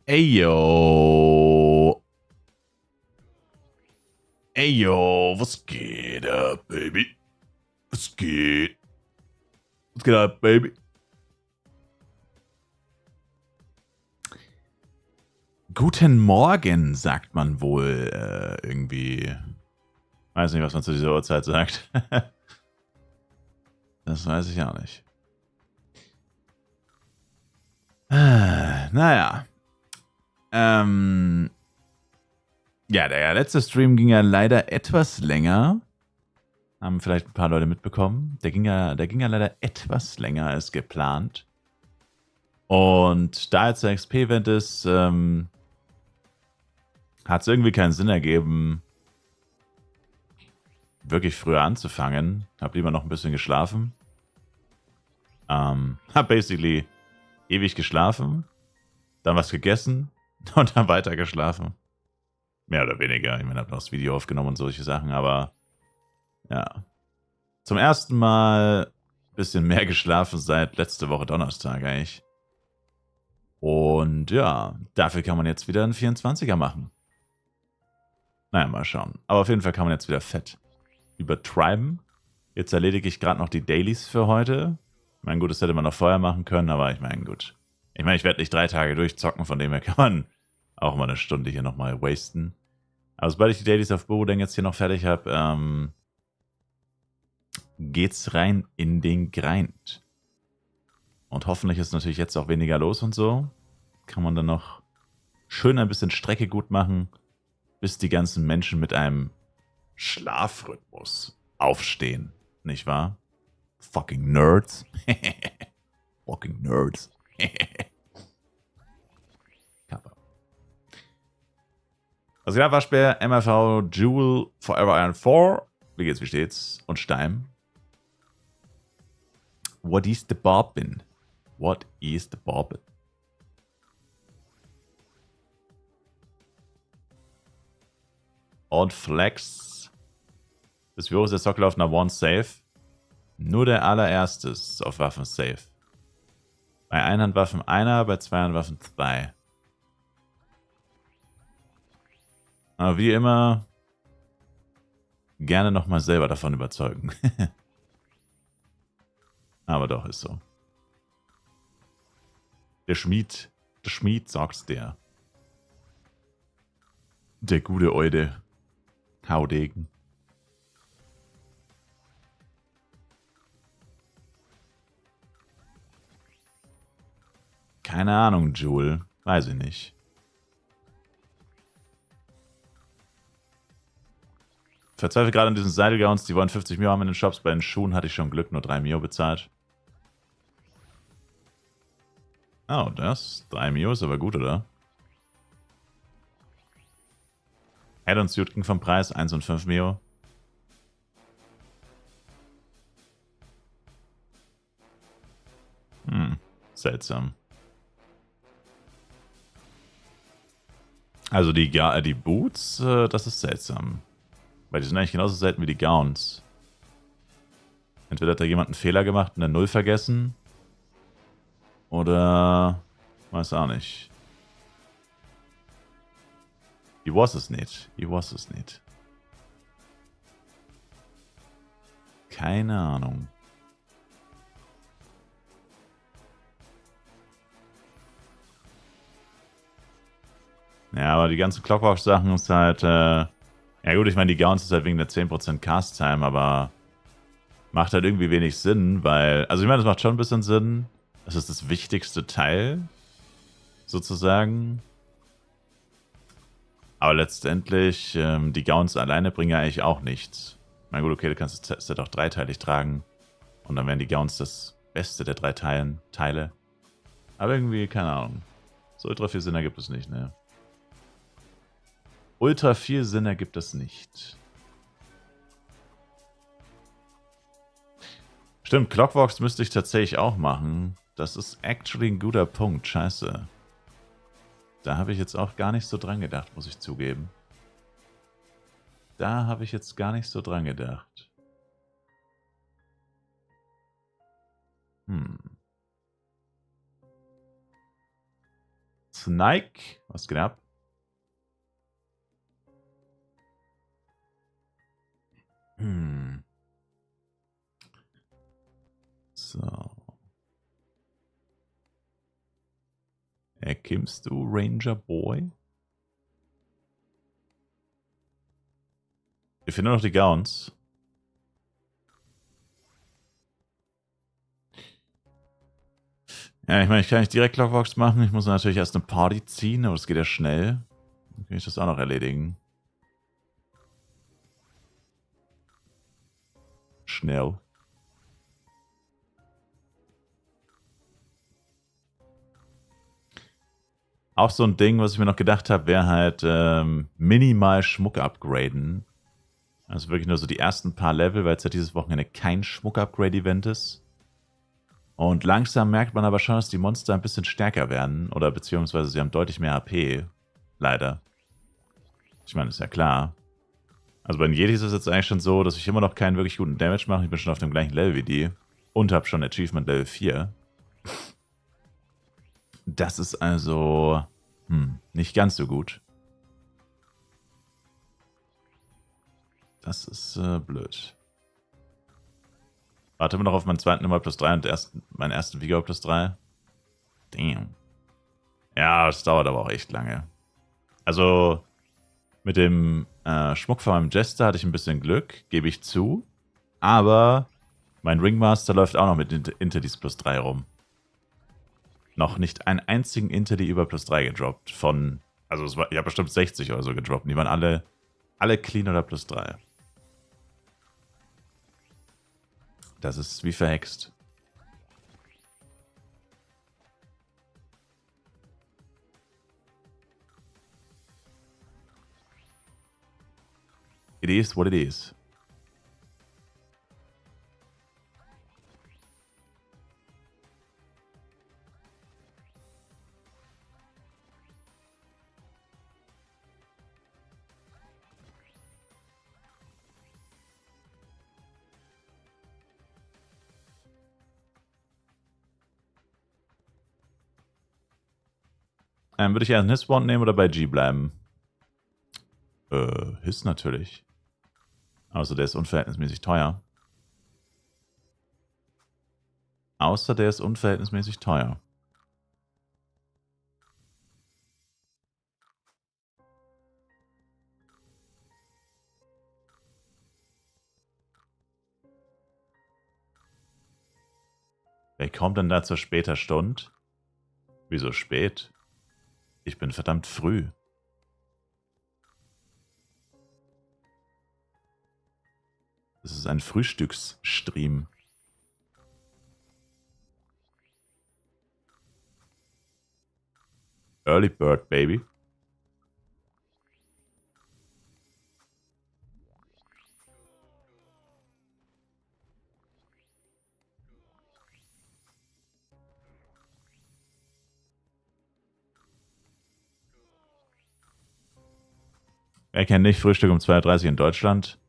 Ey, yo. Ey, yo. Was geht ab, Baby? Was geht? Was geht ab, Baby? Guten Morgen, sagt man wohl irgendwie. Weiß nicht, was man zu dieser Uhrzeit sagt. Das weiß ich auch nicht. Naja. Ja, der letzte Stream ging ja leider etwas länger. Haben vielleicht ein paar Leute mitbekommen. Der ging ja leider etwas länger als geplant. Und da jetzt der XP-Event ist, hat es irgendwie keinen Sinn ergeben, wirklich früher anzufangen. Hab lieber noch ein bisschen geschlafen. Hab basically ewig geschlafen, dann was gegessen und dann weiter geschlafen. Mehr oder weniger. Ich meine, hab noch das Video aufgenommen und solche Sachen, aber ja. Zum ersten Mal ein bisschen mehr geschlafen seit letzte Woche Donnerstag eigentlich. Und ja, dafür kann man jetzt wieder einen 24er machen. Naja, mal schauen. Aber auf jeden Fall kann man jetzt wieder fett übertreiben. Jetzt erledige ich gerade noch die Dailies für heute. Ich meine, gut, das hätte man noch vorher machen können, aber ich meine, gut. Ich meine, ich werde nicht 3 Tage durchzocken, von dem her kann man auch mal eine Stunde hier nochmal wasten. Aber sobald ich die Dailies auf Burudeng jetzt hier noch fertig habe, geht's rein in den Grind. Und hoffentlich ist natürlich jetzt auch weniger los und so. Kann man dann noch schön ein bisschen Strecke gut machen, bis die ganzen Menschen mit einem Schlafrhythmus aufstehen. Nicht wahr? Fucking Nerds. Fucking Nerds. Kappa. Was geht ab, Waschbär? MRV, Jewel, Forever Iron 4. Wie geht's, wie steht's? Und Stein. What is the bobbin? What is the bobbin? Und Flex. Bis wie hoch ist der Sockel auf einer One Safe? Nur der allererste ist auf Waffen safe. Bei Einhandwaffen einer, bei Zweihandwaffen 2. Aber wie immer, gerne nochmal selber davon überzeugen. Aber doch, ist so. Der Schmied sagt's der. Der gute Eude. Haudegen. Keine Ahnung, Jewel. Weiß ich nicht. Verzweifle gerade an diesen Seidelgowns, die wollen 50 Mio haben in den Shops. Bei den Schuhen hatte ich schon Glück, nur 3 Mio bezahlt. Oh, das? 3 Mio ist aber gut, oder? Head und Suit ging vom Preis, 1 und 5 Mio. Seltsam. Also die Boots, das ist seltsam. Weil die sind eigentlich genauso selten wie die Gowns. Entweder hat da jemand einen Fehler gemacht und eine Null vergessen. Oder weiß auch nicht. Ich weiß es nicht. Ich weiß es nicht. Keine Ahnung. Ja, aber die ganzen Clockwork-Sachen ist halt, ja gut, ich meine, die Gowns ist halt wegen der 10% Cast-Time, aber macht halt irgendwie wenig Sinn, weil, also ich meine, das macht schon ein bisschen Sinn. Das ist das wichtigste Teil, sozusagen. Aber letztendlich, die Gowns alleine bringen ja eigentlich auch nichts. Na gut, okay, du kannst das Set auch dreiteilig tragen. Und dann wären die Gowns das Beste der 3 Teile. Aber irgendwie, keine Ahnung. So ultra viel Sinn ergibt es nicht, ne? Ultra viel Sinn ergibt es nicht. Stimmt, Clockworks müsste ich tatsächlich auch machen. Das ist actually ein guter Punkt. Scheiße. Da habe ich jetzt auch gar nicht so dran gedacht, muss ich zugeben. Da habe ich jetzt gar nicht so dran gedacht. Snike, was geht ab? So. Erkimmst du, Ranger Boy? Wir finden noch die Gowns. Ja, ich meine, ich kann nicht direkt Clockworks machen. Ich muss natürlich erst eine Party ziehen, aber das geht ja schnell. Dann kann ich das auch noch erledigen. Schnell. Auch so ein Ding, was ich mir noch gedacht habe, wäre halt minimal Schmuck upgraden. Also wirklich nur so die ersten paar Level, weil es ja dieses Wochenende kein Schmuck-Upgrade-Event ist. Und langsam merkt man aber schon, dass die Monster ein bisschen stärker werden. Oder beziehungsweise sie haben deutlich mehr HP. Leider. Ich meine, ist ja klar. Also bei den Yetis ist es jetzt eigentlich schon so, dass ich immer noch keinen wirklich guten Damage mache. Ich bin schon auf dem gleichen Level wie die. Und habe schon Achievement Level 4. Das ist also nicht ganz so gut. Das ist blöd. Warte immer noch auf meinen zweiten Nummer plus 3 und meinen ersten Vigor plus 3. Damn. Ja, das dauert aber auch echt lange. Also mit dem Schmuck von meinem Jester hatte ich ein bisschen Glück, gebe ich zu. Aber mein Ringmaster läuft auch noch mit Interdis plus 3 rum. Noch nicht einen einzigen Interdi über plus 3 gedroppt. Also ich habe bestimmt 60 oder so gedroppt. Die waren alle clean oder plus 3. Das ist wie verhext. It is what it is. Würde ich eher einen Hissbond nehmen oder bei G bleiben? Hiss natürlich. Außer der ist unverhältnismäßig teuer. Wer kommt denn da zur später Stunde? Wieso spät? Ich bin verdammt früh. Das ist ein Frühstücksstream. Early Bird, Baby. Wer kennt nicht Frühstück um 2:30 Uhr in Deutschland?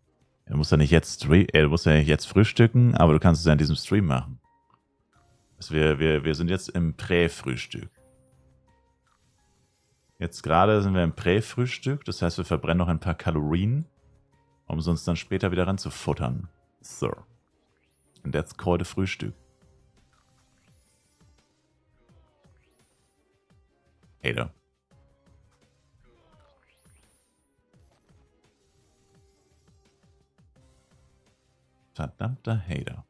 Du musst ja nicht jetzt frühstücken, aber du kannst es ja in diesem Stream machen. Also wir sind jetzt im Prä-Frühstück. Jetzt gerade sind wir im Prä-Frühstück, das heißt, wir verbrennen noch ein paar Kalorien, um es uns dann später wieder ranzufuttern. So. And that's called a Frühstück. Hater. Verdammter Hater.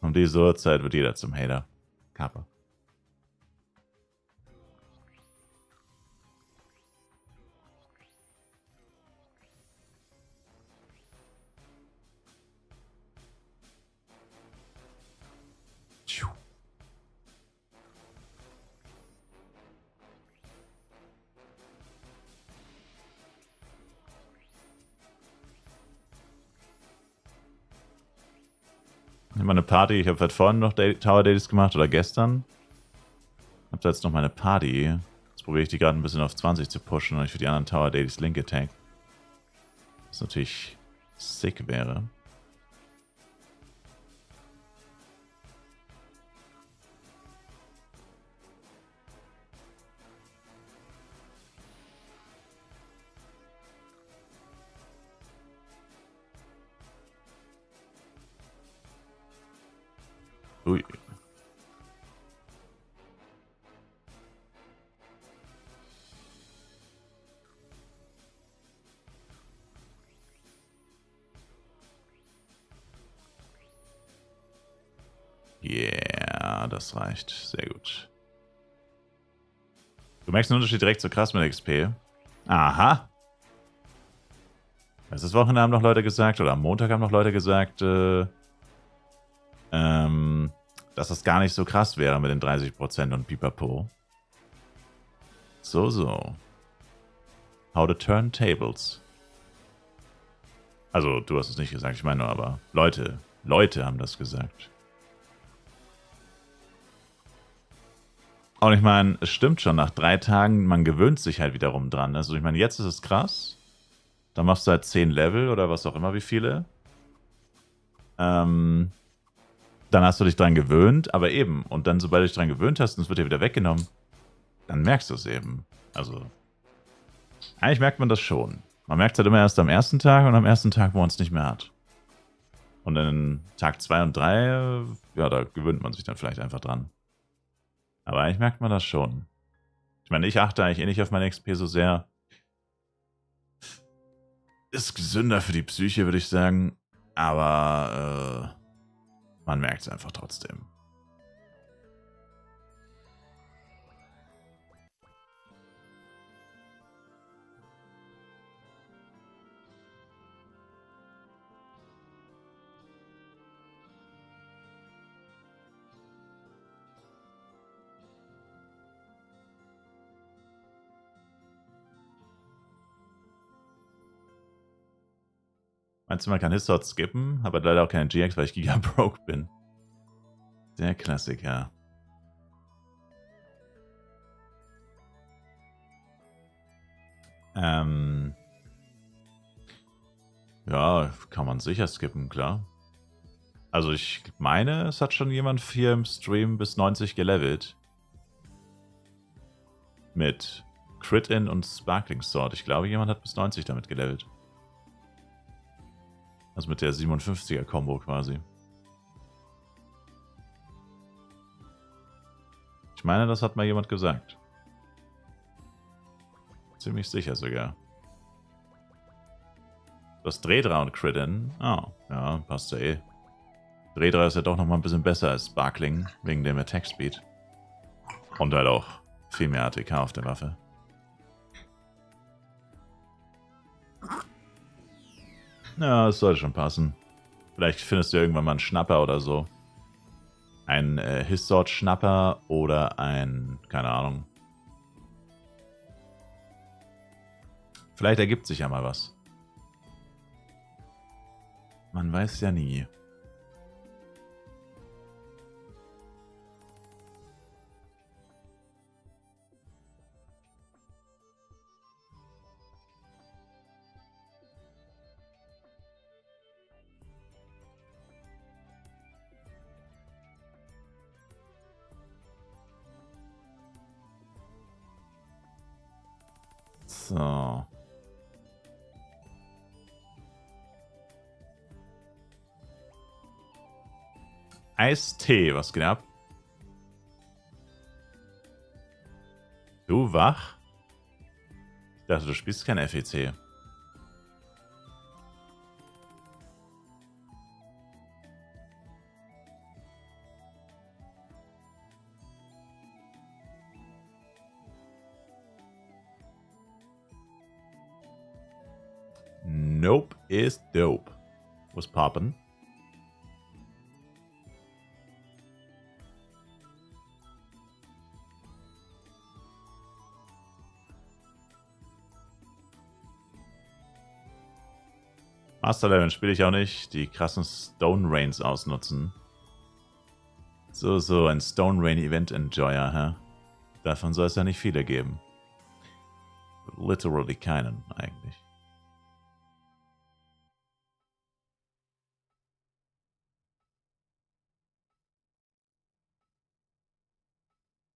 Um diese Uhrzeit wird jeder zum Hater. Kappa. Meine Party, ich habe halt vorhin noch Tower Dailies gemacht oder gestern. Hab da jetzt noch meine Party. Jetzt probiere ich die gerade ein bisschen auf 20 zu pushen und ich für die anderen Tower Dailies Link Attack. Was natürlich sick wäre. Ui. Yeah, das reicht. Sehr gut. Du merkst den Unterschied direkt so krass mit XP. Aha. Letztes Wochenende haben noch Leute gesagt, oder am Montag haben noch Leute gesagt, dass das gar nicht so krass wäre mit den 30% und Pipapo. So. How to turn tables. Also, du hast es nicht gesagt, ich meine nur, aber Leute haben das gesagt. Und ich meine, es stimmt schon, nach 3 Tagen, man gewöhnt sich halt wiederum dran. Also ich meine, jetzt ist es krass. Dann machst du halt 10 Level oder was auch immer, wie viele. Dann hast du dich dran gewöhnt, aber eben. Und dann, sobald du dich dran gewöhnt hast und es wird dir wieder weggenommen, dann merkst du es eben. Also, eigentlich merkt man das schon. Man merkt es halt immer erst am ersten Tag und am ersten Tag, wo man es nicht mehr hat. Und dann Tag 2 und 3, ja, da gewöhnt man sich dann vielleicht einfach dran. Aber eigentlich merkt man das schon. Ich meine, ich achte eigentlich eh nicht auf meine XP so sehr. Ist gesünder für die Psyche, würde ich sagen. Aber man merkt es einfach trotzdem. Meinst du, man kann Hissort skippen? Aber leider auch keine GX, weil ich Giga broke bin. Der Klassiker. Ja, kann man sicher skippen, klar. Also ich meine, es hat schon jemand hier im Stream bis 90 gelevelt. Mit Crit-In und Sparkling Sword. Ich glaube, jemand hat bis 90 damit gelevelt. Also mit der 57er-Kombo quasi. Ich meine, das hat mal jemand gesagt. Ziemlich sicher sogar. Das Drehdra und Crit-In. Oh, ja, passt ja eh. Drehdra ist ja doch nochmal ein bisschen besser als Sparkling, wegen dem Attack Speed. Und halt auch viel mehr ATK auf der Waffe. Ja, das sollte schon passen. Vielleicht findest du irgendwann mal einen Schnapper oder so. Ein Hissort-Schnapper oder ein, keine Ahnung. Vielleicht ergibt sich ja mal was. Man weiß ja nie. So. Eistee, was geht ab? Du wach? Ich dachte, du spielst kein FEC. Nope is dope. Was poppin'? Master Level spiele ich auch nicht. Die krassen Stone Rains ausnutzen. So, ein Stone Rain Event Enjoyer, hä? Davon soll es ja nicht viele geben. literally keinen eigentlich.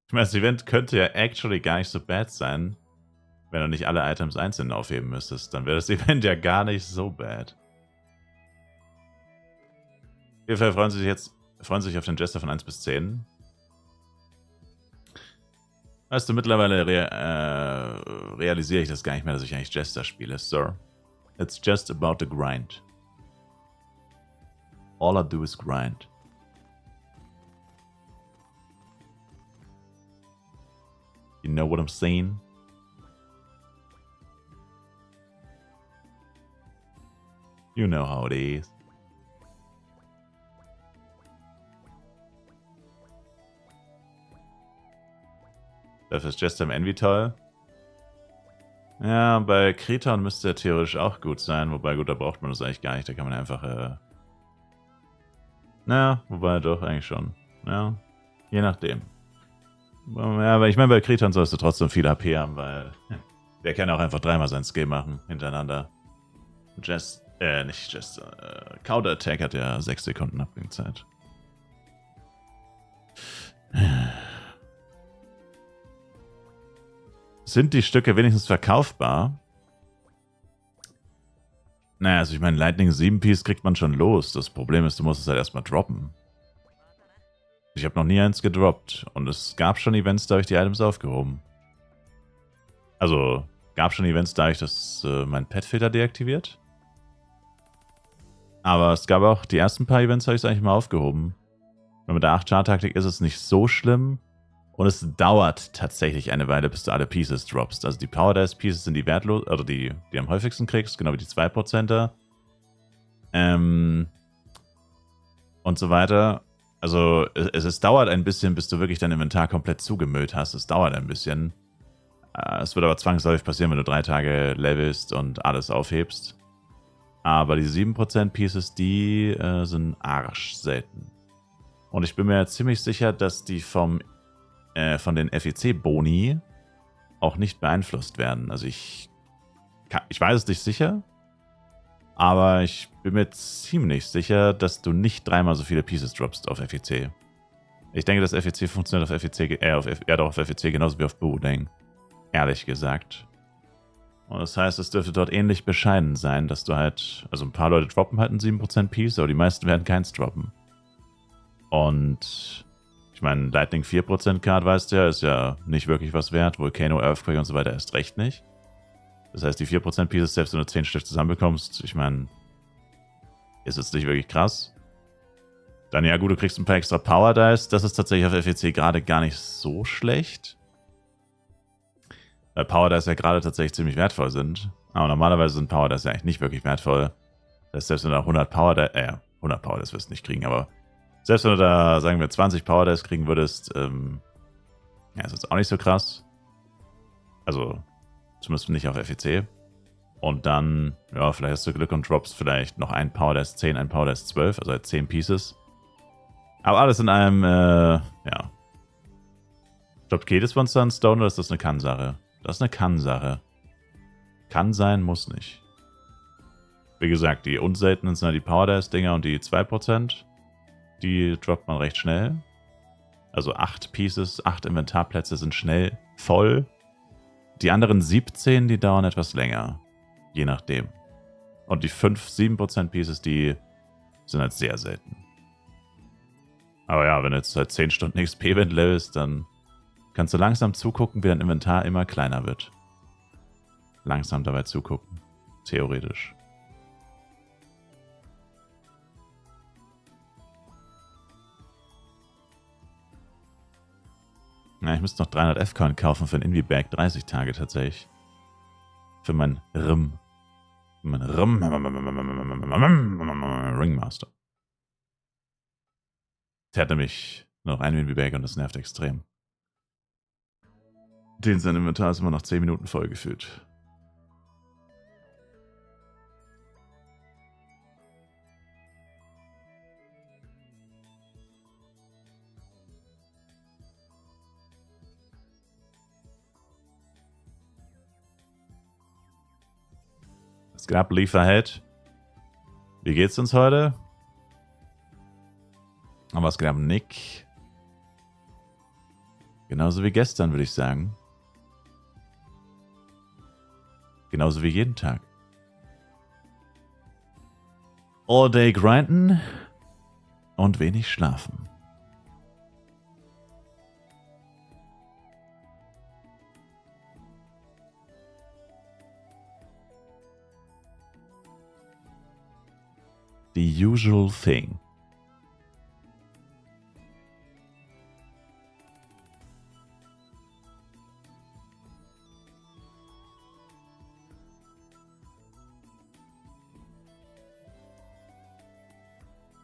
Ich meine, das Event könnte ja actually gar nicht so bad sein, wenn du nicht alle Items einzeln aufheben müsstest. Dann wäre das Event ja gar nicht so bad. Auf jeden Fall freuen sich auf den Jester von 1 bis 10. Weißt du, mittlerweile realisiere ich das gar nicht mehr, dass ich eigentlich Jester spiele, Sir. It's just about the grind. All I do is grind. You know what I'm saying? You know how it is. Dafür ist Jester im Envy toll. Ja, bei Kreton müsste er theoretisch auch gut sein. Wobei, gut, da braucht man das eigentlich gar nicht. Da kann man einfach, naja, wobei doch, eigentlich schon. Ja, je nachdem. Ja, aber ich meine, bei Kreton sollst du trotzdem viel AP haben, weil der kann auch einfach dreimal sein Skill machen, hintereinander. Nicht Jester. Counter Attack hat ja 6 Sekunden Abklingzeit. Sind die Stücke wenigstens verkaufbar? Naja, also ich meine, Lightning 7 Piece kriegt man schon los. Das Problem ist, du musst es halt erstmal droppen. Ich habe noch nie eins gedroppt. Und es gab schon Events, da habe ich die Items aufgehoben. Also, gab schon Events, da habe ich mein Pet-Filter deaktiviert. Aber es gab auch die ersten paar Events, habe ich es eigentlich mal aufgehoben. Und mit der 8-Char-Taktik ist es nicht so schlimm. Und es dauert tatsächlich eine Weile, bis du alle Pieces droppst. Also die Power Dice Pieces sind die wertlos, also die am häufigsten kriegst, genau wie die 2%er. Und so weiter. Also es dauert ein bisschen, bis du wirklich dein Inventar komplett zugemüllt hast. Es dauert ein bisschen. Es wird aber zwangsläufig passieren, wenn du 3 Tage levelst und alles aufhebst. Aber die 7% Pieces, die sind arsch selten. Und ich bin mir ziemlich sicher, dass die von den FEC-Boni auch nicht beeinflusst werden. Also ich weiß es nicht sicher, aber ich bin mir ziemlich sicher, dass du nicht 3-mal so viele Pieces droppst auf FEC. Ich denke, das FEC funktioniert auf FEC, auf FEC genauso wie auf Boodang. Ehrlich gesagt. Und das heißt, es dürfte dort ähnlich bescheiden sein, dass du halt, also ein paar Leute droppen halt einen 7% Piece, aber die meisten werden keins droppen. Und ich meine, Lightning 4% Card, weißt du ja, ist ja nicht wirklich was wert. Volcano, Earthquake und so weiter erst recht nicht. Das heißt, die 4% Pieces, selbst wenn du 10 Stück zusammenbekommst, ich meine, ist jetzt nicht wirklich krass. Dann ja gut, du kriegst ein paar extra Power Dice. Das ist tatsächlich auf FEC gerade gar nicht so schlecht. Weil Power Dice ja gerade tatsächlich ziemlich wertvoll sind. Aber normalerweise sind Power Dice ja eigentlich nicht wirklich wertvoll. Das heißt, selbst wenn du da 100 Power Dice, 100 Power Dice wirst du nicht kriegen, aber selbst wenn du da, sagen wir, 20 Power Dice kriegen würdest, ja, ist jetzt auch nicht so krass. Also, zumindest nicht auf FEC. Und dann, ja, vielleicht hast du Glück und droppst vielleicht noch ein Power Dice 10, ein Power Dice 12, also halt 10 Pieces. Aber alles in einem, ja. Droppt jedes Monster an Stone oder ist das eine Kann-Sache? Das ist eine Kann-Sache. Kann sein, muss nicht. Wie gesagt, die unseltenen sind ja die Power Dice-Dinger und die 2%. Die droppt man recht schnell. Also 8 Pieces, 8 Inventarplätze sind schnell voll. Die anderen 17, die dauern etwas länger. Je nachdem. Und die 5-7% Pieces, die sind halt sehr selten. Aber ja, wenn du jetzt halt 10 Stunden XP-Event levelst, dann kannst du langsam zugucken, wie dein Inventar immer kleiner wird. Langsam dabei zugucken. Theoretisch. Ja, ich müsste noch 300 F-Coin kaufen für ein Invi-Bag 30 Tage tatsächlich. Für mein Rim. Für mein Ringmaster. Der hat nämlich noch einen Invi-Bag und das nervt extrem. Den sein Inventar ist immer noch 10 Minuten voll gefühlt. geht ab, Leaf Ahead? Wie geht's uns heute? Und was geht ab, Nick? Genauso wie gestern, würde ich sagen. Genauso wie jeden Tag. All day grinden und wenig schlafen. The usual thing.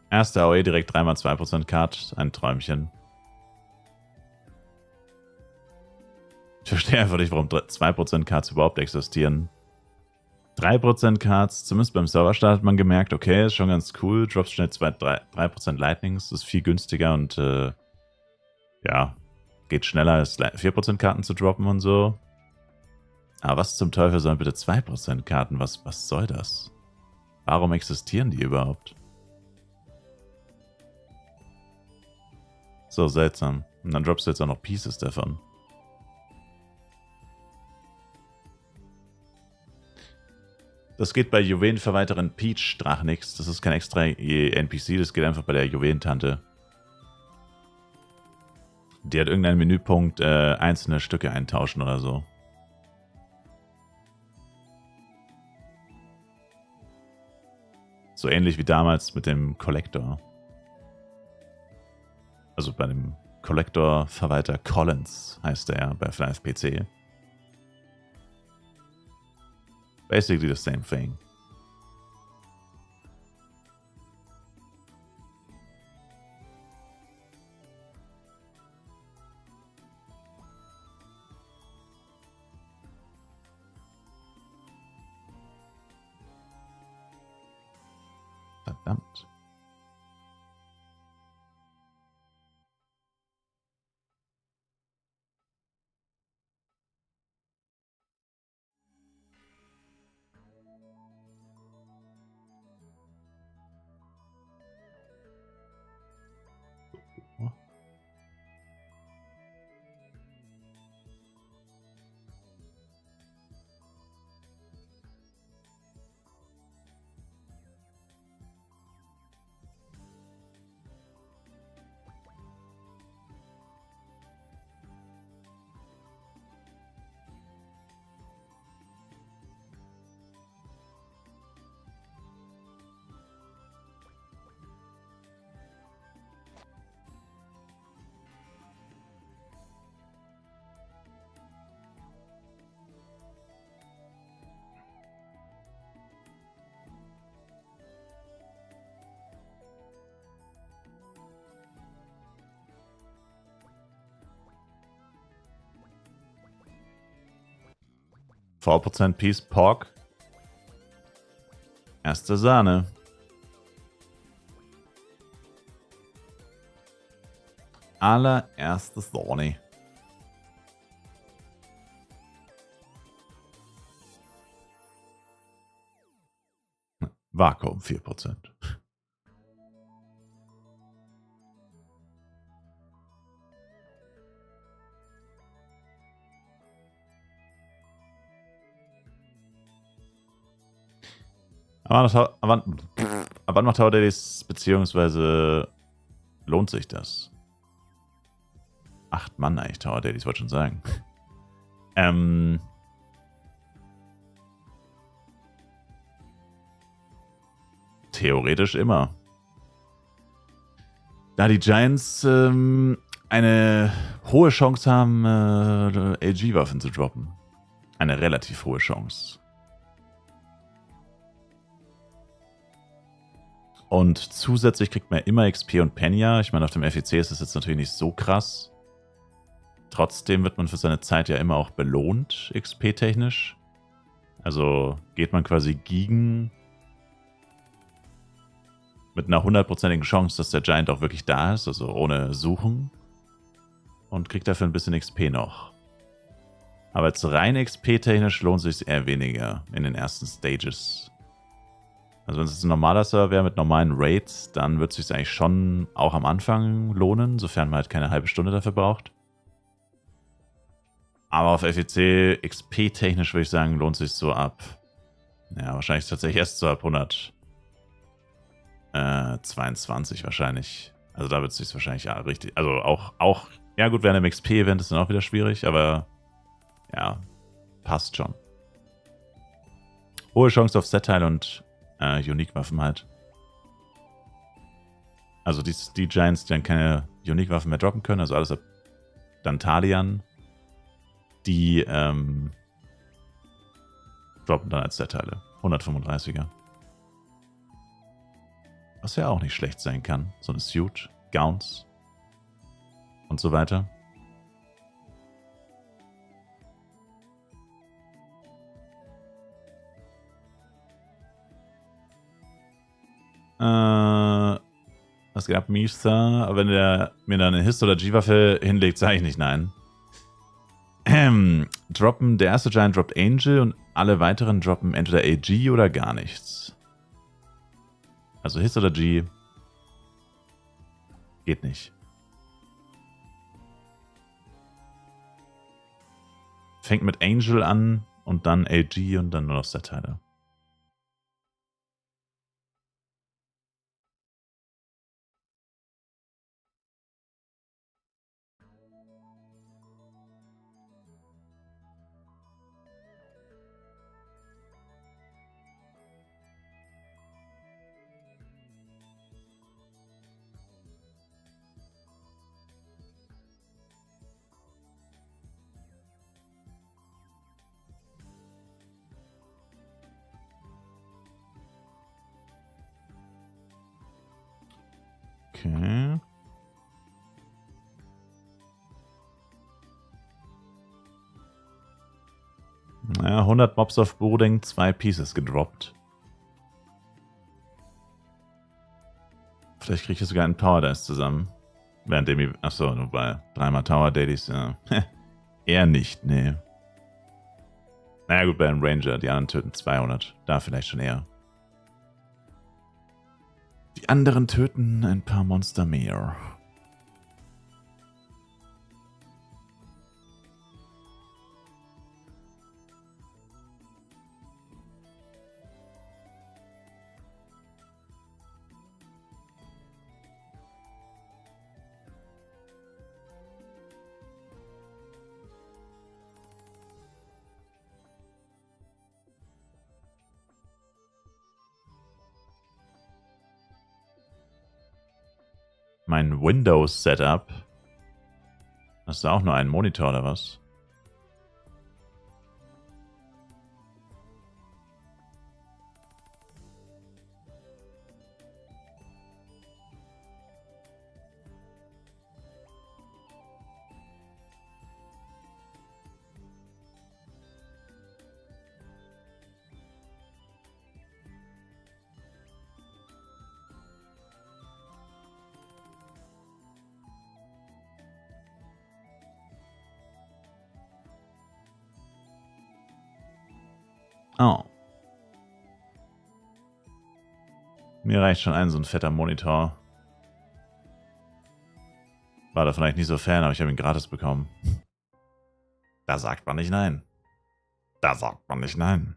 Erste AOE direkt 3x2% Card, ein Träumchen. Ich verstehe einfach nicht, warum 2% Cards überhaupt existieren. 3% Cards, zumindest beim Serverstart hat man gemerkt, okay, ist schon ganz cool, drops schnell 3% Lightnings, ist viel günstiger und ja, geht schneller als 4% Karten zu droppen und so. Aber was zum Teufel sollen bitte 2% Karten? Was soll das? Warum existieren die überhaupt? So seltsam. Und dann droppst du jetzt auch noch Pieces davon. Das geht bei Juwelenverwalterin Peach Drachnix. Das ist kein extra NPC, das geht einfach bei der Juwelentante. Die hat irgendeinen Menüpunkt, einzelne Stücke eintauschen oder so. So ähnlich wie damals mit dem Collector. Also bei dem Collector-Verwalter Collins heißt er ja bei FNAF PC. Basically the same thing. Verdammt. %, Peace, Pork. Erste Sahne. Allererste Sahne. Vakuum 4%. Aber wann macht Tower Dailies, beziehungsweise lohnt sich das? 8 Mann eigentlich Tower Dailies, wollte schon sagen. Theoretisch immer. Da die Giants eine hohe Chance haben, LG-Waffen zu droppen. Eine relativ hohe Chance. Und zusätzlich kriegt man immer XP und Penya. Ich meine, auf dem FEC ist das jetzt natürlich nicht so krass. Trotzdem wird man für seine Zeit ja immer auch belohnt, XP-technisch. Also geht man quasi gegen mit einer 100%igen Chance, dass der Giant auch wirklich da ist, also ohne Suchen. Und kriegt dafür ein bisschen XP noch. Aber jetzt rein XP-technisch lohnt es sich eher weniger in den ersten Stages. Also wenn es ein normaler Server wäre mit normalen Rates, dann würde es sich eigentlich schon auch am Anfang lohnen, sofern man halt keine halbe Stunde dafür braucht. Aber auf FEC, XP-technisch würde ich sagen, lohnt sich so ab. Ja, wahrscheinlich tatsächlich erst so ab 122 wahrscheinlich. Also da wird es sich wahrscheinlich ja richtig. Also auch, ja gut, während dem XP-Event ist dann auch wieder schwierig, aber ja, passt schon. Hohe Chance auf Set-Teile und Unique-Waffen halt. Also die Giants, die dann keine Unique-Waffen mehr droppen können, also alles ab Dantalian, die droppen dann als Set-Teile. 135er. Was ja auch nicht schlecht sein kann. So eine Suit, Gowns und so weiter. Was geht ab, Misa? Wenn der mir dann eine Hist- oder G-Waffe hinlegt, sage ich nicht nein. Droppen, der erste Giant droppt Angel und alle weiteren droppen entweder AG oder gar nichts. Also Hist oder G geht nicht. Fängt mit Angel an und dann AG und dann nur noch Set-Teile. Okay. Naja, 100 Mobs auf Brooding, 2 Pieces gedroppt. Vielleicht kriege ich sogar einen Power Dice zusammen. Während dem. Achso, nur bei 3x Tower Dailies, ja. Eher nicht, nee. Naja, gut, bei einem Ranger. Die anderen töten 200. Da vielleicht schon eher. Die anderen töten ein paar Monster mehr. Mein Windows-Setup. Hast du auch nur einen Monitor oder was? Oh. Mir reicht schon so ein fetter Monitor. War da vielleicht nicht so Fan, aber ich habe ihn gratis bekommen. Da sagt man nicht nein. Da sagt man nicht nein.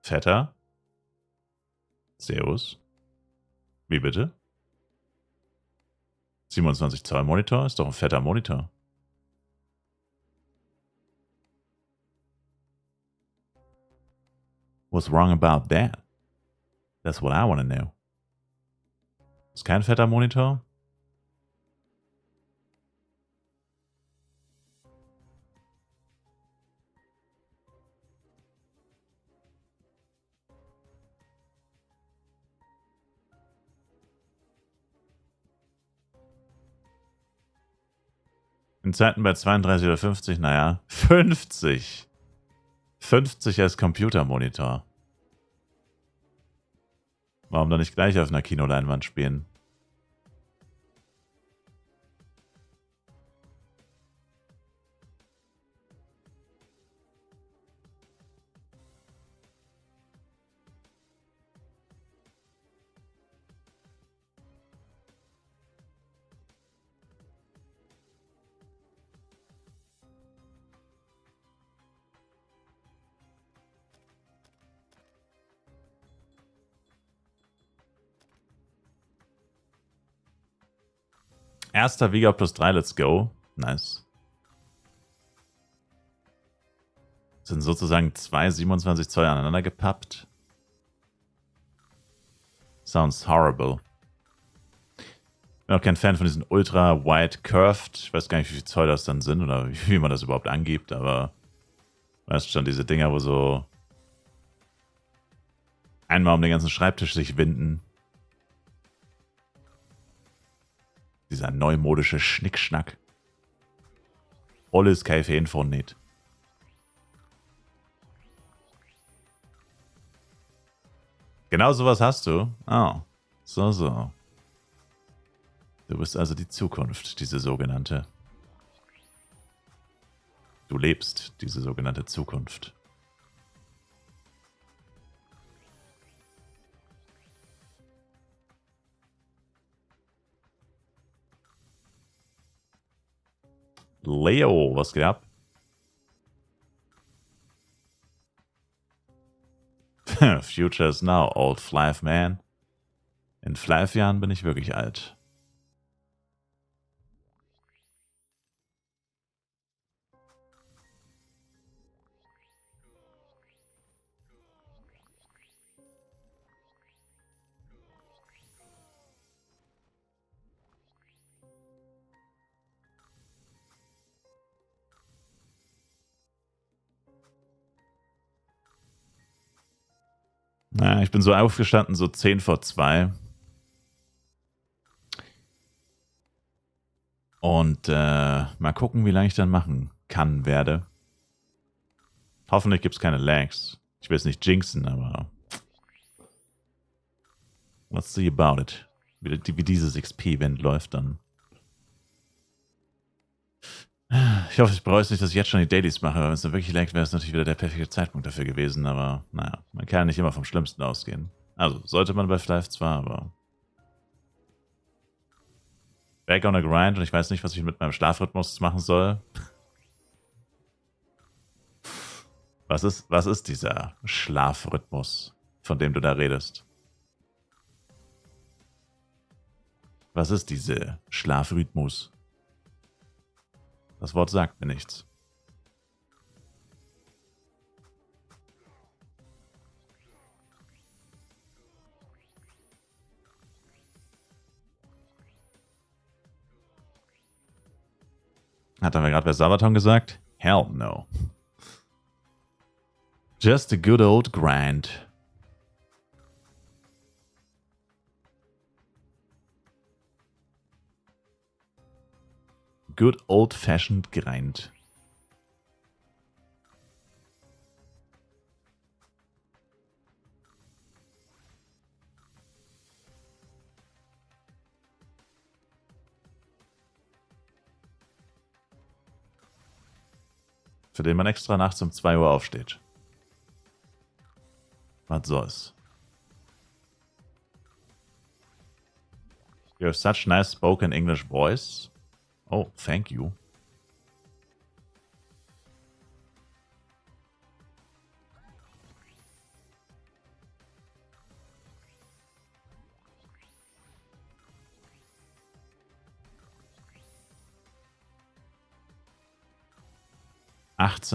Fetter? Servus? Wie bitte? 27 Zoll Monitor? Ist doch ein fetter Monitor. What's wrong about that? That's what I want to know. Ist kein fetter Monitor? In Zeiten bei 32 oder 50, naja, 50. 50 als Computermonitor. Warum dann nicht gleich auf einer Kinoleinwand spielen? Erster Vega plus 3, let's go. Nice. Sind sozusagen zwei 27 Zoll aneinander gepappt. Sounds horrible. Bin auch kein Fan von diesen ultra wide curved. Ich weiß gar nicht, wie viel Zoll das dann sind oder wie man das überhaupt angibt, aber weißt schon, diese Dinger, wo so einmal um den ganzen Schreibtisch sich winden. Dieser neumodische Schnickschnack. Alles kein Fan von nicht. Genau sowas hast du? Oh, so. Du bist also die Zukunft, diese sogenannte. Du lebst diese sogenannte Zukunft. Leo, was geht ab? Future is now, old Flav man. In Flav-Jahren bin ich wirklich alt. Na, ich bin so aufgestanden, so 10 vor 2. Und mal gucken, wie lange ich dann machen kann, werde. Hoffentlich gibt es keine Lags. Ich will es nicht jinxen, aber let's see about it. Wie dieses XP-Event läuft dann. Ich hoffe, ich bereue es nicht, dass ich jetzt schon die Dailies mache, weil wenn es dann wirklich laggt, wäre es natürlich wieder der perfekte Zeitpunkt dafür gewesen, aber naja, man kann ja nicht immer vom Schlimmsten ausgehen. Also, sollte man bei Flive zwar, aber back on a grind und ich weiß nicht, was ich mit meinem Schlafrhythmus machen soll. Was ist dieser Schlafrhythmus, von dem du da redest? Was ist diese Schlafrhythmus? Das Wort sagt mir nichts. Hat er mir gerade bei Sabaton gesagt? Hell no. Just a good old grind. Good old-fashioned grind. Für den man extra nachts um 2 Uhr aufsteht. Was soll's? You have such nice spoken English voice. Oh, thank you.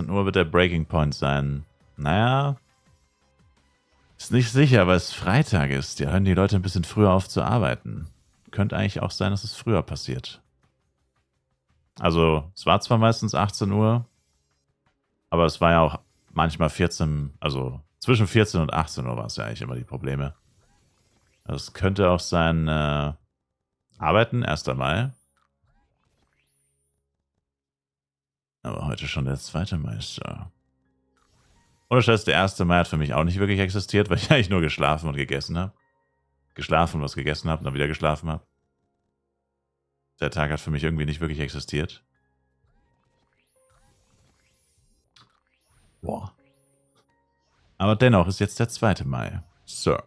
Uhr wird der Breaking Point sein. Naja. Ist nicht sicher, weil es Freitag ist. Ja, hören die Leute ein bisschen früher auf zu arbeiten. Könnte eigentlich auch sein, dass es früher passiert. Also, es war zwar meistens 18 Uhr, aber es war ja auch manchmal 14, also zwischen 14 und 18 Uhr war es ja eigentlich immer die Probleme. Also es könnte auch sein, arbeiten, 1. Mai. Aber heute schon der 2. Meister. Oder Scheiß, der 1. Mai hat für mich auch nicht wirklich existiert, weil ich eigentlich nur geschlafen und gegessen habe. geschlafen, was gegessen habe und dann wieder geschlafen habe. Der Tag hat für mich irgendwie nicht wirklich existiert. Boah. Aber dennoch ist jetzt der 2. Mai. Sir.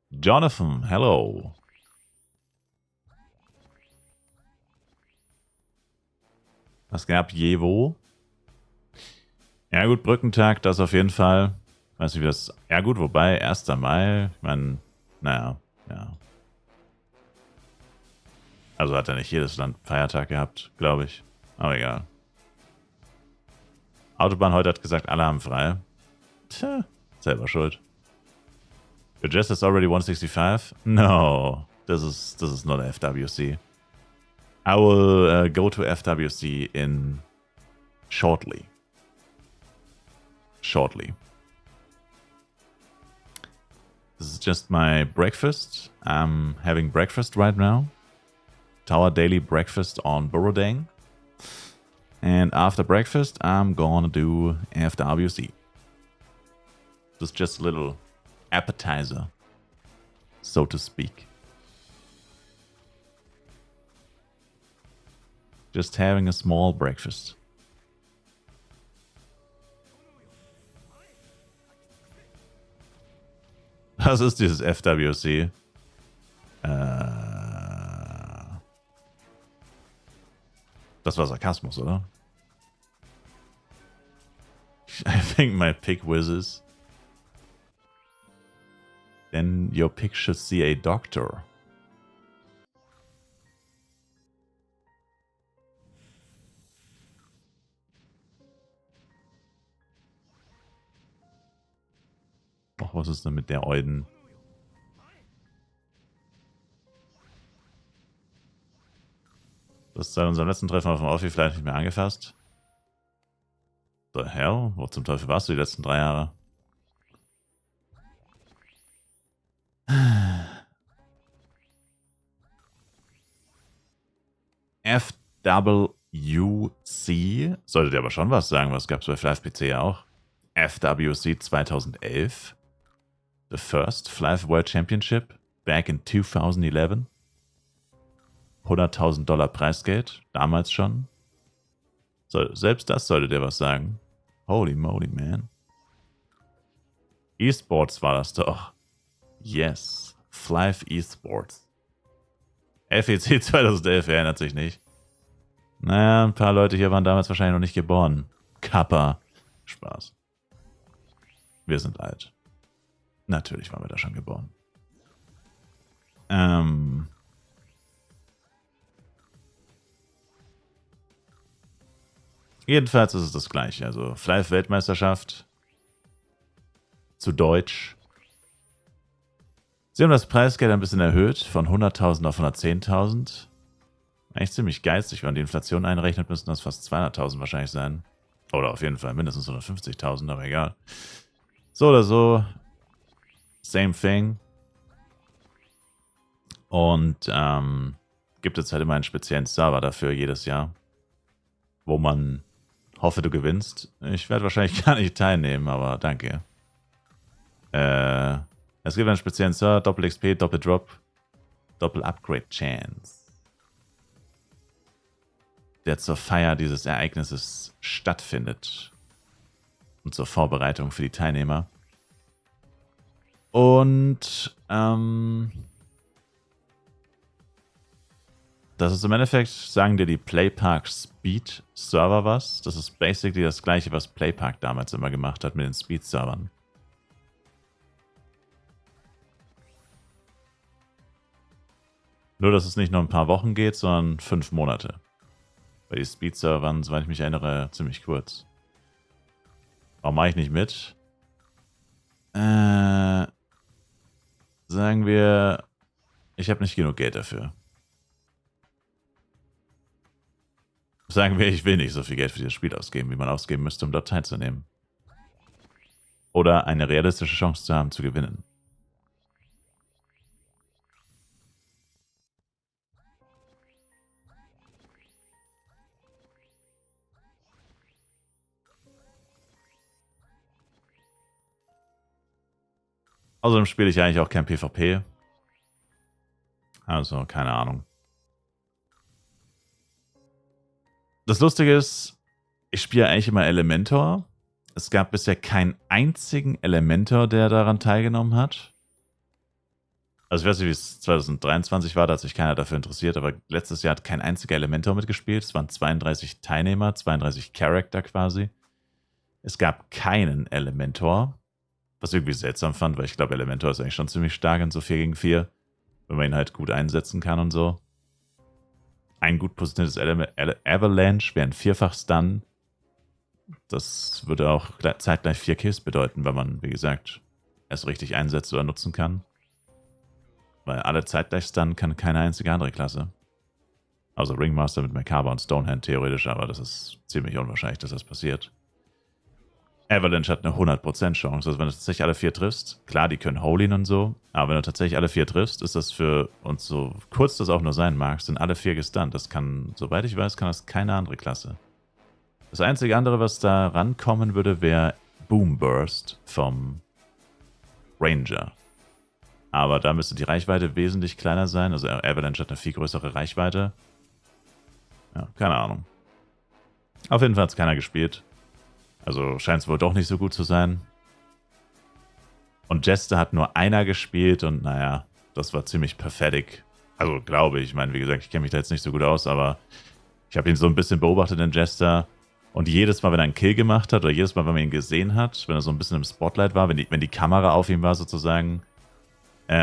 Jonathan, hello. Was gab Jevo? Ja gut, Brückentag, das auf jeden Fall. Weiß nicht, wie das... Ja gut, wobei, 1. Mai, ich meine, naja, ja. Also hat ja nicht jedes Land Feiertag gehabt, glaube ich. Aber egal. Autobahn heute hat gesagt, alle haben frei. Tja, selber schuld. Your Jess is already 165? No, this is not FWC. I will go to FWC in shortly. Shortly. This is just my breakfast. I'm having breakfast right now. Tower daily breakfast on Borodang. And after breakfast, I'm gonna do FWC. This is just a little appetizer, so to speak. Just having a small breakfast. Was ist dieses FWC? Das war Sarkasmus, oder? I think my pig whizzes. Then your pig should see a doctor. Och, was ist denn mit der Euden? Das ist seit unserem letzten Treffen auf dem Offi vielleicht nicht mehr angefasst. The hell? Wo zum Teufel warst du die letzten 3 Jahre? FWC. Solltet ihr aber schon was sagen, was gab es bei Flive PC ja auch. FWC 2011. The first Flive World Championship back in 2011. $100.000 Preisgeld, damals schon. So, selbst das solltet ihr was sagen. Holy moly, man. Esports war das doch. Yes. Flive Esports. FEC 2011, wer erinnert sich nicht? Naja, ein paar Leute hier waren damals wahrscheinlich noch nicht geboren. Kappa. Spaß. Wir sind alt. Natürlich waren wir da schon geboren. Jedenfalls ist es das gleiche. Also Flive-Weltmeisterschaft. Zu Deutsch. Sie haben das Preisgeld ein bisschen erhöht, von 100.000 auf 110.000. Eigentlich ziemlich geizig, wenn man die Inflation einrechnet, müssten das fast 200.000 wahrscheinlich sein. Oder auf jeden Fall mindestens 150.000, aber egal. So oder so. Same thing. Und gibt es halt immer einen speziellen Server dafür jedes Jahr, wo man hoffe, du gewinnst. Ich werde wahrscheinlich gar nicht teilnehmen, aber danke. Es gibt einen speziellen Server, Doppel XP, Doppel Drop, Doppel Upgrade Chance, der zur Feier dieses Ereignisses stattfindet und zur Vorbereitung für die Teilnehmer. Und das ist im Endeffekt, sagen dir die Playpark Speed Server was. Das ist basically das gleiche, was Playpark damals immer gemacht hat mit den Speed Servern. Nur, dass es nicht nur ein paar Wochen geht, sondern 5 Monate. Bei den Speed Servern, soweit ich mich erinnere, ziemlich kurz. Warum mache ich nicht mit? Sagen wir, ich habe nicht genug Geld dafür. Sagen wir, ich will nicht so viel Geld für dieses Spiel ausgeben, wie man ausgeben müsste, um dort teilzunehmen. Oder eine realistische Chance zu haben, zu gewinnen. Außerdem spiele ich eigentlich auch kein PvP. Also, keine Ahnung. Das Lustige ist, ich spiele eigentlich immer Elementor. Es gab bisher keinen einzigen Elementor, der daran teilgenommen hat. Also ich weiß nicht, wie es 2023 war, da hat sich keiner dafür interessiert, aber letztes Jahr hat kein einziger Elementor mitgespielt. Es waren 32 Teilnehmer, 32 Charakter quasi. Es gab keinen Elementor, was ich irgendwie seltsam fand, weil ich glaube, Elementor ist eigentlich schon ziemlich stark in so 4 gegen 4, wenn man ihn halt gut einsetzen kann und so. Ein gut positioniertes Avalanche wäre ein 4-fach-Stun. Das würde auch zeitgleich 4 Kills bedeuten, wenn man, wie gesagt, es richtig einsetzt oder nutzen kann. Weil alle zeitgleich stunnen kann keine einzige andere Klasse. Also Ringmaster mit Makaba und Stonehand theoretisch, aber das ist ziemlich unwahrscheinlich, dass das passiert. Avalanche hat eine 100% Chance. Also wenn du tatsächlich alle 4 triffst, klar, die können Holy und so, aber wenn du tatsächlich alle 4 triffst, ist das für uns, so kurz das auch nur sein mag, sind alle 4 gestunt. Das kann, soweit ich weiß, kann das keine andere Klasse. Das einzige andere, was da rankommen würde, wäre Boom Burst vom Ranger. Aber da müsste die Reichweite wesentlich kleiner sein. Also Avalanche hat eine viel größere Reichweite. Ja, keine Ahnung. Auf jeden Fall hat es keiner gespielt. Also scheint es wohl doch nicht so gut zu sein. Und Jester hat nur einer gespielt und naja, das war ziemlich pathetic. Also glaube ich. Ich meine, wie gesagt, ich kenne mich da jetzt nicht so gut aus, aber ich habe ihn so ein bisschen beobachtet, den Jester. Und jedes Mal, wenn er einen Kill gemacht hat oder jedes Mal, wenn man ihn gesehen hat, wenn er so ein bisschen im Spotlight war, wenn die Kamera auf ihm war sozusagen, hat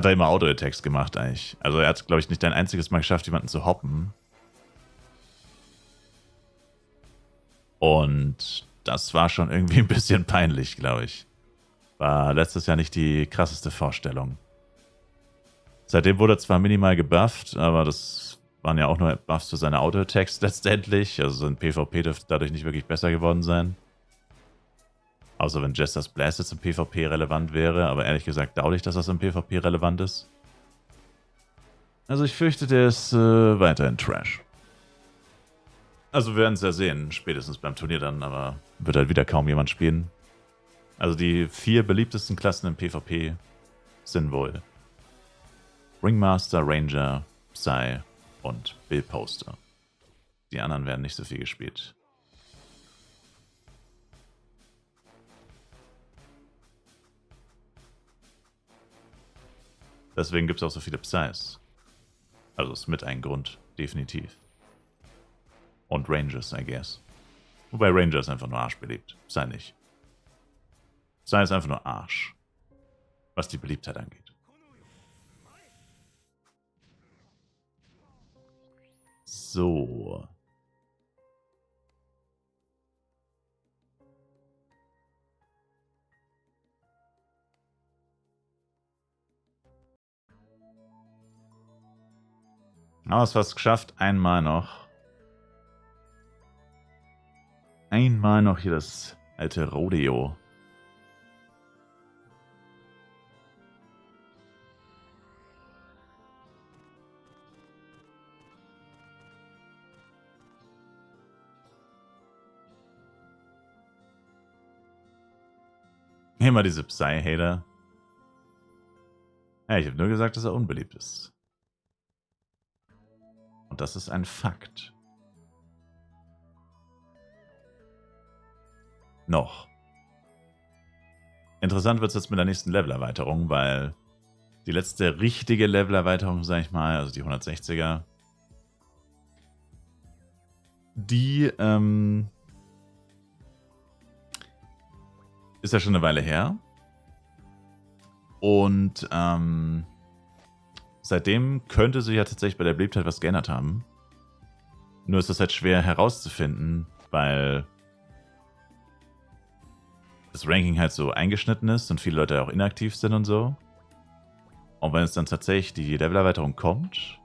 er immer Auto-Attacks gemacht eigentlich. Also er hat, glaube ich, nicht ein einziges Mal geschafft, jemanden zu hoppen. Und das war schon irgendwie ein bisschen peinlich, glaube ich. War letztes Jahr nicht die krasseste Vorstellung. Seitdem wurde er zwar minimal gebufft, aber das waren ja auch nur Buffs für seine Auto-Attacks letztendlich. Also sein PvP dürfte dadurch nicht wirklich besser geworden sein. Außer wenn Jester's Blast jetzt im PvP relevant wäre, aber ehrlich gesagt glaube ich, dass das im PvP relevant ist. Also ich fürchte, der ist weiterhin Trash. Also wir werden es ja sehen, spätestens beim Turnier dann, aber wird halt wieder kaum jemand spielen. Also die 4 beliebtesten Klassen im PvP sind wohl Ringmaster, Ranger, Psy und Bill Poster. Die anderen werden nicht so viel gespielt. Deswegen gibt es auch so viele Psys. Also ist mit ein Grund, definitiv. Und Rangers, I guess. Wobei Ranger ist einfach nur arschbeliebt. Psy nicht. Psy ist einfach nur Arsch. Was die Beliebtheit angeht. So. Aber es war es geschafft. Einmal noch. Einmal noch hier das alte Rodeo. Immer diese Psy-Hater. Ja, ich habe nur gesagt, dass er unbeliebt ist. Und das ist ein Fakt. Noch. Interessant wird es jetzt mit der nächsten Level-Erweiterung, weil die letzte richtige Level-Erweiterung, sag ich mal, also die 160er, die ist ja schon eine Weile her. Und seitdem könnte sich ja tatsächlich bei der Beliebtheit was geändert haben. Nur ist das halt schwer herauszufinden, weil das Ranking halt so eingeschnitten ist und viele Leute auch inaktiv sind und so. Und wenn es dann tatsächlich die Levelerweiterung kommt,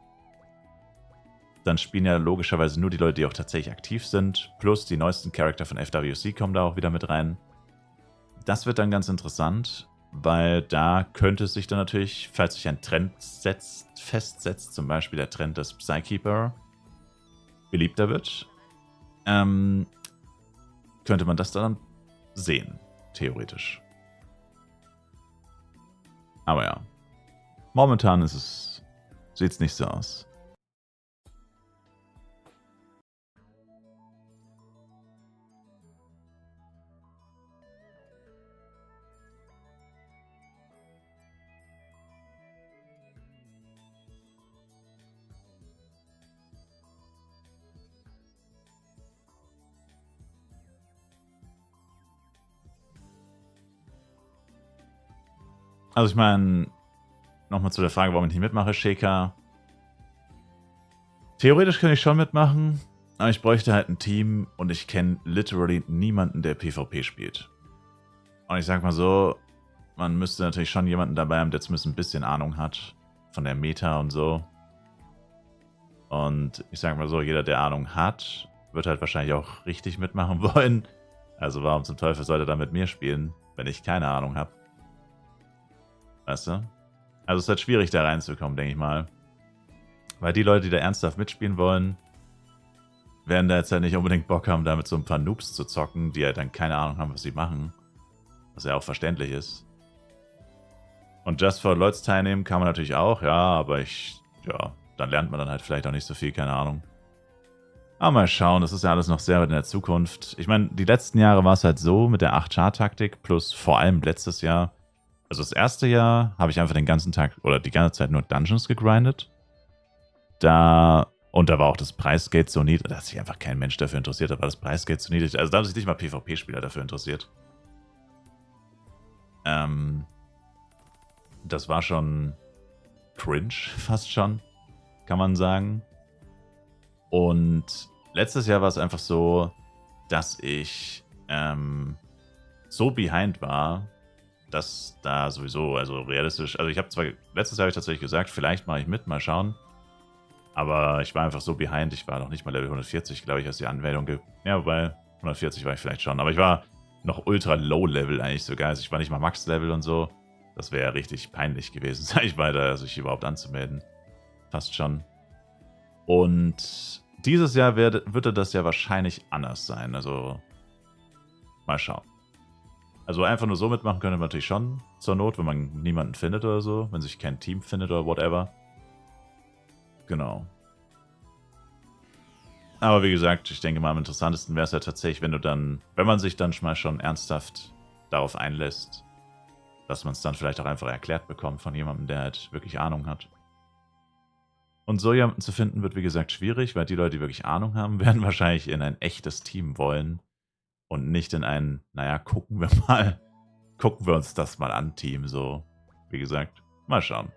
dann spielen ja logischerweise nur die Leute, die auch tatsächlich aktiv sind, plus die neuesten Charakter von FWC kommen da auch wieder mit rein. Das wird dann ganz interessant, weil da könnte es sich dann natürlich, falls sich ein Trend festsetzt, zum Beispiel der Trend, dass Psykeeper beliebter wird, könnte man das dann sehen. Theoretisch. Aber ja. Momentan sieht es nicht so aus. Also ich meine, nochmal zu der Frage, warum ich nicht mitmache, Sheka. Theoretisch könnte ich schon mitmachen, aber ich bräuchte halt ein Team und ich kenne literally niemanden, der PvP spielt. Und ich sag mal so, man müsste natürlich schon jemanden dabei haben, der zumindest ein bisschen Ahnung hat von der Meta und so. Und ich sag mal so, jeder, der Ahnung hat, wird halt wahrscheinlich auch richtig mitmachen wollen. Also warum zum Teufel sollte er dann mit mir spielen, wenn ich keine Ahnung habe? Weißt du? Also es ist halt schwierig, da reinzukommen, denke ich mal. Weil die Leute, die da ernsthaft mitspielen wollen, werden da jetzt halt nicht unbedingt Bock haben, da mit so ein paar Noobs zu zocken, die halt dann keine Ahnung haben, was sie machen. Was ja auch verständlich ist. Und Just for LOLs teilnehmen kann man natürlich auch, ja, aber dann lernt man dann halt vielleicht auch nicht so viel, keine Ahnung. Aber mal schauen, das ist ja alles noch sehr weit in der Zukunft. Ich meine, die letzten Jahre war es halt so mit der 8-Char-Taktik, plus vor allem letztes Jahr. Also das erste Jahr habe ich einfach den ganzen Tag oder die ganze Zeit nur Dungeons gegrindet. Und da war auch das Preisgeld so niedrig, da hat sich einfach kein Mensch dafür interessiert, da war das Preisgeld so niedrig. Also da haben sich nicht mal PvP-Spieler dafür interessiert. Das war schon cringe, fast schon, kann man sagen. Und letztes Jahr war es einfach so, dass ich so behind war, dass da sowieso, also realistisch, also letztes Jahr habe ich tatsächlich gesagt, vielleicht mache ich mit, mal schauen. Aber ich war einfach so behind, ich war noch nicht mal Level 140, glaube ich, als die Anmeldung gibt. Ja, wobei 140 war ich vielleicht schon, aber ich war noch ultra low Level eigentlich sogar, also ich war nicht mal Max Level und so. Das wäre ja richtig peinlich gewesen, sag ich weiter, sich überhaupt anzumelden. Fast schon. Und dieses Jahr wird das ja wahrscheinlich anders sein, also mal schauen. Also einfach nur so mitmachen könnte man natürlich schon, zur Not, wenn man niemanden findet oder so, wenn sich kein Team findet oder whatever. Genau. Aber wie gesagt, ich denke mal, am interessantesten wäre es ja tatsächlich, wenn man sich dann mal schon ernsthaft darauf einlässt, dass man es dann vielleicht auch einfach erklärt bekommt von jemandem, der halt wirklich Ahnung hat. Und so jemanden zu finden, wird wie gesagt schwierig, weil die Leute, die wirklich Ahnung haben, werden wahrscheinlich in ein echtes Team wollen und nicht in ein, naja, gucken wir uns das mal an, Team, so. Wie gesagt, mal schauen.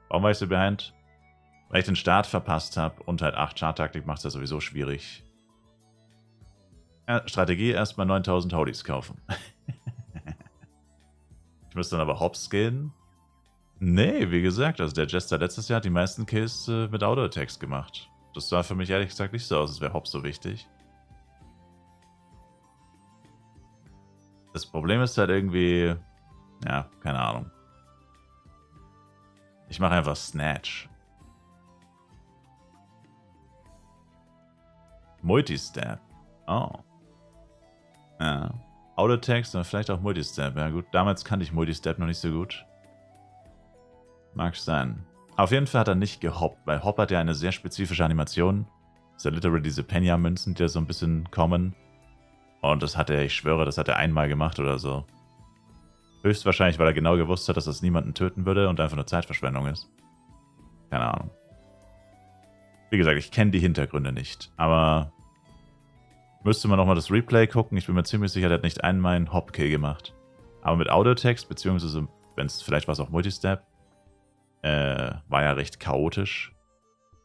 Warum war ich so behind? Weil ich den Start verpasst habe und halt 8-Char-Taktik macht es ja sowieso schwierig. Strategie, erstmal 9000 Holies kaufen. Ich müsste dann aber Hops gehen. Nee, wie gesagt, also der Jester letztes Jahr hat die meisten Kills mit Auto-Attacks gemacht. Das sah für mich ehrlich gesagt nicht so aus, als wäre Hops so wichtig. Das Problem ist halt irgendwie, ja, keine Ahnung. Ich mache einfach Snatch. Multistab. Oh. Ja. Auto-Attacks und vielleicht auch Multistab. Ja gut, damals kannte ich Multistab noch nicht so gut. Mag sein. Auf jeden Fall hat er nicht gehoppt, weil Hop hat ja eine sehr spezifische Animation. Das ist ja literally diese Penya-Münzen, die da so ein bisschen kommen. Und das hat er, ich schwöre, das hat er einmal gemacht oder so. Höchstwahrscheinlich, weil er genau gewusst hat, dass das niemanden töten würde und einfach nur Zeitverschwendung ist. Keine Ahnung. Wie gesagt, ich kenne die Hintergründe nicht, aber müsste man nochmal das Replay gucken. Ich bin mir ziemlich sicher, der hat nicht einmal einen Hop-Kill gemacht. Aber mit Auto-Text, beziehungsweise, wenn es vielleicht war es auch Multistab, war ja recht chaotisch.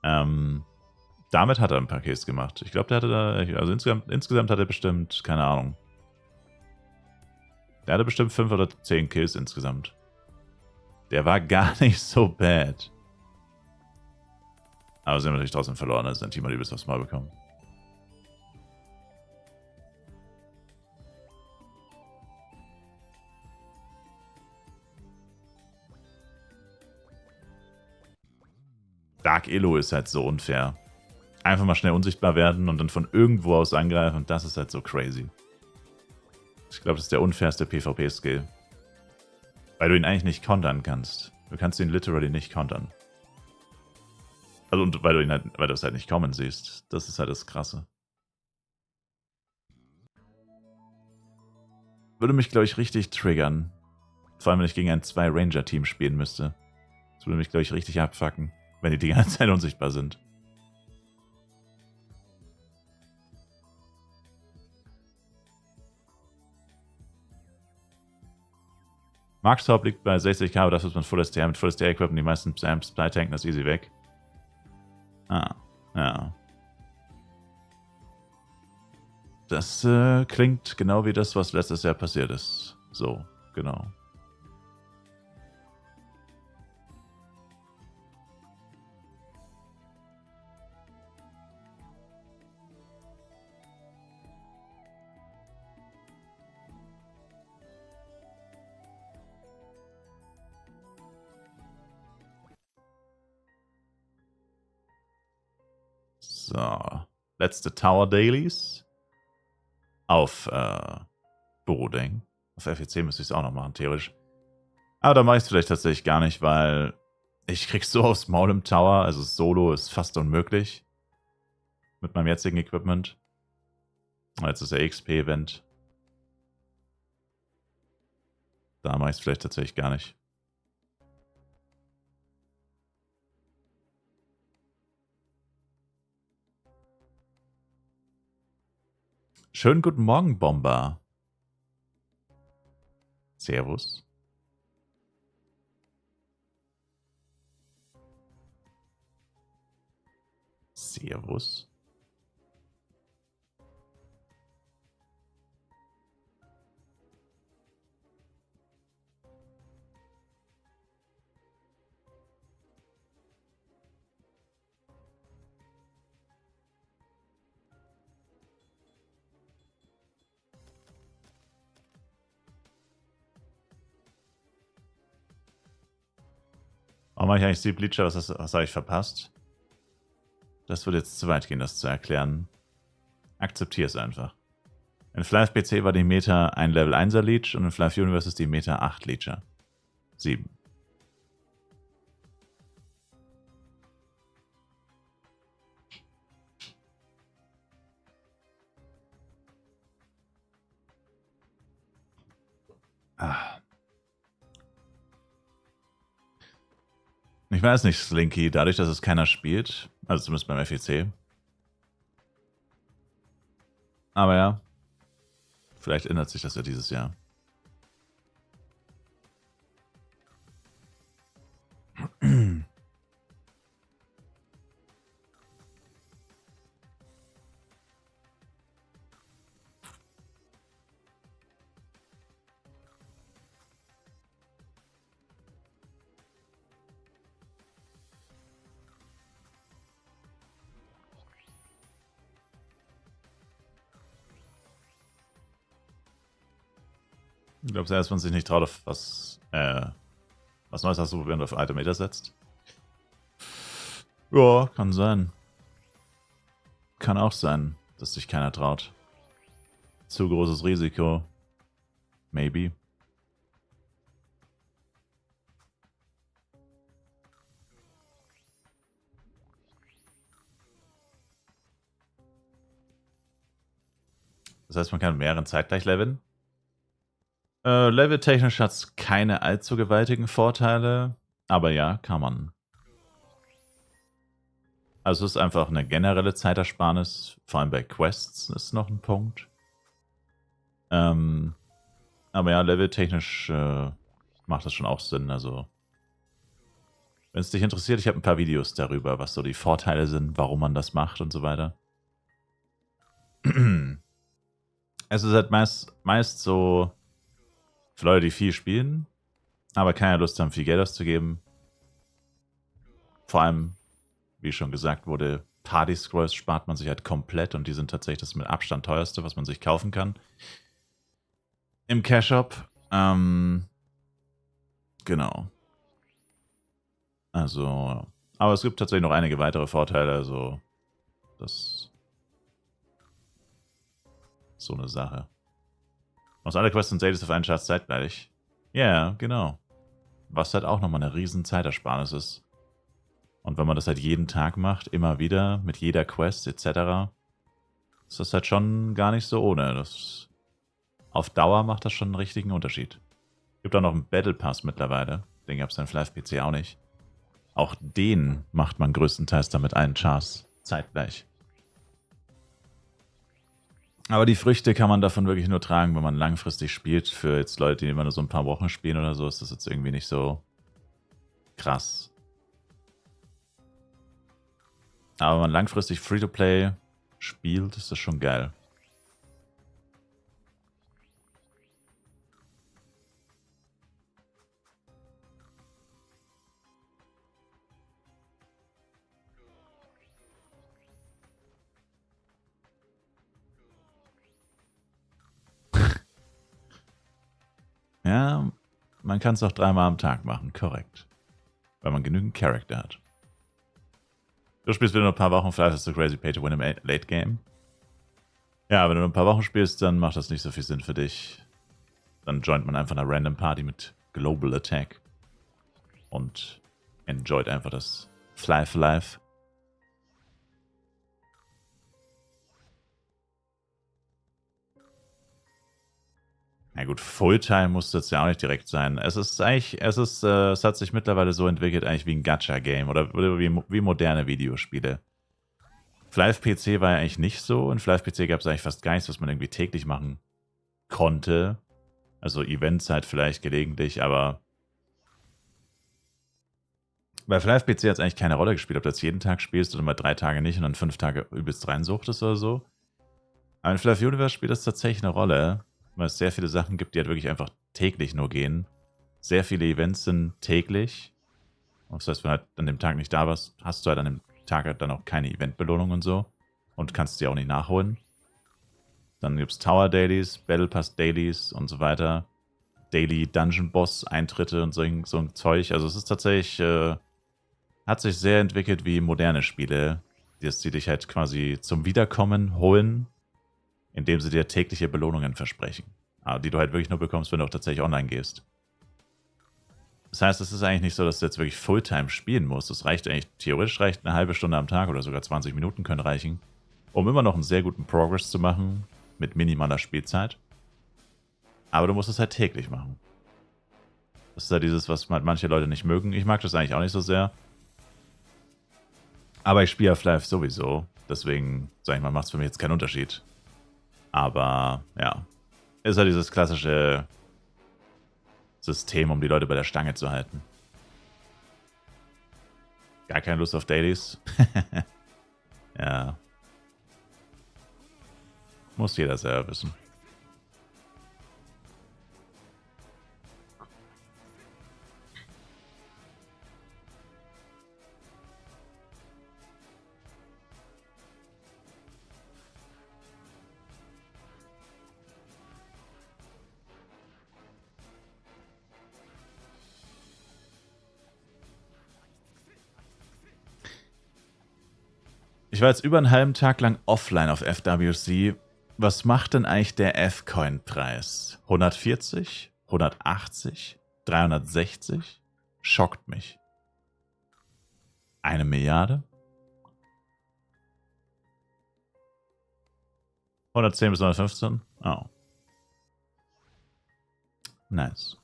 Damit hat er ein paar Kills gemacht. Ich glaube, der hatte da, also insgesamt hat er bestimmt, keine Ahnung. Der hatte bestimmt 5 oder 10 Kills insgesamt. Der war gar nicht so bad. Aber sie haben natürlich trotzdem verloren, also sein Team hat übelst aufs Mal bekommen. Dark Elo ist halt so unfair. Einfach mal schnell unsichtbar werden und dann von irgendwo aus angreifen, und das ist halt so crazy. Ich glaube, das ist der unfairste PvP-Skill. Weil du ihn eigentlich nicht kontern kannst. Du kannst ihn literally nicht kontern. Also, und weil du es halt nicht kommen siehst. Das ist halt das Krasse. Würde mich, glaube ich, richtig triggern. Vor allem, wenn ich gegen ein 2-Ranger-Team spielen müsste. Das würde mich, glaube ich, richtig abfucken, wenn die ganze Zeit unsichtbar sind. Max Top liegt bei 60k, aber das ist mit Full STR. Mit Full STR equippen die meisten Supply tanken das easy weg. Ah, ja. Das klingt genau wie das, was letztes Jahr passiert ist. So, genau. So, letzte Tower Dailies. Auf Borodeng. Auf FEC müsste ich es auch noch machen, theoretisch. Aber da mache ich es vielleicht tatsächlich gar nicht, weil ich krieg's so aufs Maul im Tower. Also Solo ist fast unmöglich. Mit meinem jetzigen Equipment. Jetzt ist der XP-Event. Da mache ich es vielleicht tatsächlich gar nicht. Schönen guten Morgen, Bomber. Servus. Servus. Warum mache ich eigentlich Steel Bleacher? Was habe ich verpasst? Das würde jetzt zu weit gehen, das zu erklären. Akzeptiere es einfach. In Fly PC war die Meta ein Level 1er Leech und in Fly Universe ist die Meta 8 Leecher. 7. Ah. Ich weiß nicht, Slinky, dadurch, dass es keiner spielt, also zumindest beim FEC. Aber ja, vielleicht ändert sich das ja dieses Jahr. Ich glaube, dass man sich nicht traut, auf was Neues auszuprobieren und auf alte Meter setzt. Ja, kann sein. Kann auch sein, dass sich keiner traut. Zu großes Risiko. Maybe. Das heißt, man kann mit mehreren zeitgleich leveln. Leveltechnisch hat es keine allzu gewaltigen Vorteile, aber ja, kann man. Also es ist einfach eine generelle Zeitersparnis, vor allem bei Quests ist noch ein Punkt. Aber ja, leveltechnisch macht das schon auch Sinn. Also, wenn es dich interessiert, ich habe ein paar Videos darüber, was so die Vorteile sind, warum man das macht und so weiter. Es ist halt meist so für Leute, die viel spielen, aber keine Lust haben, viel Geld auszugeben. Vor allem, wie schon gesagt wurde, Party-Scrolls spart man sich halt komplett und die sind tatsächlich das mit Abstand teuerste, was man sich kaufen kann. Im Cash-Shop. Genau. Also, aber es gibt tatsächlich noch einige weitere Vorteile, also das ist so eine Sache. Machst alle Quests und Dailies auf einen Chart zeitgleich. Ja, genau. Was halt auch nochmal eine riesen Zeitersparnis ist. Und wenn man das halt jeden Tag macht, immer wieder, mit jeder Quest etc., ist das halt schon gar nicht so ohne. Auf Dauer macht das schon einen richtigen Unterschied. Gibt auch noch einen Battle Pass mittlerweile. Den gab es dann Live PC auch nicht. Auch den macht man größtenteils damit einen Chars zeitgleich. Aber die Früchte kann man davon wirklich nur tragen, wenn man langfristig spielt. Für jetzt Leute, die immer nur so ein paar Wochen spielen oder so, ist das jetzt irgendwie nicht so krass. Aber wenn man langfristig Free-to-Play spielt, ist das schon geil. Ja, man kann es auch 3-mal am Tag machen, korrekt. Weil man genügend Charakter hat. Du spielst wieder nur ein paar Wochen, vielleicht ist es so crazy pay to win im Late Game. Ja, wenn du nur ein paar Wochen spielst, dann macht das nicht so viel Sinn für dich. Dann joint man einfach eine random Party mit Global Attack. Und enjoyt einfach das Fly for Life. Na gut, Fulltime muss das ja auch nicht direkt sein. Es hat sich mittlerweile so entwickelt, eigentlich wie ein Gacha-Game oder wie moderne Videospiele. Flive PC war ja eigentlich nicht so. In Flive PC gab es eigentlich fast gar nichts, was man irgendwie täglich machen konnte. Also Events halt vielleicht gelegentlich, aber bei Flive PC hat es eigentlich keine Rolle gespielt, ob du jetzt jeden Tag spielst oder mal 3 Tage nicht und dann 5 Tage übelst reinsuchtest oder so. Aber in Flive Universe spielt das tatsächlich eine Rolle, weil es sehr viele Sachen gibt, die halt wirklich einfach täglich nur gehen. Sehr viele Events sind täglich. Das heißt, wenn du halt an dem Tag nicht da warst, hast du halt an dem Tag halt dann auch keine Eventbelohnung und so. Und kannst die auch nicht nachholen. Dann gibt es Tower Dailies, Battle Pass Dailies und so weiter. Daily Dungeon Boss Eintritte und so ein Zeug. Also es ist tatsächlich, hat sich sehr entwickelt wie moderne Spiele, die dich halt quasi zum Wiederkommen holen, indem sie dir tägliche Belohnungen versprechen. Aber die du halt wirklich nur bekommst, wenn du auch tatsächlich online gehst. Das heißt, es ist eigentlich nicht so, dass du jetzt wirklich Fulltime spielen musst. Es reicht eigentlich, theoretisch reicht eine halbe Stunde am Tag oder sogar 20 Minuten können reichen, um immer noch einen sehr guten Progress zu machen, mit minimaler Spielzeit. Aber du musst es halt täglich machen. Das ist ja dieses, was manche Leute nicht mögen. Ich mag das eigentlich auch nicht so sehr. Aber ich spiele auf Live sowieso. Deswegen, sag ich mal, macht es für mich jetzt keinen Unterschied. Aber, ja. Ist ja dieses klassische System, um die Leute bei der Stange zu halten. Gar keine Lust auf Dailies. Ja. Muss jeder selber wissen. Ich war jetzt über einen halben Tag lang offline auf FWC. Was macht denn eigentlich der F-Coin-Preis? 140? 180? 360? Schockt mich. 1 Milliarde? 110 bis 115? Oh. Nice.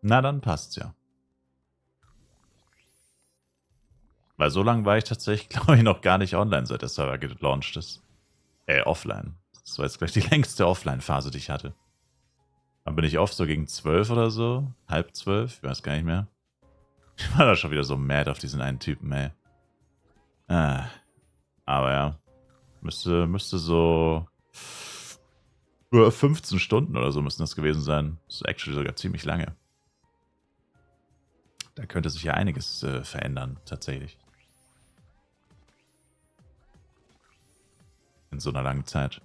Na, dann passt's ja. Weil so lange war ich tatsächlich, glaube ich, noch gar nicht online, seit der Server gelauncht ist. Offline. Das war jetzt gleich die längste Offline-Phase, die ich hatte. Dann bin ich oft so gegen 12 oder so. Halb 12, ich weiß gar nicht mehr. Ich war da schon wieder so mad auf diesen einen Typen, ey. Aber ja. Müsste so 15 Stunden oder so müssen das gewesen sein. Das ist actually sogar ziemlich lange. Da könnte sich ja einiges verändern, tatsächlich. In so einer langen Zeit.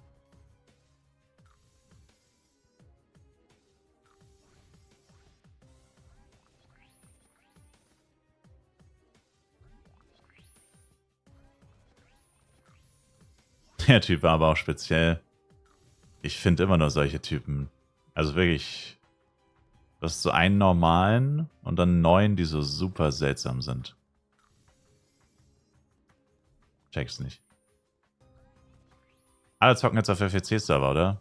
Der Typ war aber auch speziell. Ich finde immer nur solche Typen. Also wirklich, du hast so einen normalen und dann 9, die so super seltsam sind. Check's nicht. Alle zocken jetzt auf FEC-Server, oder?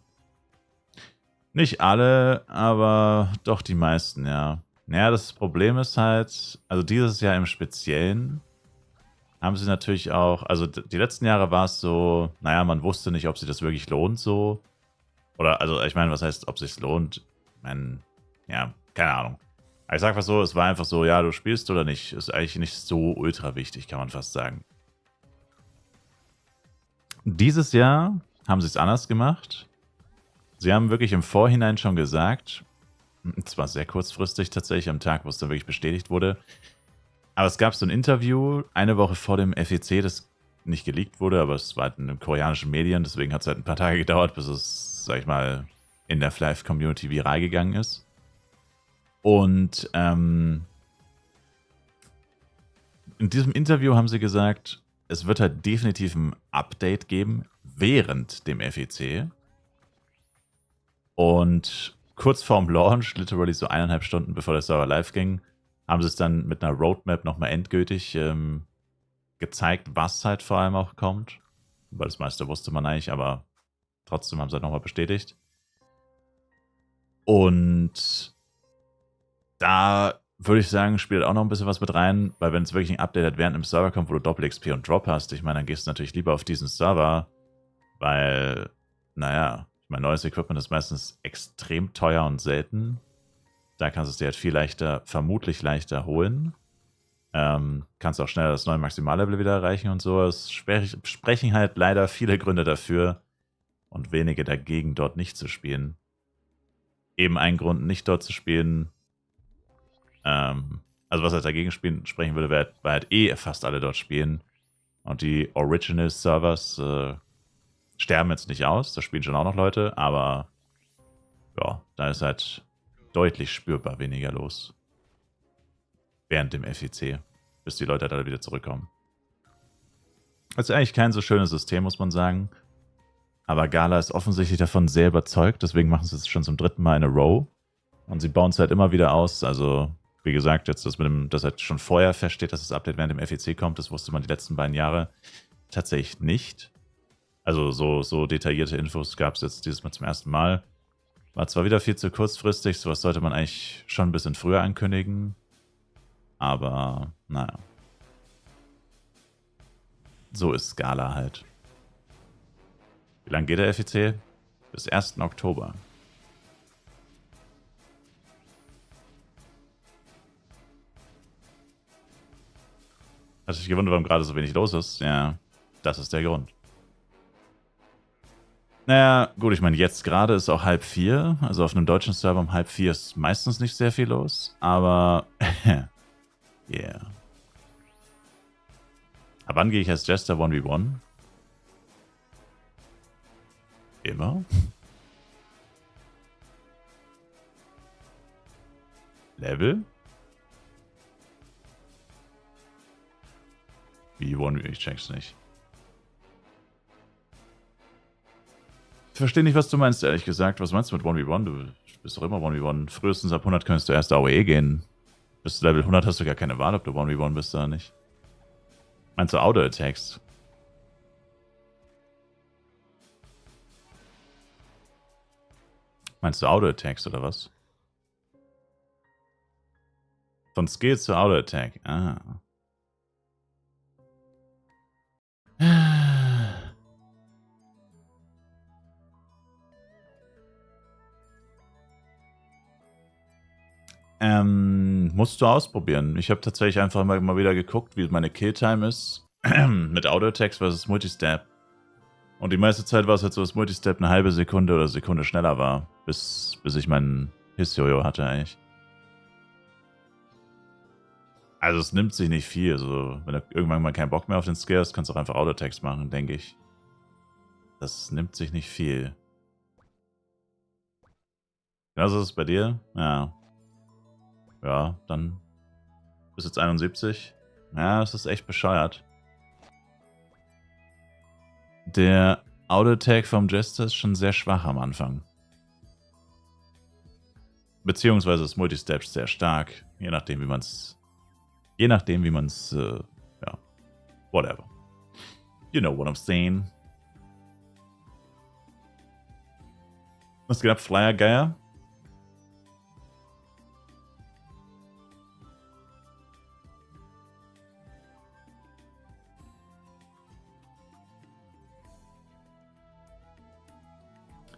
Nicht alle, aber doch die meisten, ja. Naja, das Problem ist halt, also dieses Jahr im Speziellen haben sie natürlich auch, also die letzten Jahre war es so, naja, man wusste nicht, ob sich das wirklich lohnt so. Oder, also ich meine, was heißt, ob sich's lohnt? Ich meine, ja, keine Ahnung. Aber ich sag mal so, es war einfach so, ja, du spielst oder nicht. Ist eigentlich nicht so ultra wichtig, kann man fast sagen. Dieses Jahr haben sie es anders gemacht. Sie haben wirklich im Vorhinein schon gesagt, zwar sehr kurzfristig tatsächlich, am Tag, wo es dann wirklich bestätigt wurde, aber es gab so ein Interview eine Woche vor dem FEC, das nicht geleakt wurde, aber es war halt in den koreanischen Medien, deswegen hat es halt ein paar Tage gedauert, bis es, sag ich mal, in der Flive-Community viral gegangen ist. Und in diesem Interview haben sie gesagt, es wird halt definitiv ein Update geben während dem FEC. Und kurz vorm Launch, literally so 1,5 Stunden bevor der Server live ging, haben sie es dann mit einer Roadmap nochmal endgültig gezeigt, was halt vor allem auch kommt. Weil das meiste wusste man eigentlich, aber trotzdem haben sie halt nochmal bestätigt. Und da würde ich sagen, spielt auch noch ein bisschen was mit rein, weil wenn es wirklich ein Update hat, während einem Server kommt, wo du Doppel-XP und Drop hast, ich meine, dann gehst du natürlich lieber auf diesen Server, weil, naja, ich meine, neues Equipment ist meistens extrem teuer und selten. Da kannst du es dir halt viel leichter, vermutlich leichter holen. Kannst auch schneller das neue Maximallevel wieder erreichen und so. Es sprechen halt leider viele Gründe dafür und wenige dagegen, dort nicht zu spielen. Eben ein Grund, nicht dort zu spielen, also was halt dagegen sprechen würde, wäre halt fast alle dort spielen. Und die Original-Servers sterben jetzt nicht aus, da spielen schon auch noch Leute, aber ja, da ist halt deutlich spürbar weniger los. Während dem FEC, bis die Leute halt alle wieder zurückkommen. Das ist eigentlich kein so schönes System, muss man sagen. Aber Gala ist offensichtlich davon sehr überzeugt, deswegen machen sie es schon zum 3. Mal in a row. Und sie bauen es halt immer wieder aus. Also, wie gesagt, jetzt das mit dem, dass halt schon vorher feststeht, dass das Update während dem FEC kommt, das wusste man die letzten beiden Jahre tatsächlich nicht. Also so detaillierte Infos gab es jetzt dieses Mal zum ersten Mal. War zwar wieder viel zu kurzfristig, sowas sollte man eigentlich schon ein bisschen früher ankündigen. Aber, naja. So ist Scala halt. Wie lange geht der FEC? Bis 1. Oktober. Hast du dich gewundert, warum gerade so wenig los ist? Ja, das ist der Grund. Naja, gut, ich meine, jetzt gerade ist auch 3:30. Also auf einem deutschen Server um 3:30 ist meistens nicht sehr viel los. Aber, yeah. Ab wann gehe ich als Jester 1v1? Immer? Level? Wie 1v? Ich check's nicht. Ich verstehe nicht, was du meinst, ehrlich gesagt. Was meinst du mit 1v1? Du bist doch immer 1v1. Frühestens ab 100 könntest du erst AOE gehen. Bis Level 100 hast du gar keine Wahl, ob du 1v1 bist oder nicht. Meinst du Auto-Attacks? Meinst du Auto-Attacks oder was? Von Skill zu Auto-Attack. Ah. Musst du ausprobieren. Ich habe tatsächlich einfach mal wieder geguckt, wie meine Killtime ist. Mit Auto-Attacks versus Multistep. Und die meiste Zeit war es halt so, dass Multistep eine halbe Sekunde oder Sekunde schneller war. Bis ich meinen Hiss-Jojo hatte eigentlich. Also es nimmt sich nicht viel. Also wenn du irgendwann mal keinen Bock mehr auf den Skill hast, kannst du auch einfach Auto-Attacks machen, denke ich. Das nimmt sich nicht viel. Genauso ist es bei dir? Ja. Ja, dann bis jetzt 71. Ja, das ist echt bescheuert. Der Auto-Attack vom Jester ist schon sehr schwach am Anfang. Beziehungsweise das Multistep ist sehr stark, je nachdem, wie man es. Ja, whatever. You know what I'm saying. Was geht ab, Flyer Geier?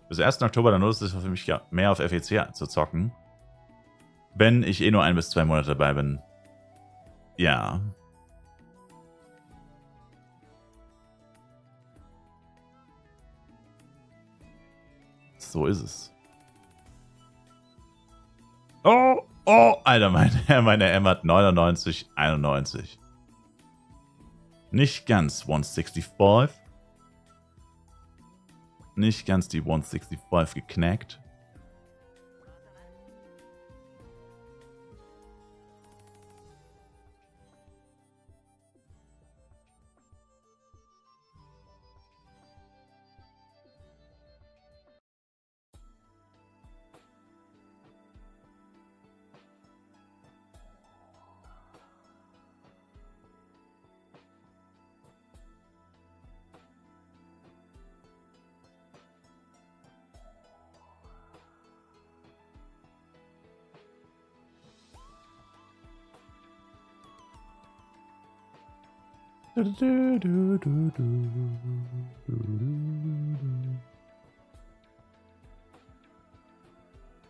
Bis 1. Oktober, dann lohnt es sich für mich ja mehr auf FEC zu zocken. Wenn ich eh nur 1 bis 2 Monate dabei bin. Ja. So ist es. Oh, Alter, meine M hat 99, 91. Nicht ganz 165. Nicht ganz die 165 geknackt.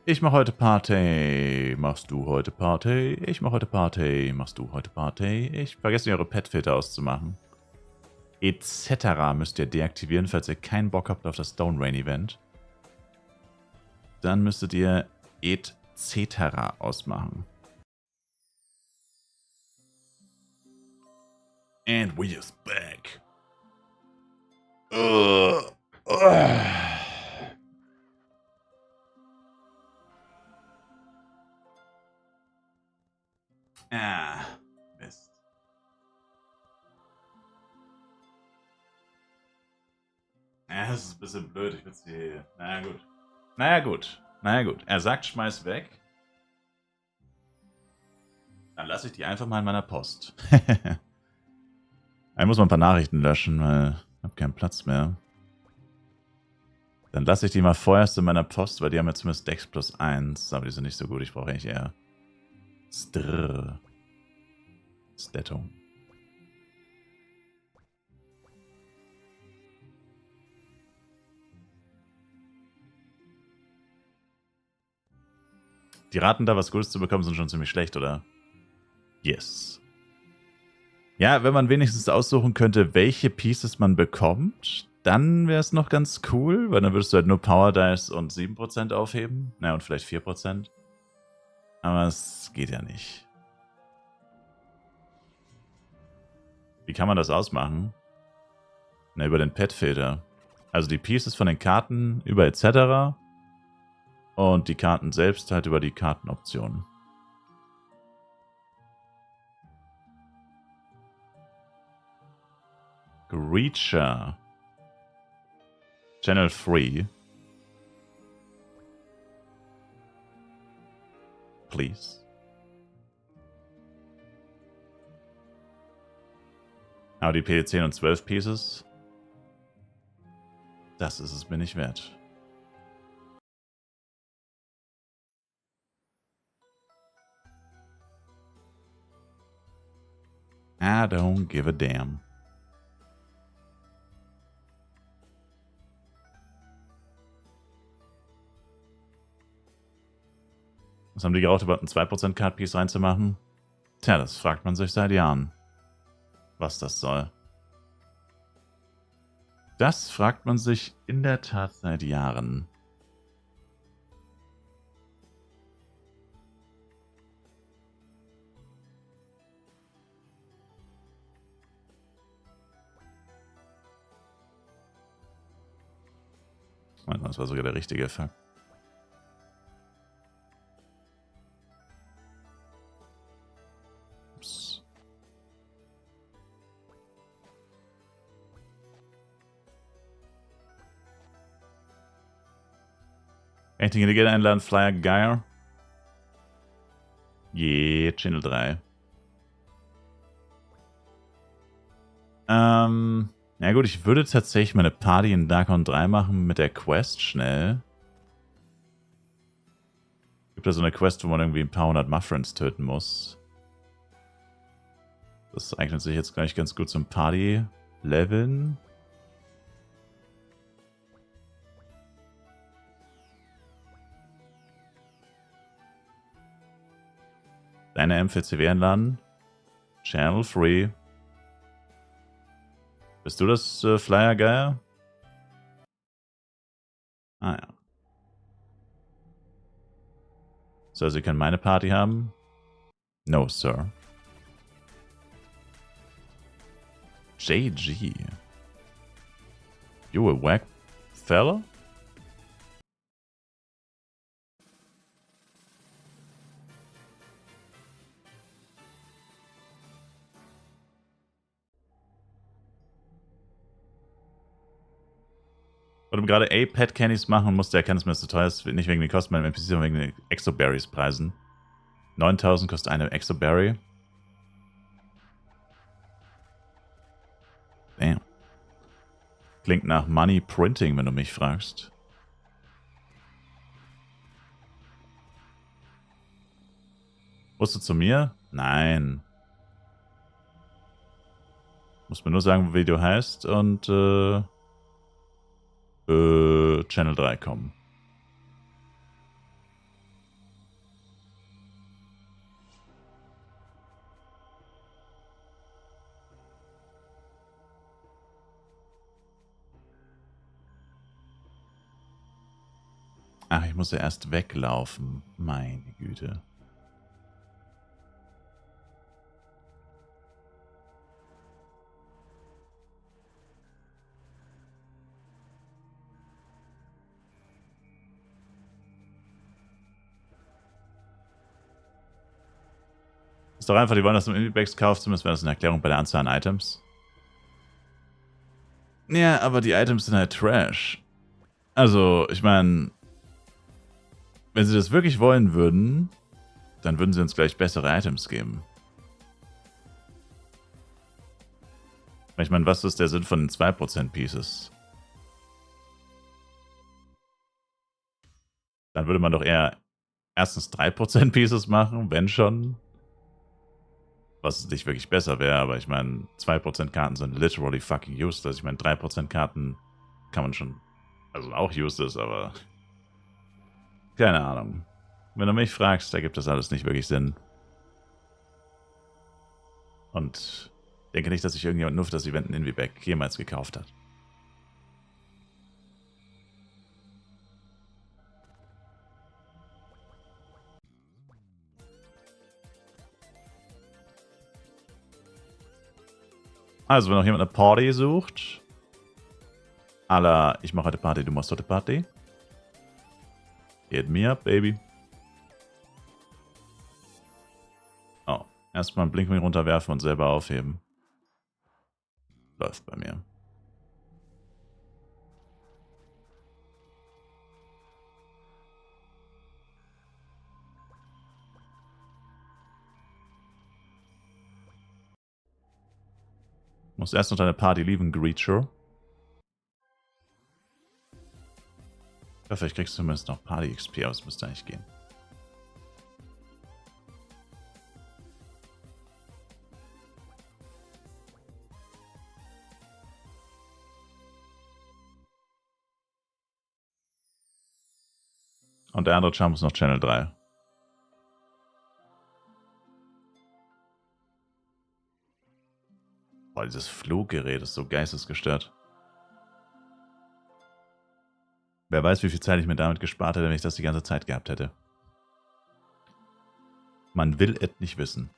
Ich mach heute Party, machst du heute Party? Ich mach heute Party, machst du heute Party? Ich vergesse nicht, eure Petfilter auszumachen. Etc. müsst ihr deaktivieren, falls ihr keinen Bock habt auf das Stone Rain Event. Dann müsstet ihr etc. ausmachen. And we is back. Ah, Mist. Ja, das ist ein bisschen blöd. Ich will sie. Naja, gut. Naja, gut. Naja, gut. Er sagt, schmeiß weg. Dann lasse ich die einfach mal in meiner Post. Ich muss mal ein paar Nachrichten löschen, weil ich habe keinen Platz mehr. Dann lasse ich die mal vorerst in meiner Post, weil die haben ja zumindest Dex plus 1, aber die sind nicht so gut. Ich brauche eigentlich eher Stattung. Die Raten da, was Gutes zu bekommen, sind schon ziemlich schlecht, oder? Yes. Ja, wenn man wenigstens aussuchen könnte, welche Pieces man bekommt, dann wäre es noch ganz cool, weil dann würdest du halt nur Power Dice und 7% aufheben. Naja, und vielleicht 4%. Aber es geht ja nicht. Wie kann man das ausmachen? Na, über den Pet-Filter. Also die Pieces von den Karten über etc. Und die Karten selbst halt über die Kartenoptionen. Creature. Channel 3. Please. Aber die PD10 und 12 Pieces. Das ist es mir nicht wert. I don't give a damn. Was haben die geraucht, überhaupt ein 2% Card-Piece reinzumachen? Tja, das fragt man sich seit Jahren. Was das soll. Das fragt man sich in der Tat seit Jahren. Das war sogar der richtige Effekt. Ups. Anything in the einladen, Flyer Geyer. Yeah, Channel 3. Na gut, ich würde tatsächlich meine Party in Darkon 3 machen mit der Quest schnell. Gibt da so eine Quest, wo man irgendwie ein paar hundert Muffrins töten muss. Das eignet sich jetzt gleich ganz gut zum Party-Leveln. Deine MVCW einladen. Channel free. Bist du das Flyer-Geier? Ah ja. So, Sie können meine Party haben? No, sir. JG. You a whack fella? Und um gerade Pet Candies machen, musste er erkennen, dass mir das zu teuer ist. Nicht wegen den Kosten meiner NPCs, sondern wegen den Exoberries-Preisen. 9000 kostet eine Exoberry. Damn. Klingt nach Money Printing, wenn du mich fragst. Musst du zu mir? Nein. Muss mir nur sagen, wie du heißt und Channel 3 kommen. Ach, ich muss ja erst weglaufen. Meine Güte. Ist doch einfach, die wollen, dass du Indie-Bags kaufst, zumindest wäre das eine Erklärung bei der Anzahl an Items. Ja, aber die Items sind halt Trash. Also, ich meine, wenn sie das wirklich wollen würden, dann würden sie uns gleich bessere Items geben. Ich meine, was ist der Sinn von den 2% Pieces? Dann würde man doch eher erstens 3% Pieces machen, wenn schon. Was nicht wirklich besser wäre, aber ich meine, 2% Karten sind literally fucking useless. Ich meine, 3% Karten kann man schon, also auch useless, aber keine Ahnung. Wenn du mich fragst, ergibt das alles nicht wirklich Sinn. Und denke nicht, dass sich irgendjemand nur für das Event in Inviback jemals gekauft hat. Also, wenn noch jemand eine Party sucht, à la, ich mache heute Party, du machst heute Party, hit me up, baby. Oh, erstmal einen Blinkwing runterwerfen und selber aufheben. Läuft bei mir. Muss erst noch deine Party lieben, Greacher. Ja, vielleicht kriegst du zumindest noch Party XP, aber es müsste eigentlich gehen. Und der andere Charm ist noch Channel 3. Boah, dieses Fluggerät ist so geistesgestört. Wer weiß, wie viel Zeit ich mir damit gespart hätte, wenn ich das die ganze Zeit gehabt hätte. Man will es nicht wissen.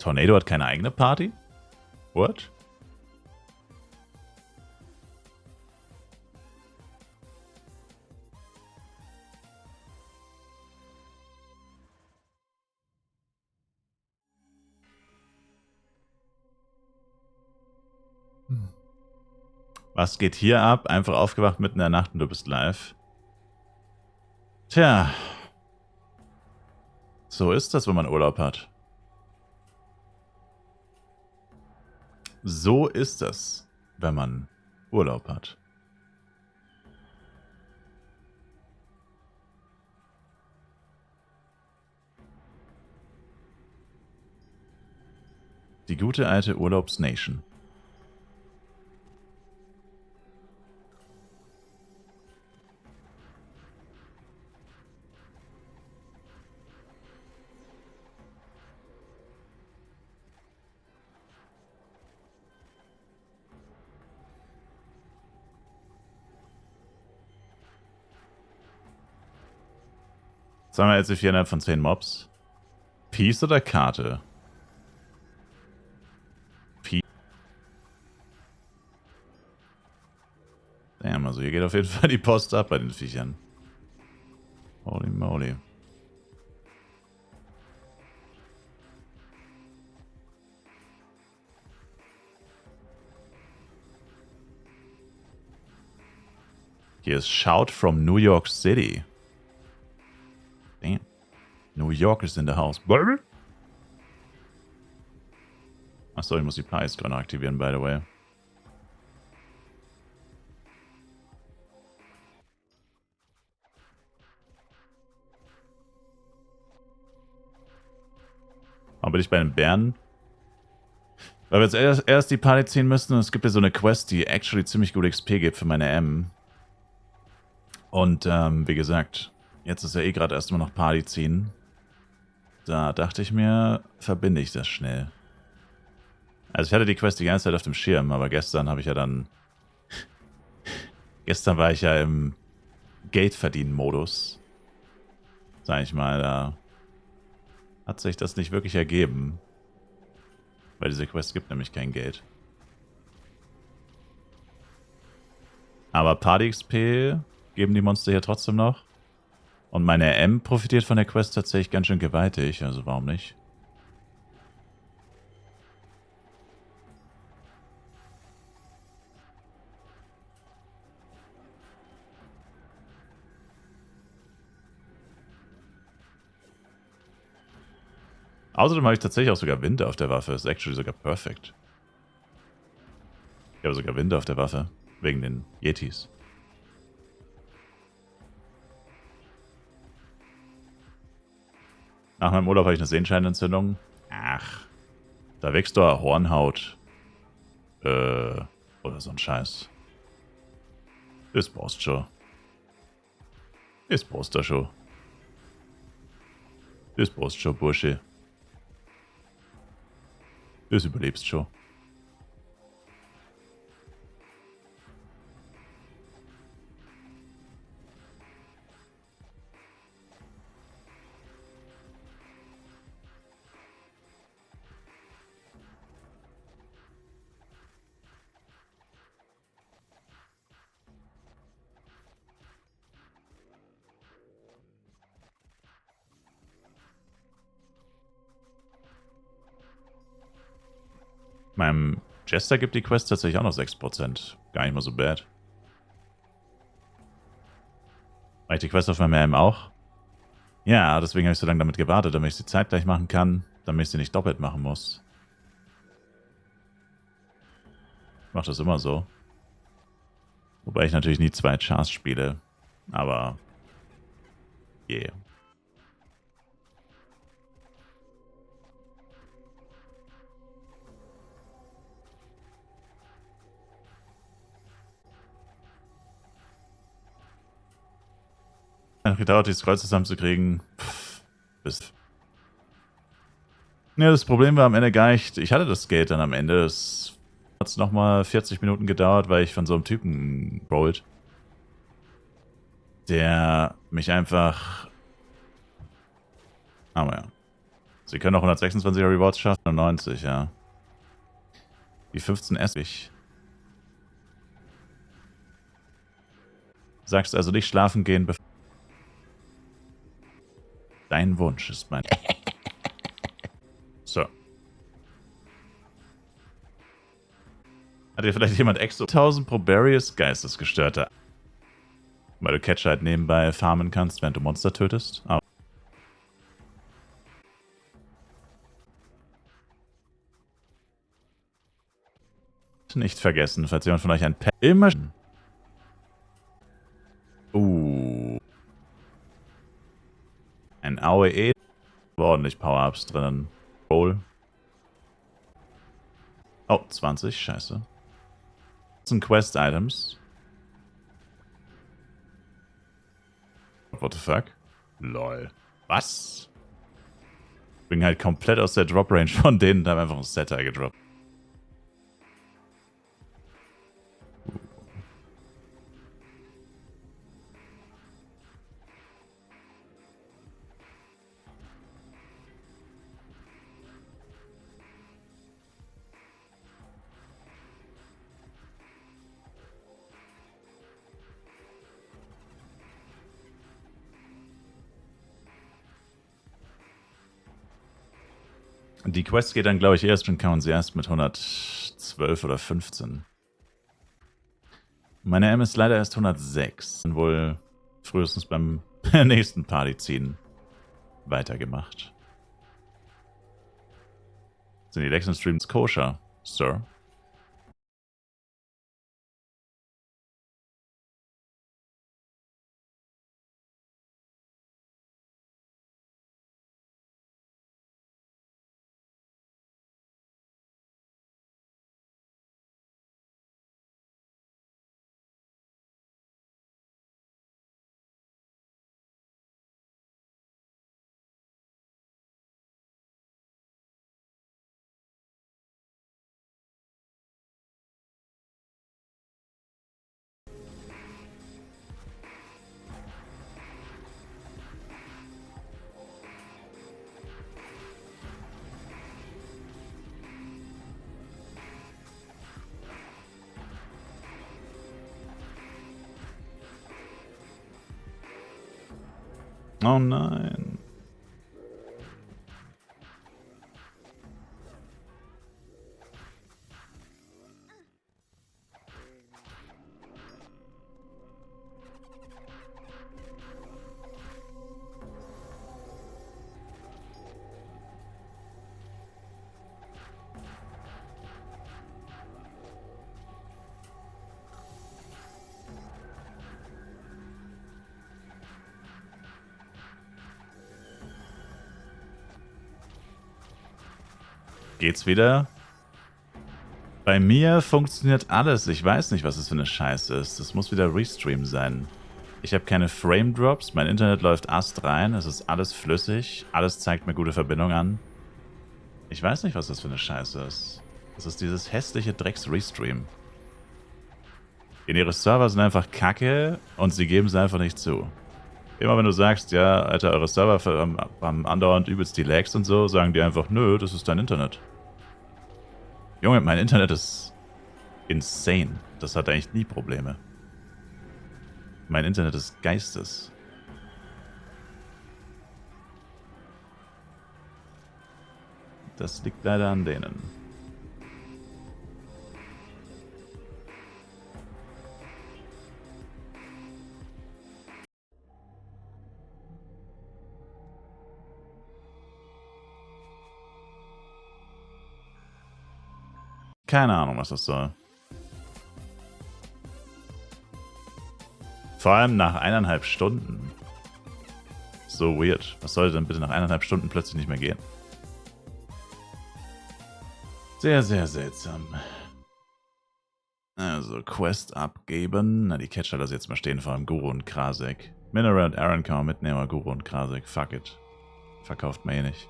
Tornado hat keine eigene Party? What? Was geht hier ab? Einfach aufgewacht mitten in der Nacht und du bist live. Tja. So ist das, wenn man Urlaub hat. So ist das, wenn man Urlaub hat. Die gute alte Urlaubsnation. Sagen wir jetzt die 400 von 10 Mobs. Piece oder Karte? Piece. Damn, also hier geht auf jeden Fall die Post ab bei den Viechern. Holy moly. Hier ist Shout from New York City. Damn. New York is in the house. Achso, ich muss die Pies-Gunner aktivieren, by the way. Aber bin ich bei den Bären? Weil wir jetzt erst die Party ziehen müssen und es gibt ja so eine Quest, die actually ziemlich gut XP gibt für meine M. Und wie gesagt, jetzt ist ja eh gerade erstmal noch Party ziehen. Da dachte ich mir, verbinde ich das schnell. Also ich hatte die Quest die ganze Zeit auf dem Schirm, aber gestern habe ich ja dann... Gestern war ich ja im Geld-Verdienen-Modus. Sag ich mal, da hat sich das nicht wirklich ergeben. Weil diese Quest gibt nämlich kein Geld. Aber Party-XP geben die Monster hier trotzdem noch. Und meine M profitiert von der Quest tatsächlich ganz schön gewaltig, also warum nicht? Außerdem habe ich tatsächlich auch sogar Winde auf der Waffe. Ist actually sogar perfekt. Ich habe sogar Winde auf der Waffe. Wegen den Yetis. Nach meinem Urlaub habe ich eine Sehenscheinentzündung. Ach. Da wächst doch Hornhaut. Oder so ein Scheiß. Das passt schon. Das passt da schon. Das passt schon, Bursche. Das überlebst schon. Meinem Jester gibt die Quest tatsächlich auch noch 6%. Gar nicht mal so bad. Reicht die Quest auf meinem M auch? Ja, deswegen habe ich so lange damit gewartet, damit ich sie zeitgleich machen kann, damit ich sie nicht doppelt machen muss. Ich mache das immer so. Wobei ich natürlich nie 2 Chars spiele. Aber... Yeah. Hat gedauert, die Scrolls zusammenzukriegen. Bis. Ja, das Problem war am Ende gar nicht. Ich hatte das Geld dann am Ende. Es hat nochmal 40 Minuten gedauert, weil ich von so einem Typen rollt. Der mich einfach. Aber ja. Sie können auch 126er Rewards schaffen und 90, ja. Die 15 esse ich. Sagst also nicht schlafen gehen, bevor... Dein Wunsch ist mein... So. Hat dir vielleicht jemand extra 1000 Probarius Geistesgestörte? Weil du Catcher halt nebenbei farmen kannst, während du Monster tötest? Aber nicht vergessen, falls jemand von euch ein Pet... Immer... Ein AOE. Ordentlich Power-Ups drinnen. Roll. Oh, 20, scheiße. Das sind Quest-Items. What the fuck? Lol. Was? Bin halt komplett aus der Drop-Range von denen und haben einfach einen Setter gedroppt. Die Quest geht dann, glaube ich, erst, dann kann man sie erst mit 112 oder 15. Meine M ist leider erst 106. Dann wohl frühestens beim nächsten Partyziehen weitergemacht. Sind die Lexen Streams koscher, Sir? Oh nein. Geht's wieder? Bei mir funktioniert alles. Ich weiß nicht, was das für eine Scheiße ist. Das muss wieder Restream sein. Ich habe keine Frame Drops. Mein Internet läuft astrein. Es ist alles flüssig. Alles zeigt mir gute Verbindung an. Ich weiß nicht, was das für eine Scheiße ist. Das ist dieses hässliche Drecks-Restream. Ihre Server sind einfach kacke und sie geben es einfach nicht zu. Immer wenn du sagst, ja, Alter, eure Server haben andauernd übelst die Lags und so, sagen die einfach, nö, das ist dein Internet. Junge, mein Internet ist insane. Das hat eigentlich nie Probleme. Mein Internet ist Geistes. Das liegt leider an denen. Keine Ahnung, was das soll. Vor allem nach 1,5 Stunden. So weird. Was sollte denn bitte nach 1,5 Stunden plötzlich nicht mehr gehen? Sehr, sehr seltsam. Also, Quest abgeben. Na, die Catcher lasse ich jetzt mal stehen, vor allem Guru und Krasek. Mineral und Aaron kann man mitnehmen, aber Guru und Krasek, fuck it. Verkauft man eh nicht.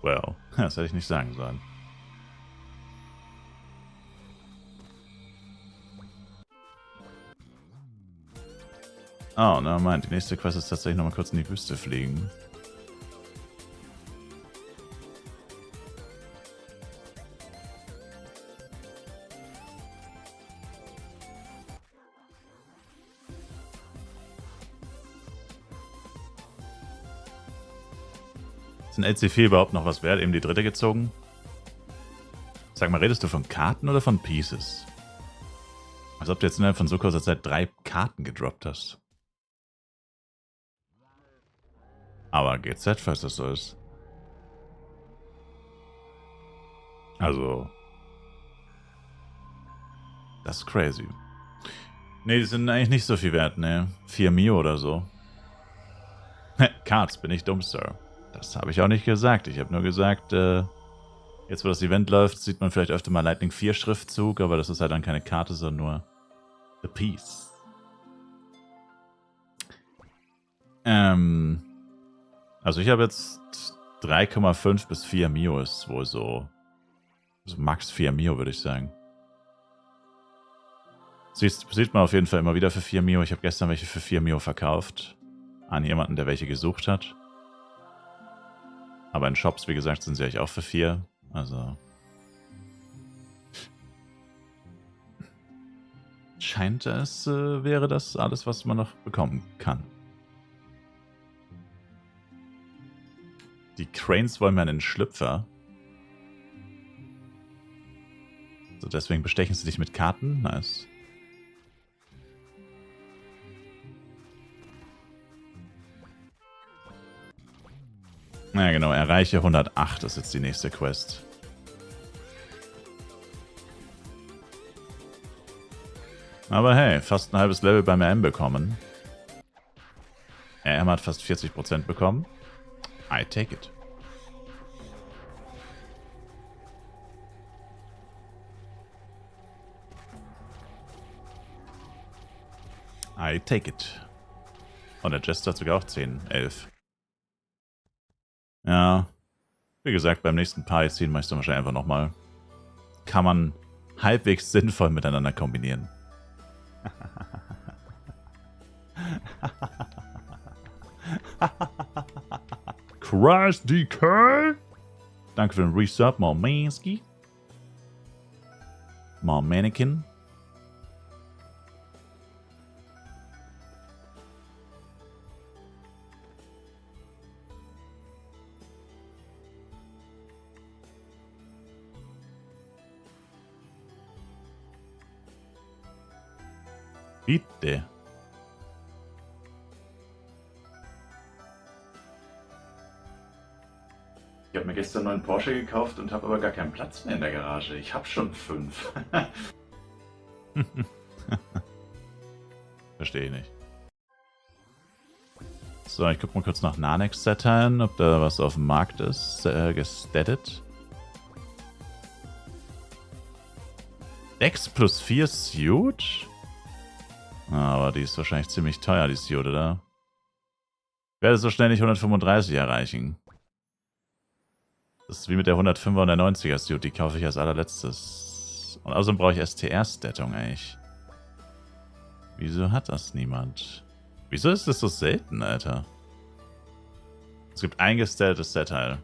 Well. Das hätte ich nicht sagen sollen. Oh, na meint, die nächste Quest ist tatsächlich nochmal kurz in die Wüste fliegen. Ist ein LC4 überhaupt noch was wert? Eben die dritte gezogen? Sag mal, redest du von Karten oder von Pieces? Als ob du jetzt innerhalb von so kurzer Zeit 3 Karten gedroppt hast. Aber GZ, falls das so ist. Also. Das ist crazy. Ne, die sind eigentlich nicht so viel wert, ne? 4 Mio oder so. Cards, bin ich dumm, Sir. Das habe ich auch nicht gesagt. Ich habe nur gesagt, jetzt wo das Event läuft, sieht man vielleicht öfter mal Lightning 4 Schriftzug, aber das ist halt dann keine Karte, sondern nur The Piece. Also ich habe jetzt 3,5 bis 4 Mio ist wohl so. Also max 4 Mio, würde ich sagen. Sieht man auf jeden Fall immer wieder für 4 Mio. Ich habe gestern welche für 4 Mio verkauft. An jemanden, der welche gesucht hat. Aber in Shops, wie gesagt, sind sie eigentlich auch für 4. Also. Scheint es, wäre das alles, was man noch bekommen kann. Die Cranes wollen mir einen Schlüpfer. So, deswegen bestechen sie dich mit Karten. Nice. Ja, genau. Erreiche 108 ist jetzt die nächste Quest. Aber hey, fast ein halbes Level beim RM bekommen. RM hat fast 40% bekommen. I take it. I take it. Und der Jester hat sogar auch 10, 11. Ja. Wie gesagt, beim nächsten Party ziehen mache ich es dann wahrscheinlich einfach nochmal. Kann man halbwegs sinnvoll miteinander kombinieren. Crash DK! Danke für den Resub, Manski. Mannequin. Bitte. Ich habe mir gestern einen neuen Porsche gekauft und habe aber gar keinen Platz mehr in der Garage. Ich habe schon 5. Verstehe ich nicht. So, ich gucke mal kurz nach Nanex-Dateien, ob da was auf dem Markt ist. Gestattet. X plus 4 Suit? Aber die ist wahrscheinlich ziemlich teuer, die Suit, oder? Ich werde so schnell nicht 135 erreichen. Das ist wie mit der 105er und der 90er Suit, die kaufe ich als allerletztes. Und außerdem brauche ich STR-Stattung eigentlich. Wieso hat das niemand? Wieso ist das so selten, Alter? Es gibt ein gestattetes Set-Teil.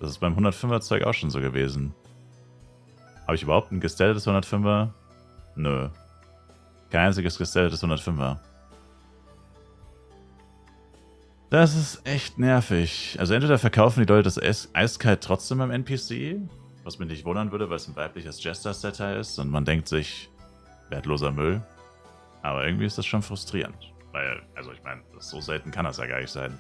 Das ist beim 105er Zeug auch schon so gewesen. Habe ich überhaupt ein gestattetes 105er? Nö. Kein einziges gestattetes 105er. Das ist echt nervig. Also entweder verkaufen die Leute das eiskalt trotzdem beim NPC, was mich nicht wundern würde, weil es ein weibliches Jester-Set-Teil ist und man denkt sich, wertloser Müll. Aber irgendwie ist das schon frustrierend. Weil, also ich meine, so selten kann das ja gar nicht sein.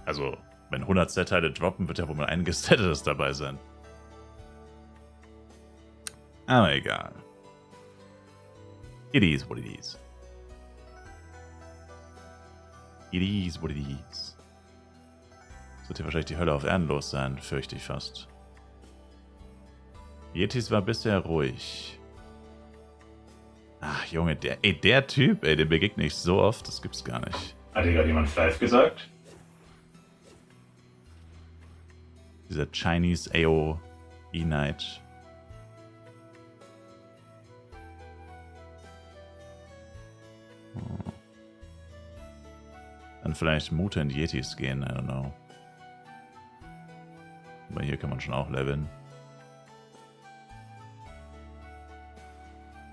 Also, wenn 100 Set-Teile droppen, wird ja wohl mal ein gestattetes dabei sein. Aber egal. It is what it is. It is what it is. Das wird hier wahrscheinlich die Hölle auf Erden los sein, fürchte ich fast. Yetis war bisher ruhig. Ach, Junge, der Typ, den begegne ich so oft, das gibt's gar nicht. Hat dir gerade jemand 5 gesagt? Dieser Chinese AOE Knight. Dann vielleicht Mutant Yetis gehen, I don't know. Aber hier kann man schon auch leveln.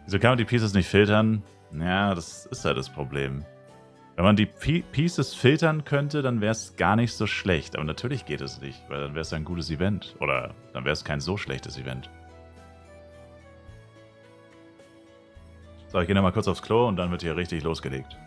Wieso kann man die Pieces nicht filtern? Ja, das ist halt das Problem. Wenn man die Pieces filtern könnte, dann wäre es gar nicht so schlecht. Aber natürlich geht es nicht, weil dann wäre es ein gutes Event. Oder dann wäre es kein so schlechtes Event. So, ich gehe nochmal kurz aufs Klo und dann wird hier richtig losgelegt.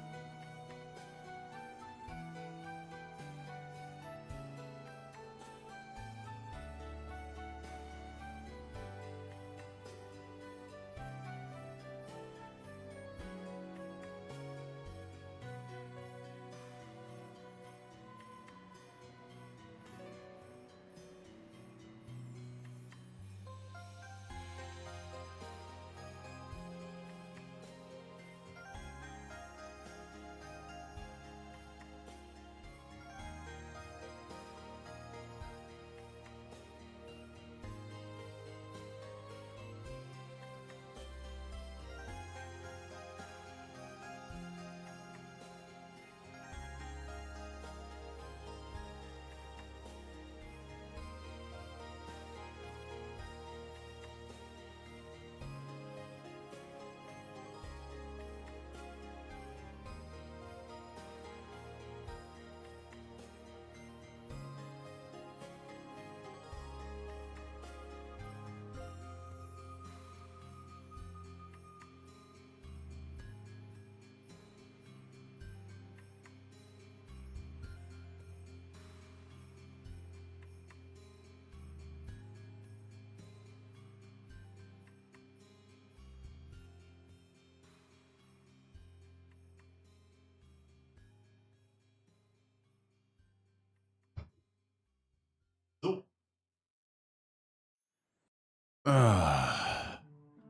So.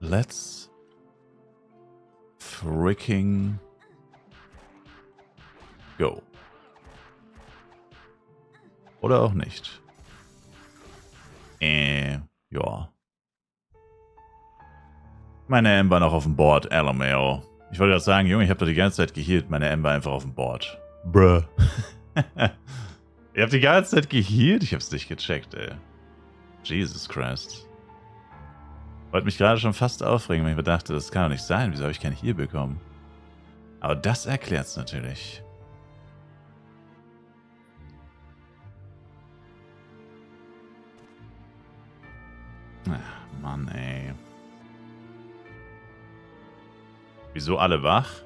Let's freaking go. Oder auch nicht. Ja. Meine M war noch auf dem Board, LMAO. Ich wollte gerade sagen, Junge, ich habe doch die ganze Zeit gehealt. Meine M war einfach auf dem Board. Bruh. Ihr habt die ganze Zeit gehealt? Ich hab's nicht gecheckt, ey. Jesus Christ. Wollte mich gerade schon fast aufregen, weil ich mir dachte, das kann doch nicht sein. Wieso habe ich kein Heal bekommen? Aber das erklärt's natürlich. Ach, Mann, ey. Wieso alle wach?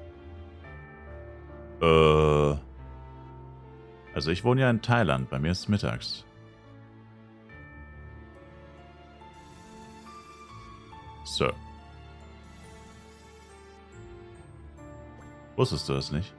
Also ich wohne ja in Thailand. Bei mir ist es mittags. So. Wusstest du das nicht?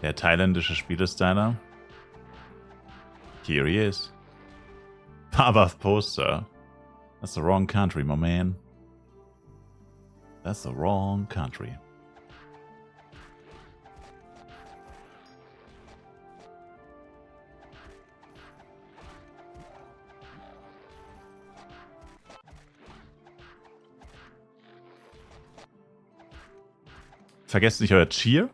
Der thailändische Spielestyler. Here he is. Pavath Poster. That's the wrong country, my man. That's the wrong country. Vergesst nicht euer Cheer.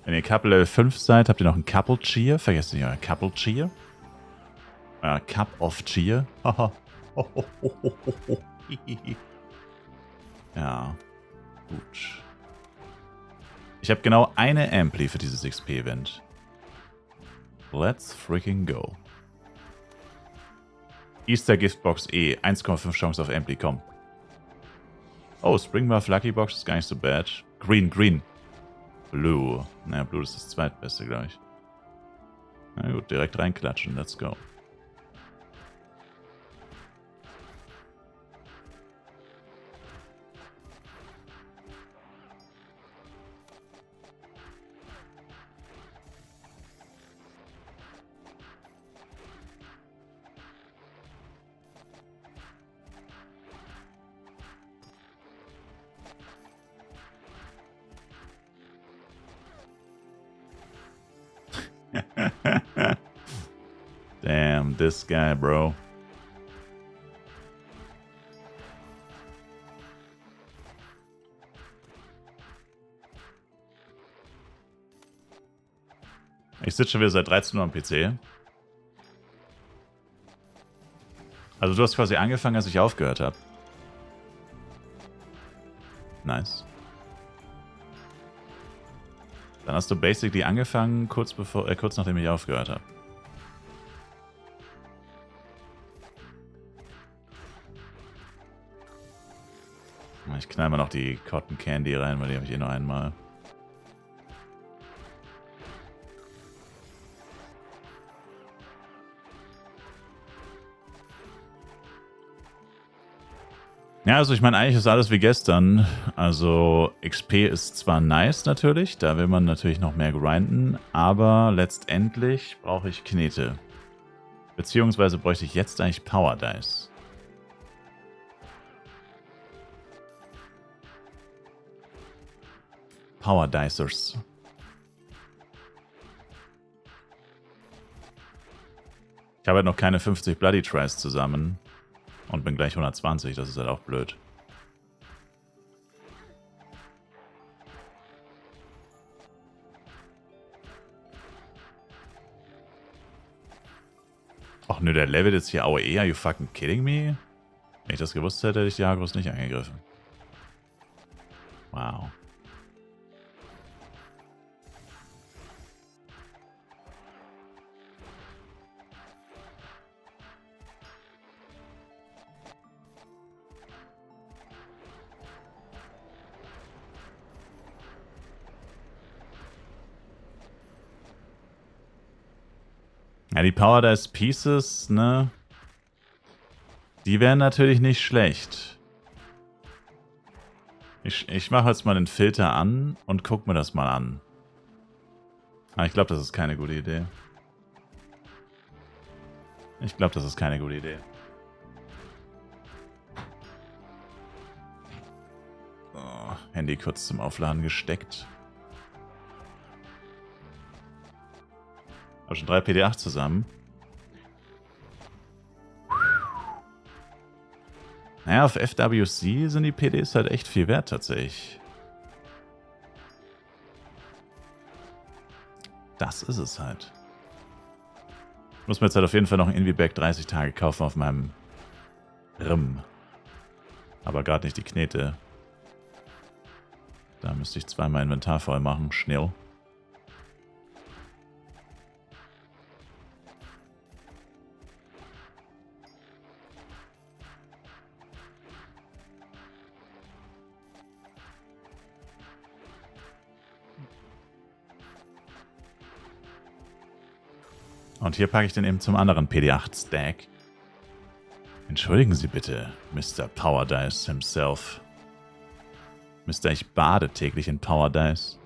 Wenn ihr Couple Level 5 seid, habt ihr noch ein Couple Cheer. Vergesst nicht euer Couple Cheer. Euer Cup of Cheer. Ja, gut. Ich habe genau eine Ampli für dieses XP-Event. Let's freaking go. Easter Giftbox E. 1,5 Chance auf Ampli, komm. Oh, Springbuff Lucky Box ist gar nicht so bad. Green, green. Blue. Naja, Blue ist das zweitbeste, glaube ich. Na gut, direkt reinklatschen. Let's go. this guy, bro. Ich sitze schon wieder seit 13 Uhr am PC. Also du hast quasi angefangen, als ich aufgehört habe. Nice. Dann hast du basically angefangen, kurz nachdem ich aufgehört habe. Ich knall mal noch die Cotton Candy rein, weil die habe ich eh noch einmal. Ja, also ich meine, eigentlich ist alles wie gestern. Also XP ist zwar nice natürlich, da will man natürlich noch mehr grinden, aber letztendlich brauche ich Knete. Beziehungsweise bräuchte ich jetzt eigentlich Power Dice. Power Dicers. Ich habe halt noch keine 50 Bloody Tries zusammen. Und bin gleich 120, das ist halt auch blöd. Ach nö, der Level ist hier AOE, are you fucking kidding me? Wenn ich das gewusst hätte, hätte ich die Agros nicht angegriffen. Wow. Ja, die Power Dice Pieces, ne? Die wären natürlich nicht schlecht. Ich mache jetzt mal den Filter an und guck mir das mal an. Aber ich glaube, das ist keine gute Idee. Ich glaube, das ist keine gute Idee. Oh, Handy kurz zum Aufladen gesteckt. Habe schon 3 PD8 zusammen. Naja, auf FWC sind die PDs halt echt viel wert tatsächlich. Das ist es halt. Ich muss mir jetzt halt auf jeden Fall noch ein Inviback 30 Tage kaufen auf meinem RIM. Aber gerade nicht die Knete. Da müsste ich zweimal Inventar voll machen, schnell. Und hier packe ich den eben zum anderen PD8-Stack. Entschuldigen Sie bitte, Mr. Power Dice himself. Mr. Ich bade täglich in Power Dice.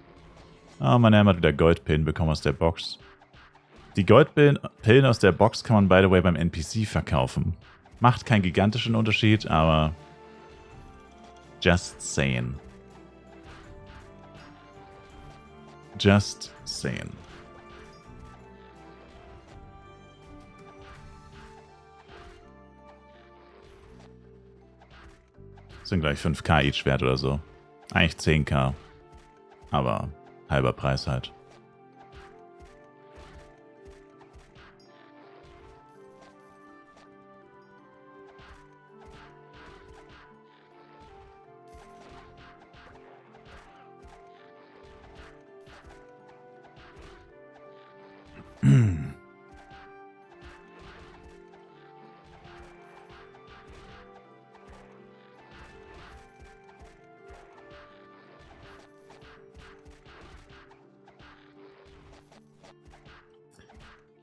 Oh, mein Herr hat wieder Goldpillen bekommen aus der Box. Die Goldpillen aus der Box kann man, by the way, beim NPC verkaufen. Macht keinen gigantischen Unterschied, aber... Just saying. Just saying. Sind gleich 5k each wert oder so. Eigentlich 10k. Aber halber Preis halt.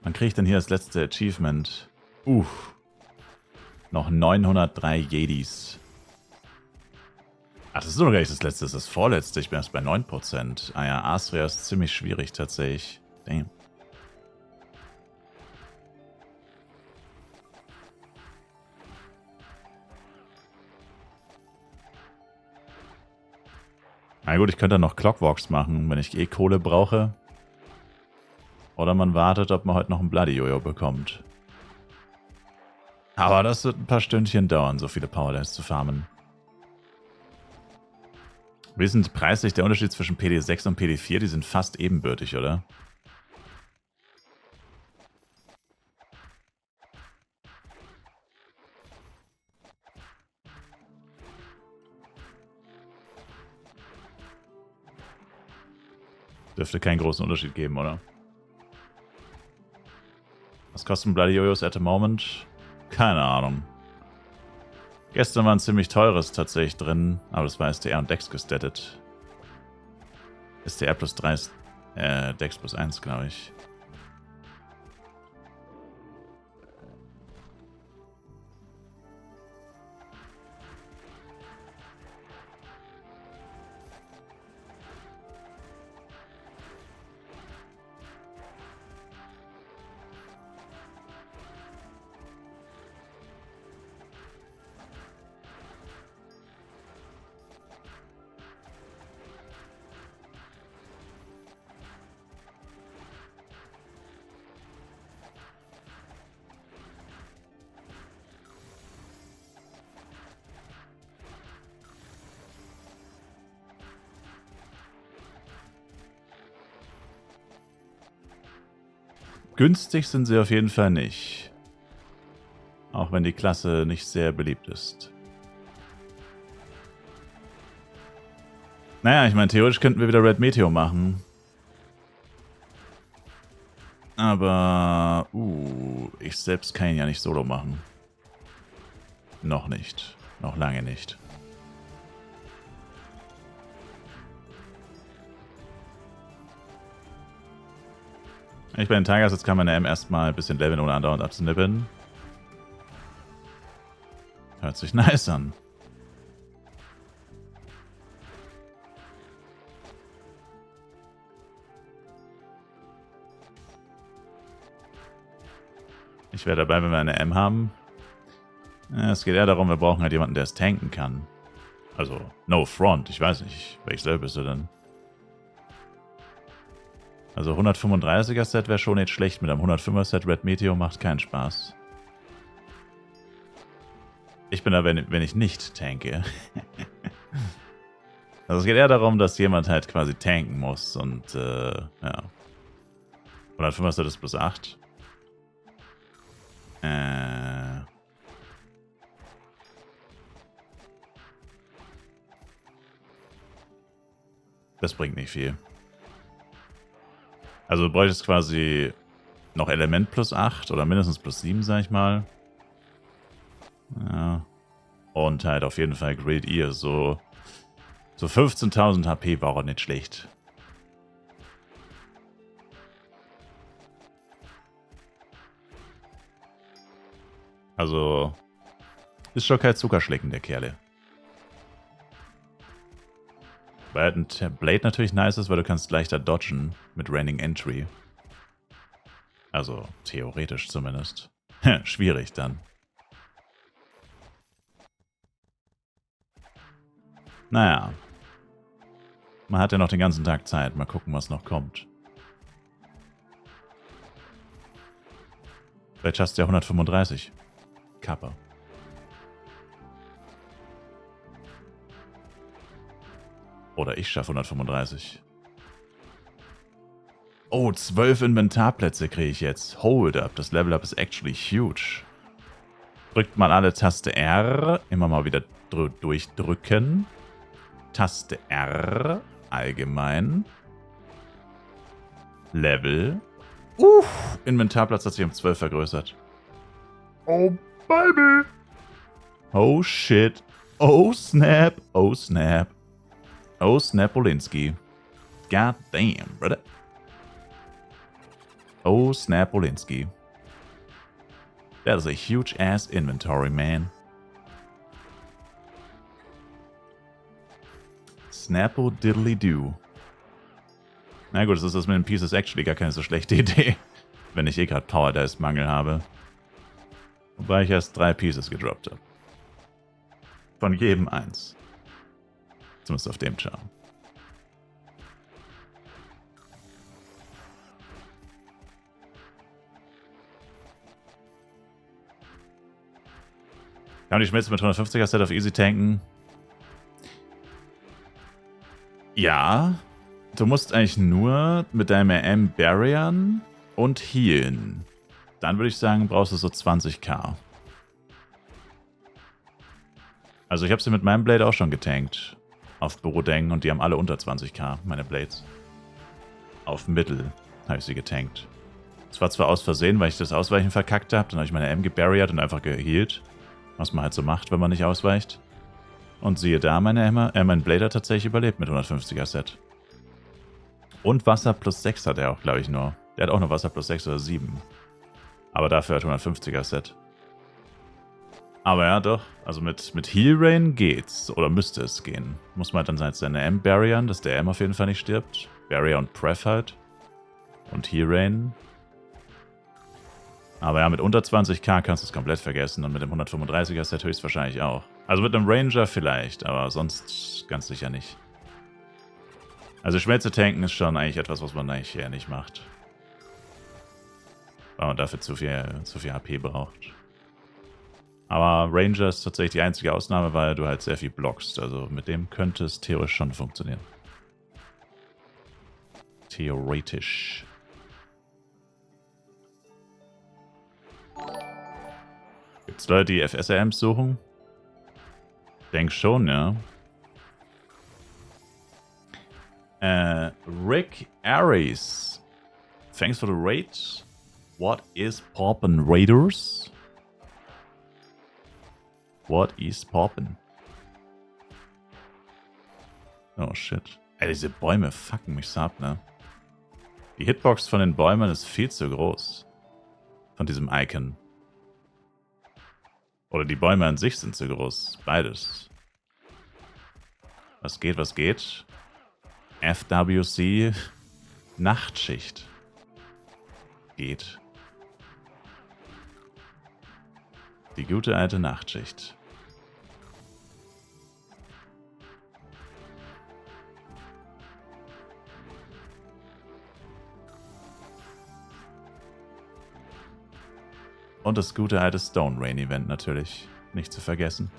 Wann kriege ich denn hier das letzte Achievement? Noch 903 Jedis. Ach, das ist doch gar nicht das letzte, das ist das vorletzte. Ich bin erst bei 9%. Ah ja, Astria ist ziemlich schwierig tatsächlich. Damn. Na gut, ich könnte noch Clockwalks machen, wenn ich eh Kohle brauche. Oder man wartet, ob man heute noch ein Bloody Jojo bekommt. Aber das wird ein paar Stündchen dauern, so viele Powerlands zu farmen. Wie ist denn preislich der Unterschied zwischen PD6 und PD4? Die sind fast ebenbürtig, oder? Dürfte keinen großen Unterschied geben, oder? Was kosten Bloody Jojos at the moment? Keine Ahnung. Gestern war ein ziemlich teures tatsächlich drin, aber das war STR und Dex gestattet. STR plus 3 ist Dex plus 1, glaube ich. Günstig sind sie auf jeden Fall nicht. Auch wenn die Klasse nicht sehr beliebt ist. Naja, ich meine, theoretisch könnten wir wieder Red Meteor machen. Aber, ich selbst kann ihn ja nicht solo machen. Noch nicht. Noch lange nicht. Ich bin in Tigers, jetzt kann meine M erstmal ein bisschen leveln, ohne andauernd abzunippeln. Hört sich nice an. Ich wäre dabei, wenn wir eine M haben. Es geht eher darum, wir brauchen halt jemanden, der es tanken kann. Also, no front, ich weiß nicht. Welches Level bist du denn? Also 135er Set wäre schon nicht schlecht. Mit einem 105er Set Red Meteor macht keinen Spaß. Ich bin da, wenn ich nicht tanke. Also es geht eher darum, dass jemand halt quasi tanken muss und ja. 105er Set ist plus 8. Das bringt nicht viel. Also du bräuchtest quasi noch Element plus 8 oder mindestens plus 7, sag ich mal. Ja. Und halt auf jeden Fall Great Ear. So 15.000 HP war auch nicht schlecht. Also ist schon kein Zuckerschlecken, der Kerle. Weil halt ein Blade natürlich nice ist, weil du kannst leichter dodgen mit Raining Entry. Also theoretisch zumindest. Schwierig dann. Naja. Man hat ja noch den ganzen Tag Zeit. Mal gucken, was noch kommt. Vielleicht hast du ja 135. Kappa. Oder ich schaffe 135. Oh, 12 Inventarplätze kriege ich jetzt. Hold up, das Level Up ist actually huge. Drückt mal alle Taste R. Immer mal wieder durchdrücken. Taste R. Allgemein. Level. Inventarplatz hat sich um 12 vergrößert. Oh, Baby. Oh, shit. Oh, snap. Oh, snap. Oh, snap, Olinski. God damn, brother. Oh, snap, Olinski. That is a huge-ass inventory, man. Snapple diddly do. Na gut, das ist das mit den Pieces actually gar keine so schlechte Idee. Wenn ich eh gerade Power Dice Mangel habe. Wobei ich erst 3 Pieces gedroppt habe. Von jedem 1. Zumindest auf dem Charm. Kann man die Schmelze mit 150er Set auf Easy tanken? Ja. Du musst eigentlich nur mit deinem RM barrieren und healen. Dann würde ich sagen, brauchst du so 20k. Also ich habe sie mit meinem Blade auch schon getankt. Auf Borodeng und die haben alle unter 20k, meine Blades. Auf Mittel habe ich sie getankt. Es war zwar aus Versehen, weil ich das Ausweichen verkackt habe. Dann habe ich meine M gebarriert und einfach gehealt. Was man halt so macht, wenn man nicht ausweicht. Und siehe da, mein Blade hat tatsächlich überlebt mit 150er Set. Und Wasser plus 6 hat er auch, glaube ich, nur. Der hat auch nur Wasser plus 6 oder 7. Aber dafür hat 150er Set. Aber ja, doch. Also mit Heal Rain geht's. Oder müsste es gehen. Muss man halt dann seine M barrieren, dass der M auf jeden Fall nicht stirbt. Barrier und Pref halt. Und Heal Rain. Aber ja, mit unter 20k kannst du es komplett vergessen. Und mit dem 135er Set höchstwahrscheinlich auch. Also mit einem Ranger vielleicht, aber sonst ganz sicher nicht. Also Schmelze tanken ist schon eigentlich etwas, was man eigentlich eher nicht macht. Weil man dafür zu viel HP braucht. Aber Ranger ist tatsächlich die einzige Ausnahme, weil du halt sehr viel blockst. Also mit dem könnte es theoretisch schon funktionieren. Theoretisch. Gibt es Leute, die FSRMs suchen? Denk schon, ja. Rick Aries. Thanks for the raid. What is poppin', Raiders? What is poppin'? Oh shit. Ey, diese Bäume fucken mich so ab, ne? Die Hitbox von den Bäumen ist viel zu groß. Von diesem Icon. Oder die Bäume an sich sind zu groß. Beides. Was geht, was geht? FWC Nachtschicht. Geht. Die gute alte Nachtschicht. Und das gute alte Stone Rain Event natürlich. Nicht zu vergessen.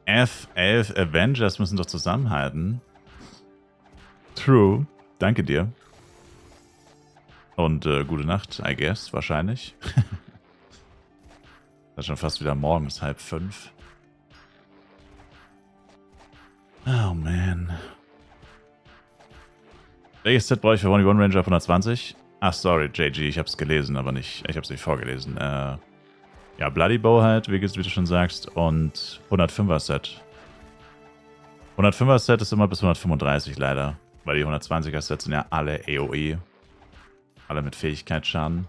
F11 Avengers müssen doch zusammenhalten. True. Danke dir. Und gute Nacht, I guess, wahrscheinlich. Das ist schon fast wieder morgens, 4:30. Oh man. Welches Set brauche ich für One Ranger auf 120? Ach, sorry, JG, ich hab's gelesen, aber nicht. Ich hab's nicht vorgelesen. Ja, Bloody Bow halt, wie du schon sagst. Und 105er Set. 105er Set ist immer bis 135 leider. Weil die 120er Sets sind ja alle AOE. Alle mit Fähigkeitsschaden.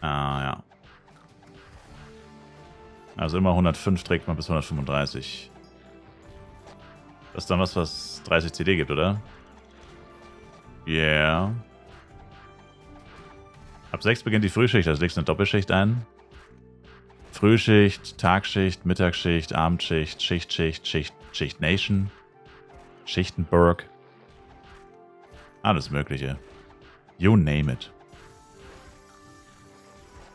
Ah, ja. Also immer 105 trägt man bis 135. Das ist dann was 30 CD gibt, oder? Yeah. Ab 6 beginnt die Frühschicht, also legst du eine Doppelschicht ein. Frühschicht, Tagschicht, Mittagsschicht, Abendschicht, Schichtschicht, Schicht Nation, Schichtenberg. Alles Mögliche. You name it.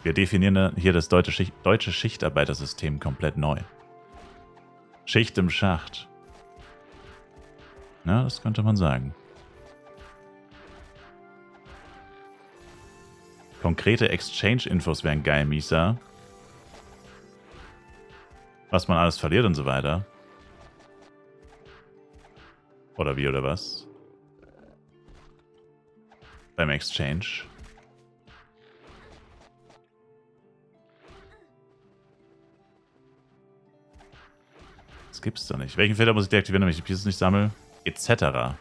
Wir definieren hier das deutsche Schichtarbeitersystem komplett neu. Schicht im Schacht. Ja, das könnte man sagen. Konkrete Exchange-Infos wären geil, Misa. Was man alles verliert und so weiter. Oder wie, oder was? Beim Exchange. Das gibt's doch nicht. Welchen Filter muss ich deaktivieren, damit ich die Pieces nicht sammle? Etc.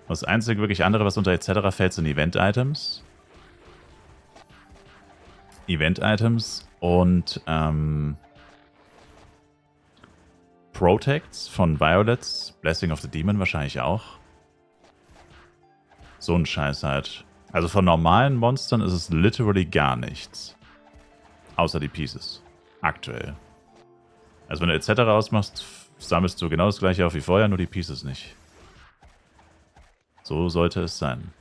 Das einzige wirklich andere, was unter etc. fällt, sind Event-Items. Event-Items und Protects von Violets, Blessing of the Demon wahrscheinlich auch. So ein Scheiß halt. Also von normalen Monstern ist es literally gar nichts. Außer die Pieces. Aktuell. Also wenn du etc. ausmachst, sammelst du genau das gleiche auf wie vorher, nur die Pieces nicht. So sollte es sein.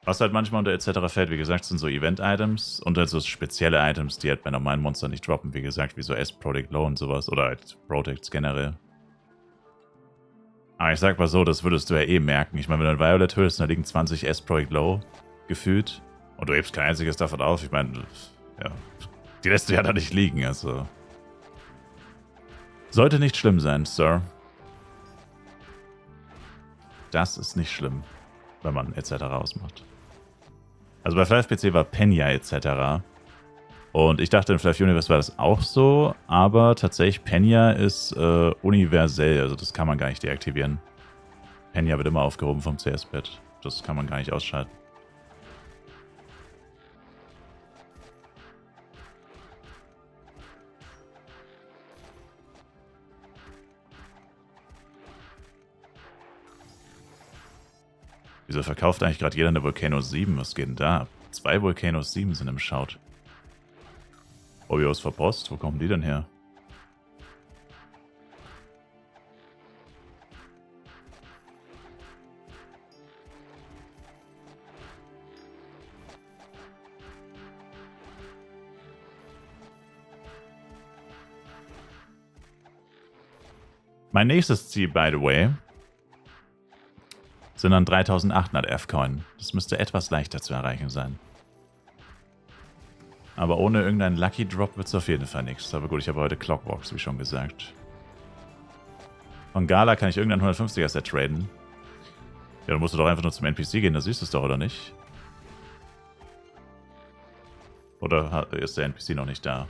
Was halt manchmal unter etc. fällt, wie gesagt, sind so Event-Items und halt so spezielle Items, die halt bei normalen Monstern nicht droppen, wie gesagt, wie so S-Protect Low und sowas oder halt Protects generell. Aber ich sag mal so, das würdest du ja eh merken. Ich meine, wenn du ein Violet hörst, da liegen 20 S-Project Low gefühlt und du hebst kein einziges davon auf. Ich meine, ja, die lässt du ja da nicht liegen, also. Sollte nicht schlimm sein, Sir. Das ist nicht schlimm, wenn man etc. ausmacht. Also bei FFPC war Penya etc. Und ich dachte, in FF Universe war das auch so, aber tatsächlich Penya ist universell, also das kann man gar nicht deaktivieren. Penya wird immer aufgehoben vom CS-Pad. Das kann man gar nicht ausschalten. Wieso verkauft eigentlich gerade jeder eine Volcano 7? Was geht denn da? 2 Volcano 7 sind im Shout. Obios verpost? Wo kommen die denn her? Mein nächstes Ziel, by the way, sind dann 3800 F-Coin. Das müsste etwas leichter zu erreichen sein. Aber ohne irgendeinen Lucky Drop wird es auf jeden Fall nichts. Aber gut, ich habe heute Clockwalks, wie schon gesagt. Von Gala kann ich irgendein 150er-Set traden. Ja, dann musst du doch einfach nur zum NPC gehen, da siehst du es doch, oder nicht? Oder ist der NPC noch nicht da?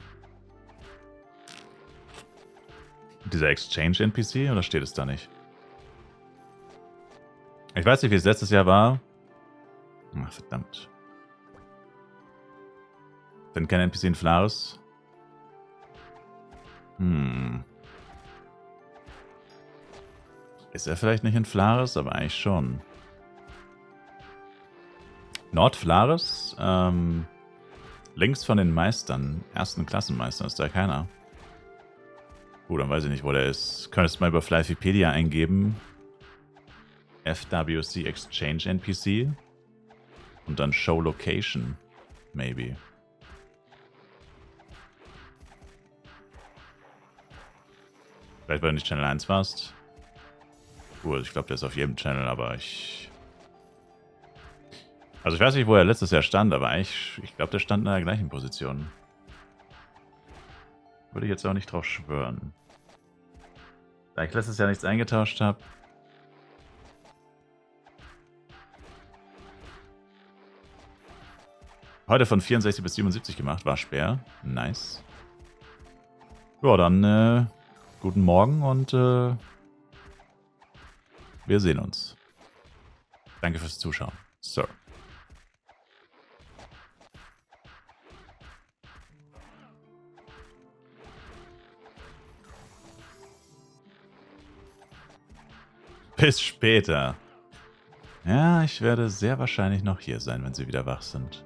Dieser Exchange-NPC, oder steht es da nicht? Ich weiß nicht, wie es letztes Jahr war. Ach, verdammt. Wenn kein NPC in Flaris. Ist er vielleicht nicht in Flaris, aber eigentlich schon. Nordflaris, links von den Meistern, ersten Klassenmeistern, ist da keiner. Dann weiß ich nicht, wo der ist. Könntest du mal über Flyfipedia eingeben. FWC Exchange NPC. Und dann Show Location. Maybe. Vielleicht, weil du nicht Channel 1 warst. Gut, ich glaube, der ist auf jedem Channel, aber ich... Also ich weiß nicht, wo er letztes Jahr stand, aber ich glaube, der stand in der gleichen Position. Würde ich jetzt auch nicht drauf schwören. Da ich letztes Jahr nichts eingetauscht habe. Heute von 64 bis 77 gemacht, war schwer. Nice. Ja, dann guten Morgen und wir sehen uns. Danke fürs Zuschauen. Sir. Bis später. Ja, ich werde sehr wahrscheinlich noch hier sein, wenn sie wieder wach sind.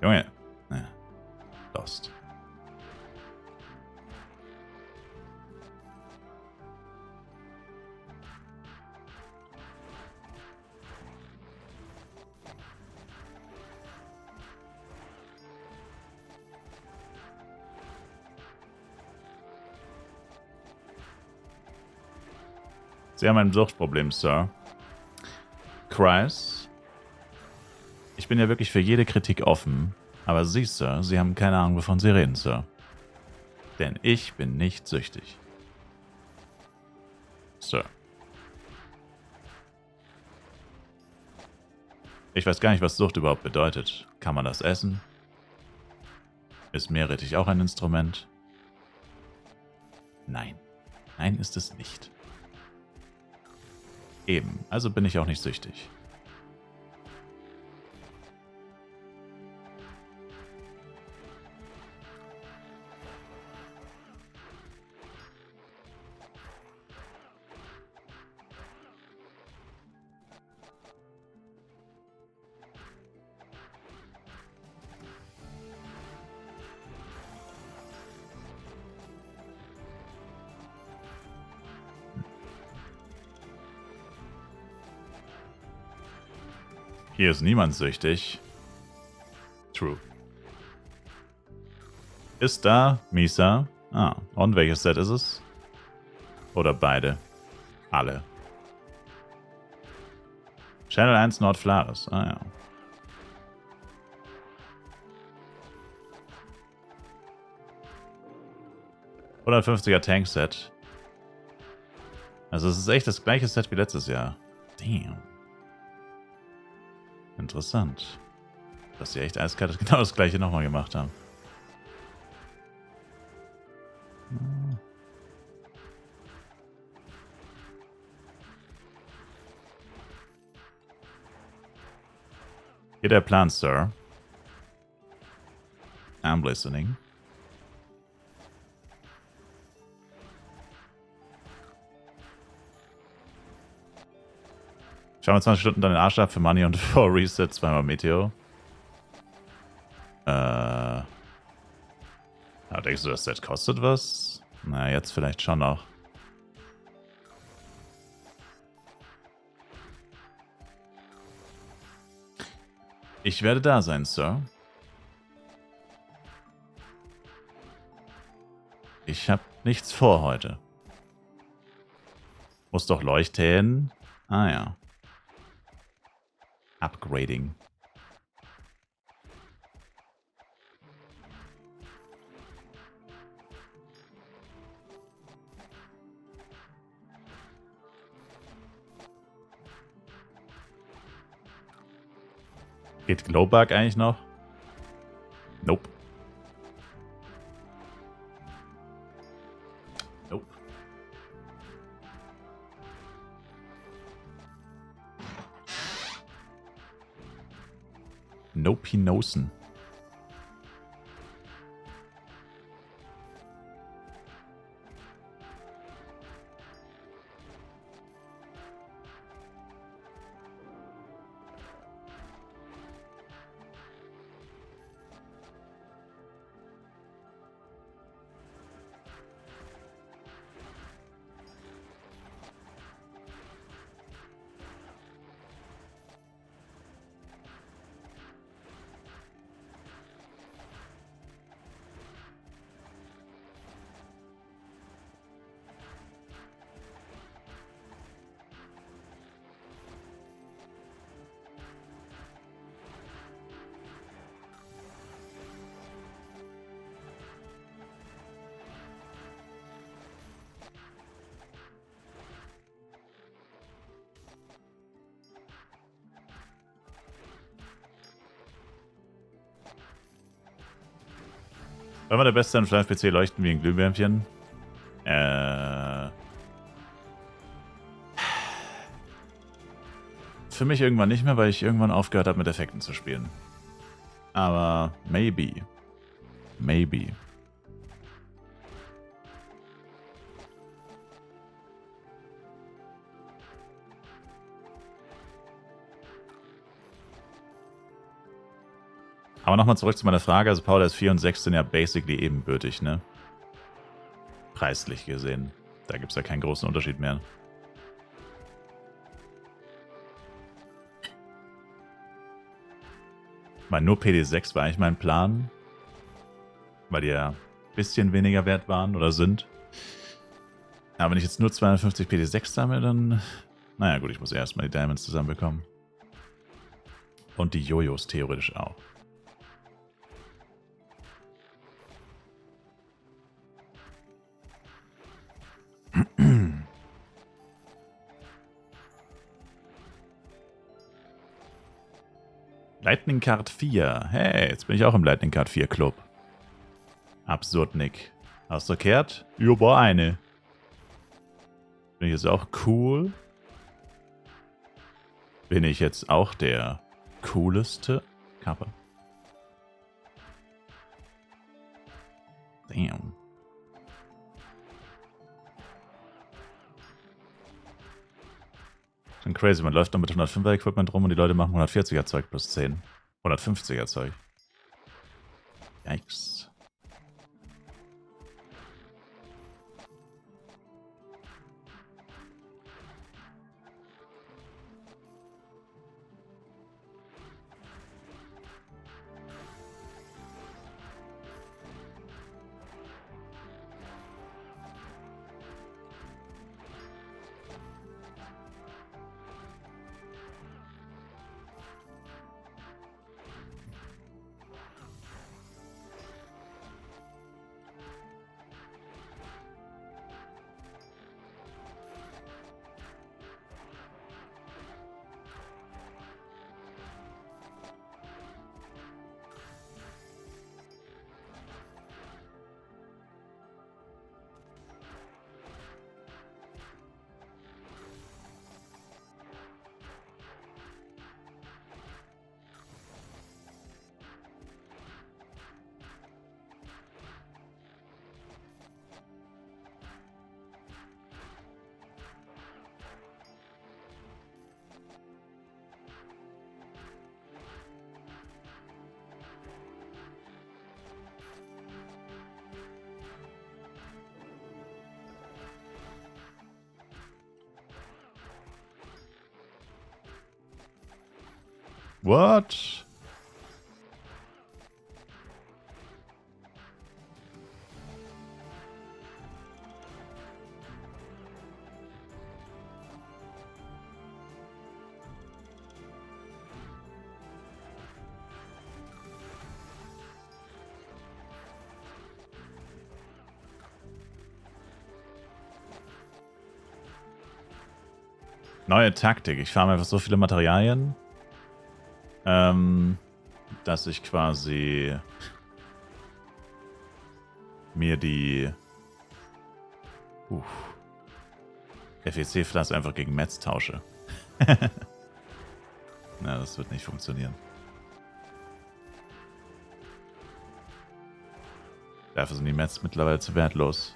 Junge. Ja. Lost. Sie haben ein Suchtproblem, Sir. Kreis. Ich bin ja wirklich für jede Kritik offen. Aber Sie, Sir, Sie haben keine Ahnung, wovon Sie reden, Sir. Denn ich bin nicht süchtig. Sir. Ich weiß gar nicht, was Sucht überhaupt bedeutet. Kann man das essen? Ist Meerrettich auch ein Instrument? Nein. Nein, ist es nicht. Eben, also bin ich auch nicht süchtig. Hier ist niemand süchtig. True. Ist da Misa? Ah, und welches Set ist es? Oder beide? Alle. Channel 1 Nordflares. Ah ja. $150er Tank-Set. Also es ist echt das gleiche Set wie letztes Jahr. Damn. Interessant. Dass sie echt eiskalt genau das gleiche nochmal gemacht haben. Hier der Plan, Sir. I'm listening. Schauen wir 20 Stunden dann den Arsch ab für Money und vor Reset zweimal Meteo. Ja, denkst du, das Set kostet was? Na, jetzt vielleicht schon noch. Ich werde da sein, Sir. Ich habe nichts vor heute. Muss doch leuchten. Ah ja. Upgrading. Geht Glowbug eigentlich noch? Nope. Nope. Nope, Hinosen. War mal der Beste an Flash-PC leuchten wie ein Glühwürmchen? Für mich irgendwann nicht mehr, weil ich irgendwann aufgehört habe, mit Effekten zu spielen. Aber maybe. Maybe. Aber nochmal zurück zu meiner Frage. Also Powder S4 und 6 sind ja basically ebenbürtig, ne? Preislich gesehen. Da gibt es ja keinen großen Unterschied mehr. Weil nur PD6 war eigentlich mein Plan. Weil die ja ein bisschen weniger wert waren oder sind. Aber wenn ich jetzt nur 250 PD6 sammle, dann... Naja gut, ich muss erstmal die Diamonds zusammenbekommen. Und die Jojos theoretisch auch. Lightning Card 4. Hey, jetzt bin ich auch im Lightning Card 4 Club. Absurd, Nick. Hast du verkehrt? Über eine. Bin ich jetzt auch cool? Bin ich jetzt auch der cooleste Kappa? Damn. Schon crazy, man läuft noch mit 105er Equipment rum und die Leute machen 140er Zeug plus 10. 150er Zeug. Yikes. What? Neue Taktik. Ich farme einfach so viele Materialien, dass ich quasi mir die FEC-Flasche einfach gegen Metz tausche. Na, das wird nicht funktionieren. Dafür sind die Metz mittlerweile zu wertlos.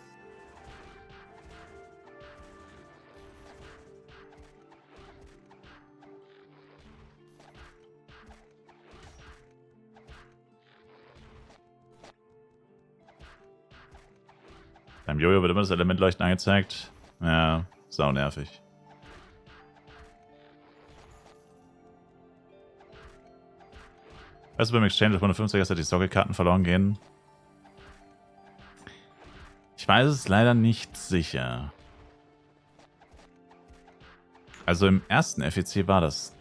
Beim Jojo wird immer das Elementleuchten angezeigt. Ja, sau nervig. Weißt du, beim Exchange auf 150 dass die Sockelkarten verloren gehen? Ich weiß es leider nicht sicher. Also im ersten FEC war das,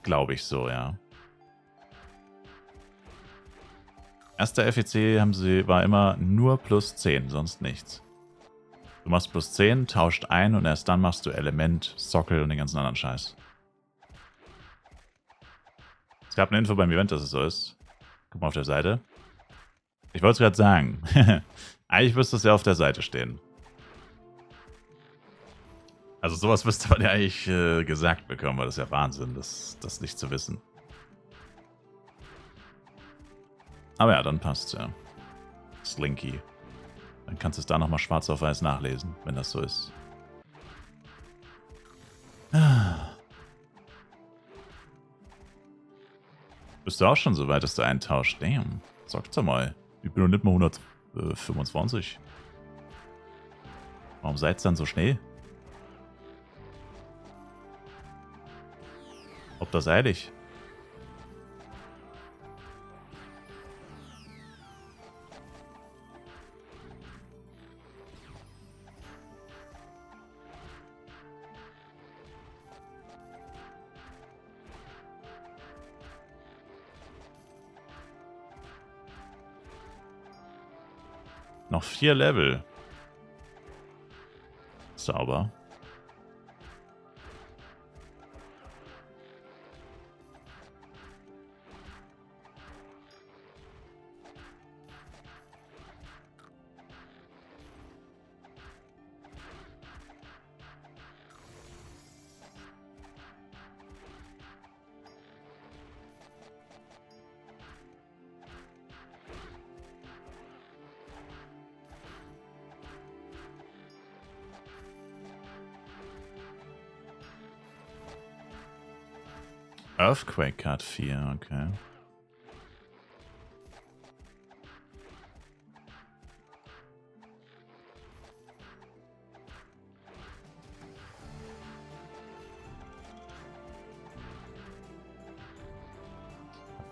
glaube ich, so, ja. Erster FEC war immer nur plus 10, sonst nichts. Du machst plus 10, tauscht ein und erst dann machst du Element, Sockel und den ganzen anderen Scheiß. Es gab eine Info beim Event, dass es so ist. Guck mal auf der Seite. Ich wollte es gerade sagen. Eigentlich müsste es ja auf der Seite stehen. Also sowas müsste man ja eigentlich gesagt bekommen, weil das ist ja Wahnsinn, das nicht zu wissen. Aber ja, dann passt's ja. Slinky. Dann kannst du es da nochmal schwarz auf weiß nachlesen, wenn das so ist. Bist du auch schon so weit, dass du eintauschst? Damn. Sag's doch mal. Ich bin noch nicht mal 125. Warum seid's dann so schnell? Ob das eilig? Noch 4 Level. Sauber. Earthquake Card 4, okay.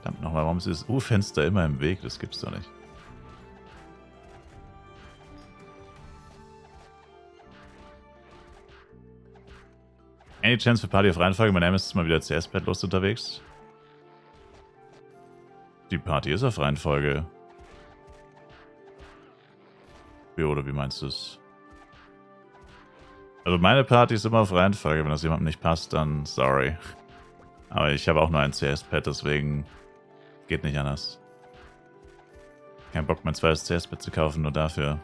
Verdammt nochmal, warum ist das U-Fenster immer im Weg? Das gibt's doch nicht. Any chance für Party auf Reihenfolge? Mein Name ist mal wieder CS-Pad los unterwegs. Die Party ist auf Reihenfolge. Wie, oder wie meinst du es? Also meine Party ist immer auf Reihenfolge. Wenn das jemandem nicht passt, dann sorry. Aber ich habe auch nur ein CS-Pad, deswegen geht nicht anders. Kein Bock, mein zweites CS-Pad zu kaufen, nur dafür.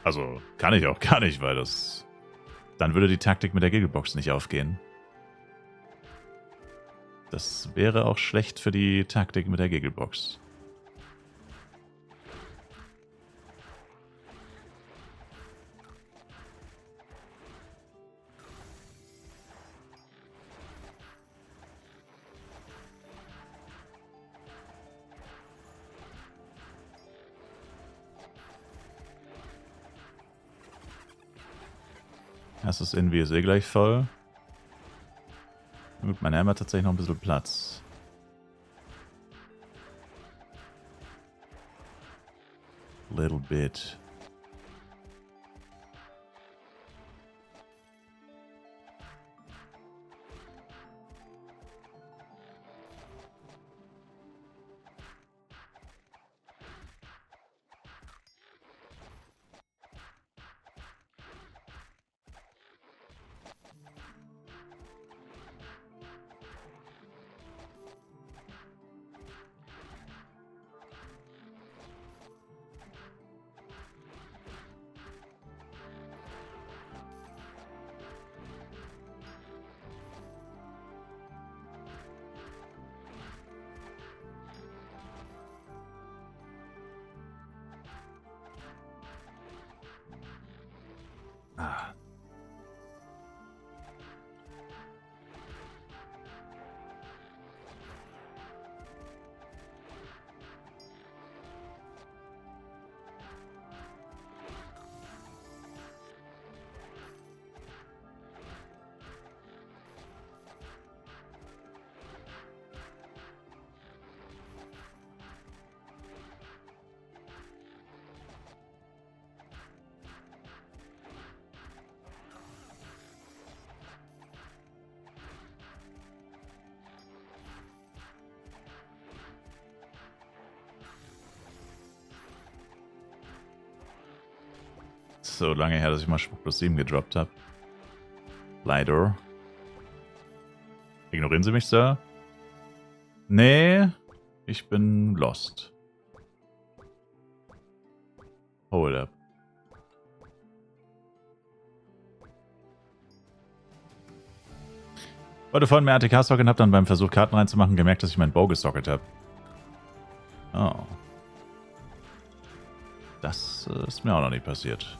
Also kann ich auch gar nicht, weil das... Dann würde die Taktik mit der Gigglebox nicht aufgehen. Das wäre auch schlecht für die Taktik mit der Gigglebox. Erstes Invi ist eh gleich voll. Gut, mein Helm hat tatsächlich noch ein bisschen Platz. little bit. Ah. So lange her, dass ich mal Spuk plus 7 gedroppt habe. Leider. Ignorieren Sie mich, Sir? Nee, ich bin lost. Hold up. Wollte vorhin mehr ATK-Socket und hab dann beim Versuch, Karten reinzumachen, gemerkt, dass ich meinen Bow gesocket habe. Oh. Das ist mir auch noch nicht passiert.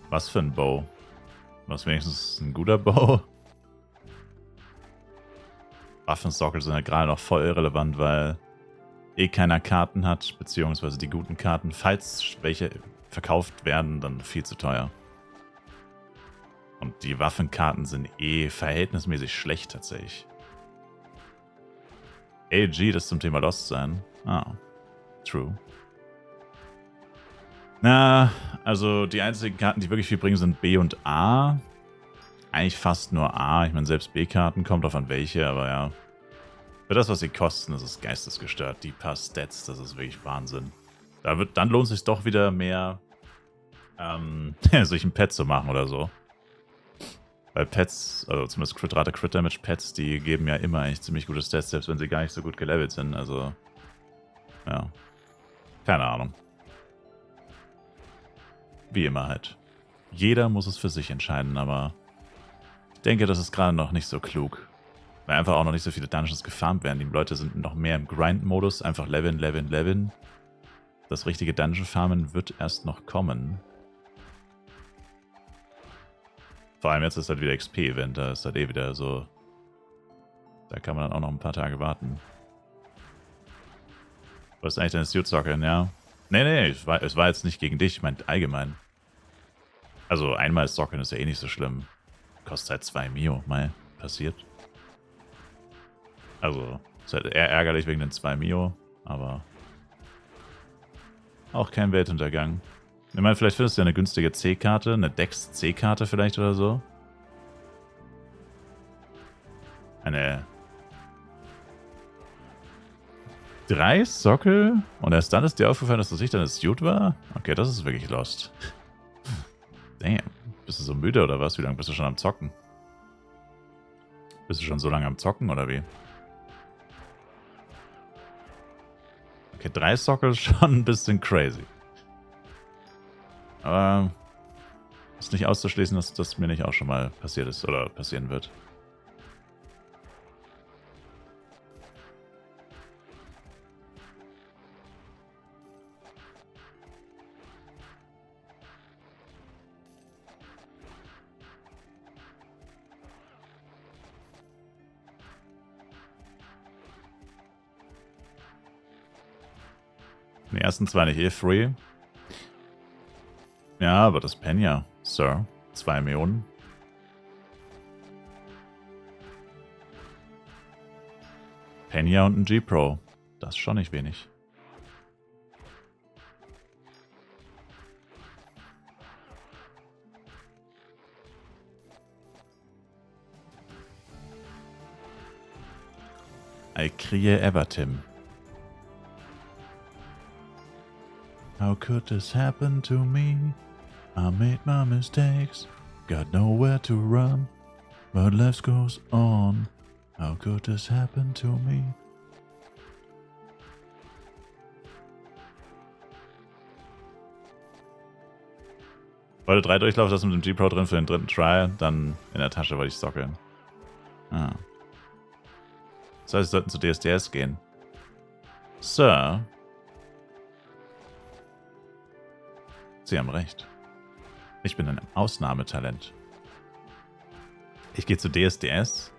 Was für ein Bow? Was wenigstens ein guter Bow? Waffensockets sind ja gerade noch voll irrelevant, weil eh keiner Karten hat, beziehungsweise die guten Karten, falls welche verkauft werden, dann viel zu teuer. Und die Waffenkarten sind eh verhältnismäßig schlecht tatsächlich. AG, das zum Thema Lost sein. Ah, true. Na, also die einzigen Karten, die wirklich viel bringen, sind B und A. Eigentlich fast nur A. Ich meine, selbst B-Karten, kommt drauf an welche, aber ja. Für das, was sie kosten, ist es geistesgestört. Die paar Stats, das ist wirklich Wahnsinn. Dann lohnt es sich doch wieder mehr, sich ein Pet zu machen oder so. Weil Pets, also zumindest Crit-Rate, Crit-Damage-Pets, die geben ja immer eigentlich ziemlich gute Stats, selbst wenn sie gar nicht so gut gelevelt sind. Also, ja. Keine Ahnung. Wie immer halt. Jeder muss es für sich entscheiden, aber ich denke, das ist gerade noch nicht so klug. Weil einfach auch noch nicht so viele Dungeons gefarmt werden. Die Leute sind noch mehr im Grind-Modus. Einfach leveln, leveln, leveln. Das richtige Dungeon-Farmen wird erst noch kommen. Vor allem jetzt ist halt wieder XP-Event. Da ist halt eh wieder so... Da kann man dann auch noch ein paar Tage warten. Was ist eigentlich deine Suit-Socke? Ja. Nee, es war jetzt nicht gegen dich. Ich meine allgemein. Also einmal Socken ist ja eh nicht so schlimm. Kostet halt 2 Mio. Mal passiert. Also, ist halt eher ärgerlich wegen den 2 Mio, aber auch kein Weltuntergang. Ich meine, vielleicht findest du ja eine günstige C-Karte, eine Dex-C-Karte vielleicht oder so. Eine 3 Sockel? Und erst dann ist dir aufgefallen, dass das nicht deine Suit war? Okay, das ist wirklich lost. Damn. Bist du so müde oder was? Wie lange bist du schon am Zocken? Bist du schon so lange am Zocken oder wie? Okay, 3 Sockel ist schon ein bisschen crazy. Aber ist nicht auszuschließen, dass das mir nicht auch schon mal passiert ist oder passieren wird. Die ersten 2 nicht eh free. Ja, aber das Penya, Sir. 2 Millionen. Penya und ein G-Pro. Das ist schon nicht wenig. I crie Evertim. How could this happen to me? I made my mistakes, got nowhere to run, but life goes on. How could this happen to me? Heute 3 Durchlauf, das mit dem G-Pro drin für den 3. Try, dann in der Tasche wollte ich sockeln. Ah. Das heißt, Sie sollten zu DSDS gehen. Sir. Sie haben recht. Ich bin ein Ausnahmetalent. Ich gehe zu DSDS.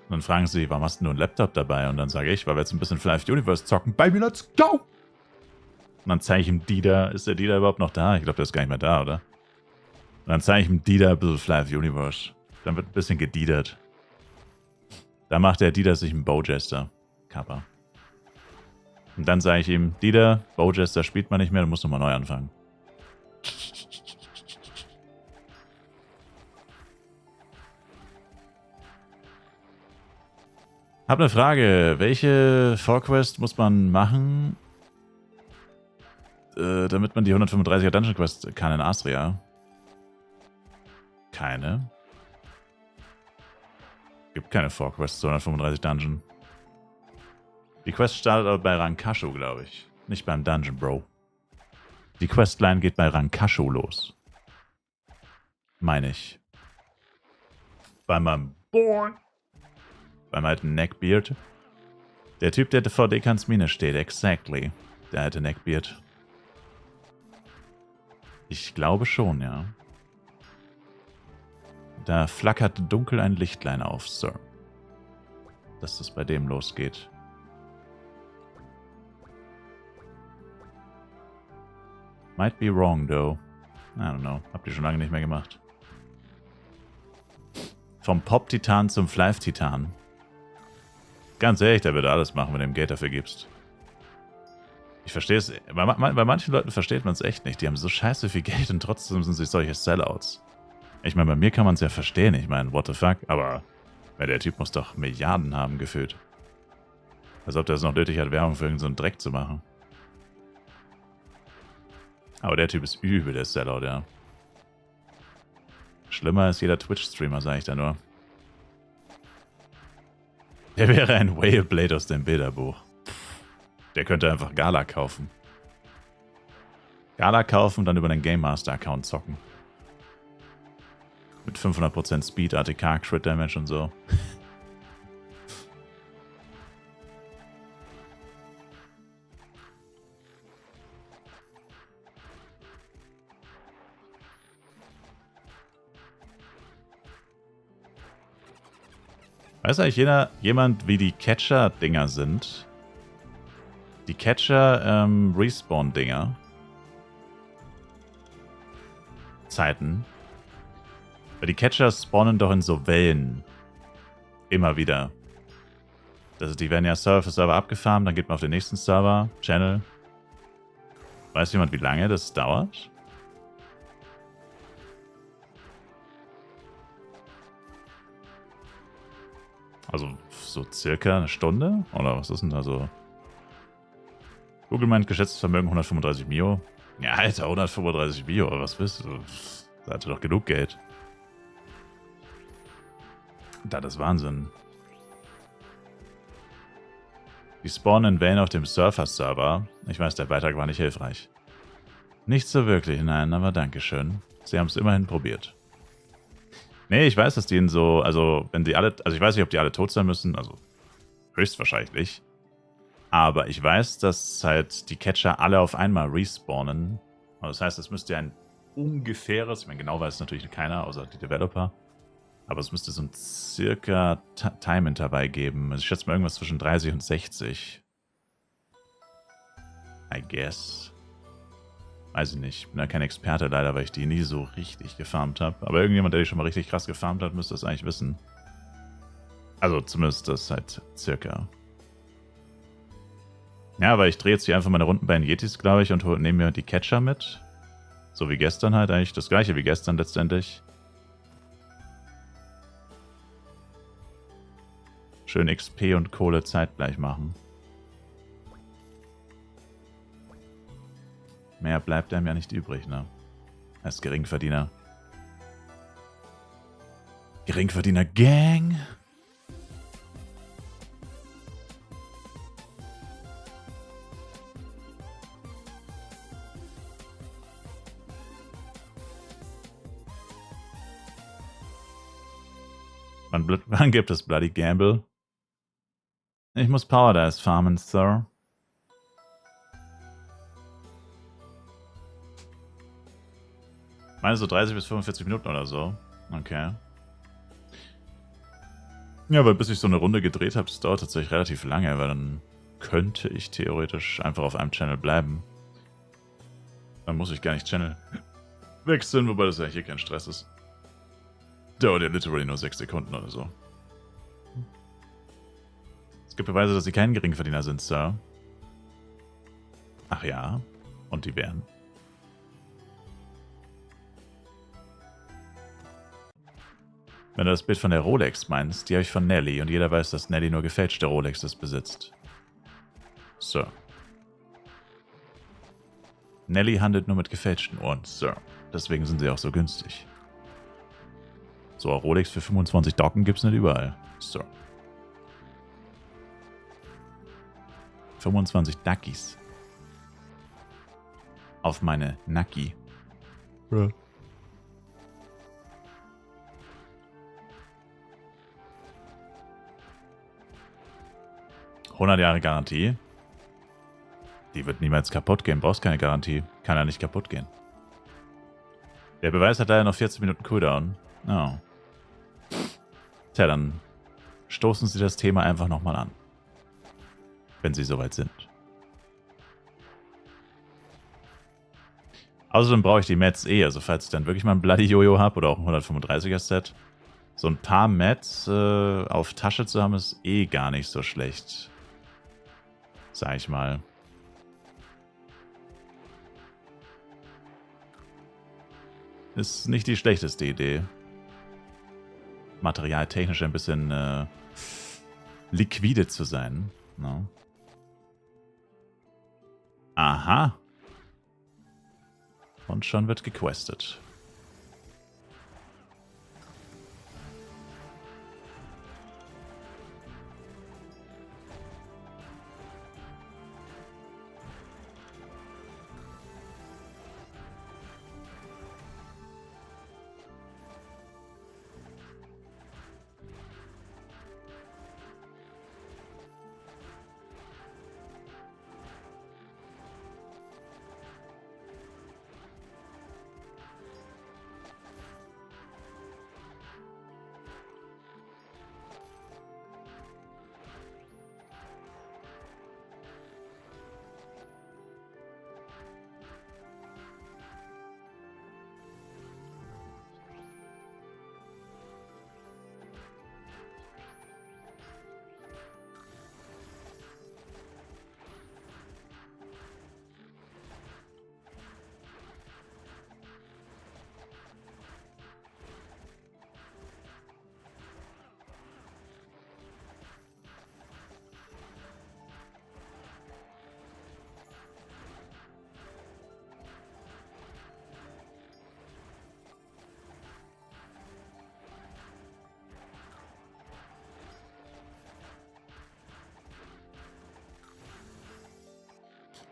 Und dann fragen sie, warum hast du nur einen Laptop dabei? Und dann sage ich, weil wir jetzt ein bisschen Live Universe zocken. Baby, let's go! Und dann zeige ich ihm Dieter. Ist der Dieter überhaupt noch da? Ich glaube, der ist gar nicht mehr da, oder? Und dann zeige ich ihm Dieter ein bisschen Live Universe. Dann wird ein bisschen gediedert. Da macht der Dieter sich einen Bowjester. Kappa. Und dann sage ich ihm, Dieter, Bowjester spielt man nicht mehr, du musst nochmal neu anfangen. Hab eine Frage. Welche Vorquest muss man machen, damit man die 135er Dungeon Quest kann in Astria? Keine. Gibt keine Vorquest zu 135 Dungeon. Die Quest startet aber bei Rankasho, glaube ich. Nicht beim Dungeon, Bro. Die Questline geht bei Rankasho los. Meine ich. Bei meinem Boy. Beim alten Neckbeard. Der Typ, der vor Dekans Mine steht, exactly. Der alte Neckbeard. Ich glaube schon, ja. Da flackert dunkel ein Lichtlein auf, Sir. Dass das bei dem losgeht. Might be wrong, though. I don't know. Habt ihr schon lange nicht mehr gemacht. Vom Pop-Titan zum Flive-Titan. Ganz ehrlich, der würde alles machen, wenn du ihm Geld dafür gibst. Ich verstehe es. Bei manchen Leuten versteht man es echt nicht. Die haben so scheiße viel Geld und trotzdem sind sie solche Sellouts. Ich meine, bei mir kann man es ja verstehen. Ich meine, what the fuck? Aber der Typ muss doch Milliarden haben, gefühlt. Als ob der es noch nötig hat, Werbung für irgendeinen so Dreck zu machen. Aber der Typ ist übel, der Sellout, ja. Schlimmer als jeder Twitch-Streamer, sage ich da nur. Der wäre ein Whaleblade aus dem Bilderbuch. Der könnte einfach Gala kaufen. Gala kaufen und dann über den Game Master-Account zocken. Mit 500% Speed, ATK, Crit Damage und so. Weiß eigentlich jemand, wie die Catcher-Dinger sind? Die Catcher-Respawn-Dinger. Zeiten. Weil die Catcher spawnen doch in so Wellen. Immer wieder. Die werden ja Server für Server abgefarmt, dann geht man auf den nächsten Server, Channel. Weiß jemand, wie lange das dauert? Also so circa eine Stunde? Oder was ist denn da so? Google meint geschätztes Vermögen 135 Mio. Ja, Alter, 135 Mio, was willst du? Da hatte doch genug Geld. Das ist Wahnsinn. Die spawnen in Wellen auf dem Surfer-Server. Ich weiß, der Beitrag war nicht hilfreich. Nicht so wirklich, nein, aber dankeschön. Sie haben es immerhin probiert. Nee, ich weiß, dass die in so, also wenn die alle, also ich weiß nicht, ob die alle tot sein müssen, also höchstwahrscheinlich. Aber ich weiß, dass halt die Catcher alle auf einmal respawnen. Also das heißt, es müsste ja ein ungefähres, ich meine, genau weiß es natürlich keiner, außer die Developer. Aber es müsste so ein circa Time-Intervall geben. Also ich schätze mal irgendwas zwischen 30 und 60. I guess. Weiß ich nicht. Ich bin da kein Experte leider, weil ich die nie so richtig gefarmt habe. Aber irgendjemand, der die schon mal richtig krass gefarmt hat, müsste das eigentlich wissen. Also zumindest das halt circa. Ja, weil ich drehe jetzt hier einfach meine Runden bei den Yetis, glaube ich, und nehme mir die Catcher mit. So wie gestern halt eigentlich. Das gleiche wie gestern letztendlich. Schön XP und Kohle zeitgleich machen. Mehr bleibt einem ja nicht übrig, ne? Als Geringverdiener. Geringverdiener Gang! Wann gibt es Bloody Gamble? Ich muss Power Dice farmen, Sir. Meine so 30 bis 45 Minuten oder so. Okay. Ja, weil bis ich so eine Runde gedreht habe, das dauert tatsächlich relativ lange, weil dann könnte ich theoretisch einfach auf einem Channel bleiben. Dann muss ich gar nicht Channel wechseln, wobei das ja hier kein Stress ist. Dauert ja literally nur 6 Sekunden oder so. Es gibt Beweise, dass sie kein Geringverdiener sind, Sir. Ach ja, und die wären. Wenn du das Bild von der Rolex meinst, die habe ich von Nelly und jeder weiß, dass Nelly nur gefälschte Rolexes besitzt. Sir. Nelly handelt nur mit gefälschten Uhren, Sir. Deswegen sind sie auch so günstig. So, Rolex für 25 Docken gibt's nicht überall, Sir. 25 Duckies. Auf meine Naki. Ja. 100 Jahre Garantie. Die wird niemals kaputt gehen. Brauchst keine Garantie. Kann ja nicht kaputt gehen. Der Beweis hat leider noch 14 Minuten Cooldown. Oh. Tja, dann stoßen Sie das Thema einfach nochmal an. Wenn Sie soweit sind. Außerdem brauche ich die Mets eh. Also falls ich dann wirklich mal ein Bloody Jojo habe oder auch ein 135er Set. So ein paar Mets auf Tasche zu haben, ist eh gar nicht so schlecht. Sag ich mal. Ist nicht die schlechteste Idee. Materialtechnisch ein bisschen liquide zu sein. No. Aha. Und schon wird gequestet.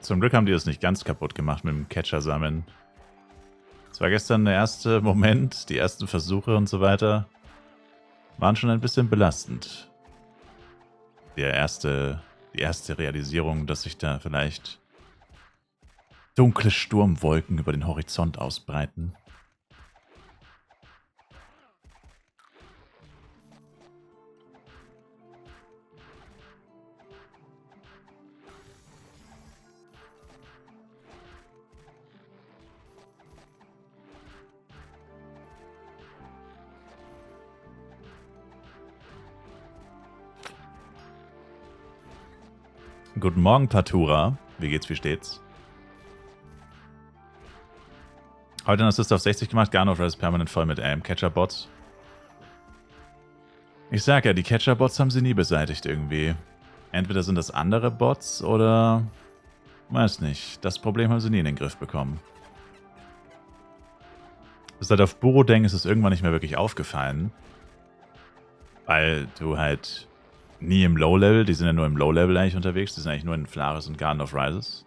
Zum Glück haben die das nicht ganz kaputt gemacht mit dem Catcher sammeln. Es war gestern der erste Moment, die ersten Versuche und so weiter waren schon ein bisschen belastend. Die erste Realisierung, dass sich da vielleicht dunkle Sturmwolken über den Horizont ausbreiten. Guten Morgen, Patura. Wie geht's, wie steht's? Heute ein Assist auf 60 gemacht, Garnoff ist permanent voll mit Catcher-Bots. Ich sag ja, die Catcher-Bots haben sie nie beseitigt irgendwie. Entweder sind das andere Bots oder... Weiß nicht. Das Problem haben sie nie in den Griff bekommen. Seit auf Burodeng ist es irgendwann nicht mehr wirklich aufgefallen. Weil du halt nie im Low-Level, die sind ja nur im Low-Level eigentlich unterwegs, die sind eigentlich nur in Flaris und Garden of Rises.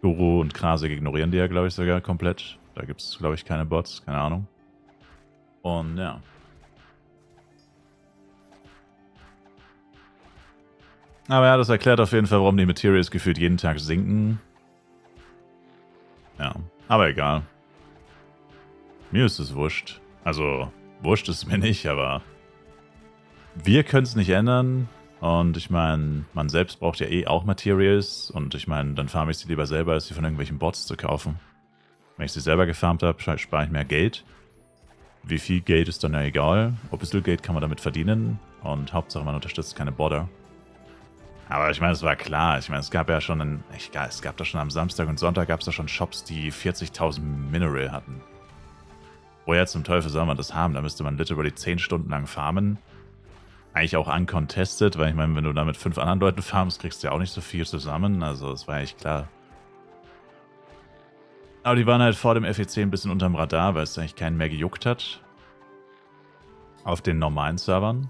Guru und Krasik ignorieren die ja, glaube ich, sogar komplett. Da gibt es, glaube ich, keine Bots, keine Ahnung. Und ja. Aber ja, das erklärt auf jeden Fall, warum die Materials gefühlt jeden Tag sinken. Ja, aber egal. Mir ist es wurscht. Also, wurscht ist es mir nicht, aber wir können es nicht ändern. Und ich meine, man selbst braucht ja eh auch Materials. Und ich meine, dann farme ich sie lieber selber, als sie von irgendwelchen Bots zu kaufen. Wenn ich sie selber gefarmt habe, spare ich mehr Geld. Wie viel Geld ist dann ja egal. Ein bisschen Geld kann man damit verdienen. Und Hauptsache, man unterstützt keine Botter. Aber ich meine, es war klar. Ich meine, es gab ja schon es gab da schon am Samstag und Sonntag gab es da schon Shops, die 40.000 Mineral hatten. Woher zum Teufel soll man das haben? Da müsste man literally 10 Stunden lang farmen. Eigentlich auch uncontested, weil ich meine, wenn du da mit 5 anderen Leuten farmst, kriegst du ja auch nicht so viel zusammen. Also, das war eigentlich klar. Aber die waren halt vor dem FEC ein bisschen unterm Radar, weil es eigentlich keinen mehr gejuckt hat. Auf den normalen Servern.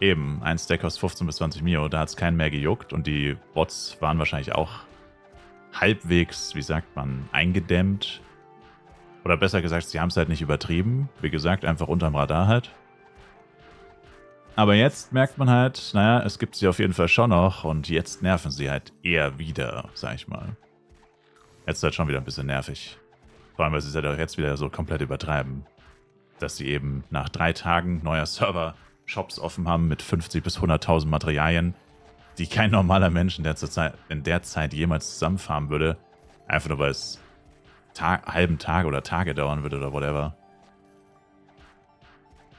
Eben, ein Stack kostet 15 bis 20 Mio, da hat es keinen mehr gejuckt und die Bots waren wahrscheinlich auch halbwegs, wie sagt man, eingedämmt. Oder besser gesagt, sie haben es halt nicht übertrieben. Wie gesagt, einfach unterm Radar halt. Aber jetzt merkt man halt, naja, es gibt sie auf jeden Fall schon noch und jetzt nerven sie halt eher wieder, sag ich mal. Jetzt ist halt schon wieder ein bisschen nervig. Vor allem, weil sie es halt auch jetzt wieder so komplett übertreiben. Dass sie eben nach 3 Tagen neuer Server Shops offen haben mit 50 bis 100.000 Materialien, die kein normaler Mensch in der Zeit jemals zusammenfarmen würde. Einfach nur, weil es halben Tage oder Tage dauern würde oder whatever.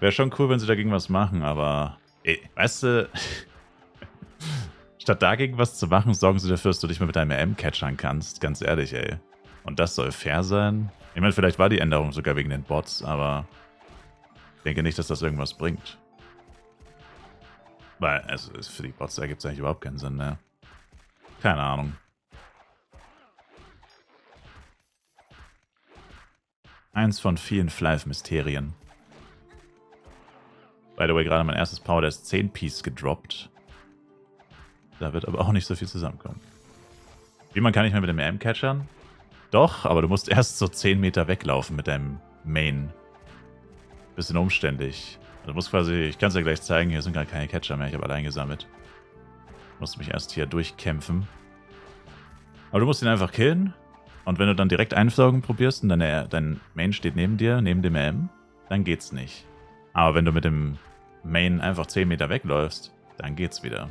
Wäre schon cool, wenn sie dagegen was machen, aber... Ey, weißt du... Statt dagegen was zu machen, sorgen sie dafür, dass du dich mal mit deinem M catchern kannst. Ganz ehrlich, ey. Und das soll fair sein? Ich meine, vielleicht war die Änderung sogar wegen den Bots, aber... Ich denke nicht, dass das irgendwas bringt. Weil, also für die Bots ergibt es eigentlich überhaupt keinen Sinn, ne? Keine Ahnung. Eins von vielen Flive-Mysterien. By the way, gerade mein erstes Power, der ist 10 Piece gedroppt. Da wird aber auch nicht so viel zusammenkommen. Wie, man kann nicht mehr mit dem M catchern? Doch, aber du musst erst so 10 Meter weglaufen mit deinem Main. Bisschen umständlich. Du musst quasi, ich kann es dir gleich zeigen, hier sind gerade keine Catcher mehr, ich habe alle eingesammelt. Musst mich erst hier durchkämpfen. Aber du musst ihn einfach killen. Und wenn du dann direkt einsaugen probierst und dein Main steht neben dir, neben dem M, dann geht's nicht. Aber wenn du mit dem Main einfach 10 Meter wegläufst, dann geht's wieder.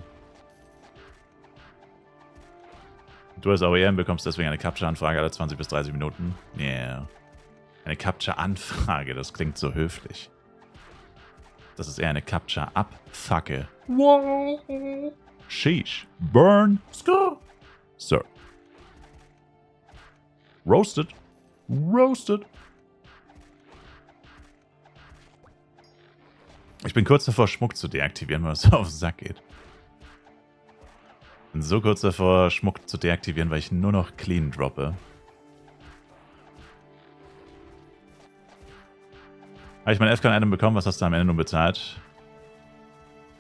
Du als OEM bekommst deswegen eine Capture-Anfrage alle 20 bis 30 Minuten. Yeah. Eine Capture-Anfrage, das klingt so höflich. Das ist eher eine Capture-Abfacke. Sheesh. Burn. Score. Sir. Roasted. Roasted. Ich bin kurz davor, Schmuck zu deaktivieren, weil es auf den Sack geht. Bin so kurz davor, Schmuck zu deaktivieren, weil ich nur noch clean droppe. Habe ich mein F-Can-Item bekommen? Was hast du am Ende nur bezahlt?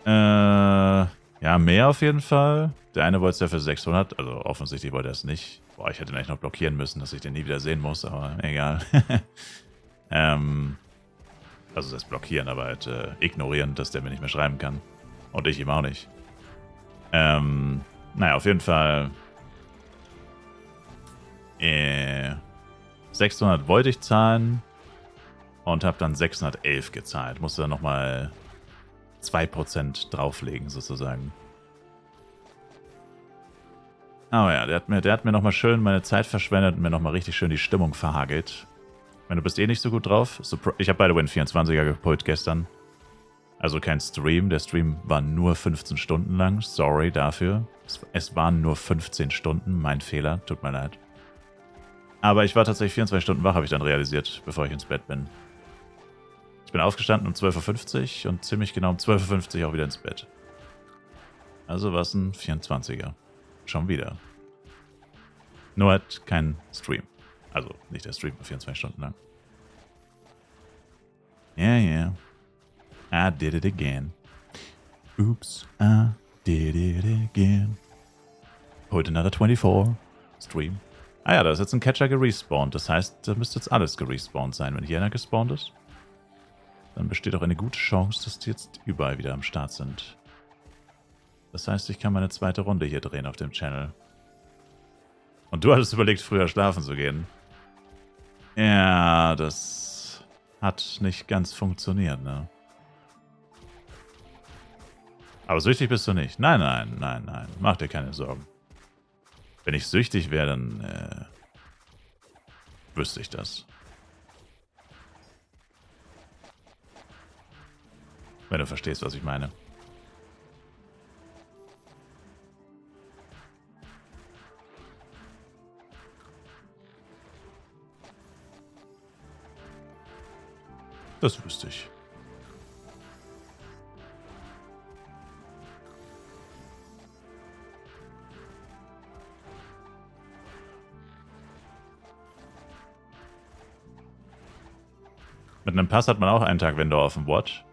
Ja, mehr auf jeden Fall. Der eine wollte es ja für 600, also offensichtlich wollte er es nicht. Boah, ich hätte ihn eigentlich noch blockieren müssen, dass ich den nie wieder sehen muss, aber egal. Also das blockieren, aber halt ignorieren, dass der mir nicht mehr schreiben kann. Und ich ihm auch nicht. Naja, auf jeden Fall 600 wollte ich zahlen und habe dann 611 gezahlt. Musste dann nochmal 2% drauflegen, sozusagen. Aber ja, der hat mir nochmal schön meine Zeit verschwendet und mir nochmal richtig schön die Stimmung verhagelt. Wenn du bist eh nicht so gut drauf. Ich habe by the way einen 24er gepult gestern. Also kein Stream. Der Stream war nur 15 Stunden lang. Sorry dafür. Es waren nur 15 Stunden. Mein Fehler. Tut mir leid. Aber ich war tatsächlich 24 Stunden wach, habe ich dann realisiert, bevor ich ins Bett bin. Ich bin aufgestanden um 12:50 Uhr und ziemlich genau um 12:50 Uhr auch wieder ins Bett. Also war es ein 24er. Schon wieder. Nur halt kein Stream. Also nicht der Stream 24 Stunden lang. Yeah. I did it again. Oops, I did it again. Put another 24. Stream. Ah ja, da ist jetzt ein Catcher gerespawnt. Das heißt, da müsste jetzt alles gerespawnt sein. Wenn hier einer gespawnt ist, dann besteht auch eine gute Chance, dass die jetzt überall wieder am Start sind. Das heißt, ich kann meine zweite Runde hier drehen auf dem Channel. Und du hattest überlegt, früher schlafen zu gehen. Ja, das hat nicht ganz funktioniert, ne? Aber süchtig bist du nicht. Nein. Mach dir keine Sorgen. Wenn ich süchtig wäre, dann wüsste ich das. Wenn du verstehst, was ich meine. Das wüsste ich. Mit einem Pass hat man auch einen Tag Vendor auf dem Watch.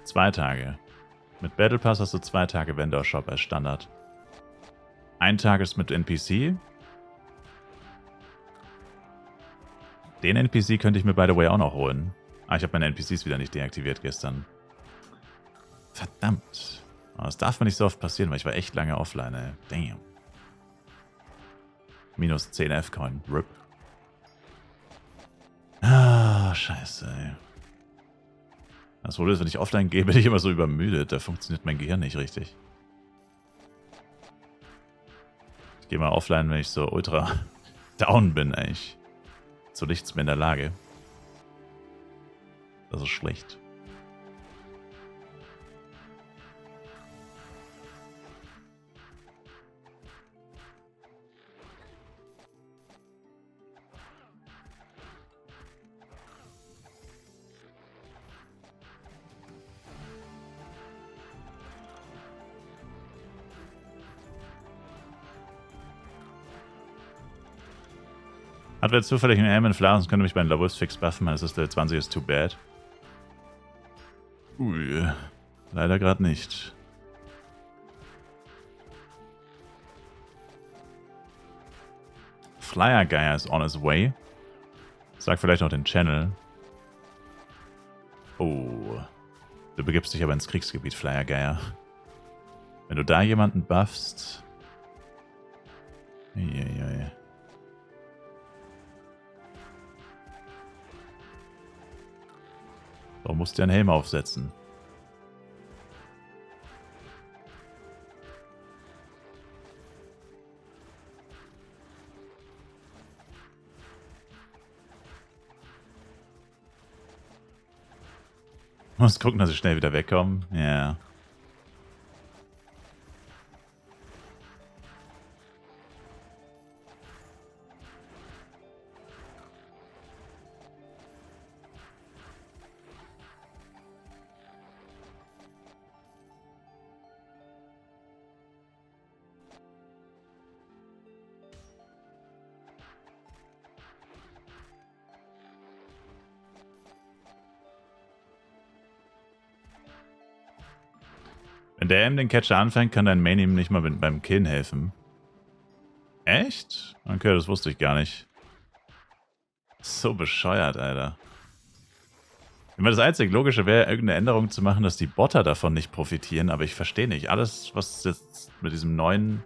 2 Tage. Mit Battle Pass hast du 2 Tage Vendor Shop als Standard. 1 Tag ist mit NPC. Den NPC könnte ich mir by the way auch noch holen. Ah, ich habe meine NPCs wieder nicht deaktiviert gestern. Verdammt. Aber das darf mir nicht so oft passieren, weil ich war echt lange offline, ey. Damn. Minus 10 F-Coin. RIP. Ah, scheiße, ey. Das Problem ist, wenn ich offline gehe, bin ich immer so übermüdet. Da funktioniert mein Gehirn nicht richtig. Ich gehe mal offline, wenn ich so ultra down bin, ey. Zu nichts mehr in der Lage. Das ist schlecht. Hat wer zufällig einen Aim in Flaschen, könnte mich bei den Levels fix buffen. Mein Level 20 ist too bad. Ui, leider gerade nicht. Flyer Guy is on his way. Sag vielleicht noch den Channel. Oh. Du begibst dich aber ins Kriegsgebiet, Flyer Guy. Wenn du da jemanden buffst. Eieiei. Du musst dir einen Helm aufsetzen. Muss gucken, dass ich schnell wieder wegkomme. Ja. Wenn der M den Catcher anfängt, kann dein Main ihm nicht mal beim Killen helfen. Echt? Okay, das wusste ich gar nicht. So bescheuert, Alter. Immer das einzig Logische wäre, irgendeine Änderung zu machen, dass die Botter davon nicht profitieren, aber ich verstehe nicht. Alles, was jetzt mit dieser neuen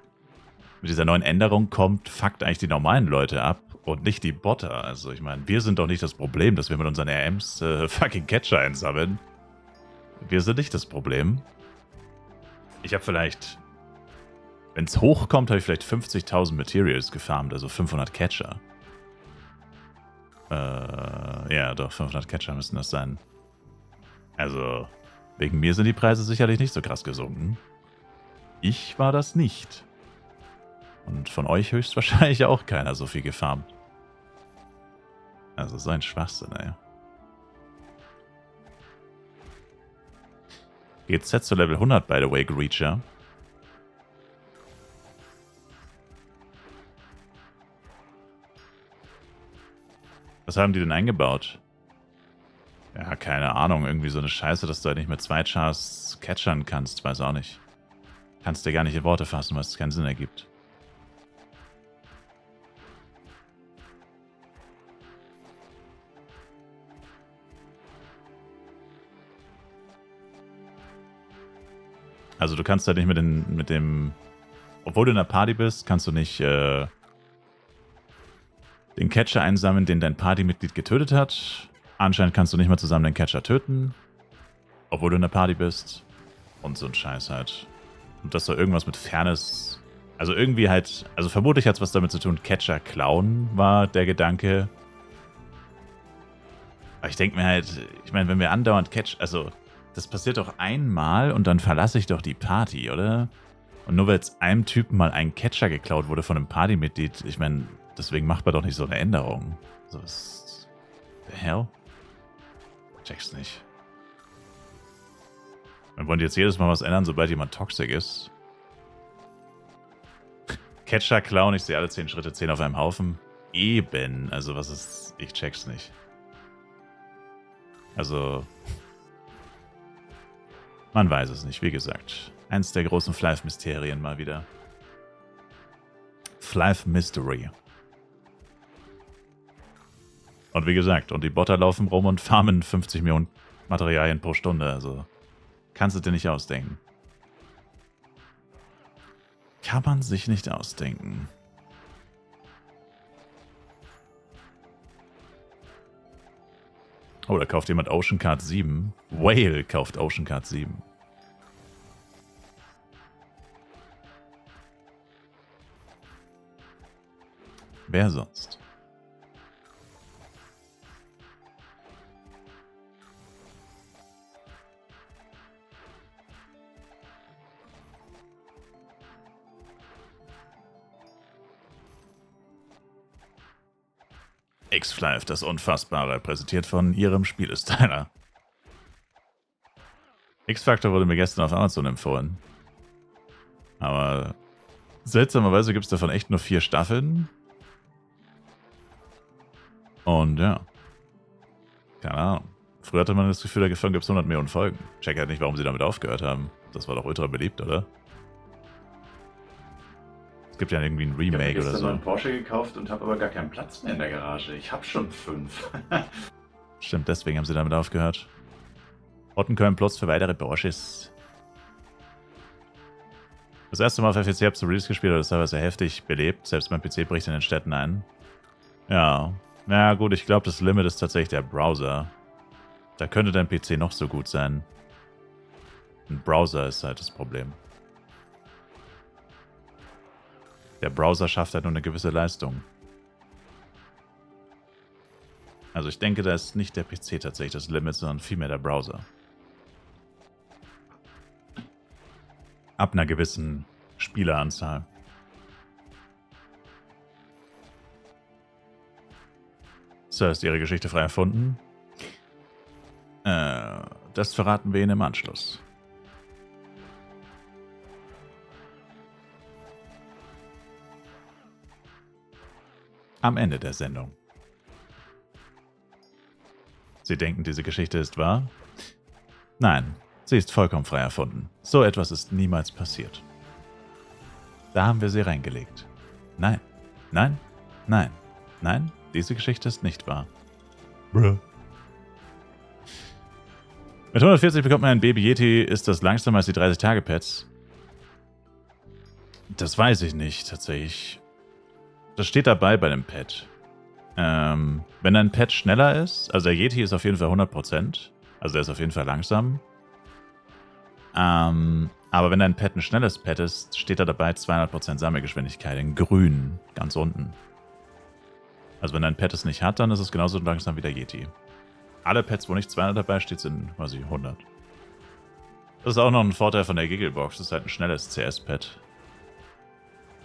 Änderung kommt, fuckt eigentlich die normalen Leute ab und nicht die Botter. Also ich meine, wir sind doch nicht das Problem, dass wir mit unseren RMs fucking Catcher einsammeln. Wir sind nicht das Problem. Ich habe vielleicht, wenn es hochkommt, habe ich vielleicht 50.000 Materials gefarmt, also 500 Catcher. Ja, doch, 500 Catcher müssen das sein. Also, wegen mir sind die Preise sicherlich nicht so krass gesunken. Ich war das nicht. Und von euch höchstwahrscheinlich auch keiner so viel gefarmt. Also, so ein Schwachsinn, ey. GZ zu Level 100, by the way, Reacher. Was haben die denn eingebaut? Ja, keine Ahnung. Irgendwie so eine Scheiße, dass du halt nicht mit 2 Chars catchern kannst. Weiß auch nicht. Kannst dir gar nicht in Worte fassen, was keinen Sinn ergibt. Also du kannst halt nicht mit dem... Obwohl du in der Party bist, kannst du nicht den Catcher einsammeln, den dein Partymitglied getötet hat. Anscheinend kannst du nicht mal zusammen den Catcher töten. Obwohl du in der Party bist. Und so ein Scheiß halt. Und das soll irgendwas mit Fairness... Also irgendwie halt... Also vermutlich hat es was damit zu tun, Catcher klauen war der Gedanke. Aber ich denke mir halt... Ich meine, wenn wir andauernd Also... Das passiert doch einmal und dann verlasse ich doch die Party, oder? Und nur weil jetzt einem Typen mal ein Catcher geklaut wurde von einem Partymitglied, ich meine, deswegen macht man doch nicht so eine Änderung. So was... The hell? Check's nicht. Wir wollen jetzt jedes Mal was ändern, sobald jemand toxisch ist. Catcher klauen, ich sehe alle 10 Schritte, 10 auf einem Haufen. Eben, also was ist... Ich check's nicht. Also... Man weiß es nicht, wie gesagt. Eins der großen Flife-Mysterien mal wieder. Flife-Mystery. Und wie gesagt, und die Botter laufen rum und farmen 50 Millionen Materialien pro Stunde. Also kannst du dir nicht ausdenken. Kann man sich nicht ausdenken. Oh, da kauft jemand Ocean Card 7. Whale kauft Ocean Card 7. Wer sonst? X-Flife, das Unfassbare, präsentiert von ihrem Spielestyler. X-Factor wurde mir gestern auf Amazon empfohlen. Aber seltsamerweise gibt es davon echt nur 4 Staffeln. Und ja. Keine Ahnung. Früher hatte man das Gefühl, davon gibt es 100 Millionen Folgen. Check halt nicht, warum sie damit aufgehört haben. Das war doch ultra beliebt, oder? Es gibt ja irgendwie ein Remake oder so. Ich habe gestern einen Porsche gekauft und habe aber gar keinen Platz mehr in der Garage. Ich habe schon 5. Stimmt, deswegen haben sie damit aufgehört. Ottenköln Plus für weitere Porsches. Das erste Mal auf FFC habe ich zu Release gespielt, aber das war sehr heftig belebt. Selbst mein PC bricht in den Städten ein. Ja. Na gut, ich glaube, das Limit ist tatsächlich der Browser. Da könnte dein PC noch so gut sein. Ein Browser ist halt das Problem. Der Browser schafft halt nur eine gewisse Leistung. Also ich denke, da ist nicht der PC tatsächlich das Limit, sondern vielmehr der Browser. Ab einer gewissen Spieleranzahl. Sir, ist Ihre Geschichte frei erfunden? Das verraten wir Ihnen im Anschluss. Am Ende der Sendung. Sie denken, diese Geschichte ist wahr? Nein, sie ist vollkommen frei erfunden. So etwas ist niemals passiert. Da haben wir sie reingelegt. Nein, nein, nein, nein, diese Geschichte ist nicht wahr. Bruh. Mit 140 bekommt man ein Baby Yeti, ist das langsamer als die 30-Tage-Pets? Das weiß ich nicht, tatsächlich. Das steht dabei bei dem Pet. Wenn ein Pet schneller ist, also der Yeti ist auf jeden Fall 100%, also der ist auf jeden Fall langsam. Aber wenn ein Pet ein schnelles Pet ist, steht da dabei 200% Sammelgeschwindigkeit in grün, ganz unten. Also wenn ein Pet es nicht hat, dann ist es genauso langsam wie der Yeti. Alle Pets, wo nicht 200 dabei steht, sind quasi 100. Das ist auch noch ein Vorteil von der Gigglebox, das ist halt ein schnelles CS-Pet.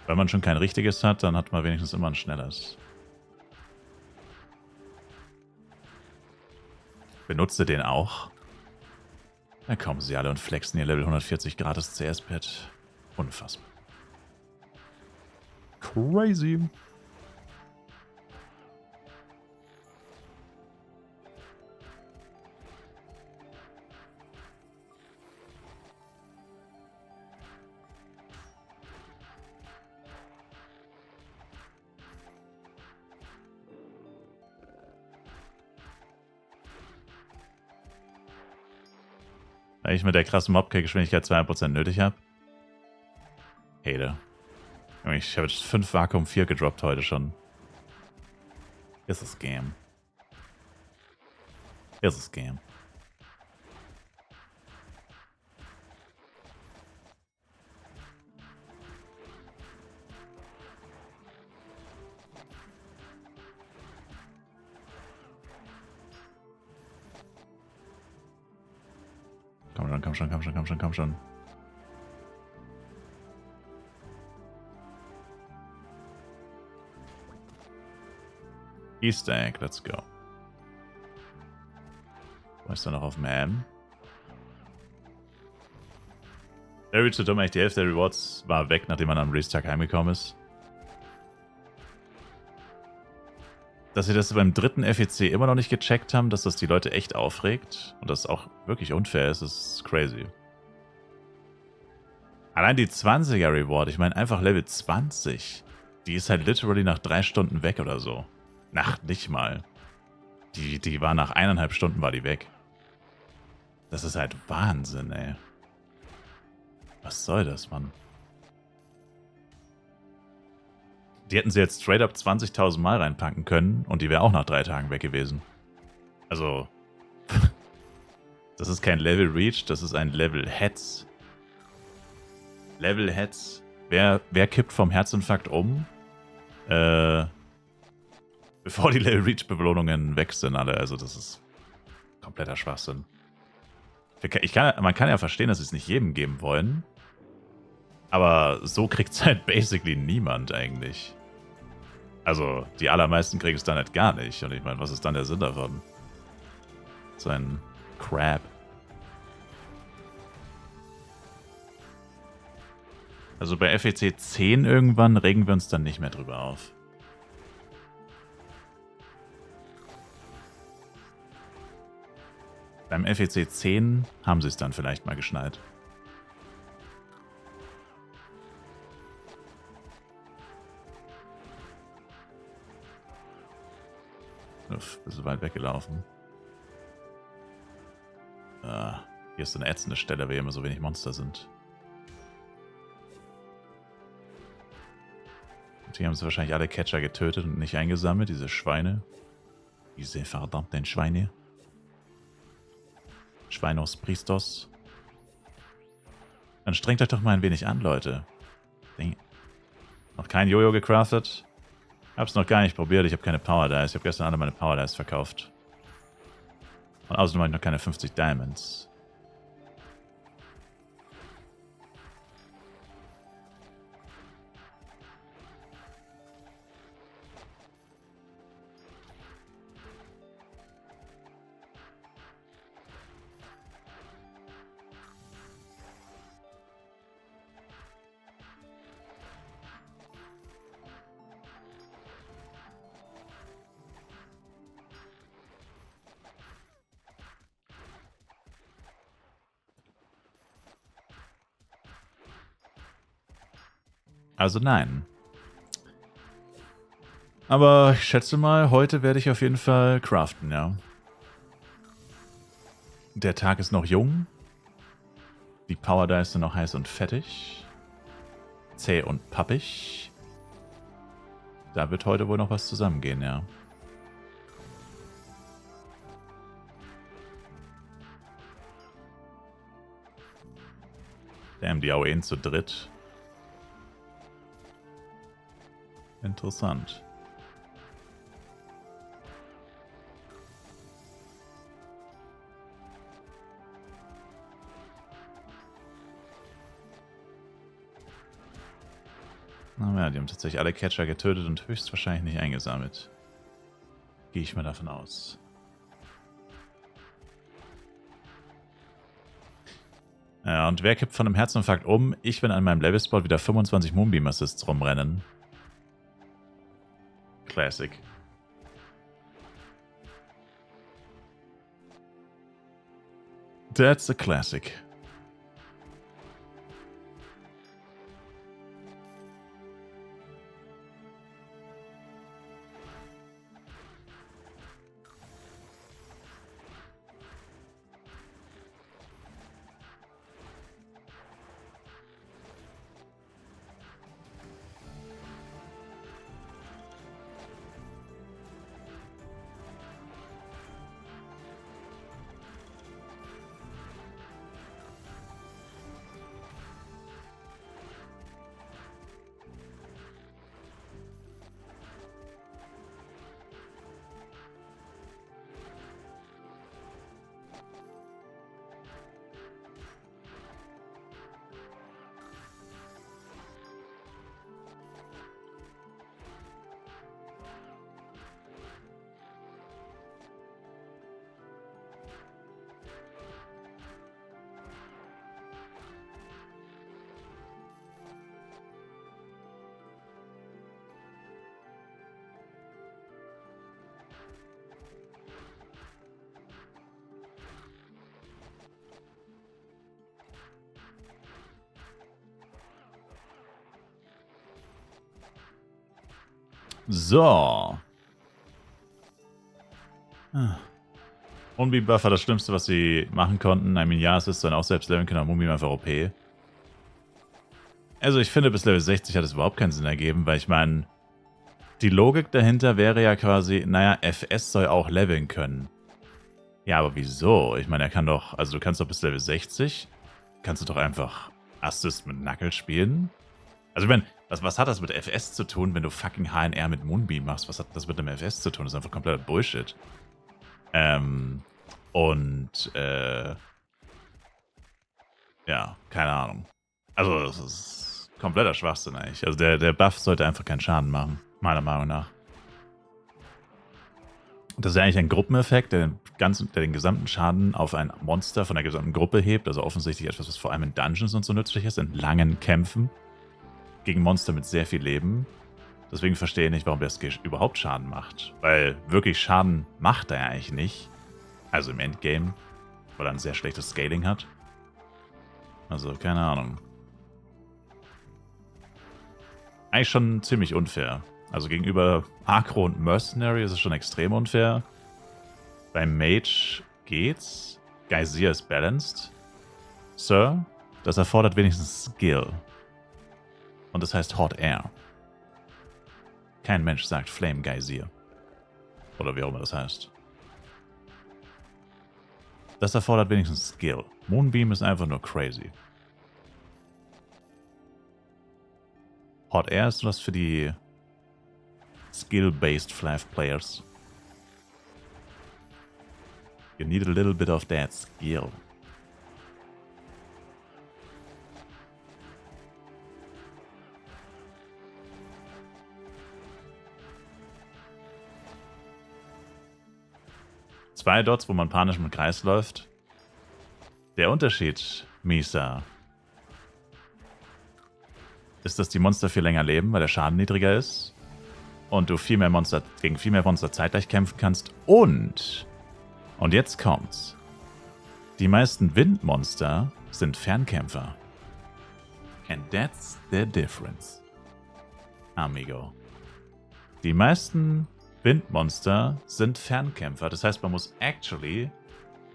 Wenn man schon kein richtiges hat, dann hat man wenigstens immer ein schnelles. Benutze den auch. Da kommen sie alle und flexen ihr Level 140 gratis CS-Pad. Unfassbar. Crazy. Weil ich mit der krassen Mobkill-Geschwindigkeit 200% nötig habe. Hater. Ich habe jetzt 5 Vakuum 4 gedroppt heute schon. Ist es Game. Ist es Game. Komm schon, komm schon, komm schon, komm schon, komm schon. Easter Egg, let's go. Wo ist er noch auf Man? Very zu dumm, eigentlich die Hälfte der Rewards war weg, nachdem man am Release-Tag heimgekommen ist. Dass sie das beim dritten FEC immer noch nicht gecheckt haben, dass das die Leute echt aufregt und das auch wirklich unfair ist, ist crazy. Allein die 20er Reward, ich meine einfach Level 20, die ist halt literally nach 3 Stunden weg oder so. Nicht mal. Die war nach 1,5 Stunden war die weg. Das ist halt Wahnsinn, ey. Was soll das, Mann? Die hätten sie jetzt straight up 20.000 Mal reinpacken können und die wäre auch nach 3 Tagen weg gewesen. Also, das ist kein Level Reach, das ist ein Level Heads. Level Heads. Wer kippt vom Herzinfarkt um? Bevor die Level Reach Belohnungen weg sind alle. Also das ist kompletter Schwachsinn. Man kann ja verstehen, dass sie es nicht jedem geben wollen. Aber so kriegt es halt basically niemand eigentlich. Also die allermeisten kriegen es dann halt gar nicht. Und ich meine, was ist dann der Sinn davon? So ein Crap. Also bei FEC 10 irgendwann regen wir uns dann nicht mehr drüber auf. Beim FEC 10 haben sie es dann vielleicht mal geschnallt. Uff, bist du weit weggelaufen. Hier ist so eine ätzende Stelle, weil hier immer so wenig Monster sind. Und hier haben sie wahrscheinlich alle Catcher getötet und nicht eingesammelt, diese Schweine. Diese verdammten Schweine. Schweinos Priestos. Dann strengt euch doch mal ein wenig an, Leute. Noch kein Jojo gecraftet? Hab's noch gar nicht probiert, ich habe keine Power Dice. Ich habe gestern alle meine Power Dice verkauft. Und außerdem habe ich noch keine 50 Diamonds. Also nein. Aber ich schätze mal, heute werde ich auf jeden Fall craften, ja. Der Tag ist noch jung. Die Power Dice sind noch heiß und fettig. Zäh und pappig. Da wird heute wohl noch was zusammengehen, ja. Damn, die Auen zu dritt. Interessant. Na ja, die haben tatsächlich alle Catcher getötet und höchstwahrscheinlich nicht eingesammelt. Gehe ich mal davon aus. Ja, und wer kippt von einem Herzinfarkt um? Ich, wenn an meinem Levelspot wieder 25 Moonbeam Assists rumrennen. Classic. That's a classic. So. Moonbeam Buff war das Schlimmste, was sie machen konnten. I mean, ja, es ist dann auch selbst leveln können, aber Moonbeam einfach OP. Also ich finde, bis Level 60 hat es überhaupt keinen Sinn ergeben, weil ich meine, die Logik dahinter wäre ja quasi, naja, FS soll auch leveln können. Ja, aber wieso? Ich meine, er kann doch, also du kannst doch bis Level 60, kannst du doch einfach Assist mit Knuckle spielen. Also ich meine, was hat das mit FS zu tun, wenn du fucking HNR mit Moonbeam machst? Was hat das mit einem FS zu tun? Das ist einfach kompletter Bullshit. Ja, keine Ahnung. Also das ist kompletter Schwachsinn eigentlich. Also der Buff sollte einfach keinen Schaden machen, meiner Meinung nach. Das ist ja eigentlich ein Gruppeneffekt, der den gesamten Schaden auf ein Monster von der gesamten Gruppe hebt. Also offensichtlich etwas, was vor allem in Dungeons und so nützlich ist, in langen Kämpfen gegen Monster mit sehr viel Leben. Deswegen verstehe ich nicht, warum das überhaupt Schaden macht. Weil wirklich Schaden macht er eigentlich nicht. Also im Endgame, weil er ein sehr schlechtes Scaling hat. Also keine Ahnung. Eigentlich schon ziemlich unfair. Also gegenüber Agro und Mercenary ist es schon extrem unfair. Beim Mage geht's. Geysir ist balanced. Sir, das erfordert wenigstens Skill. Und das heißt Hot Air. Kein Mensch sagt Flame Geysir. Oder wie auch immer das heißt. Das erfordert wenigstens Skill. Moonbeam ist einfach nur crazy. Hot Air ist was für die Skill-based Flav Players. You need a little bit of that skill. Zwei Dots, wo man panisch mit Kreis läuft. Der Unterschied, Misa, ist, dass die Monster viel länger leben, weil der Schaden niedriger ist. Und du gegen viel mehr Monster zeitgleich kämpfen kannst. Und jetzt kommt's. Die meisten Windmonster sind Fernkämpfer. And that's the difference. Amigo. Die meisten Windmonster sind Fernkämpfer. Das heißt, man muss actually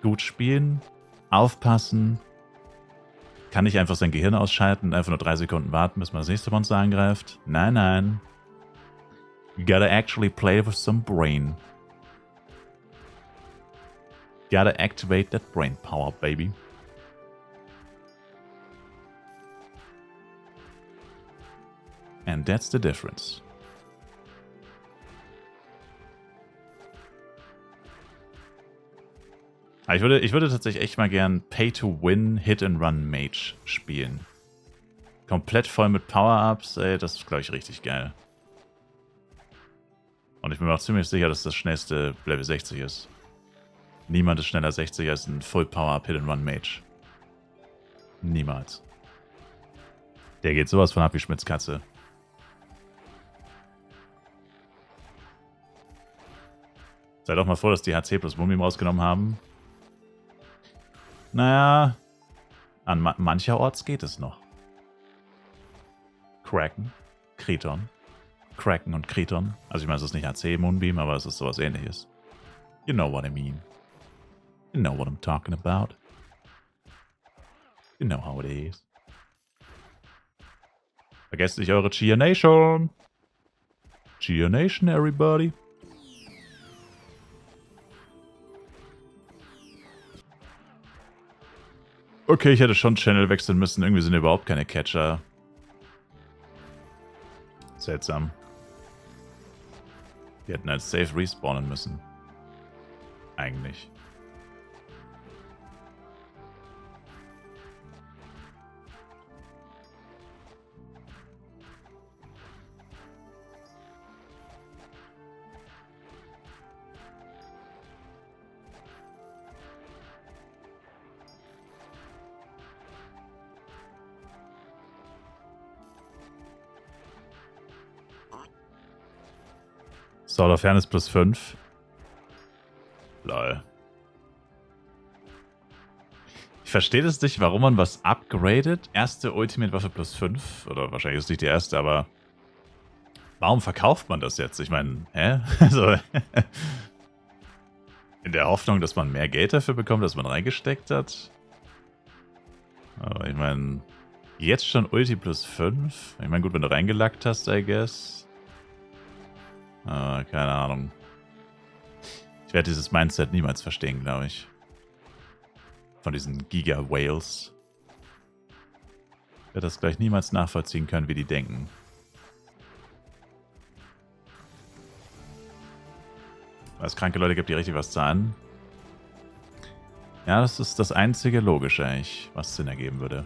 gut spielen, aufpassen. Kann nicht einfach sein Gehirn ausschalten und einfach nur 3 Sekunden warten, bis man das nächste Monster angreift. Nein, nein. You gotta actually play with some brain. Gotta activate that brain power, baby. And that's the difference. Ich würde tatsächlich echt mal gern Pay-to-Win Hit-and-Run-Mage spielen. Komplett voll mit Power-Ups, ey, das ist, glaube ich, richtig geil. Und ich bin mir auch ziemlich sicher, dass das schnellste Level 60 ist. Niemand ist schneller 60 als ein Full-Power-Up Hit-and-Run-Mage. Niemals. Der geht sowas von ab wie Schmitz Katze. Sei doch mal froh, dass die HC plus Mumium rausgenommen haben. Naja, an mancherorts geht es noch. Kraken, Kriton. Kraken und Kriton. Also ich meine, es ist nicht HC Moonbeam, aber es ist sowas ähnliches. You know what I mean. You know what I'm talking about. You know how it is. Vergesst nicht eure Chia Nation. Chia Nation, everybody. Okay, ich hätte schon Channel wechseln müssen. Irgendwie sind überhaupt keine Catcher. Seltsam. Die hätten als safe respawnen müssen. Eigentlich. Sword of Fairness plus 5. Lol. Ich verstehe das nicht, warum man was upgradet. Erste Ultimate-Waffe plus 5. Oder wahrscheinlich ist es nicht die erste, aber warum verkauft man das jetzt? Ich meine, hä? Also, in der Hoffnung, dass man mehr Geld dafür bekommt, das man reingesteckt hat. Aber ich meine, jetzt schon Ulti plus 5. Ich meine, gut, wenn du reingelackt hast, I guess. Keine Ahnung. Ich werde dieses Mindset niemals verstehen, glaube ich. Von diesen Giga-Whales. Ich werde das gleich niemals nachvollziehen können, wie die denken. Weil es kranke Leute gibt, die richtig was zahlen. Ja, das ist das einzige Logische eigentlich, was Sinn ergeben würde.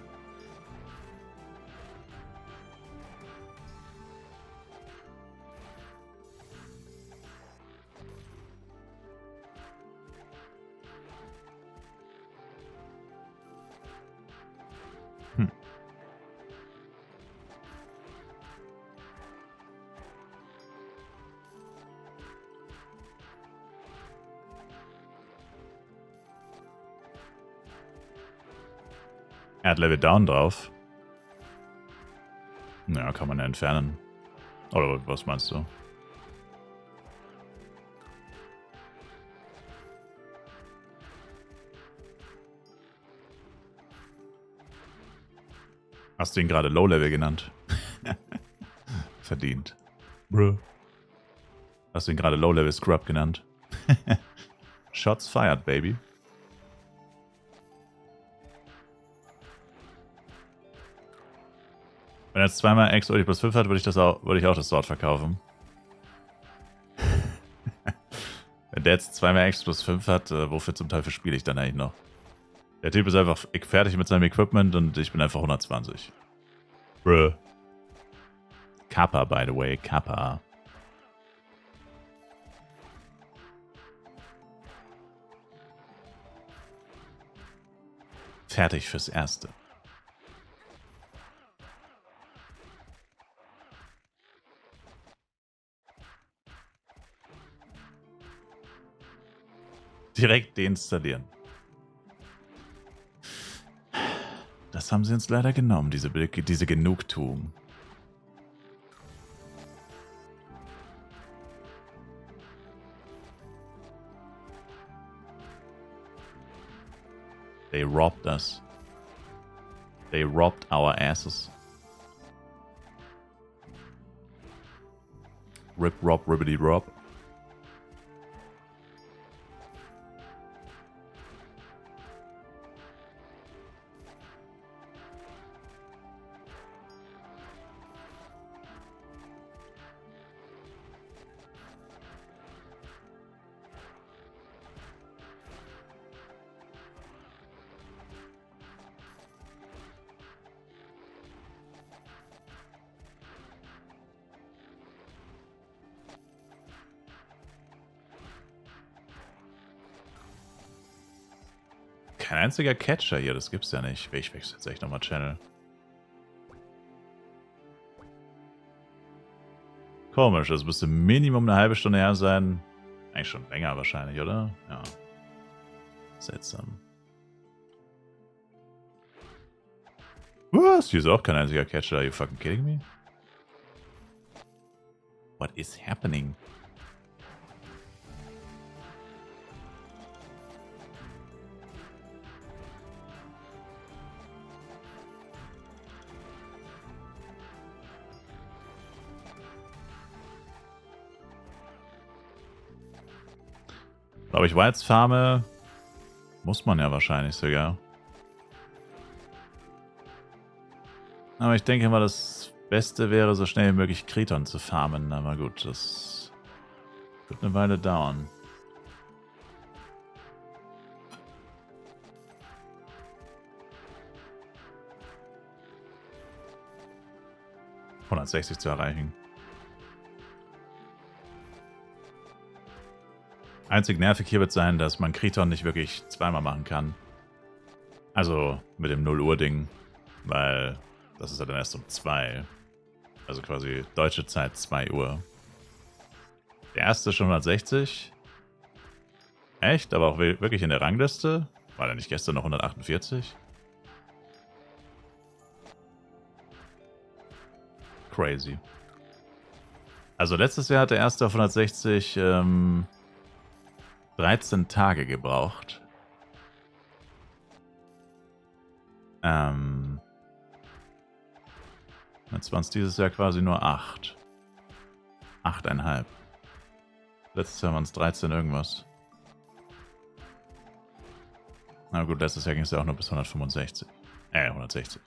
Er hat Level Down drauf. Naja, kann man ja entfernen. Oder was meinst du? Hast du ihn gerade Low-Level genannt? Verdient. Bruh. Hast du ihn gerade Low-Level Scrub genannt? Shots fired, baby. Wenn er jetzt zweimal X Ulti plus 5 hat, würde ich auch das Sword verkaufen. Wenn der jetzt zweimal X plus 5 hat, wofür zum Teufel spiele ich dann eigentlich noch? Der Typ ist einfach fertig mit seinem Equipment und ich bin einfach 120. Bruh. Kappa, by the way. Kappa. Fertig fürs Erste. Direkt deinstallieren. Das haben sie uns leider genommen, diese Genugtuung. They robbed us. They robbed our asses. Rip, rob, ribbity, rob. Kein einziger Catcher hier, das gibt's ja nicht. Ich wechsle jetzt echt nochmal Channel. Komisch, das müsste Minimum eine halbe Stunde her sein. Eigentlich schon länger wahrscheinlich, oder? Ja. Seltsam. Was? Hier ist auch kein einziger Catcher. Are you fucking kidding me? What is happening? Aber ich war jetzt farme. Muss man ja wahrscheinlich sogar. Aber ich denke mal, das Beste wäre, so schnell wie möglich Kriton zu farmen. Aber gut, das wird eine Weile dauern. ...160 zu erreichen. Einzig nervig hier wird sein, dass man Kriton nicht wirklich zweimal machen kann. Also mit dem 0 Uhr Ding, weil das ist ja dann erst um 2. Also quasi deutsche Zeit 2 Uhr. Der erste schon 160. Echt? Aber auch wirklich in der Rangliste? War der nicht gestern noch 148? Crazy. Also letztes Jahr hat der erste auf 160 13 Tage gebraucht. Jetzt waren es dieses Jahr quasi nur 8. 8,5. Letztes Jahr waren es 13 irgendwas. Na gut, letztes Jahr ging es ja auch nur bis 165. 160.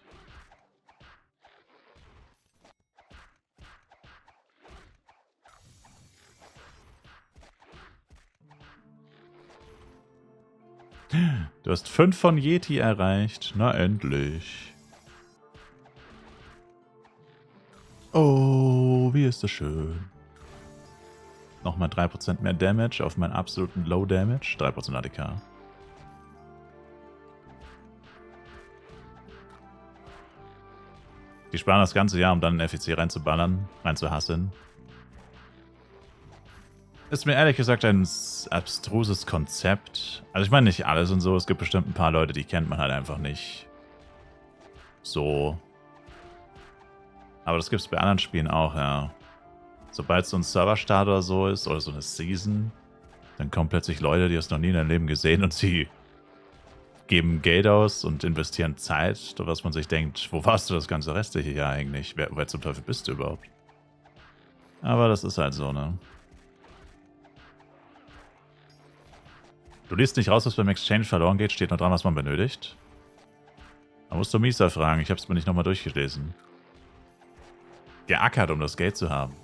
Du hast 5 von Yeti erreicht. Na endlich. Oh, wie ist das schön. Nochmal 3% mehr Damage auf meinen absoluten Low Damage. 3% ADK. Die sparen das ganze Jahr, um dann einen FEC reinzuballern, reinzuhasseln. Ist mir ehrlich gesagt ein abstruses Konzept. Also ich meine nicht alles und so. Es gibt bestimmt ein paar Leute, die kennt man halt einfach nicht. So. Aber das gibt es bei anderen Spielen auch, ja. Sobald so ein Serverstart oder so ist, oder so eine Season, dann kommen plötzlich Leute, die das noch nie in ihrem Leben gesehen und sie geben Geld aus und investieren Zeit, was man sich denkt, wo warst du das ganze restliche Jahr eigentlich? Wer zum Teufel bist du überhaupt? Aber das ist halt so, ne? Du liest nicht raus, was beim Exchange verloren geht, steht noch dran, was man benötigt. Da musst du Misa fragen, ich hab's mir nicht nochmal durchgelesen. Geackert, um das Geld zu haben.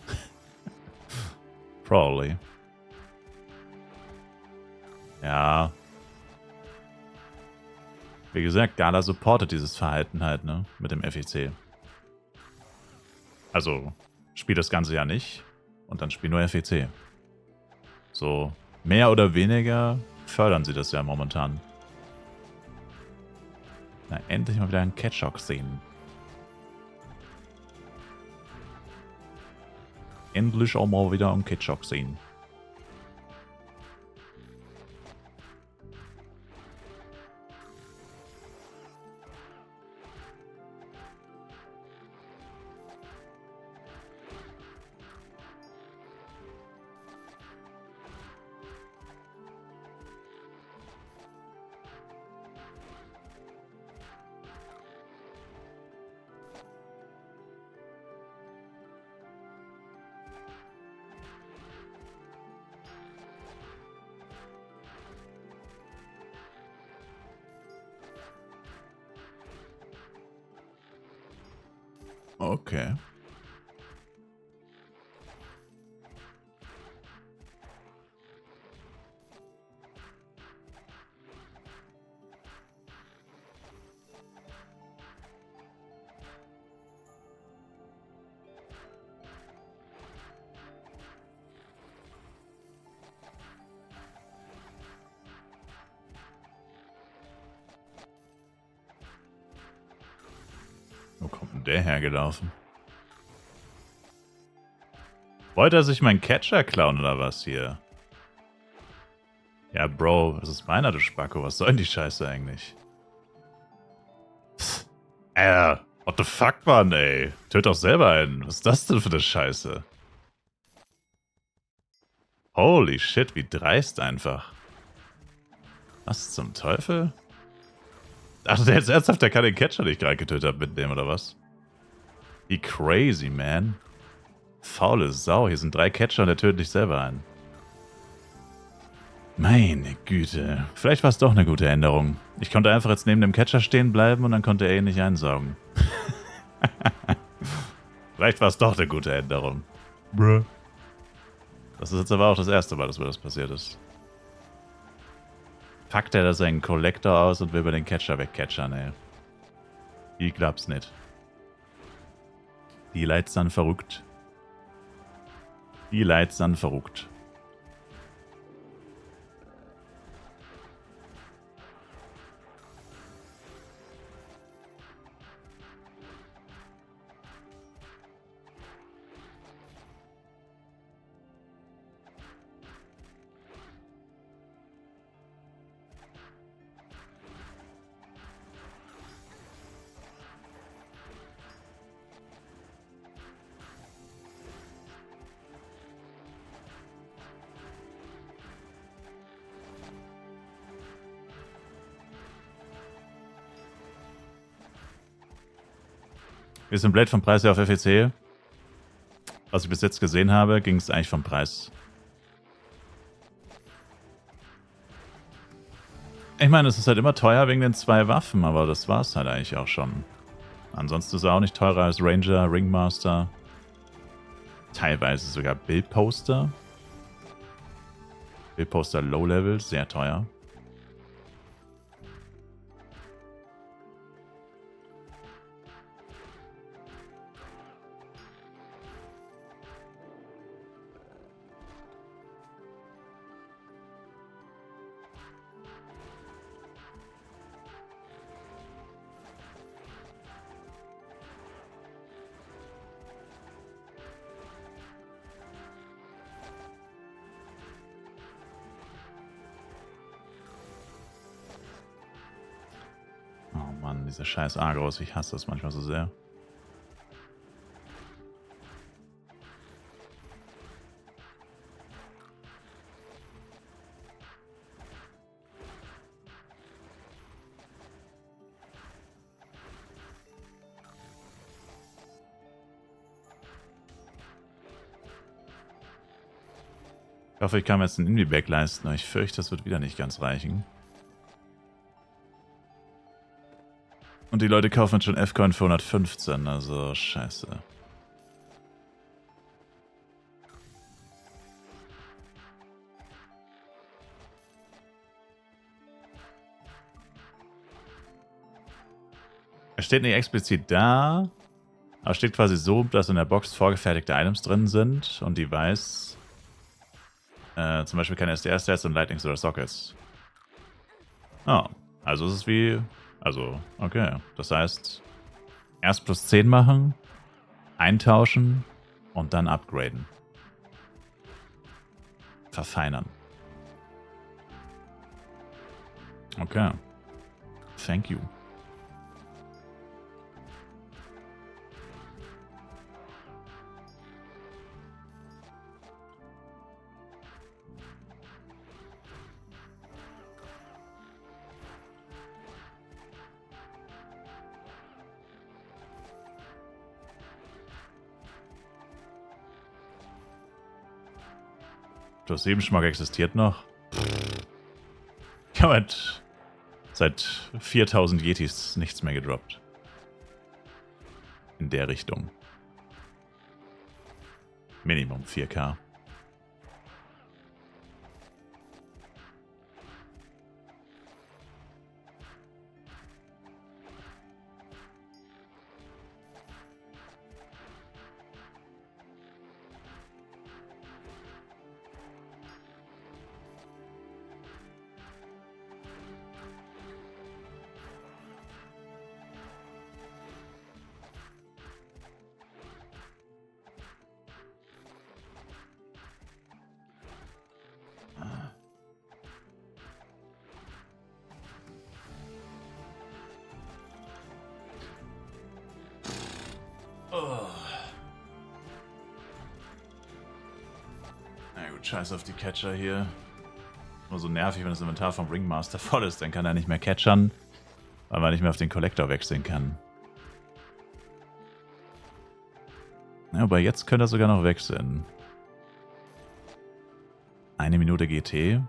Probably. Ja. Wie gesagt, Gala supportet dieses Verhalten halt, ne? Mit dem FEC. Also, spiel das ganze ja nicht und dann spiel nur FEC. So, mehr oder weniger fördern sie das ja momentan. Na, endlich mal wieder einen Catchlock sehen. Endlich auch mal wieder einen Catchlock sehen. Okay. kommt denn der hergelaufen? Wollte er sich meinen Catcher klauen oder was hier? Ja, Bro, das ist meiner, du Spacko. Was soll denn die Scheiße eigentlich? Pff, what the fuck, Mann, ey? Töt doch selber einen. Was ist das denn für eine Scheiße? Holy shit, wie dreist einfach. Was zum Teufel? Ach, der ist ernsthaft, der kann den Catcher, den ich gerade getötet habe, mitnehmen, oder was? Wie crazy, man. Faule Sau, hier sind 3 Catcher und der tötet dich selber ein. Meine Güte. Vielleicht war es doch eine gute Änderung. Ich konnte einfach jetzt neben dem Catcher stehen bleiben und dann konnte er ihn nicht einsaugen. Vielleicht war es doch eine gute Änderung. Bruh. Das ist jetzt aber auch das erste Mal, dass mir das passiert ist. Packt er da seinen Collector aus und will bei den Catcher wegcatchern, ey. Ich glaub's nicht. Die Leute sind verrückt. Die Leute sind verrückt. Wir sind Blade vom Preis her auf FEC. Was ich bis jetzt gesehen habe, ging es eigentlich vom Preis. Ich meine, es ist halt immer teuer wegen den 2 Waffen, aber das war es halt eigentlich auch schon. Ansonsten ist er auch nicht teurer als Ranger, Ringmaster. Teilweise sogar Bildposter. Bildposter Low Level, sehr teuer. Diese scheiß Agros, ich hasse das manchmal so sehr. Ich hoffe, ich kann mir jetzt einen Indie-Back leisten, aber ich fürchte, das wird wieder nicht ganz reichen. Und die Leute kaufen jetzt schon F-Coin für 115, also scheiße. Es steht nicht explizit da, aber es steht quasi so, dass in der Box vorgefertigte Items drin sind und die weiß, zum Beispiel keine SDR-Stats und Lightnings oder Sockets. Oh, also ist es wie... Also, okay. Das heißt, erst plus 10 machen, eintauschen und dann upgraden. Verfeinern. Okay. Thank you. Plus 7 Schmack existiert noch. Ich habe halt seit 4000 Yetis nichts mehr gedroppt. In der Richtung. Minimum 4K. Scheiß auf die Catcher hier. Nur so nervig, wenn das Inventar vom Ringmaster voll ist. Dann kann er nicht mehr catchern, weil man nicht mehr auf den Collector wechseln kann. Ja, aber jetzt könnte er sogar noch wechseln. 1 Minute GT.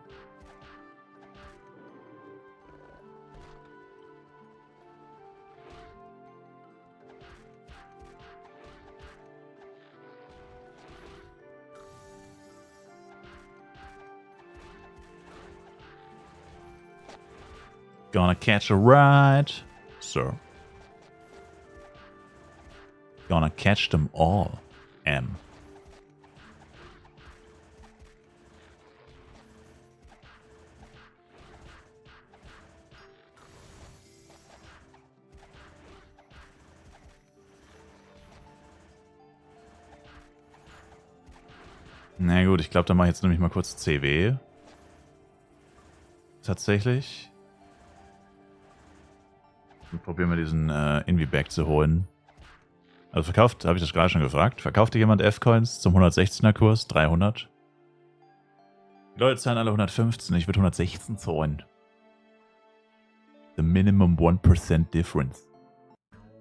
Gonna catch a ride, sir. Gonna catch them all, M. Na gut, ich glaube, dann mache ich jetzt nämlich mal kurz CW. Tatsächlich. Und probieren wir diesen Invi-Bag zu holen. Also verkauft, habe ich das gerade schon gefragt, verkaufte jemand F-Coins zum 116er Kurs? 300? Die Leute zahlen alle 115, ich würde 116 zahlen. The minimum 1% difference.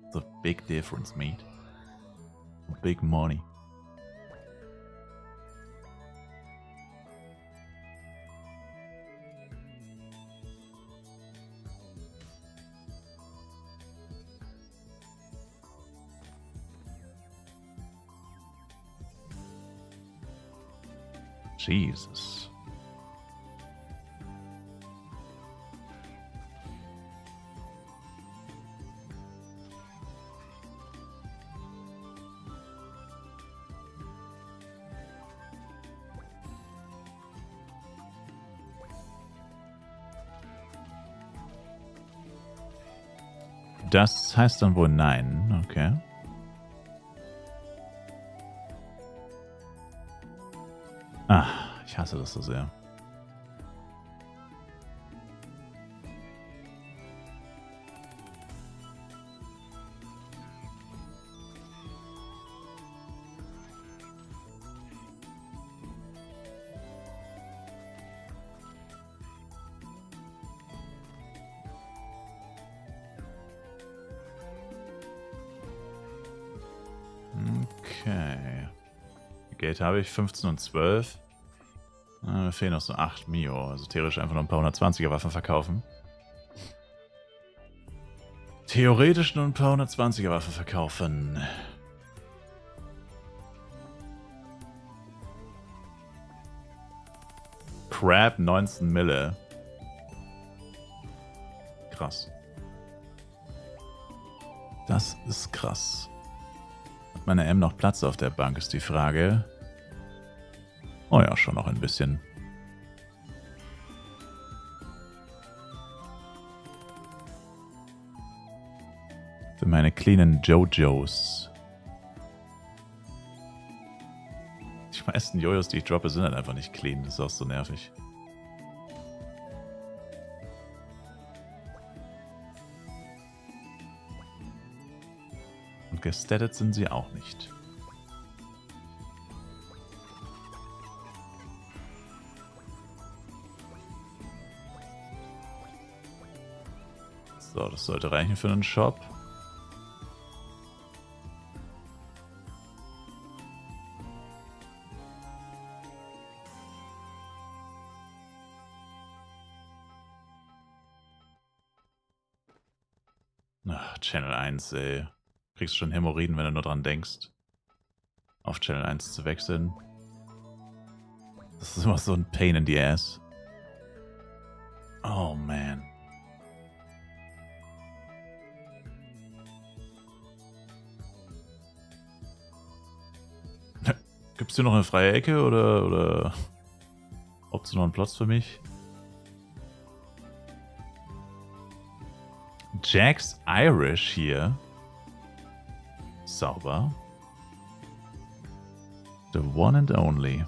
It's a big difference, mate. Big money. Jesus. Das heißt dann wohl nein, okay. Ah, ich hasse das so sehr. Okay. Geld habe ich 15 und 12. Mir fehlen noch so 8 Mio. Also theoretisch einfach nur ein paar 120er Waffen verkaufen. Theoretisch nur ein paar 120er Waffen verkaufen. Crab 19 Mille. Krass. Das ist krass. Hat meine M noch Platz auf der Bank, ist die Frage. Oh ja, schon noch ein bisschen. Für meine cleanen Jojos. Die meisten Jojos, die ich droppe, sind halt einfach nicht clean. Das ist auch so nervig. Und gestattet sind sie auch nicht. So, das sollte reichen für einen Shop. Ach, Channel 1, ey. Kriegst schon Hämorrhoiden, wenn du nur dran denkst, auf Channel 1 zu wechseln. Das ist immer so ein Pain in the Ass. Oh, man. Gibt's hier noch eine freie Ecke oder optionalen Platz für mich? Jack's Irish hier. Sauber. The one and only.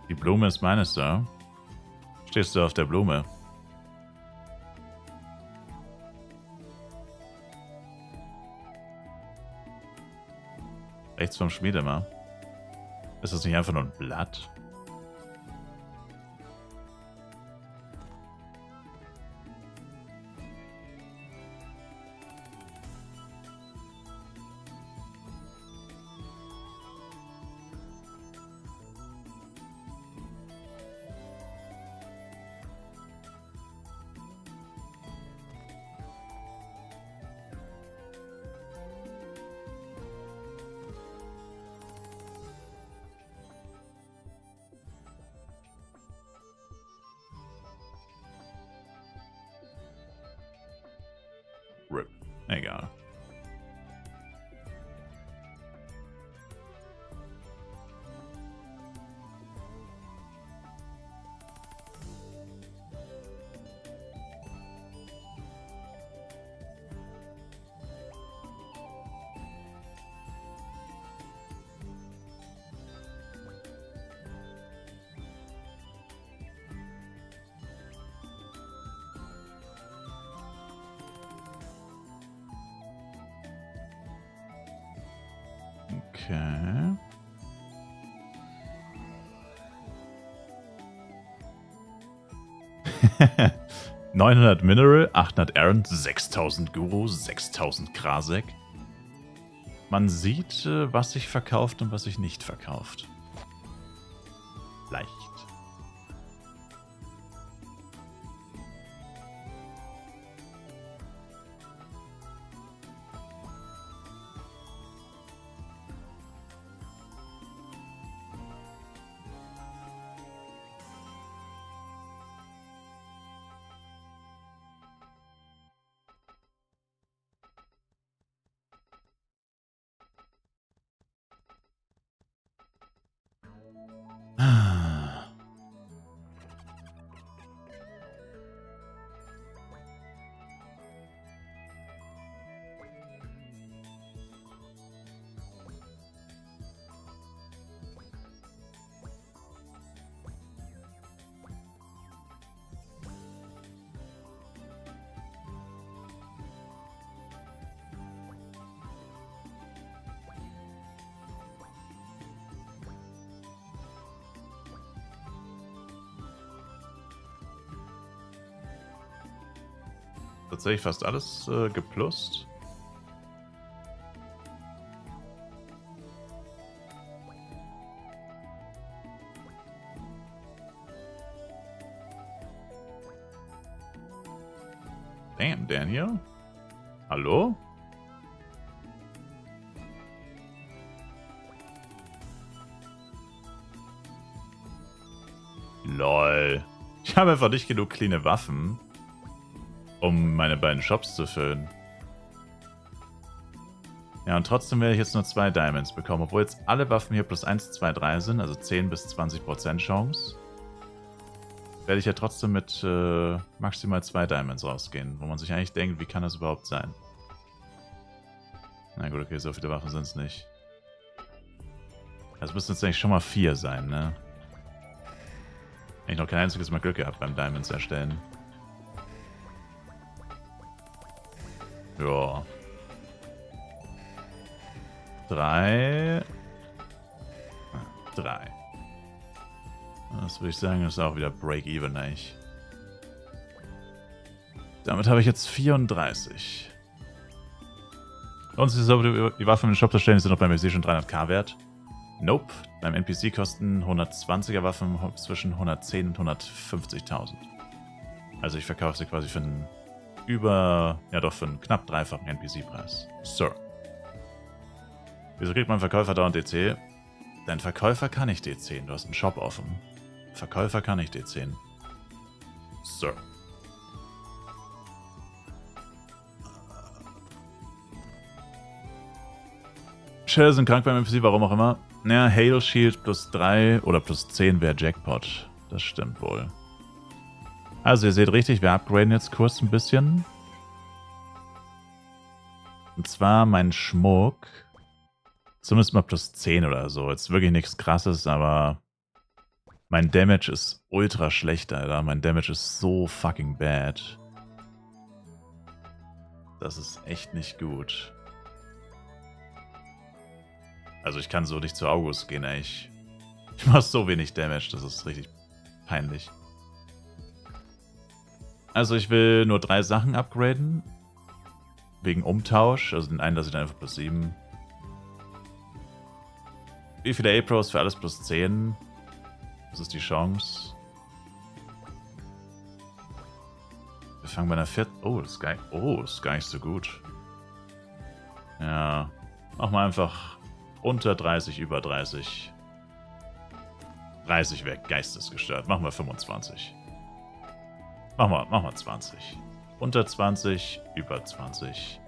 Die Blume ist meines da. Stehst du auf der Blume? Rechts vom Schmied immer. Ist das nicht einfach nur ein Blatt? RIP. Egal. Okay. $900 Mineral, 800 Errant, 6000 Guru, 6000 Krasek. Man sieht, was sich verkauft und was sich nicht verkauft. Leicht. Ah. Tatsächlich fast alles geplust. Damn, Daniel. Hallo? Lol. Ich habe einfach nicht genug cleane Waffen, um meine beiden Shops zu füllen. Ja, und trotzdem werde ich jetzt nur 2 Diamonds bekommen, obwohl jetzt alle Waffen hier plus 1, 2, 3 sind, also 10 bis 20% Chance. Werde ich ja trotzdem mit maximal 2 Diamonds rausgehen, wo man sich eigentlich denkt, wie kann das überhaupt sein? Na gut, okay, so viele Waffen sind es nicht. Das müssten jetzt eigentlich schon mal 4 sein, ne? Ich noch kein einziges Mal Glück gehabt beim Diamonds erstellen. Ja. 3. 3. Das würde ich sagen, ist auch wieder Break-Even eigentlich. Damit habe ich jetzt 34. Uns ist es so, die Waffen in den Shop zu stellen, die sind noch beim MC schon 300k wert. Nope. Beim NPC kosten 120er Waffen zwischen 110 und 150.000. Also ich verkaufe sie quasi für einen für einen knapp dreifachen NPC-Preis. Sir. Wieso kriegt mein Verkäufer dauernd DC? Dein Verkäufer kann nicht D10, du hast einen Shop offen. Verkäufer kann nicht D10. Sir. Shell sind krank beim NPC, warum auch immer. Naja, Hail Shield plus 3 oder plus 10 wäre Jackpot. Das stimmt wohl. Also ihr seht richtig, wir upgraden jetzt kurz ein bisschen. Und zwar mein Schmuck. Zumindest mal plus 10 oder so. Jetzt wirklich nichts krasses, aber mein Damage ist ultra schlecht, Alter. Mein Damage ist so fucking bad. Das ist echt nicht gut. Also ich kann so nicht zu August gehen, ey. Ich mache so wenig Damage, das ist richtig peinlich. Also ich will nur 3 Sachen upgraden. Wegen Umtausch. Also den einen lasse ich dann einfach plus 7. Wie viele A-Pros für alles plus 10? Was ist die Chance? Wir fangen bei einer 4. Oh, das ist gar nicht so gut. Ja. Machen wir einfach unter 30, über 30. 30 weg, geistesgestört. Machen wir 25. Machen wir 20. Unter 20, über 20.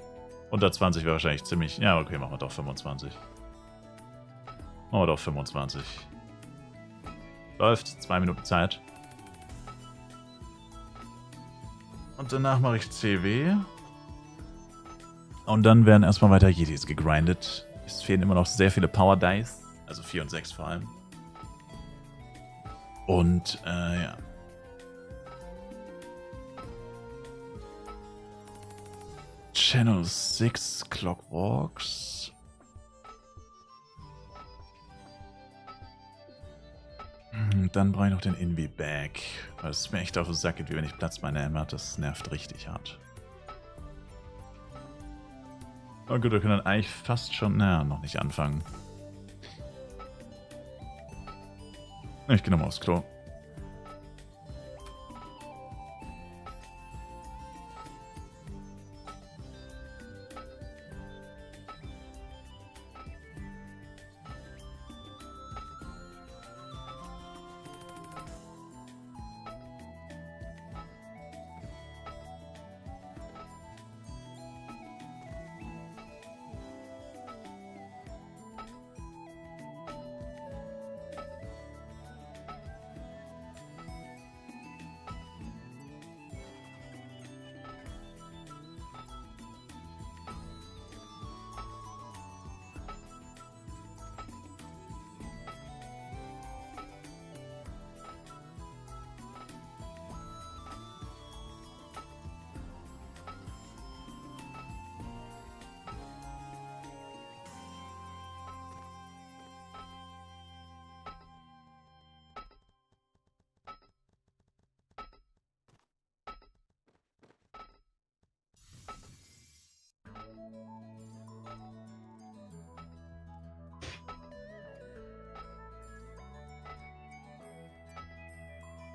Unter 20 wäre wahrscheinlich ziemlich... Ja, okay, machen wir doch 25. Machen wir doch 25. Läuft, 2 Minuten Zeit. Und danach mache ich CW. Und dann werden erstmal weiter Yetis gegrindet. Es fehlen immer noch sehr viele Power Dice. Also 4 und 6 vor allem. Und, ja. Channel 6 Clockwalks. Dann brauche ich noch den Invi-Bag. Weil es mir echt auf den Sack geht, wie wenn ich Platz meine Emma. Das nervt richtig hart. Oh gut, wir können dann eigentlich fast schon... Naja, noch nicht anfangen. Ich gehe nochmal aufs Klo.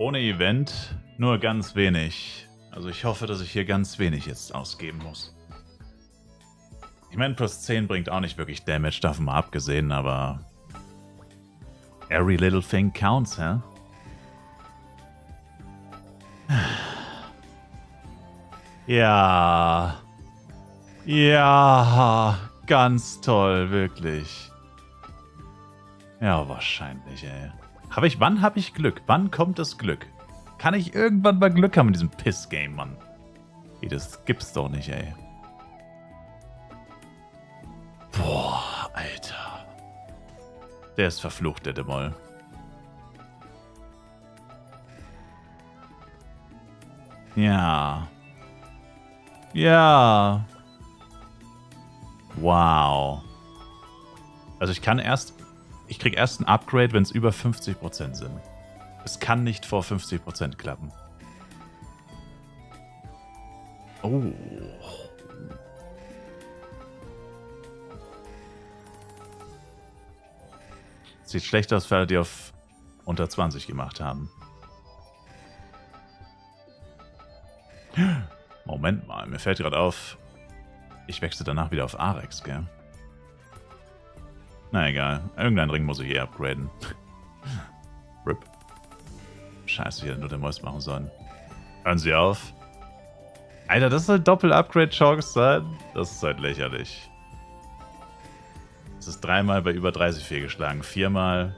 Ohne Event nur ganz wenig. Also ich hoffe, dass ich hier ganz wenig jetzt ausgeben muss. Ich meine, plus 10 bringt auch nicht wirklich Damage, davon mal abgesehen, aber... Every little thing counts, hä? Ja. Ja. Ganz toll, wirklich. Ja, wahrscheinlich, ey. Wann habe ich Glück? Wann kommt das Glück? Kann ich irgendwann mal Glück haben in diesem Piss-Game, Mann? Ey, das gibt's doch nicht, ey. Boah, Alter. Der ist verflucht, der Demoll. Ja. Ja. Wow. Also ich krieg erst ein Upgrade, wenn es über 50% sind. Es kann nicht vor 50% klappen. Oh. Sieht schlecht aus für alle, die auf unter 20 gemacht haben. Moment mal, mir fällt gerade auf, ich wechsle danach wieder auf Arex, gell? Na egal, irgendeinen Ring muss ich eh upgraden. RIP. Scheiße, ich hätte nur den Mäus machen sollen. Hören Sie auf. Alter, das soll Doppel-Upgrade-Chance sein? Das ist halt lächerlich. Es ist 3-mal bei über 30 fehlgeschlagen, 4-mal.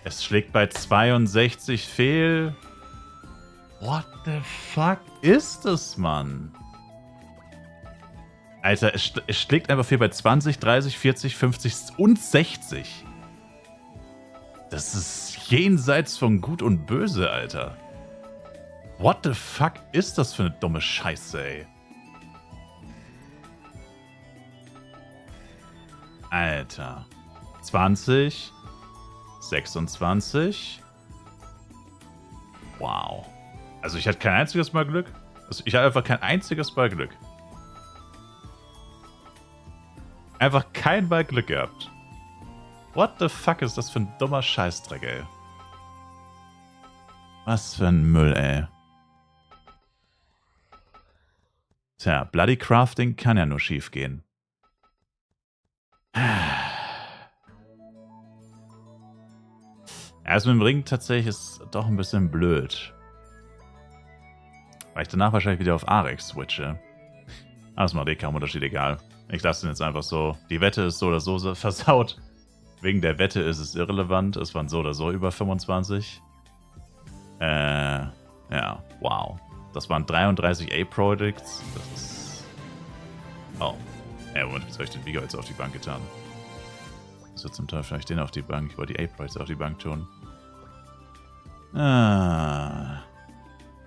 Es schlägt bei 62 fehl. What the fuck ist das, Mann? Alter, es schlägt einfach fehl bei 20, 30, 40, 50 und 60. Das ist jenseits von Gut und Böse, Alter. What the fuck ist das für eine dumme Scheiße, ey? Alter. 20. 26. Wow. Also ich hatte kein einziges Mal Glück. Also ich hatte einfach kein einziges Mal Glück. Einfach kein Mal Glück gehabt. What the fuck ist das für ein dummer Scheißdreck, ey? Was für ein Müll, ey. Tja, Bloody Crafting kann ja nur schief gehen. Erst mit dem Ring tatsächlich ist doch ein bisschen blöd. Weil ich danach wahrscheinlich wieder auf Arex switche. Aber es macht eh kaum Unterschied, egal. Ich lasse den jetzt einfach so. Die Wette ist so oder so versaut. Wegen der Wette ist es irrelevant. Es waren so oder so über 25. Ja, wow. Das waren 33 A-Products. Das ist... Oh. Ja, Moment, jetzt habe ich den Vigor jetzt auf die Bank getan. So zum Teufel habe ich den auf die Bank. Ich wollte die A-Products auf die Bank tun.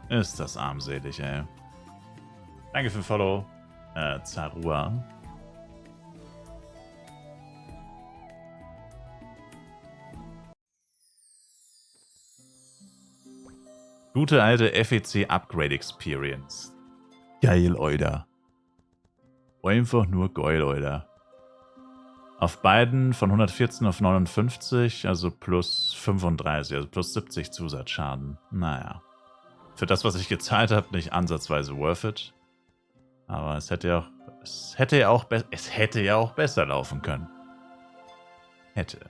Ist das armselig, ey. Danke für den Follow. Zarua. Gute alte FEC Upgrade Experience. Geil, Alter. Einfach nur geil, Alter. Auf beiden von 114 auf 59, also plus 35, also plus 70 Zusatzschaden. Naja. Für das, was ich gezahlt habe, nicht ansatzweise worth it. Aber es hätte ja auch besser laufen können. Hätte.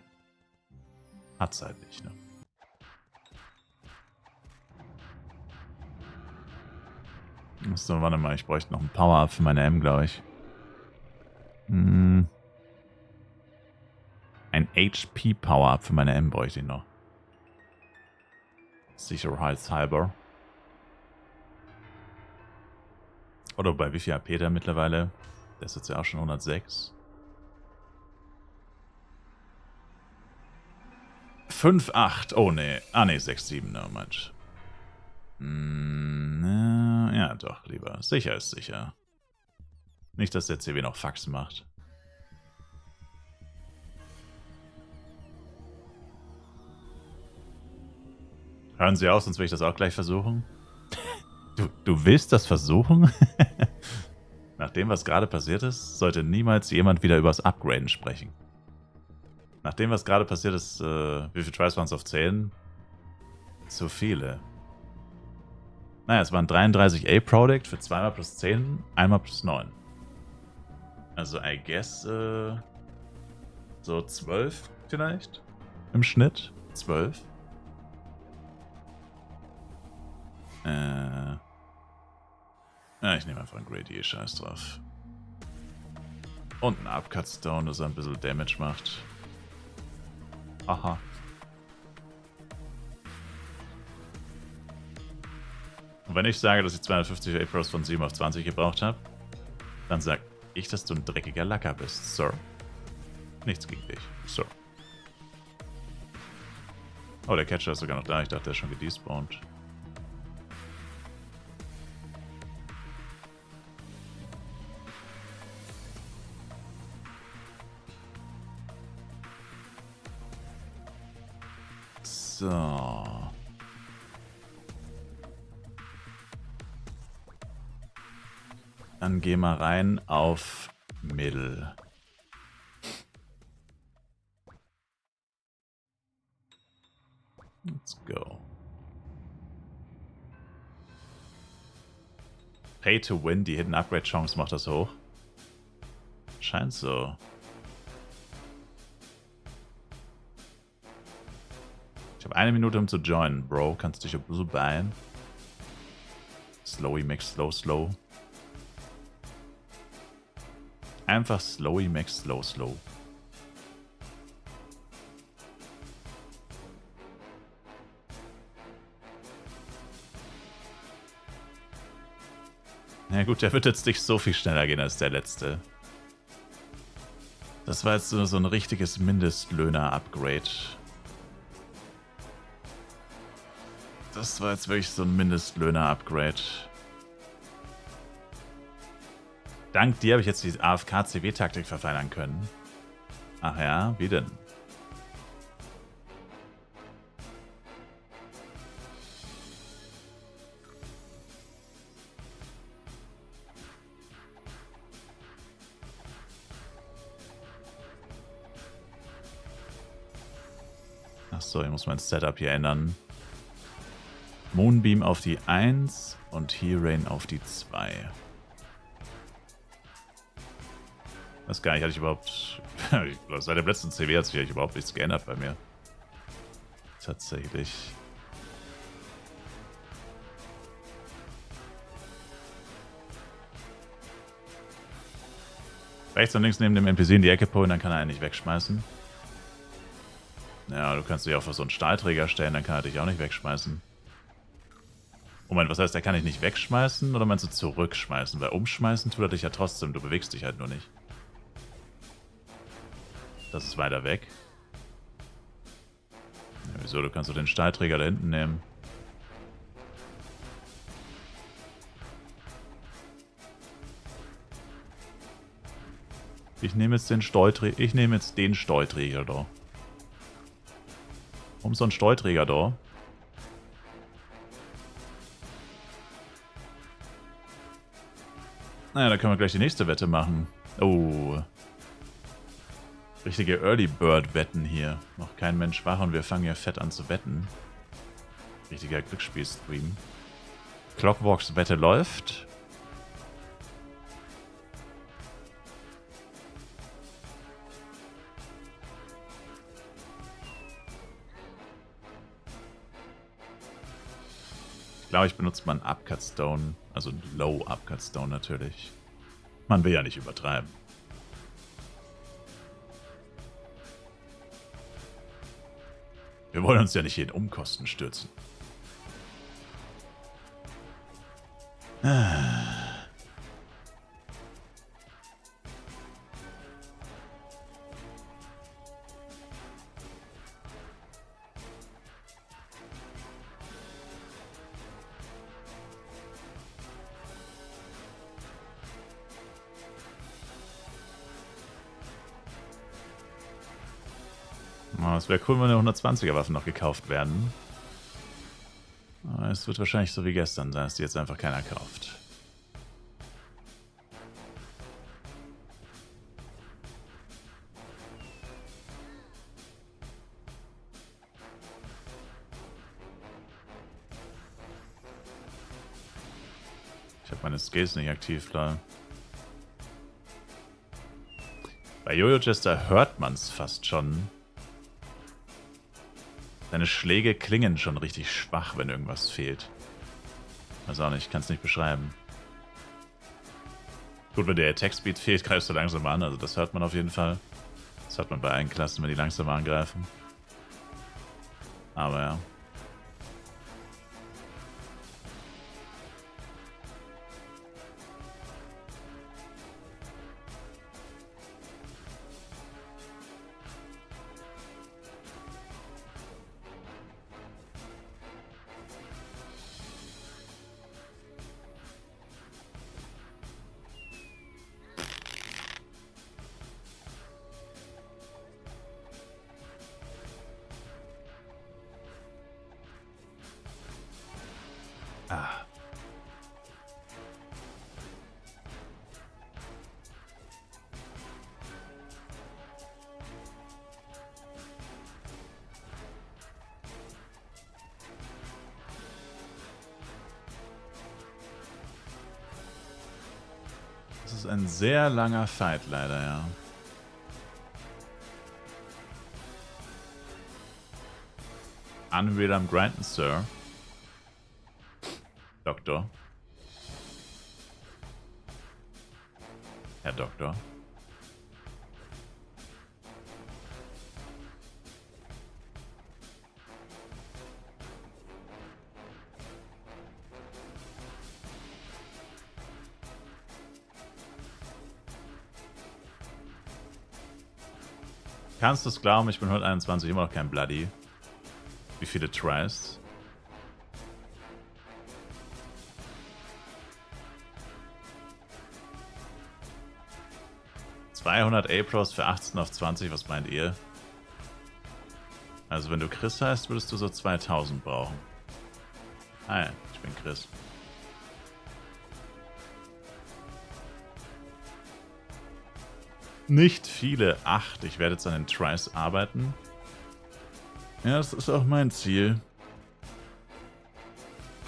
Hat's halt nicht, ne? So, warte mal, ich bräuchte noch ein Power-Up für meine M, glaube ich. Ein HP-Power-Up für meine M bräuchte ich noch. Sicherheitshalber. Oder bei wie viel AP der mittlerweile? Der ist jetzt ja auch schon 106. 5,8. Oh ne. Ah ne, 6,7. No, Mensch. Ja, doch, lieber. Sicher ist sicher. Nicht, dass der CW noch Fax macht. Hören Sie auf, sonst will ich das auch gleich versuchen. Du willst das versuchen? Nach dem, was gerade passiert ist, sollte niemals jemand wieder übers Upgraden sprechen. Nach dem, was gerade passiert ist, wie viele Tries waren es auf 10? Zu viele. Naja, es waren 33 A-Product für 2 plus 10, 1 plus 9. Also, I guess, so 12 vielleicht? Im Schnitt? 12? Ja, ich nehme einfach einen Grade E, scheiß drauf. Und einen Upcut Stone, dass er ein bisschen Damage macht. Aha. Und wenn ich sage, dass ich 250 A-Pros von 7 auf 20 gebraucht habe, dann sag ich, dass du ein dreckiger Lacker bist, Sir. Nichts gegen dich, Sir. Oh, der Catcher ist sogar noch da. Ich dachte, der ist schon gedespawnt. So. Dann geh mal rein auf Middle. Let's go. Pay to win, die Hidden Upgrade Chance macht das hoch. Scheint so. Ich habe 1 Minute, um zu joinen, Bro. Kannst dich ein bisschen beeilen. Slowy Max Slow Slow. Einfach Slowy Max Slow Slow. Na gut, der wird jetzt nicht so viel schneller gehen als der letzte. Das war jetzt so ein richtiges Mindestlöhner-Upgrade. Das war jetzt wirklich so ein Mindestlöhner-Upgrade. Dank dir habe ich jetzt die AFK-CW-Taktik verfeinern können. Ach ja, wie denn? Achso, ich muss mein Setup hier ändern. Moonbeam auf die 1 und Hearain auf die 2. Das gar nicht, hatte ich überhaupt... Seit dem letzten CW hat sich überhaupt nichts geändert bei mir. Tatsächlich. Rechts und links neben dem NPC in die Ecke pullen, dann kann er einen nicht wegschmeißen. Ja, du kannst dich auch für so einen Stahlträger stellen, dann kann er dich auch nicht wegschmeißen. Moment, was heißt, er kann dich nicht wegschmeißen oder meinst du zurückschmeißen? Weil umschmeißen tut er dich ja trotzdem, du bewegst dich halt nur nicht. Das ist weiter weg. Ja, wieso? Du kannst doch den Stahlträger da hinten nehmen. Ich nehme jetzt den Steuerträger da. Warum so ein Steuerträger da? Naja, da können wir gleich die nächste Wette machen. Oh. Richtige Early Bird Wetten hier. Noch kein Mensch wach und wir fangen hier fett an zu wetten. Richtiger Glücksspiel-Stream. Clockwalks Wette läuft. Ich glaube, ich benutze mal einen Upcut Stone. Also einen Low Upcut Stone natürlich. Man will ja nicht übertreiben. Wir wollen uns ja nicht in Umkosten stürzen. Es wäre cool, wenn eine 120er Waffen noch gekauft werden. Aber es wird wahrscheinlich so wie gestern sein, dass die jetzt einfach keiner kauft. Ich habe meine Skills nicht aktiv, klar. Bei Jojo Jester hört man es fast schon. Seine Schläge klingen schon richtig schwach, wenn irgendwas fehlt. Weiß auch nicht, ich kann es nicht beschreiben. Gut, wenn der Attack Speed fehlt, greifst du langsam an, also das hört man auf jeden Fall. Das hört man bei allen Klassen, wenn die langsam angreifen. Aber ja. Ah. Das ist ein sehr langer Fight, leider, ja. Unreal am Grinden, Sir. Doktor. Herr Doktor. Kannst du es glauben, ich bin 121 immer noch kein Bloody. Wie viele Tries? 200 A-Pros für 18 auf 20, was meint ihr? Also wenn du Chris heißt, würdest du so 2000 brauchen. Hi, ich bin Chris. Nicht viele. 8. Ich werde jetzt an den Tries arbeiten. Ja, das ist auch mein Ziel.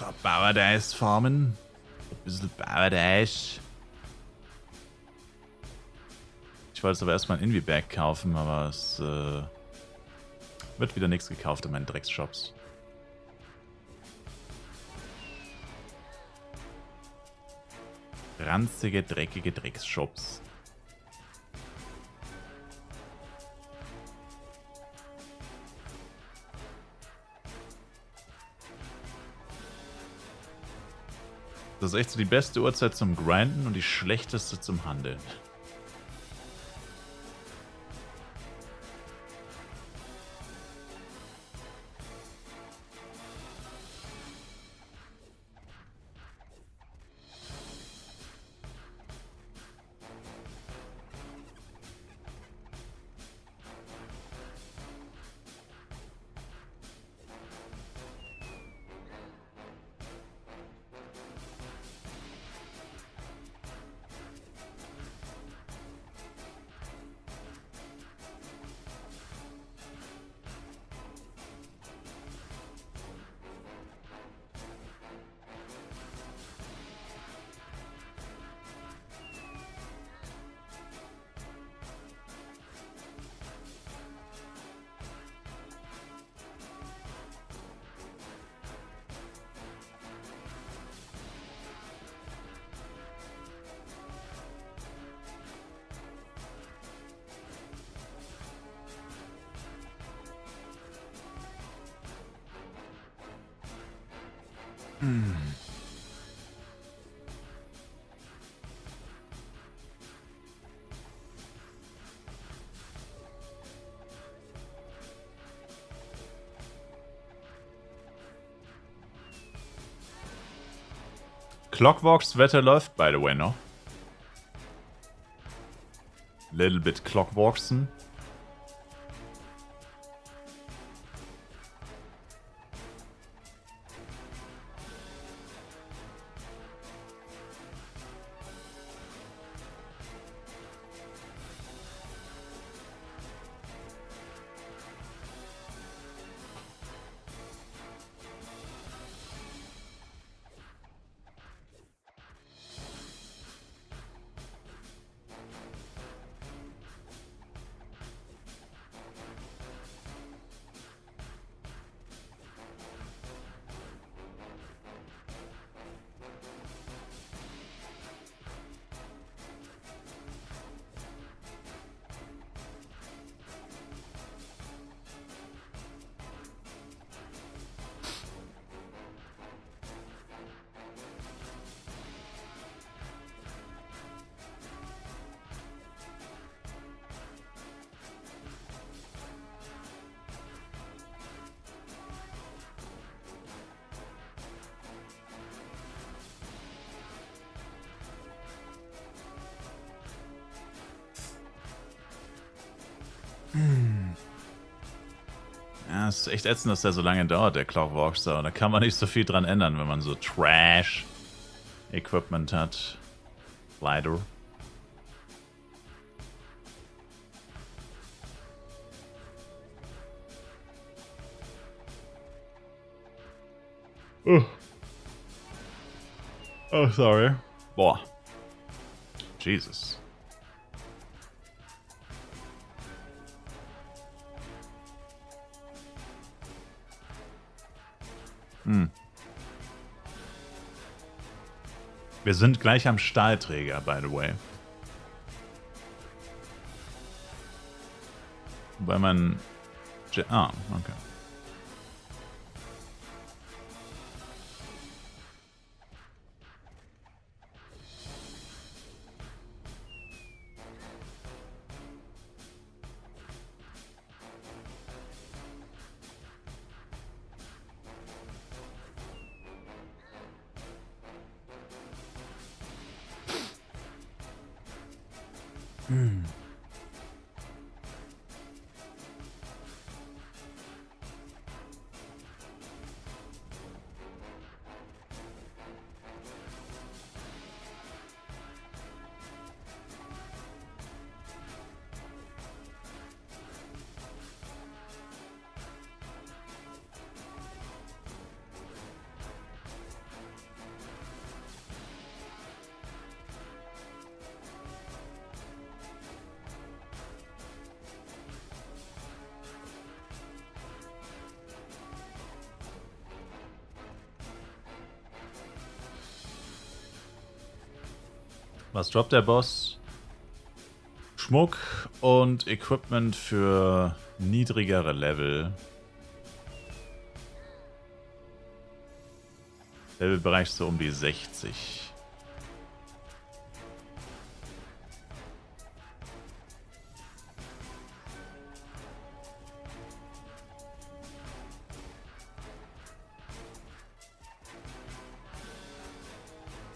Ein paar Paradise farmen. Ein bisschen Paradise. Ich wollte es aber erstmal ein Invie-Bag kaufen, aber es wird wieder nichts gekauft in meinen Drecksshops. Ranzige, dreckige Drecksshops. Das ist echt so die beste Uhrzeit zum Grinden und die schlechteste zum Handeln. Clockwalks Wetter läuft, by the way, noch. Little bit Clockwalksen. Ja, es ist echt ätzend, dass der so lange dauert, der Clockwalkster. Da kann man nicht so viel dran ändern, wenn man so Trash-Equipment hat. Leider. Oh, sorry. Boah. Jesus. Wir sind gleich am Stahlträger, by the way. Wobei man... Ah, okay. Was droppt der Boss? Schmuck und Equipment für niedrigere Level. Levelbereich so um die 60.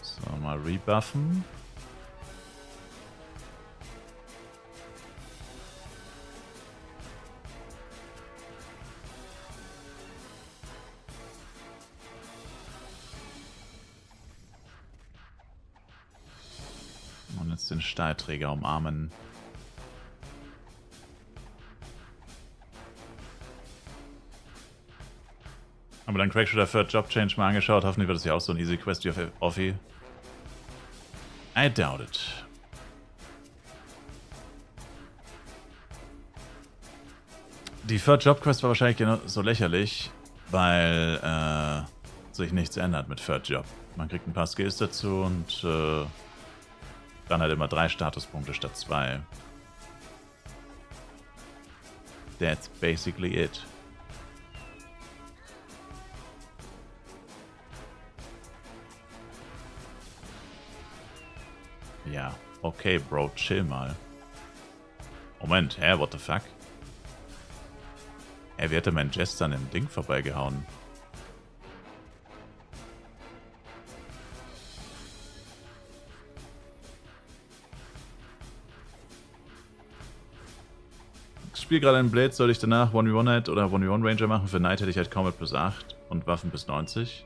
So, mal rebuffen. Und jetzt den Stahlträger umarmen. Aber dann Crackshooter Third Job Change mal angeschaut. Hoffentlich wird es ja auch so ein Easy Quest wie auf Offi. I doubt it. Die Third Job Quest war wahrscheinlich genau so lächerlich, weil sich nichts ändert mit Third Job. Man kriegt ein paar Skills dazu und dann halt immer 3 Statuspunkte statt 2. That's basically it. Ja, okay, Bro, chill mal. Moment, hä, what the fuck? Wie hat der mein Jester an dem Ding vorbeigehauen? Ich spiele gerade einen Blade, soll ich danach 1v1 Knight oder 1v1 Ranger machen? Für Knight hätte ich halt Combat bis 8 und Waffen bis 90.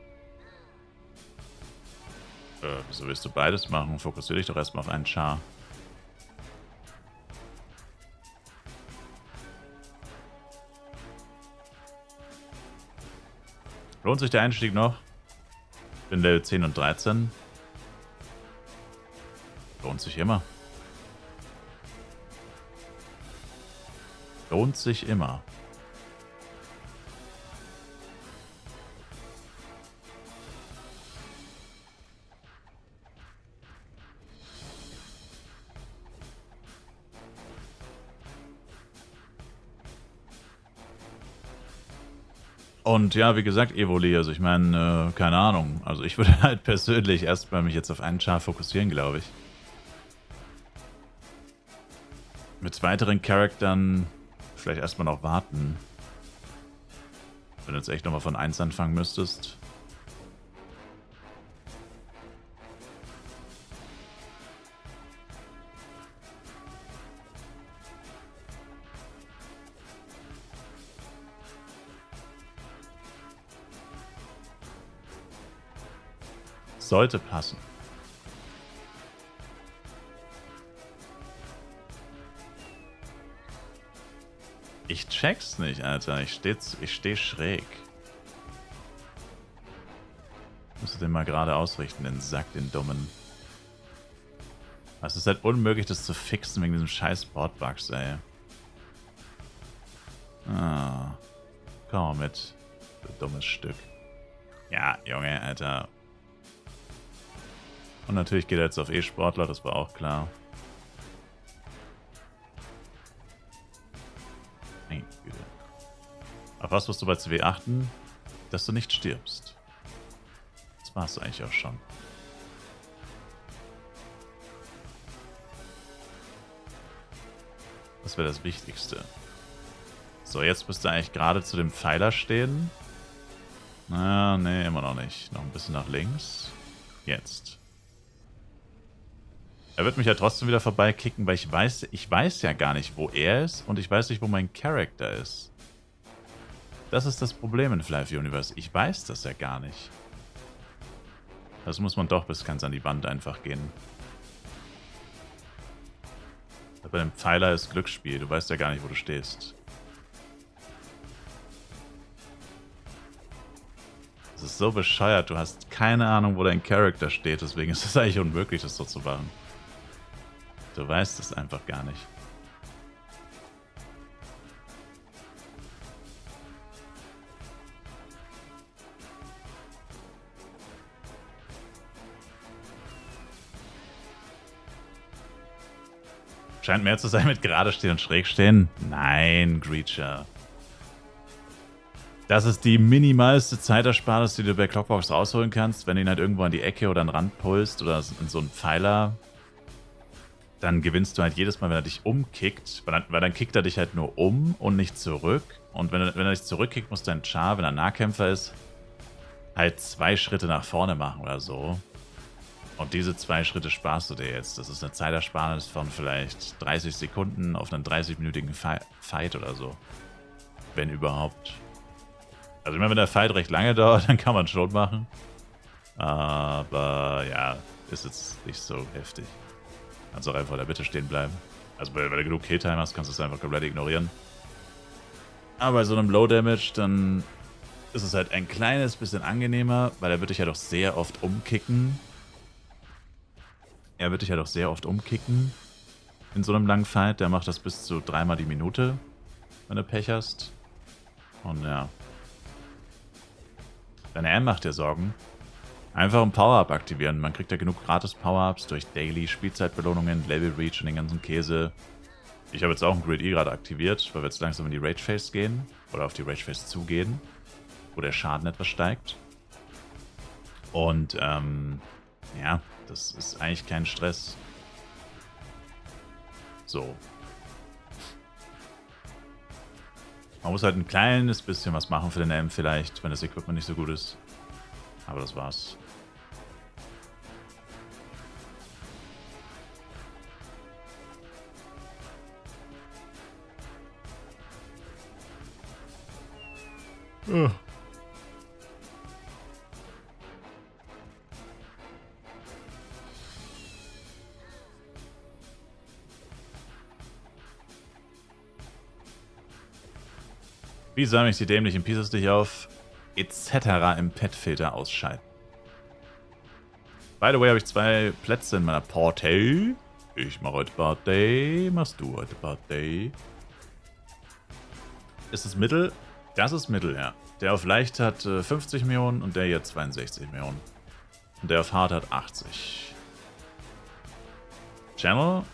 Wieso willst du beides machen? Fokussiere dich doch erstmal auf einen Char. Lohnt sich der Einstieg noch? Bin Level 10 und 13. Lohnt sich immer. Lohnt sich immer. Und ja, wie gesagt, Evoli, also ich meine, keine Ahnung. Also ich würde halt persönlich erstmal mich jetzt auf einen Char fokussieren, glaube ich. Mit weiteren Charaktern vielleicht erstmal noch warten. Wenn du jetzt echt nochmal von 1 anfangen müsstest. Sollte passen. Ich check's nicht, Alter. Ich steh schräg. Musst du den mal gerade ausrichten, den Sack, den Dummen. Es ist halt unmöglich, das zu fixen wegen diesem scheiß Boardbugs, ey. Ah. Komm mal mit. Du dummes Stück. Ja, Junge, Alter. Und natürlich geht er jetzt auf E-Sportler, das war auch klar. Meine Güte. Auf was musst du bei CW achten? Dass du nicht stirbst. Das war's eigentlich auch schon. Das wäre das Wichtigste. So, jetzt müsste eigentlich gerade zu dem Pfeiler stehen. Na, nee, immer noch nicht. Noch ein bisschen nach links. Jetzt. Er wird mich ja trotzdem wieder vorbeikicken, weil ich weiß ja gar nicht, wo er ist und ich weiß nicht, wo mein Charakter ist. Das ist das Problem in Fly Universe. Ich weiß das ja gar nicht. Das muss man doch bis ganz an die Wand einfach gehen. Bei dem Pfeiler ist Glücksspiel. Du weißt ja gar nicht, wo du stehst. Das ist so bescheuert. Du hast keine Ahnung, wo dein Charakter steht. Deswegen ist es eigentlich unmöglich, das so zu machen. Du weißt es einfach gar nicht. Scheint mehr zu sein mit gerade stehen und schräg stehen. Nein, Greacher. Das ist die minimalste Zeitersparnis, die du bei Clockbox rausholen kannst, wenn du ihn halt irgendwo an die Ecke oder an den Rand pulst oder in so einen Pfeiler. Dann gewinnst du halt jedes Mal, wenn er dich umkickt, weil dann kickt er dich halt nur um und nicht zurück. Und wenn er dich zurückkickt, muss dein Char, wenn er Nahkämpfer ist, halt 2 Schritte nach vorne machen oder so. Und diese 2 Schritte sparst du dir jetzt. Das ist eine Zeitersparnis von vielleicht 30 Sekunden auf einen 30-minütigen Fight oder so. Wenn überhaupt. Also ich meine, wenn der Fight recht lange dauert, dann kann man es schon machen. Aber ja, ist jetzt nicht so heftig. Kannst auch einfach in der Mitte stehen bleiben. Also weil du genug Killtime hast, kannst du es einfach komplett ignorieren. Aber bei so einem Low Damage, dann ist es halt ein kleines bisschen angenehmer, weil er wird dich ja doch sehr oft umkicken. In so einem langen Fight. Der macht das bis zu 3-mal die Minute, wenn du Pech hast. Und ja. Deine M macht dir Sorgen. Einfach ein Power-Up aktivieren. Man kriegt ja genug gratis Power-Ups durch Daily, Spielzeitbelohnungen, Level Reach und den ganzen Käse. Ich habe jetzt auch ein Grid E gerade aktiviert, weil wir jetzt langsam in die Rage Phase gehen. Oder auf die Rage Phase zugehen. Wo der Schaden etwas steigt. Und, ja, das ist eigentlich kein Stress. So. Man muss halt ein kleines bisschen was machen für den M vielleicht, wenn das Equipment nicht so gut ist. Aber das war's. Wie sammle ich die dämlichen Pieces dich auf? Etc. im Petfilter ausschalten. By the way, habe ich 2 Plätze in meiner Party. Ich mache heute Party. Machst du heute Party? Ist es Mittel? Das ist Mittel, ja. Der auf Leicht hat 50 Millionen und der hier 62 Millionen. Und der auf Hard hat 80. Channel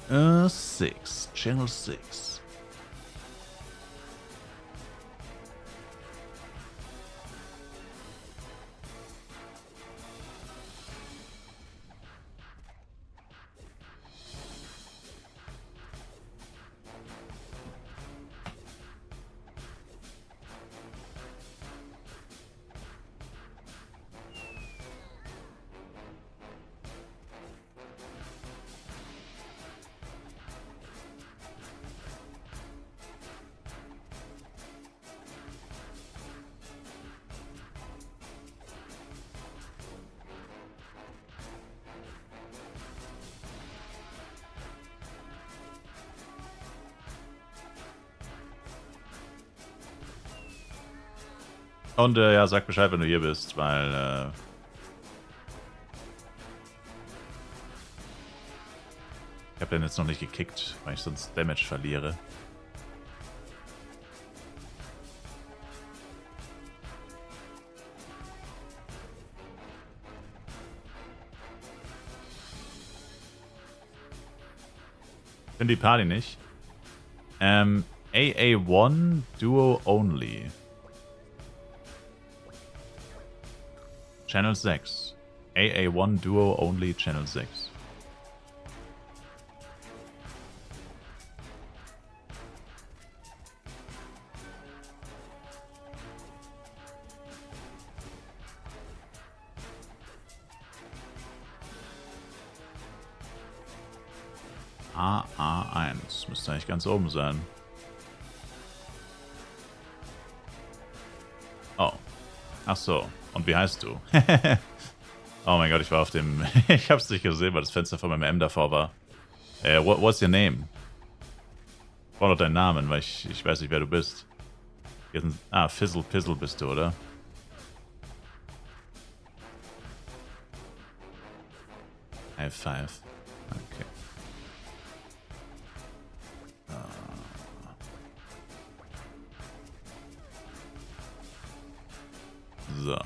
6. Channel 6. Und ja, sag Bescheid, wenn du hier bist, weil ich habe den jetzt noch nicht gekickt, weil ich sonst Damage verliere. Ich finde die Party nicht. AA1 Duo Only. Channel 6. AA1 Duo Only Channel 6. AA1. Müsste eigentlich ganz oben sein. Oh. Ach so. Und wie heißt du? Oh mein Gott, ich war auf dem... ich hab's nicht gesehen, weil das Fenster von meinem M davor war. What's your name? Ich brauche noch deinen Namen, weil ich weiß nicht, wer du bist. Fizzle Pizzle bist du, oder? High Five. Okay. So.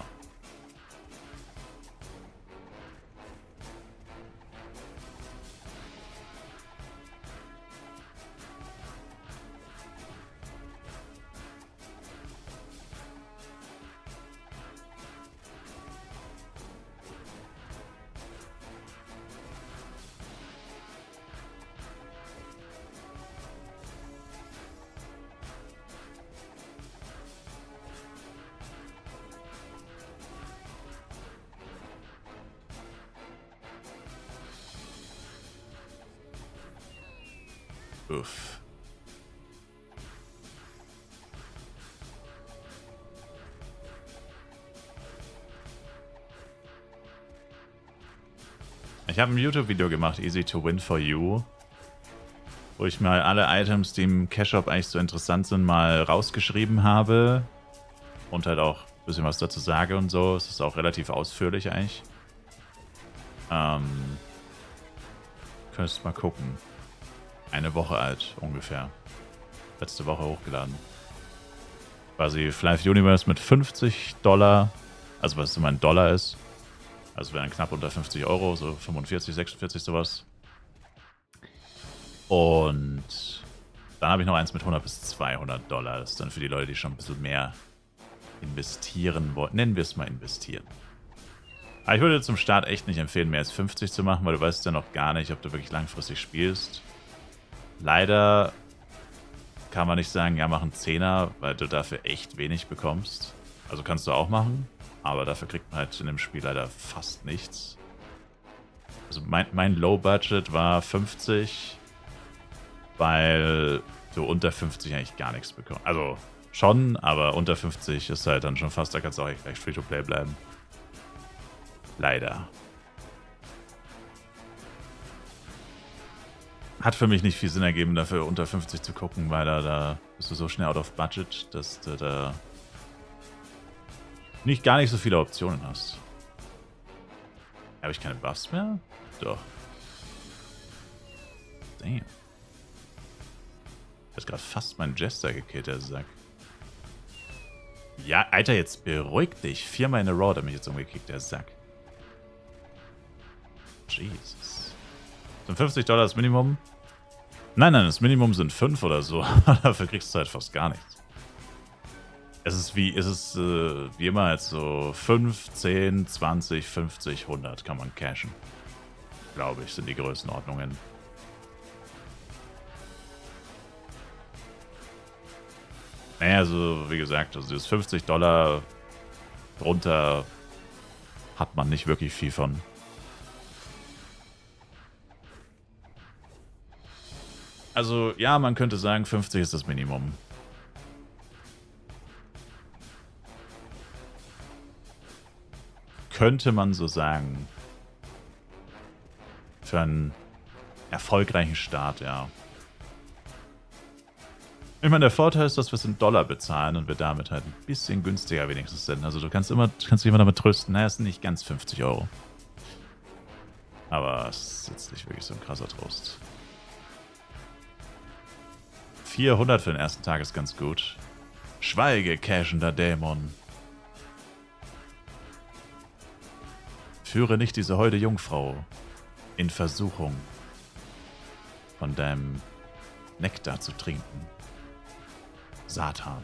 Uff. Ich habe ein YouTube-Video gemacht, Easy to Win for You, wo ich mal alle Items, die im Cash-Shop eigentlich so interessant sind, mal rausgeschrieben habe und halt auch ein bisschen was dazu sage und so. Es ist auch relativ ausführlich eigentlich. Könntest mal gucken. Eine Woche alt ungefähr. Letzte Woche hochgeladen. Quasi Flive Universe mit $50, also was immer ein Dollar ist. Also wären knapp unter 50 Euro, so 45, 46 sowas. Und dann habe ich noch eins mit 100 bis $200. Das ist dann für die Leute, die schon ein bisschen mehr investieren wollen. Nennen wir es mal investieren. Aber ich würde zum Start echt nicht empfehlen, mehr als 50 zu machen, weil du weißt ja noch gar nicht, ob du wirklich langfristig spielst. Leider kann man nicht sagen, ja, mach einen 10er, weil du dafür echt wenig bekommst. Also kannst du auch machen, aber dafür kriegt man halt in dem Spiel leider fast nichts. Also mein Low-Budget war 50, weil du unter 50 eigentlich gar nichts bekommst. Also schon, aber unter 50 ist halt dann schon fast, da kannst du auch gleich Free-to-Play bleiben. Leider. Hat für mich nicht viel Sinn ergeben, dafür unter 50 zu gucken, weil da bist du so schnell out of budget, dass du da gar nicht so viele Optionen hast. Habe ich keine Buffs mehr? Doch. Damn. Ich hab gerade fast meinen Jester gekillt, der Sack. Ja, Alter, jetzt beruhig dich. 4-mal in a row hat er mich jetzt umgekickt, der Sack. Jesus. Sind $50 das Minimum? Nein, das Minimum sind 5 oder so. Dafür kriegst du halt fast gar nichts. Es ist wie immer jetzt so 5, 10, 20, 50, 100 kann man cashen. Glaube ich, sind die Größenordnungen. Naja, also wie gesagt, also das $50 drunter hat man nicht wirklich viel von. Also ja, man könnte sagen, 50 ist das Minimum. Könnte man so sagen. Für einen erfolgreichen Start, ja. Ich meine, der Vorteil ist, dass wir es in Dollar bezahlen und wir damit halt ein bisschen günstiger wenigstens sind. Also du kannst dich immer damit trösten, naja, es sind nicht ganz 50 Euro. Aber es ist jetzt nicht wirklich so ein krasser Trost. 400 für den ersten Tag ist ganz gut. Schweige, cashender Dämon. Führe nicht diese holde Jungfrau in Versuchung, von deinem Nektar zu trinken. Satan.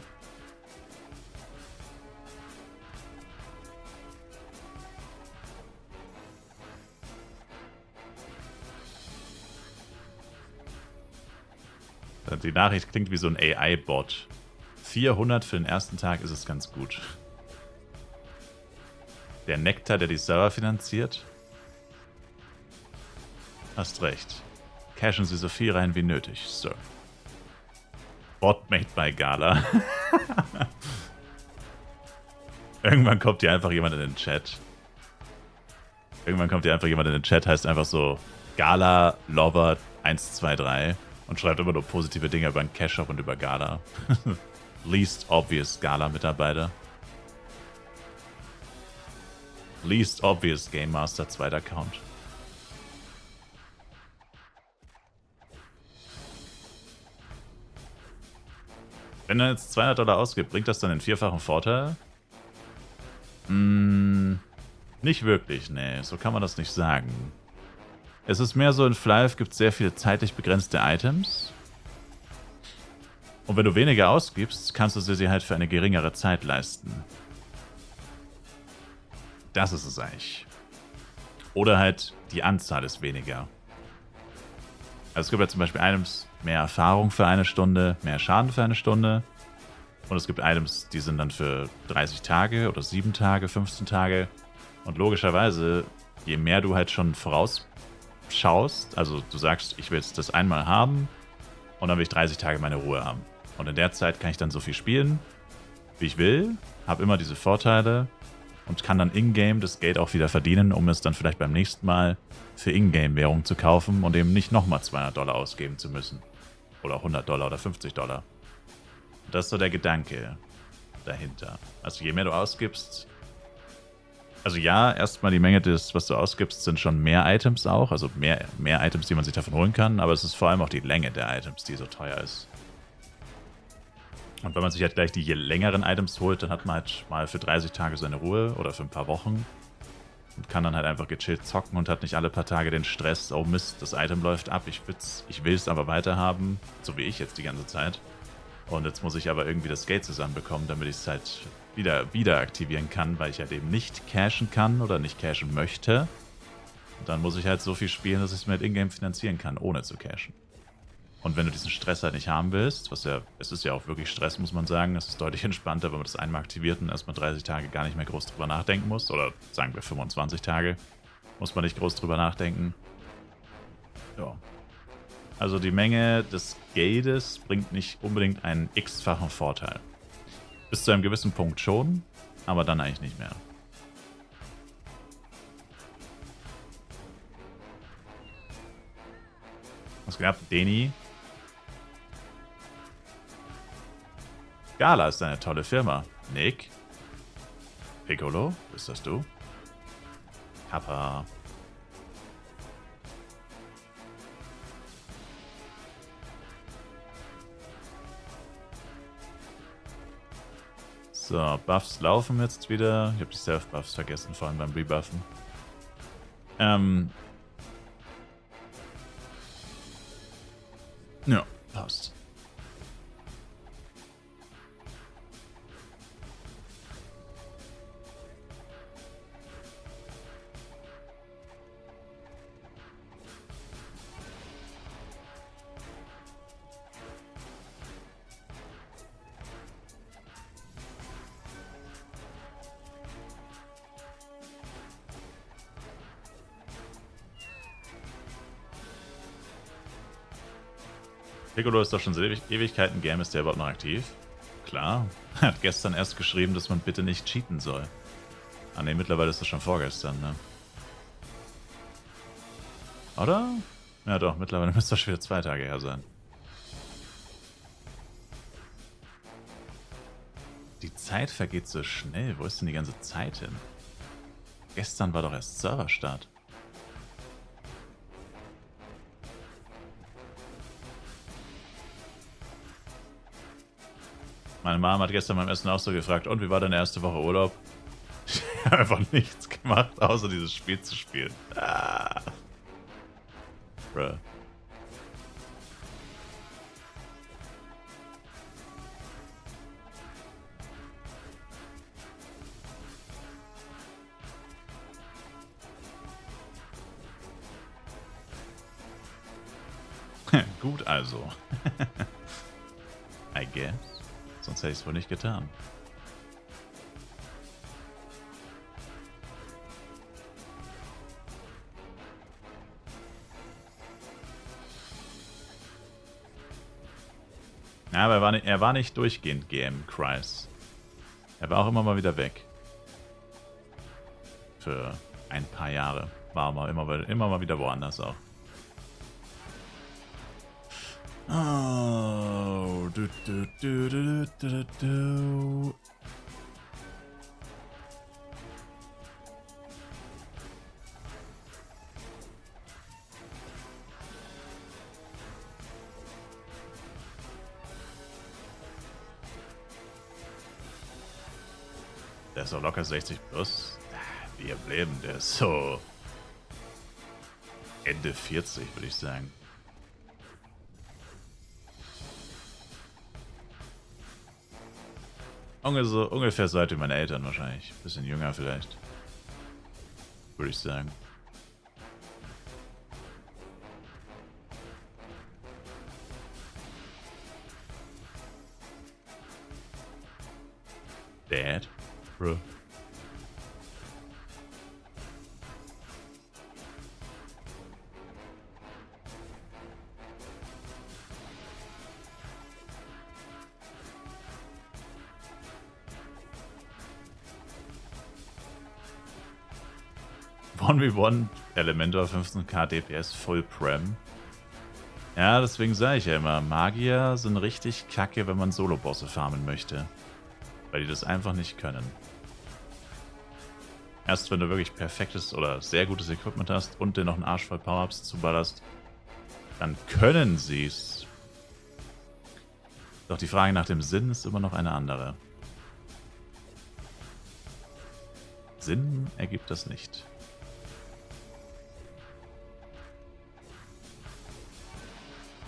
Die Nachricht klingt wie so ein AI-Bot. 400 für den ersten Tag ist es ganz gut. Der Nektar, der die Server finanziert? Hast recht. Cashen Sie so viel rein wie nötig, Sir. Bot made by Gala. Irgendwann kommt hier einfach jemand in den Chat. Heißt einfach so Gala Lover 123 und schreibt immer nur positive Dinge über den Cash-Shop und über Gala. Least obvious Gala-Mitarbeiter. Least obvious Game Master, zweiter Account. Wenn er jetzt $200 ausgibt, bringt das dann den vierfachen Vorteil? Nicht wirklich, nee. So kann man das nicht sagen. Es ist mehr so, in Flive gibt es sehr viele zeitlich begrenzte Items. Und wenn du weniger ausgibst, kannst du sie halt für eine geringere Zeit leisten. Das ist es eigentlich. Oder halt die Anzahl ist weniger. Also es gibt ja zum Beispiel Items, mehr Erfahrung für eine Stunde, mehr Schaden für eine Stunde. Und es gibt Items, die sind dann für 30 Tage oder 7 Tage, 15 Tage. Und logischerweise, je mehr du halt schon vorausschaust, also du sagst, ich will jetzt das einmal haben, Und dann will ich 30 Tage meine Ruhe haben. Und in der Zeit kann ich dann so viel spielen, wie ich will, habe immer diese Vorteile und kann dann in-game das Geld auch wieder verdienen, um es dann vielleicht beim nächsten Mal für In-game-Währung zu kaufen und eben nicht nochmal $200 ausgeben zu müssen. Oder $100 oder $50. Das ist so der Gedanke dahinter. Also je mehr du ausgibst, also ja, erstmal die Menge des, was du ausgibst, sind schon mehr Items auch, also mehr Items, die man sich davon holen kann, aber es ist vor allem auch die Länge der Items, die so teuer ist. Und wenn man sich halt gleich die längeren Items holt, dann hat man halt mal für 30 Tage seine Ruhe oder für ein paar Wochen und kann dann halt einfach gechillt zocken und hat nicht alle paar Tage den Stress, oh Mist, das Item läuft ab, ich will es aber weiterhaben, so wie ich jetzt die ganze Zeit. Und jetzt muss ich aber irgendwie das Geld zusammenbekommen, damit ich es halt wieder aktivieren kann, weil ich halt eben nicht cashen kann oder nicht cashen möchte. Und dann muss ich halt so viel spielen, dass ich es mir halt in-game finanzieren kann, ohne zu cashen. Und wenn du diesen Stress halt nicht haben willst, es ist ja auch wirklich Stress, muss man sagen, es ist deutlich entspannter, wenn man das einmal aktiviert und erstmal 30 Tage gar nicht mehr groß drüber nachdenken muss, oder sagen wir 25 Tage, muss man nicht groß drüber nachdenken. Ja. Also die Menge des Geldes bringt nicht unbedingt einen x-fachen Vorteil. Bis zu einem gewissen Punkt schon, aber dann eigentlich nicht mehr. Was gab Deni? Gala ist eine tolle Firma. Nick? Piccolo? Bist das du? Kappa. So, Buffs laufen jetzt wieder. Ich habe die Self-Buffs vergessen, vor allem beim Rebuffen. Ja, passt. Piccolo ist doch schon seit Ewigkeiten Game. Ist der überhaupt noch aktiv? Klar. Er hat gestern erst geschrieben, dass man bitte nicht cheaten soll. Ah ne, mittlerweile ist das schon vorgestern, ne? Oder? Ja doch, mittlerweile müsste das schon wieder 2 Tage her sein. Die Zeit vergeht so schnell. Wo ist denn die ganze Zeit hin? Gestern war doch erst Serverstart. Meine Mom hat gestern beim Essen auch so gefragt, und wie war deine erste Woche Urlaub? Ich habe einfach nichts gemacht, außer dieses Spiel zu spielen. Ah. Bruh. Gut also. I guess. Sonst hätte ich es wohl nicht getan. Ja, aber er war nicht durchgehend GM Kreis. Er war auch immer mal wieder weg. Für ein paar Jahre war er immer mal wieder woanders auch. Oh, Der ist doch locker 60 plus. Wie im Leben, der ist so Ende 40, würde ich sagen. Ungefähr so alt wie meine Eltern wahrscheinlich. Bisschen jünger vielleicht. Würde ich sagen. Dad? Bro. 1v1 Elementor 15k DPS Full Prem. Ja, deswegen sage ich ja immer, Magier sind richtig kacke, wenn man Solo-Bosse farmen möchte. Weil die das einfach nicht können. Erst wenn du wirklich perfektes oder sehr gutes Equipment hast und dir noch einen Arsch voll Power-Ups zuballerst, dann können sie's. Doch die Frage nach dem Sinn ist immer noch eine andere. Sinn ergibt das nicht.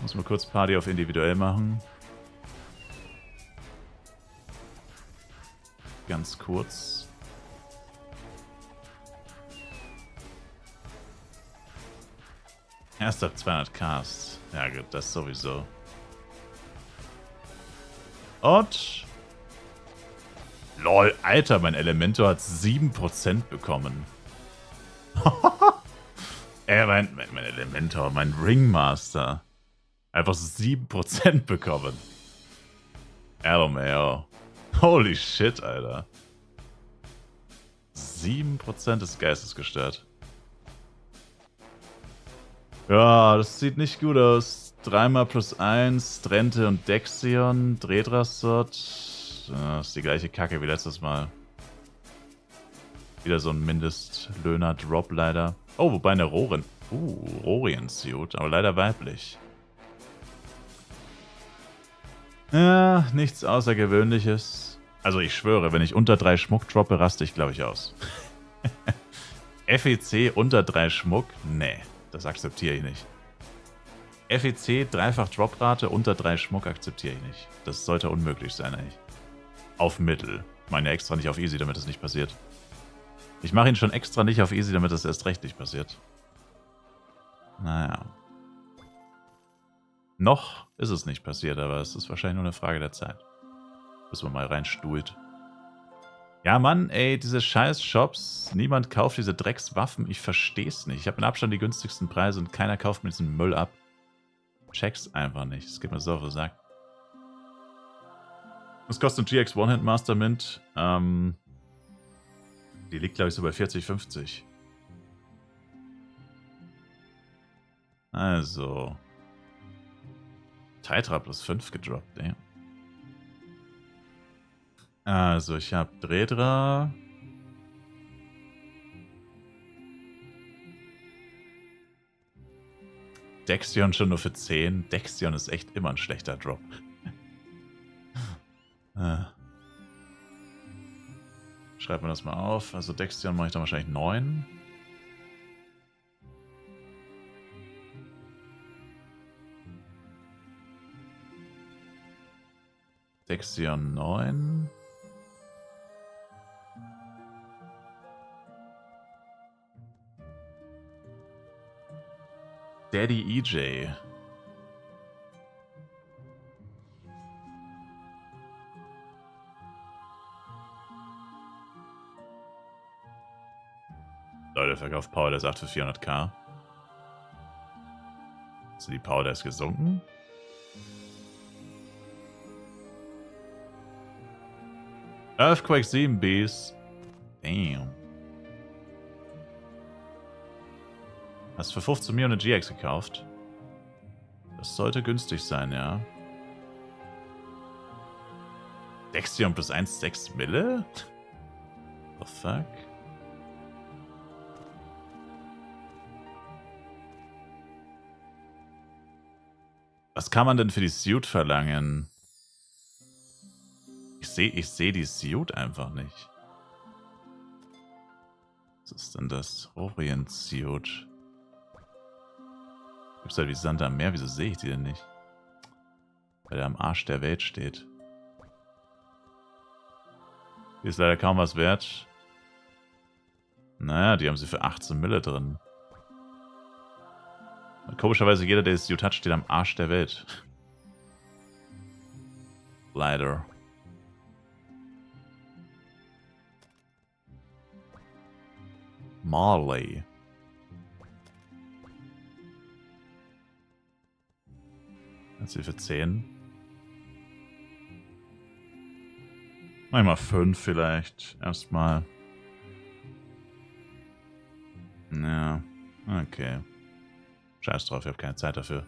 Muss mal kurz Party auf individuell machen. Ganz kurz. Erst ab 200 Cast. Ja gut, das sowieso. Und... LOL, Alter, mein Elementor hat 7% bekommen. Mein Elementor, mein Ringmaster. Einfach 7% bekommen. LMAO. Holy shit, Alter. 7% ist geistesgestört. Ja, das sieht nicht gut aus. 3 plus 1, Drente und Dexion, Dredrasot. Das ist die gleiche Kacke wie letztes Mal. Wieder so ein Mindestlöhner-Drop leider. Oh, wobei eine Rorin. Rorien-Suit, aber leider weiblich. Ja, nichts Außergewöhnliches. Also ich schwöre, wenn ich unter 3 Schmuck droppe, raste ich, glaube ich, aus. FEC unter 3 Schmuck? Nee, das akzeptiere ich nicht. FEC, dreifach Droprate, unter 3 Schmuck akzeptiere ich nicht. Das sollte unmöglich sein eigentlich. Auf Mittel. Ich meine ja extra nicht auf Easy, damit das nicht passiert. Ich mache ihn schon extra nicht auf Easy, damit das erst recht nicht passiert. Naja. Noch ist es nicht passiert, aber es ist wahrscheinlich nur eine Frage der Zeit. Bis man mal reinstuhlt. Ja, Mann, ey, diese scheiß Shops. Niemand kauft diese Dreckswaffen. Ich versteh's nicht. Ich habe mit Abstand die günstigsten Preise und keiner kauft mir diesen Müll ab. Check's einfach nicht. Es geht mir so auf den Sack. Was kostet ein GX One-Hand Master Mint? Die liegt, glaube ich, so bei 40, 50. Also. Tetra plus 5 gedroppt, ey. Also, ich habe Dredra. Dexion schon nur für 10. Dexion ist echt immer ein schlechter Drop. Schreibt mir das mal auf. Also Dexion mache ich dann wahrscheinlich 9. Dexion 9. Daddy EJ. Leute, verkauft Power, der sagt für 400k. Also die Power, der ist gesunken. Earthquake 7 Bs. Damn. Hast für 15 Millionen eine GX gekauft? Das sollte günstig sein, ja. Dexion plus 1, 6 Mille? The fuck? Was kann man denn für die Suit verlangen? Ich seh die Suit einfach nicht. Was ist denn das? Orient Suit. Gibt's halt wie Sand am Meer, wieso sehe ich die denn nicht? Weil der am Arsch der Welt steht. Die ist leider kaum was wert. Naja, die haben sie für 18 Mille drin. Und komischerweise jeder, der das Suit hat, steht am Arsch der Welt. Leider. Marley. Hat sie für 10. Manchmal 5 vielleicht. Erstmal. Ja, okay. Scheiß drauf, ich habe keine Zeit dafür.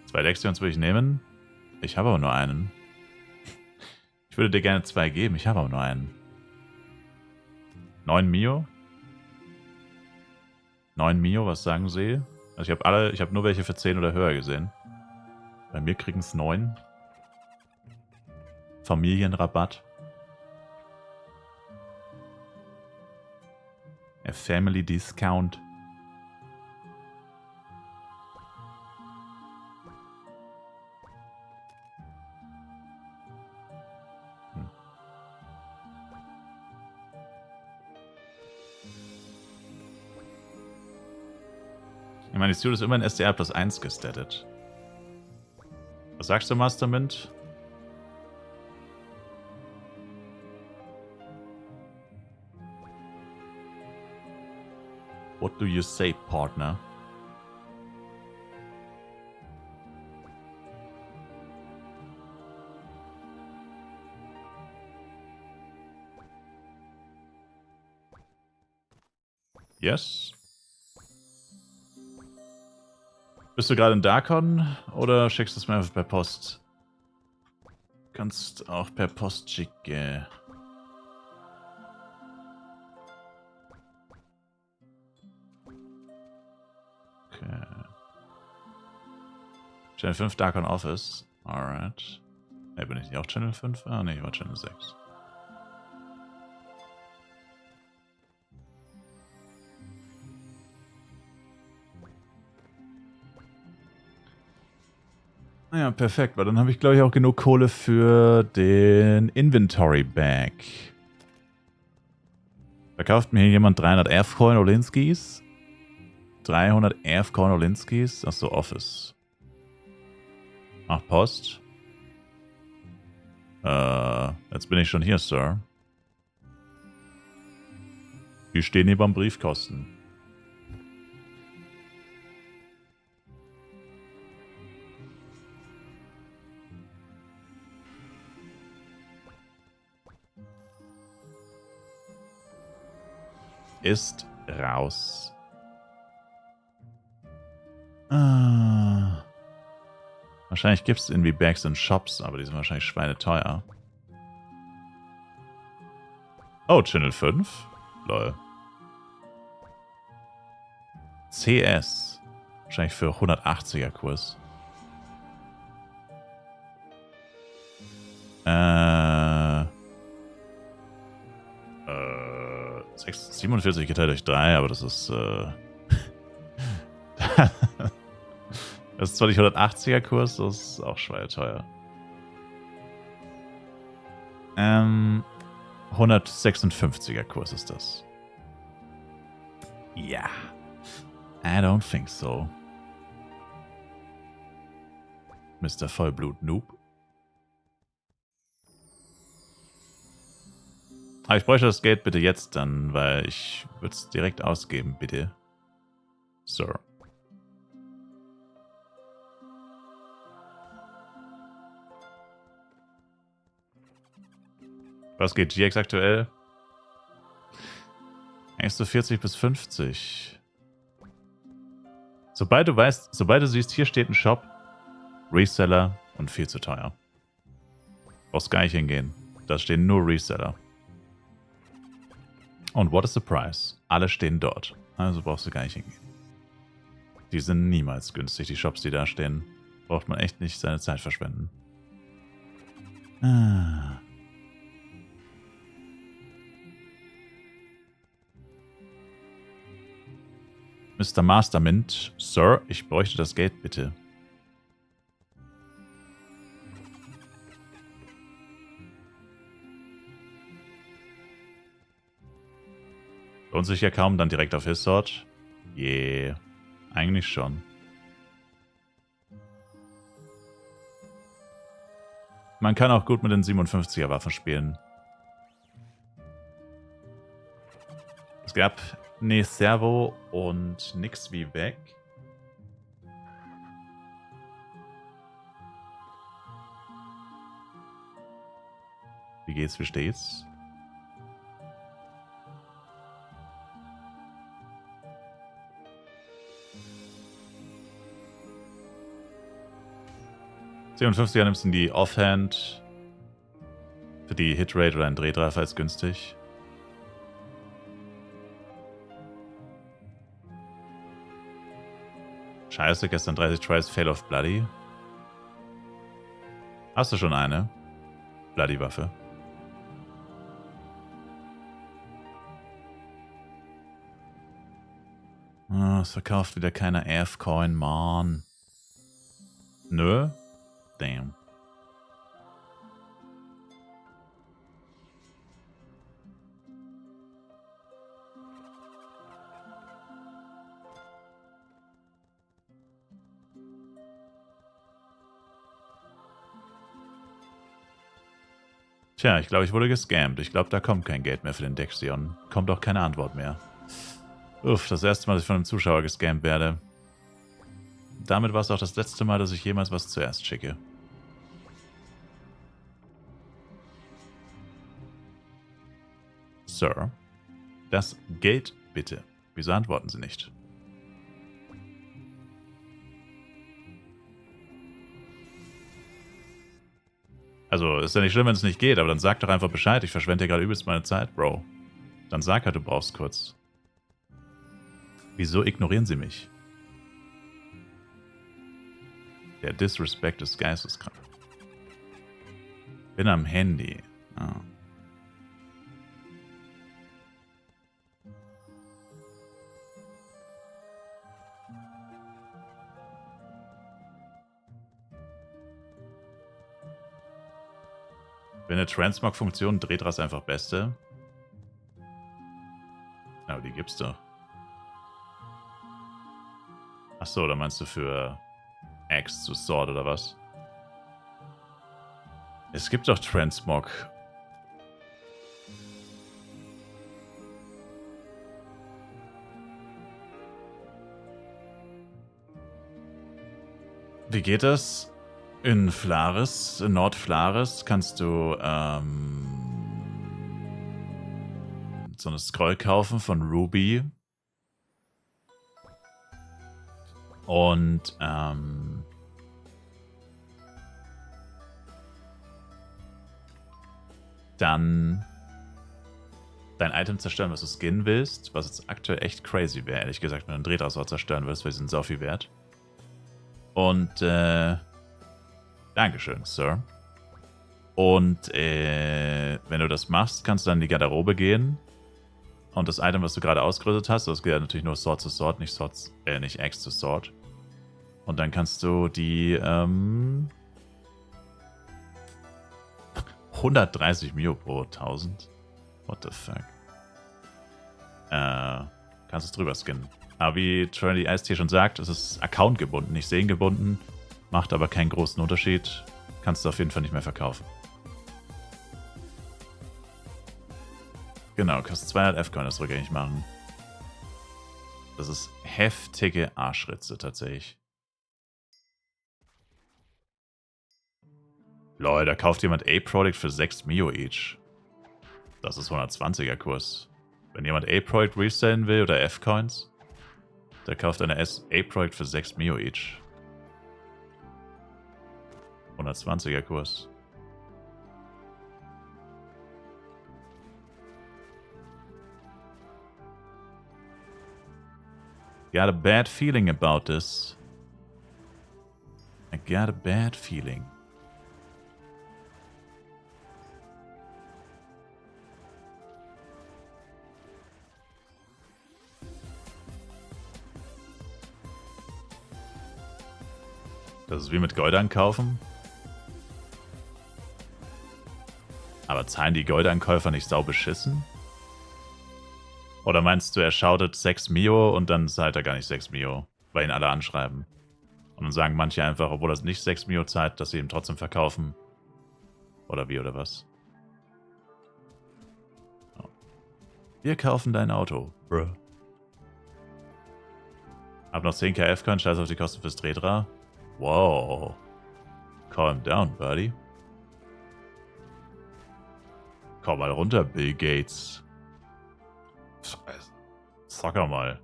2 Lexions würde ich nehmen. Ich habe aber nur einen. Ich würde dir gerne 2 geben, ich habe aber nur einen. 9 Mio? 9 Mio, was sagen Sie? Also ich habe nur welche für 10 oder höher gesehen. Bei mir kriegen es 9. Familienrabatt. A Family Discount. Ich meine, die Suit ist immer in SDR plus 1 gestattet. Was sagst du, Mastermind? What do you say, partner? Yes? Bist du gerade in Darkon oder schickst du es mir einfach per Post? Kannst auch per Post schicken. Okay. Channel 5 Darkon Office. Alright. Hey, bin ich nicht auch Channel 5? Ah, ne, ich war Channel 6. Naja, perfekt, weil dann habe ich, glaube ich, auch genug Kohle für den Inventory Bag. Verkauft mir hier jemand 300 F-Coin Olinskis? 300 F-Coin Olinskis? Achso, Office. Ach, Post. Jetzt bin ich schon hier, Sir. Die stehen hier beim Briefkasten. Ist raus. Wahrscheinlich gibt es irgendwie Bags in Shops, aber die sind wahrscheinlich schweineteuer. Oh, Channel 5? Lol. CS. Wahrscheinlich für 180er Kurs. 47 geteilt durch 3, aber das ist das ist zwar nicht 180er Kurs, das ist auch schweineteuer. 156er Kurs ist das. Ja. I don't think so. Mr. Vollblut-Noob. Aber ich bräuchte das Geld bitte jetzt dann, weil ich würde es direkt ausgeben, bitte. Sir. Was geht GX aktuell? Eigentlich so 40 bis 50. Sobald du siehst, hier steht ein Shop, Reseller und viel zu teuer. Brauchst gar nicht hingehen. Da stehen nur Reseller. Und what is the price? Alle stehen dort. Also brauchst du gar nicht hingehen. Die sind niemals günstig, die Shops, die da stehen. Braucht man echt nicht seine Zeit verschwenden. Mr. Mastermind, Sir, ich bräuchte das Geld bitte. Lohnt sich ja kaum dann direkt auf His Sword? Yeah, eigentlich schon. Man kann auch gut mit den 57er Waffen spielen. Es gab Ne Servo und nix wie weg. Wie geht's, wie steht's? 57er nimmst du in die Offhand. Für die Hitrate oder einen Drehtreffer ist günstig. Scheiße, gestern 30 Tries, Fail of Bloody. Hast du schon eine? Bloody-Waffe. Oh, es verkauft wieder keiner AF-Coin, Mann. Nö? Damn. Tja, ich glaube, ich wurde gescammt. Ich glaube, da kommt kein Geld mehr für den Dexion. Kommt auch keine Antwort mehr. Uff, das erste Mal, dass ich von einem Zuschauer gescammt werde. Damit war es auch das letzte Mal, dass ich jemals was zuerst schicke. Sir, das Geld bitte. Wieso antworten Sie nicht? Also, ist ja nicht schlimm, wenn es nicht geht, aber dann sag doch einfach Bescheid. Ich verschwende hier gerade übelst meine Zeit, Bro. Dann sag halt, du brauchst kurz. Wieso ignorieren Sie mich? Der Disrespect ist geisteskrank. Bin am Handy. Ah. Wenn eine Transmog-Funktion dreht, das einfach Beste. Aber die gibt's doch. Achso, da meinst du für Axe zu Sword oder was? Es gibt doch Transmog. Wie geht das? In Flaris, in Nordflaris, kannst du so eine Scroll kaufen von Ruby. Und dann dein Item zerstören, was du skinnen willst, was jetzt aktuell echt crazy wäre, ehrlich gesagt, wenn du einen Drehdrasor zerstören willst, weil sie sind so viel wert. Und Dankeschön, Sir. Und wenn du das machst, kannst du dann in die Garderobe gehen. Und das Item, was du gerade ausgerüstet hast, das geht ja natürlich nur Sword to Sword, nicht Axe to Sword. Und dann kannst du die 130 Mio pro 1000. What the fuck? Kannst es drüber skinnen. Aber wie Trinity Ice hier schon sagt, es ist Account gebunden, nicht Sehen gebunden. Macht aber keinen großen Unterschied. Kannst du auf jeden Fall nicht mehr verkaufen. Genau, kostet 200 F-Coin, das rückgängig machen. Das ist heftige Arschritze tatsächlich. Lol, da kauft jemand A-Product für 6 Mio each. Das ist 120er Kurs. Wenn jemand A-Product resellen will oder F-Coins, der kauft eine A-Product für 6 Mio each. 120er Kurs. Got a bad feeling about this. I got a bad feeling. Das ist wie mit Gold ankaufen. Aber zahlen die Goldankäufer nicht sau beschissen? Oder meinst du, er schautet 6 Mio und dann zahlt er gar nicht 6 Mio, weil ihn alle anschreiben? Und dann sagen manche einfach, obwohl das nicht 6 Mio zahlt, dass sie ihm trotzdem verkaufen? Oder wie, oder was? Oh. Wir kaufen dein Auto, bruh. Hab noch 10 KF-Coin, scheiß auf die Kosten fürs Drehdra. Wow. Calm down, buddy. Komm mal runter, Bill Gates. Zocker mal.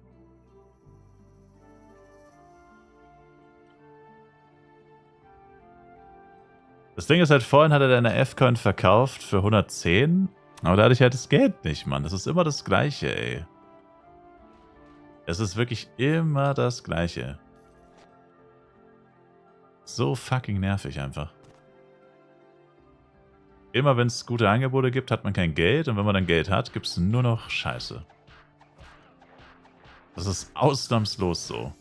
Das Ding ist halt, vorhin hat er deine F-Coin verkauft für 110, aber da hatte ich halt das Geld nicht, Mann. Das ist immer das Gleiche, ey. Es ist wirklich immer das Gleiche. So fucking nervig einfach. Immer wenn es gute Angebote gibt, hat man kein Geld. Und wenn man dann Geld hat, gibt es nur noch Scheiße. Das ist ausnahmslos so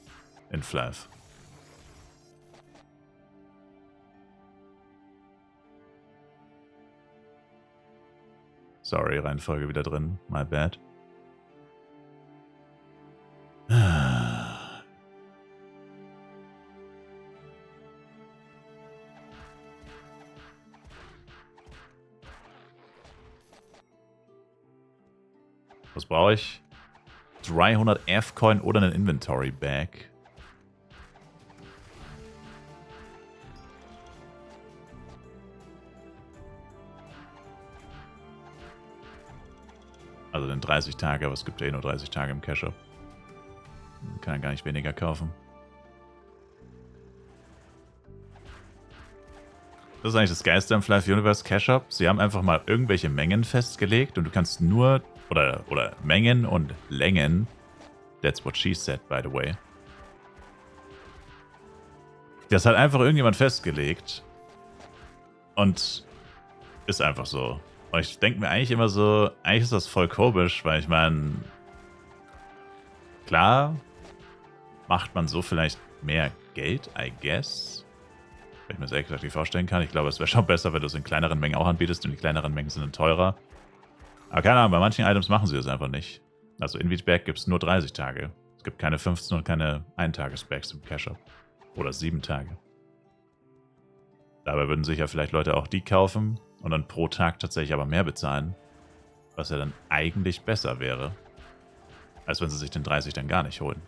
in Flav. Sorry, Reihenfolge wieder drin. My bad. Was brauche ich? 300 F-Coin oder einen Inventory Bag. Also den 30 Tage, aber es gibt ja eh nur 30 Tage im Cash-Up. Kann ja gar nicht weniger kaufen. Das ist eigentlich das Geilste am Flav Universe Cash-Up. Sie haben einfach mal irgendwelche Mengen festgelegt und du kannst nur, oder Mengen und Längen. That's what she said, by the way. Das hat einfach irgendjemand festgelegt und ist einfach so. Und ich denke mir eigentlich immer so, eigentlich ist das voll komisch, weil ich meine, klar macht man so vielleicht mehr Geld, I guess. Wenn ich mir sehr exakt vorstellen kann. Ich glaube, es wäre schon besser, wenn du es in kleineren Mengen auch anbietest und die kleineren Mengen sind dann teurer. Aber keine Ahnung, bei manchen Items machen sie das einfach nicht. Also in Bag gibt es nur 30 Tage. Es gibt keine 15 und keine 1-Tages-Bags im Cash-Up. Oder 7 Tage. Dabei würden sich ja vielleicht Leute auch die kaufen und dann pro Tag tatsächlich aber mehr bezahlen. Was ja dann eigentlich besser wäre. Als wenn sie sich den 30 dann gar nicht holen.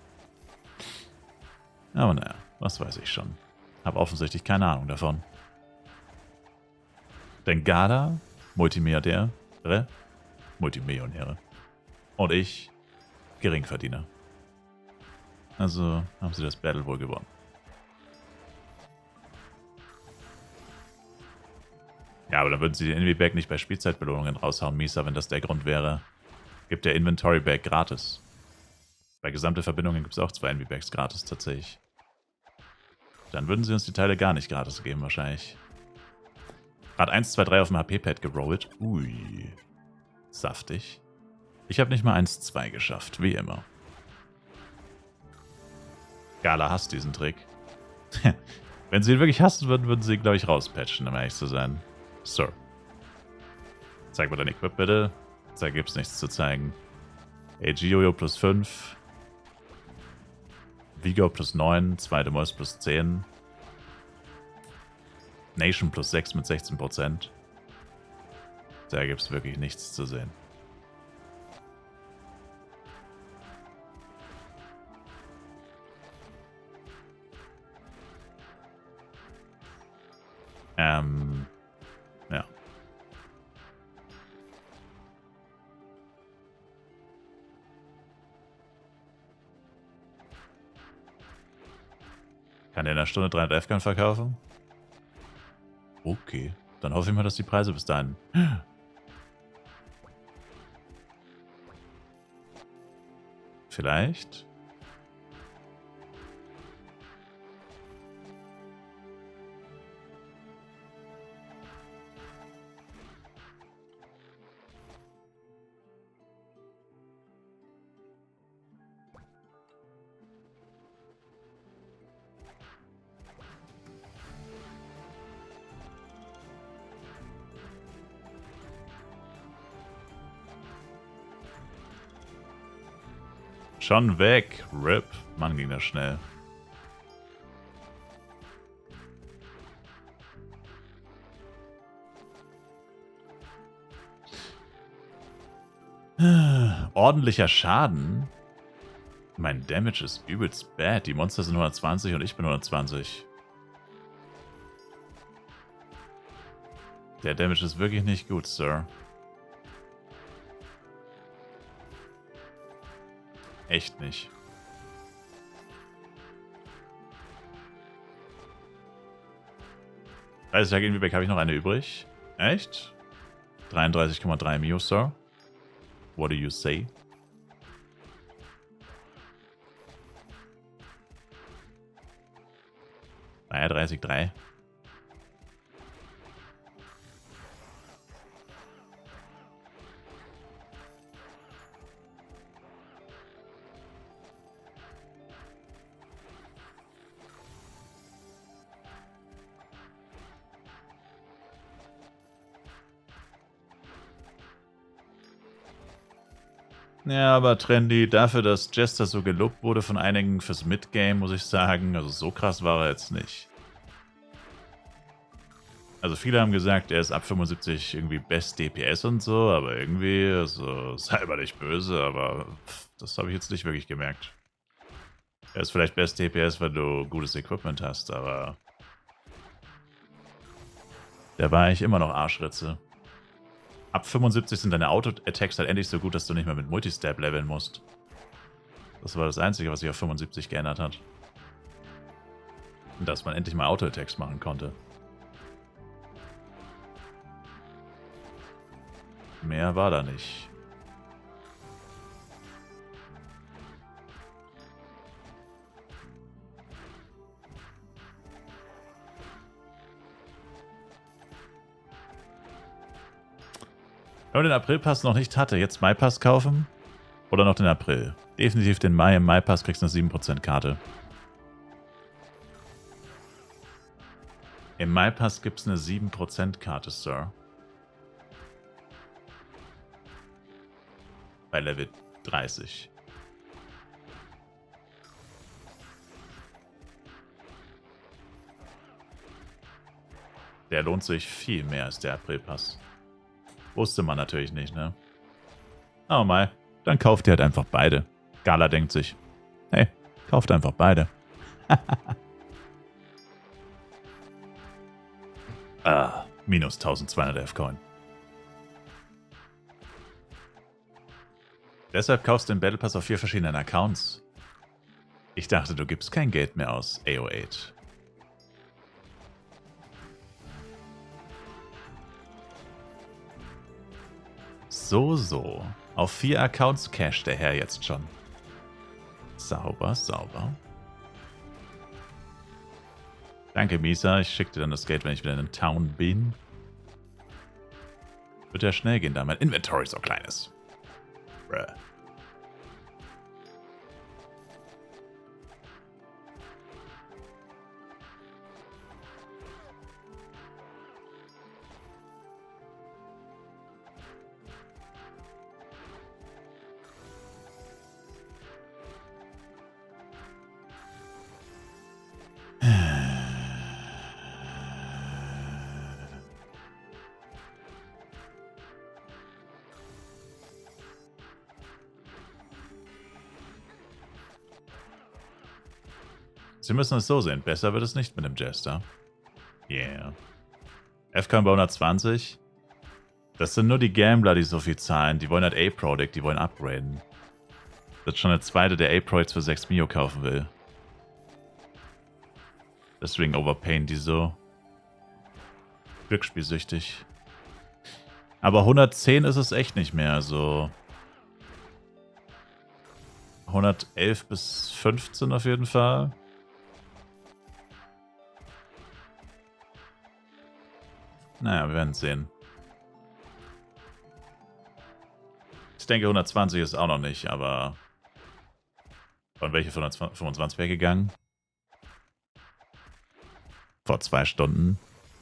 Aber naja, was weiß ich schon. Hab offensichtlich keine Ahnung davon. Denn Gala, Multimilliardäre, Multimillionäre. Und ich, Geringverdiener. Also haben sie das Battle wohl gewonnen. Ja, aber dann würden sie den Inventory Bag nicht bei Spielzeitbelohnungen raushauen, Misa, wenn das der Grund wäre. Gibt der Inventory Bag gratis. Bei gesamte Verbindungen gibt es auch 2 Inventory Bags gratis tatsächlich. Dann würden sie uns die Teile gar nicht gratis geben, wahrscheinlich. Gerade 1, 2, 3 auf dem HP-Pad gerollt. Ui. Saftig. Ich habe nicht mal 1, 2 geschafft, wie immer. Gala hasst diesen Trick. Wenn sie ihn wirklich hassen würden, würden sie ihn, glaube ich, rauspatchen, um ehrlich zu sein. Sir. Zeig mal dein Equip, bitte. Da gibt's nichts zu zeigen. AG-Jojo plus 5. Vigor plus 9. Zweite Mois plus 10. Nation plus 6 mit 16%. Da gibt's wirklich nichts zu sehen. Ja. Kann der in einer Stunde 300 F-Gun verkaufen? Okay. Dann hoffe ich mal, dass die Preise bis dahin... Vielleicht? Schon weg. RIP. Mann, ging das schnell. Ordentlicher Schaden. Mein Damage ist übelst bad. Die Monster sind 120 und ich bin 120. Der Damage ist wirklich nicht gut, Sir. Echt nicht. 30 Tage Inviback habe ich noch eine übrig. Echt? 33,3 Mio, Sir. What do you say? Naja, 30,3. Ja, aber Trendy, dafür, dass Jester so gelobt wurde von einigen fürs Midgame, muss ich sagen, also so krass war er jetzt nicht. Also viele haben gesagt, er ist ab 75 irgendwie Best DPS und so, aber irgendwie, also sei aber nicht böse, aber das habe ich jetzt nicht wirklich gemerkt. Er ist vielleicht Best DPS, wenn du gutes Equipment hast, aber der war eigentlich immer noch Arschritze. Ab 75 sind deine Auto-Attacks halt endlich so gut, dass du nicht mehr mit Multistab leveln musst. Das war das Einzige, was sich auf 75 geändert hat. Und dass man endlich mal Auto-Attacks machen konnte. Mehr war da nicht. Wenn man den April-Pass noch nicht hatte, jetzt Mai-Pass kaufen? Oder noch den April? Definitiv den Mai. Im Mai-Pass kriegst du eine 7% Karte. Im Mai-Pass gibt es eine 7% Karte, Sir. Bei Level 30. Der lohnt sich viel mehr als der April-Pass. Wusste man natürlich nicht, ne? Oh mal, dann kauft ihr halt einfach beide. Gala denkt sich, hey, kauft einfach beide. Minus 1200 F-Coin. Deshalb kaufst du den Battle Pass auf 4 verschiedenen Accounts. Ich dachte, du gibst kein Geld mehr aus, AO8. So. Auf 4 Accounts casht der Herr jetzt schon. Sauber. Danke, Misa. Ich schicke dir dann das Geld, wenn ich wieder in Town bin. Wird ja schnell gehen, da mein Inventory so klein ist. Bruh. Sie müssen es so sehen. Besser wird es nicht mit dem Jester. Yeah. FK bei 120. Das sind nur die Gambler, die so viel zahlen. Die wollen halt A-Product, die wollen upgraden. Das ist schon der zweite, der A-Products für 6 Mio kaufen will. Deswegen overpayen die so. Glücksspielsüchtig. Aber 110 ist es echt nicht mehr. Also 111 bis 15 auf jeden Fall. Naja, wir werden es sehen. Ich denke, 120 ist auch noch nicht, aber... Von welche von 125 weggegangen? Vor 2 Stunden.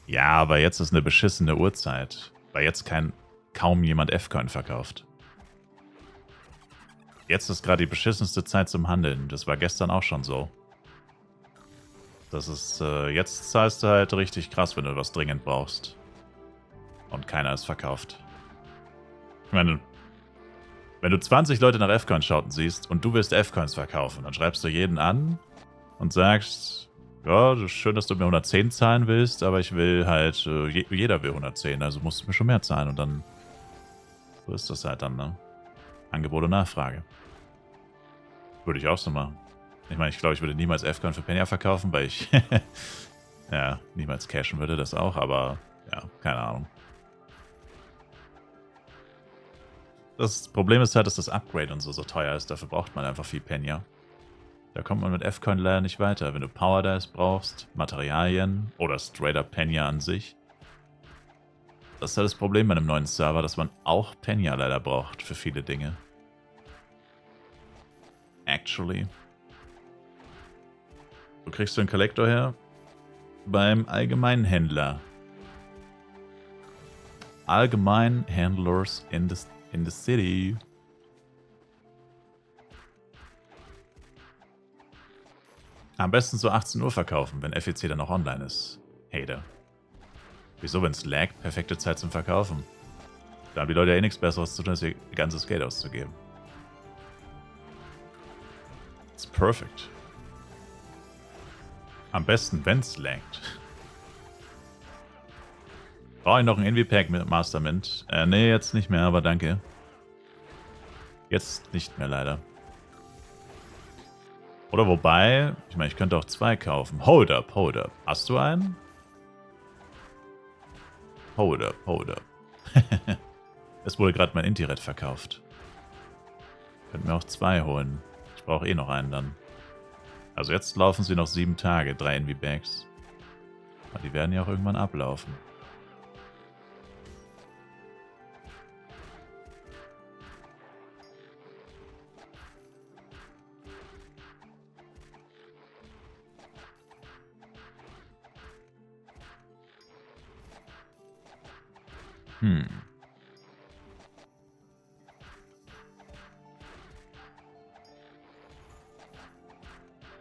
Ja, aber jetzt ist eine beschissene Uhrzeit. Weil jetzt kaum jemand F-Coin verkauft. Jetzt ist gerade die beschissenste Zeit zum Handeln. Das war gestern auch schon so. Das ist, jetzt zahlst du halt richtig krass, wenn du was dringend brauchst. Und keiner ist verkauft. Ich meine, wenn du 20 Leute nach F-Coins schauten siehst und du willst F-Coins verkaufen, dann schreibst du jeden an und sagst, ja, das ist schön, dass du mir 110 zahlen willst, aber ich will halt, jeder will 110, also musst du mir schon mehr zahlen und dann, so ist das halt dann, ne? Angebot und Nachfrage. Würde ich auch so machen. Ich meine, ich glaube, ich würde niemals F-Coin für Penya verkaufen, weil ich Ja, niemals cashen würde das auch, aber ja, keine Ahnung. Das Problem ist halt, dass das Upgrade und so teuer ist. Dafür braucht man einfach viel Penya. Da kommt man mit F-Coin leider nicht weiter. Wenn du Power Dice brauchst, Materialien oder straight up Penya an sich. Das ist halt das Problem bei einem neuen Server, dass man auch Penya leider braucht für viele Dinge. Actually. Wo kriegst du einen Collector her? Beim allgemeinen Händler. Allgemein Handlers in the city. Am besten so 18 Uhr verkaufen, wenn FEC dann noch online ist. Hater. Wieso, wenn es laggt? Perfekte Zeit zum Verkaufen. Da haben die Leute ja eh nichts Besseres zu tun, als ihr ganzes Geld auszugeben. It's perfect. Am besten, wenn es laggt. Brauche ich noch ein Envy-Pack mit Mastermind? Nee, jetzt nicht mehr, aber danke. Jetzt nicht mehr, leider. Oder wobei, ich meine, ich könnte auch 2 kaufen. Hold up, hold up. Hast du einen? Hold up, hold up. Es wurde gerade mein Intiret verkauft. Könnten mir auch 2 holen. Ich brauche eh noch einen dann. Also jetzt laufen sie noch 7 Tage, 3 Envy-Bags. Aber die werden ja auch irgendwann ablaufen.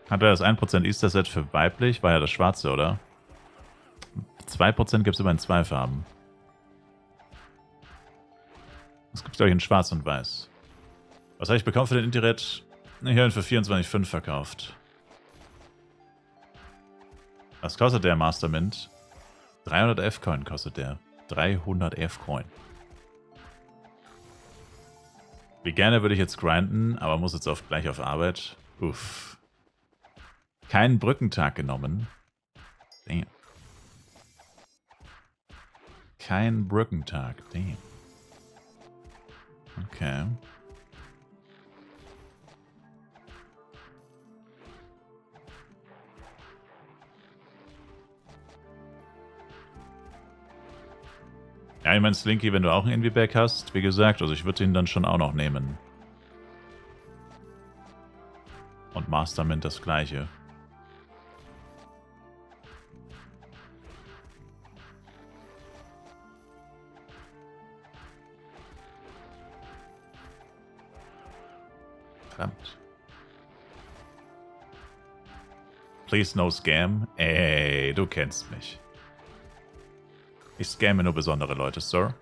Hat er das 1% Easter Set für weiblich? War ja das schwarze, oder? 2% gibt es immer in 2 Farben. Es gibt, glaube ich, in schwarz und weiß. Was habe ich bekommen für den Intiret? Ich habe ihn für 24,5 verkauft. Was kostet der Mastermind? 300 F-Coin kostet der. 300 F-Coin. Wie gerne würde ich jetzt grinden, aber muss jetzt gleich auf Arbeit. Uff. Keinen Brückentag genommen. Damn. Kein Brückentag. Damn. Okay. Ja, ich meine, Slinky, wenn du auch einen Envy-Back hast, wie gesagt, also ich würde ihn dann schon auch noch nehmen. Und Mastermind das gleiche. Verdammt. Please no scam. Ey, du kennst mich. Ich scamme nur besondere Leute, Sir.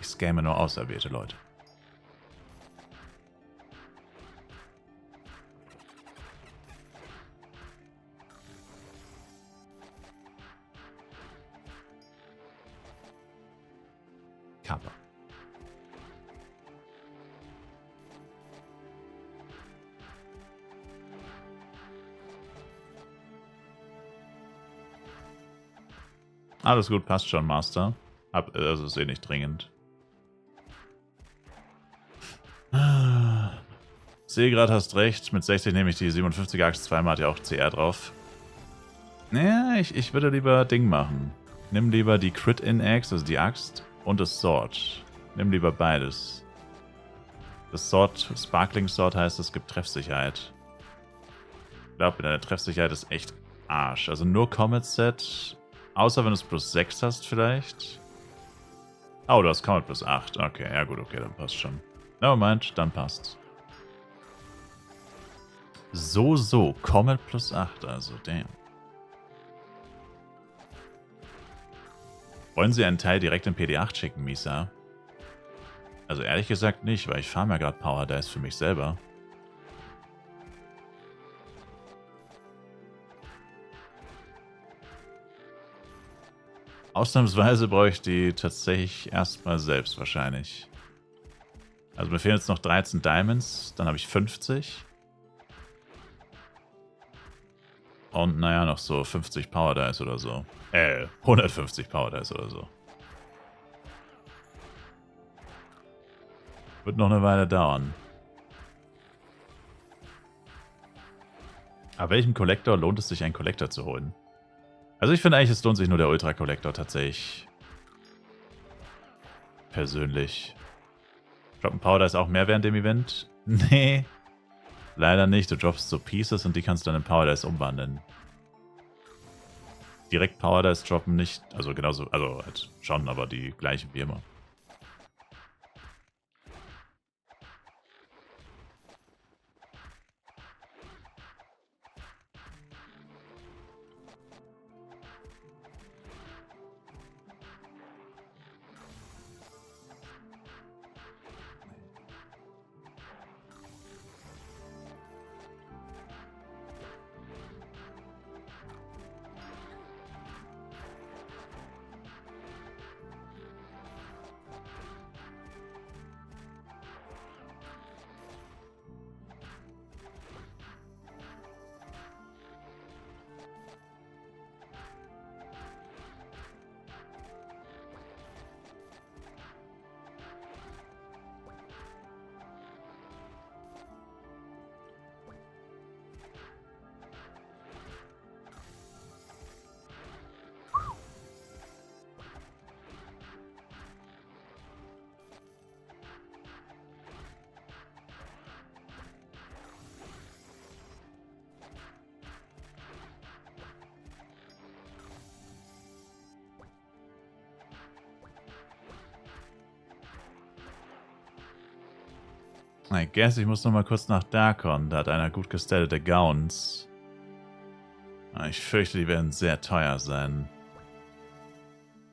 Ich scamme nur auserwählte Leute. Kappa. Alles gut, passt schon, Master. Also ist eh nicht dringend. Sehe gerade, hast recht. Mit 60 nehme ich die 57er Axt. Zweimal hat ja auch CR drauf. Naja, ich würde lieber Ding machen. Nimm lieber die Crit-In-Axe, also die Axt, und das Sword. Nimm lieber beides. Das Sword, Sparkling Sword heißt, es gibt Treffsicherheit. Ich glaube, deine Treffsicherheit ist echt Arsch. Also nur Comet Set. Außer wenn du es plus 6 hast vielleicht. Oh, du hast Comet plus 8. Okay, ja gut, okay, dann passt schon. Nevermind, dann passt. So, Comet plus 8, also, damn. Wollen Sie einen Teil direkt in PD8 schicken, Misa? Also ehrlich gesagt nicht, weil ich farme ja gerade Power Dice für mich selber. . Ausnahmsweise brauche ich die tatsächlich erstmal selbst wahrscheinlich. Also mir fehlen jetzt noch 13 Diamonds, dann habe ich 50. Und naja, noch so 50 Power Dice oder so. 150 Power Dice oder so. Wird noch eine Weile dauern. Aber welchem Collector lohnt es sich, einen Collector zu holen? Also ich finde eigentlich, es lohnt sich nur der Ultra Collector tatsächlich. Persönlich. Droppen Power Dice auch mehr während dem Event? Nee. Leider nicht. Du droppst so Pieces und die kannst du dann in Power Dice umwandeln. Direkt Power Dice droppen nicht. Also genauso, also halt schon, aber die gleichen wie immer. I guess, ich muss noch mal kurz nach Darkon. Da hat einer gut gestellte Gowns. Ich fürchte, die werden sehr teuer sein.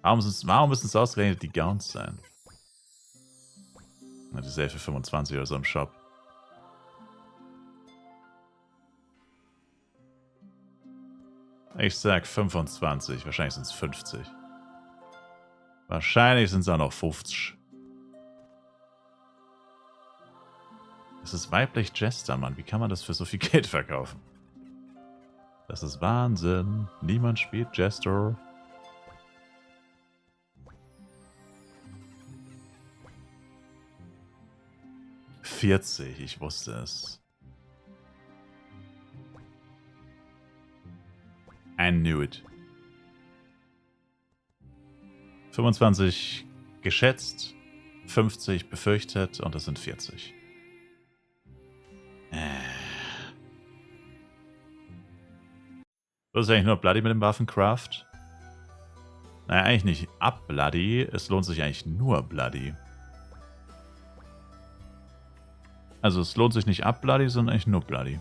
Warum müssen es ausgerechnet die Gowns sein? Die ist ja für 25 oder so im Shop. Ich sag 25. Wahrscheinlich sind es 50. Wahrscheinlich sind es auch noch 50. Das ist weiblich Jester, Mann. Wie kann man das für so viel Geld verkaufen? Das ist Wahnsinn. Niemand spielt Jester. $40, ich wusste es. I knew it. 25 geschätzt, 50 befürchtet und das sind 40. Das ist eigentlich nur Bloody mit dem Waffencraft? Naja, eigentlich nicht ab Bloody. Es lohnt sich eigentlich nur Bloody. Also es lohnt sich nicht ab Bloody, sondern eigentlich nur Bloody.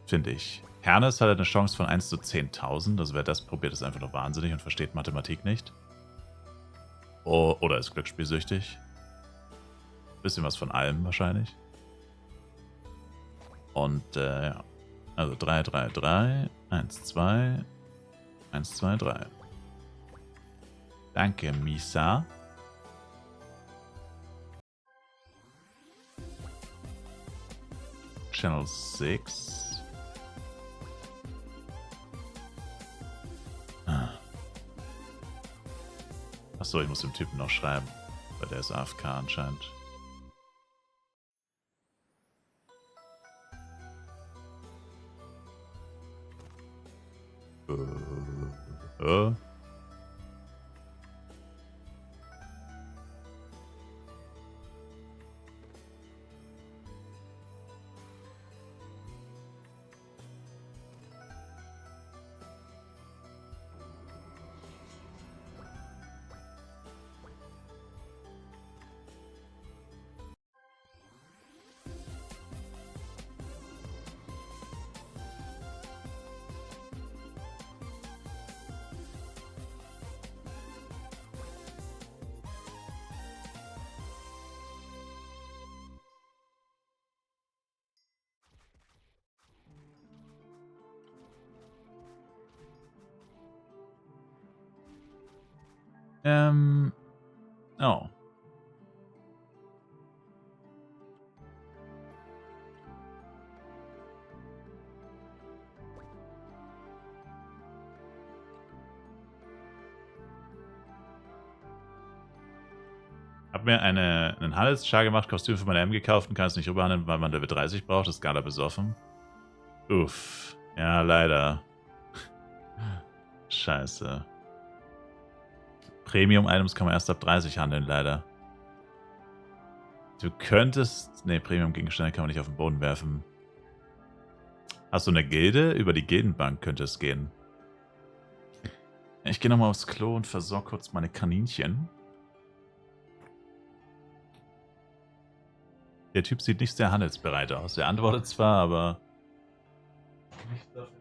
Finde ich. Hernes hat eine Chance von 1 zu 10.000. Also wer das probiert, ist einfach nur wahnsinnig und versteht Mathematik nicht. Oder ist glücksspielsüchtig. Bisschen was von allem wahrscheinlich. Und ja. Also 3, 3, 3, 1, 2, 1, 2, 3. Danke, Misa. Channel 6. Achso, ich muss dem Typen noch schreiben. Weil der ist AFK anscheinend. Oh. Hab mir einen Handelschar gemacht, Kostüm für meine M gekauft und kann es nicht rüberhandeln, weil man Level 30 braucht. Das ist Skala besoffen. Uff. Ja, leider. Scheiße. Premium-Items kann man erst ab 30 handeln, leider. Du könntest... Ne, Premium-Gegenstände kann man nicht auf den Boden werfen. Hast du eine Gilde? Über die Gildenbank könnte es gehen. Ich gehe nochmal aufs Klo und versorge kurz meine Kaninchen. Der Typ sieht nicht sehr handelsbereit aus. Er antwortet zwar, aber... Nicht dafür.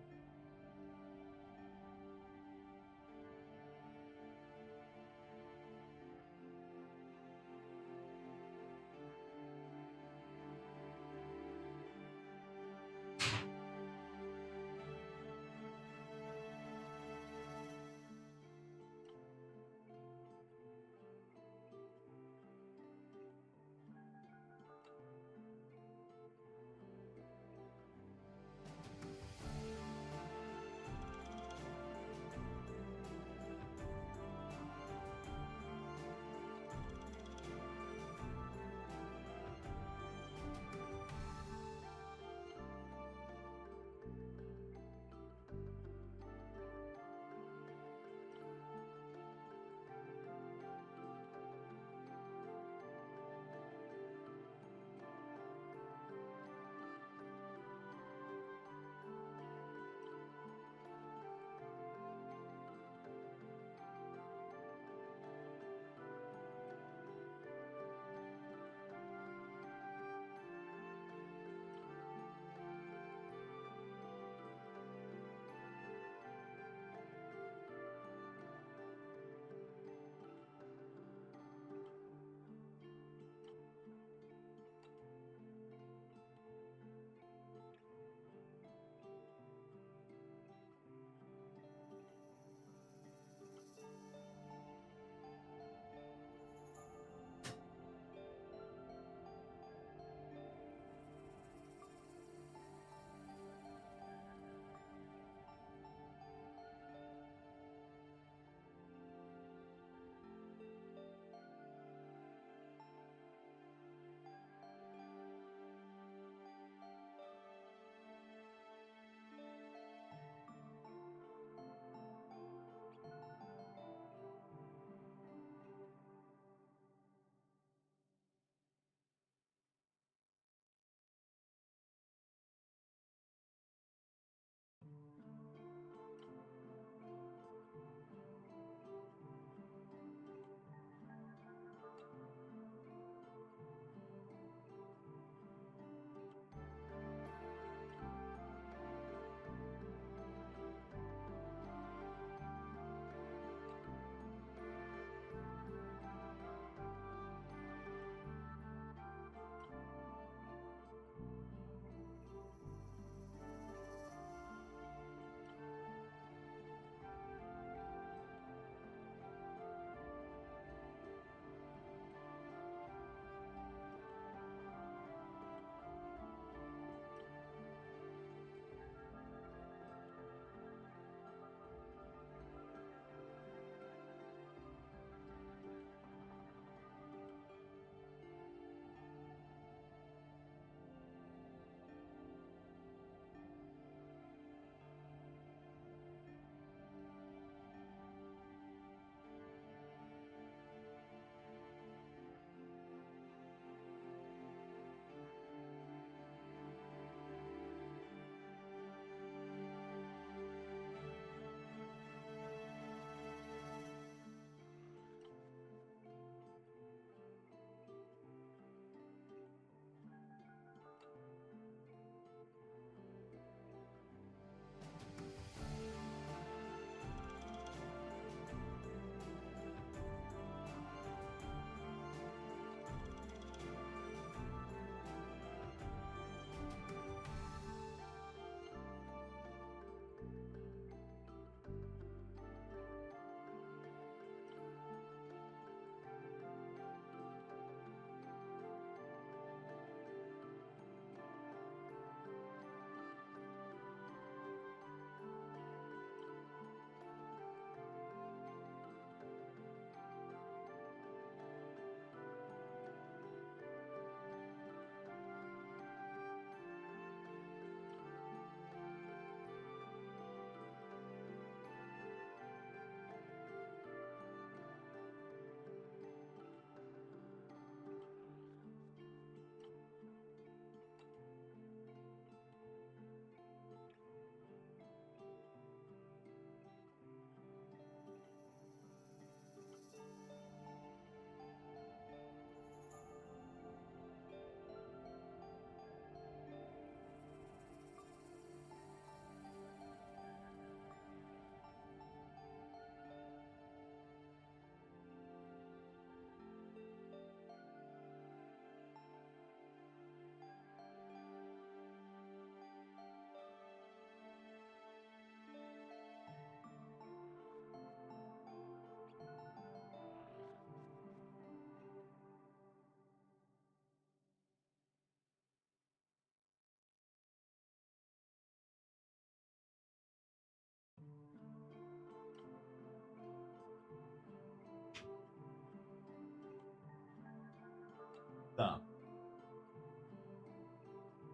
Da.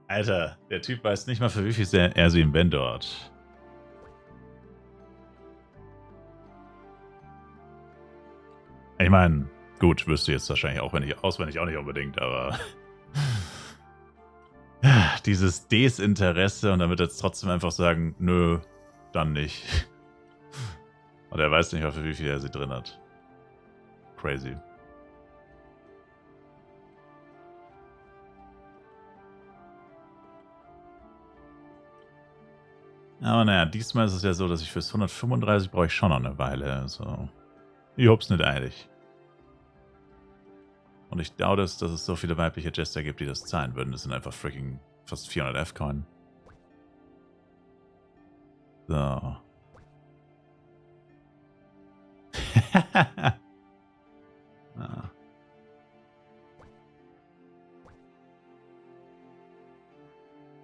Alter, der Typ weiß nicht mal, für wie viel er sie im dort. Ich meine, gut, wüsste jetzt wahrscheinlich auch, wenn ich auswendig auch nicht unbedingt, aber dieses Desinteresse und dann wird er jetzt trotzdem einfach sagen, nö, dann nicht. Und er weiß nicht mal, für wie viel er sie drin hat. Crazy. Aber naja, diesmal ist es ja so, dass ich fürs 135 brauche ich schon noch eine Weile. Also, ich hab's nicht eilig. Und ich glaube, dass es so viele weibliche Jester gibt, die das zahlen würden. Das sind einfach freaking fast 400 F-Coin. So. Ah.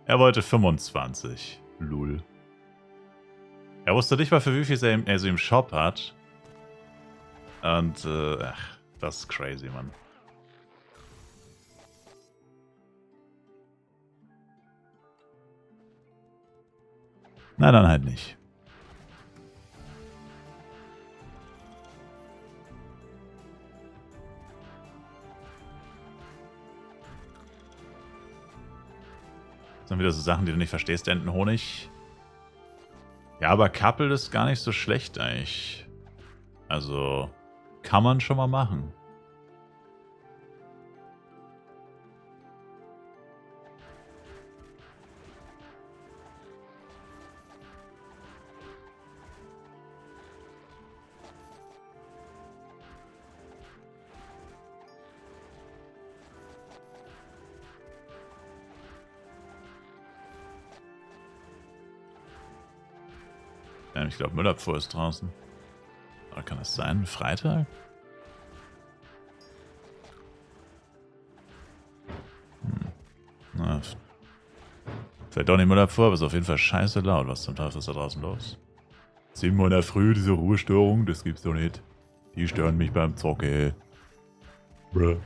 Er wollte 25. Lul. Er wusste nicht mal, für wie viel er sie im Shop hat. Und, ach, das ist crazy, Mann. Na, dann halt nicht. Das sind wieder so Sachen, die du nicht verstehst, Entenhonig. Ja, aber Couple ist gar nicht so schlecht eigentlich. Also, kann man schon mal machen. Ich glaube, Müllabfuhr ist draußen. Oder kann das sein? Freitag? Na, vielleicht doch nicht Müllabfuhr, aber es ist auf jeden Fall scheiße laut. Was zum Teufel ist da draußen los? 7 Uhr in der Früh, diese Ruhestörung, das gibt's doch nicht. Die stören mich beim Zocke. Bruh.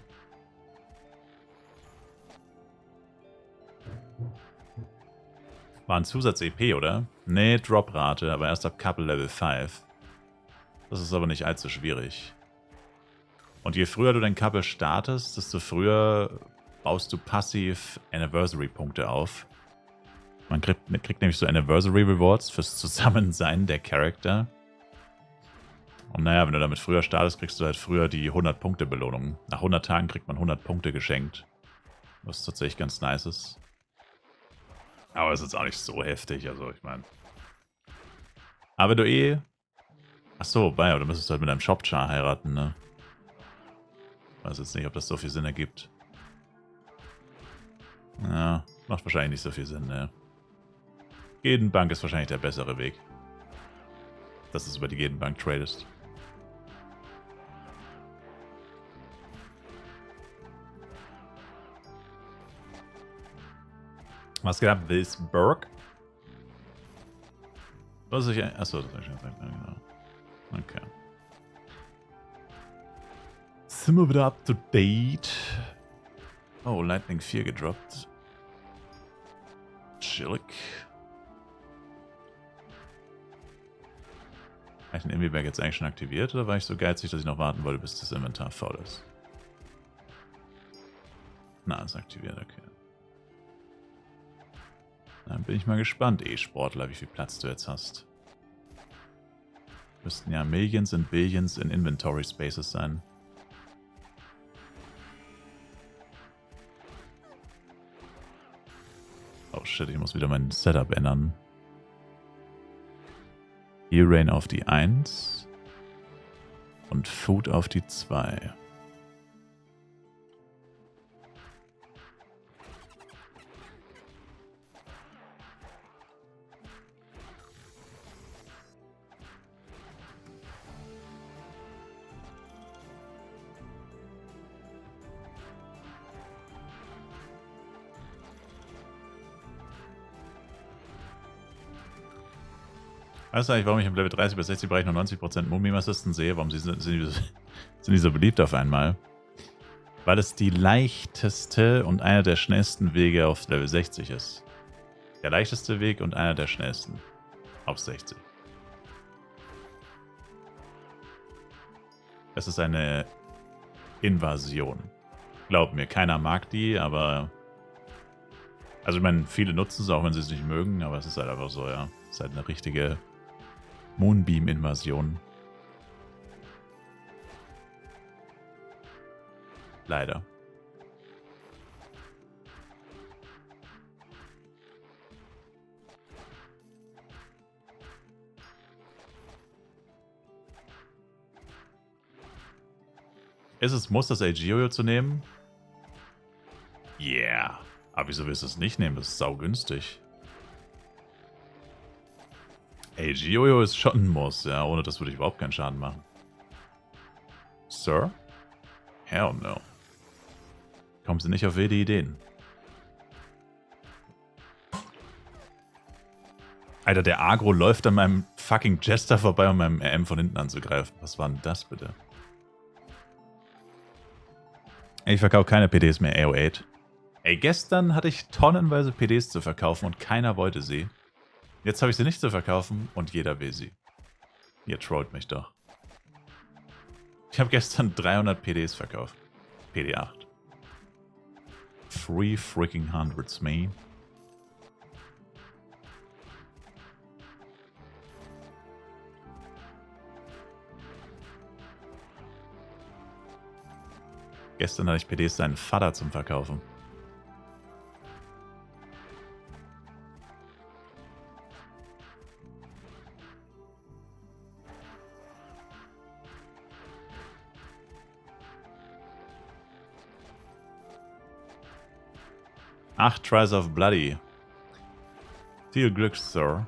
War ein Zusatz-EP, oder? Nee, Droprate, aber erst ab Couple Level 5. Das ist aber nicht allzu schwierig. Und je früher du dein Couple startest, desto früher baust du passiv Anniversary-Punkte auf. Man kriegt nämlich so Anniversary Rewards fürs Zusammensein der Charakter. Und naja, wenn du damit früher startest, kriegst du halt früher die 100-Punkte-Belohnung. Nach 100 Tagen kriegt man 100 Punkte geschenkt. Was tatsächlich ganz nice ist. Aber es ist jetzt auch nicht so heftig, also ich meine. Aber wenn du eh... Achso, du müsstest halt mit deinem Shop-Char heiraten, ne? Ich weiß jetzt nicht, ob das so viel Sinn ergibt. Ja, macht wahrscheinlich nicht so viel Sinn, ne? Gedenbank ist wahrscheinlich der bessere Weg. Dass du es über die Gedenbank tradest. Was geht ab, Wilsburg? Was ich... Achso, das habe ich schon gesagt. Genau. Okay. Sind wir wieder up to date? Oh, Lightning 4 gedroppt. Chillig. Habe ich den Invi-Bag jetzt eigentlich schon aktiviert oder war ich so geizig, dass ich noch warten wollte, bis das Inventar voll ist? Na, ist aktiviert, okay. Dann bin ich mal gespannt, E-Sportler, wie viel Platz du jetzt hast. Müssten ja Millions und Billions in Inventory Spaces sein. Oh shit, ich muss wieder mein Setup ändern. Heal-Rain auf die 1 und Food auf die 2. Weißt du eigentlich, warum ich im Level 30 bis 60 Bereich nur 90% Mumium Assistant sehe? Warum sind die so beliebt auf einmal? Weil es die leichteste und einer der schnellsten Wege auf Level 60 ist. Der leichteste Weg und einer der schnellsten auf 60. Es ist eine Invasion. Glaub mir, keiner mag die, aber... Also ich meine, viele nutzen es auch, wenn sie es nicht mögen, aber es ist halt einfach so, ja. Es ist halt eine richtige Moonbeam-Invasion. Leider. Ist es muss, das AG-Jojo zu nehmen? Yeah. Aber wieso willst du es nicht nehmen? Das ist saugünstig. AG-Jojo ist schon ein Muss, ja. Ohne das würde ich überhaupt keinen Schaden machen. Sir? Hell no. Kommen Sie nicht auf wilde Ideen. Alter, der Agro läuft an meinem fucking Jester vorbei, um meinem RM von hinten anzugreifen. Was war denn das bitte? Ich verkaufe keine PDs mehr, AO8. Ey, gestern hatte ich tonnenweise PDs zu verkaufen und keiner wollte sie. Jetzt habe ich sie nicht zu verkaufen und jeder will sie. Ihr trollt mich doch. Ich habe gestern 300 PDs verkauft. PD 8. 3 freaking hundreds, man. Gestern hatte ich PDs seinen Vater zum Verkaufen. Acht Tries of Bloody. Viel Glück, Sir.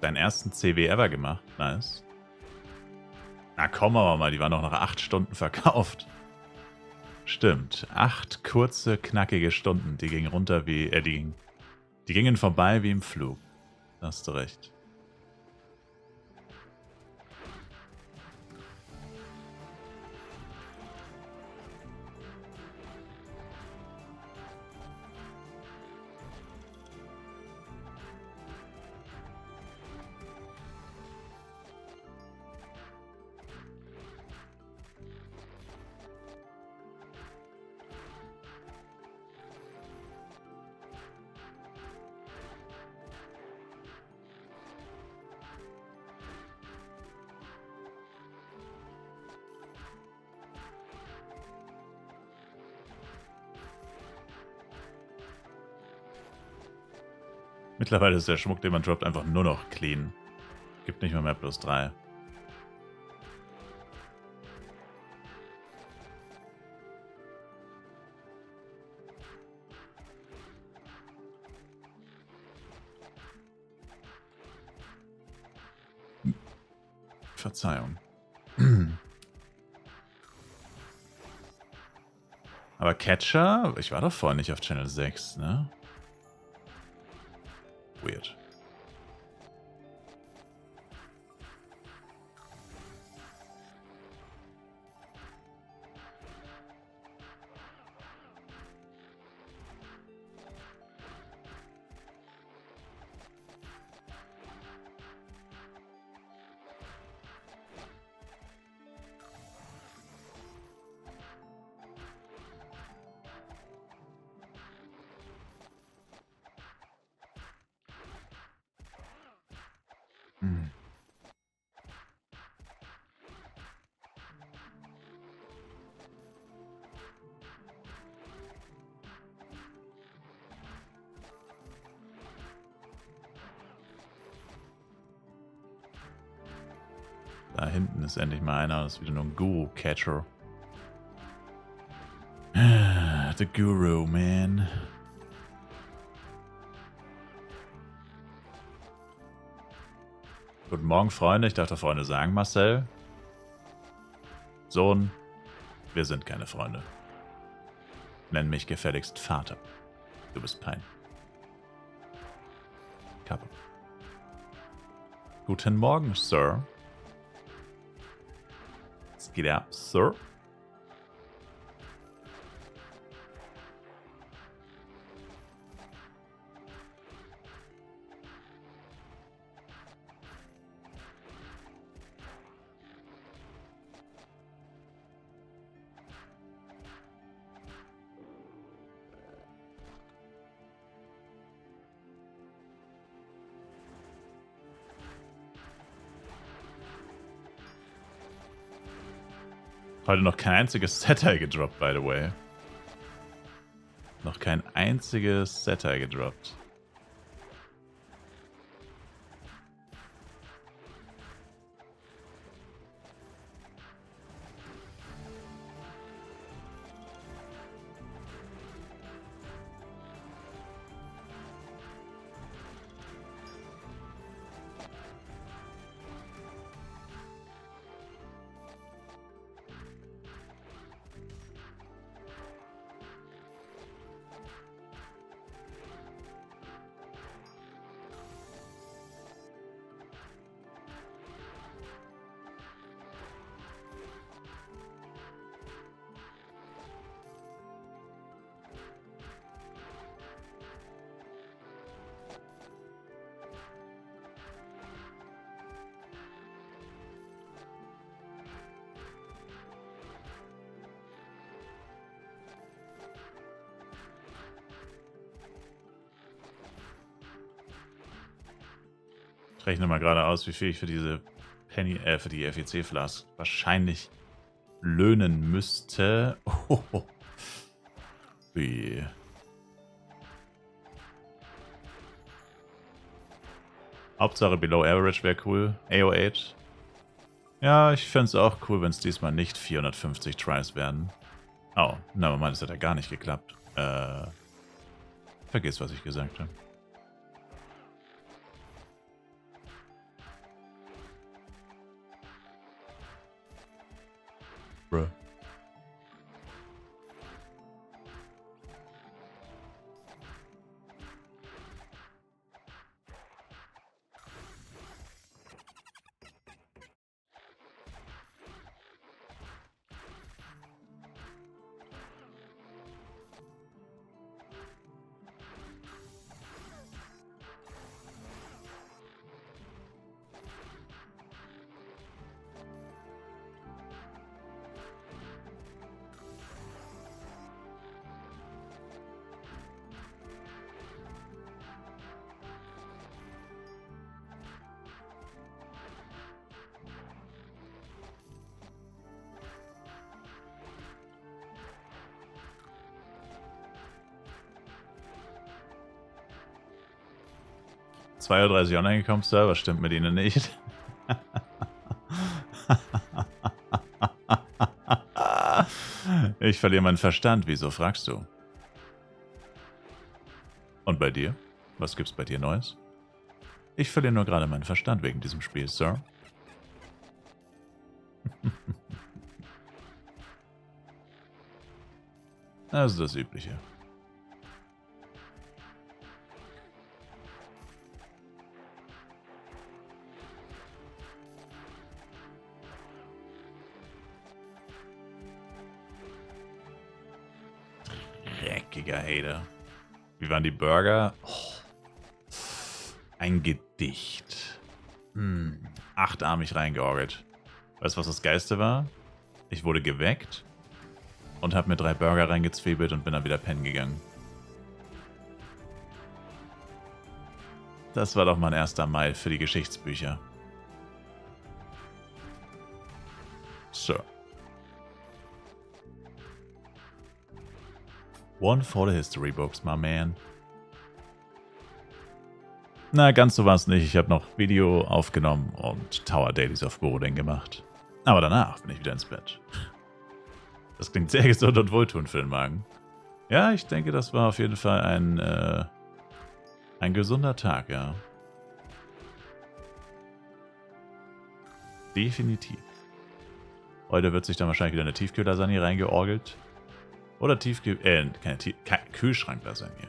Deinen ersten CW ever gemacht. Nice. Na komm aber mal, die waren doch nach 8 Stunden verkauft. Stimmt. 8 kurze, knackige Stunden. Die gingen runter wie... die gingen vorbei wie im Flug. Da hast du recht. Mittlerweile ist der Schmuck, den man droppt, einfach nur noch clean. Gibt nicht mehr +3. Verzeihung. Aber Catcher, ich war doch vorher nicht auf Channel 6, ne? Weird. Hm. Da hinten ist endlich mal einer, das ist wieder nur ein Guru-Catcher. the Guru, man. Guten Morgen, Freunde. Ich dachte, Freunde sagen Marcel. Sohn, wir sind keine Freunde. Nenn mich gefälligst Vater. Du bist Pein. Kappe. Guten Morgen, Sir. Was geht ab, Sir? Heute noch kein einziges Setter gedroppt, by the way. Noch kein einziges Setter gedroppt. Ich rechne mal gerade aus, wie viel ich für diese für die FEC Flask wahrscheinlich löhnen müsste. Oh. Wie. Hauptsache Below Average wäre cool. AO8. Ja, ich fände es auch cool, wenn es diesmal nicht 450 Tries werden. Oh, na, man, das hat ja gar nicht geklappt. Vergiss, was ich gesagt habe. Bruh. $2,30 online gekommen, Server stimmt mit Ihnen nicht. Ich verliere meinen Verstand, wieso fragst du? Und bei dir? Was gibt's bei dir Neues? Ich verliere nur gerade meinen Verstand wegen diesem Spiel, Sir. Also das Übliche. Dreckiger Hater. Wie waren die Burger? Oh. Ein Gedicht. Achtarmig reingeorgelt. Weißt du, was das Geilste war? Ich wurde geweckt und habe mir 3 Burger reingezwiebelt und bin dann wieder pennen gegangen. Das war doch mein 1. Mai für die Geschichtsbücher. So. One for the history books, my man. Na, ganz so war es nicht. Ich habe noch Video aufgenommen und Tower Dailies auf Boroding gemacht. Aber danach bin ich wieder ins Bett. Das klingt sehr gesund und wohltuend für den Magen. Ja, ich denke, das war auf jeden Fall ein gesunder Tag, ja. Definitiv. Heute wird sich dann wahrscheinlich wieder eine Tiefkühllasagne reingeorgelt. Oder keine Kühlschranklasagne.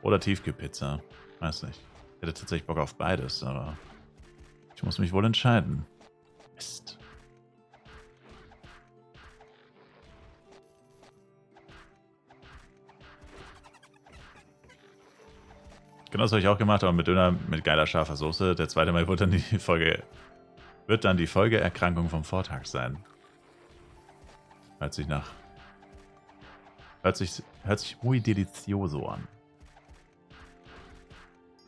Oder Tiefkühlpizza. Weiß nicht. Ich hätte tatsächlich Bock auf beides, aber ich muss mich wohl entscheiden. Mist. Genau das habe ich auch gemacht, aber mit Döner mit geiler scharfer Soße. Der zweite Mal wird dann die Folgeerkrankung vom Vortag sein. Hört sich muy delicioso an.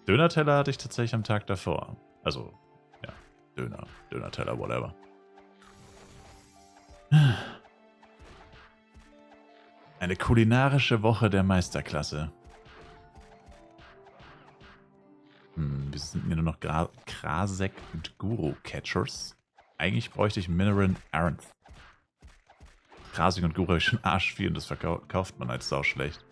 Döner-Teller hatte ich tatsächlich am Tag davor. Also, ja, Döner-Teller, whatever. Eine kulinarische Woche der Meisterklasse. Wir sind mir nur noch Krasek und Guru-Catchers. Eigentlich bräuchte ich Mineral Arendt. Krasik und Guru habe ich schon arschviel und das verkauft man als sau schlecht.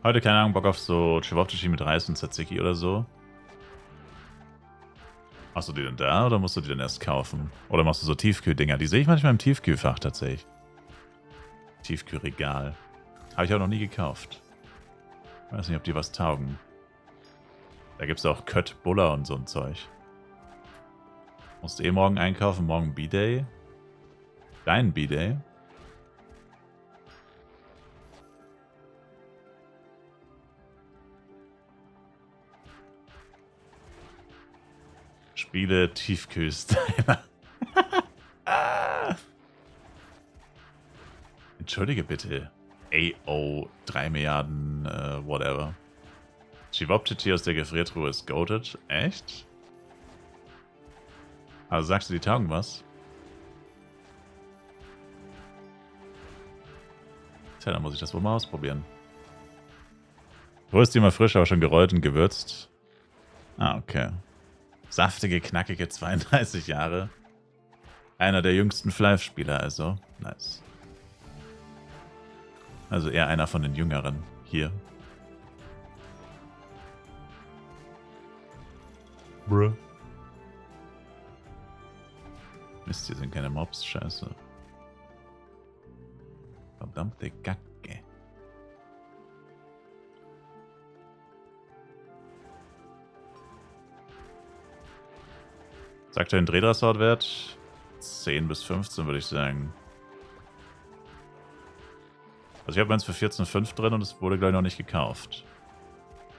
Heute, keine Ahnung, Bock auf so Chivopchichi mit Reis und Tzatziki oder so. Hast du die denn da oder musst du die denn erst kaufen? Oder machst du so Tiefkühldinger? Die sehe ich manchmal im Tiefkühlfach tatsächlich. Tiefkühlregal. Habe ich auch noch nie gekauft. Weiß nicht, ob die was taugen. Da gibt es auch Kött, Buller und so ein Zeug. Musst du eh morgen einkaufen, morgen B-Day. Dein B-Day. Spiele Tiefkühlstyler. Entschuldige bitte. AO 3 Milliarden, whatever. Chivopchichi aus der Gefriertruhe ist goated. Echt? Also sagst du, die taugen was? Tja, dann muss ich das wohl mal ausprobieren. Wo ist die mal frisch, aber schon gerollt und gewürzt? Ah, okay. Saftige, knackige 32 Jahre. Einer der jüngsten Flive-Spieler, also. Nice. Also eher einer von den Jüngeren hier. Bruh. Mist, hier sind keine Mobs, scheiße. Verdammte Kacke. Sagt er den Drehdrahtwert? 10 bis 15 würde ich sagen. Also ich habe meins für 14,5 drin und es wurde, glaube ich, noch nicht gekauft.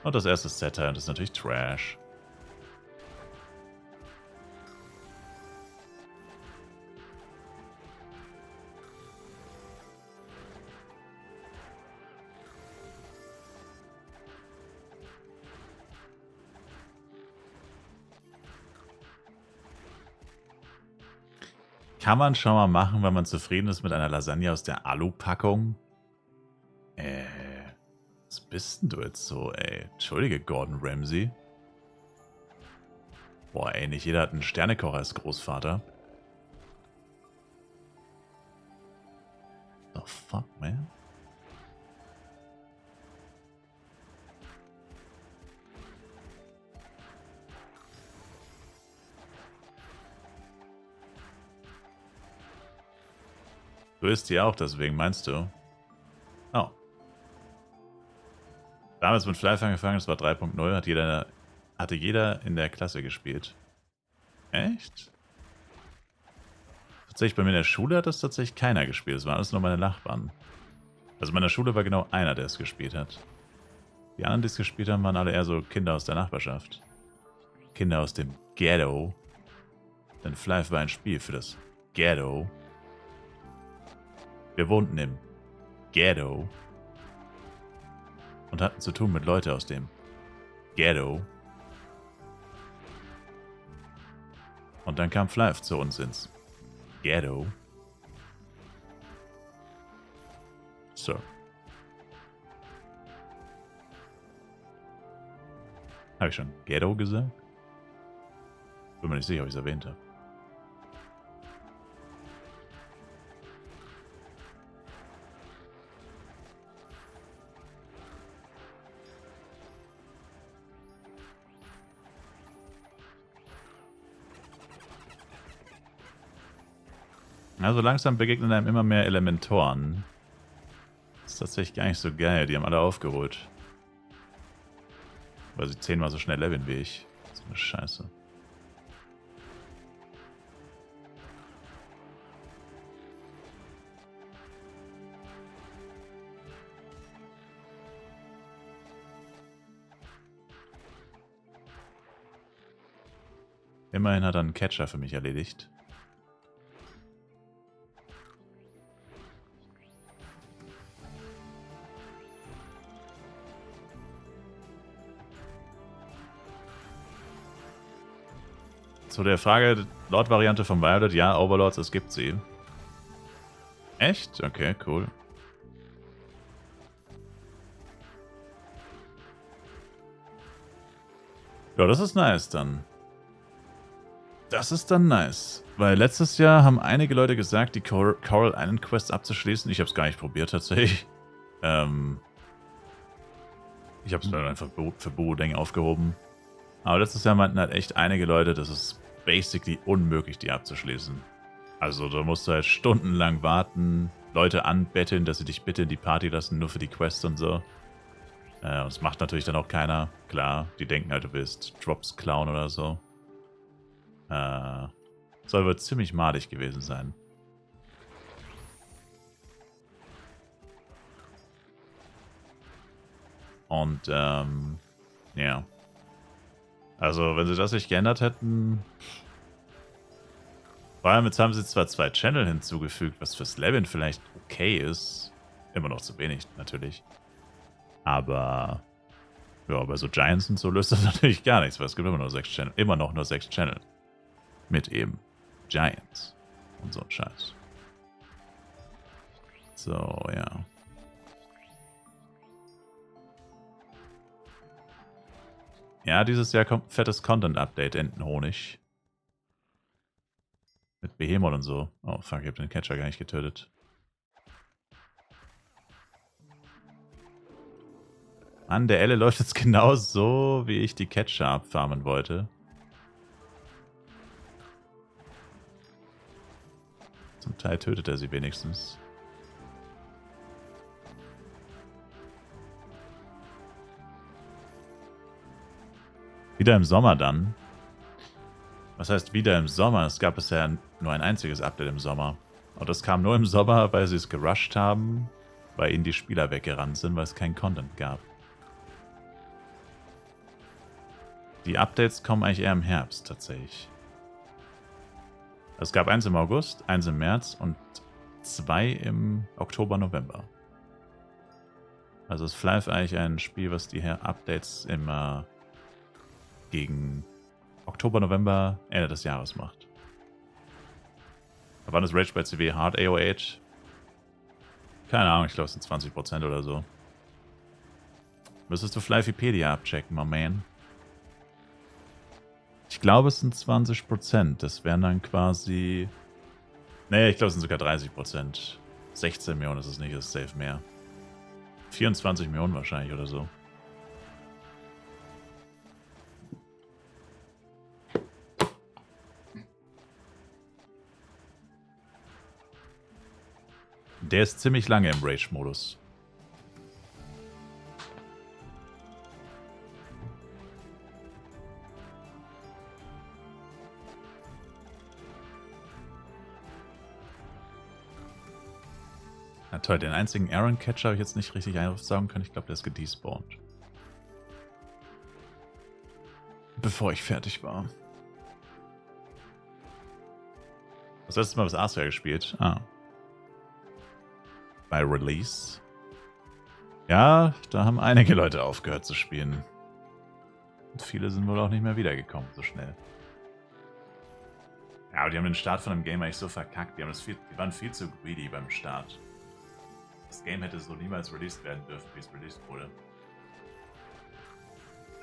Und das erste Set-Teil, das ist natürlich Trash. Kann man schon mal machen, wenn man zufrieden ist mit einer Lasagne aus der Alu-Packung? Was bist denn du jetzt so, ey? Entschuldige, Gordon Ramsay. Boah, ey, nicht jeder hat einen Sternekocher als Großvater. The fuck, man? Du isst die auch, deswegen meinst du? Oh. Damals mit Flive angefangen, das war 3.0, hatte jeder in der Klasse gespielt. Echt? Tatsächlich, bei mir in der Schule hat das tatsächlich keiner gespielt. Das waren alles nur meine Nachbarn. Also in meiner Schule war genau einer, der es gespielt hat. Die anderen, die es gespielt haben, waren alle eher so Kinder aus der Nachbarschaft. Kinder aus dem Ghetto. Denn Flive war ein Spiel für das Ghetto. Wir wohnten im Ghetto. Und hatten zu tun mit Leuten aus dem Ghetto. Und dann kam Flive zu uns ins Ghetto. Habe ich schon Ghetto gesagt? Bin mir nicht sicher, ob ich es erwähnt habe. Also langsam begegnen einem immer mehr Elementoren. Das ist tatsächlich gar nicht so geil. Die haben alle aufgeholt. Weil sie 10-mal so schnell leveln wie ich. So eine Scheiße. Immerhin hat er einen Catcher für mich erledigt. Zu der Frage, Lord-Variante von Violet, ja, Overlords, es gibt sie. Echt? Okay, cool. Ja, das ist nice dann. Das ist dann nice. Weil letztes Jahr haben einige Leute gesagt, die Coral Island Quest abzuschließen. Ich habe es gar nicht probiert tatsächlich. Ich habe es dann einfach für Boodeng aufgehoben. Aber letztes Jahr meinten halt echt einige Leute, das ist basically unmöglich, die abzuschließen. Also da musst du halt stundenlang warten, Leute anbetteln, dass sie dich bitte in die Party lassen, nur für die Quest und so. Das macht natürlich dann auch keiner. Klar, die denken halt, du bist Drops Clown oder so. Soll wohl ziemlich madig gewesen sein. Und, ja. Also, wenn sie das nicht geändert hätten... Vor allem jetzt haben sie zwar 2 Channel hinzugefügt, was fürs Leveln vielleicht okay ist. Immer noch zu wenig, natürlich. Aber... Ja, bei so Giants und so löst das natürlich gar nichts, weil es gibt immer noch 6 Channel. Immer noch nur 6 Channel. Mit eben Giants und so ein Scheiß. So, ja. Ja, dieses Jahr kommt ein fettes Content-Update, Entenhonig. Mit Behemoth und so. Oh, fuck, ich hab den Catcher gar nicht getötet. Mann, der Elle läuft jetzt genau so, wie ich die Catcher abfarmen wollte. Zum Teil tötet er sie wenigstens. Wieder im Sommer dann. Was heißt wieder im Sommer? Es gab bisher nur ein einziges Update im Sommer. Und das kam nur im Sommer, weil sie es gerusht haben, weil ihnen die Spieler weggerannt sind, weil es keinen Content gab. Die Updates kommen eigentlich eher im Herbst tatsächlich. Es gab eins im August, eins im März und 2 im Oktober, November. Also ist Flive eigentlich ein Spiel, was die Updates immer gegen Oktober, November, Ende des Jahres macht. Wann ist Rage bei CW Hard AOH? Keine Ahnung, ich glaube es sind 20% oder so. Müsstest du Flyvepedia abchecken, my man. Ich glaube es sind 20%. Das wären dann quasi... Nee, ich glaube es sind sogar 30%. 16 Millionen ist es nicht, ist safe mehr. 24 Millionen wahrscheinlich oder so. Der ist ziemlich lange im Rage-Modus. Na toll, den einzigen Aaron-Catcher habe ich jetzt nicht richtig sagen können. Ich glaube, der ist gedespawnt. Bevor ich fertig war. Das letzte Mal das Asia gespielt. Ah. Bei Release. Ja, da haben einige Leute aufgehört zu spielen. Und viele sind wohl auch nicht mehr wiedergekommen, so schnell. Ja, aber die haben den Start von dem Game eigentlich so verkackt. Die waren viel zu greedy beim Start. Das Game hätte so niemals released werden dürfen, wie es released wurde.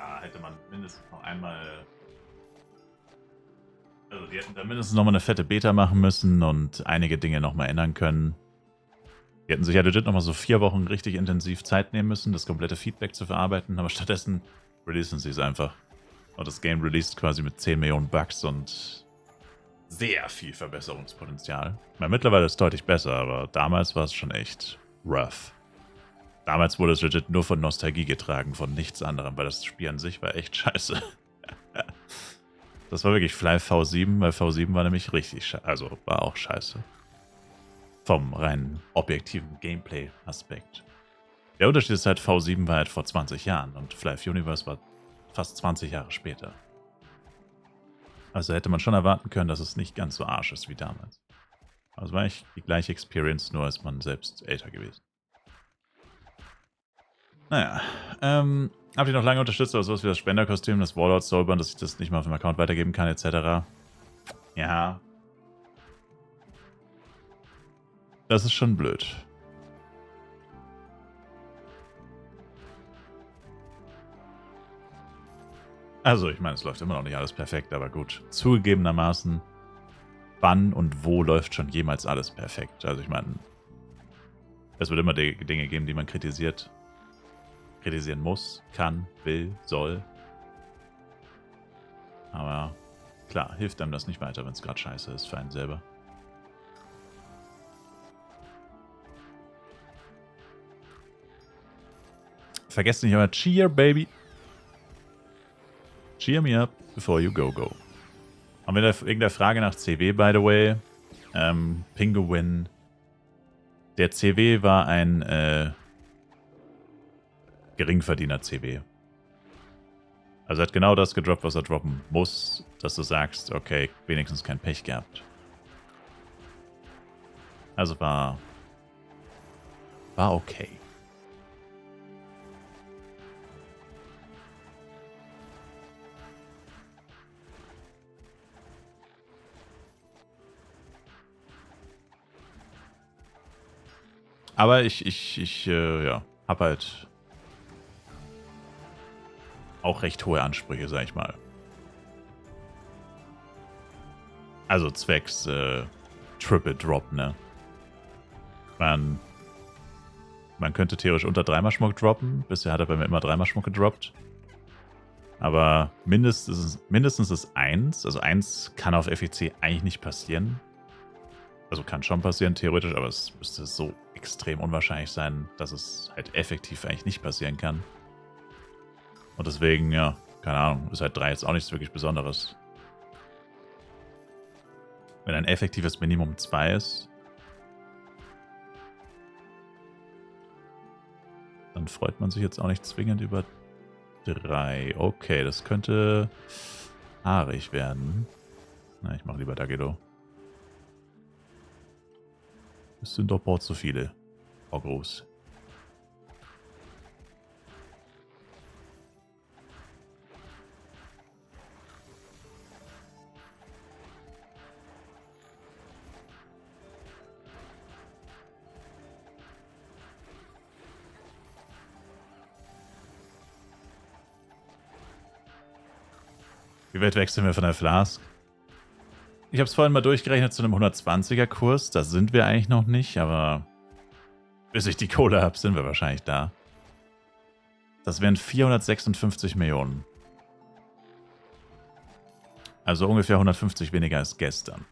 Da hätte man mindestens noch einmal... Also die hätten da mindestens nochmal eine fette Beta machen müssen und einige Dinge nochmal ändern können. Die hätten sich ja legit nochmal so 4 Wochen richtig intensiv Zeit nehmen müssen, das komplette Feedback zu verarbeiten, aber stattdessen releasen sie es einfach. Und das Game released quasi mit 10 Millionen Bugs und sehr viel Verbesserungspotenzial. Ich meine, mittlerweile ist es deutlich besser, aber damals war es schon echt rough. Damals wurde es legit nur von Nostalgie getragen, von nichts anderem, weil das Spiel an sich war echt scheiße. Das war wirklich Fly V7, weil V7 war nämlich richtig scheiße. Also war auch scheiße. Vom rein objektiven Gameplay-Aspekt. Der Unterschied ist halt, V7 war halt vor 20 Jahren und Fly Universe war fast 20 Jahre später. Also hätte man schon erwarten können, dass es nicht ganz so arsch ist wie damals. Also war eigentlich die gleiche Experience, nur ist man selbst älter gewesen. Naja, habt ihr noch lange unterstützt oder sowas wie das Spenderkostüm, das Warlord Soulburn, dass ich das nicht mal auf dem Account weitergeben kann, etc.? Ja. Das ist schon blöd. Also, ich meine, es läuft immer noch nicht alles perfekt, aber gut. Zugegebenermaßen, wann und wo läuft schon jemals alles perfekt? Also, ich meine, es wird immer Dinge geben, die man kritisieren muss, kann, will, soll. Aber klar, hilft einem das nicht weiter, wenn es gerade scheiße ist für einen selber. Vergesst nicht aber Cheer, Baby. Cheer me up before you go. Haben wir da irgendeine Frage nach CW, by the way? Pinguin. Der CW war ein Geringverdiener-CW. Also er hat genau das gedroppt, was er droppen muss, dass du sagst, okay, wenigstens kein Pech gehabt. Also war okay. Aber ich ja, hab halt auch recht hohe Ansprüche, sag ich mal. Also zwecks Triple Drop, ne? Man könnte theoretisch unter 3-mal-Schmuck droppen. Bisher hat er bei mir immer 3-mal-Schmuck gedroppt. Aber mindestens ist 1. Also 1 kann auf FEC eigentlich nicht passieren. Also kann schon passieren, theoretisch, aber es müsste so extrem unwahrscheinlich sein, dass es halt effektiv eigentlich nicht passieren kann. Und deswegen, ja, keine Ahnung, ist halt 3 jetzt auch nichts wirklich Besonderes. Wenn ein effektives Minimum 2 ist, dann freut man sich jetzt auch nicht zwingend über 3. Okay, das könnte haarig werden. Na, ich mache lieber Dagedo. Es sind doch bald zu viele. Frau Groß. Wie weit wechseln wir von der Flask? Ich habe es vorhin mal durchgerechnet zu einem 120er Kurs. Da sind wir eigentlich noch nicht, aber bis ich die Kohle habe, sind wir wahrscheinlich da. Das wären 456 Millionen. Also ungefähr 150 weniger als gestern.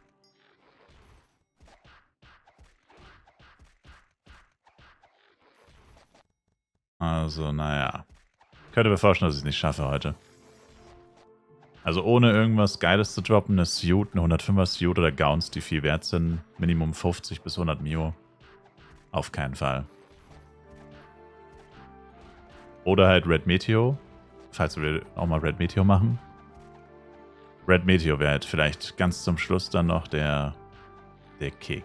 Also, naja. Könnte mir vorstellen, dass ich es nicht schaffe heute. Also ohne irgendwas Geiles zu droppen, eine Suit, eine 105er Suit oder Gowns, die viel wert sind, Minimum 50 bis 100 Mio. Auf keinen Fall. Oder halt Red Meteor, falls wir auch mal Red Meteor machen. Red Meteor wäre halt vielleicht ganz zum Schluss dann noch der Kick.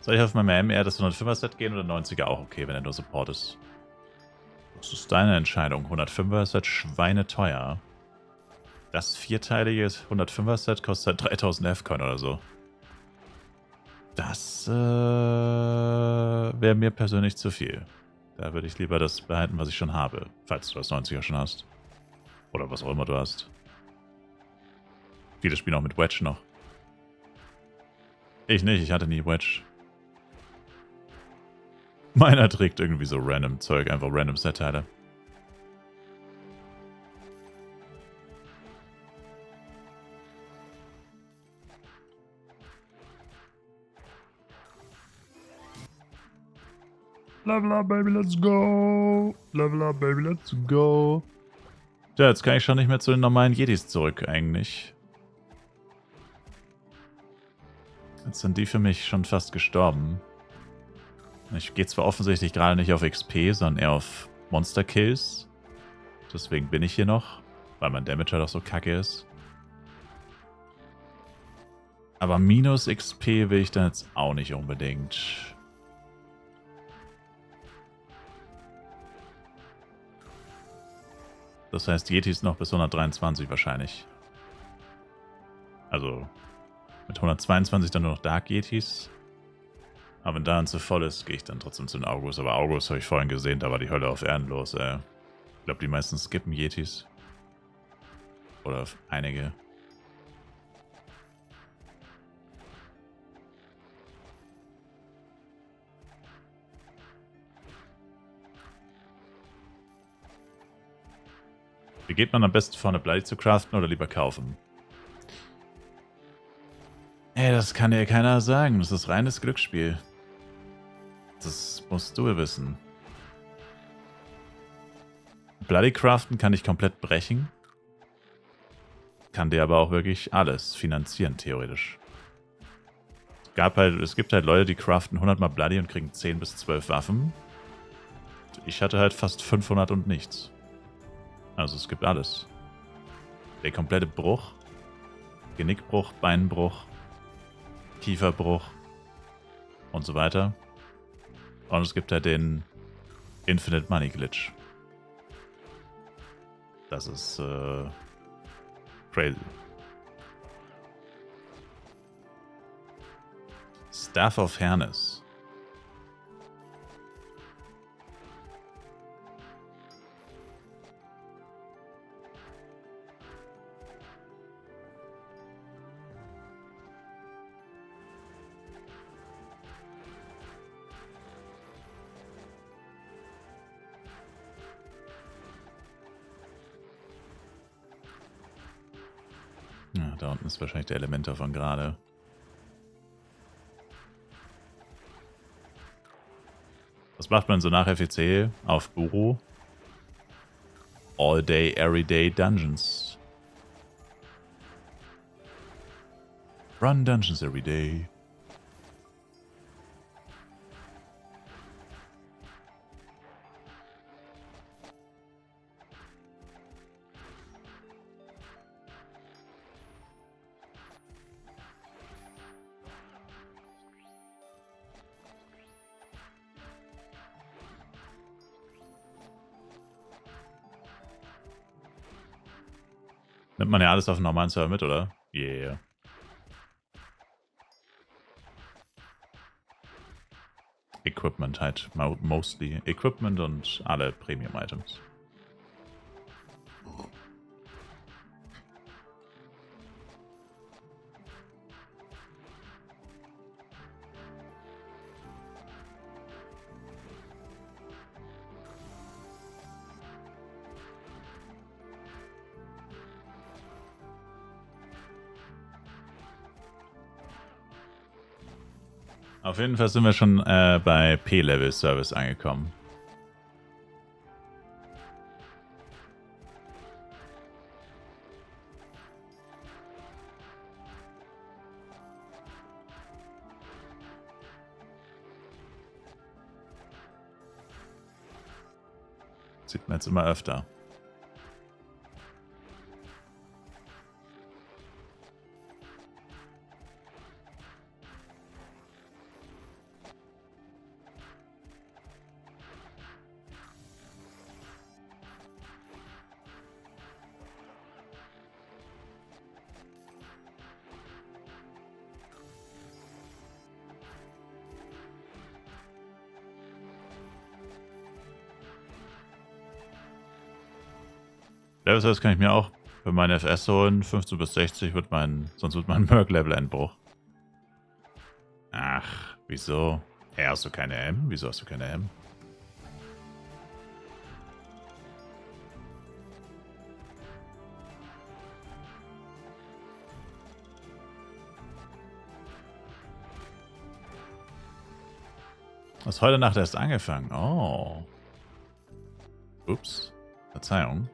Soll ich auf meinem eher das 105er Set gehen oder 90er auch okay, wenn er nur Support ist? Das ist deine Entscheidung. 105er ist halt schweineteuer. Das vierteilige 105er Set kostet halt 3000 F-Coin oder so. Das wäre mir persönlich zu viel. Da würde ich lieber das behalten, was ich schon habe. Falls du das 90er schon hast. Oder was auch immer du hast. Viele spielen auch mit Wedge noch. Ich nicht, ich hatte nie Wedge. Meiner trägt irgendwie so random Zeug, einfach random Set-Teile. Level up, baby, let's go. Level up, baby, let's go. Ja, jetzt kann ich schon nicht mehr zu den normalen Jedis zurück, eigentlich. Jetzt sind die für mich schon fast gestorben. Ich gehe zwar offensichtlich gerade nicht auf XP, sondern eher auf Monster-Kills. Deswegen bin ich hier noch, weil mein Damage halt auch so kacke ist. Aber minus XP will ich dann jetzt auch nicht unbedingt. Das heißt, Yetis noch bis 123 wahrscheinlich. Also mit 122 dann nur noch Dark Yetis. Aber wenn da dann zu voll ist, gehe ich dann trotzdem zu den Augurs. Aber Augurs habe ich vorhin gesehen, da war die Hölle auf Erden los, ey. Ich glaube, die meisten skippen Yetis. Oder einige. Wie geht man am besten vor, eine Bloody zu craften oder lieber kaufen? Ey, das kann dir keiner sagen. Das ist reines Glücksspiel. Das musst du wissen. Bloody craften kann ich komplett brechen. Kann dir aber auch wirklich alles finanzieren, theoretisch. Es gibt halt Leute, die craften 100 mal Bloody und kriegen 10 bis 12 Waffen. Ich hatte halt fast 500 und nichts. Also es gibt alles. Der komplette Bruch. Genickbruch, Beinbruch, Kieferbruch und so weiter. Und es gibt halt den Infinite Money Glitch. Das ist crazy. Staff of Fairness. Ja, da unten ist wahrscheinlich der Elementor von gerade. Was macht man so nach FEC auf Buru? All Day, Every Day Dungeons. Run Dungeons every day. Nimmt man ja alles auf dem normalen Server mit, oder? Yeah. Equipment halt, mostly. Equipment und alle Premium-Items. Auf jeden Fall sind wir schon bei P-Level-Service angekommen. Sieht man jetzt immer öfter. Level Service kann ich mir auch für meine FS holen. 15 bis 60 sonst wird mein Merc-Level Einbruch. Ach, wieso? Hey, hast du keine M? Wieso hast du keine M? Hast heute Nacht erst angefangen. Oh. Ups. Verzeihung.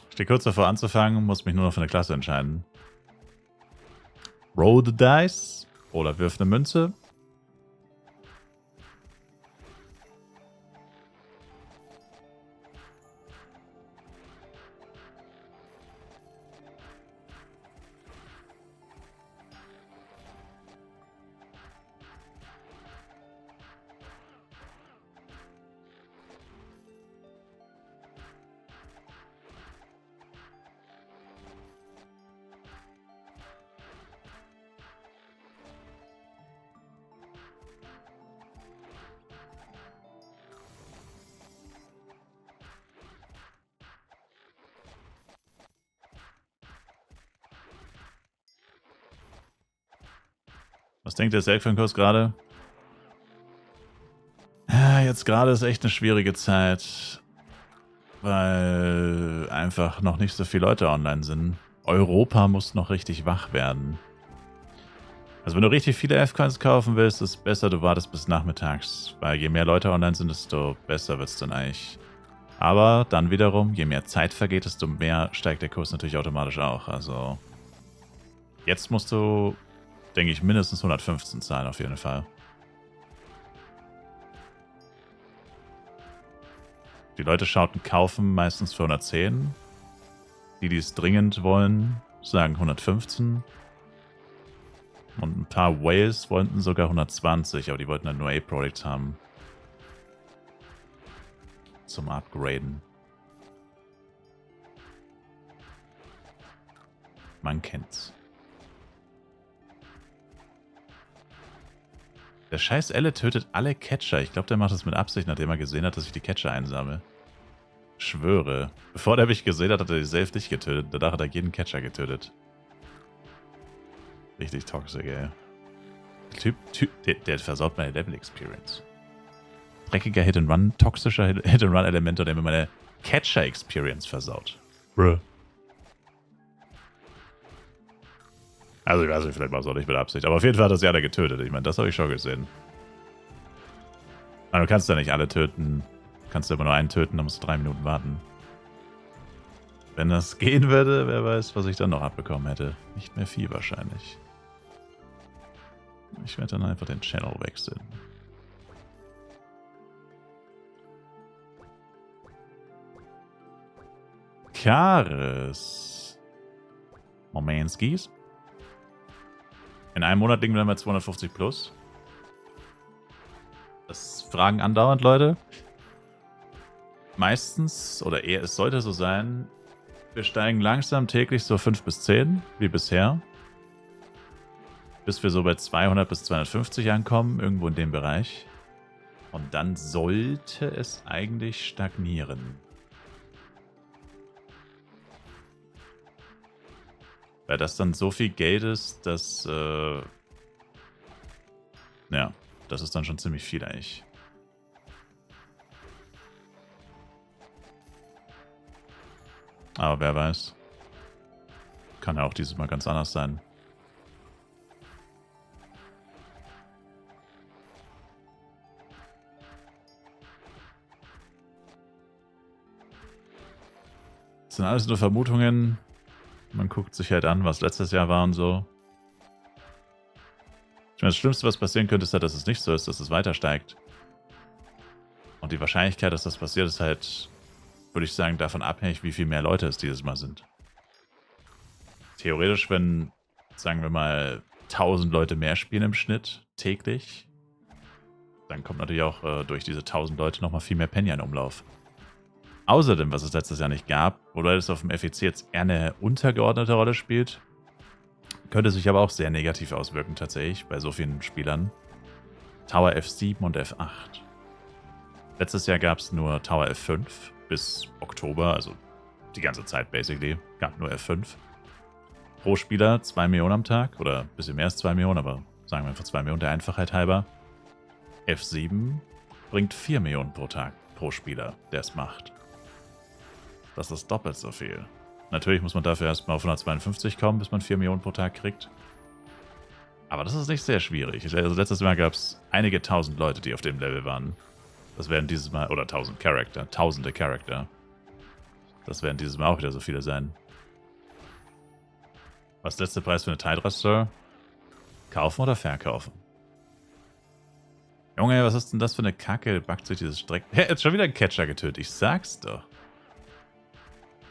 Ich stehe kurz davor anzufangen, muss mich nur noch für eine Klasse entscheiden. Roll the dice oder wirf eine Münze. Was denkt der Selkfan-Kurs gerade? Ja, jetzt gerade ist echt eine schwierige Zeit, weil einfach noch nicht so viele Leute online sind. Europa muss noch richtig wach werden. Also wenn du richtig viele F-Coins kaufen willst, ist es besser, du wartest bis nachmittags, weil je mehr Leute online sind, desto besser wird es dann eigentlich. Aber dann wiederum, je mehr Zeit vergeht, desto mehr steigt der Kurs natürlich automatisch auch. Also jetzt musst du, denke ich, mindestens 115 zahlen auf jeden Fall. Die Leute schauten kaufen meistens für 110. Die es dringend wollen, sagen 115. Und ein paar Whales wollten sogar 120, aber die wollten dann nur A-Product haben. Zum Upgraden. Man kennt's. Der scheiß Elle tötet alle Catcher. Ich glaube, der macht das mit Absicht, nachdem er gesehen hat, dass ich die Catcher einsammle. Schwöre. Bevor der mich gesehen hat, hat er die selbst nicht getötet. Danach hat er jeden Catcher getötet. Richtig toxisch, ey. Der versaut meine Level Experience. Dreckiger Hit-and-Run, toxischer Hit-and-Run-Elementor, der mir meine Catcher Experience versaut. Bruh. Also ich weiß nicht, vielleicht war es auch nicht mit Absicht. Aber auf jeden Fall hat das ja alle getötet. Ich meine, das habe ich schon gesehen. Aber du kannst ja nicht alle töten. Du kannst ja immer nur einen töten, dann musst du 3 Minuten warten. Wenn das gehen würde, wer weiß, was ich dann noch abbekommen hätte. Nicht mehr viel wahrscheinlich. Ich werde dann einfach den Channel wechseln. Kares. Momenskis. In einem Monat liegen wir dann bei 250 plus. Das fragen andauernd Leute. Meistens, oder eher, es sollte so sein, wir steigen langsam täglich so 5 bis 10, wie bisher. Bis wir so bei 200 bis 250 ankommen, irgendwo in dem Bereich. Und dann sollte es eigentlich stagnieren. Weil das dann so viel Geld ist, dass, ja, das ist dann schon ziemlich viel eigentlich. Aber wer weiß. Kann ja auch dieses Mal ganz anders sein. Das sind alles nur Vermutungen. Man guckt sich halt an, was letztes Jahr war und so. Ich meine, das Schlimmste, was passieren könnte, ist halt, dass es nicht so ist, dass es weiter steigt. Und die Wahrscheinlichkeit, dass das passiert, ist halt, würde ich sagen, davon abhängig, wie viel mehr Leute es dieses Mal sind. Theoretisch, wenn, sagen wir mal, 1000 Leute mehr spielen im Schnitt täglich, dann kommt natürlich auch durch diese 1000 Leute nochmal viel mehr Penny in Umlauf. Außerdem, was es letztes Jahr nicht gab, oder es auf dem FEC jetzt eher eine untergeordnete Rolle spielt, könnte sich aber auch sehr negativ auswirken tatsächlich bei so vielen Spielern. Tower F7 und F8. Letztes Jahr gab es nur Tower F5 bis Oktober, also die ganze Zeit basically, gab nur F5. Pro Spieler 2 Millionen am Tag, oder ein bisschen mehr als 2 Millionen, aber sagen wir einfach 2 Millionen der Einfachheit halber. F7 bringt 4 Millionen pro Tag pro Spieler, der es macht. Das ist doppelt so viel. Natürlich muss man dafür erstmal auf 152 kommen, bis man 4 Millionen pro Tag kriegt. Aber das ist nicht sehr schwierig. Also letztes Mal gab es einige tausend Leute, die auf dem Level waren. Das werden dieses Mal, oder tausende Charakter. Das werden dieses Mal auch wieder so viele sein. Was ist der letzte Preis für eine Tidra Store? Kaufen oder verkaufen? Junge, was ist denn das für eine Kacke? Backt sich dieses Streck... Hey, jetzt schon wieder ein Catcher getötet. Ich sag's doch.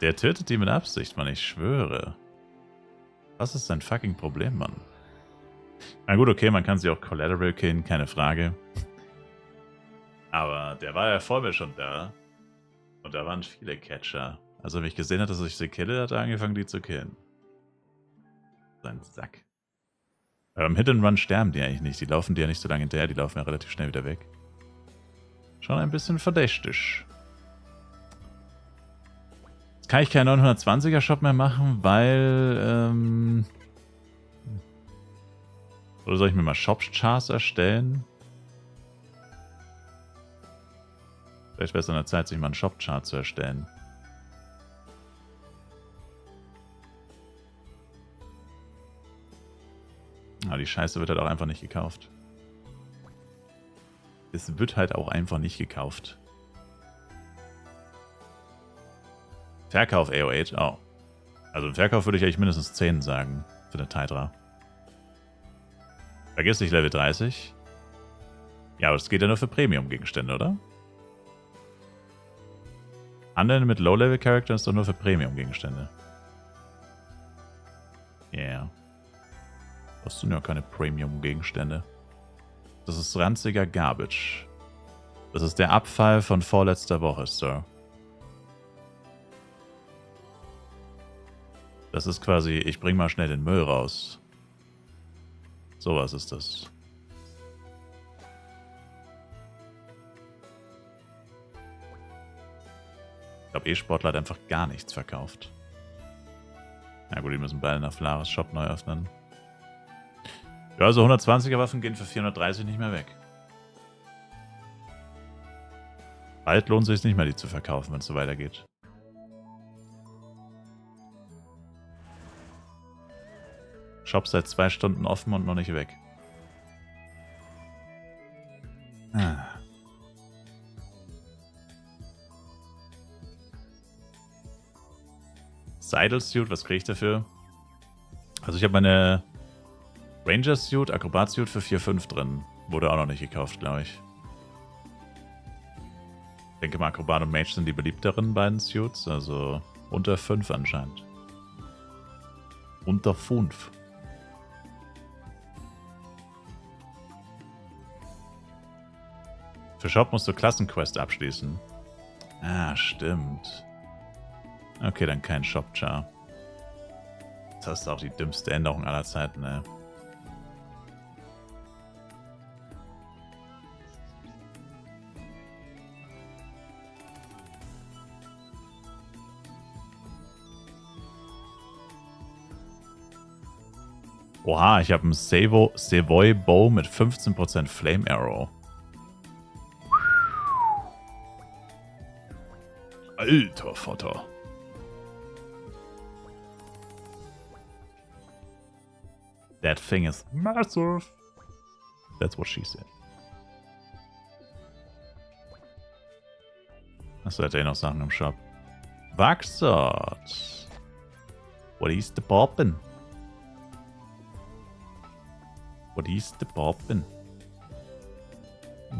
Der tötet die mit Absicht, Mann. Ich schwöre. Was ist sein fucking Problem, Mann? Na gut, okay, man kann sie auch Collateral killen, keine Frage. Aber der war ja vor mir schon da. Und da waren viele Catcher. Also, wenn ich gesehen hat, dass ich sie kille, hat er angefangen, die zu killen. Sein Sack. Aber im Hit and Run sterben die eigentlich nicht. Die laufen dir ja nicht so lange hinterher, die laufen ja relativ schnell wieder weg. Schon ein bisschen verdächtig. Jetzt kann ich keinen 920er Shop mehr machen, weil, oder soll ich mir mal Shop-Chars erstellen? Vielleicht wäre es an der Zeit, sich mal einen Shop-Chart zu erstellen. Aber die Scheiße wird halt auch einfach nicht gekauft. Es wird halt auch einfach nicht gekauft. Verkauf AO8, oh. Also im Verkauf würde ich eigentlich mindestens 10 sagen für eine Tidra. Vergiss nicht Level 30. Ja, aber das geht ja nur für Premium-Gegenstände, oder? Handeln mit Low-Level-Charaktern ist doch nur für Premium-Gegenstände. Yeah. Das sind ja keine Premium-Gegenstände. Das ist ranziger Garbage. Das ist der Abfall von vorletzter Woche, Sir. Das ist quasi, ich bring mal schnell den Müll raus. Sowas ist das. Ich glaube, E-Sportler hat einfach gar nichts verkauft. Na gut, die müssen beide nach Flares Shop neu öffnen. Ja, also 120er Waffen gehen für 430 nicht mehr weg. Bald lohnt es sich nicht mehr, die zu verkaufen, wenn es so weitergeht. Shop seit 2 Stunden offen und noch nicht weg. Ah. Seidel Suit, was kriege ich dafür? Also ich habe meine Ranger Suit, Akrobat Suit für 4,5 drin. Wurde auch noch nicht gekauft, glaube ich. Ich denke mal, Akrobat und Mage sind die beliebteren beiden Suits, also unter 5 anscheinend. Unter 5. Für Shop musst du Klassenquest abschließen. Ah, stimmt. Okay, dann kein Shop-Char. Das ist auch die dümmste Änderung aller Zeiten, ne? Oha, ich habe einen Savoy Bow mit 15% Flame Arrow. Alter Vater. That thing is massive. That's what she said. Achso, hat er noch Sachen im Shop. Waxert. What is the poppin'? What is the poppin'?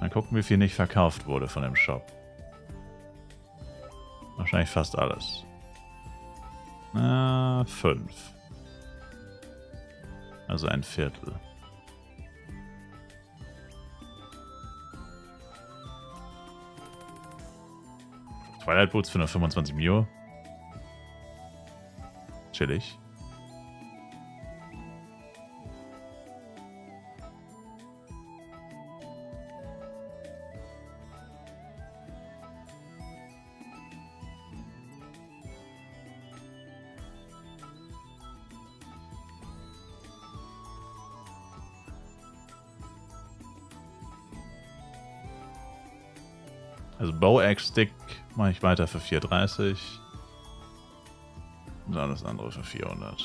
Mal gucken, wie viel nicht verkauft wurde von dem Shop. Wahrscheinlich fast alles. 5. Also ein Viertel. Twilight Boots für nur 25 Mio. Chillig. Also Bow Axe Stick mache ich weiter für 4,30. Und alles andere für 400.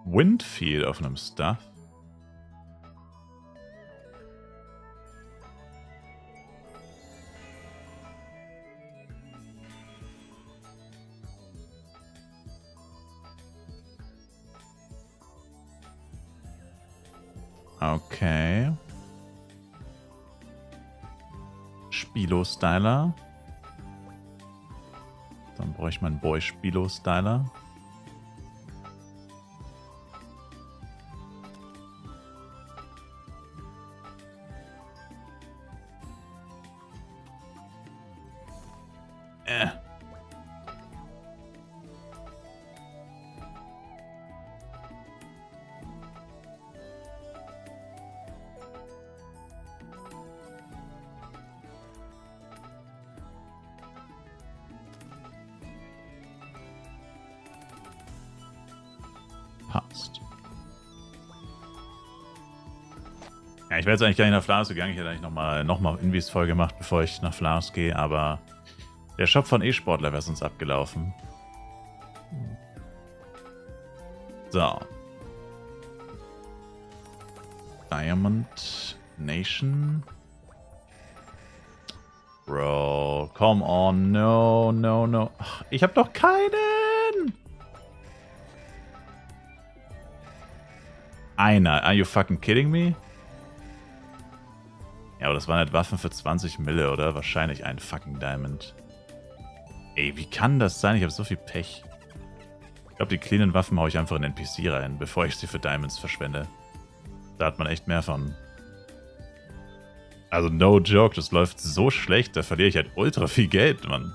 Windfield auf einem Stuff. Okay. Spilo-Styler. Dann brauche ich meinen Boy Spilo-Styler. Passt. Ja, ich wäre jetzt eigentlich gar nicht nach Flars gegangen. Ich hätte eigentlich nochmal Invis voll gemacht, bevor ich nach Flars gehe, aber der Shop von E-Sportler wäre sonst abgelaufen. So. Diamond Nation. Bro, come on. No, no, no. Ach, ich habe doch keinen. Einer. Are you fucking kidding me? Ja, aber das waren halt Waffen für 20 Mille, oder? Wahrscheinlich ein fucking Diamond. Ey, wie kann das sein? Ich habe so viel Pech. Ich glaube, die cleanen Waffen haue ich einfach in den NPC rein, bevor ich sie für Diamonds verschwende. Da hat man echt mehr von. Also no joke, das läuft so schlecht, da verliere ich halt ultra viel Geld, Mann.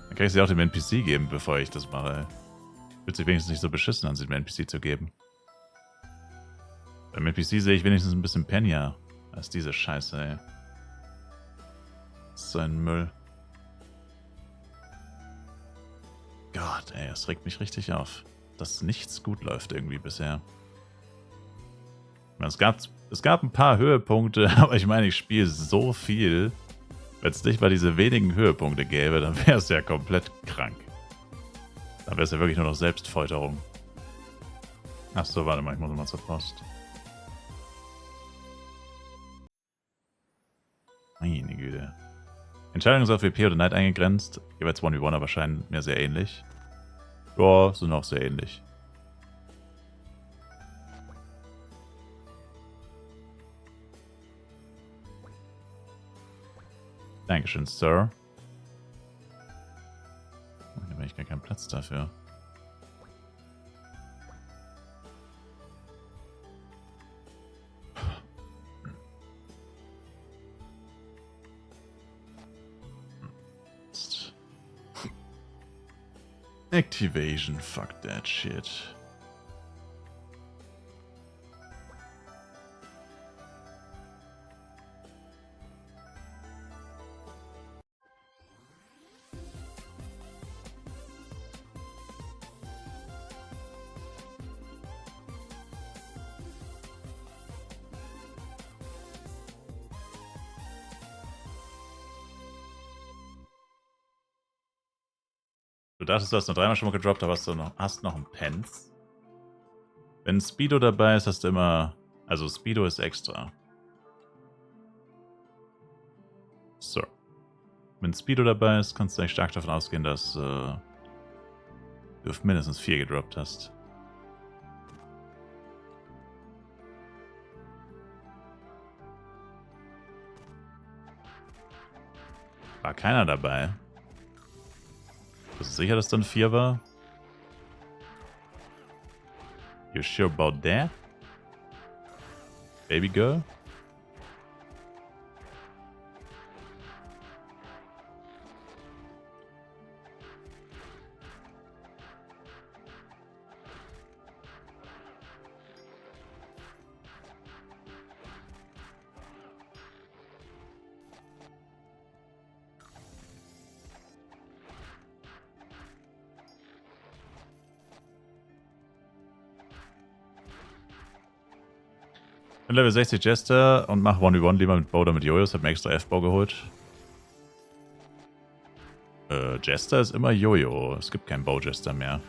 Dann kann ich sie auch dem NPC geben, bevor ich das mache. Fühlt sich wenigstens nicht so beschissen an, sie dem NPC zu geben. Beim NPC sehe ich wenigstens ein bisschen Penya als diese Scheiße, ey. So ein Müll. Gott, ey, es regt mich richtig auf, dass nichts gut läuft irgendwie bisher. Ich meine, es gab ein paar Höhepunkte, aber ich meine, ich spiele so viel. Wenn es nicht mal diese wenigen Höhepunkte gäbe, dann wäre es ja komplett krank. Dann wäre es ja wirklich nur noch Selbstfolterung. Achso, warte mal, ich muss mal zur Post. Meine Güte. Entscheidungen sind auf WP oder Night eingegrenzt. Jeweils 1v1, aber scheinen mir sehr ähnlich. Ja, sind auch sehr ähnlich. Dankeschön, Sir. Hier habe ich gar keinen Platz dafür. Activation, fuck that shit. Du dachtest, du hast nur 3-mal schon mal gedroppt, aber hast noch einen Pence. Wenn Speedo dabei ist, hast du immer... Also Speedo ist extra. So. Wenn Speedo dabei ist, kannst du eigentlich stark davon ausgehen, dass du mindestens 4 gedroppt hast. War keiner dabei. Bist du sicher, dass dann 4 war? You sure about that? Baby girl? Ich bin Level 60 Jester und mach 1v1 lieber mit Bow oder mit Jojos. Hab mir extra F-Bow geholt. Jester ist immer Jojo. Es gibt keinen Bow-Jester mehr.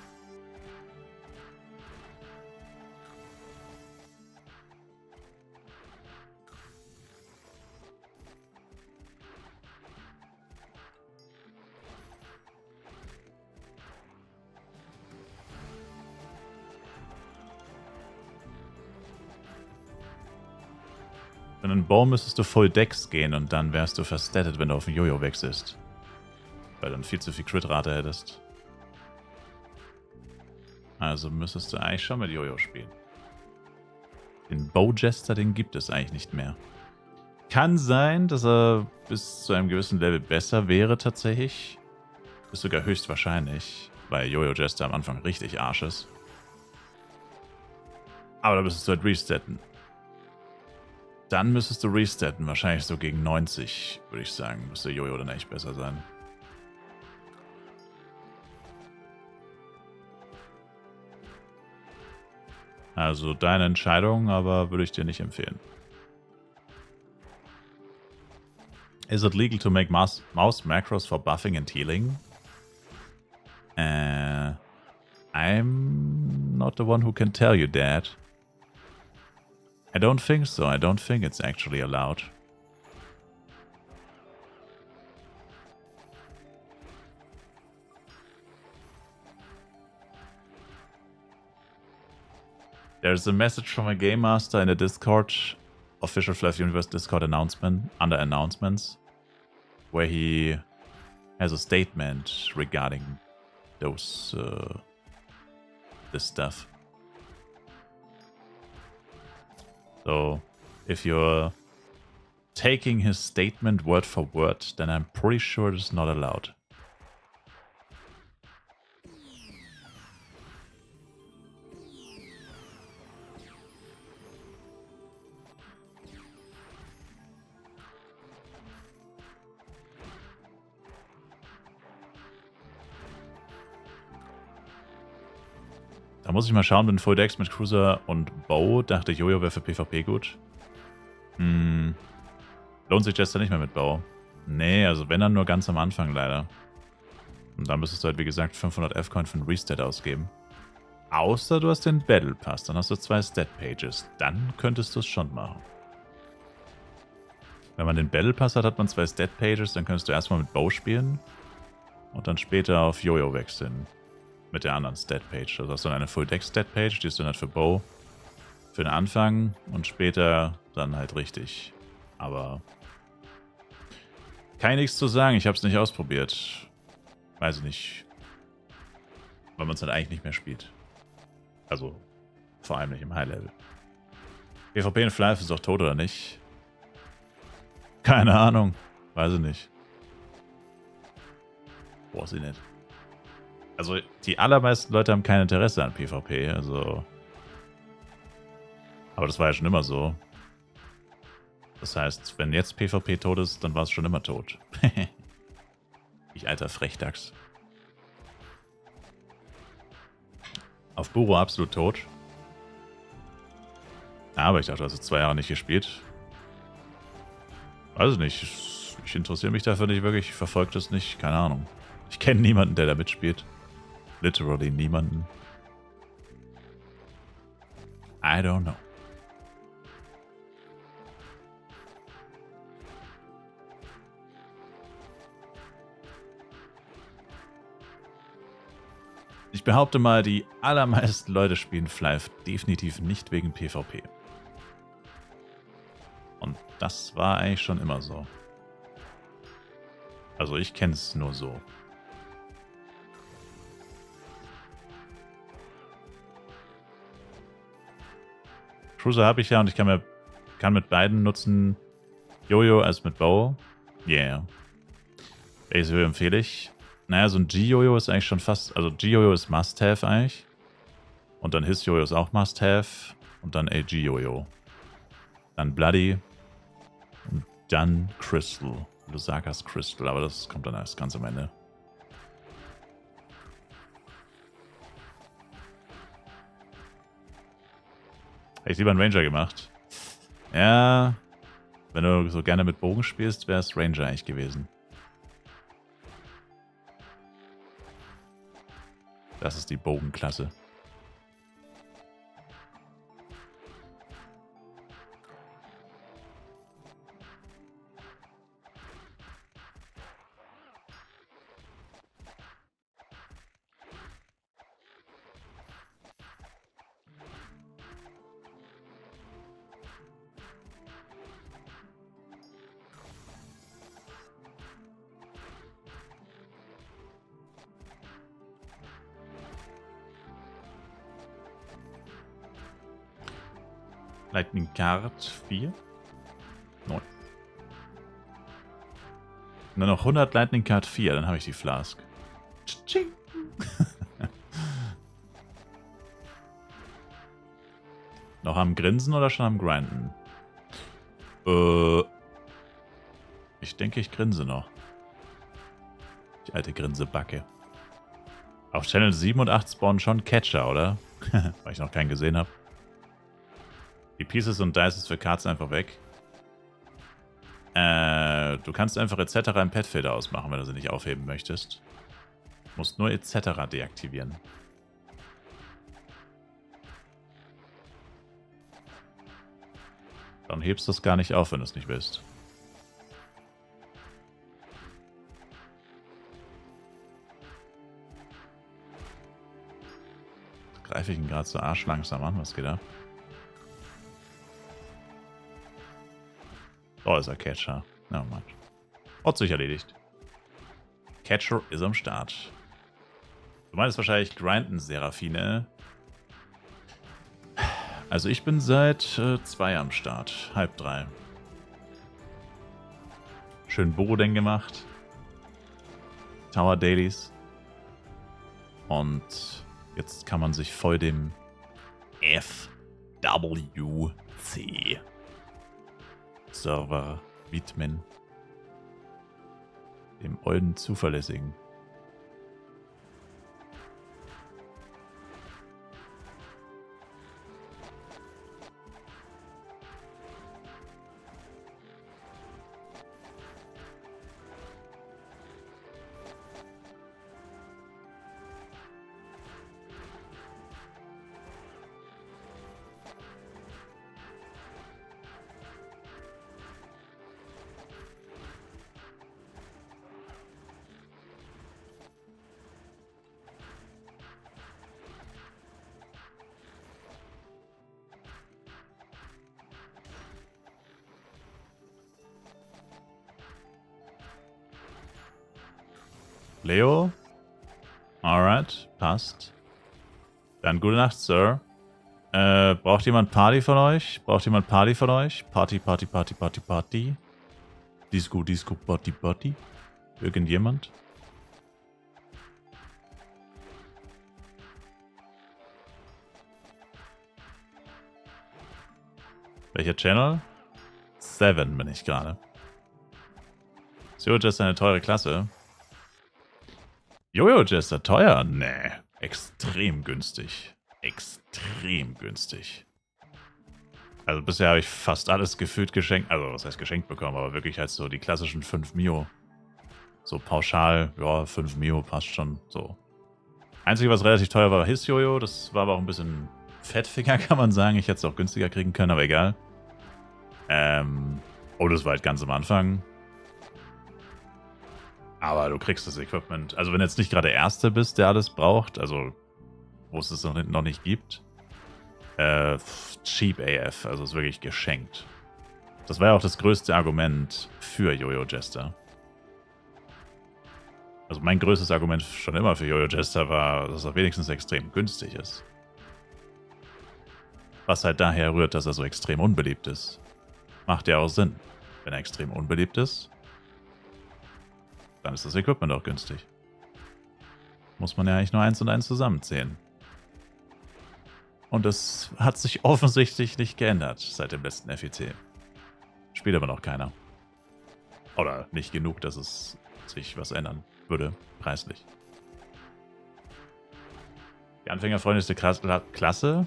In einen Bow müsstest du Full Dex gehen und dann wärst du verstattet, wenn du auf den Jojo wechselst. Weil du dann viel zu viel Crit-Rate hättest. Also müsstest du eigentlich schon mit Jojo spielen. Den Bow-Jester, den gibt es eigentlich nicht mehr. Kann sein, dass er bis zu einem gewissen Level besser wäre tatsächlich. Ist sogar höchstwahrscheinlich, weil Jojo-Jester am Anfang richtig Arsch ist. Aber da müsstest du halt resetten. Dann müsstest du resetten, wahrscheinlich so gegen 90, würde ich sagen. Müsste Jojo dann echt besser sein. Also deine Entscheidung, aber würde ich dir nicht empfehlen. Is it legal to make mouse macros for buffing and healing? I'm not the one who can tell you that. I don't think so. I don't think it's actually allowed. There's a message from a game master in the Discord, official Fluff Universe Discord announcement, under announcements, where he has a statement regarding those this stuff. So, if you're taking his statement word for word, then I'm pretty sure it's not allowed. Da muss ich mal schauen, mit Full Dex mit Cruiser und Bow dachte ich, Jojo wäre für PvP gut. Lohnt sich Jester nicht mehr mit Bow. Nee, also wenn dann nur ganz am Anfang leider. Und dann müsstest du halt wie gesagt 500 F-Coin für einen Restat ausgeben. Außer du hast den Battle Pass, dann hast du 2 Stat-Pages. Dann könntest du es schon machen. Wenn man den Battle Pass hat, hat man 2 Stat-Pages, dann könntest du erstmal mit Bow spielen und dann später auf Jojo wechseln. Mit der anderen Stat-Page. Also hast du dann eine Full-Deck-Stat-Page, die ist dann halt für Bow für den Anfang und später dann halt richtig. Aber kann ich nichts zu sagen, ich habe es nicht ausprobiert. Weiß ich nicht. Weil man es halt eigentlich nicht mehr spielt. Also vor allem nicht im High-Level. PvP in Flife ist doch tot oder nicht? Keine Ahnung. Weiß ich nicht. Weiß ich nicht. Also die allermeisten Leute haben kein Interesse an PvP, also. Aber das war ja schon immer so. Das heißt, wenn jetzt PvP tot ist, dann war es schon immer tot. Ich alter Frechdachs. Auf Buro absolut tot. Aber ich dachte, du hast 2 Jahre nicht gespielt. Weiß ich nicht. Ich interessiere mich dafür nicht wirklich. Ich verfolge das nicht. Keine Ahnung. Ich kenne niemanden, der da mitspielt. Literally niemanden. I don't know. Ich behaupte mal, die allermeisten Leute spielen Flive definitiv nicht wegen PvP. Und das war eigentlich schon immer so. Also ich kenne es nur so. Cruiser habe ich ja und ich kann mit beiden nutzen. Jojo als mit Bow. Yeah. Welches Jojo empfehle ich? Naja, so ein G-Jojo ist eigentlich schon fast... Also G-Jojo ist Must-Have eigentlich. Und dann His-Jojo ist auch Must-Have. Und dann AG-Jojo. Dann Bloody. Und dann Crystal. Lusakas Crystal. Aber das kommt dann erst ganz am Ende. Hätte ich lieber einen Ranger gemacht. Ja... Wenn du so gerne mit Bogen spielst, wäre es Ranger eigentlich gewesen. Das ist die Bogenklasse. Lightning Card 4. 9. Nur noch 100 Lightning Card 4, dann habe ich die Flask. Tsching. Noch am Grinsen oder schon am Grinden? Ich denke, ich grinse noch. Die alte Grinsebacke. Auf Channel 7 und 8 spawnen schon Catcher, oder? Weil ich noch keinen gesehen habe. Die Pieces und Dices für Cards einfach weg. Du kannst einfach etc. im Petfilter ausmachen, wenn du sie nicht aufheben möchtest. Du musst nur etc. deaktivieren. Dann hebst du es gar nicht auf, wenn du es nicht willst. Greife ich ihn gerade so arschlangsam an? Was geht da? Oh, ist er Catcher. Na, Mann. Hat sich erledigt. Catcher ist am Start. Du meinst wahrscheinlich Grinden, Seraphine. Also ich bin seit 2 am Start. Halb 3. Schön Boden gemacht. Tower Dailies. Und jetzt kann man sich voll dem FWC Server widmen. Dem olden Zuverlässigen. Leo? Alright, passt. Dann gute Nacht, Sir. Braucht jemand Party von euch? Braucht jemand Party von euch? Party, Party, Party, Party, Party. Disco, Disco, Party, Party. Irgendjemand? Welcher Channel? 7 bin ich gerade. Jojo ist eine teure Klasse. Jojo Jester teuer? Nee. Extrem günstig. Extrem günstig. Also bisher habe ich fast alles gefühlt geschenkt. Also was heißt geschenkt bekommen, aber wirklich halt so die klassischen 5 Mio. So pauschal, ja, 5 Mio passt schon so. Einzige, was relativ teuer war, His Jojo. Das war aber auch ein bisschen Fettfinger, kann man sagen. Ich hätte es auch günstiger kriegen können, aber egal. Oh, das war halt ganz am Anfang. Aber du kriegst das Equipment. Also wenn du jetzt nicht gerade der Erste bist, der alles braucht, also wo es es noch nicht gibt. Cheap AF, also ist wirklich geschenkt. Das war ja auch das größte Argument für Jojo Jester. Also mein größtes Argument schon immer für Jojo Jester war, dass er wenigstens extrem günstig ist. Was halt daher rührt, dass er so extrem unbeliebt ist. Macht ja auch Sinn. Wenn er extrem unbeliebt ist, dann ist das Equipment auch günstig. Muss man ja eigentlich nur 1 und 1 zusammenzählen. Und das hat sich offensichtlich nicht geändert seit dem letzten FEC. Spielt aber noch keiner. Oder nicht genug, dass es sich was ändern würde, preislich. Die anfängerfreundlichste Klasse.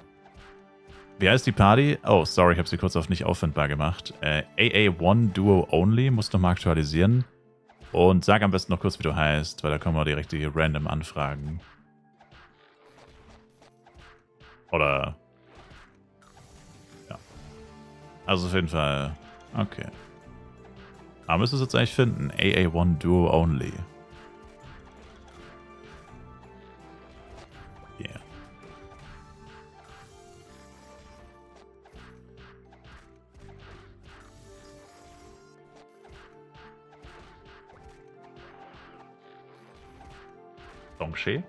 Wie heißt die Party? Oh, sorry, ich habe sie kurz auf nicht auffindbar gemacht. AA1 Duo Only, muss nochmal aktualisieren. Und sag am besten noch kurz, wie du heißt, weil da kommen wir direkt die random Anfragen. Oder... Ja. Also auf jeden Fall... Okay. Aber müsstest du es jetzt eigentlich finden. AA1 Duo Only. Yeah. Dongshe?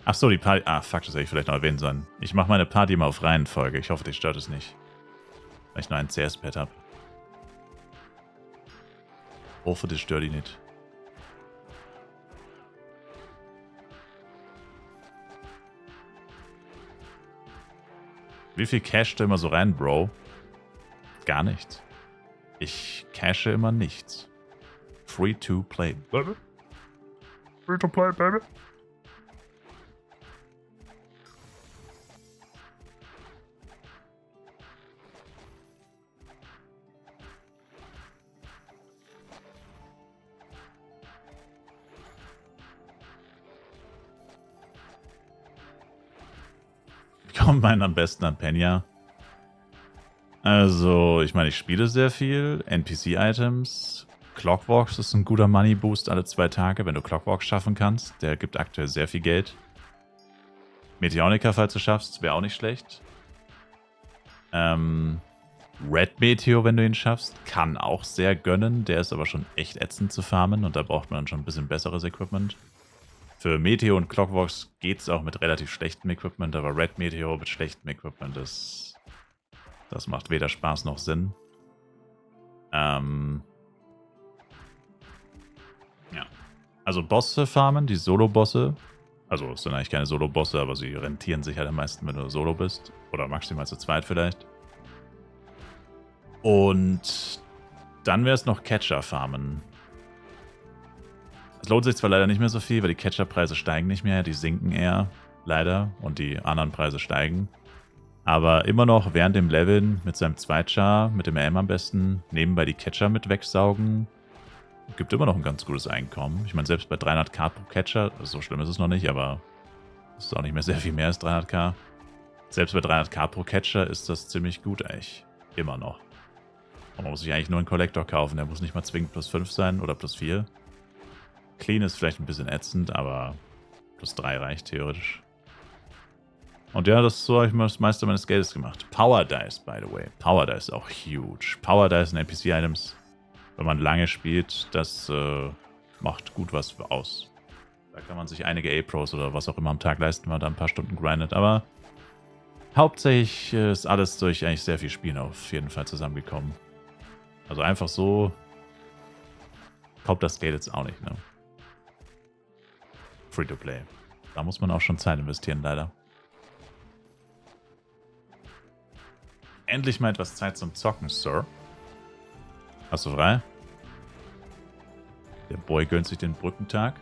Achso, die Party... Ah, fuck, das hätte ich vielleicht noch erwähnen sollen. Ich mache meine Party immer auf Reihenfolge. Ich hoffe, dich stört es nicht. Weil ich nur ein CS-Pad habe. Hoffe, das stört dich nicht. Wie viel cashst du immer so rein, Bro? Gar nichts. Ich cashe immer nichts. Free to play. Baby? Free to play, baby? Wie kommt man am besten an Penya? Also, ich meine, ich spiele sehr viel. NPC-Items. Clockwalks ist ein guter Money-Boost alle 2 Tage, wenn du Clockwalks schaffen kannst. Der gibt aktuell sehr viel Geld. Meteonica, falls du schaffst, wäre auch nicht schlecht. Red Meteor, wenn du ihn schaffst, kann auch sehr gönnen. Der ist aber schon echt ätzend zu farmen und da braucht man dann schon ein bisschen besseres Equipment. Für Meteor und Clockwalks geht es auch mit relativ schlechtem Equipment, aber Red Meteor mit schlechtem Equipment das macht weder Spaß noch Sinn. Ja. Also Bosse farmen, die Solo-Bosse. Also es sind eigentlich keine Solo-Bosse, aber sie rentieren sich halt am meisten, wenn du Solo bist. Oder maximal zu zweit vielleicht. Und dann wäre es noch Catcher farmen. Es lohnt sich zwar leider nicht mehr so viel, weil die Catcher-Preise steigen nicht mehr, die sinken eher, leider. Und die anderen Preise steigen. Aber immer noch während dem Leveln mit seinem Zweitchar, mit dem Aim am besten, nebenbei die Catcher mit wegsaugen. Gibt immer noch ein ganz gutes Einkommen. Ich meine, selbst bei 300k pro Catcher, so schlimm ist es noch nicht, aber es ist auch nicht mehr sehr viel mehr als 300k. Selbst bei 300k pro Catcher ist das ziemlich gut, eigentlich. Immer noch. Und man muss sich eigentlich nur einen Collector kaufen, der muss nicht mal zwingend +5 sein oder +4. Clean ist vielleicht ein bisschen ätzend, aber +3 reicht theoretisch. Und ja, so habe ich das meiste meines Geldes gemacht. Power Dice, by the way. Power Dice ist auch huge. Power Dice und NPC-Items, wenn man lange spielt, das macht gut was aus. Da kann man sich einige A-Pros oder was auch immer am Tag leisten, wenn man da ein paar Stunden grindet. Aber hauptsächlich ist alles durch eigentlich sehr viel Spielen auf jeden Fall zusammengekommen. Also einfach so kommt das Geld jetzt auch nicht, ne? Free-to-play. Da muss man auch schon Zeit investieren, leider. Endlich mal etwas Zeit zum Zocken, Sir. Hast du frei? Der Boy gönnt sich den Brückentag.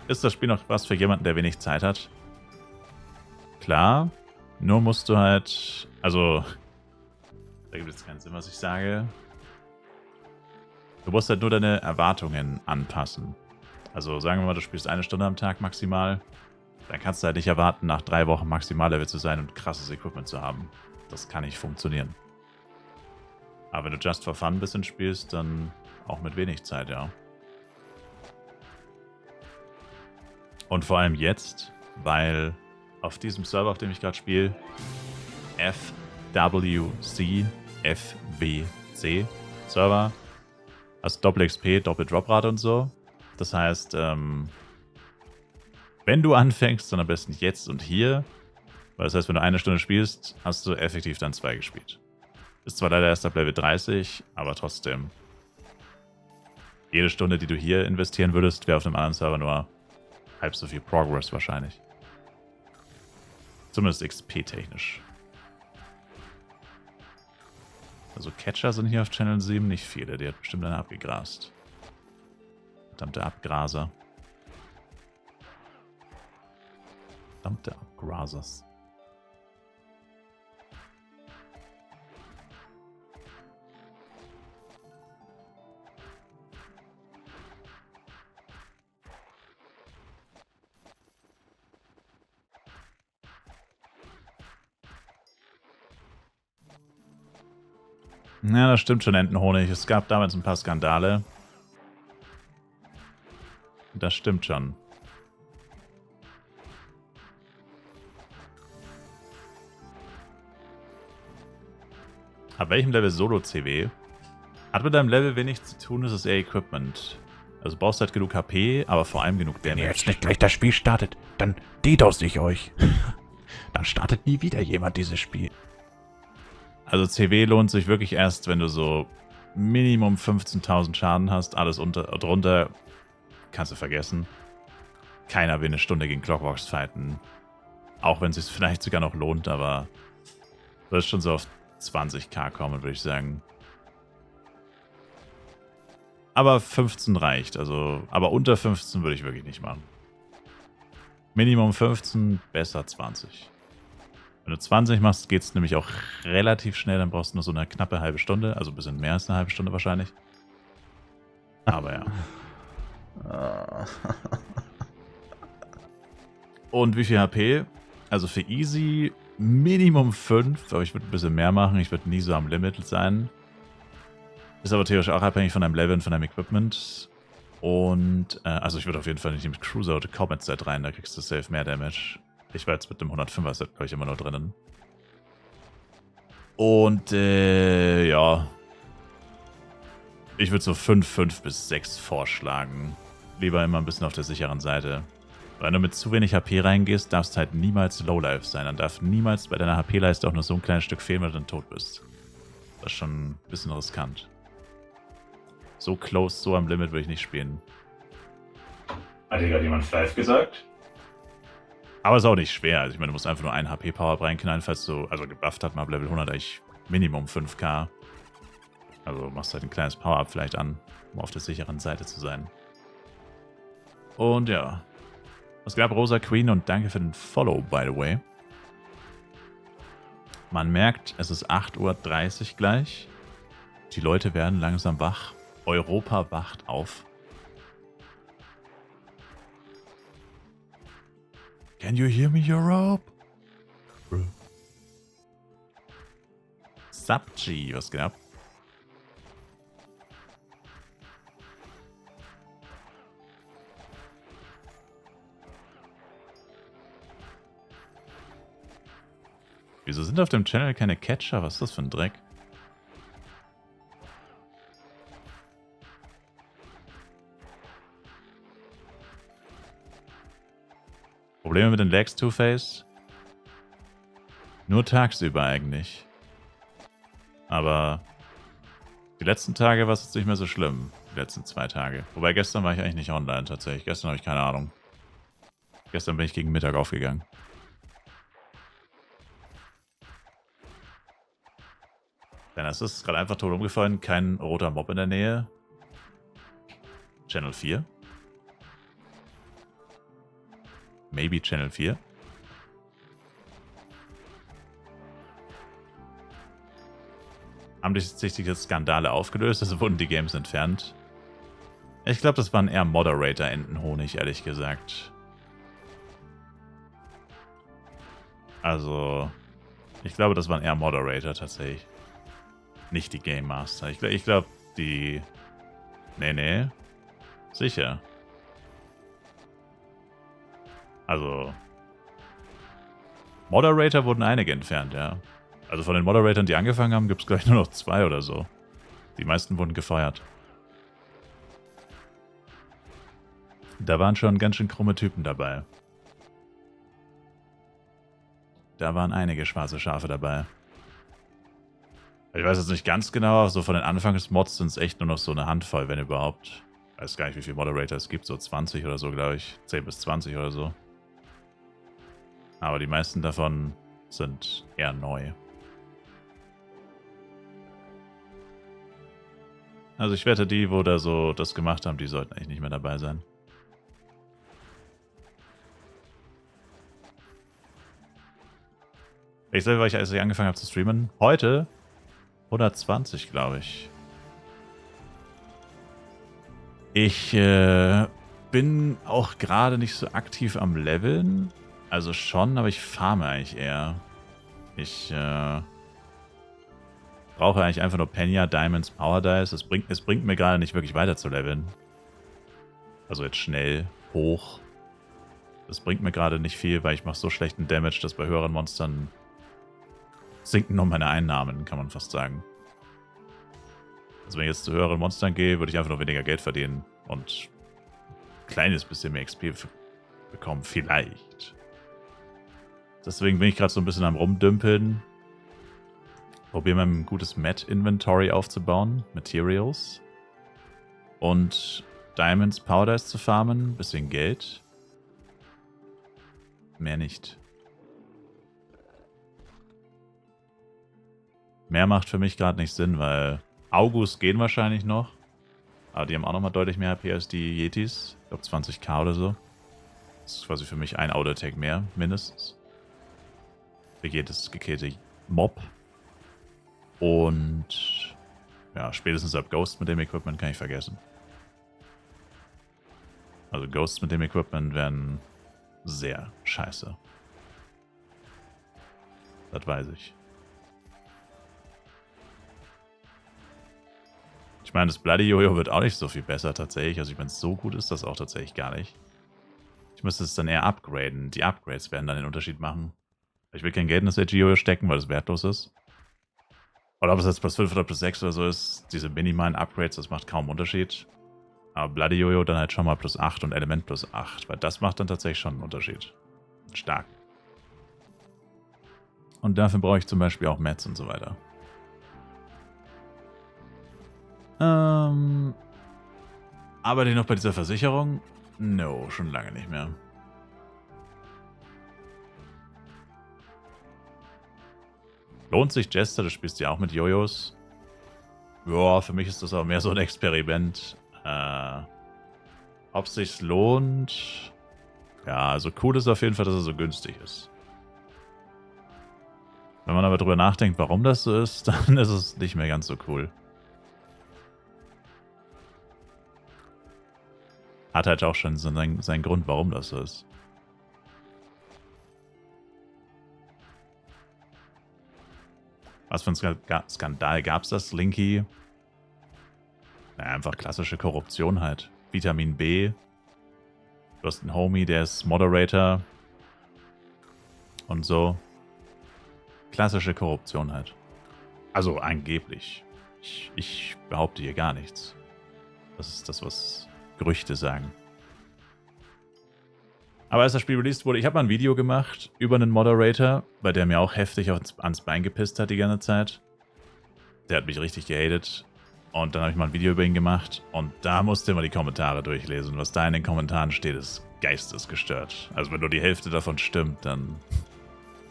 Ist das Spiel noch was für jemanden, der wenig Zeit hat? Klar. Nur musst du halt... Also... Da gibt es keinen Sinn, was ich sage. Du musst halt nur deine Erwartungen anpassen. Also sagen wir mal, du spielst 1 Stunde am Tag maximal. Dann kannst du halt nicht erwarten, nach 3 Wochen Maximallevel zu sein und krasses Equipment zu haben. Das kann nicht funktionieren. Aber wenn du just for fun ein bisschen spielst, dann auch mit wenig Zeit, ja. Und vor allem jetzt, weil auf diesem Server, auf dem ich gerade spiele, auf diesem Server, auf dem ich gerade spiele, FWC Server, also Doppel XP, Doppel Droprate und so. Das heißt, wenn du anfängst, dann am besten jetzt und hier. Weil das heißt, wenn du 1 Stunde spielst, hast du effektiv dann 2 gespielt. Ist zwar leider erst ab Level 30, aber trotzdem. Jede Stunde, die du hier investieren würdest, wäre auf einem anderen Server nur halb so viel Progress wahrscheinlich. Zumindest XP-technisch. Also Catcher sind hier auf Channel 7 nicht viele. Die hat bestimmt einer abgegrast. Verdammte Abgraser. Verdammte Abgrasers. Ja, das stimmt schon, Entenhonig. Es gab damals ein paar Skandale. Das stimmt schon. Ab welchem Level Solo-CW? Hat mit deinem Level wenig zu tun, ist es eher Equipment. Also brauchst halt genug HP, aber vor allem genug Damage. Wenn ihr jetzt nicht gleich das Spiel startet, dann DDoS ich euch. Dann startet nie wieder jemand dieses Spiel. Also CW lohnt sich wirklich erst, wenn du so Minimum 15.000 Schaden hast. Alles drunter kannst du vergessen. Keiner will eine Stunde gegen Clockworks fighten. Auch wenn es sich vielleicht sogar noch lohnt, aber du wirst schon so auf 20k kommen, würde ich sagen. Aber 15 reicht, also, aber unter 15 würde ich wirklich nicht machen. Minimum 15, besser 20. Wenn du 20 machst, geht es nämlich auch relativ schnell, dann brauchst du nur so eine knappe halbe Stunde, also ein bisschen mehr als eine halbe Stunde wahrscheinlich. Aber ja. Und wie viel HP? Also für Easy Minimum 5, aber ich würde ein bisschen mehr machen, ich würde nie so am Limit sein. Ist aber theoretisch auch abhängig von deinem Level und von deinem Equipment. Und, also ich würde auf jeden Fall nicht mit Cruiser oder Comet Set rein, da kriegst du safe mehr Damage. Ich war jetzt mit dem 105er Set, glaube ich, immer nur drinnen. Und, ja. Ich würde so 5 bis 6 vorschlagen. Lieber immer ein bisschen auf der sicheren Seite. Wenn du mit zu wenig HP reingehst, darfst du halt niemals Lowlife sein. Dann darf niemals bei deiner HP-Leiste auch nur so ein kleines Stück fehlen, weil du dann tot bist. Das ist schon ein bisschen riskant. So close, so am Limit würde ich nicht spielen. Hat hier gerade jemand 5 gesagt? Aber ist auch nicht schwer. Also ich meine, du musst einfach nur einen HP-Power reinknallen, falls du, also gebufft hat man ab Level 100 eigentlich Minimum 5k. Also machst halt ein kleines Power-Up vielleicht an, um auf der sicheren Seite zu sein. Und ja. Was gab Rosa Queen und danke für den Follow, by the way. Man merkt, es ist 8:30 Uhr gleich. Die Leute werden langsam wach. Europa wacht auf. Can you hear me, Europe? Subg, was geht ab? Wieso sind auf dem Channel keine Catcher? Was ist das für ein Dreck? Probleme mit den Lags, Two-Face? Nur tagsüber eigentlich. Aber die letzten Tage war es jetzt nicht mehr so schlimm. Die letzten 2 Tage. Wobei gestern war ich eigentlich nicht online tatsächlich. Gestern habe ich keine Ahnung. Gestern bin ich gegen Mittag aufgegangen. Denn es ist gerade einfach tot umgefallen. Kein roter Mob in der Nähe. Channel 4. Maybe Channel 4. Haben sich die Skandale aufgelöst, also wurden die Games entfernt. Ich glaube, das waren eher Moderator-Entenhonig, ehrlich gesagt. Also, ich glaube, das waren eher Moderator tatsächlich. Nicht die Game Master. Ich glaube, die... Nee. Sicher. Also, Moderator wurden einige entfernt, ja. Also von den Moderatoren, die angefangen haben, gibt es gleich nur noch 2 oder so. Die meisten wurden gefeuert. Da waren schon ganz schön krumme Typen dabei. Da waren einige schwarze Schafe dabei. Ich weiß jetzt nicht ganz genau, aber so von den Anfangsmods sind es echt nur noch so eine Handvoll, wenn überhaupt. Ich weiß gar nicht, wie viele Moderator es gibt, so 20 oder so, glaube ich. 10 bis 20 oder so. Aber die meisten davon sind eher neu. Also ich wette, die, wo da so das gemacht haben, die sollten eigentlich nicht mehr dabei sein. Ich selber, als ich angefangen habe zu streamen, heute 120, glaube ich. Ich bin auch gerade nicht so aktiv am Leveln. Also schon, aber ich farme eigentlich eher. Ich brauche eigentlich einfach nur Penya, Diamonds, Power Dice. Es bringt mir gerade nicht wirklich weiter zu leveln. Also jetzt schnell, hoch. Das bringt mir gerade nicht viel, weil ich mache so schlechten Damage, dass bei höheren Monstern sinken nur meine Einnahmen, kann man fast sagen. Also wenn ich jetzt zu höheren Monstern gehe, würde ich einfach nur weniger Geld verdienen und ein kleines bisschen mehr XP bekommen, vielleicht. Deswegen bin ich gerade so ein bisschen am Rumdümpeln. Probiere mal ein gutes Met-Inventory aufzubauen, Materials. Und Diamonds, Power Dice zu farmen, bisschen Geld. Mehr nicht. Mehr macht für mich gerade nicht Sinn, weil August gehen wahrscheinlich noch. Aber die haben auch nochmal deutlich mehr HP als die Yetis. Ich glaube 20k oder so. Das ist quasi für mich ein Auto-Attack mehr, mindestens. Für jedes gekillte Mob. Und ja, spätestens ab Ghost mit dem Equipment kann ich vergessen. Also Ghosts mit dem Equipment wären sehr scheiße. Das weiß ich. Ich meine, das Bloody Jojo wird auch nicht so viel besser tatsächlich. Also ich meine, so gut ist das auch tatsächlich gar nicht. Ich müsste es dann eher upgraden. Die Upgrades werden dann den Unterschied machen. Ich will kein Geld in das Edgy Jojo stecken, weil es wertlos ist. Oder ob es jetzt plus 5 oder plus 6 oder so ist. Diese minimalen Upgrades, das macht kaum Unterschied. Aber Bloody Jojo dann halt schon mal plus 8 und Element plus 8. Weil das macht dann tatsächlich schon einen Unterschied. Stark. Und dafür brauche ich zum Beispiel auch Mets und so weiter. Arbeite ich noch bei dieser Versicherung? No, schon lange nicht mehr. Lohnt sich Jester? Du spielst ja auch mit Jojos. Ja, für mich ist das aber mehr so ein Experiment. Ob es sich lohnt? Ja, also cool ist auf jeden Fall, dass er so günstig ist. Wenn man aber drüber nachdenkt, warum das so ist, dann ist es nicht mehr ganz so cool. Hat halt auch schon seinen Grund, warum das so ist. Was für ein Skandal gab es das, Linky? Naja, einfach klassische Korruption halt. Vitamin B. Du hast einen Homie, der ist Moderator. Und so. Klassische Korruption halt. Also angeblich. Ich behaupte hier gar nichts. Das ist das, was Gerüchte sagen. Aber als das Spiel released wurde, ich habe mal ein Video gemacht über einen Moderator, bei der mir auch heftig ans Bein gepisst hat die ganze Zeit. Der hat mich richtig gehatet. Und dann habe ich mal ein Video über ihn gemacht. Und da musste man die Kommentare durchlesen. Was da in den Kommentaren steht, ist geistesgestört. Also wenn nur die Hälfte davon stimmt, dann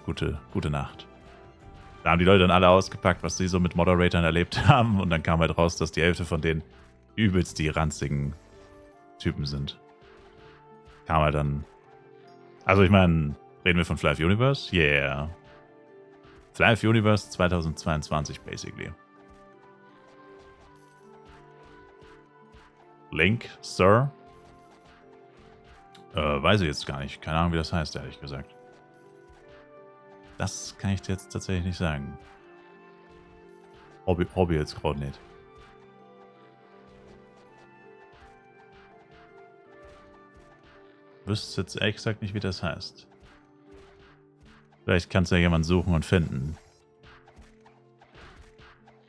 gute Nacht. Da haben die Leute dann alle ausgepackt, was sie so mit Moderatoren erlebt haben. Und dann kam halt raus, dass die Hälfte von denen übelst die ranzigen Typen sind. Kam halt dann... Also ich meine, reden wir von Fly Universe? Yeah. Fly Universe 2022 basically. Link, Sir? Weiß ich jetzt gar nicht. Keine Ahnung, wie das heißt, ehrlich gesagt. Das kann ich dir jetzt tatsächlich nicht sagen. Hobby jetzt gerade nicht. wüsste jetzt ehrlich gesagt nicht, wie das heißt. Vielleicht kann es ja jemand suchen und finden.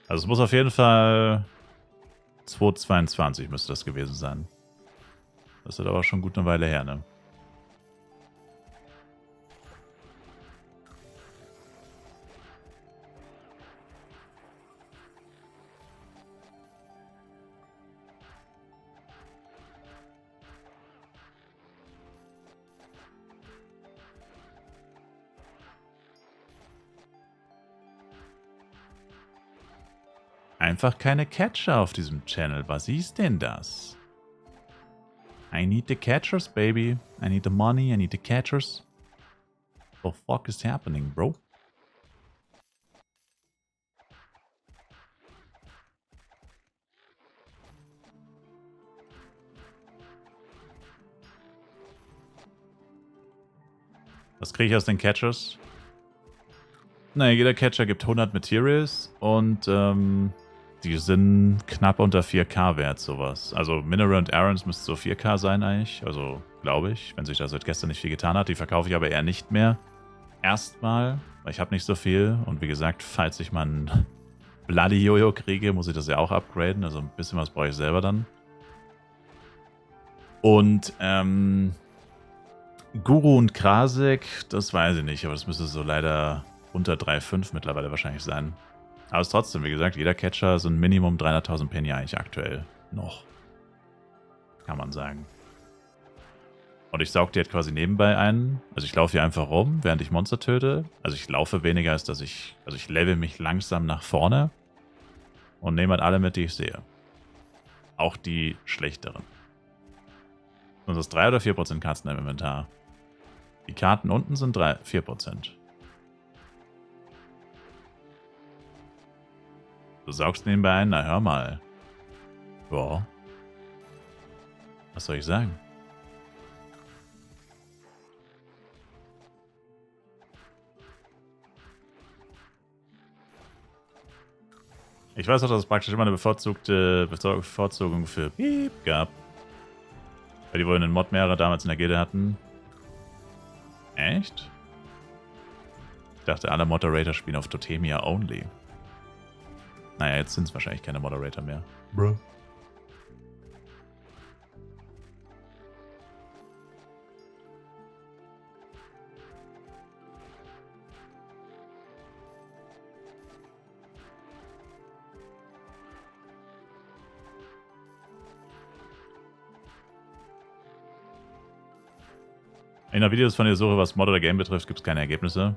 Also es muss auf jeden Fall 2022 müsste das gewesen sein. Das ist aber schon gut eine Weile her, ne? Einfach keine Catcher auf diesem Channel. Was ist denn das? I need the catchers, baby. I need the money, I need the catchers. What the fuck is happening, bro? Was kriege ich aus den Catchers? Naja, jeder Catcher gibt 100 Materials und die sind knapp unter 4K wert, sowas. Also Mineral und Arons müsste so 4K sein eigentlich, also glaube ich, wenn sich da seit gestern nicht viel getan hat. Die verkaufe ich aber eher nicht mehr. Erstmal, weil ich habe nicht so viel und wie gesagt, falls ich mal einen Bloody Jojo kriege, muss ich das ja auch upgraden, also ein bisschen was brauche ich selber dann. Und Guru und Krasik, das weiß ich nicht, aber das müsste so leider unter 3,5 mittlerweile wahrscheinlich sein. Aber es ist trotzdem, wie gesagt, jeder Catcher sind Minimum 300.000 Penny eigentlich aktuell noch. Kann man sagen. Und ich saug die halt quasi nebenbei ein. Also ich laufe hier einfach rum, während ich Monster töte. Also ich laufe weniger, als dass ich... Also ich level mich langsam nach vorne. Und nehme halt alle mit, die ich sehe. Auch die schlechteren. Sind das 3 oder 4% Karten im Inventar? Die Karten unten sind 4%. Du saugst nebenbei ein? Na, hör mal. Boah. Was soll ich sagen? Ich weiß auch, dass es praktisch immer eine Bevorzugung für Piep gab. Weil die wohl einen Mod mehrere damals in der Gilde hatten. Echt? Ich dachte, alle Moderator spielen auf Totemia only. Naja, jetzt sind es wahrscheinlich keine Moderator mehr. Bro. In der Videos von der Suche, was Mod oder Game betrifft, gibt es keine Ergebnisse.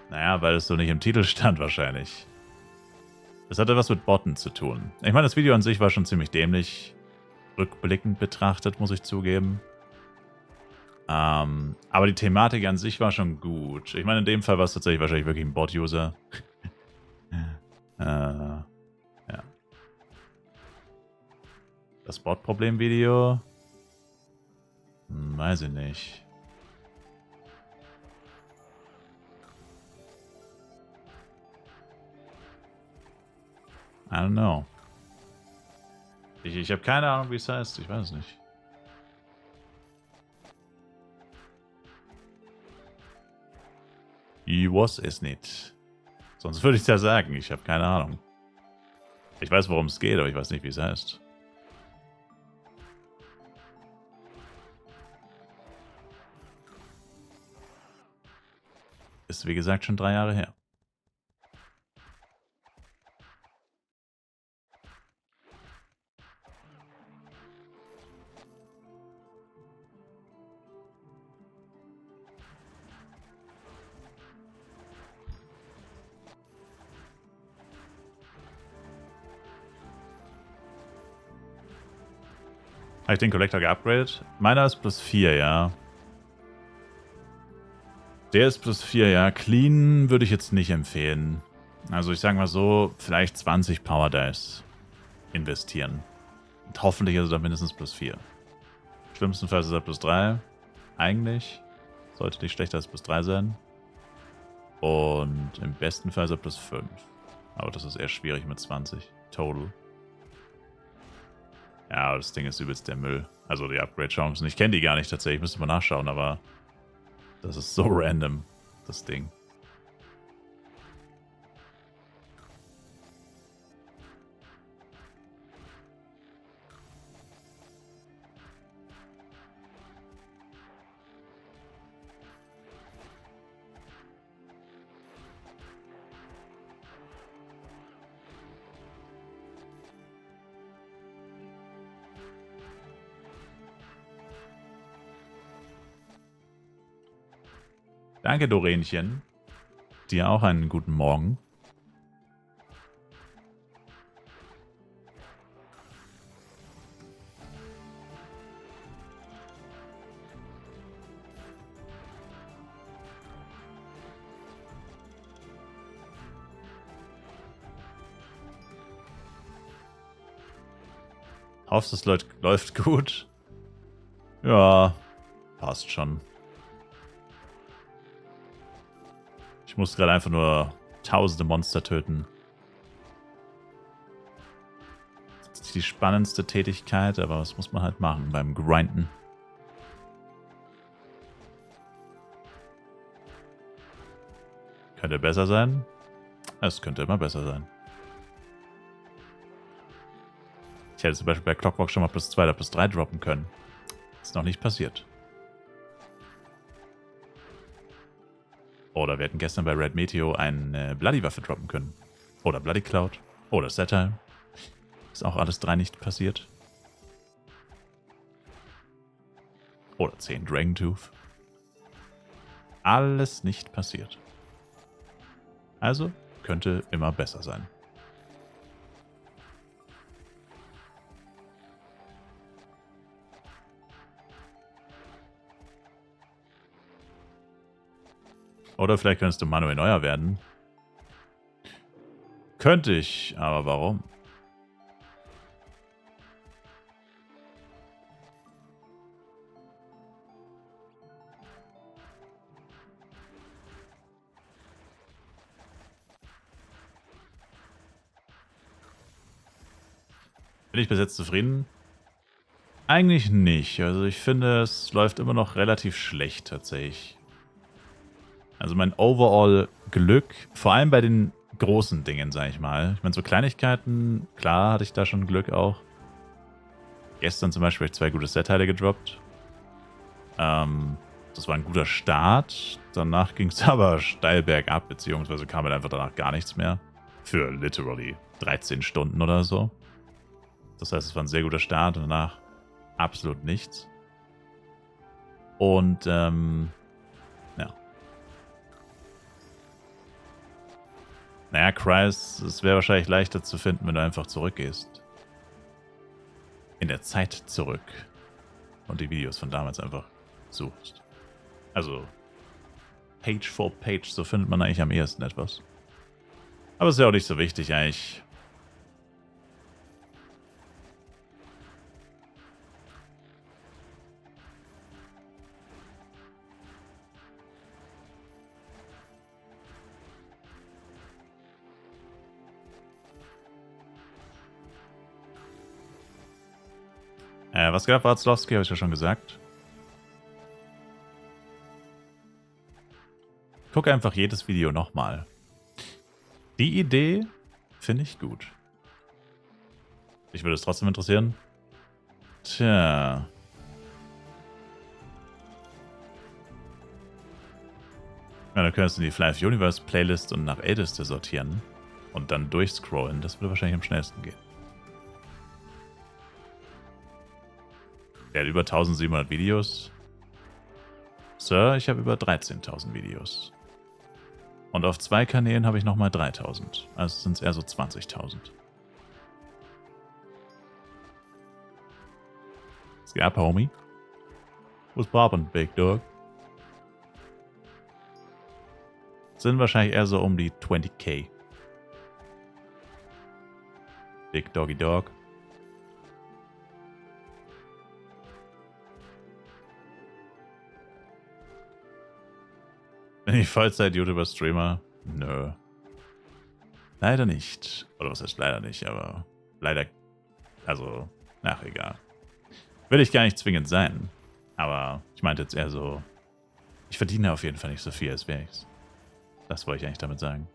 Naja, weil es so nicht im Titel stand wahrscheinlich. Das hatte was mit Botten zu tun. Ich meine, das Video an sich war schon ziemlich dämlich. Rückblickend betrachtet, muss ich zugeben. Aber die Thematik an sich war schon gut. Ich meine, in dem Fall war es tatsächlich wahrscheinlich wirklich ein Bot-User. Ja. Das Bot-Problem-Video? Weiß ich nicht. I don't know. Ich habe keine Ahnung, wie es heißt. Ich weiß es nicht. Ich weiß es nicht. Sonst würde ich es ja sagen. Ich habe keine Ahnung. Ich weiß, worum es geht, aber ich weiß nicht, wie es heißt. Ist, wie gesagt, schon 3 Jahre her. Habe ich den Collector geupgradet? Meiner ist +4, ja. Der ist +4, ja. Clean würde ich jetzt nicht empfehlen. Also ich sage mal so, vielleicht 20 Power Dice investieren. Und hoffentlich ist er dann mindestens +4. Schlimmstenfalls ist er +3. Eigentlich. Sollte nicht schlechter als +3 sein. Und im besten Fall ist er +5. Aber das ist eher schwierig mit 20. Total. Ja, das Ding ist übelst der Müll. Also die Upgrade-Chancen. Ich kenne die gar nicht tatsächlich. Müsste mal nachschauen, aber das ist so random, das Ding. Danke, Dorenchen. Dir auch einen guten Morgen. Hoffst, es läuft gut. Ja, passt schon. Ich muss gerade einfach nur tausende Monster töten. Das ist nicht die spannendste Tätigkeit, aber was muss man halt machen beim Grinden? Könnte besser sein? Es könnte immer besser sein. Ich hätte zum Beispiel bei Clockwork schon mal +2 oder +3 droppen können. Ist noch nicht passiert. Oder wir hätten gestern bei Red Meteo eine Bloody-Waffe droppen können. Oder Bloody Cloud. Oder Satire. Ist auch alles 3 nicht passiert. Oder 10 Dragon Tooth. Alles nicht passiert. Also könnte immer besser sein. Oder vielleicht könntest du Manuel Neuer werden. Könnte ich, aber warum? Bin ich bis jetzt zufrieden? Eigentlich nicht. Also ich finde, es läuft immer noch relativ schlecht tatsächlich. Also mein Overall-Glück, vor allem bei den großen Dingen, sag ich mal. Ich meine, so Kleinigkeiten, klar hatte ich da schon Glück auch. Gestern zum Beispiel habe ich 2 gute Set-Teile gedroppt. Das war ein guter Start. Danach ging es aber steil bergab, beziehungsweise kam halt einfach danach gar nichts mehr. Für literally 13 Stunden oder so. Das heißt, es war ein sehr guter Start und danach absolut nichts. Und, ja. Naja, Kreis, es wäre wahrscheinlich leichter zu finden, wenn du einfach zurückgehst. In der Zeit zurück. Und die Videos von damals einfach suchst. Also, Page for Page, so findet man eigentlich am ehesten etwas. Aber ist ja auch nicht so wichtig eigentlich. Was geht ab, Warzlowski? Habe ich ja schon gesagt. Guck einfach jedes Video nochmal. Die Idee finde ich gut. Mich würde es trotzdem interessieren. Tja. Ja, dann könntest du die Fly of Universe Playlist und nach Älteste sortieren. Und dann durchscrollen. Das würde wahrscheinlich am schnellsten gehen. Der hat über 1700 Videos. Sir, ich habe über 13.000 Videos. Und auf 2 Kanälen habe ich nochmal 3.000. Also sind es eher so 20.000. Was geht ab, Homie? What's poppin', Big Dog? Sind wahrscheinlich eher so um die 20k. Big Doggy Dog. Bin ich Vollzeit-YouTuber-Streamer? Nö. Leider nicht. Oder was heißt leider nicht, aber leider... Also, Ach, egal. Will ich gar nicht zwingend sein. Aber ich meinte jetzt eher so, ich verdiene auf jeden Fall nicht so viel, als wäre ich's. Das wollte ich eigentlich damit sagen.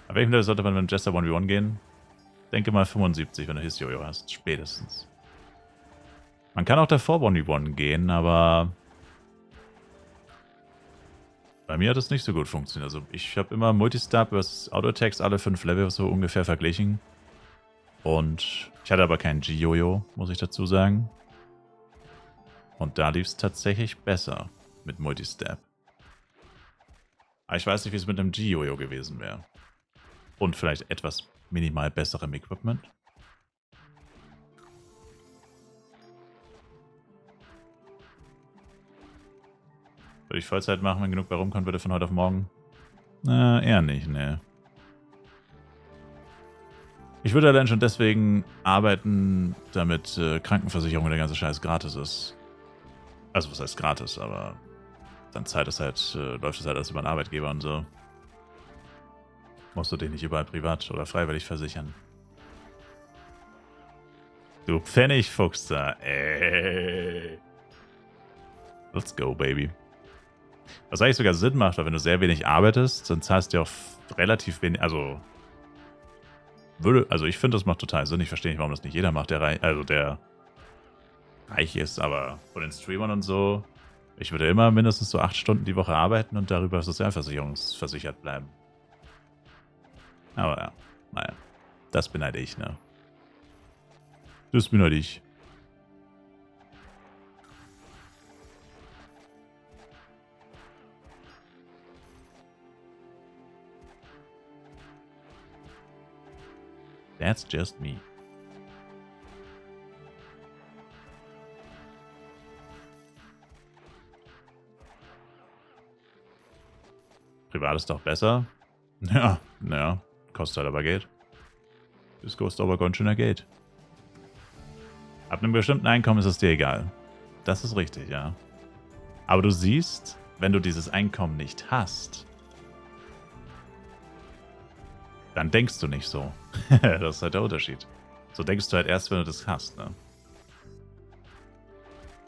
Aber welchem Level sollte man mit dem Jester 1v1 gehen? Denke mal 75, wenn du His-Jojo hast. Spätestens. Man kann auch davor 1v1 gehen, aber bei mir hat es nicht so gut funktioniert. Also ich habe immer Multistab versus Auto-Attacks alle 5 Level so ungefähr verglichen. Und ich hatte aber keinen G-Jojo, muss ich dazu sagen. Und da lief es tatsächlich besser mit Multistab. Aber ich weiß nicht, wie es mit einem G-Jojo gewesen wäre. Und vielleicht etwas minimal besserem Equipment. Würde ich Vollzeit machen, wenn genug bei rumkommt, würde von heute auf morgen? Eher nicht, ne. Ich würde allein schon deswegen arbeiten, damit Krankenversicherung und der ganze Scheiß gratis ist. Also was heißt gratis, aber dann läuft es halt alles über den Arbeitgeber und so. Musst du dich nicht überall privat oder freiwillig versichern. Du Pfennigfuchs da, ey. Let's go, baby. Was eigentlich sogar Sinn macht, weil wenn du sehr wenig arbeitest, dann zahlst du auch relativ wenig, also ich finde, das macht total Sinn. Ich verstehe nicht, warum das nicht jeder macht, der reich ist, aber von den Streamern und so, ich würde immer mindestens so 8 Stunden die Woche arbeiten und darüber sozialversichert bleiben. Aber ja, naja, das bin halt ich, ne? Das bin halt ich. That's just me. Privat ist doch besser. Ja, naja, kostet halt aber Geld. Das kostet aber ganz schöner Geld. Ab einem bestimmten Einkommen ist es dir egal. Das ist richtig, ja. Aber du siehst, wenn du dieses Einkommen nicht hast, dann denkst du nicht so. Das ist halt der Unterschied. So denkst du halt erst, wenn du das hast, ne?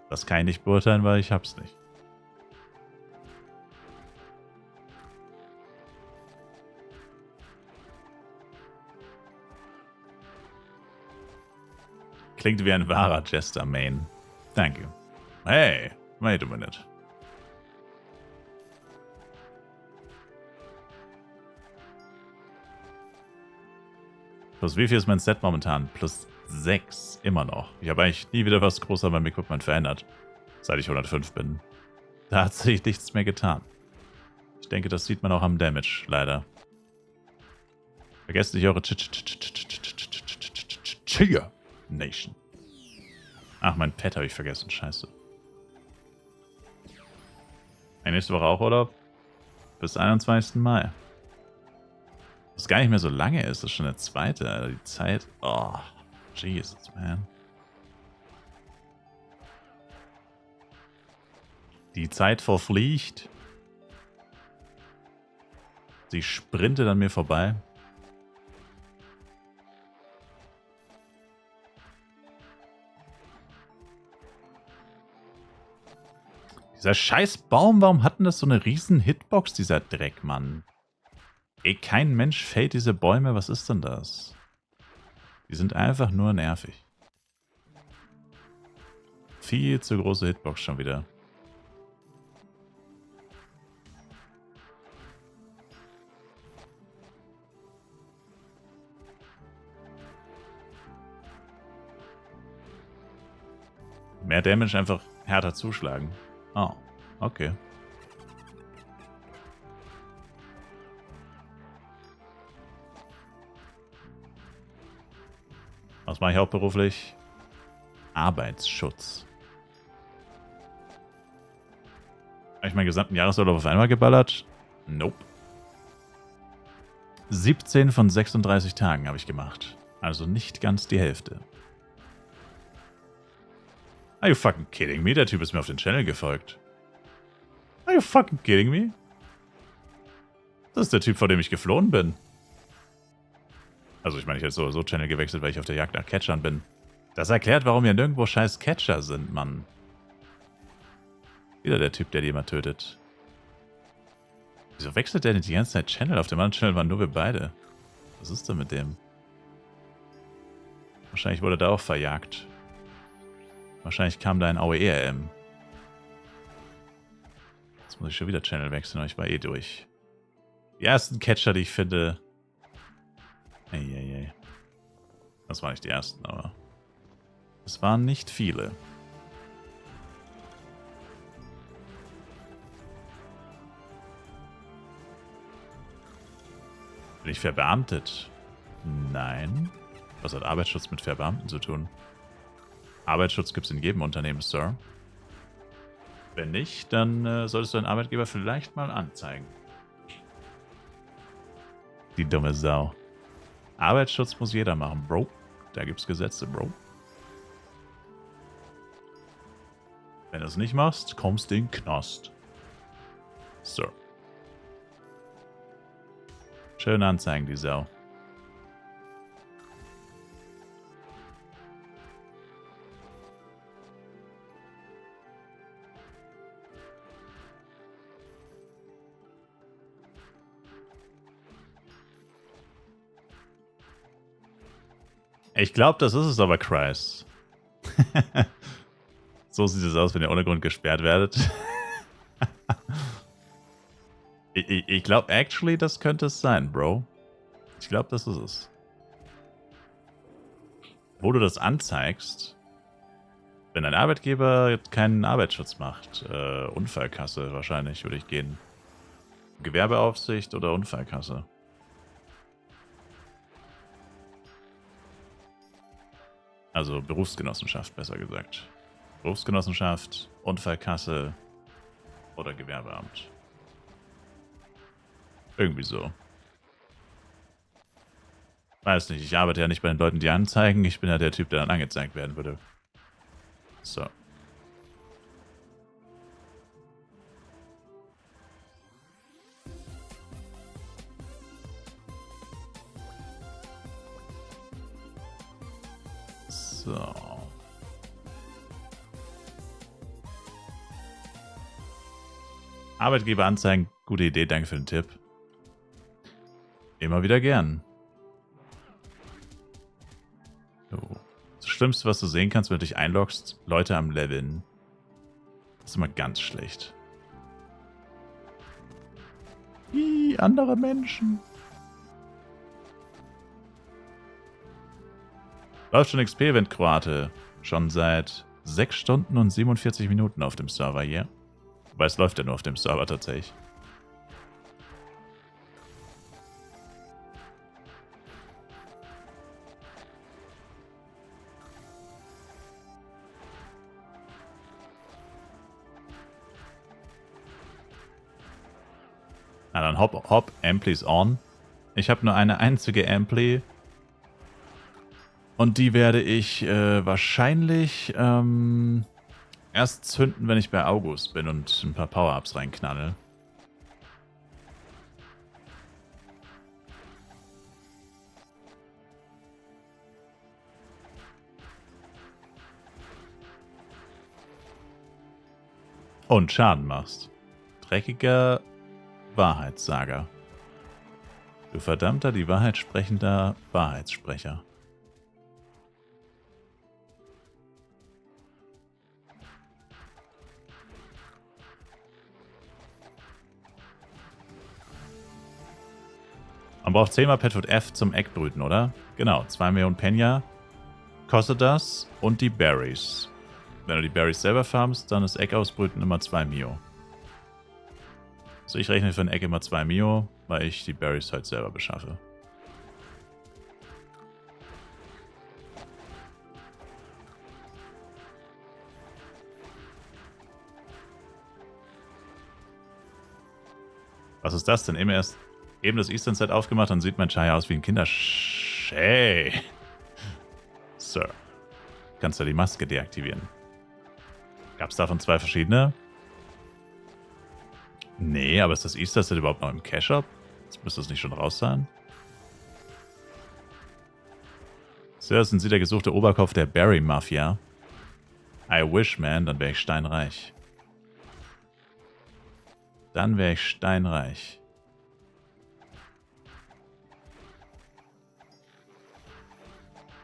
Das kann ich nicht beurteilen, weil ich hab's nicht. Klingt wie ein wahrer Jester-Main. Thank you. Hey, wait a minute. Plus wie viel ist mein Set momentan? Plus 6, immer noch. Ich habe eigentlich nie wieder was groß an meinem Equipment verändert, seit ich 105 bin. Da hat sich nichts mehr getan. Ich denke, das sieht man auch am Damage, leider. Vergesst nicht eure Chia Nation. Ach, mein Pet habe ich vergessen, scheiße. Nächste Woche auch Urlaub? Bis 21. Mai. Was gar nicht mehr so lange ist, das ist schon der zweite, Alter. Die Zeit. Oh, Jesus, man. Die Zeit verfliegt. Sie sprintet an mir vorbei. Dieser scheiß Baum, warum hat denn das so eine riesen Hitbox, dieser Dreck, Mann? Ey, kein Mensch fällt diese Bäume, was ist denn das? Die sind einfach nur nervig. Viel zu große Hitbox schon wieder. Mehr Damage, einfach härter zuschlagen. Oh, okay. Was mache ich hauptberuflich? Arbeitsschutz. Habe ich meinen gesamten Jahresurlaub auf einmal geballert? Nope. 17 von 36 Tagen habe ich gemacht. Also nicht ganz die Hälfte. Are you fucking kidding me? Der Typ ist mir auf den Channel gefolgt. Are you fucking kidding me? Das ist der Typ, vor dem ich geflohen bin. Also ich meine, ich hätte sowieso Channel gewechselt, weil ich auf der Jagd nach Catchern bin. Das erklärt, warum hier nirgendwo scheiß Catcher sind, Mann. Wieder der Typ, der die immer tötet. Wieso wechselt der denn die ganze Zeit Channel? Auf dem anderen Channel waren nur wir beide. Was ist denn mit dem? Wahrscheinlich wurde er auch verjagt. Wahrscheinlich kam da ein AOE-RM. Jetzt muss ich schon wieder Channel wechseln, aber ich war eh durch. Die ersten Catcher, die ich finde... Eieiei. Das waren nicht die ersten, aber... Es waren nicht viele. Bin ich verbeamtet? Nein. Was hat Arbeitsschutz mit Verbeamten zu tun? Arbeitsschutz gibt es in jedem Unternehmen, Sir. Wenn nicht, dann solltest du deinen Arbeitgeber vielleicht mal anzeigen. Die dumme Sau. Arbeitsschutz muss jeder machen, Bro. Da gibt's Gesetze, Bro. Wenn du es nicht machst, kommst du in den Knast. So. Schön anzeigen, die Sau. Ich glaube, das ist es aber, Kreis. So sieht es aus, wenn ihr ohne Grund gesperrt werdet. Ich glaube, actually, das könnte es sein, Bro. Ich glaube, das ist es. Wo du das anzeigst, wenn dein Arbeitgeber jetzt keinen Arbeitsschutz macht, Unfallkasse wahrscheinlich würde ich gehen. Gewerbeaufsicht oder Unfallkasse. Also Berufsgenossenschaft, besser gesagt. Berufsgenossenschaft, Unfallkasse oder Gewerbeamt. Irgendwie so. Weiß nicht, ich arbeite ja nicht bei den Leuten, die anzeigen. Ich bin ja der Typ, der dann angezeigt werden würde. So. So. Arbeitgeber anzeigen, gute Idee, danke für den Tipp. Immer wieder gern. So. Das Schlimmste, was du sehen kannst, wenn du dich einloggst, Leute am Leveln. Das ist immer ganz schlecht. Wie andere Menschen. Läuft schon XP-Event, Kroate. Schon seit 6 Stunden und 47 Minuten auf dem Server hier. Wobei es läuft ja nur auf dem Server tatsächlich. Na dann hopp, Amplis on. Ich habe nur eine einzige Ampli. Und die werde ich wahrscheinlich erst zünden, wenn ich bei August bin und ein paar Power-Ups reinknalle. Und Schaden machst. Dreckiger Wahrheitssager. Du verdammter, die Wahrheit sprechender Wahrheitssprecher. Man braucht 10 mal Petfoot F zum Eckbrüten, oder? Genau, 2 Millionen Penya kostet das und die Berries. Wenn du die Berries selber farmst, dann ist Eckausbrüten immer 2 Mio. Also ich rechne für ein Eck immer 2 Mio, weil ich die Berries halt selber beschaffe. Was ist das denn? Eben das Eastern Set aufgemacht, dann sieht mein Chai aus wie ein Hey. Sir. Kannst du die Maske deaktivieren? Gab es davon 2 verschiedene? Nee, aber ist das Easter Set überhaupt noch im Cash-Up? Jetzt müsste es nicht schon raus sein. Zuerst sind sie der gesuchte Oberkopf der Berry Mafia. I wish, man, dann wäre ich steinreich. Dann wäre ich steinreich.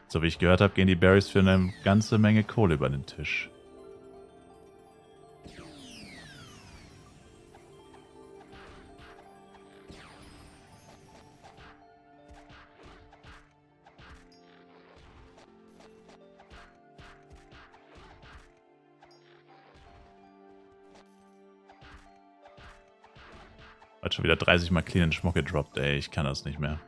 So wie ich gehört habe, gehen die Berries für eine ganze Menge Kohle über den Tisch. Hat schon wieder 30 Mal clean Schmuck gedroppt, ey. Ich kann das nicht mehr.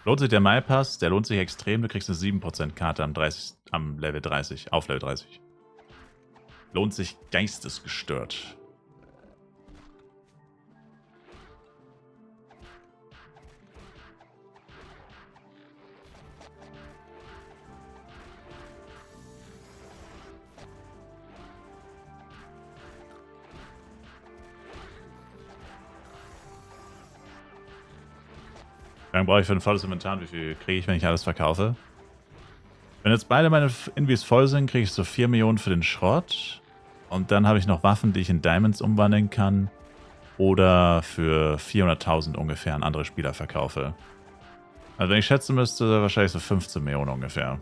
Lohnt sich der Mai Pass? Der lohnt sich extrem. Du kriegst eine 7% Karte am Level 30, auf Level 30. Lohnt sich geistesgestört. Wie lange brauche ich für ein volles Inventar und wie viel kriege ich, wenn ich alles verkaufe? Wenn jetzt beide meine Invis voll sind, kriege ich so 4 Millionen für den Schrott. Und dann habe ich noch Waffen, die ich in Diamonds umwandeln kann. Oder für 400.000 ungefähr an andere Spieler verkaufe. Also wenn ich schätzen müsste, wahrscheinlich so 15 Millionen ungefähr.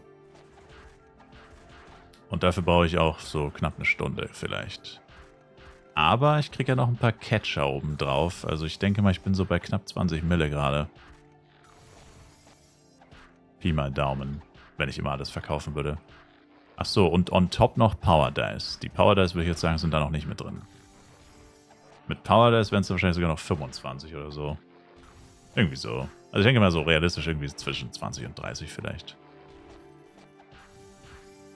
Und dafür brauche ich auch so knapp eine Stunde vielleicht. Aber ich kriege ja noch ein paar Catcher oben drauf. Also ich denke mal, ich bin so bei knapp 20 Mille gerade. Pi mal Daumen, wenn ich immer alles verkaufen würde. Achso, und on top noch Power Dice. Die Power Dice, würde ich jetzt sagen, sind da noch nicht mit drin. Mit Power Dice wären es wahrscheinlich sogar noch 25 oder so. Irgendwie so. Also ich denke mal so realistisch irgendwie zwischen 20 und 30 vielleicht.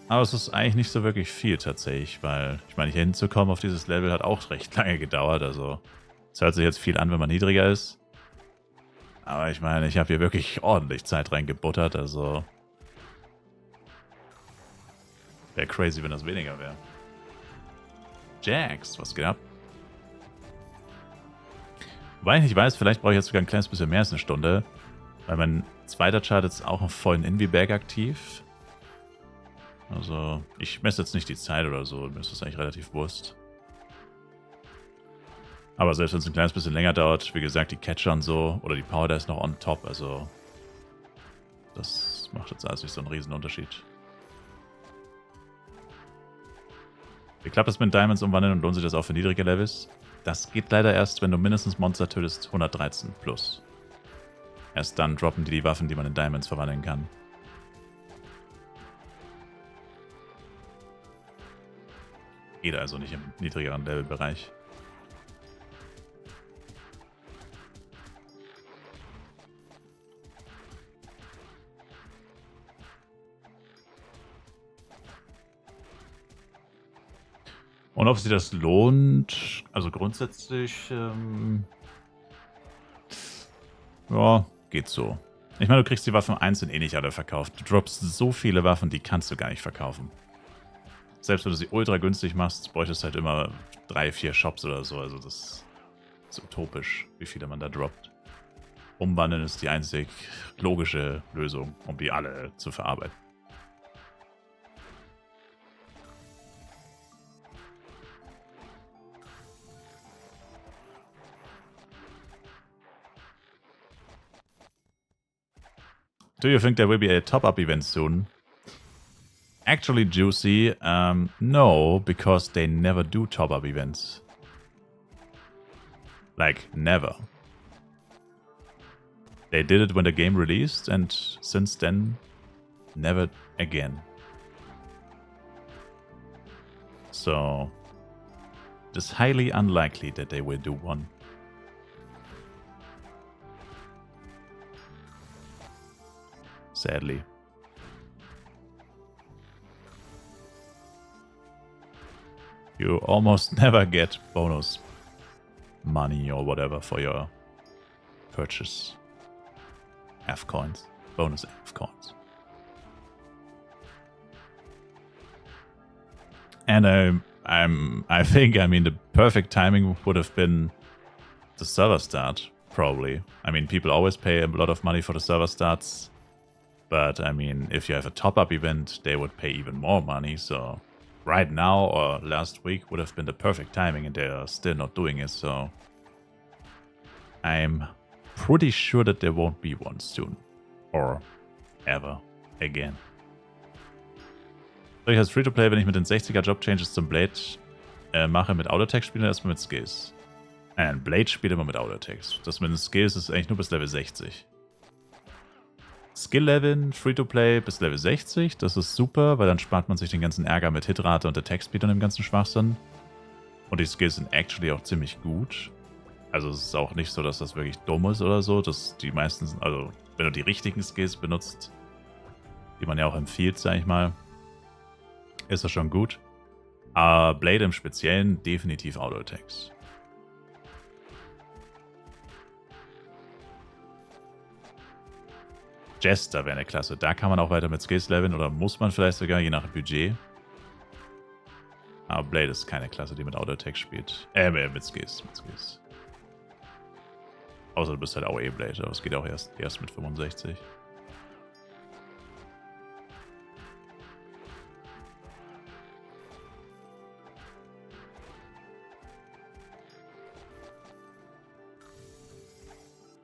Aber es ist eigentlich nicht so wirklich viel tatsächlich, weil, ich meine, hier hinzukommen auf dieses Level hat auch recht lange gedauert. Also es hört sich jetzt viel an, wenn man niedriger ist. Aber ich meine, ich habe hier wirklich ordentlich Zeit reingebuttert, also wäre crazy, wenn das weniger wäre. Jax, was geht ab? Wobei ich nicht weiß, vielleicht brauche ich jetzt sogar ein kleines bisschen mehr als eine Stunde, weil mein zweiter Chart ist auch auf vollen Invi-Bag aktiv. Also, ich messe jetzt nicht die Zeit oder so, mir ist das eigentlich relativ wurscht. Aber selbst wenn es ein kleines bisschen länger dauert, wie gesagt, die Catcher und so, oder die Power, da ist noch on top, also das macht jetzt alles nicht so einen riesen Unterschied. Wie klappt das mit Diamonds umwandeln und lohnt sich das auch für niedrige Levels? Das geht leider erst, wenn du mindestens Monster tötest, 113 plus. Erst dann droppen die Waffen, die man in Diamonds verwandeln kann. Geht also nicht im niedrigeren Levelbereich. Und ob sich das lohnt, also grundsätzlich, ja, geht so. Ich meine, du kriegst die Waffen einzeln eh nicht alle verkauft. Du droppst so viele Waffen, die kannst du gar nicht verkaufen. Selbst wenn du sie ultra günstig machst, bräuchtest du halt immer 3, 4 Shops oder so. Also das ist utopisch, wie viele man da droppt. Umwandeln ist die einzig logische Lösung, um die alle zu verarbeiten. Do you think there will be a top-up event soon? Actually, Juicy, no, because they never do top-up events. Like, never. They did it when the game released, and since then, never again. So, it is highly unlikely that they will do one. Sadly. You almost never get bonus money or whatever for your purchase. F coins. Bonus F coins. And I think, the perfect timing would have been the server start, probably. I mean, people always pay a lot of money for the server starts. But, if you have a top-up event, they would pay even more money. So, right now or last week would have been the perfect timing, and they are still not doing it. So, I'm pretty sure that there won't be one soon. Or ever again. Soll ich als Free-to-Play, wenn ich mit den 60er Job-Changes zum Blade mache, mit Autotext spielen oder erstmal mit Skills? Ein Blade spielt immer mit Autotext. Das mit den Skills ist eigentlich nur bis Level 60. Skill-Leveln, Free-to-Play bis Level 60, das ist super, weil dann spart man sich den ganzen Ärger mit Hitrate und Attack-Speed und dem ganzen Schwachsinn. Und die Skills sind actually auch ziemlich gut. Also es ist auch nicht so, dass das wirklich dumm ist oder so. Dass die meisten, also wenn du die richtigen Skills benutzt, die man ja auch empfiehlt, sag ich mal, ist das schon gut. Aber Blade im Speziellen definitiv Auto-Attacks. Jester wäre eine Klasse. Da kann man auch weiter mit Skills leveln oder muss man vielleicht sogar, je nach Budget. Aber Blade ist keine Klasse, die mit Auto-Attack spielt. Mit Skills. Außer du bist halt AOE Blade, aber es geht auch erst mit 65.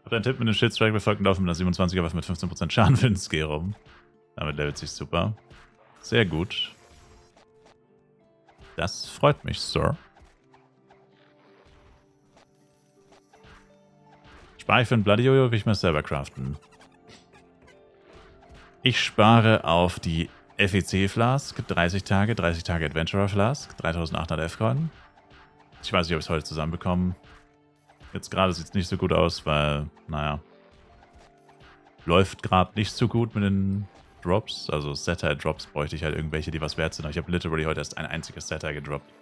Hab deinen Tipp mit dem Shitstrike befolgt und laufen mit einer 27er Waffe mit 15% Schaden für den Skill rum. Damit levelt sich super. Sehr gut. Das freut mich, Sir. Spare ich für ein Bloody Jojo, will ich mir selber craften. Ich spare auf die FEC Flask, 30 Tage Adventurer Flask, 3800 F-Coin. Ich weiß nicht, ob ich es heute zusammenbekomme. Jetzt gerade sieht es nicht so gut aus, weil, naja, läuft gerade nicht so gut mit den Drops. Also Satire-Drops bräuchte ich halt irgendwelche, die was wert sind. Aber ich habe literally heute erst ein einziges Satire gedroppt.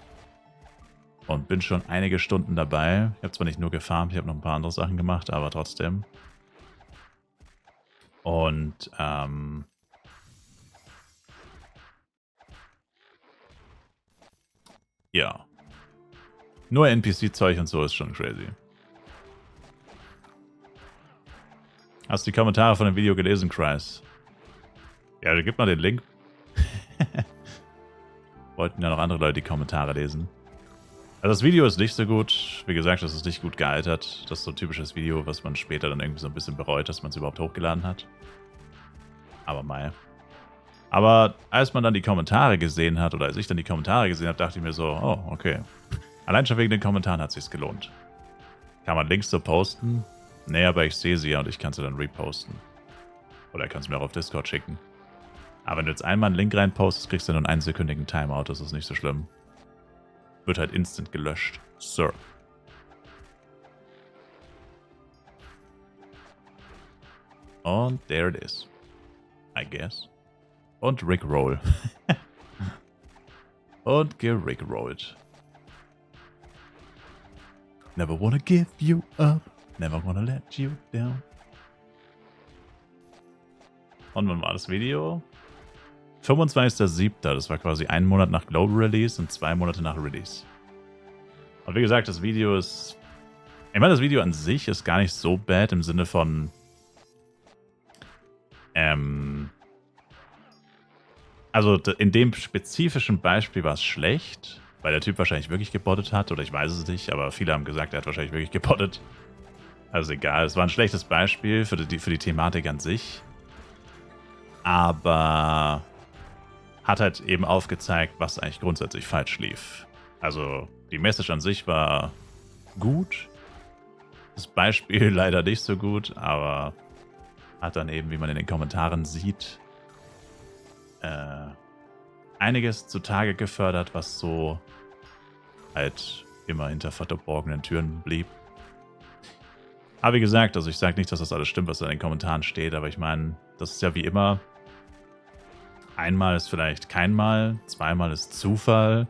Und bin schon einige Stunden dabei. Ich habe zwar nicht nur gefarmt, ich habe noch ein paar andere Sachen gemacht, aber trotzdem. Und, ja. Nur NPC-Zeug und so ist schon crazy. Hast du die Kommentare von dem Video gelesen, Chris? Ja, gib mal den Link. Wollten ja noch andere Leute die Kommentare lesen. Also das Video ist nicht so gut. Wie gesagt, das ist nicht gut gealtert. Das ist so ein typisches Video, was man später dann irgendwie so ein bisschen bereut, dass man es überhaupt hochgeladen hat. Aber mei. Aber als man dann die Kommentare gesehen hat, oder als ich dann die Kommentare gesehen habe, dachte ich mir so, oh, okay. Allein schon wegen den Kommentaren hat es sich gelohnt. Kann man Links so posten? Nee, aber ich sehe sie ja und ich kann sie dann reposten. Oder kannst du mir auch auf Discord schicken. Aber wenn du jetzt einmal einen Link reinpostest, kriegst du nur einen 1-sekündigen Timeout. Das ist nicht so schlimm. Wird halt instant gelöscht. Sir. Und there it is. I guess. Und Rickroll. Und gerickrollt. Never wanna give you up. Never wanna let you down. Und wann war das Video? 25.07. Das war quasi ein Monat nach Global Release und 2 Monate nach Release. Und wie gesagt, das Video ist... Ich meine, das Video an sich ist gar nicht so bad im Sinne von... Also in dem spezifischen Beispiel war es schlecht, weil der Typ wahrscheinlich wirklich gebottet hat, oder ich weiß es nicht, aber viele haben gesagt, er hat wahrscheinlich wirklich gebottet. Also egal, es war ein schlechtes Beispiel für die Thematik an sich. Aber hat halt eben aufgezeigt, was eigentlich grundsätzlich falsch lief. Also die Message an sich war gut. Das Beispiel leider nicht so gut, aber hat dann eben, wie man in den Kommentaren sieht, einiges zutage gefördert, was so halt immer hinter verborgenen Türen blieb. Aber wie gesagt, also ich sage nicht, dass das alles stimmt, was da in den Kommentaren steht, aber ich meine, das ist ja wie immer, einmal ist vielleicht kein Mal, zweimal ist Zufall,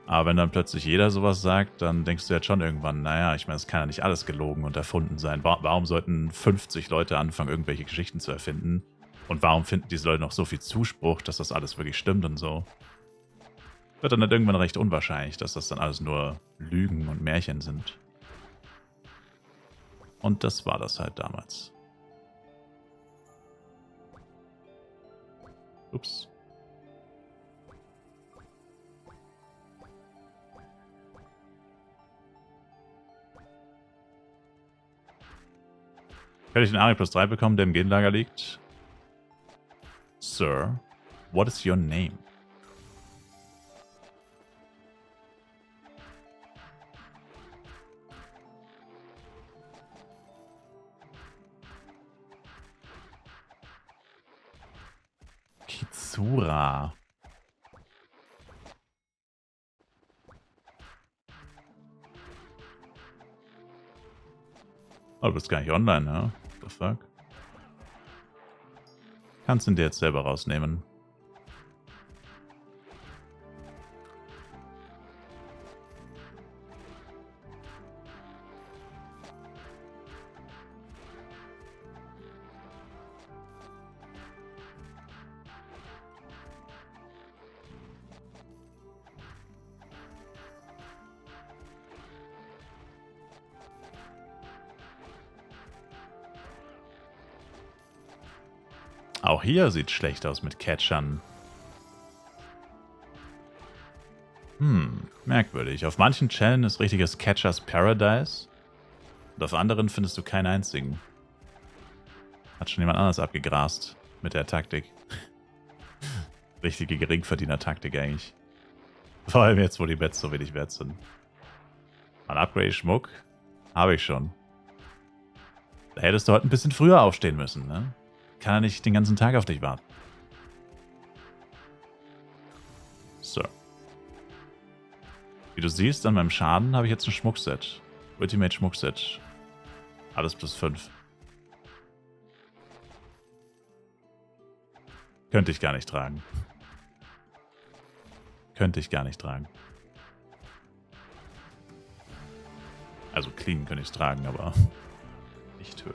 aber wenn dann plötzlich jeder sowas sagt, dann denkst du jetzt schon irgendwann, naja, ich meine, es kann ja nicht alles gelogen und erfunden sein. Warum sollten 50 Leute anfangen, irgendwelche Geschichten zu erfinden? Und warum finden diese Leute noch so viel Zuspruch, dass das alles wirklich stimmt und so? Wird dann halt irgendwann recht unwahrscheinlich, dass das dann alles nur Lügen und Märchen sind. Und das war das halt damals. Ups. Kann ich den Ari plus 3 bekommen, der im Genlager liegt? Sir, what is your name? Kitsura. Oh, du bist gar nicht online, ne? What the fuck? Kannst ihn dir jetzt selber rausnehmen. Auch hier sieht schlecht aus mit Catchern. Merkwürdig. Auf manchen Channeln ist richtiges Catchers Paradise. Und auf anderen findest du keinen einzigen. Hat schon jemand anders abgegrast mit der Taktik. Richtige Geringverdiener-Taktik eigentlich. Vor allem jetzt, wo die Bets so wenig wert sind. Ein Upgrade-Schmuck habe ich schon. Da hättest du heute ein bisschen früher aufstehen müssen, ne? Kann er nicht den ganzen Tag auf dich warten. So. Wie du siehst, an meinem Schaden habe ich jetzt ein Schmuckset. Ultimate Schmuckset. Alles plus 5. Könnte ich gar nicht tragen. Könnte ich gar nicht tragen. Also clean könnte ich es tragen, aber nicht höher.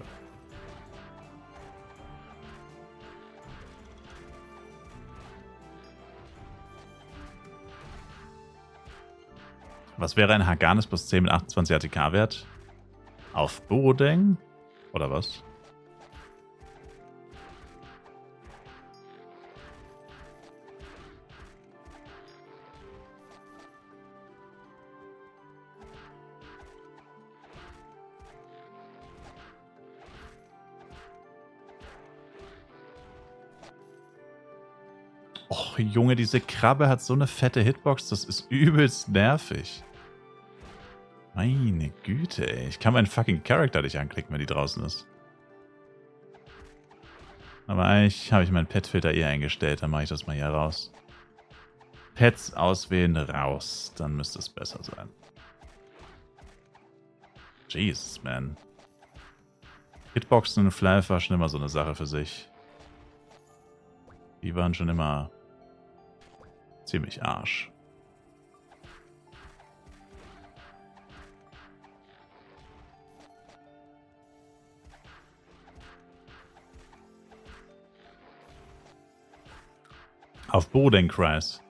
Was wäre ein Haganes plus 10 mit 28 ATK-Wert? Auf Borodeng? Oder was? Och, Junge, diese Krabbe hat so eine fette Hitbox, das ist übelst nervig. Meine Güte, ey. Ich kann meinen fucking Charakter nicht anklicken, wenn die draußen ist. Aber eigentlich habe ich meinen Pet-Filter eh eingestellt, dann mache ich das mal hier raus. Pets auswählen, raus. Dann müsste es besser sein. Jesus, man. Hitboxen und Flav war schon immer so eine Sache für sich. Die waren schon immer ziemlich Arsch. Auf Bodenkreis.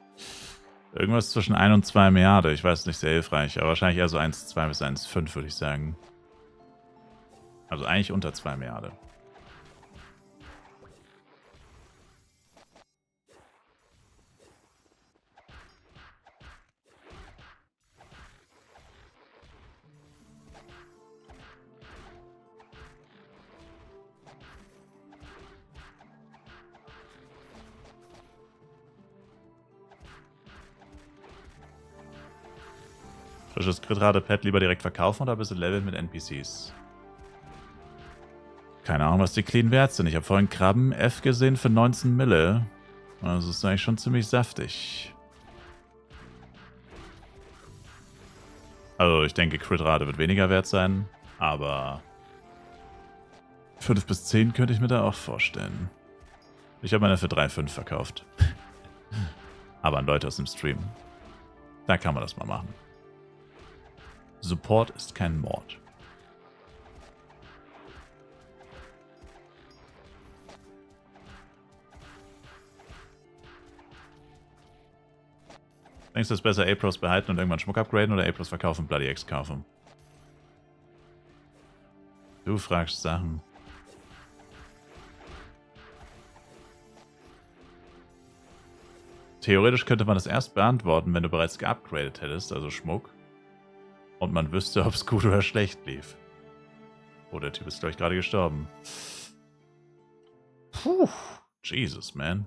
Irgendwas zwischen 1 und 2 Milliarden. Ich weiß nicht, sehr hilfreich. Aber wahrscheinlich eher so 1,2 bis 1,5 würde ich sagen. Also eigentlich unter 2 Milliarden. Frisches Crit-Rate-Pad lieber direkt verkaufen oder ein bisschen leveln mit NPCs? Keine Ahnung, was die clean wert sind. Ich habe vorhin Krabben F gesehen für 19 Mille. Also ist eigentlich schon ziemlich saftig. Also ich denke, Crit-Rate wird weniger wert sein, aber 5 bis 10 könnte ich mir da auch vorstellen. Ich habe meine für 3,5 verkauft. Aber an Leute aus dem Stream. Da kann man das mal machen. Support ist kein Mord. Denkst du, es ist besser A-Pros behalten und irgendwann Schmuck upgraden oder A-Pros verkaufen und Bloody X kaufen? Du fragst Sachen. Theoretisch könnte man das erst beantworten, wenn du bereits geupgradet hättest, also Schmuck. Und man wüsste, ob es gut oder schlecht lief. Oh, der Typ ist, glaube ich, gerade gestorben. Puh. Jesus, man.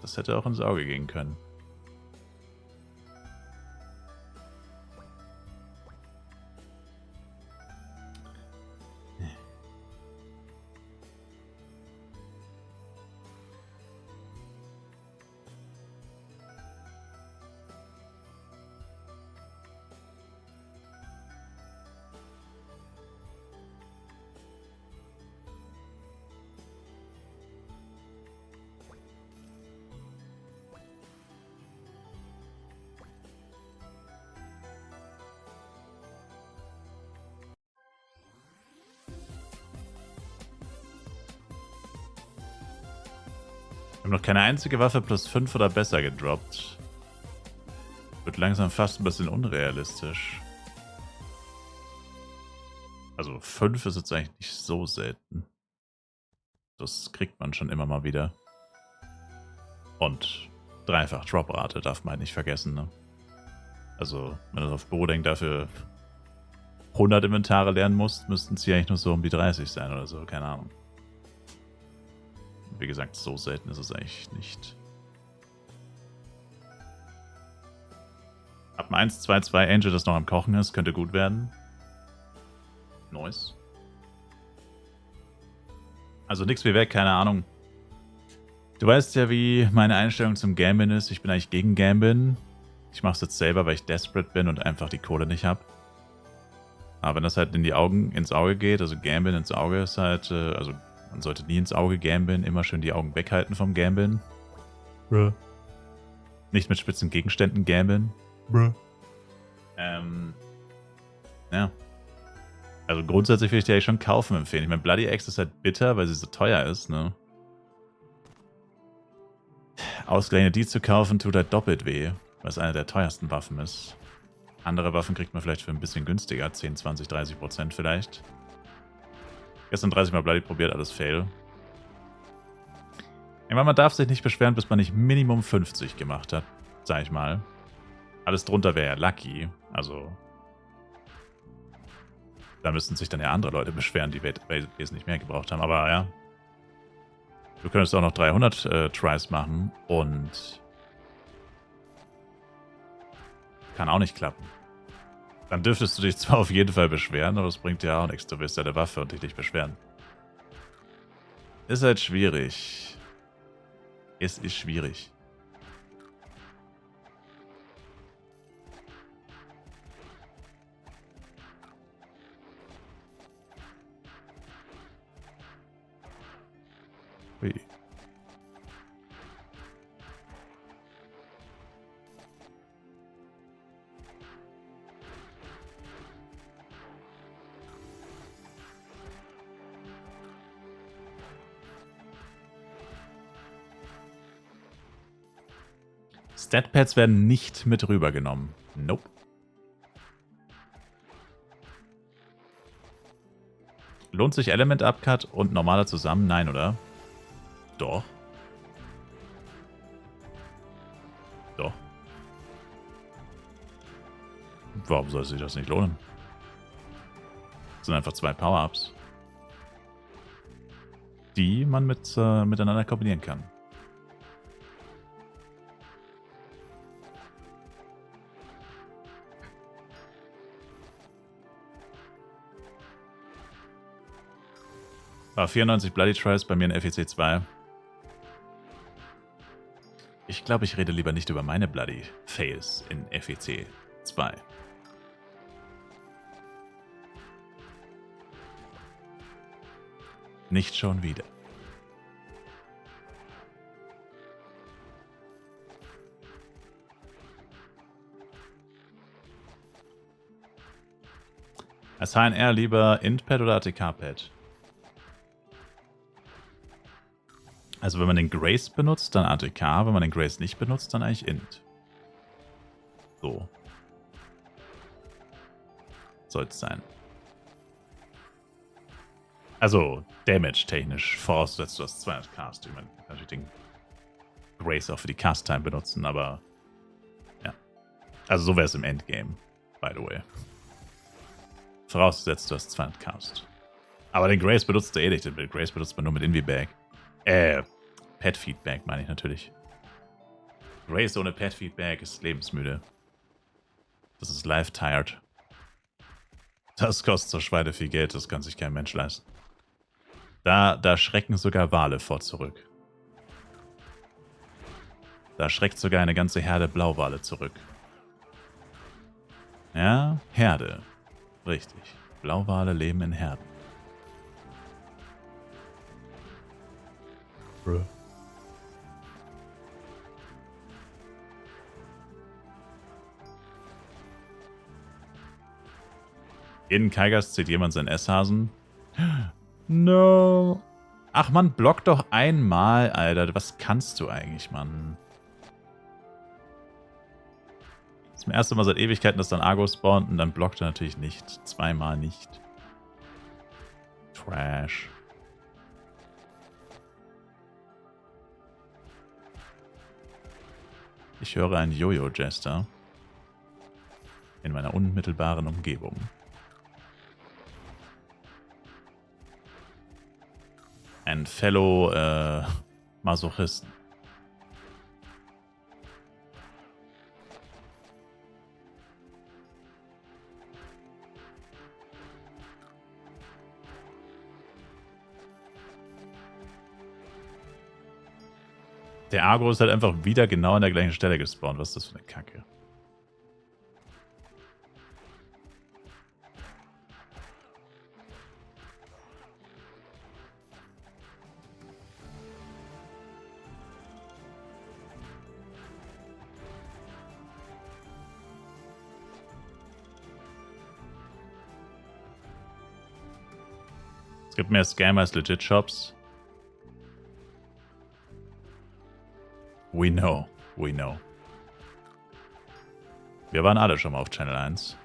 Das hätte auch ins Auge gehen können. Wir haben noch keine einzige Waffe plus 5 oder besser gedroppt. Wird langsam fast ein bisschen unrealistisch. Also 5 ist jetzt eigentlich nicht so selten. Das kriegt man schon immer mal wieder. Und dreifach Droprate darf man halt nicht vergessen, ne? Also, wenn du auf Bo denkt, dafür 100 Inventare lernen musst, müssten es hier eigentlich nur so um die 30 sein oder so, keine Ahnung. Wie gesagt, so selten ist es eigentlich nicht. Ab 1, 2, 2 Angel, das noch am Kochen ist, könnte gut werden. Nice. Also nichts wie weg, keine Ahnung. Du weißt ja, wie meine Einstellung zum Gambin ist. Ich bin eigentlich gegen Gambin. Ich mache es jetzt selber, weil ich desperate bin und einfach die Kohle nicht habe. Aber wenn das halt ins Auge geht, also Gambin ins Auge ist halt, also man sollte nie ins Auge gambeln, immer schön die Augen weghalten vom Gambeln. Bruh. Nicht mit spitzen Gegenständen gambeln. Bruh. Ja. Also grundsätzlich würde ich die eigentlich schon kaufen empfehlen. Ich meine, Bloody Axe ist halt bitter, weil sie so teuer ist, ne? Ausgerechnet die zu kaufen, tut halt doppelt weh, weil es eine der teuersten Waffen ist. Andere Waffen kriegt man vielleicht für ein bisschen günstiger, 10, 20, 30% vielleicht. Gestern 30 Mal Bloody probiert, alles fail. Ich meine, man darf sich nicht beschweren, bis man nicht Minimum 50 gemacht hat, sag ich mal. Alles drunter wäre ja lucky, also da müssten sich dann ja andere Leute beschweren, die es nicht mehr gebraucht haben, aber ja. Du könntest auch noch 300 Tries machen und kann auch nicht klappen. Dann dürftest du dich zwar auf jeden Fall beschweren, aber es bringt dir auch nichts. Du bist ja der Waffe und dich nicht beschweren. Ist halt schwierig. Es ist schwierig. Ui. Statpads werden nicht mit rübergenommen. Nope. Lohnt sich Element Upcut und normaler zusammen? Nein, oder? Doch. Doch. Warum soll sich das nicht lohnen? Das sind einfach 2 Power-Ups, die man miteinander kombinieren kann. War 94 Bloody Tries bei mir in FEC 2. Ich glaube, ich rede lieber nicht über meine Bloody Fails in FEC 2. Nicht schon wieder. Als HNR lieber Int-Pad oder ATK-Pad? Also wenn man den Grace benutzt, dann ATK. Wenn man den Grace nicht benutzt, dann eigentlich Int. So. Soll es sein. Also Damage-technisch, vorausgesetzt du hast 200 Cast. Ich meine, natürlich den Grace auch für die Cast-Time benutzen, aber ja. Also so wäre es im Endgame, by the way. Vorausgesetzt du hast 200 Cast. Aber den Grace benutzt du eh nicht. Den Grace benutzt man nur mit Invibag. Pet-Feedback meine ich natürlich. Grace ohne Pet-Feedback ist lebensmüde. Das ist life-tired. Das kostet so Schweine viel Geld, das kann sich kein Mensch leisten. Da schrecken sogar Wale vor zurück. Da schreckt sogar eine ganze Herde Blauwale zurück. Ja, Herde. Richtig. Blauwale leben in Herden. Bruh. In Kaigas zieht jemand seinen S-Hasen. No. Ach man, block doch einmal, Alter. Was kannst du eigentlich, Mann? Zum ersten Mal seit Ewigkeiten, dass dann Argo spawnt und dann blockt er natürlich nicht. Zweimal nicht. Trash. Ich höre einen Jojo-Jester in meiner unmittelbaren Umgebung. Ein Fellow Masochisten. Der Agro ist halt einfach wieder genau an der gleichen Stelle gespawnt. Was ist das für eine Kacke? Es gibt mehr Scammer als Legit Shops. We know. We know. Wir waren alle schon mal auf Channel 1.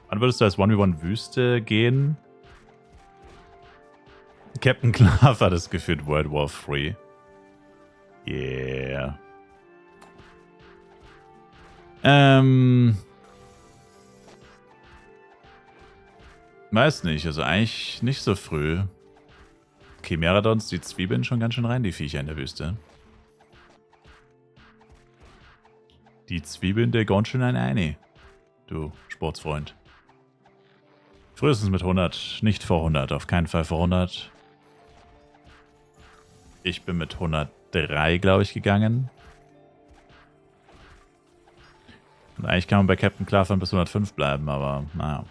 Wann würdest du als 1v1 Wüste gehen? Captain Clav hat es geführt, World War 3. Yeah. Weiß nicht, also eigentlich nicht so früh. Chimeradons, die Zwiebeln schon ganz schön rein, die Viecher in der Wüste. Die Zwiebeln, der ganz schön ein Eine. Du Sportsfreund. Frühestens mit 100, nicht vor 100, auf keinen Fall vor 100. Ich bin mit 103, glaube ich, gegangen. Und eigentlich kann man bei Captain Clav bis 105 bleiben, aber naja.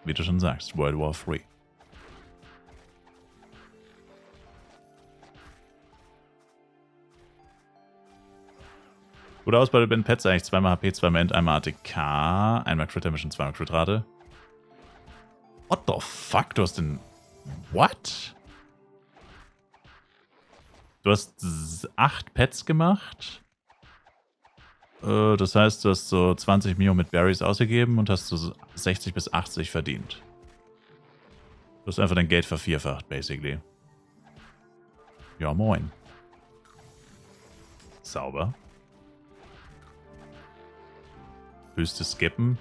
Wie du schon sagst, World War 3. Gut aus bei den Pets eigentlich. Zweimal HP, zweimal End, einmal ATK, einmal Critter Mission, zweimal Crit-Rate. What the fuck? Du hast den... What? Du hast 8 Pets gemacht. Das heißt, du hast so 20 Mio mit Berries ausgegeben und hast so 60 bis 80 verdient. Du hast einfach dein Geld vervierfacht, basically. Ja, moin. Sauber. Wüste skippen.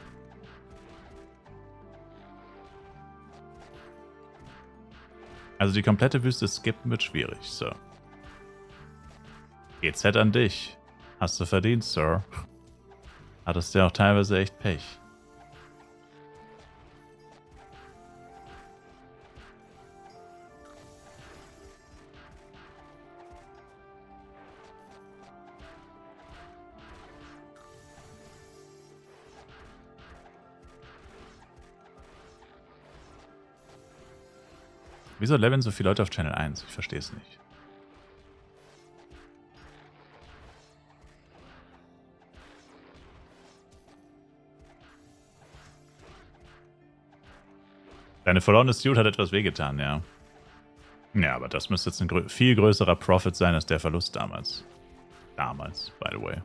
Also die komplette Wüste skippen wird schwierig, so. GZ an dich. Hast du verdient, Sir. Hattest du ja auch teilweise echt Pech. Wieso leveln so viele Leute auf Channel 1? Ich verstehe es nicht. Deine verlorene Suit hat etwas wehgetan, ja. Ja, aber das müsste jetzt ein viel größerer Profit sein als der Verlust damals. Damals, by the way.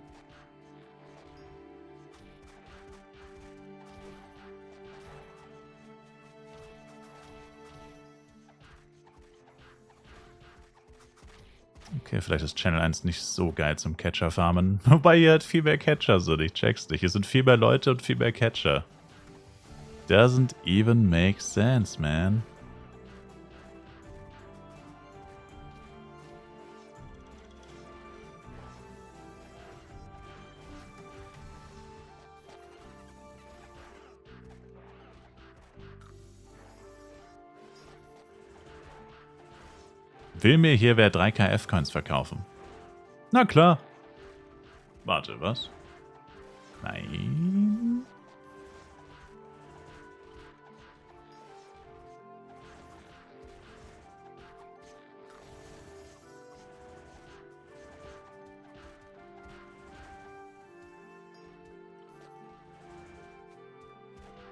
Okay, vielleicht ist Channel 1 nicht so geil zum Catcher-Farmen. Wobei ihr hat viel mehr Catcher, so ich check's nicht. Hier sind viel mehr Leute und viel mehr Catcher. Doesn't even make sense, man. Will mir hier wer 3K F-Coins verkaufen? Na klar. Warte, was? Nein.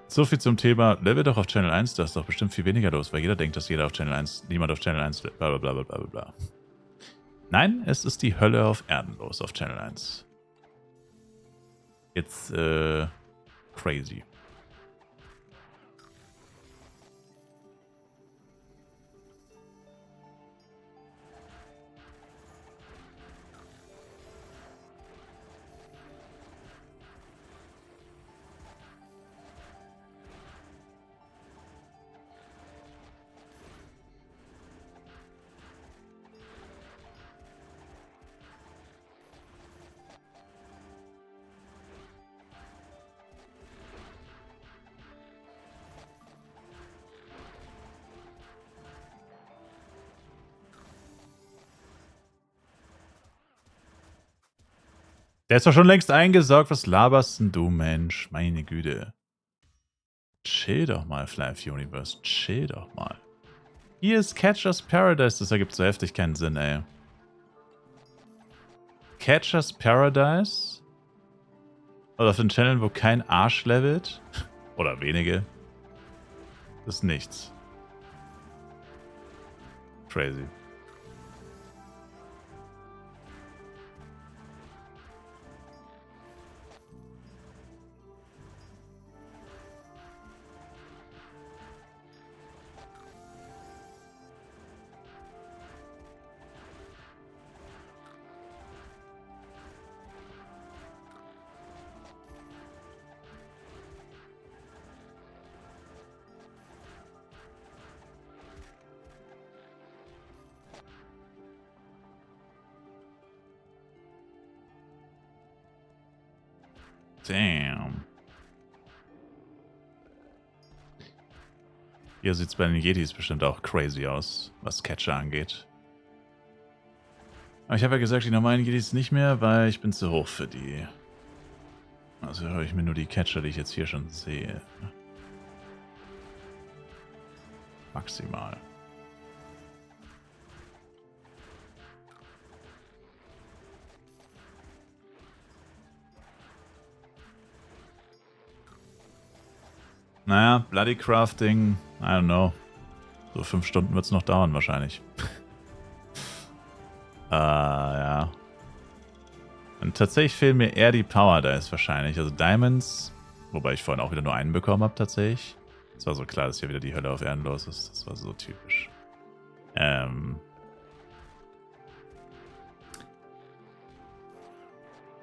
So viel zum Thema, Level doch auf Channel 1, da ist doch bestimmt viel weniger los, weil jeder denkt, dass jeder auf Channel 1, niemand auf Channel 1, bla bla bla bla bla. Nein, es ist die Hölle auf Erden los auf Channel 1. It's crazy. Der ist doch schon längst eingesaugt. Was laberst denn du, Mensch? Meine Güte. Chill doch mal, Flife Universe. Chill doch mal. Hier ist Catcher's Paradise. Das ergibt so heftig keinen Sinn, ey. Catcher's Paradise? Oder auf den Channel, wo kein Arsch levelt? Oder wenige? Das ist nichts. Crazy. Damn. Hier sieht es bei den Yetis bestimmt auch crazy aus, was Catcher angeht. Aber ich habe ja gesagt, die normalen Yetis nicht mehr, weil ich bin zu hoch für die. Also höre ich mir nur die Catcher, die ich jetzt hier schon sehe. Maximal. Naja, Bloody Crafting, I don't know. So 5 Stunden wird es noch dauern wahrscheinlich. Ja. Und tatsächlich fehlen mir eher die Power Dice wahrscheinlich. Also Diamonds, wobei ich vorhin auch wieder nur einen bekommen habe tatsächlich. Es war so klar, dass hier wieder die Hölle auf Erden los ist. Das war so typisch.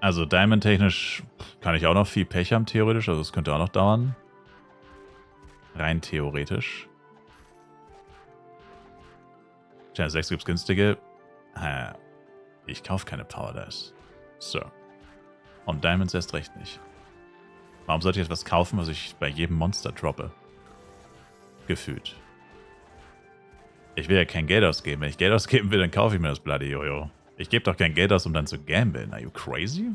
Also Diamond-technisch kann ich auch noch viel Pech haben, theoretisch. Also es könnte auch noch dauern. Rein theoretisch. Channel 6 gibt's günstige. Ich kaufe keine Power Dice. Sir. Und Diamonds erst recht nicht. Warum sollte ich etwas kaufen, was ich bei jedem Monster droppe? Gefühlt. Ich will ja kein Geld ausgeben. Wenn ich Geld ausgeben will, dann kaufe ich mir das Bloody Jojo. Ich gebe doch kein Geld aus, um dann zu gamblen. Are you crazy?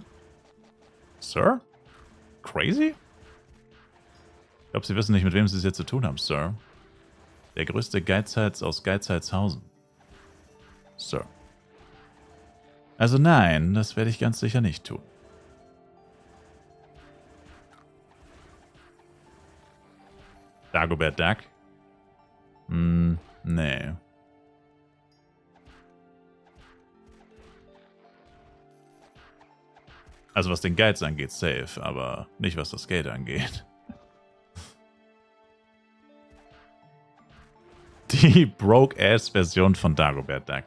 Sir? Crazy? Ich glaube, Sie wissen nicht, mit wem Sie es jetzt zu tun haben, Sir. Der größte Geizhals aus Geizhalshausen. Sir. Also nein, das werde ich ganz sicher nicht tun. Dagobert Duck. Nee. Also was den Guides angeht, safe, aber nicht was das Geld angeht. Die Broke-Ass-Version von Dagobert Duck.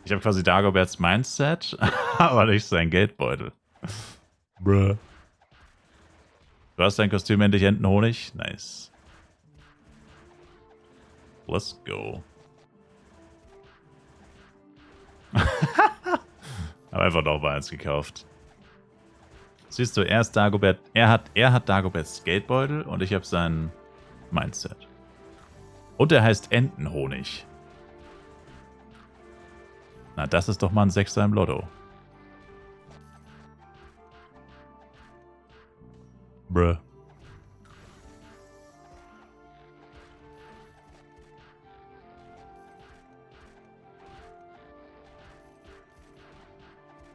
Ich habe quasi Dagoberts Mindset, aber nicht sein Geldbeutel. Bruh. Du hast dein Kostüm endlich Entenhonig? Nice. Let's go. Habe einfach noch mal eins gekauft. Siehst du, er ist Dagobert, er hat Dagoberts Geldbeutel und ich habe sein Mindset. Und er heißt Entenhonig. Na, das ist doch mal ein Sechser im Lotto. Bruh.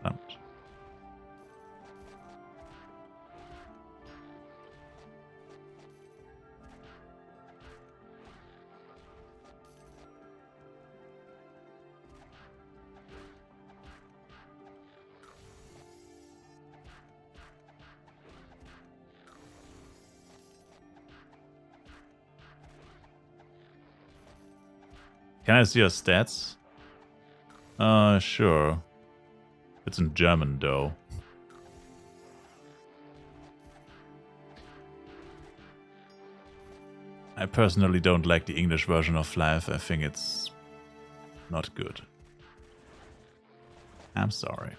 Verdammt. Can I see your stats? Sure. It's in German, though. I personally don't like the English version of life. I think it's not good. I'm sorry.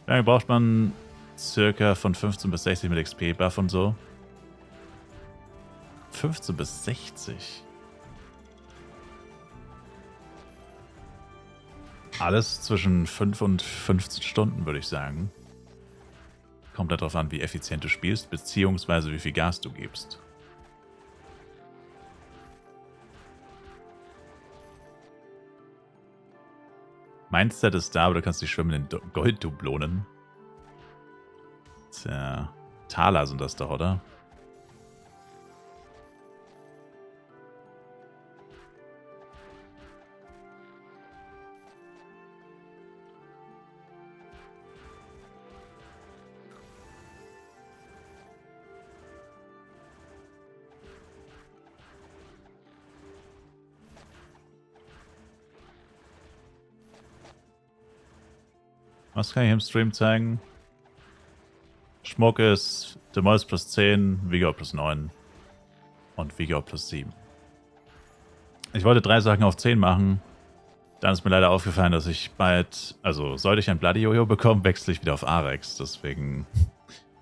Wie lange braucht man circa von 15 bis 60 mit XP-Buff und so? 15 bis 60? Alles zwischen 5 und 15 Stunden, würde ich sagen. Kommt darauf an, wie effizient du spielst, beziehungsweise wie viel Gas du gibst. Mindset ist da, aber du kannst die schwimmenden Golddublonen. Tja, Taler sind das doch, oder? Was kann ich im Stream zeigen? Schmuck ist Demois plus 10, Vigor plus 9 und Vigor plus 7. Ich wollte 3 Sachen auf 10 machen. Dann ist mir leider aufgefallen, dass ich bald, also sollte ich ein Bloody Jojo bekommen, wechsle ich wieder auf Arex. Deswegen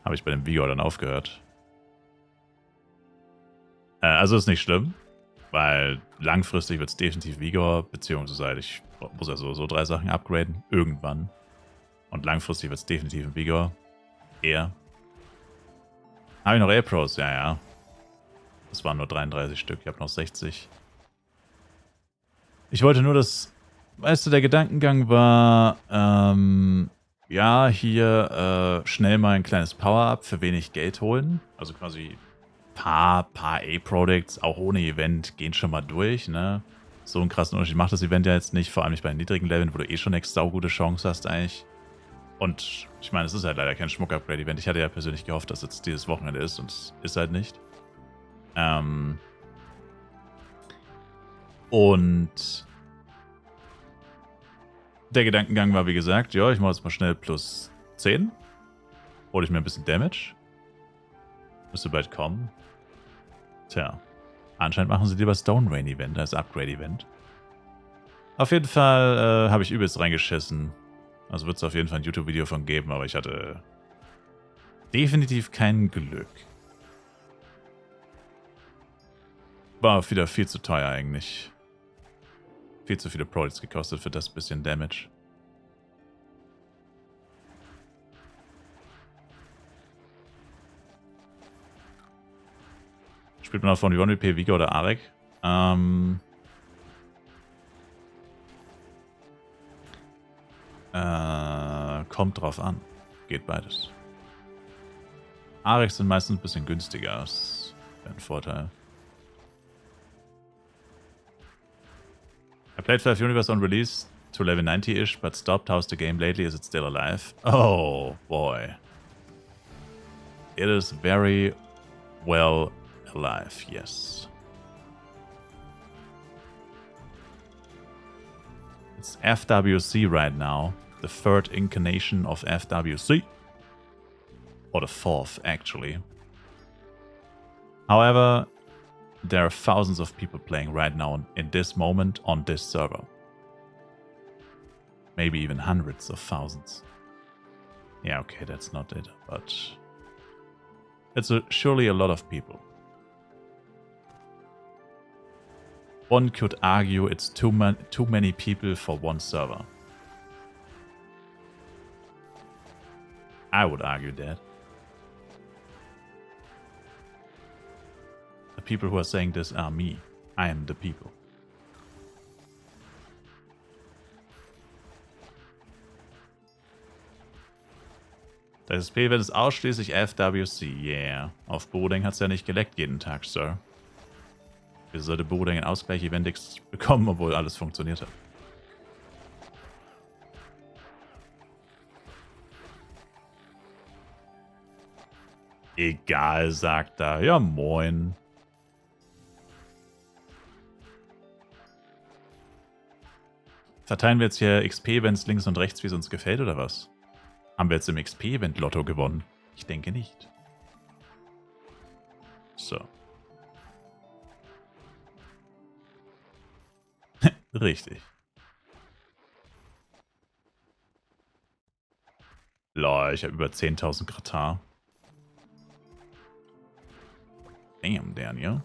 habe ich bei dem Vigor dann aufgehört. Also ist nicht schlimm, weil langfristig wird es definitiv Vigor, beziehungsweise ich muss ja so 3 Sachen upgraden, irgendwann. Und langfristig wird es definitiv ein Vigor. Eher. Habe ich noch A-Pros? Ja, ja. Das waren nur 33 Stück. Ich habe noch 60. Ich wollte nur, dass... Weißt du, der Gedankengang war... ja, hier schnell mal ein kleines Power-Up für wenig Geld holen. Also quasi paar A-Products, auch ohne Event, gehen schon mal durch, ne? So einen krassen Unterschied macht das Event ja jetzt nicht. Vor allem nicht bei den niedrigen Leveln, wo du eh schon eine saugute Chance hast eigentlich. Und ich meine, es ist halt leider kein Schmuck-Upgrade-Event. Ich hatte ja persönlich gehofft, dass jetzt dieses Wochenende ist und es ist halt nicht. Und der Gedankengang war, wie gesagt, ja, ich mache jetzt mal schnell plus 10. Hole ich mir ein bisschen Damage. Müsste bald kommen. Tja, anscheinend machen sie lieber Stone Rain Event als Upgrade-Event. Auf jeden Fall habe ich übelst reingeschissen. Also wird es auf jeden Fall ein YouTube-Video von geben, aber ich hatte definitiv kein Glück. War wieder viel zu teuer eigentlich. Viel zu viele Products gekostet für das bisschen Damage. Spielt man auch von 1WP, Vigor oder Arek? Kommt drauf an. geht beides. Arex sind meistens ein bisschen günstiger. Das wäre ein Vorteil. I played Five Universe on release to level 90-ish, but stopped. How's the game lately? Is it still alive? Oh, boy. It is very well alive, yes. It's FWC right now. The third incarnation of FWC. Or the fourth, actually. However, there are thousands of people playing right now in this moment on this server. Maybe even hundreds of thousands. Yeah, okay, that's not it, but it's surely a lot of people. One could argue it's too many people for one server. I would argue that. The people who are saying this are me. I am the people. Das Spiel-Event ist ausschließlich FWC, yeah. Auf Boding hat es ja nicht geleckt jeden Tag, Sir. Wieso sollte Boding ein Ausgleich-Event bekommen, obwohl alles funktioniert hat? Egal, sagt er. Ja, moin. Verteilen wir jetzt hier XP-Events links und rechts, wie es uns gefällt, oder was? Haben wir jetzt im XP-Event Lotto gewonnen? Ich denke nicht. So. Richtig. Lol, ich habe über 10.000 Kratar. Damn, Daniel.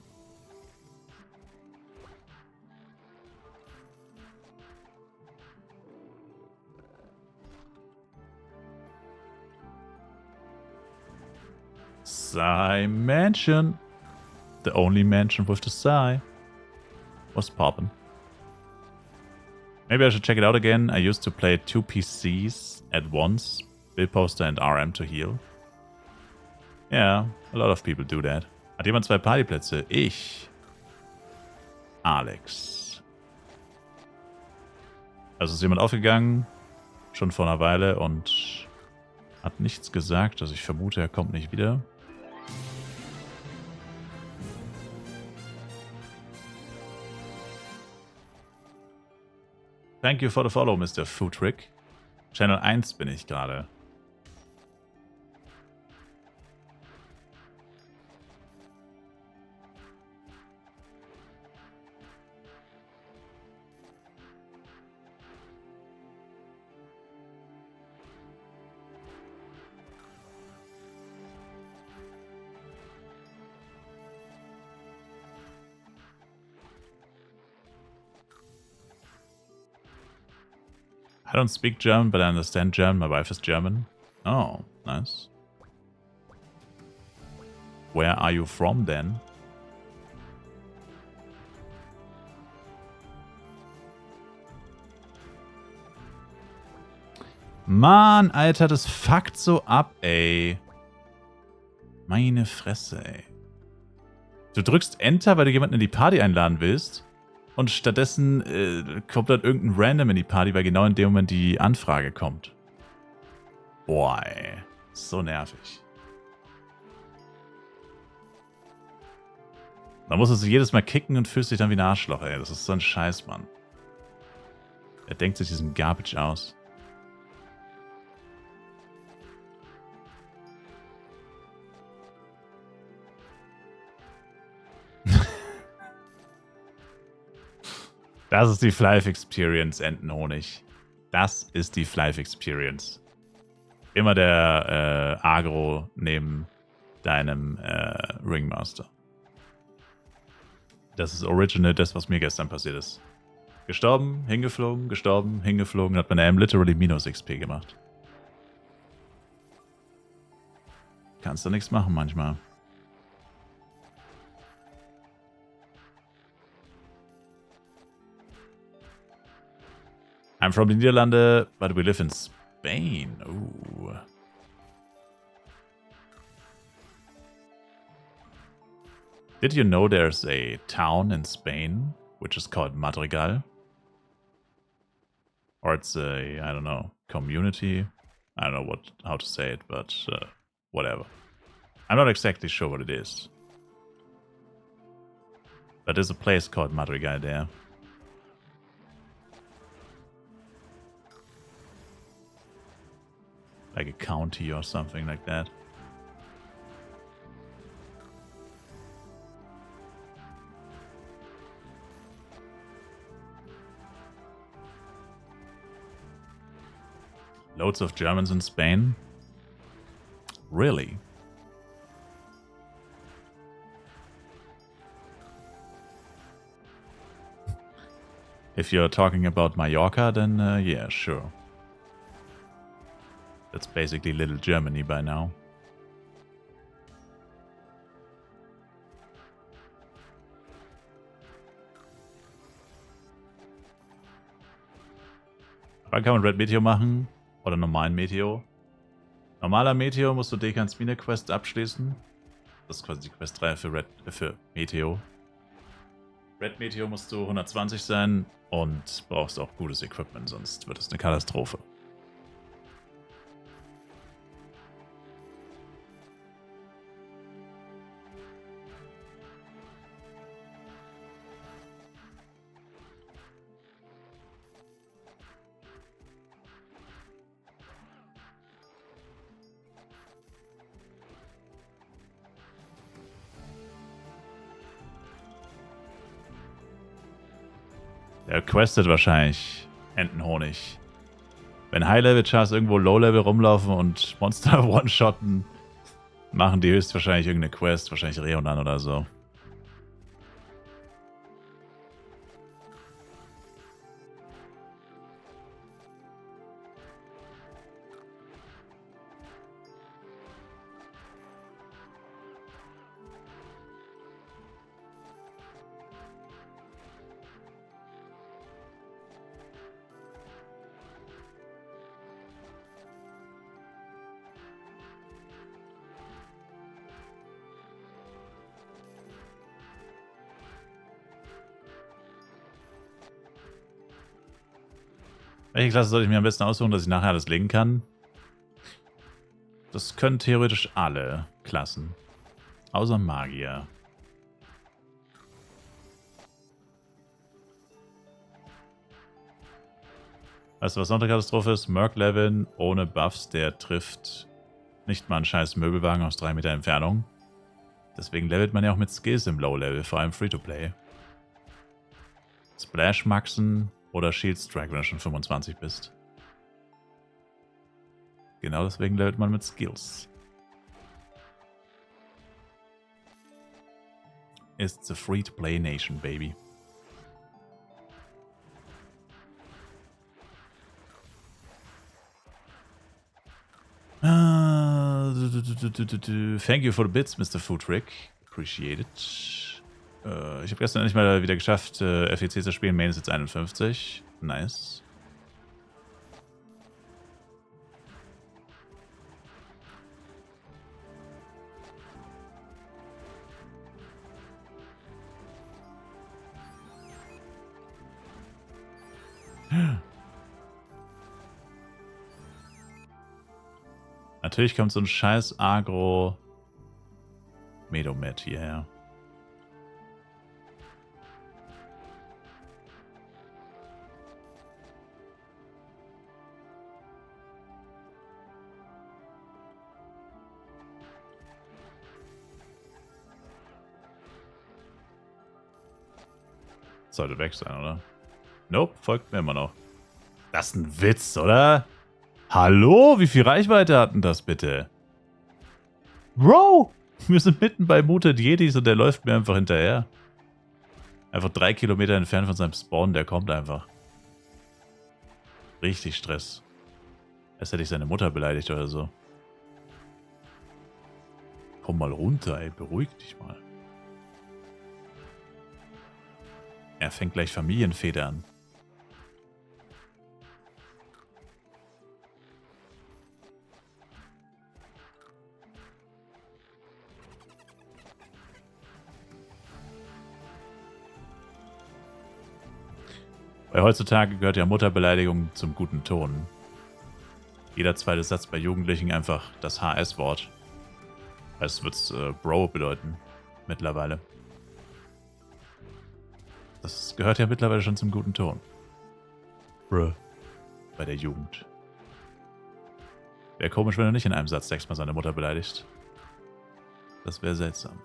Psy Mansion. The only mansion with the Psy. Was poppin'. Maybe I should check it out again. I used to play 2 PCs at once. Bill Poster and RM to heal. Yeah, a lot of people do that. Hat jemand 2 Partyplätze? Ich. Alex. Also ist jemand aufgegangen. Schon vor einer Weile und hat nichts gesagt. Also ich vermute, er kommt nicht wieder. Thank you for the follow, Mr. Foodrick. Channel 1 bin ich gerade. I don't speak German, but I understand German. My wife is German. Oh, nice. Where are you from then? Mann, Alter, das fuckt so ab, ey. Meine Fresse, ey. Du drückst Enter, weil du jemanden in die Party einladen willst. Und stattdessen kommt dann irgendein Random in die Party, weil genau in dem Moment die Anfrage kommt. Boah, ey. So nervig. Man muss es jedes Mal kicken und fühlt sich dann wie ein Arschloch, ey. Das ist so ein Scheiß, Mann. Er denkt sich diesen Garbage aus. Das ist die Flife Experience, Entenhonig. Das ist die Flife Experience. Immer der Agro neben deinem Ringmaster. Das ist original, das, was mir gestern passiert ist. Gestorben, hingeflogen, hat meine M literally minus XP gemacht. Kannst du nichts machen manchmal. I'm from the Niederlande, but we live in Spain. Ooh. Did you know there's a town in Spain which is called Madrigal? Or it's a, I don't know, community? I don't know how to say it, but whatever. I'm not exactly sure what it is. But there's a place called Madrigal there. Like a county or something like that. Loads of Germans in Spain? Really? If you're talking about Mallorca, then yeah, sure. That's basically Little Germany by now. Wann kann man Red Meteor machen? Oder normalen Meteor? Normaler Meteor musst du Dekans Mine Quest abschließen. Das ist quasi die Quest 3 für Meteor. Red Meteor musst du 120 sein und brauchst auch gutes Equipment, sonst wird es eine Katastrophe. Der questet wahrscheinlich Entenhonig. Wenn High-Level-Chars irgendwo Low-Level rumlaufen und Monster one-shotten, machen die höchstwahrscheinlich irgendeine Quest, wahrscheinlich Reonan oder so. Welche Klasse sollte ich mir am besten aussuchen, dass ich nachher alles legen kann? Das können theoretisch alle Klassen. Außer Magier. Weißt du, was noch eine Katastrophe ist? Merc leveln ohne Buffs, der trifft nicht mal einen scheiß Möbelwagen aus 3 Meter Entfernung. Deswegen levelt man ja auch mit Skills im Low-Level, vor allem Free-to-Play. Splash maxen oder Shield Strike, wenn du schon 25 bist. Genau deswegen levelt man mit Skills. It's a free-to-play nation, baby. Thank you for the bits, Mr. Foodrick. Appreciate it. Ich habe gestern endlich mal wieder geschafft, FEC zu spielen. Main ist jetzt 51. Nice. Natürlich kommt so ein scheiß Agro Medomet hierher. Sollte weg sein, oder? Nope, folgt mir immer noch. Das ist ein Witz, oder? Hallo? Wie viel Reichweite hat denn das bitte? Bro! Wir sind mitten bei Muted Jedis und der läuft mir einfach hinterher. Einfach 3 Kilometer entfernt von seinem Spawn, der kommt einfach. Richtig Stress. Als hätte ich seine Mutter beleidigt oder so. Komm mal runter, ey, beruhig dich mal. Er fängt gleich Familienfehde an. Weil heutzutage gehört ja Mutterbeleidigung zum guten Ton. Jeder zweite Satz bei Jugendlichen einfach das HS-Wort. Es wird Bro bedeuten. Mittlerweile. Das gehört ja mittlerweile schon zum guten Ton. Bruh. Bei der Jugend. Wäre komisch, wenn er nicht in einem Satz 6-mal seine Mutter beleidigt. Das wäre seltsam.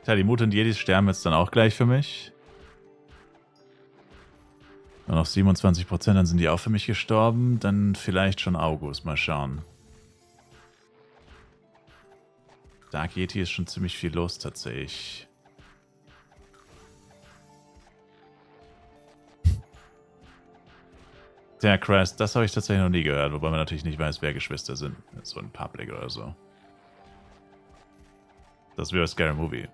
Tja, die Mutanten Jedis sterben jetzt dann auch gleich für mich. Nur noch 27%, dann sind die auch für mich gestorben. Dann vielleicht schon August, mal schauen. Dark Yeti ist schon ziemlich viel los tatsächlich. Tja, Christ, das habe ich tatsächlich noch nie gehört, wobei man natürlich nicht weiß, wer Geschwister sind. So in Public oder so. Das wäre Scary Movie.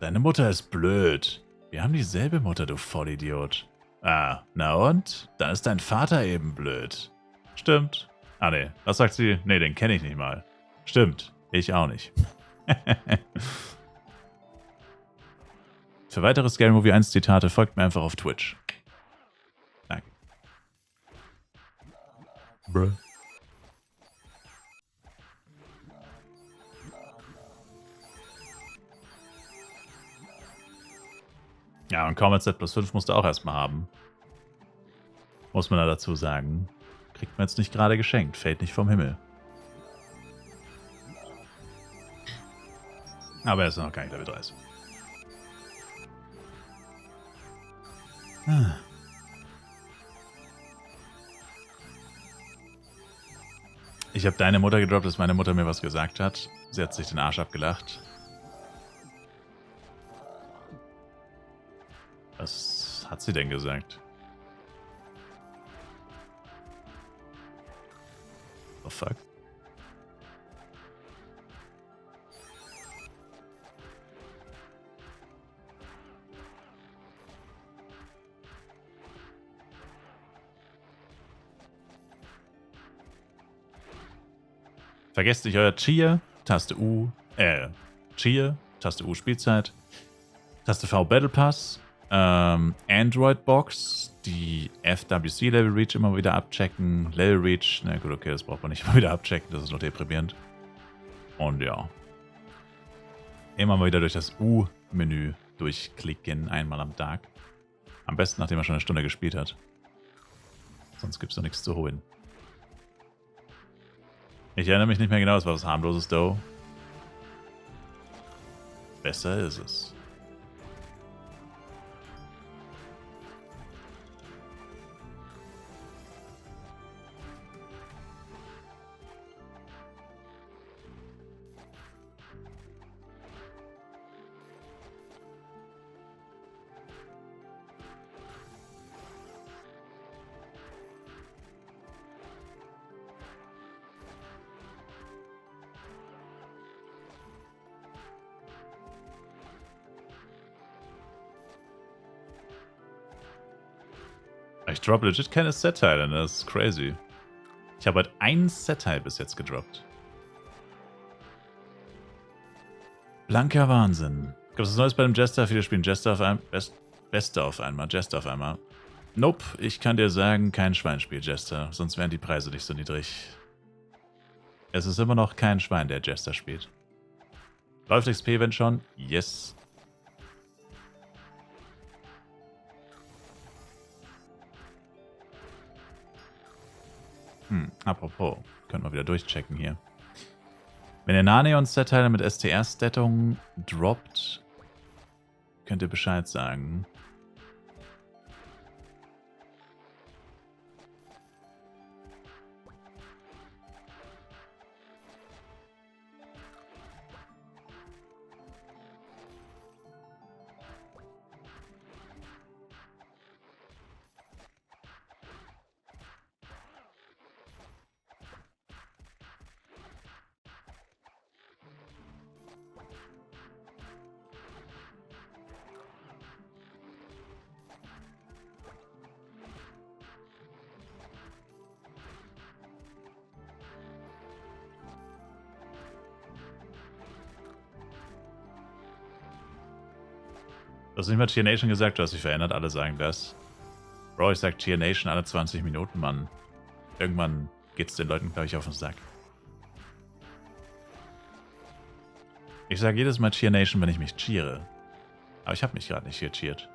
Deine Mutter ist blöd. Wir haben dieselbe Mutter, du Vollidiot. Ah, na und? Dann ist dein Vater eben blöd. Stimmt. Ah ne, was sagt sie? Ne, den kenne ich nicht mal. Stimmt, ich auch nicht. Für weitere Scary Movie 1 Zitate folgt mir einfach auf Twitch. Danke. Bruh. Ja, und Combat Z plus 5 musst du auch erstmal haben. Muss man da dazu sagen. Kriegt man jetzt nicht gerade geschenkt. Fällt nicht vom Himmel. Aber er ist noch gar nicht Level 30. Ich habe deine Mutter gedroppt, dass meine Mutter mir was gesagt hat. Sie hat sich den Arsch abgelacht. Was hat sie denn gesagt? Oh fuck. Vergesst nicht euer Cheer, Taste U, Cheer, Taste U Spielzeit, Taste V Battle Pass, Android Box, die FWC Level Reach immer wieder abchecken, Level Reach, na gut, okay, das braucht man nicht immer wieder abchecken, das ist nur deprimierend. Und ja. Immer mal wieder durch das U-Menü durchklicken, einmal am Tag. Am besten, nachdem er schon eine Stunde gespielt hat. Sonst gibt es noch nichts zu holen. Ich erinnere mich nicht mehr genau, es war was harmloses Dough. Besser ist es. Ich droppe legit keine Set-Teile, das ist crazy. Ich habe halt ein Set-Teil bis jetzt gedroppt. Blanker Wahnsinn. Gibt es was Neues bei dem Jester? Viele spielen Jester auf einmal. Beste auf einmal, Jester auf einmal. Nope, ich kann dir sagen, kein Schwein spielt Jester, sonst wären die Preise nicht so niedrig. Es ist immer noch kein Schwein, der Jester spielt. Läuft XP, wenn schon? Yes. Apropos, können wir wieder durchchecken hier. Wenn ihr Nanion-Set-Teile mit STR-Stattung droppt, könnt ihr Bescheid sagen. Du hast nicht mal Cheer Nation gesagt, du hast dich verändert, alle sagen das. Bro, ich sag Cheer Nation alle 20 Minuten, Mann. Irgendwann geht's den Leuten, glaube ich, auf den Sack. Ich sage jedes Mal Cheer Nation, wenn ich mich cheere. Aber ich habe mich gerade nicht gecheert.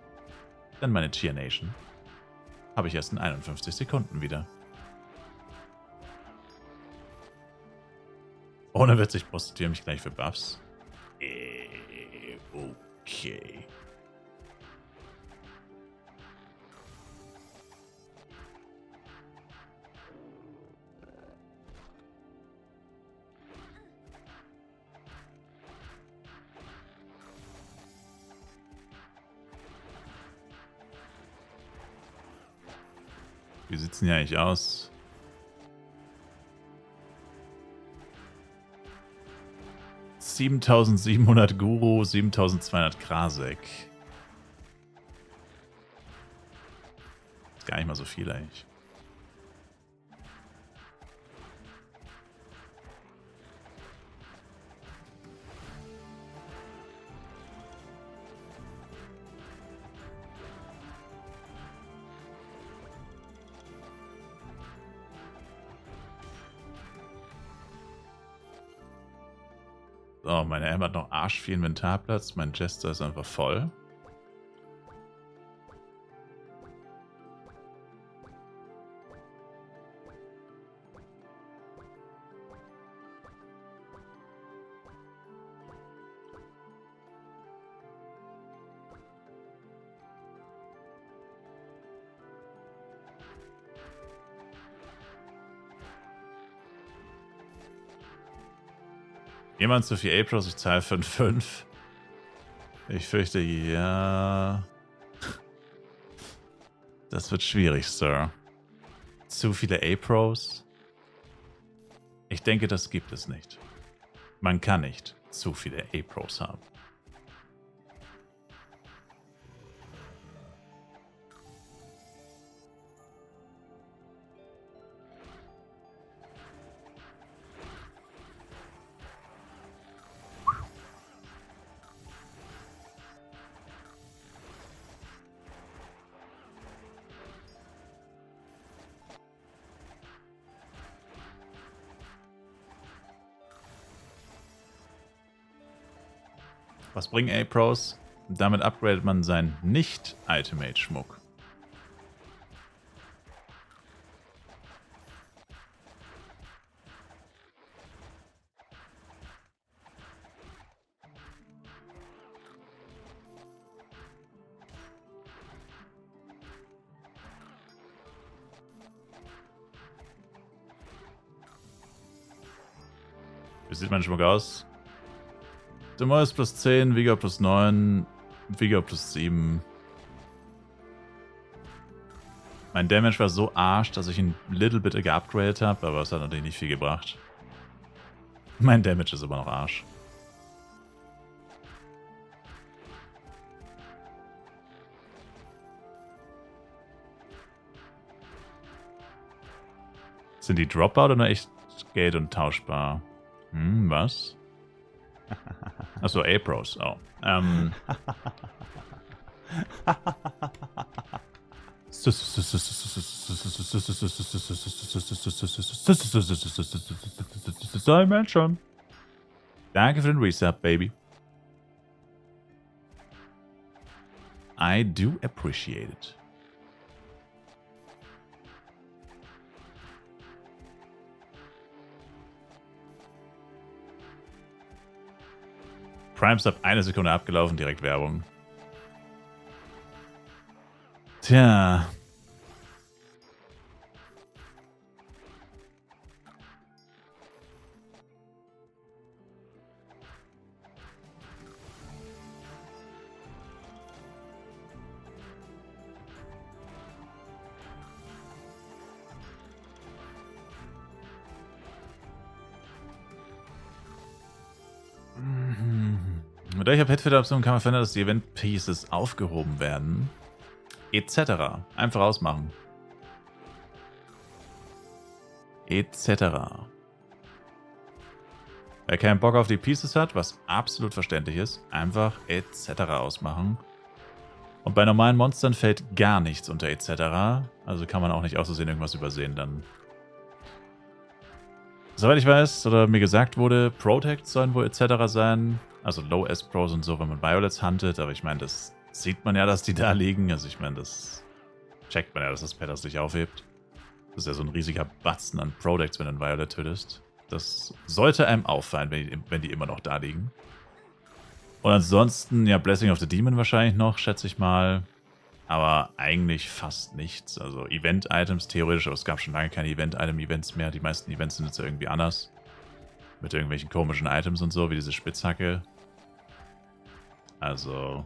Denn meine Cheer Nation habe ich erst in 51 Sekunden wieder. Ohne Witz, ich prostituiere mich gleich für Buffs. Okay. Wie sieht's denn hier eigentlich aus? $7.700 Guru, 7.200 Krasek. Ist gar nicht mal so viel eigentlich. So, meine Emma hat noch arsch viel Inventarplatz. Mein Jester ist einfach voll. Jemand zu viel A-Pros, ich zahle 5,5. Ich fürchte, ja. Das wird schwierig, Sir. Zu viele A-Pros? Ich denke, das gibt es nicht. Man kann nicht zu viele A-Pros haben. Was bringen A-Pros? Damit upgradet man seinen Nicht-Itemate-Schmuck. Wie sieht mein Schmuck aus? Demol ist plus 10, Vigor plus 9, Vigor plus 7. Mein Damage war so arsch, dass ich ihn little bit geupgradet habe, aber es hat natürlich nicht viel gebracht. Mein Damage ist immer noch Arsch. Sind die Dropout oder echt Geld und tauschbar? Was? Achso, A-Pros. Oh. Dimension. Danke für den Resub, Baby. I do appreciate it. Prime-Sub 1 Sekunde abgelaufen, direkt Werbung. Tja. Mit welcher Pet-Fit-Option kann man verhindern, dass die Event-Pieces aufgehoben werden? Etc. Einfach ausmachen. Etc. Wer keinen Bock auf die Pieces hat, was absolut verständlich ist, einfach etc. ausmachen. Und bei normalen Monstern fällt gar nichts unter etc. Also kann man auch nicht aus Versehen irgendwas übersehen dann. Soweit ich weiß, oder mir gesagt wurde, Protects sollen wohl etc. sein. Also Low-S-Pros und so, wenn man Violets huntet. Aber ich meine, das sieht man ja, dass die da liegen. Also ich meine, das checkt man ja, dass das Pet das nicht aufhebt. Das ist ja so ein riesiger Batzen an Protects, wenn du ein Violet tötest. Das sollte einem auffallen, wenn die immer noch da liegen. Und ansonsten, ja, Blessing of the Demon wahrscheinlich noch, schätze ich mal. Aber eigentlich fast nichts. Also Event-Items theoretisch, aber es gab schon lange keine Event-Item-Events mehr. Die meisten Events sind jetzt irgendwie anders. Mit irgendwelchen komischen Items und so, wie diese Spitzhacke. Also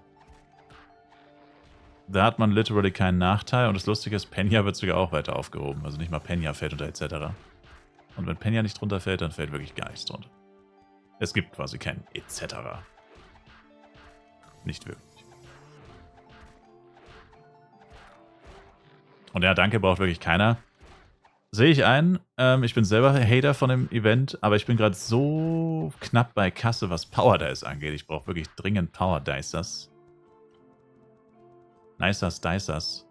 da hat man literally keinen Nachteil. Und das Lustige ist, Penya wird sogar auch weiter aufgehoben. Also nicht mal Penya fällt unter etc. Und wenn Penya nicht drunter fällt, dann fällt wirklich gar nichts drunter. Es gibt quasi kein etc. Nicht wirklich. Und ja, danke braucht wirklich keiner. Sehe ich ein. Ich bin selber Hater von dem Event, aber ich bin gerade so knapp bei Kasse, was Power Dice angeht. Ich brauche wirklich dringend Power Dicers. Nicers Dicers.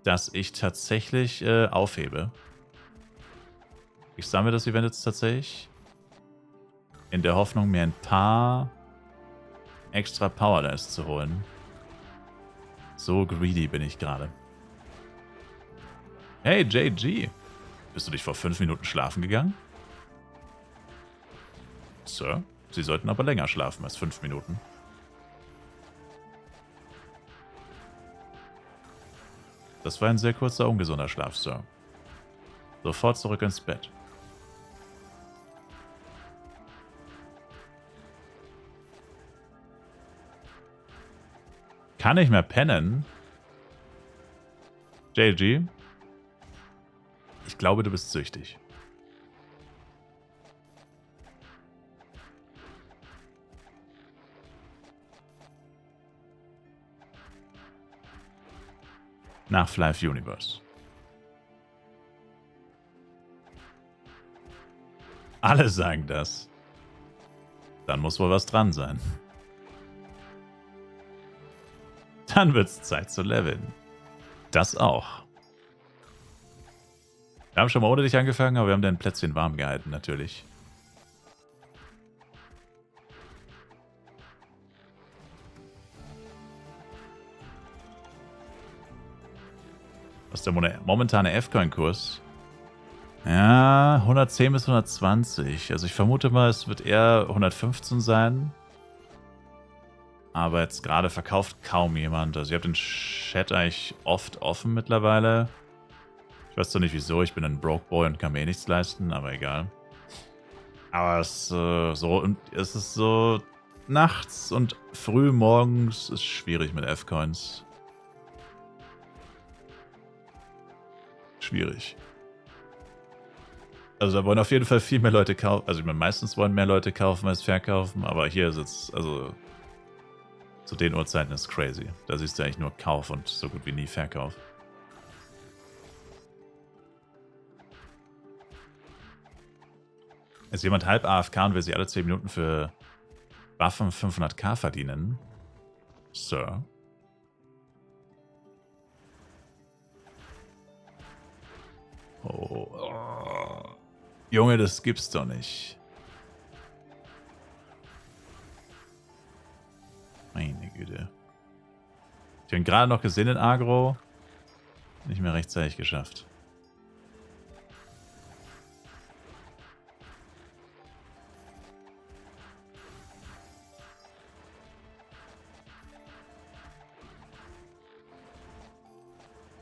Dass ich tatsächlich aufhebe. Ich sammle das Event jetzt tatsächlich. In der Hoffnung, mir ein paar extra Power Dice zu holen. So greedy bin ich gerade. Hey, JG. Bist du dich vor 5 Minuten schlafen gegangen? Sir, Sie sollten aber länger schlafen als 5 Minuten. Das war ein sehr kurzer, ungesunder Schlaf, Sir. Sofort zurück ins Bett. Kann nicht mehr pennen? JG? Ich glaube, du bist süchtig. Nach Flive Universe. Alle sagen das. Dann muss wohl was dran sein. Dann wird's Zeit zu leveln. Das auch. Wir haben schon mal ohne dich angefangen, aber wir haben dein Plätzchen warm gehalten, natürlich. Was ist der momentane F-Coin-Kurs? Ja, 110 bis 120. Also ich vermute mal, es wird eher 115 sein. Aber jetzt gerade verkauft kaum jemand. Also ich habe den Chat eigentlich oft offen mittlerweile. Ich weiß zwar nicht wieso, ich bin ein Broke Boy und kann mir eh nichts leisten, aber egal. Aber es, es ist so nachts und früh morgens ist schwierig mit F-Coins. Schwierig. Also da wollen auf jeden Fall viel mehr Leute kaufen. Also ich meine, meistens wollen mehr Leute kaufen als verkaufen, aber hier ist es, also zu den Uhrzeiten ist crazy. Da siehst du eigentlich nur Kauf und so gut wie nie Verkauf. Ist jemand halb AFK und will sich alle 10 Minuten für Waffen 500k verdienen? Sir? Oh. Junge, das gibt's doch nicht. Meine Güte. Ich bin gerade noch gesehen in Agro. Nicht mehr rechtzeitig geschafft.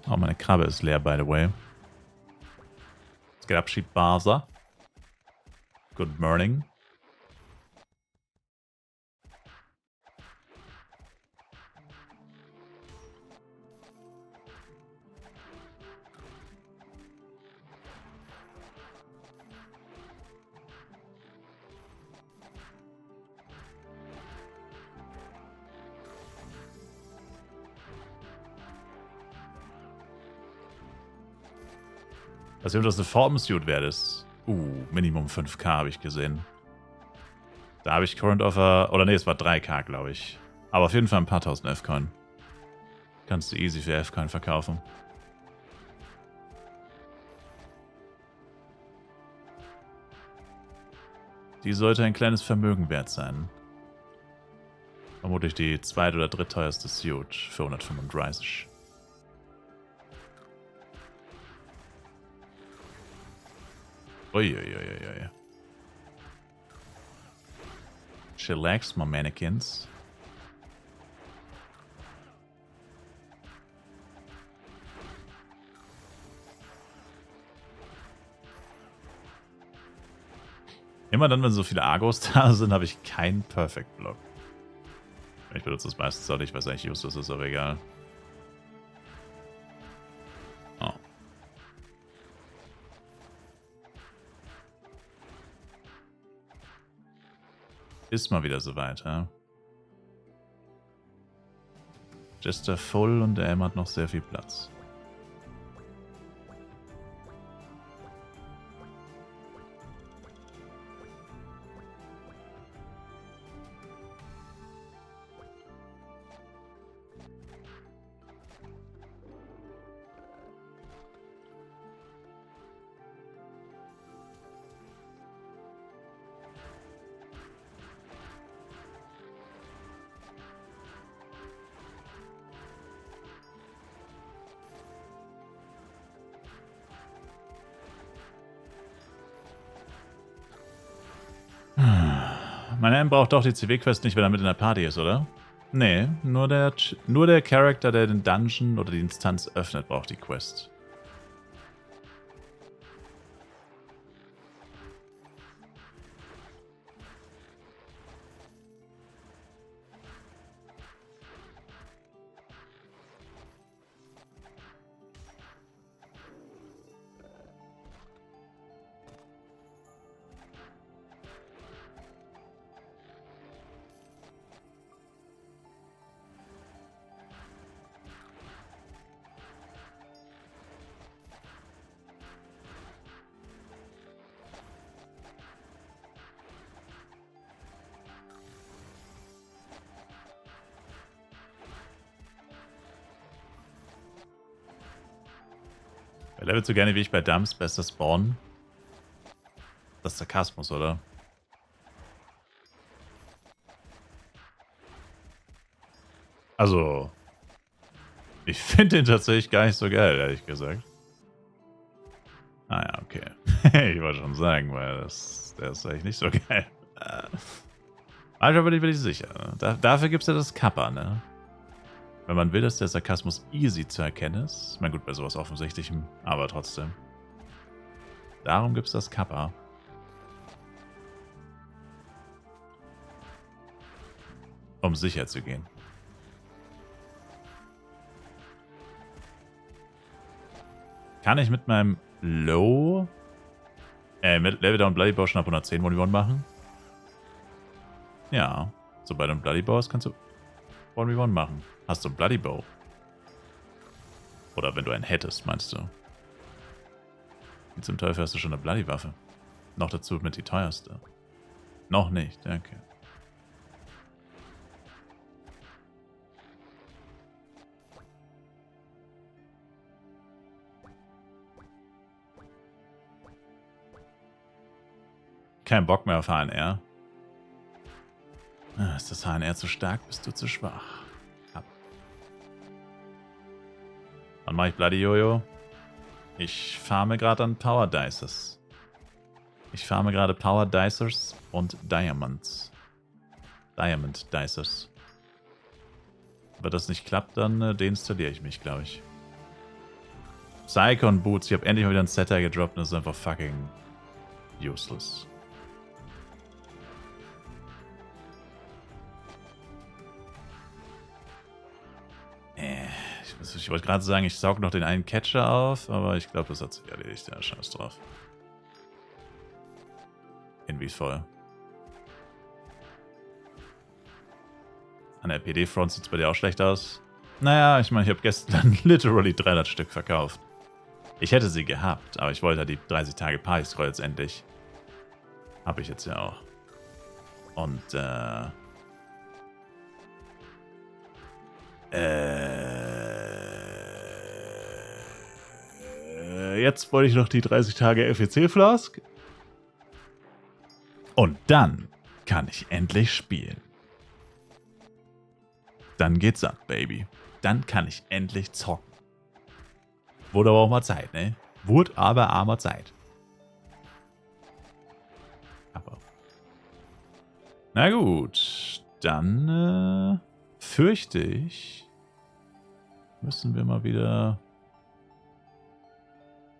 Oh, meine Krabbe ist leer, by the way. Es geht ab, schiebt Barsa. Good morning. Was das eine Form-Suit wäre, das. Minimum 5k habe ich gesehen. Da habe ich Current Offer. Oder nee, es war 3k, glaube ich. Aber auf jeden Fall ein paar tausend F-Coin. Kannst du easy für F-Coin verkaufen. Die sollte ein kleines Vermögen wert sein. Vermutlich die zweit- oder drittteuerste Suit für 135. Uiuiuiui. Chillax, my mannequins. Immer dann, wenn so viele Argos da sind, habe ich keinen Perfect Block. Ich benutze das meistens auch nicht, weil es eigentlich useless ist, aber egal. Oh. Ist mal wieder soweit, ja? Jester voll und der M hat noch sehr viel Platz. Mein M braucht doch die CW-Quest nicht, wenn er mit in der Party ist, oder? Nee, nur der Charakter, der den Dungeon oder die Instanz öffnet, braucht die Quest. Er levelt so gerne wie ich bei Dumps, bester Spawn. Das ist Sarkasmus, oder? Also, ich finde den tatsächlich gar nicht so geil, ehrlich gesagt. Ah ja, okay. Ich wollte schon sagen, weil der ist eigentlich nicht so geil. Also bin ich sicher. Dafür gibt es ja das Kappa, ne? Wenn man will, dass der Sarkasmus easy zu erkennen ist. Ich meine, gut, bei sowas Offensichtlichem, aber trotzdem. Darum gibt es das Kappa. Um sicher zu gehen. Kann ich mit meinem Low mit Level Down Bloody Bow schon ab 110 1v1 machen? Ja. Sobald du ein Bloody Bow hast, kannst du 1v1 machen. Hast du ein Bloody Bow? Oder wenn du einen hättest, meinst du? Wie zum Teufel hast du schon eine Bloody Waffe? Noch dazu mit die teuerste. Noch nicht, okay. Kein Bock mehr auf HNR. Ist das HNR zu stark, bist du zu schwach. Ab. Wann mache ich Bloody Jojo? Ich farme gerade an Power Dices. Ich farme gerade Power Dicers und Diamonds. Diamond Dicers. Wenn das nicht klappt, dann deinstalliere ich mich, glaube ich. Psycho und Boots. Ich habe endlich mal wieder ein Setter gedroppt und das ist einfach fucking useless. Ich wollte gerade sagen, ich saug noch den einen Catcher auf, aber ich glaube, das hat sich erledigt. Ja, scheiß drauf. Irgendwie voll. An der PD-Front sieht es bei dir auch schlecht aus. Naja, ich meine, ich habe gestern literally 300 Stück verkauft. Ich hätte sie gehabt, aber ich wollte ja die 30 Tage Party-Scroll jetzt endlich. Habe ich jetzt ja auch. Und, Jetzt wollte ich noch die 30 Tage FEC-Flask. Und dann kann ich endlich spielen. Dann geht's ab, Baby. Dann kann ich endlich zocken. Wurde aber auch mal Zeit, ne? Wurde aber mal Zeit. Aber. Na gut. Dann fürchte ich, müssen wir mal wieder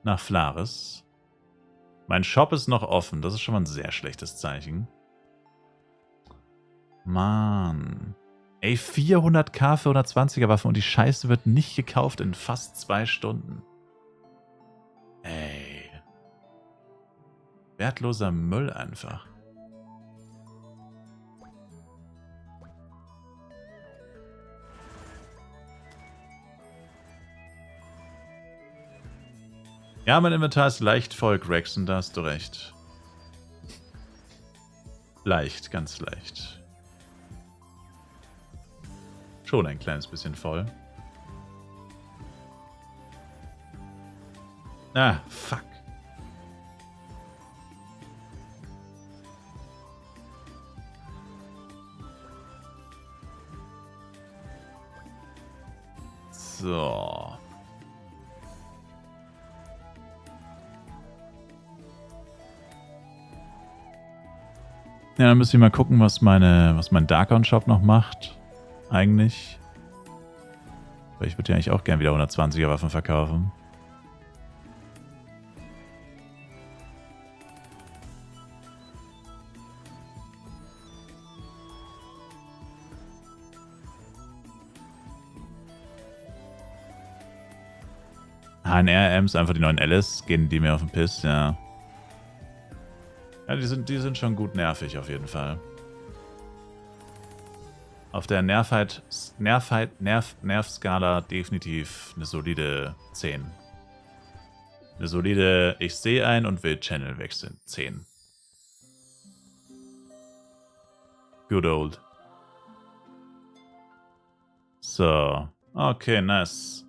nach Flaris. Mein Shop ist noch offen. Das ist schon mal ein sehr schlechtes Zeichen. Mann. Ey, 400k für 120er Waffen und die Scheiße wird nicht gekauft in fast 2 Stunden. Ey. Wertloser Müll einfach. Ja, mein Inventar ist leicht voll, Gregson, da hast du recht. Leicht, ganz leicht. Schon ein kleines bisschen voll. Ah, fuck. So. Ja, dann müssen wir mal gucken, was mein Darkon-Shop noch macht. Eigentlich. Weil ich würde ja eigentlich auch gerne wieder 120er Waffen verkaufen. HNR-Ms, einfach die neuen Alice, gehen die mir auf den Piss, ja. Ja, die sind schon gut nervig auf jeden Fall. Auf der Nerv-Skala definitiv eine solide 10. Eine solide, ich sehe ein und will Channel wechseln. 10. Good old. So. Okay, nice.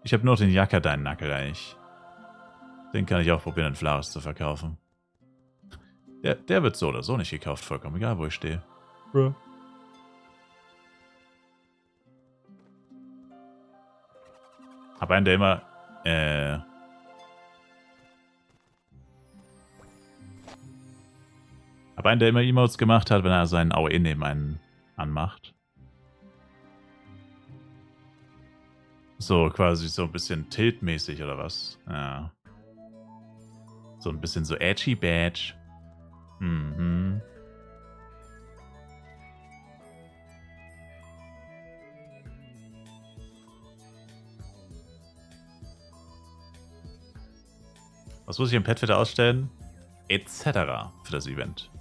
Ich habe nur den Yakadine-Nackel eigentlich. Den kann ich auch probieren, in Flaris zu verkaufen. Der wird so oder so nicht gekauft, vollkommen egal, wo ich stehe. Bro. Aber einen, der immer, Emotes gemacht hat, wenn er seinen AOE neben einen anmacht. So, quasi so ein bisschen Tilt-mäßig oder was? Ja. So ein bisschen so edgy badge. Mhm. Was muss ich im Pet wieder ausstellen? Etc. für das Event.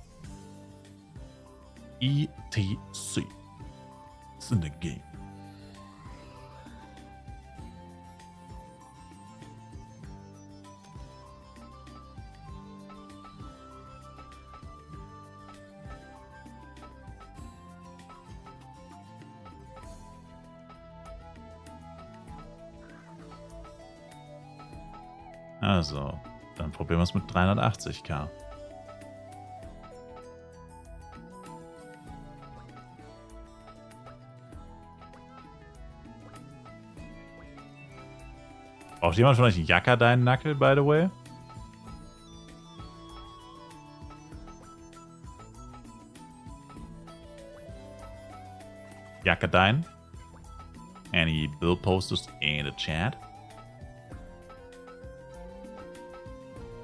ETC. It's in the game. Also, dann probieren wir es mit 380k. Braucht jemand von euch einen Yakadine-Nackel, by the way? Yakadine? Any build posters in the chat?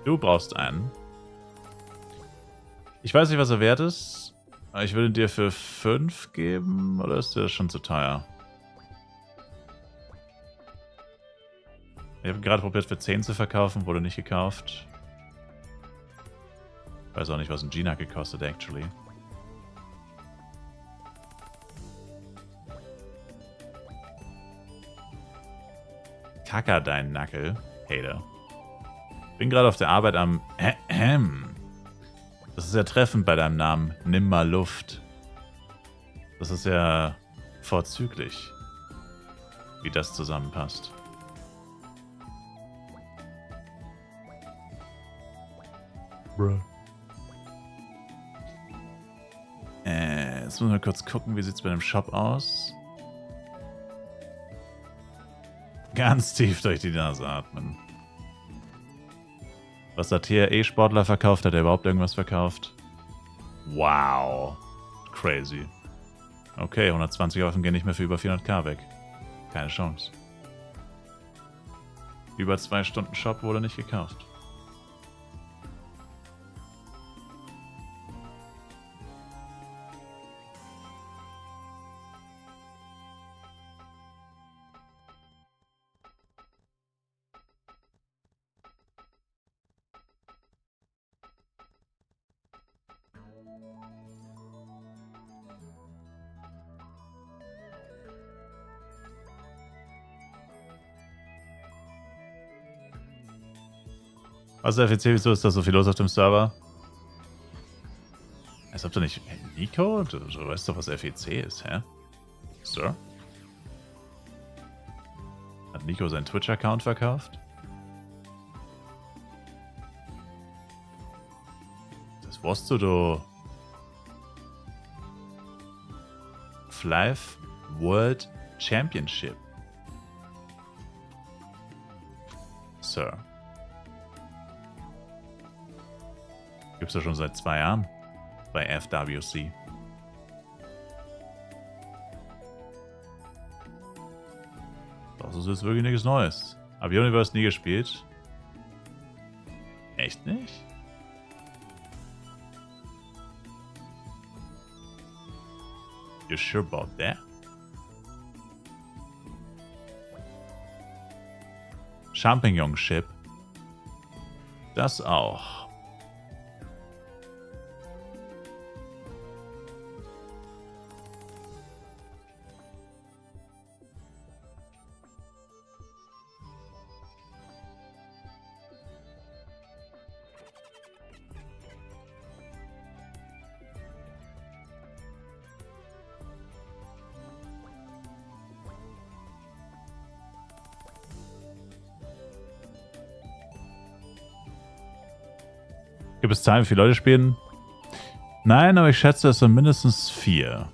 Du brauchst einen. Ich weiß nicht, was er wert ist. Aber ich würde ihn dir für 5 geben. Oder ist der schon zu teuer? Ich habe gerade probiert, für 10 zu verkaufen. Wurde nicht gekauft. Weiß auch nicht, was ein Gina gekostet, actually. Kacker, dein Nackel. Hater. Bin gerade auf der Arbeit am... Das ist ja treffend bei deinem Namen. Nimm mal Luft. Das ist ja vorzüglich, wie das zusammenpasst. Jetzt müssen wir kurz gucken, wie sieht es bei dem Shop aus. Ganz tief durch die Nase atmen. Was hat hier E-Sportler verkauft? Hat er überhaupt irgendwas verkauft? Wow. Crazy. Okay, 120 Waffen gehen nicht mehr für über 400k weg. Keine Chance. Über 2 Stunden Shop wurde nicht gekauft. Was ist FEC? Wieso ist da so viel los auf dem Server? Als ob du nicht... Nico? Du weißt doch, was FEC ist, hä? Sir? Hat Nico seinen Twitch-Account verkauft? Das wusstest du. Flive World Championship. Sir. Gibt's ja schon seit 2 Jahren bei FWC. Das ist jetzt wirklich nichts Neues. Habe Universe nie gespielt. Echt nicht? You sure about that? Champignon Ship. Das auch. Gibt es Zahlen, wie viele Leute spielen? Nein, aber ich schätze, es sind mindestens 4.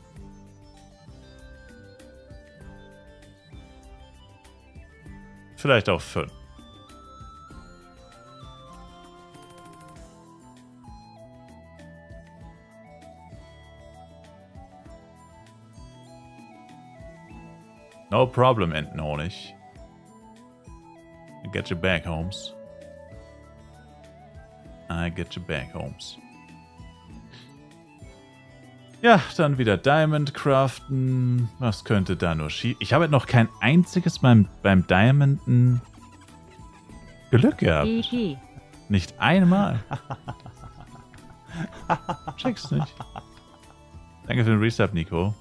Vielleicht auch 5. No problem, Entenhonig. Get your back, Holmes. I get you back, Holmes. Ja, dann wieder Diamond craften. Was könnte da nur schief... Ich habe noch kein einziges beim Diamonden Glück gehabt. Nicht einmal. Check's nicht. Danke für den Resub, Nico.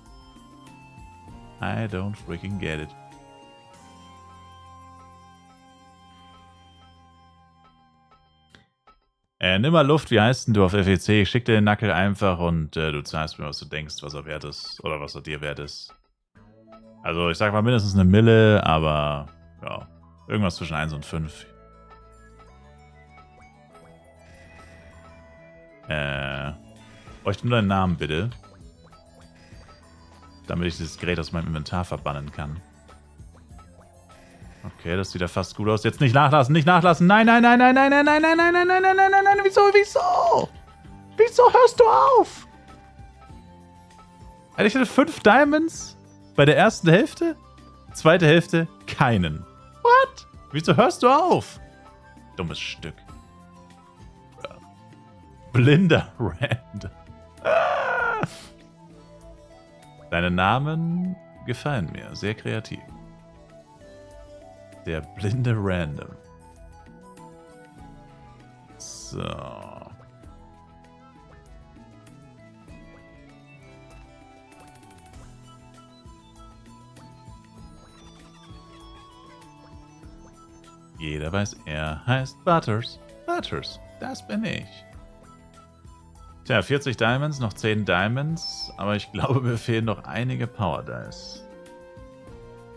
I don't freaking get it. Nimm mal Luft, wie heißt denn du auf FEC? Ich schick dir den Nackel einfach und du zahlst mir, was du denkst, was er wert ist. Oder was er dir wert ist. Also ich sag mal mindestens 1 Mille, aber ja, irgendwas zwischen 1 und 5. Bräuchte nur deinen Namen, bitte. Damit ich dieses Gerät aus meinem Inventar verbannen kann. Okay, das sieht ja fast gut aus. Jetzt nicht nachlassen, nicht nachlassen. Nein, nein, nein, nein, nein, nein, nein, nein, nein, nein, nein, nein, nein, nein, nein. Wieso, wieso? Wieso hörst du auf? Ich hatte 5 Diamonds bei der ersten Hälfte. Zweite Hälfte keinen. What? Wieso hörst du auf? Dummes Stück. Blinder Rand. Deine Namen gefallen mir. Sehr kreativ. Der blinde Random. So. Jeder weiß, er heißt Butters. Butters, das bin ich. Tja, 40 Diamonds, noch 10 Diamonds, aber ich glaube, mir fehlen noch einige Power Dice.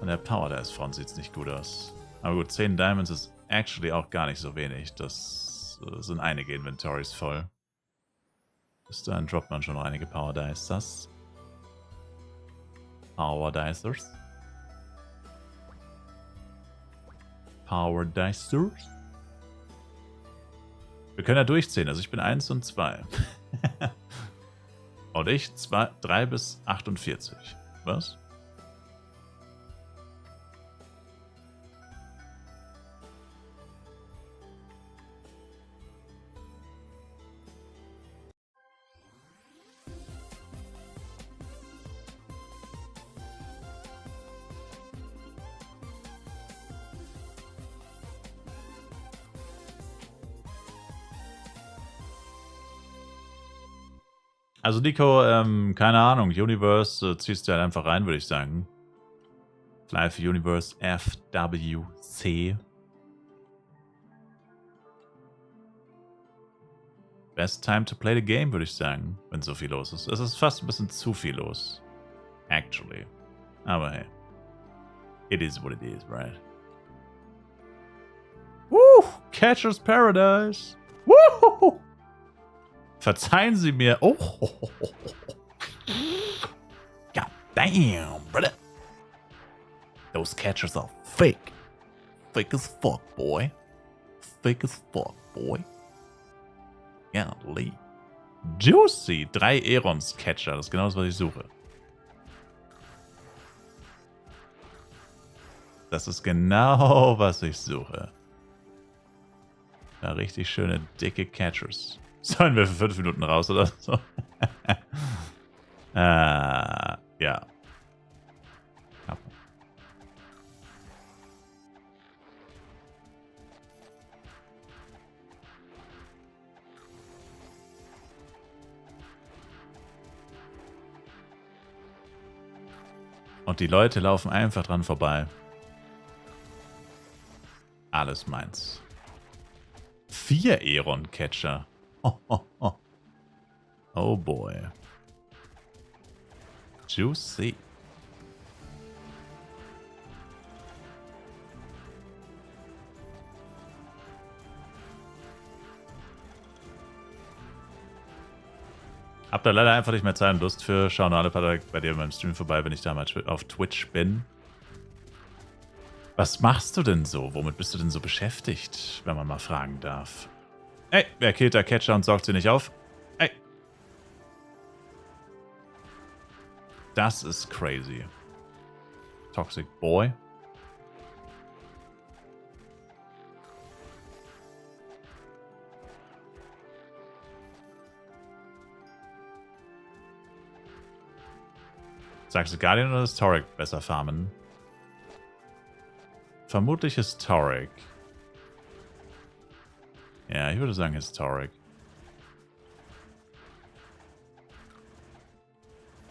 An der Power Dice Front sieht es nicht gut aus. Aber gut, 10 Diamonds ist actually auch gar nicht so wenig. Das sind einige Inventories voll. Bis dahin droppt man schon noch einige Power Dicers. Power Dicers. Power Dicers. Wir können ja durchziehen. Also ich bin 1 und 2. Und ich 3 bis 48. Was? Also Nico, keine Ahnung, Universe ziehst du halt einfach rein, würde ich sagen. Fly for Universe FWC. Best time to play the game, würde ich sagen, wenn so viel los ist. Es ist fast ein bisschen zu viel los. Actually. Aber hey. It is what it is, right? Woo! Catcher's Paradise! Woo! Verzeihen Sie mir. Oh. God damn, brother. Those catchers are fake. Fake as fuck, boy. Fake as fuck, boy. Ja, Lee. Juicy. 3 Aerons Catcher. Das ist genau das, was ich suche. Das ist genau, was ich suche. Ja, richtig schöne, dicke Catchers. Sollen wir für 5 Minuten raus oder so? Ja. Und die Leute laufen einfach dran vorbei. Alles meins. 4 Aeron-Catcher. Oh boy. Juicy. Hab da leider einfach nicht mehr Zeit und Lust für. Schauen alle bei dir beim Stream vorbei, wenn ich da mal auf Twitch bin. Was machst du denn so? Womit bist du denn so beschäftigt, wenn man mal fragen darf? Ey, wer killt da Catcher und sorgt sie nicht auf? Ey. Das ist crazy. Toxic Boy. Sagst du Guardian oder Historic besser farmen? Vermutlich Historic. Ja, ich würde sagen Historic.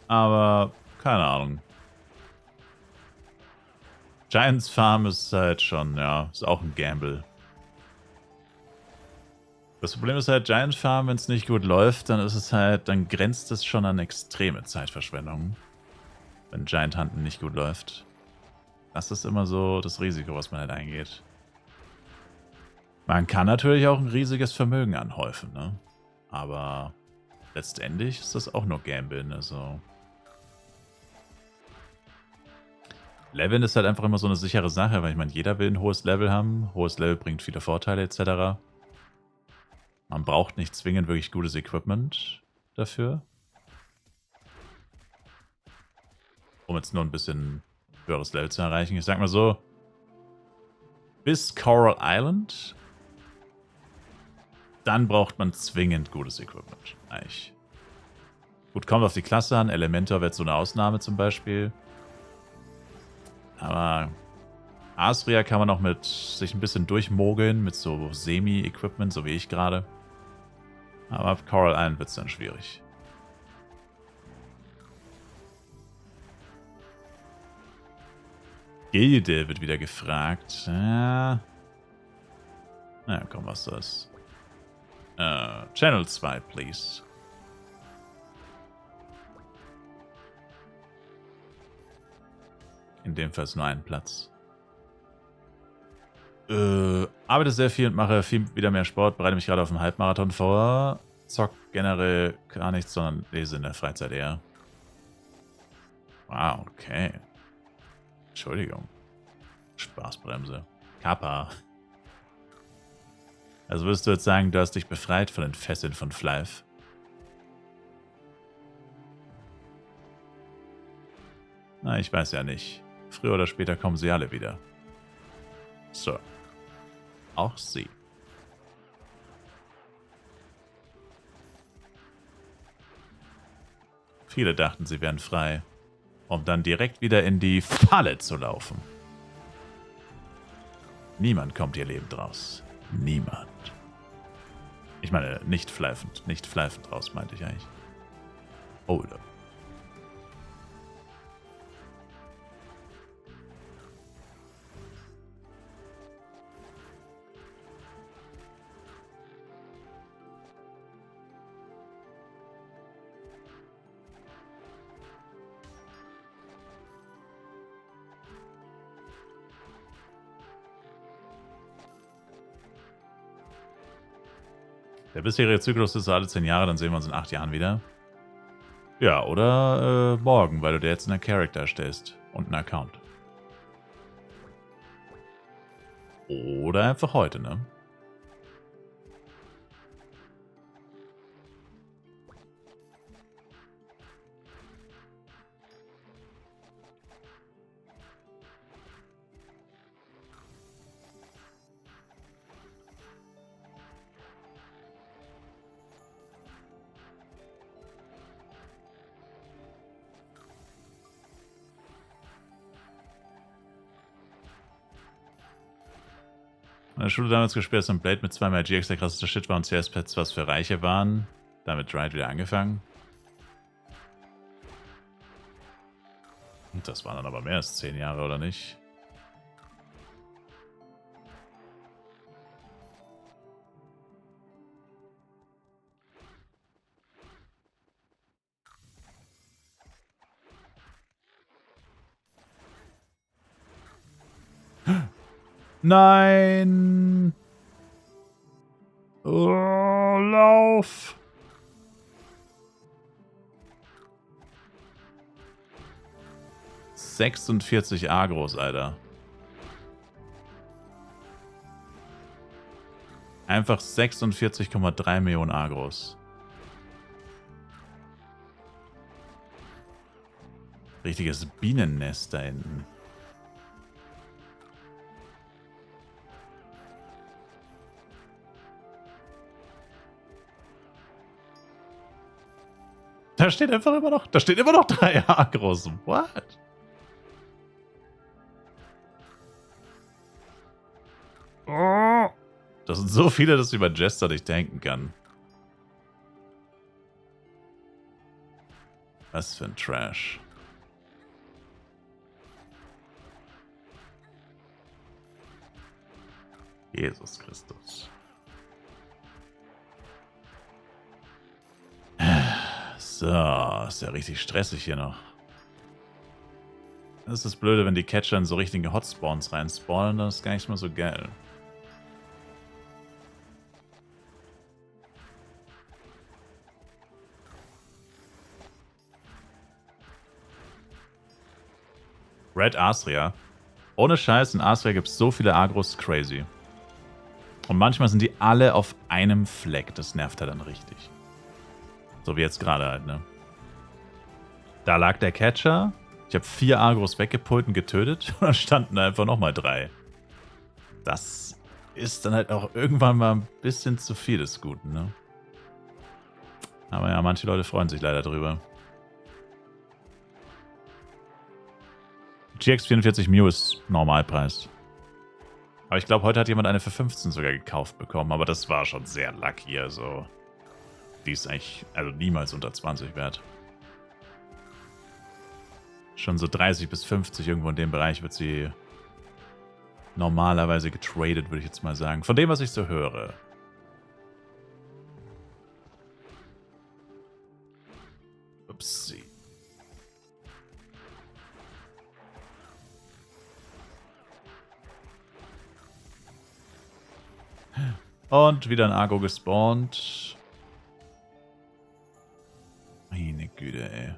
Aber, keine Ahnung. Giants Farm ist halt schon, ja, ist auch ein Gamble. Das Problem ist halt, Giant Farm, wenn es nicht gut läuft, dann ist es halt, dann grenzt es schon an extreme Zeitverschwendung. Wenn Giant Hunten nicht gut läuft. Das ist immer so das Risiko, was man halt eingeht. Man kann natürlich auch ein riesiges Vermögen anhäufen, ne? Aber letztendlich ist das auch nur Gambeln, also. Leveln ist halt einfach immer so eine sichere Sache, weil ich meine, jeder will ein hohes Level haben. Hohes Level bringt viele Vorteile etc. Man braucht nicht zwingend wirklich gutes Equipment dafür. Um jetzt nur ein bisschen höheres Level zu erreichen. Ich sag mal so, bis Coral Island, dann braucht man zwingend gutes Equipment. Eigentlich. Gut, kommt auf die Klasse an. Elementor wird so eine Ausnahme zum Beispiel. Aber Asria kann man auch mit sich ein bisschen durchmogeln, mit so Semi-Equipment, so wie ich gerade. Aber ab Coral Island wird es dann schwierig. Gilde wird wieder gefragt. Ja. Na komm, was soll's. Channel 2, please. In dem Fall ist nur ein Platz. Arbeite sehr viel und mache viel wieder mehr Sport. Bereite mich gerade auf einen Halbmarathon vor. Zock generell gar nichts, sondern lese in der Freizeit eher. Wow, okay. Entschuldigung. Spaßbremse. Kappa. Also würdest du jetzt sagen, du hast dich befreit von den Fesseln von Flife? Na, ich weiß ja nicht. Früher oder später kommen sie alle wieder. So. Auch sie. Viele dachten, sie wären frei, um dann direkt wieder in die Falle zu laufen. Niemand kommt hier lebend raus. Niemand. Ich meine, nicht pfeifend raus, meinte ich eigentlich. Oder. Der bisherige Zyklus ist so alle 10 Jahre, dann sehen wir uns in 8 Jahren wieder. Ja, oder morgen, weil du dir jetzt einen Charakter stellst und einen Account. Oder einfach heute, ne? In der Schule damals gespielt, dass ein Blade mit 2 GX der krasseste Shit war und CS-Pads was für Reiche waren. Damit Riot wieder angefangen. Und das waren dann aber mehr als 10 Jahre, oder nicht? Nein! Oh, lauf! ...46 Agros, Alter. Einfach 46,3 Millionen Agros. Richtiges Bienennest da hinten. Da steht einfach immer noch, da steht immer noch 3 Agros. What? Oh. Das sind so viele, dass ich über Jester nicht denken kann. Was für ein Trash. Jesus Christus. So, ist ja richtig stressig hier noch. Das ist das Blöde, wenn die Catcher in so richtige Hotspawns reinspawnen, dann ist gar nicht mehr so geil. Red Astria. Ohne Scheiß, in Astria gibt es so viele Agros, crazy. Und manchmal sind die alle auf einem Fleck. Das nervt halt dann richtig. So wie jetzt gerade halt, ne? Da lag der Catcher. Ich habe 4 Agros weggepult und getötet. Und dann standen da einfach nochmal 3. Das ist dann halt auch irgendwann mal ein bisschen zu viel des Guten, ne? Aber ja, manche Leute freuen sich leider drüber. GX44 Mew ist Normalpreis. Aber ich glaube, heute hat jemand eine für 15 sogar gekauft bekommen. Aber das war schon sehr lucky, also... Die ist eigentlich, also niemals unter 20 wert. Schon so 30 bis 50 irgendwo in dem Bereich wird sie normalerweise getradet, würde ich jetzt mal sagen. Von dem, was ich so höre. Upsi. Und wieder ein Argo gespawnt. Meine Güte, ey.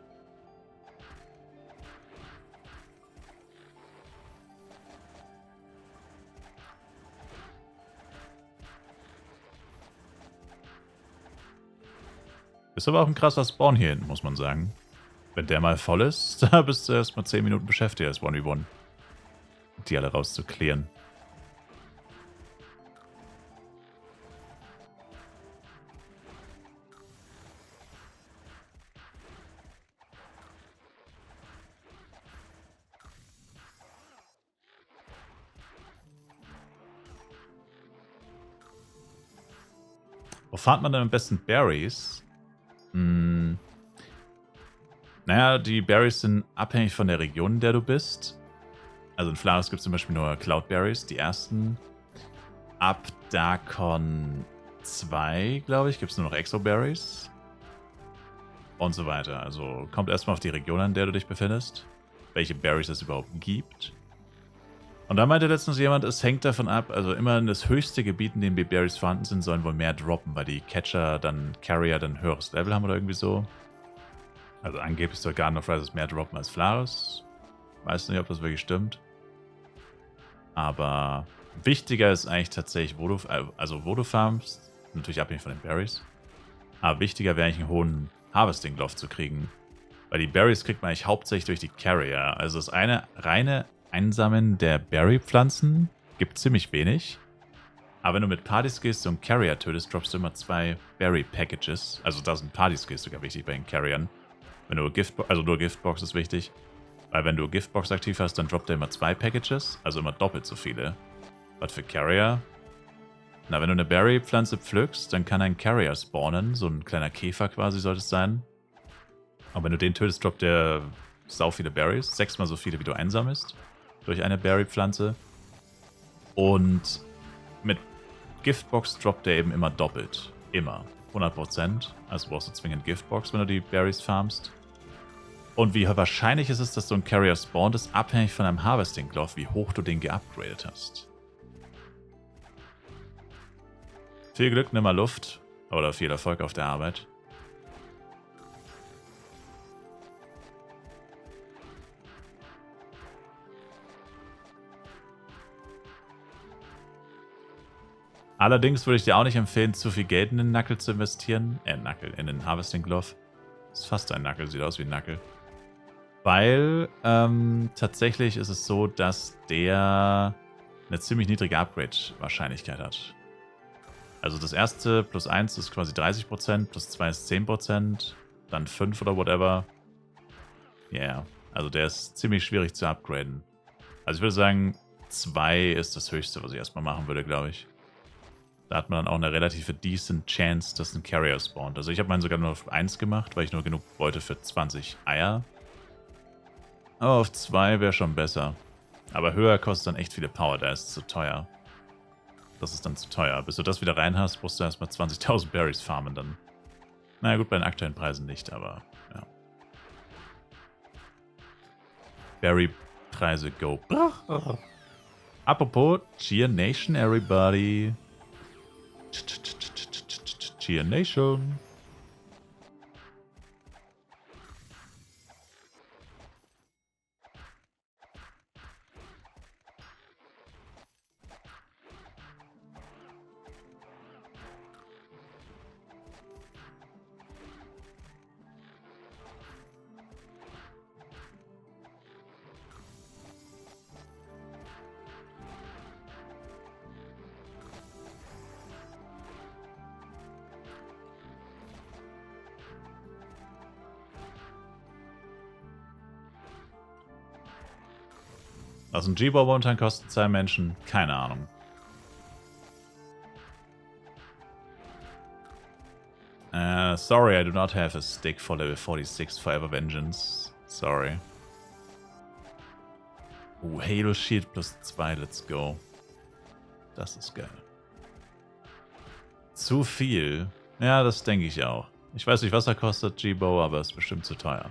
Ist aber auch ein krasser Spawn hier hinten, muss man sagen. Wenn der mal voll ist, da bist du erstmal 10 Minuten beschäftigt als 1v1. Die alle rauszuklären. Wo farmt man denn am besten Berries? Naja, die Berries sind abhängig von der Region, in der du bist. Also in Flaris gibt es zum Beispiel nur Cloudberries, die ersten. Ab Darkon 2, glaube ich, gibt es nur noch Exoberries. Und so weiter. Also kommt erstmal auf die Region an, in der du dich befindest. Welche Berries es überhaupt gibt. Und da meinte letztens jemand, es hängt davon ab, also immer in das höchste Gebiet, in dem die Berries vorhanden sind, sollen wohl mehr droppen, weil die Carrier dann ein höheres Level haben oder irgendwie so. Also angeblich soll Garden of Rises mehr droppen als Flaris. Weiß nicht, ob das wirklich stimmt. Aber wichtiger ist eigentlich tatsächlich, wo du farmst. Natürlich abhängig von den Berries. Aber wichtiger wäre eigentlich einen hohen Harvesting Glove zu kriegen. Weil die Berries kriegt man eigentlich hauptsächlich durch die Carrier. Also das eine reine Einsammeln der Berry-Pflanzen gibt ziemlich wenig. Aber wenn du mit Party-Skills so einen Carrier tötest, droppst du immer 2 Berry-Packages. Also da sind Party-Skills sogar wichtig bei den Carriern. Wenn du nur Giftbox ist wichtig. Weil wenn du Giftbox aktiv hast, dann droppt er immer 2 Packages. Also immer doppelt so viele. Was für Carrier? Na, wenn du eine Berry-Pflanze pflückst, dann kann ein Carrier spawnen. So ein kleiner Käfer quasi sollte es sein. Aber wenn du den tötest, droppt der sau viele Berries. 6-mal so viele, wie du einsammelst. Durch eine Berry-Pflanze. Und mit Giftbox droppt der eben immer doppelt. Immer. 100%. Also brauchst du zwingend Giftbox, wenn du die Berries farmst. Und wie wahrscheinlich ist es, dass so ein Carrier spawnt, ist abhängig von einem Harvesting Glove, wie hoch du den geupgradet hast. Viel Glück, nimm mal Luft. Oder viel Erfolg auf der Arbeit. Allerdings würde ich dir auch nicht empfehlen, zu viel Geld in den Knuckle zu investieren. In den Harvesting Glove. Das ist fast ein Knuckle, sieht aus wie ein Knuckle. Weil tatsächlich ist es so, dass der eine ziemlich niedrige Upgrade-Wahrscheinlichkeit hat. Also das erste plus 1 ist quasi 30%, plus 2 ist 10%, dann 5 oder whatever. Ja, yeah. Also der ist ziemlich schwierig zu upgraden. Also ich würde sagen, 2 ist das Höchste, was ich erstmal machen würde, glaube ich. Da hat man dann auch eine relative decent Chance, dass ein Carrier spawnt. Also ich habe meinen sogar nur auf 1 gemacht, weil ich nur genug wollte für 20 Eier. Aber auf 2 wäre schon besser. Aber höher kostet dann echt viele Power, da ist es zu teuer. Das ist dann zu teuer. Bis du das wieder rein hast, musst du erstmal 20.000 Berries farmen dann. Naja gut, bei den aktuellen Preisen nicht, aber ja. Berry-Preise go. Apropos, Cheer Nation, everybody. Cheer Nation. Was ein G-Ball momentan kostet 2 Menschen? Keine Ahnung. Sorry, I do not have a stick for level 46 Forever Vengeance. Sorry. Halo Shield plus 2, let's go. Das ist geil. Zu viel? Ja, das denke ich auch. Ich weiß nicht, was er kostet, G-Bow, aber ist bestimmt zu teuer.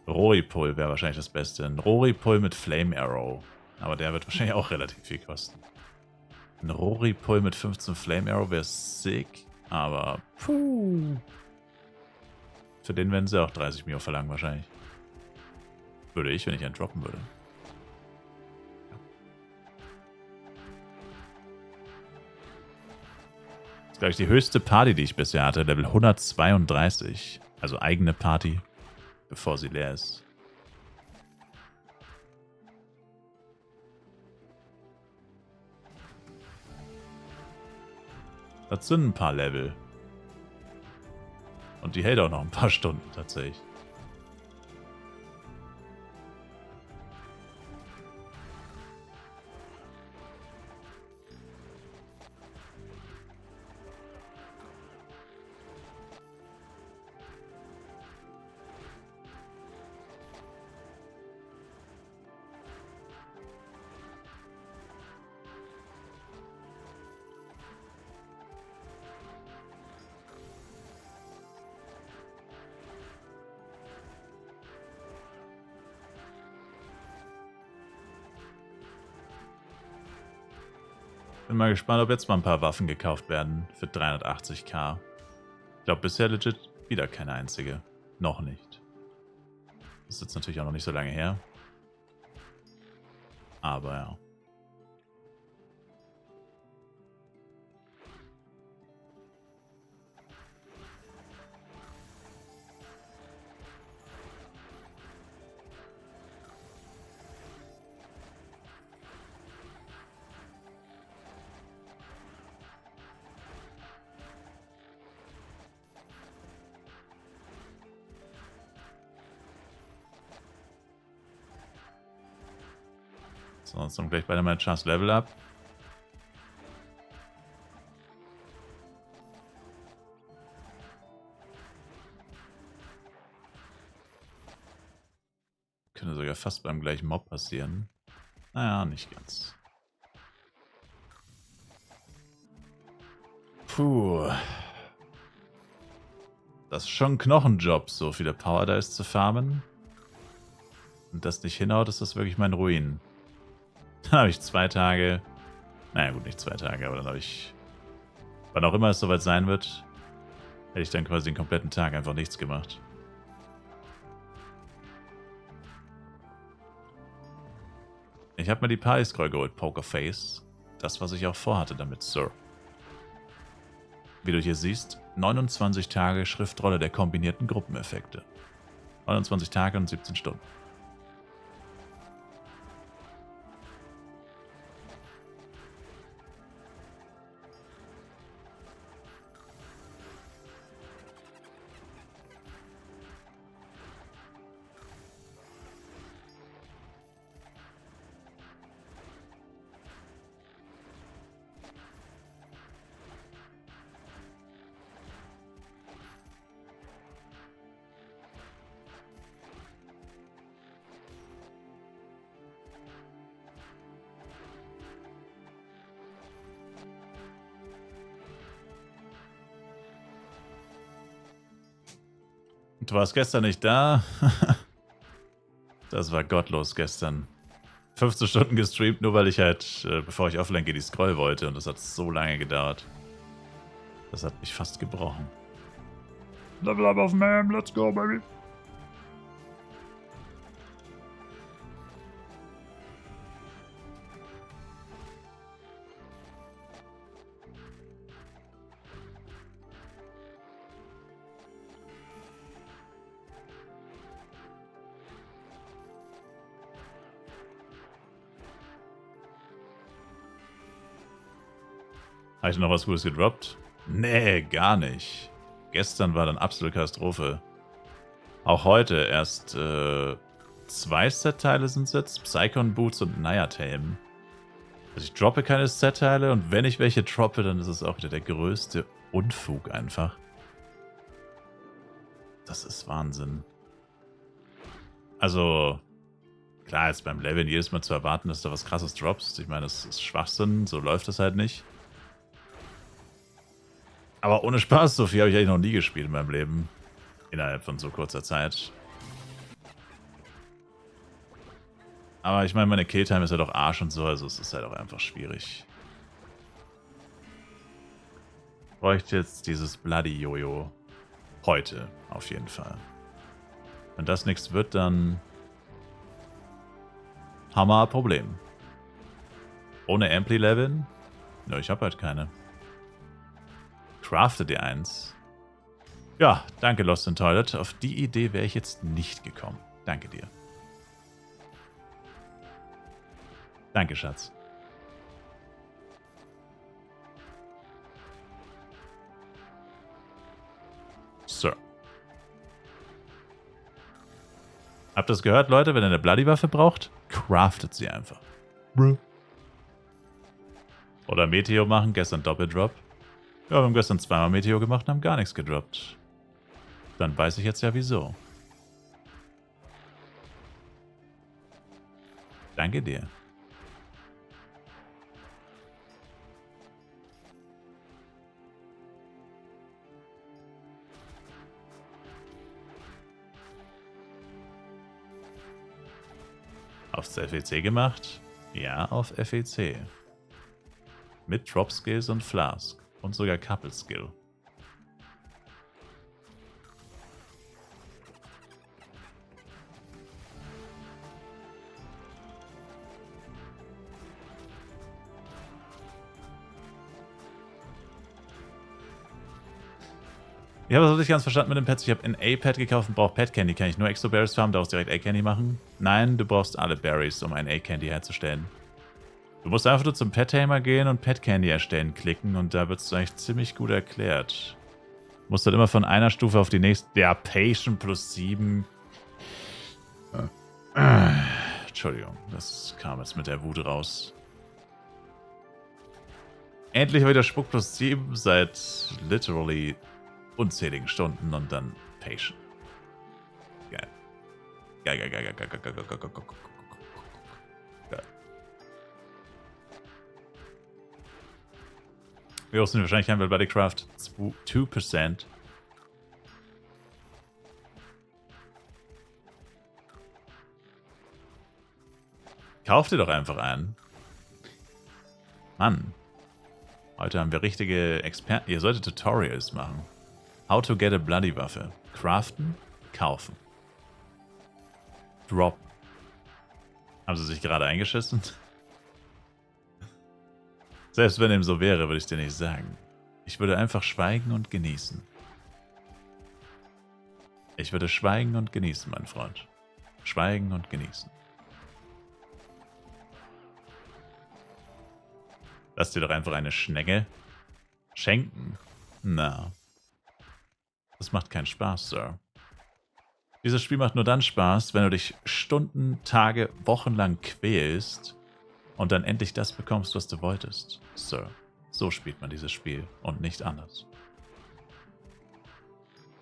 Roripul wäre wahrscheinlich das Beste. Ein Roripul mit Flame Arrow. Aber der wird wahrscheinlich auch relativ viel kosten. Ein Rory-Pull mit 15 Flame Arrow wäre sick, aber puh. Für den werden sie auch 30 Mio verlangen wahrscheinlich. Würde ich, wenn ich einen droppen würde. Das ist, glaube ich, die höchste Party, die ich bisher hatte. Level 132. Also eigene Party, bevor sie leer ist. Das sind ein paar Level. Und die hält auch noch ein paar Stunden tatsächlich. Bin mal gespannt, ob jetzt mal ein paar Waffen gekauft werden für 380k. Ich glaube bisher legit wieder keine einzige. Noch nicht. Das ist jetzt natürlich auch noch nicht so lange her. Aber ja. So, jetzt haben wir gleich beide mal eine Chance Level Up. Könnte sogar fast beim gleichen Mob passieren. Naja, nicht ganz. Puh. Das ist schon ein Knochenjob, so viele Power Dice zu farmen. Und das nicht hinhaut, ist das wirklich mein Ruin. Dann habe ich 2 Tage. Naja, gut, nicht 2 Tage, aber dann habe ich. Wann auch immer es soweit sein wird, hätte ich dann quasi den kompletten Tag einfach nichts gemacht. Ich habe mir die Party-Scroll geholt, Pokerface. Das, was ich auch vorhatte damit, Sir. Wie du hier siehst, 29 Tage Schriftrolle der kombinierten Gruppeneffekte. 29 Tage und 17 Stunden. Du warst gestern nicht da? Das war gottlos gestern. 15 Stunden gestreamt, nur weil ich halt, bevor ich offline gehe, die Scroll wollte. Und das hat so lange gedauert. Das hat mich fast gebrochen. Level up auf Mam, let's go, baby. Habe ich noch was Gutes gedroppt? Nee, gar nicht. Gestern war dann absolute Katastrophe. Auch heute erst 2 Set-Teile sind es jetzt. Psychon Boots und Nayat-Helm. Also ich droppe keine Set-Teile und wenn ich welche droppe, dann ist es auch wieder der größte Unfug einfach. Das ist Wahnsinn. Also, klar, jetzt beim Leveln jedes Mal zu erwarten, dass da was krasses droppst. Ich meine, das ist Schwachsinn, so läuft das halt nicht. Aber ohne Spaß, so viel habe ich eigentlich noch nie gespielt in meinem Leben. Innerhalb von so kurzer Zeit. Aber ich meine, meine Killtime ist halt auch Arsch und so, also es ist halt auch einfach schwierig. bräuchte jetzt dieses Bloody Jojo. Heute, auf jeden Fall. Wenn das nichts wird, dann haben wir ein Problem. Ohne Ampli-Leveln? Ja, ich habe halt keine. Crafte dir eins. Ja, danke Lost in Toilet. Auf die Idee wäre ich jetzt nicht gekommen. Danke dir. Danke, Schatz. Sir. Habt ihr das gehört, Leute? Wenn ihr eine Bloody-Waffe braucht, craftet sie einfach. Bro. Oder Meteor machen, gestern Doppeldrop. Ja, wir haben gestern zweimal Meteor gemacht und haben gar nichts gedroppt. Dann weiß ich jetzt ja wieso. Danke dir. Aufs FEC gemacht? Ja, auf FEC. Mit Drop Skills und Flask. Und sogar Couple Skill. Ich habe das nicht ganz verstanden mit dem Pets. Ich habe ein A-Pad gekauft und brauche Pet Candy. Kann ich nur Exo Berries farmen, daraus direkt A-Candy machen? Nein, du brauchst alle Berries, um ein A-Candy herzustellen. Du musst einfach nur zum Pet Tamer gehen und Pet Candy erstellen klicken und da wird es eigentlich ziemlich gut erklärt. Du musst dann immer von einer Stufe auf die nächste. Ja, Patient plus 7. Entschuldigung, das kam jetzt mit der Wut raus. Endlich wieder Spuck plus 7 seit literally unzähligen Stunden und dann Patient. Geil. Geil, geil, geil, geil, geil, geil, geil, geil, geil, geil, geil. Wir hosten wahrscheinlich haben wir Bodycraft 2%. Kauft ihr doch einfach einen. Mann. Heute haben wir richtige Experten. Ihr solltet Tutorials machen. How to get a bloody Waffe. Craften, kaufen. Drop. Haben sie sich gerade eingeschissen? Selbst wenn dem so wäre, würde ich dir nicht sagen. Ich würde einfach schweigen und genießen. Ich würde schweigen und genießen, mein Freund. Schweigen und genießen. Lass dir doch einfach eine Schnecke schenken. Na. Das macht keinen Spaß, Sir. Dieses Spiel macht nur dann Spaß, wenn du dich Stunden, Tage, Wochen lang quälst und dann endlich das bekommst, was du wolltest, Sir. So spielt man dieses Spiel und nicht anders.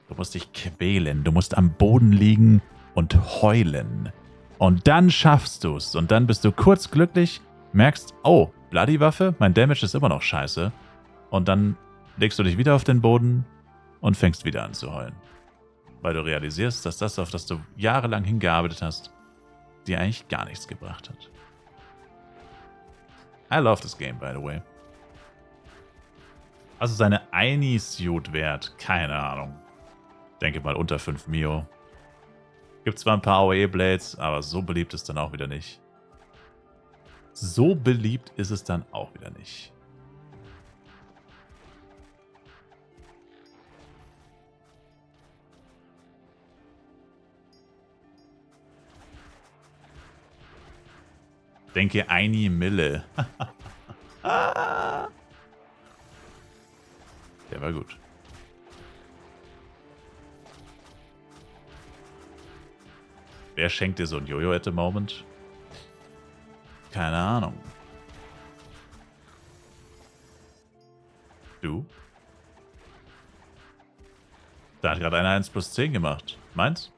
Du musst dich quälen, du musst am Boden liegen und heulen. Und dann schaffst du es und dann bist du kurz glücklich, merkst, oh, Bloody Waffe, mein Damage ist immer noch scheiße. Und dann legst du dich wieder auf den Boden und fängst wieder an zu heulen. Weil du realisierst, dass das, auf das du jahrelang hingearbeitet hast, dir eigentlich gar nichts gebracht hat. I love this game, by the way. Also seine Ini-Suit-Wert, keine Ahnung. Denke mal unter 5 Mio. Gibt zwar ein paar AOE-Blades, aber so beliebt ist dann auch wieder nicht. So beliebt ist es dann auch wieder nicht. Denke eine Mille. Der war gut. Wer schenkt dir so ein Jojo at the moment? Keine Ahnung. Du? Da hat gerade einer 1 plus 10 gemacht. Meins?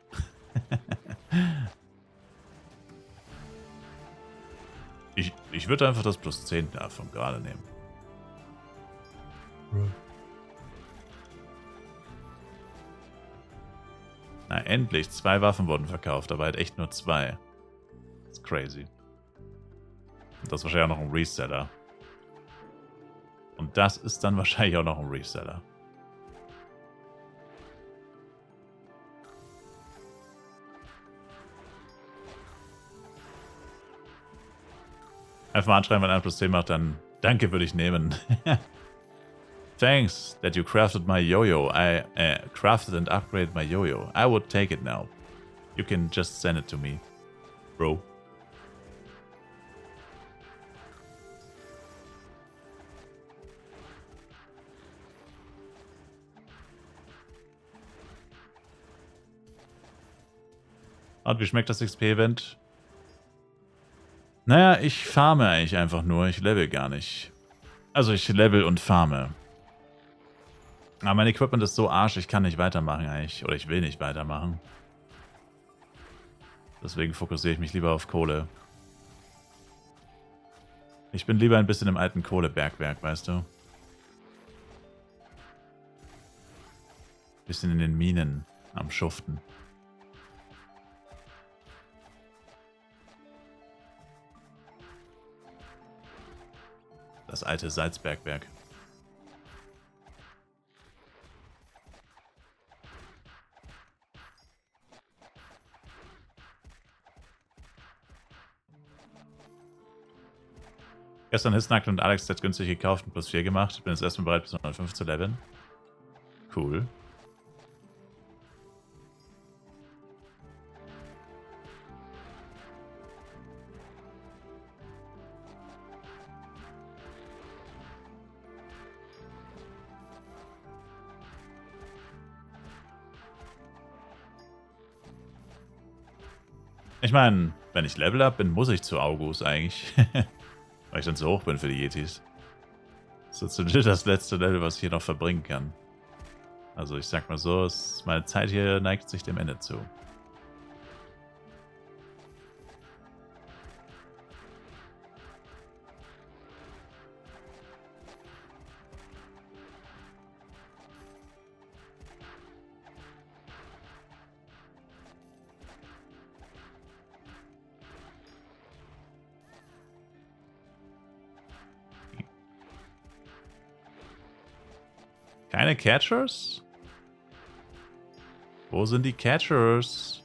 Ich würde einfach das plus 10 davon gerade nehmen. Na, endlich. 2 Waffen wurden verkauft, aber halt echt nur 2. Das ist crazy. Und das ist wahrscheinlich auch noch ein Reseller. Und das ist dann wahrscheinlich auch noch ein Reseller. Einfach mal anschreiben, wenn 1 plus 10 macht, dann danke würde ich nehmen. Thanks that you crafted my yo-yo. I crafted and upgraded my yo-yo. I would take it now. You can just send it to me, bro. Und wie schmeckt das XP-Event? Naja, ich farme eigentlich einfach nur. Ich level gar nicht. Also ich level und farme. Aber mein Equipment ist so arsch, ich kann nicht weitermachen eigentlich. Oder ich will nicht weitermachen. Deswegen fokussiere ich mich lieber auf Kohle. Ich bin lieber ein bisschen im alten Kohlebergwerk, weißt du? Bisschen in den Minen am Schuften. Das alte Salzbergwerk. Gestern Hisnack und Alex hat günstig gekauft und plus 4 gemacht. Bin jetzt erstmal bereit, bis 105 zu leveln. Cool. Ich meine, wenn ich Level up bin, muss ich zu August eigentlich. Weil ich dann zu hoch bin für die Yetis. Das ist legit das letzte Level, was ich hier noch verbringen kann. Also ich sag mal so, meine Zeit hier neigt sich dem Ende zu. Keine Catchers? Wo sind die Catchers?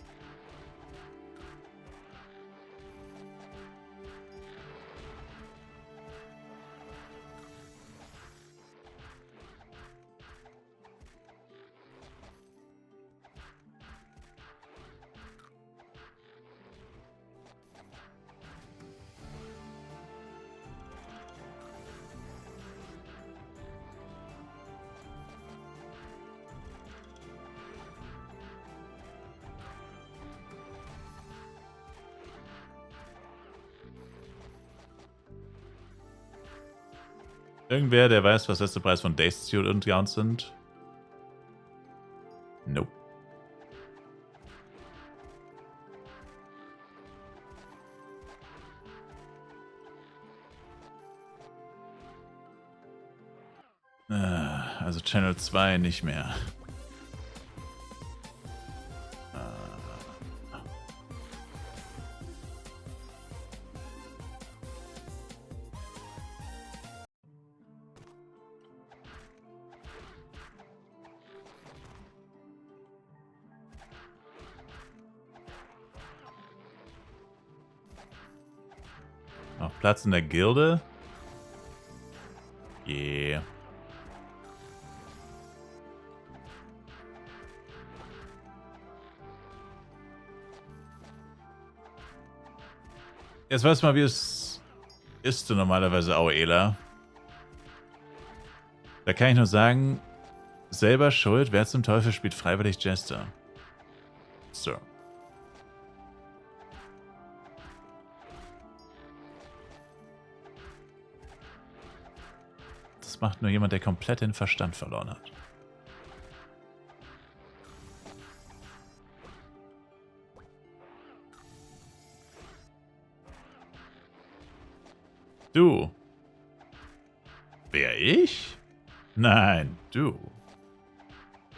Irgendwer, der weiß, was der letzte Preis von Daysteel und Gaunt sind? Nope. Also Channel 2 nicht mehr. Noch Platz in der Gilde? Yeah. Jetzt weißt du mal, wie es ist, du normalerweise Auela. Da kann ich nur sagen, selber schuld, wer zum Teufel spielt freiwillig Jester? So. Das macht nur jemand, der komplett den Verstand verloren hat. Du. Wer, ich? Nein, du.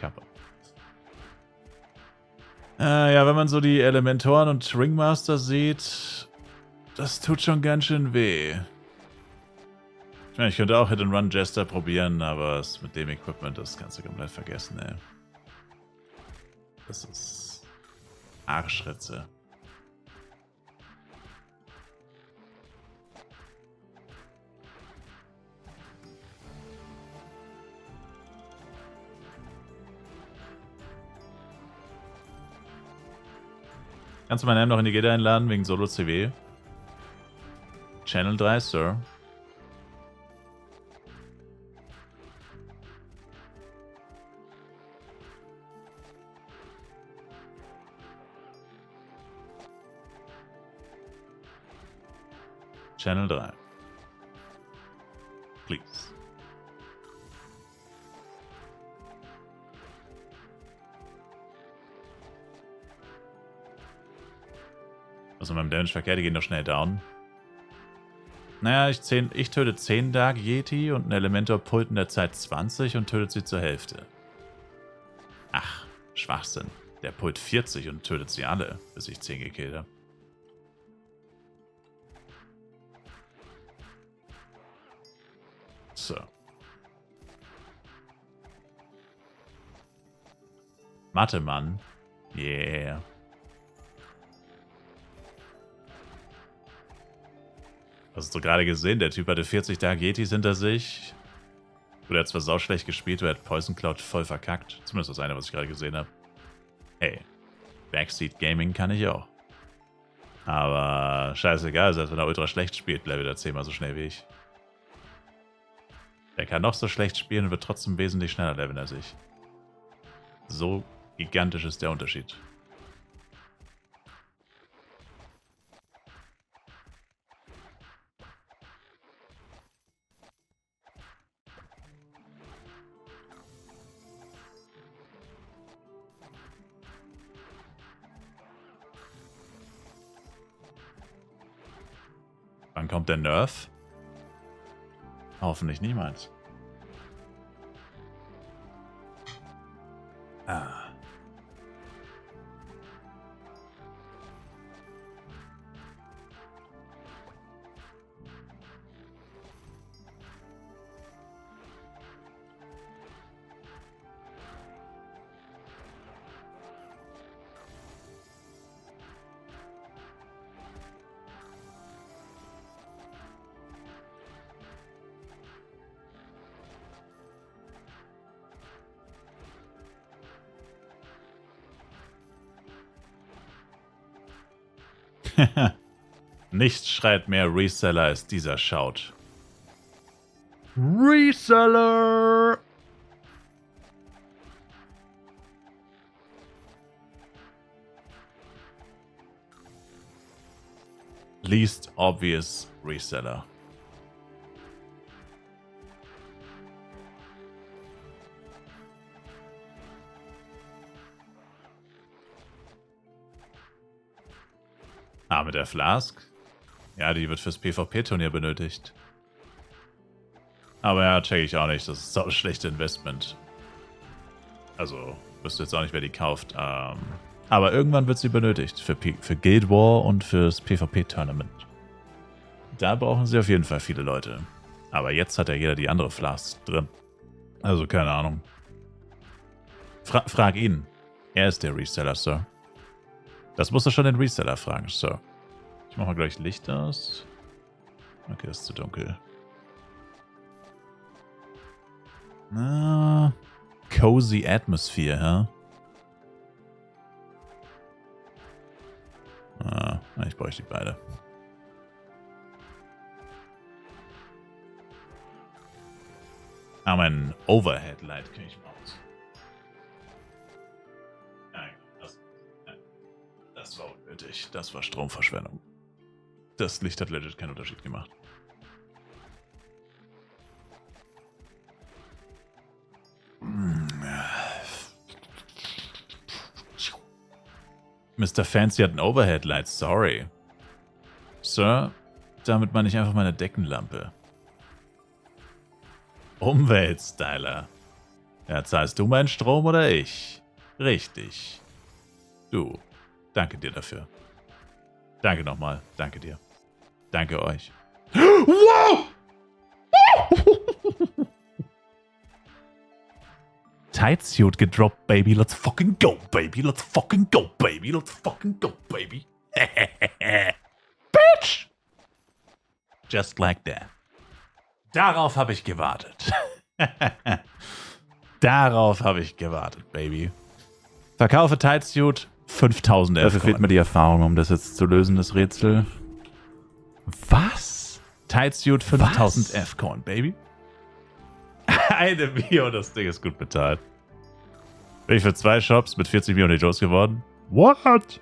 Kappa. Ja, wenn man so die Elementoren und Ringmaster sieht, das tut schon ganz schön weh. Ich meine, ich könnte auch Hit-and-Run Jester probieren, aber mit dem Equipment, das kannst du komplett vergessen, ey. Das ist Arschritze. Kannst du meinen Namen noch in die Gilde einladen wegen Solo-CW? Channel 3, Sir. Channel 3. Please. Also mit dem Damage-Verkehr, die gehen doch schnell down. Naja, ich töte 10 Dark Yeti und ein Elementor pult in der Zeit 20 und tötet sie zur Hälfte. Ach, Schwachsinn. Der pult 40 und tötet sie alle, bis ich 10 gekillt habe. So. Mathe-Mann. Yeah. Hast du gerade gesehen? Der Typ hatte 40 Dark Yetis hinter sich. Gut, er hat zwar sauschlecht gespielt, aber er hat Poison Cloud voll verkackt. Zumindest das eine, was ich gerade gesehen habe. Hey, Backseat Gaming kann ich auch. Aber scheißegal, selbst wenn er ultra schlecht spielt, bleibt er 10-mal so schnell wie ich. Er kann noch so schlecht spielen und wird trotzdem wesentlich schneller leveln als ich. So gigantisch ist der Unterschied. Wann kommt der Nerf? Hoffentlich niemals. Ah. Nichts schreit mehr Reseller als dieser Shout. Reseller! Least obvious Reseller. Ah, mit der Flask? Ja, die wird fürs PvP-Turnier benötigt. Aber ja, check ich auch nicht. Das ist so ein schlechtes Investment. Also, wüsste jetzt auch nicht, wer die kauft. Aber irgendwann wird sie benötigt. Für Guild War und fürs PvP-Tournament. Da brauchen sie auf jeden Fall viele Leute. Aber jetzt hat ja jeder die andere Flask drin. Also, keine Ahnung. Frag ihn. Er ist der Reseller, Sir. Das musst du schon den Reseller fragen, Sir. Ich mach mal gleich Licht aus. Okay, ist zu dunkel. Na, cozy Atmosphere, hä? Ah, ich bräuchte die beide. Ah, mein Overhead-Light kriege ich mal aus. Das war unnötig. Das war Stromverschwendung. Das Licht hat legit keinen Unterschied gemacht. Mr. Fancy hat ein Overhead-Light, sorry. Sir, damit meine ich einfach meine Deckenlampe. Umweltstyler. Ja, zahlst du meinen Strom oder ich? Richtig. Du. Danke dir dafür. Danke nochmal. Danke dir. Danke euch. Wow! Tight Suit gedroppt, baby. Let's fucking go, baby. Let's fucking go, baby. Let's fucking go, baby. Bitch! Just like that. Darauf habe ich gewartet. Darauf habe ich gewartet, baby. Verkaufe Tight Suit 5000 F. Dafür fehlt mir die Erfahrung, um das jetzt zu lösen, das Rätsel. Was? Tight Suit 5000 F-Coin, baby. Eine Mio, das Ding ist gut bezahlt. Bin ich für 2 Shops mit 40 Mio nicht losgeworden? What?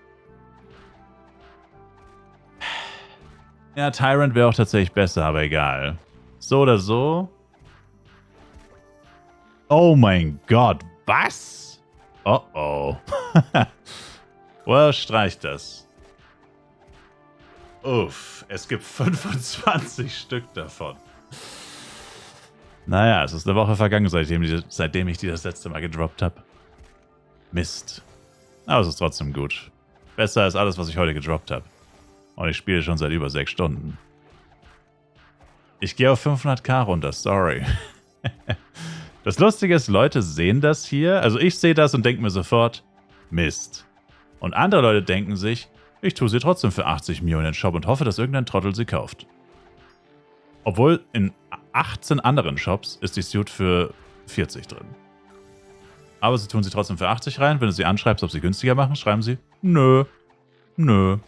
Ja, Tyrant wäre auch tatsächlich besser, aber egal. So oder so. Oh mein Gott, was? Oh oh. Well, streich das. Uff, es gibt 25 Stück davon. Naja, es ist eine Woche vergangen, seitdem ich die das letzte Mal gedroppt habe. Mist. Aber es ist trotzdem gut. Besser als alles, was ich heute gedroppt habe. Und ich spiele schon seit über 6 Stunden. Ich gehe auf 500k runter, sorry. Das Lustige ist, Leute sehen das hier. Also ich sehe das und denke mir sofort, Mist. Und andere Leute denken sich, ich tue sie trotzdem für 80 Mio in den Shop und hoffe, dass irgendein Trottel sie kauft. Obwohl in 18 anderen Shops ist die Suit für 40 drin. Aber sie tun sie trotzdem für 80 rein. Wenn du sie anschreibst, ob sie günstiger machen, schreiben sie, nö, nö.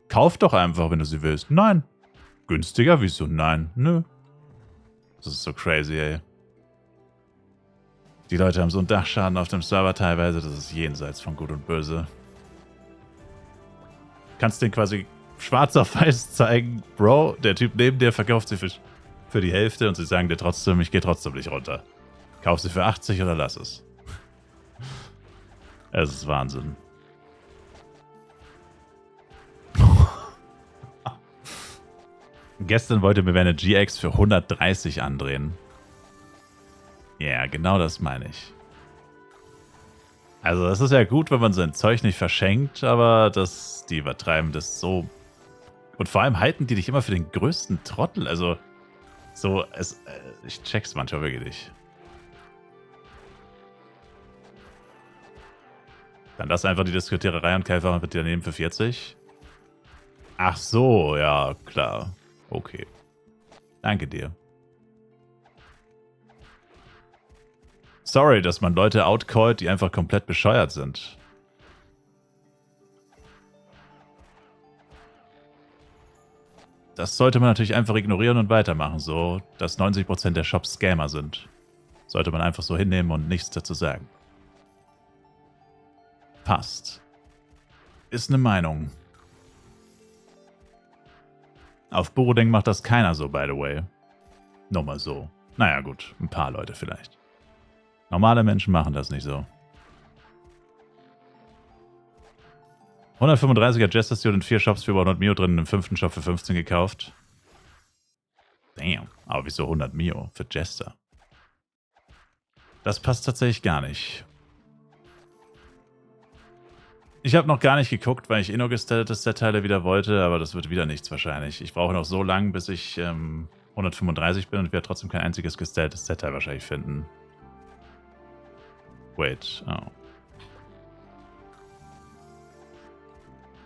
Kauf doch einfach, wenn du sie willst. Nein. Günstiger? Wieso? Nein. Nö. Das ist so crazy, ey. Die Leute haben so einen Dachschaden auf dem Server teilweise, das ist jenseits von Gut und Böse. Kannst den quasi schwarz auf weiß zeigen, Bro, der Typ neben dir verkauft sie für die Hälfte und sie sagen dir trotzdem, ich gehe trotzdem nicht runter. Kauf sie für 80 oder lass es. Es ist Wahnsinn. Gestern wollte mir eine GX für 130 andrehen. Ja, genau das meine ich. Also das ist ja gut, wenn man sein Zeug nicht verschenkt, aber die übertreiben das so. Und vor allem halten die dich immer für den größten Trottel. Also so, ich check's manchmal wirklich nicht. Dann lass einfach die Diskutiererei und Käufer mit dir nehmen für 40. Ach so, ja, klar. Okay. Danke dir. Sorry, dass man Leute outcallt, die einfach komplett bescheuert sind. Das sollte man natürlich einfach ignorieren und weitermachen, so dass 90% der Shops Scammer sind. Sollte man einfach so hinnehmen und nichts dazu sagen. Passt. Ist eine Meinung. Auf Borodeng macht das keiner so, by the way. Nur mal so. Naja gut, ein paar Leute vielleicht. Normale Menschen machen das nicht so. 135er Jester Suit in 4 Shops für über 100 Mio drin, im 5. Shop für 15 gekauft. Damn, aber wieso 100 Mio für Jester? Das passt tatsächlich gar nicht. Ich habe noch gar nicht geguckt, weil ich eh nur gestellte Set-Teile wieder wollte, aber das wird wieder nichts wahrscheinlich. Ich brauche noch so lange, bis ich 135 bin und werde trotzdem kein einziges gestelltes Set-Teil wahrscheinlich finden. Wait, oh.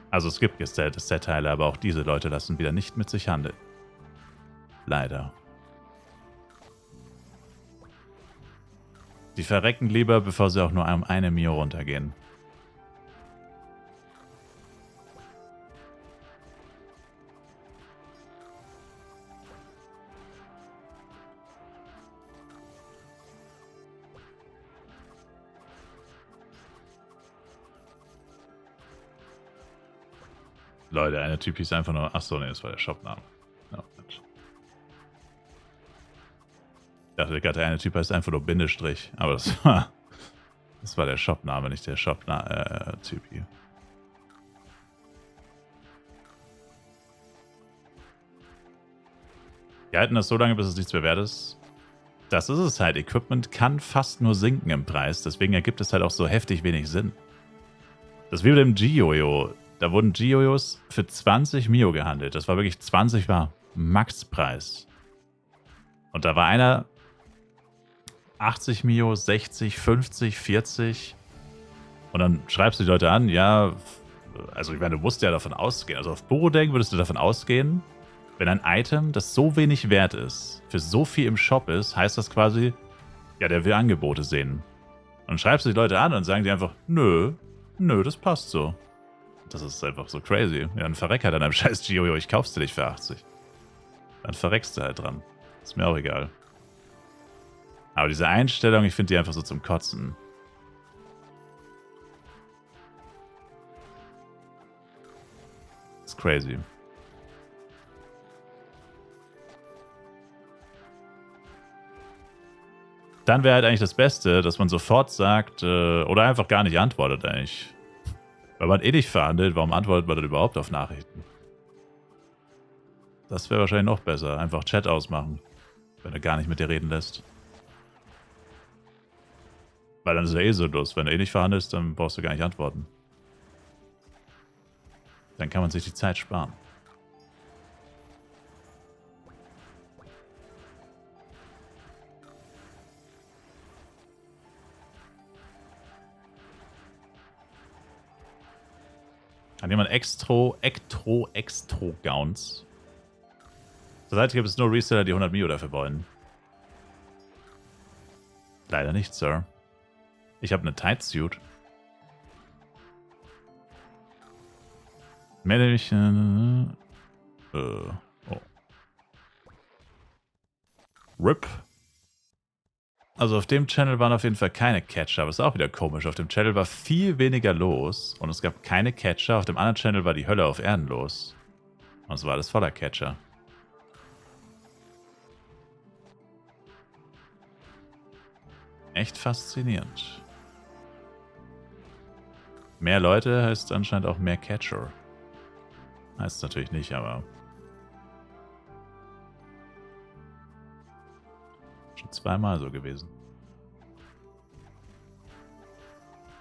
Also es gibt gestellte Set-Teile, aber auch diese Leute lassen wieder nicht mit sich handeln. Leider. Die verrecken lieber, bevor sie auch nur um 1 Mio runtergehen. Leute, eine Typ hieß einfach nur... Achso, ne, das war der Shopname. Oh, Mensch. Ich dachte gerade, der eine Typ heißt einfach nur Bindestrich. Aber das war der Shopname, nicht der Typ hier. Die halten das so lange, bis es nichts mehr wert ist. Das ist es halt. Equipment kann fast nur sinken im Preis. Deswegen ergibt es halt auch so heftig wenig Sinn. Das ist wie mit dem G-Jojo. Da wurden G-Jojos für 20 Mio gehandelt. Das war wirklich 20 war Maxpreis. Und da war einer 80 Mio, 60, 50, 40. Und dann schreibst du die Leute an, ja, also ich meine, du musst ja davon ausgehen. Also auf Borodeng würdest du davon ausgehen, wenn ein Item, das so wenig wert ist, für so viel im Shop ist, heißt das quasi, ja, der will Angebote sehen. Und dann schreibst du die Leute an und sagen die einfach, nö, das passt so. Das ist einfach so crazy. Ja, dann verreck halt an einem scheiß Gio, ich kauf's dir nicht für 80. Dann verreckst du halt dran. Ist mir auch egal. Aber diese Einstellung, ich finde die einfach so zum Kotzen. Das ist crazy. Dann wäre halt eigentlich das Beste, dass man sofort sagt, oder einfach gar nicht antwortet eigentlich. Weil man eh nicht verhandelt, warum antwortet man dann überhaupt auf Nachrichten? Das wäre wahrscheinlich noch besser. Einfach Chat ausmachen, wenn er gar nicht mit dir reden lässt. Weil dann ist er eh so los. Wenn du eh nicht verhandelst, dann brauchst du gar nicht antworten. Dann kann man sich die Zeit sparen. Hat jemand Extro-Gowns? Zurzeit gibt es nur Reseller, die 100 Mio dafür wollen. Leider nicht, Sir. Ich habe eine Tight Suit. Melde mich. Oh. RIP. Also auf dem Channel waren auf jeden Fall keine Catcher, aber ist auch wieder komisch. Auf dem Channel war viel weniger los und es gab keine Catcher. Auf dem anderen Channel war die Hölle auf Erden los. Und es war alles voller Catcher. Echt faszinierend. Mehr Leute heißt anscheinend auch mehr Catcher. Heißt natürlich nicht, aber... Schon zweimal so gewesen.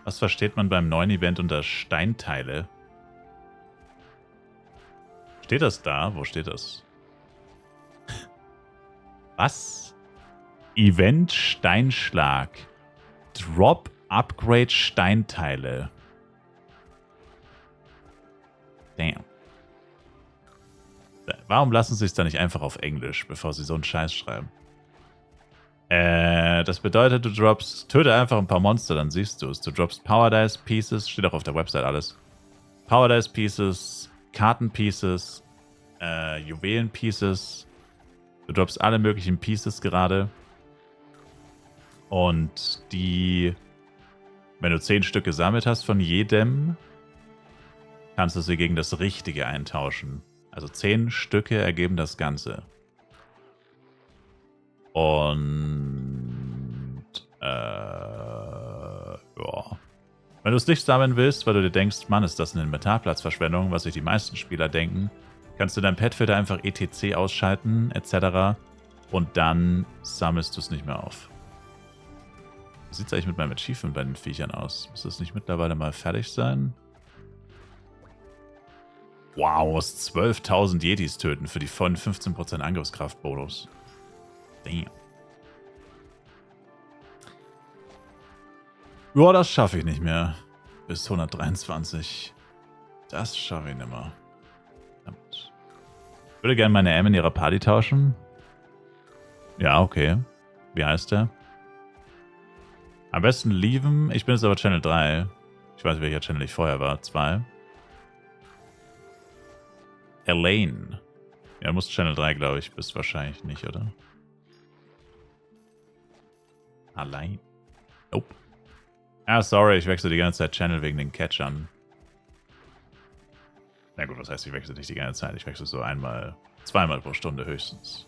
Was versteht man beim neuen Event unter Steinteile? Steht das da? Wo steht das? Was? Event Steinschlag. Drop Upgrade Steinteile. Damn. Warum lassen sie es da nicht einfach auf Englisch, bevor sie so einen Scheiß schreiben? Das bedeutet, du droppst, töte einfach ein paar Monster, dann siehst du es. Du droppst Power Dice Pieces, steht auch auf der Website alles. Power Dice Pieces, Karten Pieces, Juwelen Pieces. Du droppst alle möglichen Pieces gerade. Und die, wenn du 10 Stück gesammelt hast von jedem, kannst du sie gegen das Richtige eintauschen. Also 10 Stücke ergeben das Ganze. Und ja. Wenn du es nicht sammeln willst, weil du dir denkst, Mann, ist das eine Inventarplatzverschwendung, was sich die meisten Spieler denken, kannst du deinen Petfilter einfach etc. ausschalten, etc. Und dann sammelst du es nicht mehr auf. Wie sieht es eigentlich mit meinem Achievement bei den Viechern aus? Muss das nicht mittlerweile mal fertig sein? Wow, muss 12.000 Yetis töten für die vollen 15% Angriffskraft-Bonus. Damn. Ja, das schaffe ich nicht mehr. Bis 123. Das schaffe ich nicht mehr. Verdammt. Ich würde gerne meine M in ihrer Party tauschen. Ja, okay. Wie heißt der? Am besten leaven. Ich bin jetzt aber Channel 3. Ich weiß nicht, welcher Channel ich vorher war. 2. Elaine. Ja, muss Channel 3, glaube ich. Bist wahrscheinlich nicht, oder? Allein. Nope. Ah, sorry, ich wechsle die ganze Zeit Channel wegen den Catchern. Na gut, was heißt, ich wechsle nicht die ganze Zeit? Ich wechsle so zweimal pro Stunde höchstens.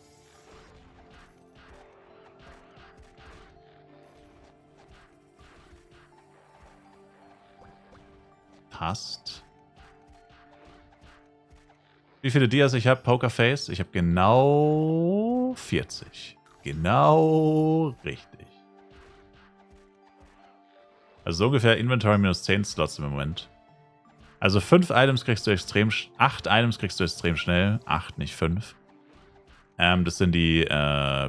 Passt. Wie viele Dias ich habe? Pokerface? Ich habe genau 40. Genau richtig. Also so ungefähr Inventory minus 10 Slots im Moment. Also 5 Items kriegst du extrem... 8 Items kriegst du extrem schnell. 8, nicht 5. Das sind die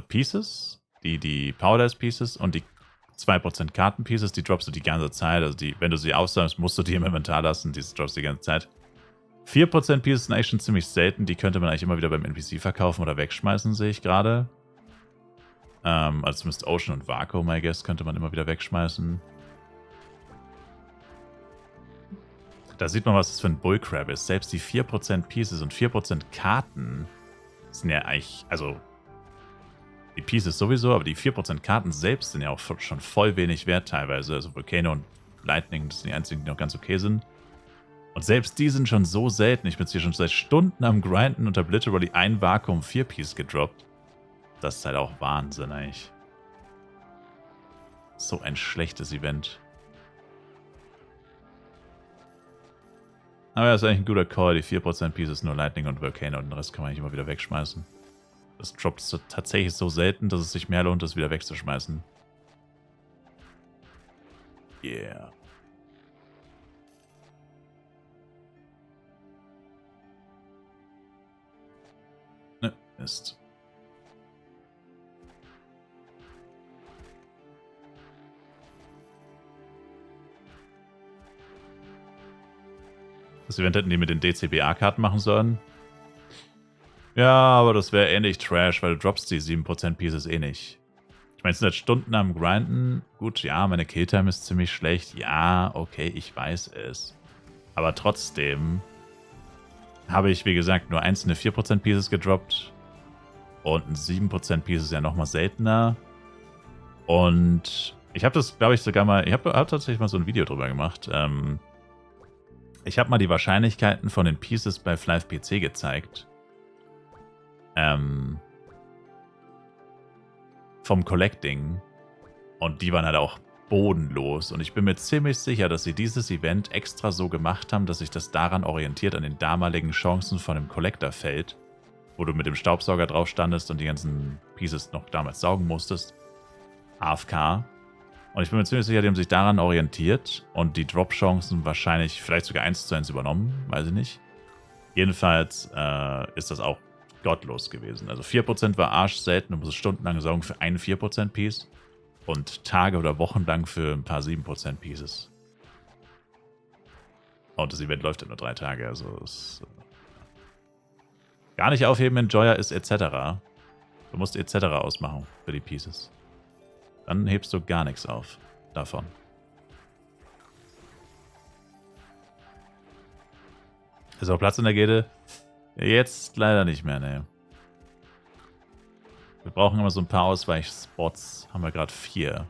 Pieces, die Powder Pieces und die 2% Karten-Pieces, die droppst du die ganze Zeit. Also wenn du sie aufsammelst, musst du die im Inventar lassen. Die droppst du die ganze Zeit. 4% Pieces sind eigentlich schon ziemlich selten. Die könnte man eigentlich immer wieder beim NPC verkaufen oder wegschmeißen, sehe ich gerade. Also zumindest Ocean und Vakuum, I guess, könnte man immer wieder wegschmeißen. Da sieht man, was das für ein Bullcrap ist. Selbst die 4% Pieces und 4% Karten sind ja eigentlich, also die Pieces sowieso, aber die 4% Karten selbst sind ja auch schon voll wenig wert teilweise. Also Volcano und Lightning, das sind die einzigen, die noch ganz okay sind. Und selbst die sind schon so selten. Ich bin jetzt hier schon seit Stunden am Grinden und habe literally ein Vakuum 4-Piece gedroppt. Das ist halt auch Wahnsinn eigentlich. So ein schlechtes Event. Aber ja, ist eigentlich ein guter Call. Die 4% Pieces nur Lightning und Volcano und den Rest kann man eigentlich immer wieder wegschmeißen. Das droppt so, tatsächlich so selten, dass es sich mehr lohnt, das wieder wegzuschmeißen. Yeah. Ne, ist. Das Event hätten die mit den DCBA-Karten machen sollen. Ja, aber das wäre ähnlich Trash, weil du droppst die 7% Pieces eh nicht. Ich meine, es sind jetzt Stunden am Grinden. Gut, ja, meine Killtime ist ziemlich schlecht. Ja, okay, ich weiß es. Aber trotzdem habe ich, wie gesagt, nur einzelne 4% Pieces gedroppt. Und ein 7% Piece ist ja nochmal seltener. Und ich habe das, glaube ich, sogar mal... Ich habe tatsächlich mal so ein Video drüber gemacht. Ich habe mal die Wahrscheinlichkeiten von den Pieces bei Flive PC gezeigt. Vom Collecting. Und die waren halt auch bodenlos. Und ich bin mir ziemlich sicher, dass sie dieses Event extra so gemacht haben, dass sich das daran orientiert, an den damaligen Chancen von dem Collector-Feld, wo du mit dem Staubsauger drauf standest und die ganzen Pieces noch damals saugen musstest. AFK. Und ich bin mir ziemlich sicher, die haben sich daran orientiert und die Drop-Chancen wahrscheinlich vielleicht sogar 1:1 übernommen, weiß ich nicht. Jedenfalls ist das auch gottlos gewesen. Also 4% war arsch selten, du musst stundenlang saugen für einen 4% Piece und Tage oder Wochen lang für ein paar 7% Pieces. Und das Event läuft ja nur 3 Tage, also es gar nicht aufheben, Enjoyer ist etc. Du musst etc. ausmachen für die Pieces. Dann hebst du gar nichts auf davon. Ist auch Platz in der Gilde? Jetzt leider nicht mehr, ne. Wir brauchen immer so ein paar Ausweichspots. Haben wir gerade 4.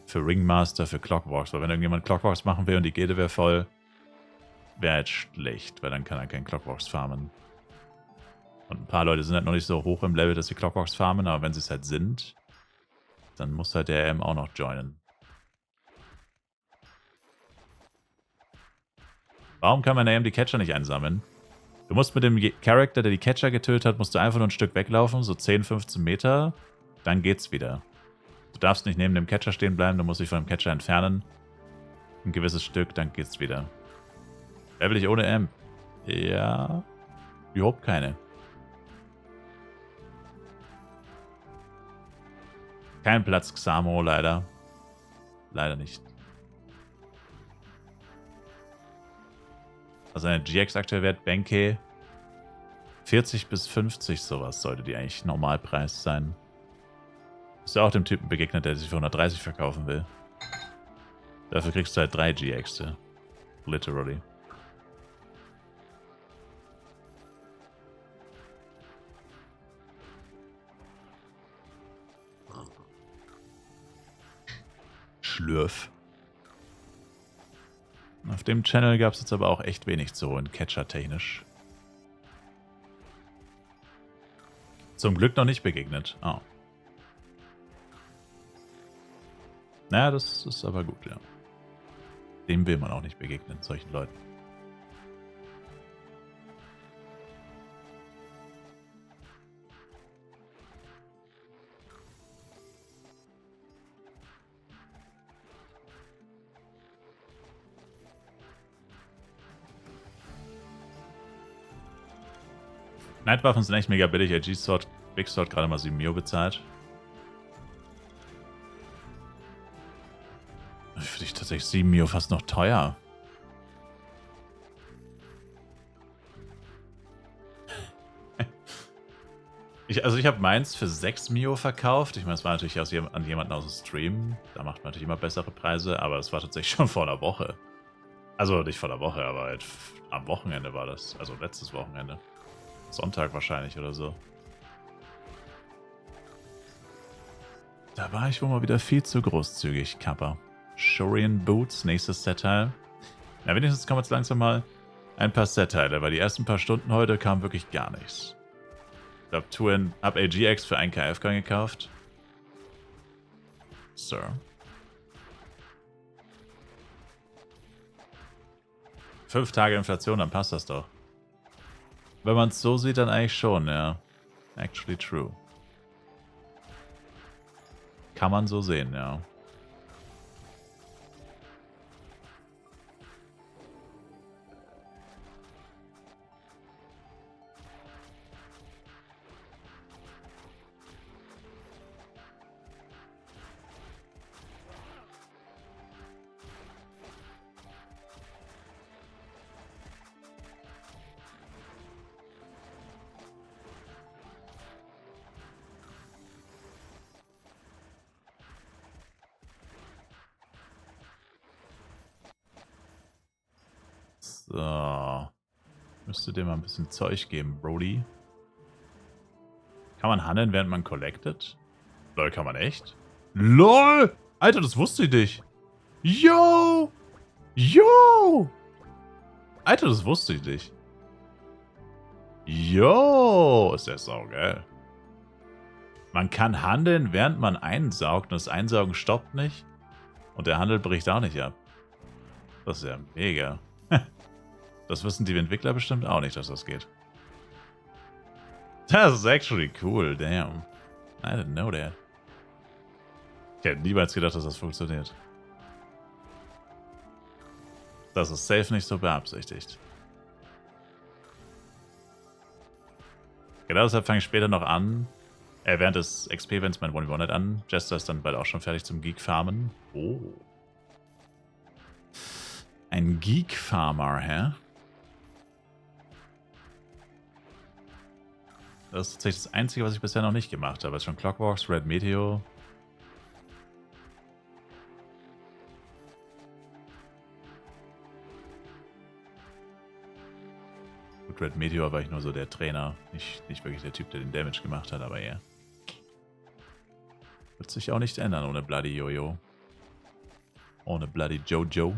Für Ringmaster, für Clockwalks. Weil wenn irgendjemand Clockwalks machen will und die Gilde wäre voll, wäre halt schlecht, weil dann kann er keinen Clockwalks farmen. Und ein paar Leute sind halt noch nicht so hoch im Level, dass sie Clockwalks farmen, aber wenn sie es halt sind, dann muss halt der AM auch noch joinen. Warum kann man AM die Catcher nicht einsammeln? Du musst mit dem Charakter, der die Catcher getötet hat, musst du einfach nur ein Stück weglaufen, so 10, 15 Meter, dann geht's wieder. Du darfst nicht neben dem Catcher stehen bleiben, du musst dich von dem Catcher entfernen. Ein gewisses Stück, dann geht's wieder. Wer will ich ohne AM? Ja, überhaupt keine. Kein Platz, Xamo, leider. Leider nicht. Also eine GX aktuell wert, Benke. 40 bis 50 sowas sollte die eigentlich Normalpreis sein. Ist ja auch dem Typen begegnet, der sich für 130 verkaufen will. Dafür kriegst du halt 3 GX. Literally. Schlürf. Auf dem Channel gab es jetzt aber auch echt wenig zu holen, Catcher-technisch. Zum Glück noch nicht begegnet. Oh. Naja, das ist aber gut, ja. Dem will man auch nicht begegnen, solchen Leuten. Nightwaffen sind echt mega billig. AG Sword, Big Sword gerade mal 7 Mio bezahlt. Finde ich tatsächlich 7 Mio fast noch teuer. Ich habe meins für 6 Mio verkauft. Ich meine, es war natürlich an jemanden aus dem Stream. Da macht man natürlich immer bessere Preise, aber es war tatsächlich schon vor einer Woche. Also nicht vor einer Woche, aber halt am Wochenende war das. Also letztes Wochenende. Sonntag wahrscheinlich oder so. Da war ich wohl mal wieder viel zu großzügig, Kappa. Shurian Boots, nächstes Set-Teil. Na, wenigstens kommen jetzt langsam mal ein paar Set-Teile, weil die ersten paar Stunden heute kam wirklich gar nichts. Ich glaube, hab AGX für 1 KF-Coin gekauft. Sir. 5 Tage Inflation, dann passt das doch. Wenn man es so sieht, dann eigentlich schon, ja. Actually true. Kann man so sehen, ja. So. Müsste dir mal ein bisschen Zeug geben, Brody. Kann man handeln, während man collectet? LOL, kann man echt? LOL! Alter, das wusste ich nicht. Yo! Yo! Alter, das wusste ich nicht. Yo! Ist ja saugeil. Man kann handeln, während man einsaugt und das Einsaugen stoppt nicht. Und der Handel bricht auch nicht ab. Das ist ja mega. Das wissen die Entwickler bestimmt auch nicht, dass das geht. Das ist actually cool, damn. I didn't know that. Ich hätte niemals gedacht, dass das funktioniert. Das ist safe nicht so beabsichtigt. Genau deshalb fange ich später noch an. Während des XP-Events mein 1v1 an. Jester ist dann bald auch schon fertig zum Geek-Farmen. Oh. Ein Geek-Farmer, hä? Das ist tatsächlich das Einzige, was ich bisher noch nicht gemacht habe. Ist schon Clockworks, Red Meteor. Gut, Red Meteor war ich nur so der Trainer. Nicht wirklich der Typ, der den Damage gemacht hat, aber ja. Wird sich auch nicht ändern ohne Bloody Jojo. Ohne Bloody Jojo.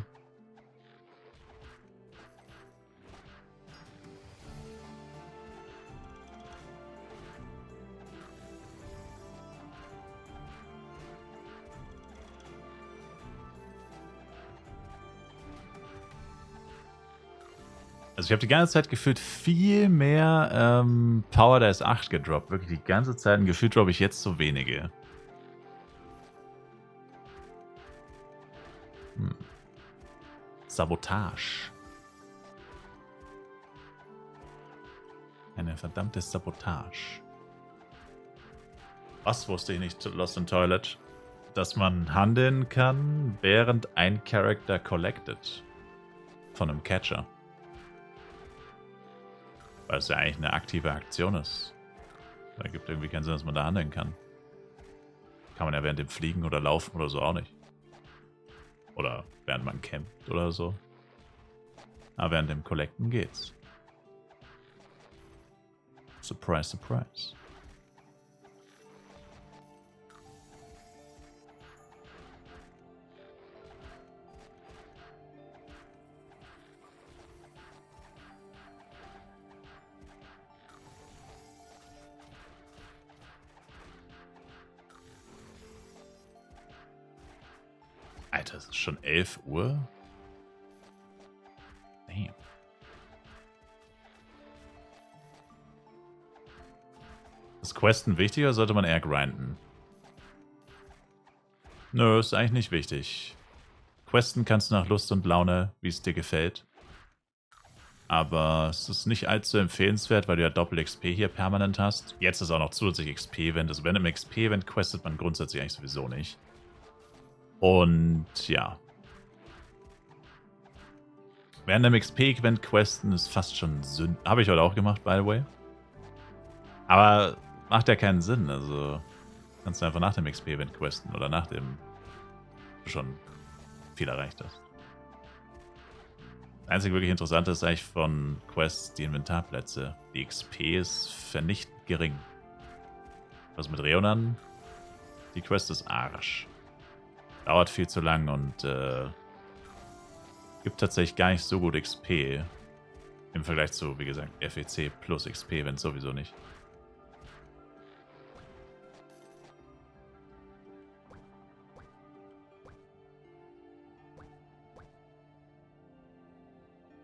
Also ich habe die ganze Zeit gefühlt viel mehr Power der S8 gedroppt. Wirklich die ganze Zeit. Und gefühlt droppe ich jetzt so wenige. Sabotage. Eine verdammte Sabotage. Was wusste ich nicht, Lost in Toilet? Dass man handeln kann, während ein Charakter collected. Von einem Catcher. Weil es ja eigentlich eine aktive Aktion ist. Da gibt irgendwie keinen Sinn, dass man da handeln kann. Kann man ja während dem Fliegen oder Laufen oder so auch nicht. Oder während man campt oder so. Aber während dem Collecten geht's. Surprise, surprise. Alter, es ist schon 11 Uhr? Damn. Ist Questen wichtig oder sollte man eher grinden? Nö, ist eigentlich nicht wichtig. Questen kannst du nach Lust und Laune, wie es dir gefällt. Aber es ist nicht allzu empfehlenswert, weil du ja Doppel-XP hier permanent hast. Jetzt ist auch noch zusätzlich XP-Event. Also wenn im XP-Event questet man grundsätzlich eigentlich sowieso nicht. Und ja. Während dem XP-Event questen ist fast schon Sinn. Habe ich heute auch gemacht, by the way. Aber macht ja keinen Sinn. Also kannst du einfach nach dem XP-Event questen oder nachdem du schon viel erreicht hast. Das einzige wirklich Interessante ist eigentlich von Quests die Inventarplätze. Die XP ist vernichtend gering. Was mit Reonan? Die Quest ist Arsch. Dauert viel zu lang und gibt tatsächlich gar nicht so gut XP. Im Vergleich zu, wie gesagt, FEC plus XP, wenn sowieso nicht.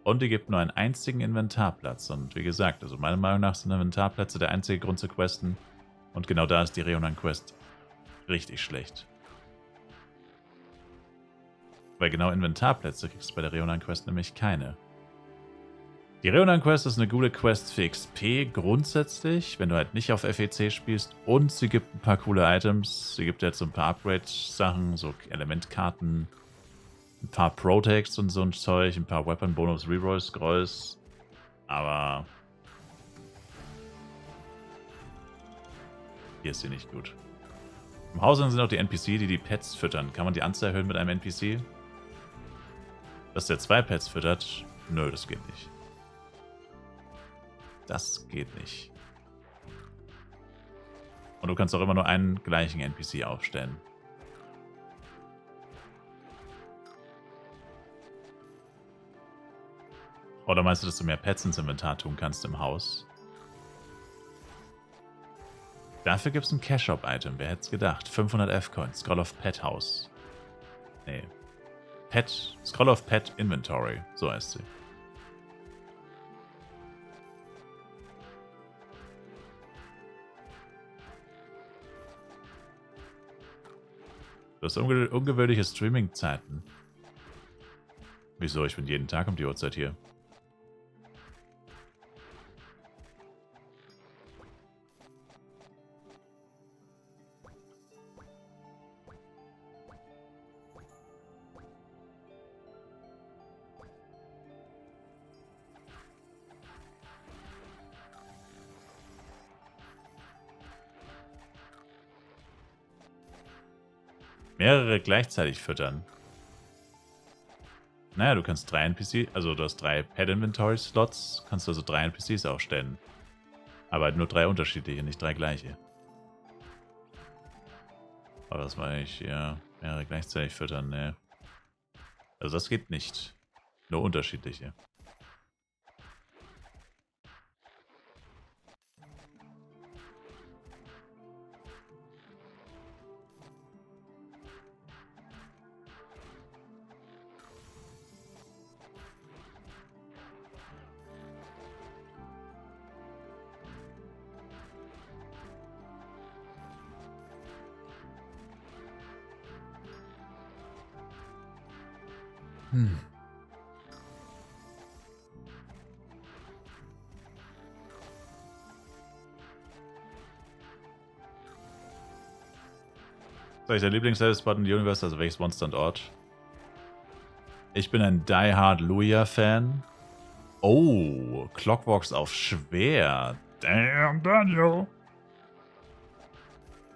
Und die gibt nur einen einzigen Inventarplatz. Und wie gesagt, also meiner Meinung nach sind Inventarplätze der einzige Grund zu questen. Und genau da ist die Reonan-Quest richtig schlecht. Weil genau Inventarplätze kriegst du bei der Reonan-Quest nämlich keine. Die Reonan-Quest ist eine gute Quest für XP grundsätzlich, wenn du halt nicht auf FEC spielst. Und sie gibt ein paar coole Items. Sie gibt jetzt so ein paar Upgrade-Sachen, so Elementkarten, ein paar Protects und so ein Zeug, ein paar Weapon-Bonus, Rerolls, Scrolls. Aber hier ist sie nicht gut. Im Haus sind auch die NPC, die die Pets füttern. Kann man die Anzahl erhöhen mit einem NPC? Dass der 2 Pets füttert? Nö, das geht nicht. Das geht nicht. Und du kannst auch immer nur einen gleichen NPC aufstellen. Oder meinst du, dass du mehr Pets ins Inventar tun kannst im Haus? Dafür gibt es ein Cash-Shop-Item. Wer hätte es gedacht? 500 F-Coins. Scroll of Pet House. Nee. Pet. Scroll of Pet Inventory. So heißt sie. Du hast ungewöhnliche Streaming-Zeiten. Wieso? Ich bin jeden Tag um die Uhrzeit hier. Mehrere gleichzeitig füttern. Naja, du kannst 3 NPCs, also du hast 3 Pet-Inventory-Slots, kannst du also 3 NPCs aufstellen. Aber halt nur 3 unterschiedliche, nicht 3 gleiche. Aber das war ich, ja, mehrere gleichzeitig füttern, ne. Also das geht nicht. Nur unterschiedliche. Sag ich, der Lieblings-Spot in the Universe, also welches Monster und Ort? Ich bin ein Die-Hard Luia-Fan. Oh, Clockworks auf schwer. Damn, Daniel.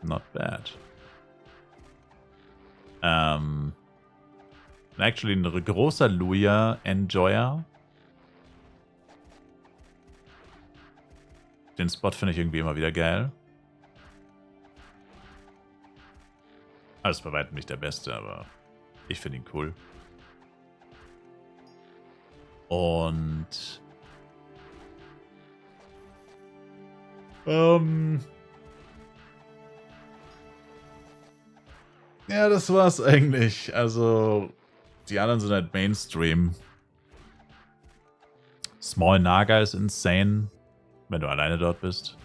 Not bad. Actually ein großer Luia-Enjoyer. Den Spot finde ich irgendwie immer wieder geil. Also ist bei weitem nicht der beste, aber ich finde ihn cool. Und ja, das war's eigentlich. Also die anderen sind halt Mainstream. Small Naga ist insane, wenn du alleine dort bist.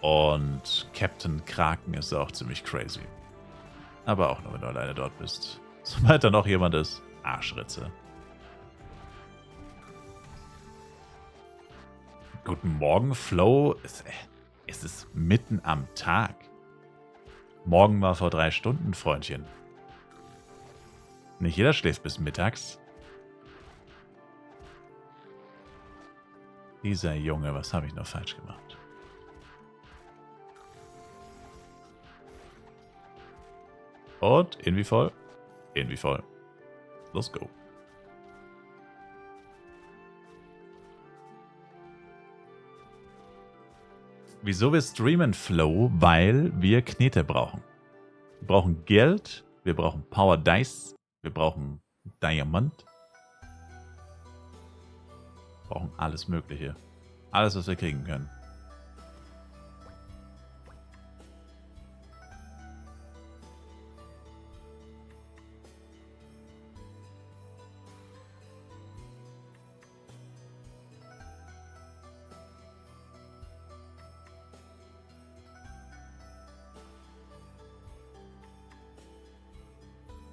Und Captain Kraken ist auch ziemlich crazy. Aber auch nur, wenn du alleine dort bist. Sobald da noch jemand ist, Arschritze. Guten Morgen, Flo. Es ist mitten am Tag. Morgen war vor 3 Stunden, Freundchen. Nicht jeder schläft bis mittags. Dieser Junge, was habe ich noch falsch gemacht? Und irgendwie voll. Irgendwie voll. Let's go. Wieso wir streamen, Flow? Weil wir Knete brauchen. Wir brauchen Geld, wir brauchen Power Dice, wir brauchen Diamond. Wir brauchen alles Mögliche. Alles, was wir kriegen können.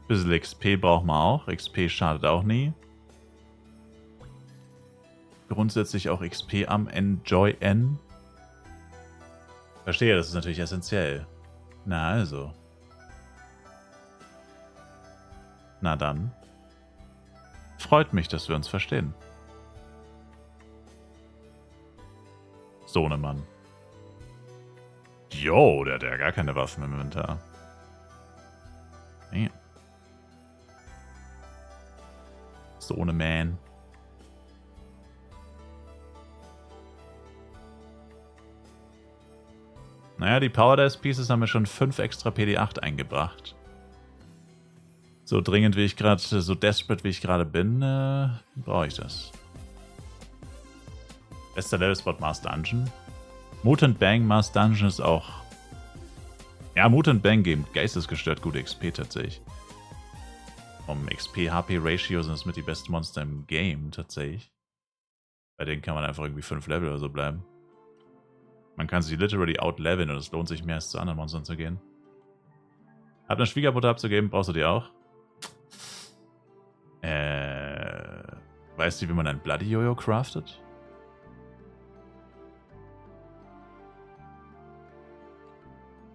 Bisschen XP brauchen wir auch. XP schadet auch nie. Grundsätzlich auch XP am Enjoyen. Verstehe, das ist natürlich essentiell. Na also. Na dann. Freut mich, dass wir uns verstehen. Sohnemann. Jo, der hat ja gar keine Waffen im Inventar. Nee. Sohneman. Naja, die Power Dice Pieces haben mir schon 5 extra PD8 eingebracht. So dringend wie ich gerade, so desperate wie ich gerade bin, brauche ich das. Bester Levelspot Mars Dungeon. Mutant Bang Mars Dungeon ist auch... Ja, Mutant Bang geben geistesgestört gute XP tatsächlich. Vom XP-HP-Ratio sind es mit die besten Monster im Game tatsächlich. Bei denen kann man einfach irgendwie 5 Level oder so bleiben. Man kann sie literally outleveln und es lohnt sich mehr als zu anderen Monstern zu gehen. Hab eine Schwiegermutter abzugeben, brauchst du die auch? Weißt du, wie man ein Bloody Jojo craftet?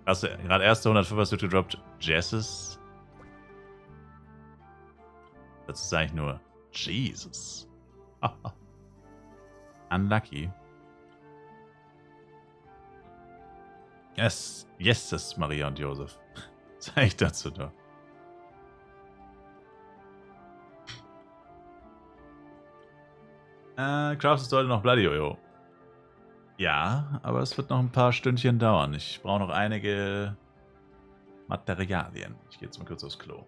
Hast du gerade erste 105er wird gedroppt? Jesus. Das ist eigentlich nur Jesus. Unlucky. Yes, yes, Maria und Josef. Sag ich dazu doch. Craftest du heute noch Bloody Jojo? Ja, aber es wird noch ein paar Stündchen dauern. Ich brauche noch einige Materialien. Ich gehe jetzt mal kurz aufs Klo.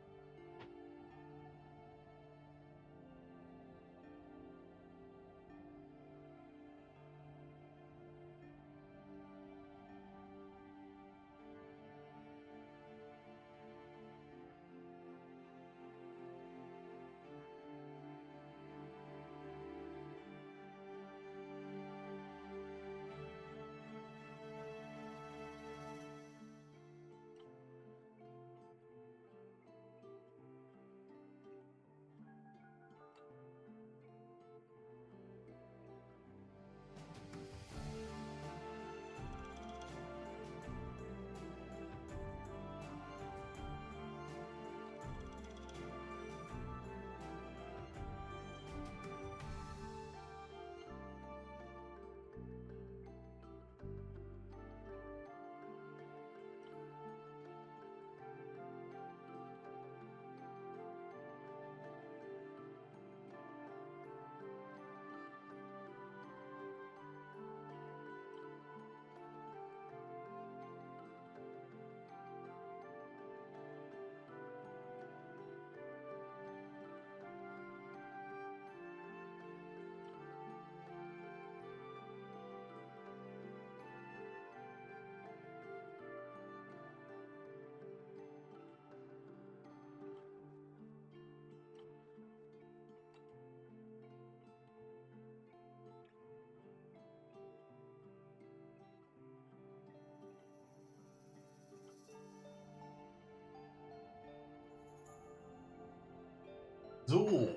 So.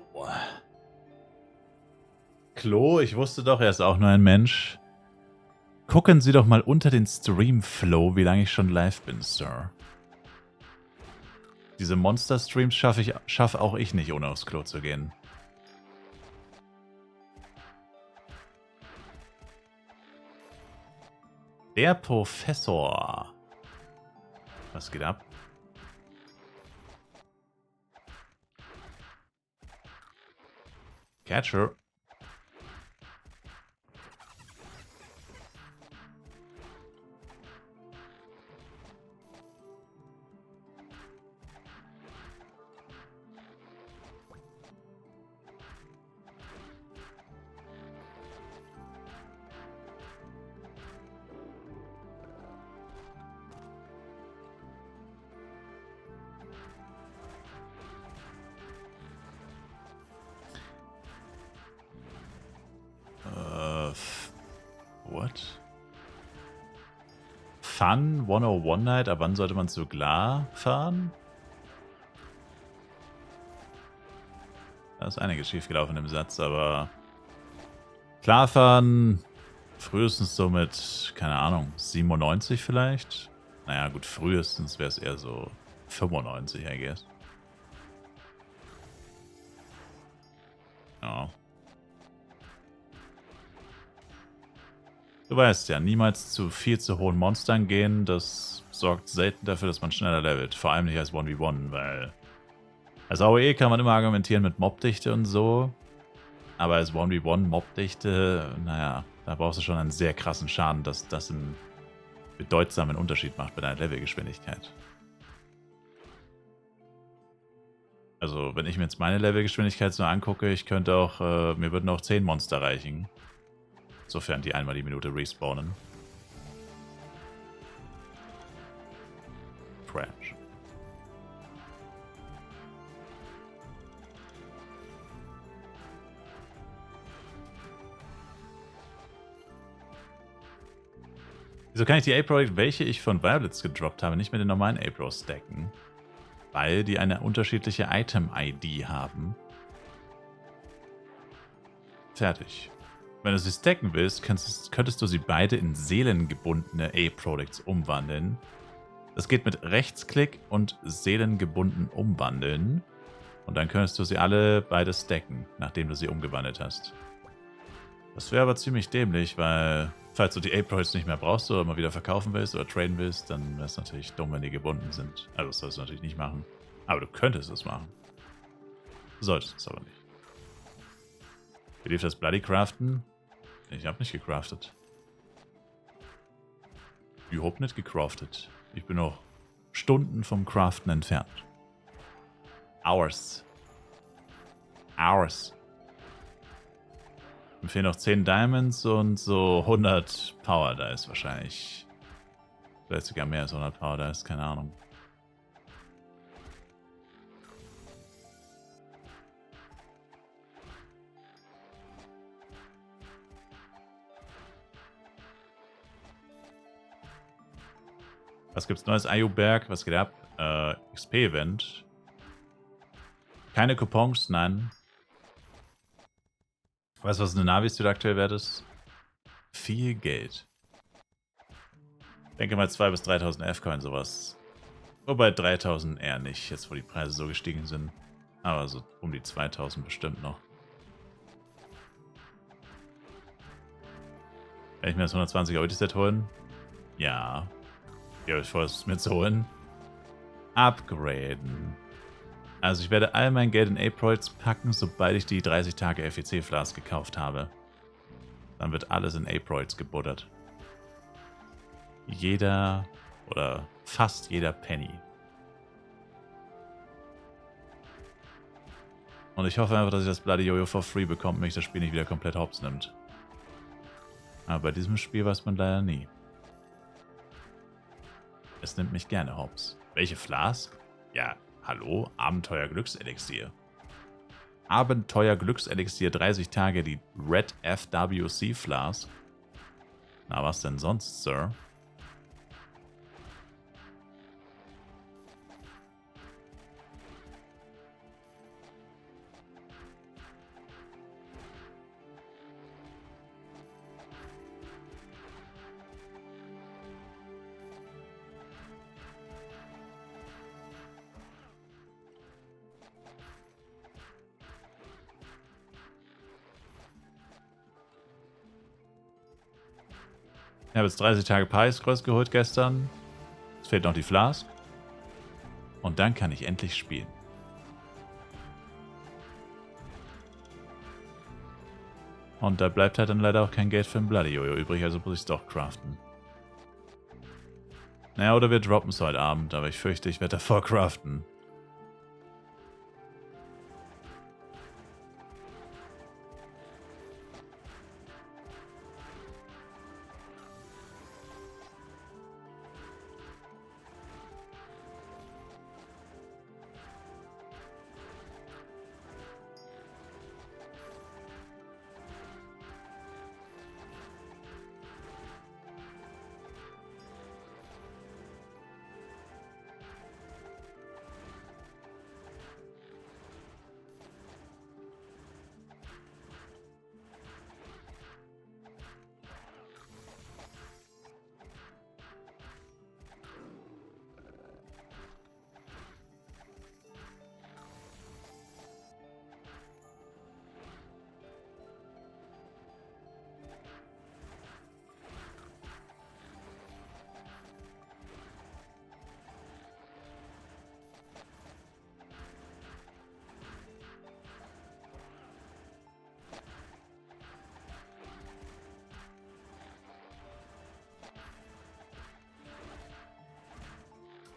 Klo, ich wusste doch, er ist auch nur ein Mensch. Gucken Sie doch mal unter den Stream-Flow, wie lange ich schon live bin, Sir. Diese Monster-Streams schaffe auch ich nicht, ohne aufs Klo zu gehen. Der Professor. Was geht ab? Catcher. What? Fun 101 Night, ab wann sollte man zu Glar fahren? Da ist einiges schiefgelaufen im Satz, aber klar fahren frühestens so mit, keine Ahnung, 97 vielleicht? Naja, gut, frühestens wäre es eher so 95, I guess. Ja. Du weißt ja, niemals zu viel zu hohen Monstern gehen, das sorgt selten dafür, dass man schneller levelt. Vor allem nicht als 1v1, weil als AOE kann man immer argumentieren mit Mobdichte und so, aber als 1v1 Mobdichte, naja, da brauchst du schon einen sehr krassen Schaden, dass das einen bedeutsamen Unterschied macht bei deiner Levelgeschwindigkeit. Also, wenn ich mir jetzt meine Levelgeschwindigkeit so angucke, ich könnte auch, mir würden auch 10 Monster reichen. Sofern die einmal die Minute respawnen. Crash. Wieso kann ich die A-Pro, welche ich von Violets gedroppt habe, nicht mit den normalen A-Pro stacken? Weil die eine unterschiedliche Item-ID haben. Fertig. Wenn du sie stacken willst, könntest du sie beide in seelengebundene A-Products umwandeln. Das geht mit Rechtsklick und seelengebunden umwandeln. Und dann könntest du sie alle beide stacken, nachdem du sie umgewandelt hast. Das wäre aber ziemlich dämlich, weil falls du die A-Products nicht mehr brauchst oder mal wieder verkaufen willst oder traden willst, dann wäre es natürlich dumm, wenn die gebunden sind. Also das sollst du natürlich nicht machen. Aber du könntest es machen. Du solltest es aber nicht. Wie lief das Bloody Craften? Ich habe nicht gecraftet. Überhaupt nicht gecraftet. Ich bin noch Stunden vom Craften entfernt. Hours. Hours. Mir fehlen noch 10 Diamonds und so 100 Power Dice wahrscheinlich. Vielleicht sogar mehr als 100 Power Dice, keine Ahnung. Was gibt's Neues? IU-Berg, was geht ab? XP-Event. Keine Coupons, nein. Weißt du, was eine Navi-Suit aktuell wert ist? Viel Geld. Ich denke mal 2.000 bis 3.000 F-Coin, sowas. Wobei 3.000 eher nicht, jetzt wo die Preise so gestiegen sind. Aber so um die 2.000 bestimmt noch. Kann ich mir das 120er Ulti-Set holen? Ja. Ich habe euch vor, es mir zu holen. Upgraden. Also ich werde all mein Geld in A-Proids packen, sobald ich die 30 Tage FEC-Flask gekauft habe. Dann wird alles in A-Proids gebuttert. Jeder oder fast jeder Penny. Und ich hoffe einfach, dass ich das Bloody Jojo for free bekomme, wenn mich das Spiel nicht wieder komplett hops nimmt. Aber bei diesem Spiel weiß man leider nie. Es nimmt mich gerne hops. Welche Flask? Ja, hallo? Abenteuer-Glückselixier. Abenteuer-Glückselixier 30 Tage, die Red FWC Flask. Na, was denn sonst, Sir? habe jetzt 30 Tage Paris-Kreuz geholt gestern. Es fehlt noch die Flask. Und dann kann ich endlich spielen. Und da bleibt halt dann leider auch kein Geld für ein Bloody Jojo übrig, also muss ich es doch craften. Naja, oder wir droppen es heute Abend, aber ich fürchte, ich werde davor craften.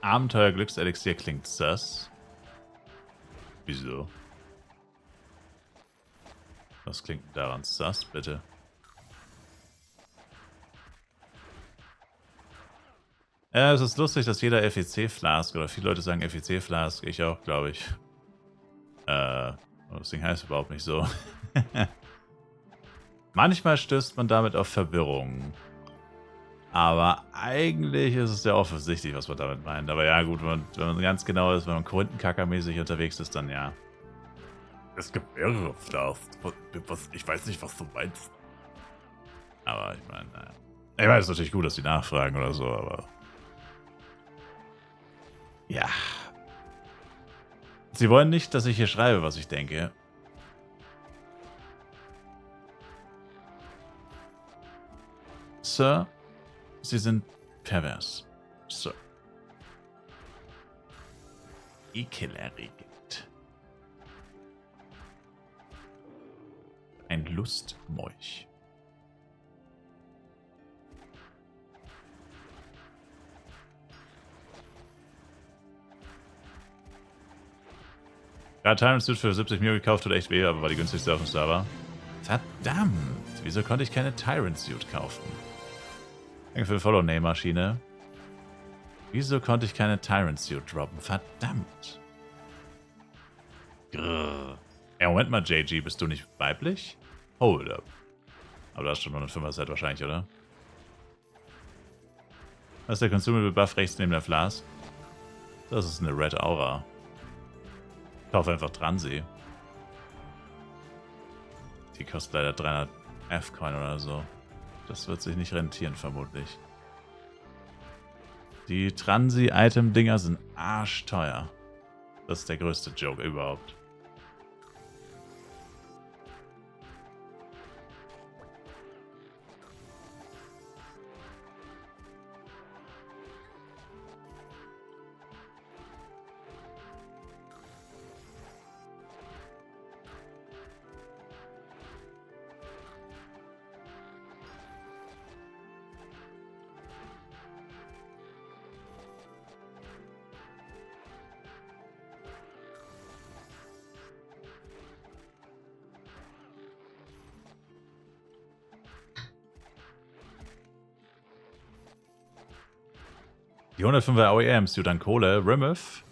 Abenteuer Glückselixier klingt sus. Wieso? Was klingt daran sus, bitte? Ja, es ist lustig, dass jeder FEC-Flask, oder viele Leute sagen FEC-Flask, ich auch, glaube ich. Das Ding heißt überhaupt nicht so. Manchmal stößt man damit auf Verwirrung. Aber eigentlich ist es ja offensichtlich, was man damit meint. Aber ja, gut, wenn man ganz genau ist, wenn man Korinthenkacker-mäßig unterwegs ist, dann ja. Es gibt mehrere Flasks. Ich weiß nicht, was du meinst. Aber ich meine, naja. Ich weiß, es ist natürlich gut, dass die nachfragen oder so, aber. Ja. Sie wollen nicht, dass ich hier schreibe, was ich denke. Sir, Sie sind pervers. Sir. Ekelerregend. Ein Lustmolch. Ja, Tyrant Suit für 70 Mio gekauft, tut echt weh, aber war die günstigste auf dem Server. Verdammt! Wieso konnte ich keine Tyrant Suit kaufen? Danke für die Follow-Name-Maschine. Wieso konnte ich keine Tyrant Suit droppen? Verdammt! Grrr. Ja, Moment mal, JG, bist du nicht weiblich? Hold up. Aber du hast schon noch eine 5er-Set wahrscheinlich, oder? Das ist der Consumable Buff rechts neben der Flask. Das ist eine Red Aura. Ich kaufe einfach Transi. Die kostet leider 300 F-Coin oder so. Das wird sich nicht rentieren, vermutlich. Die Transi-Item-Dinger sind arschteuer. Das ist der größte Joke überhaupt. Die 105er OEMs, dann Kohle, Rimmeth.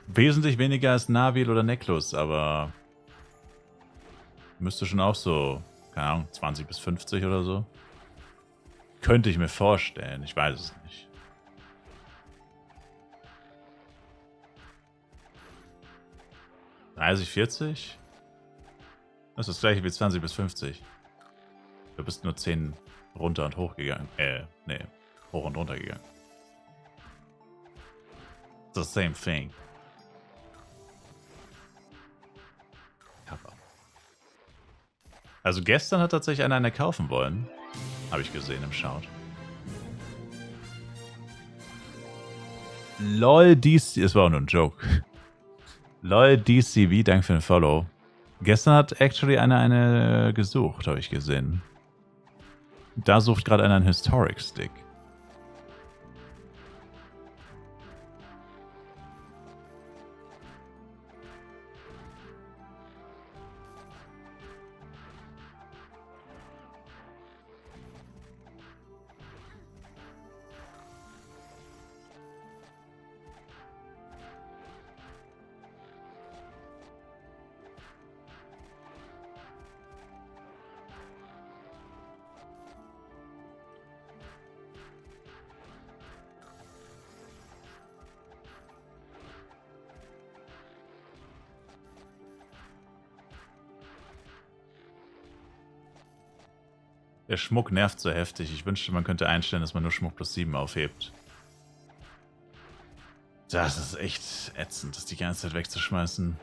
Wesentlich weniger als Navil oder Necklus, aber müsste schon auch so, keine Ahnung, 20 bis 50 oder so. Könnte ich mir vorstellen, ich weiß es nicht. $30, 40? Das ist das gleiche wie 20 bis 50. Du bist nur 10 runter und hoch gegangen. Nee. Hoch und runter gegangen. The same thing. Also gestern hat tatsächlich einer kaufen wollen. Habe ich gesehen im Shout. LOL DC, es war auch nur ein Joke. LOL DCV, danke für den Follow. Gestern hat actually eine gesucht, habe ich gesehen. Da sucht gerade einer einen Historic Stick. Der Schmuck nervt so heftig. Ich wünschte, man könnte einstellen, dass man nur Schmuck plus 7 aufhebt. Das ist echt ätzend, das die ganze Zeit wegzuschmeißen.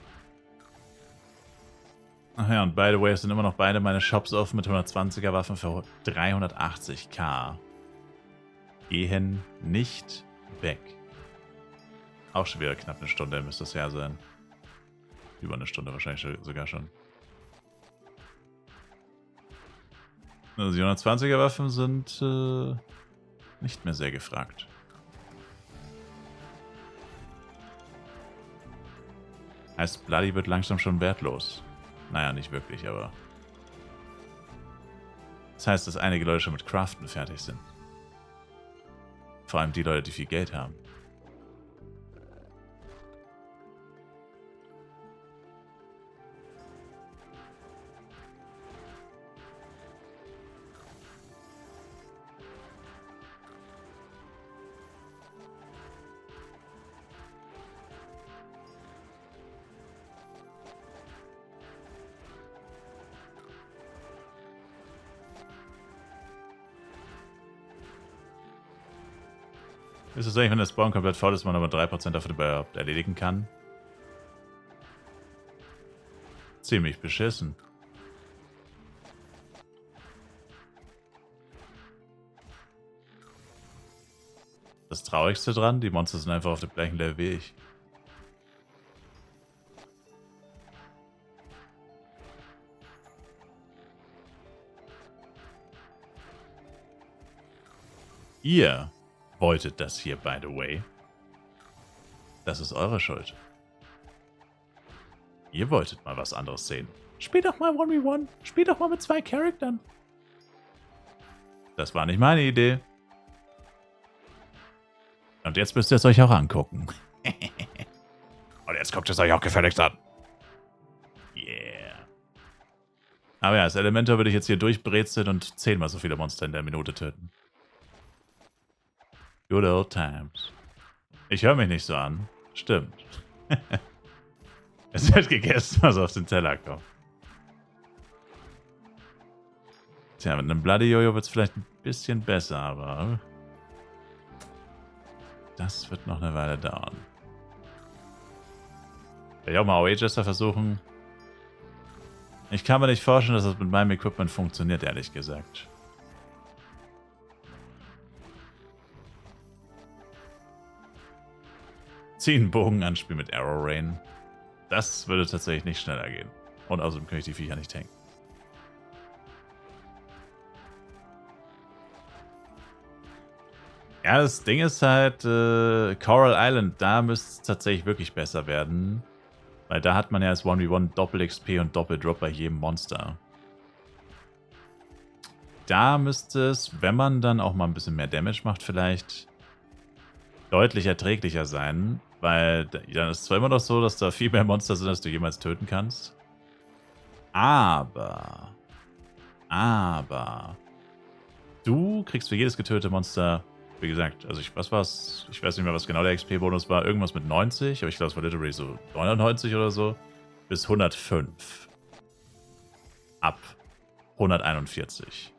Ach ja, und by the way, es sind immer noch beide meine Shops offen mit 120er Waffen für 380k. Gehen nicht weg. Auch schon wieder knapp eine Stunde müsste das her sein. Über eine Stunde wahrscheinlich sogar schon. Also die 120er Waffen sind nicht mehr sehr gefragt. Heißt, Bloody wird langsam schon wertlos. Naja, nicht wirklich, aber... Das heißt, dass einige Leute schon mit Craften fertig sind. Vor allem die Leute, die viel Geld haben. Ist es eigentlich, wenn der Spawn komplett voll ist, man aber 3% davon überhaupt erledigen kann? Ziemlich beschissen. Das Traurigste dran, die Monster sind einfach auf dem gleichen Level wie ich. Ihr wolltet das hier, by the way. Das ist eure Schuld. Ihr wolltet mal was anderes sehen. Spiel doch mal 1v1. Spiel doch mal mit 2 Charaktern. Das war nicht meine Idee. Und jetzt müsst ihr es euch auch angucken. Und jetzt guckt es euch auch gefälligst an. Yeah. Aber ja, als Elementor würde ich jetzt hier durchbrezeln und 10-mal so viele Monster in der Minute töten. Good old times. Ich höre mich nicht so an. Stimmt. Es wird gegessen, was auf den Teller kommt. Tja, mit einem Bloody Jojo wird es vielleicht ein bisschen besser, aber... Das wird noch eine Weile dauern. Werde ich auch mal AOE-Jester versuchen. Ich kann mir nicht vorstellen, dass das mit meinem Equipment funktioniert, ehrlich gesagt. Zieh einen Bogenanspiel mit Arrow Rain. Das würde tatsächlich nicht schneller gehen. Und außerdem kann ich die Viecher nicht tanken. Ja, das Ding ist halt, Coral Island, da müsste es tatsächlich wirklich besser werden. Weil da hat man ja als 1v1 Doppel-XP und Doppel-Drop bei jedem Monster. Da müsste es, wenn man dann auch mal ein bisschen mehr Damage macht, vielleicht deutlich erträglicher sein. Weil dann ist es zwar immer noch so, dass da viel mehr Monster sind, als du jemals töten kannst. Aber du kriegst für jedes getötete Monster, wie gesagt, also was war's? Ich weiß nicht mehr, was genau der XP-Bonus war. Irgendwas mit 90, aber ich glaube, es war literally so 99 oder so. Bis 105. Ab 141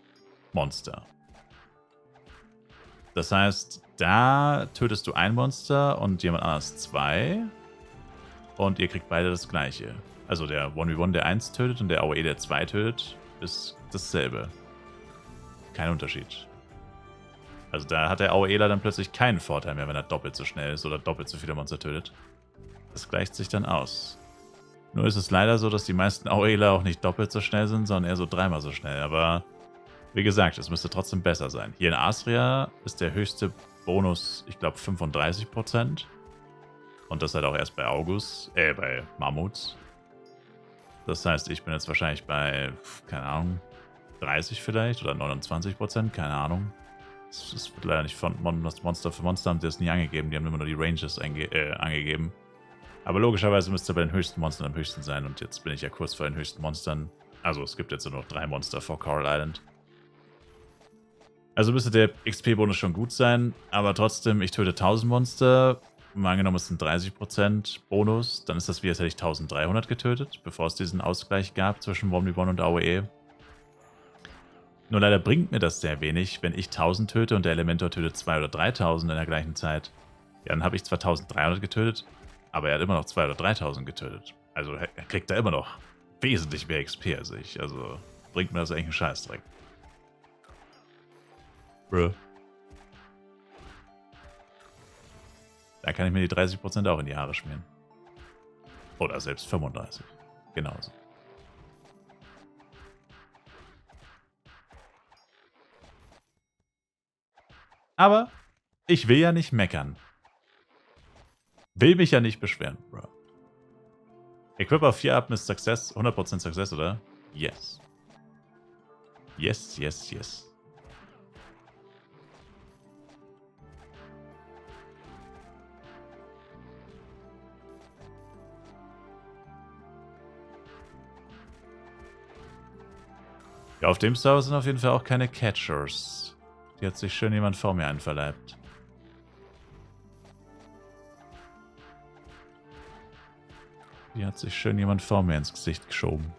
Monster. Das heißt, da tötest du ein Monster und jemand anders 2. Und ihr kriegt beide das gleiche. Also der 1v1, der 1 tötet und der AOE, der 2 tötet, ist dasselbe. keinen Unterschied. Also da hat der Auela dann plötzlich keinen Vorteil mehr, wenn er doppelt so schnell ist oder doppelt so viele Monster tötet. Das gleicht sich dann aus. Nur ist es leider so, dass die meisten Auela auch nicht doppelt so schnell sind, sondern eher so dreimal so schnell. Aber wie gesagt, es müsste trotzdem besser sein. Hier in Astria ist der höchste Bonus, ich glaube, 35%. Und das halt auch erst bei bei Mammuts. Das heißt, ich bin jetzt wahrscheinlich bei, keine Ahnung, 30 vielleicht oder 29%, keine Ahnung. Das wird leider nicht von Monster für Monster, haben sie das nie angegeben. Die haben immer nur die Ranges angegeben. Aber logischerweise müsste bei den höchsten Monstern am höchsten sein. Und jetzt bin ich ja kurz vor den höchsten Monstern. Also es gibt jetzt nur noch 3 Monster vor Coral Island. Also müsste der XP-Bonus schon gut sein. Aber trotzdem, ich töte 1000 Monster. Mal angenommen, es sind 30% Bonus. Dann ist das wie, als hätte ich 1300 getötet, bevor es diesen Ausgleich gab zwischen Womnibon und AOE. Nur leider bringt mir das sehr wenig, wenn ich 1000 töte und der Elementor tötet 2.000 oder 3.000 in der gleichen Zeit. Ja, dann habe ich zwar 1300 getötet, aber er hat immer noch 2.000 oder 3.000 getötet. Also er kriegt da immer noch wesentlich mehr XP als ich. Also bringt mir das eigentlich einen Scheißdreck. Bruh. Da kann ich mir die 30% auch in die Haare schmieren. Oder selbst 35. Genauso. Aber ich will ja nicht meckern. Will mich ja nicht beschweren, bro. Equip auf 4 up ist Success, 100% Success, oder? Yes. Yes, yes, yes. Ja, auf dem Server sind auf jeden Fall auch keine Catchers. Die hat sich schön jemand vor mir einverleibt. Die hat sich schön jemand vor mir ins Gesicht geschoben.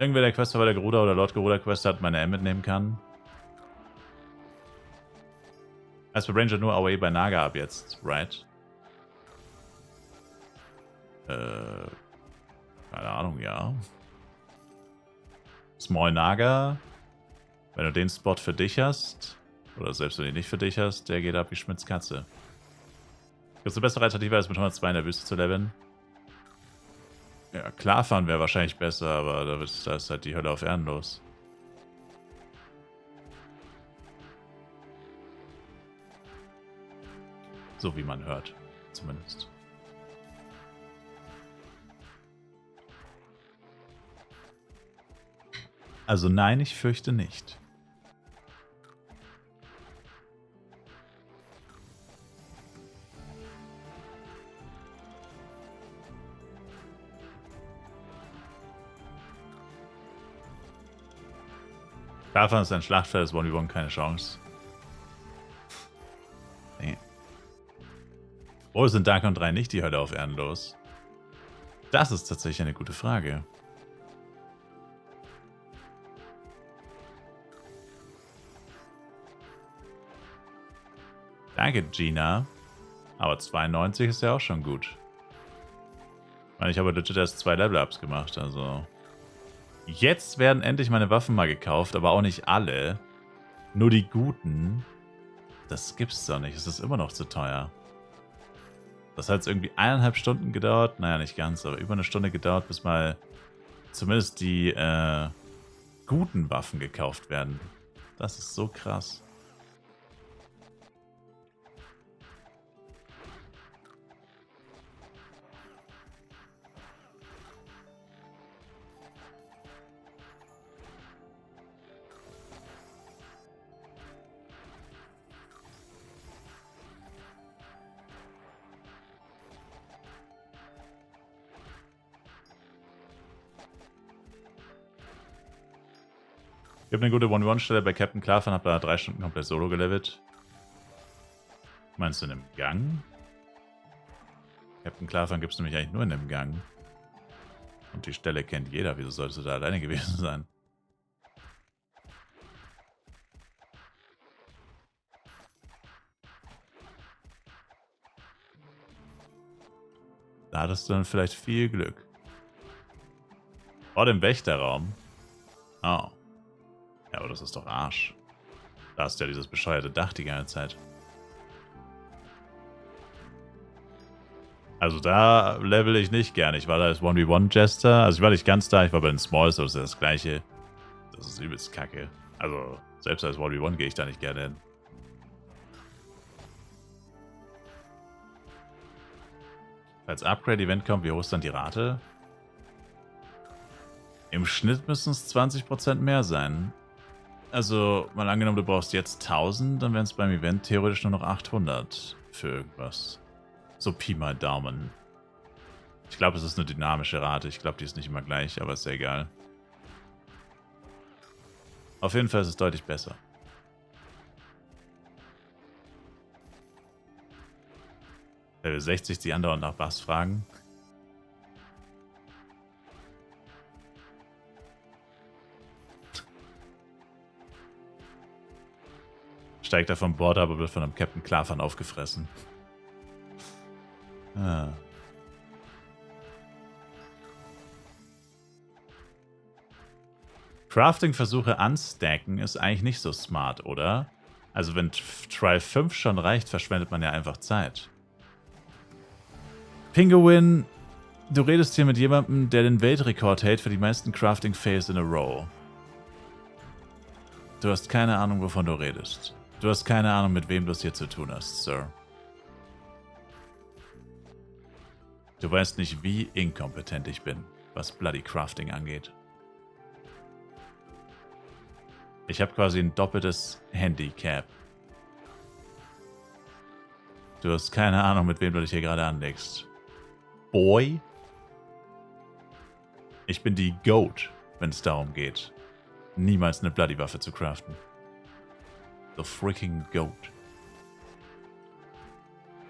Irgendwer, der Quest bei der Geruda oder Lord Geruda Quest hat, meine M mitnehmen kann. Als für Ranger nur AOE bei Naga ab jetzt, right? Keine Ahnung, ja. Small Naga. Wenn du den Spot für dich hast, oder selbst wenn du ihn nicht für dich hast, der geht ab wie Schmitz Katze. Gibt es eine bessere Alternative, als mit 102 in der Wüste zu leveln? Ja, Klarfahren wäre wahrscheinlich besser, aber da ist halt die Hölle auf Erden los. So wie man hört, zumindest. Also nein, ich fürchte nicht. Klarfahren ist ein Schlachtfeld, das Womnibon keine Chance. Nee. Wo ist in Darkon 3 nicht die Hölle auf Erden los? Das ist tatsächlich eine gute Frage. Danke, Gina. Aber 92 ist ja auch schon gut. Ich meine, ich habe legit erst 2 Level-Ups gemacht, also... Jetzt werden endlich meine Waffen mal gekauft, aber auch nicht alle. Nur die guten. Das gibt's doch nicht. Es ist immer noch zu teuer. Das hat jetzt irgendwie 1,5 Stunden gedauert. Naja, nicht ganz, aber über 1 Stunde gedauert, bis mal zumindest die guten Waffen gekauft werden. Das ist so krass. Ich habe eine gute 1-1-Stelle bei Captain Klarfahren, habe da 3 Stunden komplett solo gelevelt. Meinst du in einem Gang? Captain Klarfahren gibt es nämlich eigentlich nur in einem Gang. Und die Stelle kennt jeder, wieso solltest du da alleine gewesen sein? Da hattest du dann vielleicht viel Glück. Vor dem Wächterraum. Oh, Ja, aber das ist doch Arsch. Da hast du ja dieses bescheuerte Dach die ganze Zeit. Also da level ich nicht gerne. Ich war da als 1v1-Jester. Also ich war nicht ganz da, ich war bei den Smalls, das ist ja das gleiche. Das ist übelst kacke. Also selbst als 1v1 gehe ich da nicht gerne hin. Falls Upgrade-Event kommt, wie hoch ist dann die Rate? Im Schnitt müssen es 20% mehr sein. Also, mal angenommen, du brauchst jetzt 1000, dann wären es beim Event theoretisch nur noch 800 für irgendwas. So Pi mal Daumen. Ich glaube, es ist eine dynamische Rate. Ich glaube, die ist nicht immer gleich, aber ist ja egal. Auf jeden Fall ist es deutlich besser. Level 60, die andauernd nach Bass fragen. Steigt er vom Bord, aber wird von einem Captain Klarfan aufgefressen. Ah. Crafting-Versuche unstacken ist eigentlich nicht so smart, oder? Also wenn Try 5 schon reicht, verschwendet man ja einfach Zeit. Pinguin, du redest hier mit jemandem, der den Weltrekord hält für die meisten Crafting-Fails in a row. Du hast keine Ahnung, wovon du redest. Du hast keine Ahnung, mit wem du es hier zu tun hast, Sir. Du weißt nicht, wie inkompetent ich bin, was Bloody Crafting angeht. Ich habe quasi ein doppeltes Handicap. Du hast keine Ahnung, mit wem du dich hier gerade anlegst. Boy? Ich bin die Goat, wenn es darum geht, niemals eine Bloody-Waffe zu craften. The freaking Goat.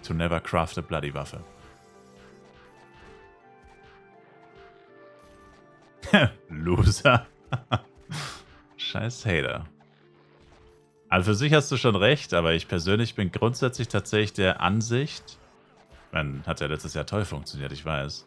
To never craft a Bloody-Waffe. Loser. Scheiß Hater. Also für sich hast du schon recht, aber ich persönlich bin grundsätzlich tatsächlich der Ansicht, man hat ja letztes Jahr toll funktioniert, ich weiß.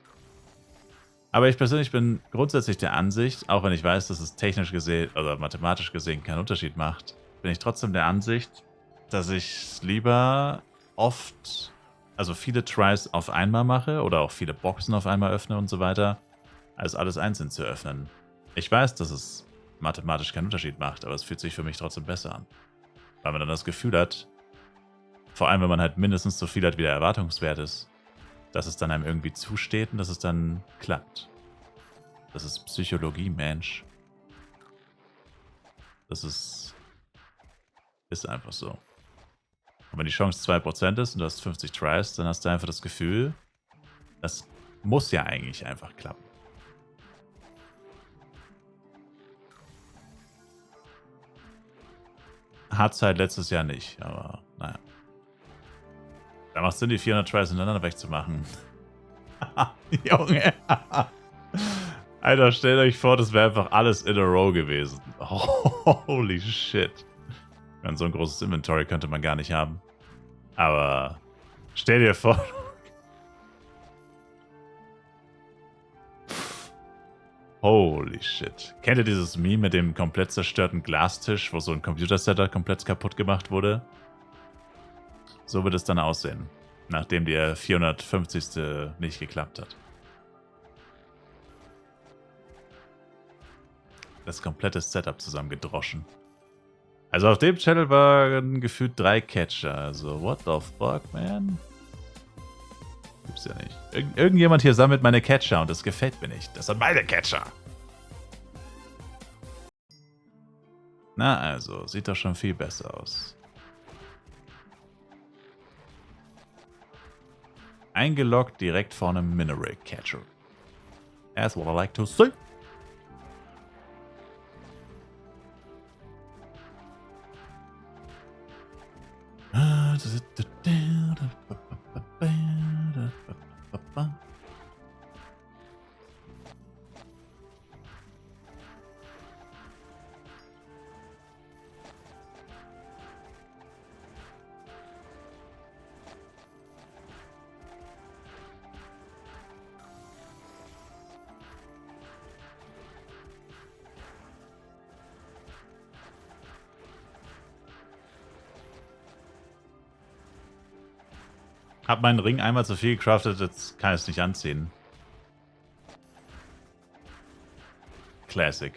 Aber ich persönlich bin grundsätzlich der Ansicht, auch wenn ich weiß, dass es technisch gesehen oder mathematisch gesehen keinen Unterschied macht, bin ich trotzdem der Ansicht, dass ich lieber oft, also viele Tries auf einmal mache oder auch viele Boxen auf einmal öffne und so weiter, als alles einzeln zu öffnen. Ich weiß, dass es mathematisch keinen Unterschied macht, aber es fühlt sich für mich trotzdem besser an. Weil man dann das Gefühl hat, vor allem wenn man halt mindestens so viel hat, wie der Erwartungswert ist, dass es dann einem irgendwie zusteht und dass es dann klappt. Das ist Psychologie, Mensch. Das ist einfach so. Und wenn die Chance 2% ist und du hast 50 Tries, dann hast du einfach das Gefühl, das muss ja eigentlich einfach klappen. Hat es halt letztes Jahr nicht, aber naja. Da macht es Sinn, die 400 Tries hintereinander wegzumachen. Junge. Alter, stellt euch vor, das wäre einfach alles in a row gewesen. Holy shit. Und so ein großes Inventory könnte man gar nicht haben. Aber stell dir vor. Holy shit. Kennt ihr dieses Meme mit dem komplett zerstörten Glastisch, wo so ein Computersetup komplett kaputt gemacht wurde? So wird es dann aussehen, nachdem der 450. nicht geklappt hat. Das komplette Setup zusammengedroschen. Also auf dem Channel waren gefühlt 3 Catcher. Also what the fuck, man? Gibt's ja nicht. Irgendjemand hier sammelt meine Catcher und das gefällt mir nicht. Das sind meine Catcher. Na also, sieht doch schon viel besser aus. Eingeloggt direkt vor einem Mineral Catcher. That's what I like to see. Hab meinen Ring einmal zu viel gecraftet, jetzt kann ich es nicht anziehen. Classic.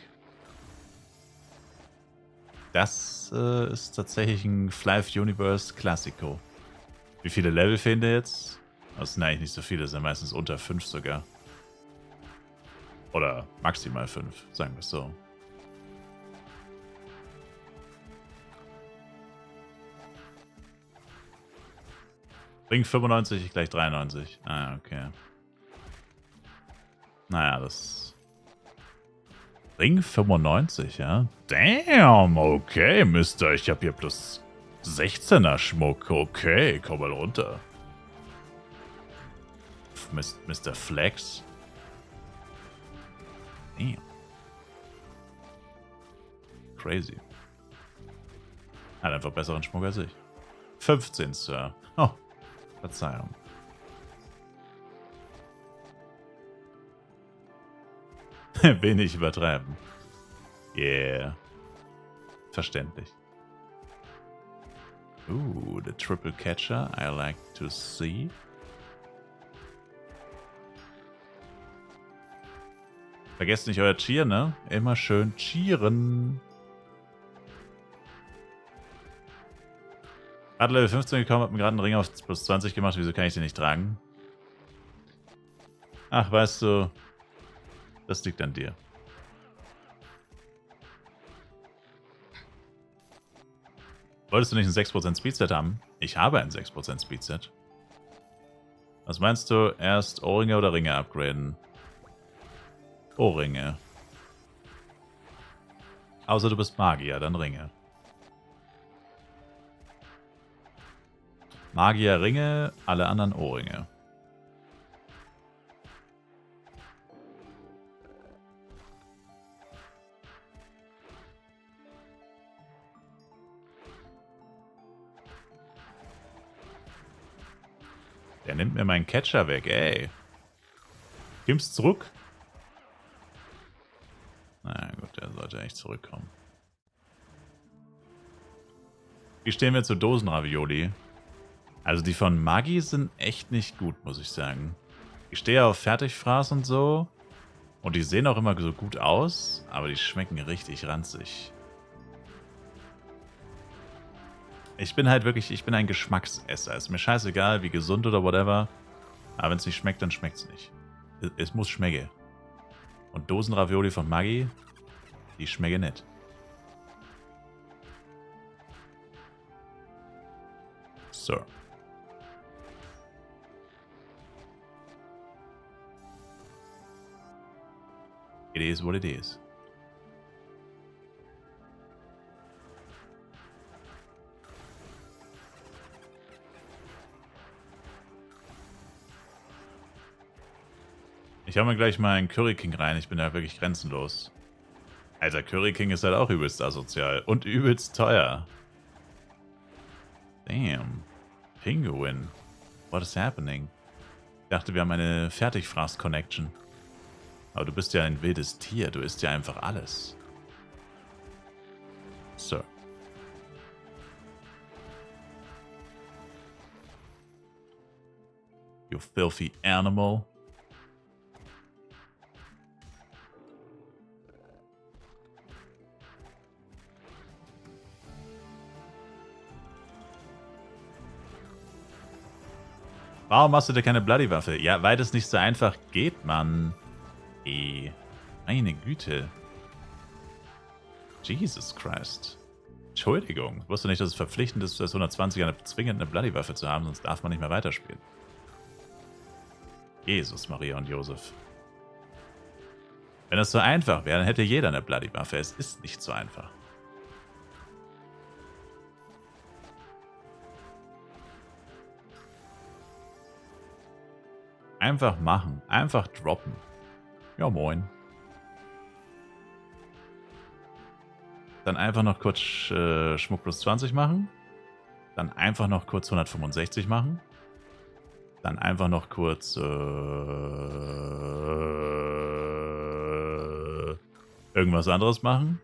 Das ist tatsächlich ein Flive Universe Classico. Wie viele Level fehlen dir jetzt? Das sind eigentlich nicht so viele, das sind meistens unter 5 sogar. Oder maximal 5, sagen wir es so. Ring 95, gleich 93. Ah, okay. Naja, das... Ring 95, ja? Damn, okay, Mister. Ich hab hier plus 16er Schmuck. Okay, komm mal runter. Mr. Flex. Damn. Crazy. Hat einfach besseren Schmuck als ich. 15, Sir. Oh, Verzeihung. Wenig übertreiben. Yeah. Verständlich. The Triple Catcher. I like to see. Vergesst nicht euer Cheer, ne? Immer schön cheeren. Hat Level 15 gekommen, hab mir gerade einen Ring auf plus 20 gemacht. Wieso kann ich den nicht tragen? Ach, weißt du, das liegt an dir. Wolltest du nicht ein 6% Speedset haben? Ich habe ein 6% Speedset. Was meinst du? Erst Ohrringe oder Ringe upgraden? Ohrringe. Außer du bist Magier, dann Ringe. Magier Ringe, alle anderen Ohrringe. Der nimmt mir meinen Catcher weg, ey. Gib's zurück. Na gut, der sollte echt zurückkommen. Wie stehen wir zu Dosenravioli? Also die von Maggi sind echt nicht gut, muss ich sagen. Ich stehe auf Fertigfraß und so. Und die sehen auch immer so gut aus, aber die schmecken richtig ranzig. Ich bin halt wirklich, ich bin ein Geschmacksesser. Ist mir scheißegal, wie gesund oder whatever. Aber wenn es nicht schmeckt, dann schmeckt es nicht. Es muss schmecken. Und Dosenravioli von Maggi, die schmecken nicht. So. It is what it is. Ich hau mir gleich mal einen Curry King rein. Ich bin da wirklich grenzenlos. Alter, Curry King ist halt auch übelst asozial. Und übelst teuer. Damn. Penguin. What is happening? Ich dachte, wir haben eine Fertigfraß-Connection. Aber du bist ja ein wildes Tier. Du isst ja einfach alles. So. You filthy animal. Warum machst du dir keine Bloody-Waffe? Ja, weil das nicht so einfach geht, Mann. Meine Güte. Jesus Christ. Entschuldigung. Ich wusste nicht, dass es verpflichtend ist, als 120er zwingend eine Bloody-Waffe zu haben, sonst darf man nicht mehr weiterspielen. Jesus, Maria und Josef. Wenn es so einfach wäre, dann hätte jeder eine Bloody-Waffe. Es ist nicht so einfach. Einfach machen. Einfach droppen. Ja, moin. Dann einfach noch kurz Schmuck plus 20 machen. Dann einfach noch kurz 165 machen. Dann einfach noch kurz irgendwas anderes machen.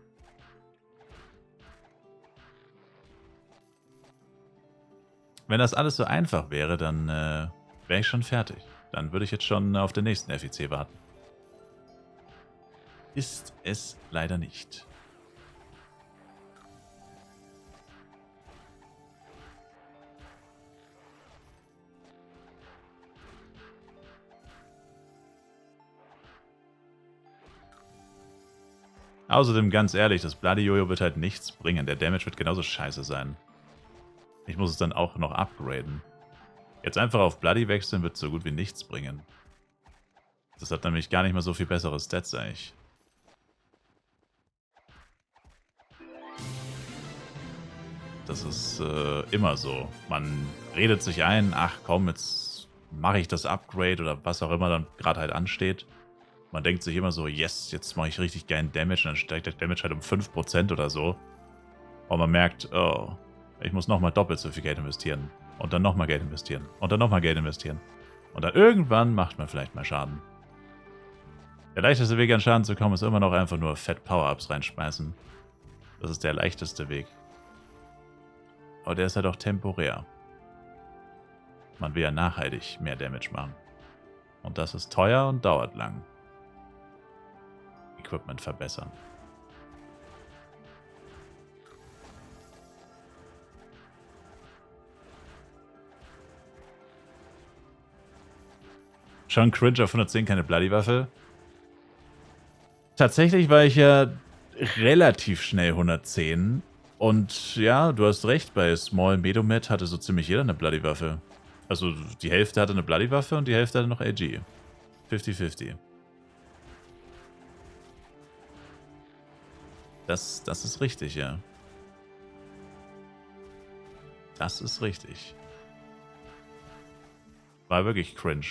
Wenn das alles so einfach wäre, dann wäre ich schon fertig. Dann würde ich jetzt schon auf den nächsten FEC warten. Ist es leider nicht. Außerdem, ganz ehrlich, das Bloody Jojo wird halt nichts bringen. Der Damage wird genauso scheiße sein. Ich muss es dann auch noch upgraden. Jetzt einfach auf Bloody wechseln wird so gut wie nichts bringen. Das hat nämlich gar nicht mal so viel bessere Stats eigentlich. Das ist immer so. Man redet sich ein, ach komm, jetzt mache ich das Upgrade oder was auch immer dann gerade halt ansteht. Man denkt sich immer so, yes, jetzt mache ich richtig geilen Damage und dann steigt der Damage halt um 5% oder so. Und man merkt, oh, ich muss nochmal doppelt so viel Geld investieren. Und dann nochmal Geld investieren. Und dann nochmal Geld investieren. Und dann irgendwann macht man vielleicht mal Schaden. Der leichteste Weg an Schaden zu kommen ist immer noch einfach nur Fett Power-Ups reinschmeißen. Das ist der leichteste Weg. Aber der ist halt auch temporär. Man will ja nachhaltig mehr Damage machen. Und das ist teuer und dauert lang. Equipment verbessern. Schon cringe auf 110 keine Bloody-Waffe. Tatsächlich war ich ja relativ schnell 110. Und ja, du hast recht, bei Small Medomet hatte so ziemlich jeder eine Bloody-Waffe. Also die Hälfte hatte eine Bloody-Waffe und die Hälfte hatte noch AG. 50-50. Das ist richtig, ja. Das ist richtig. War wirklich cringe,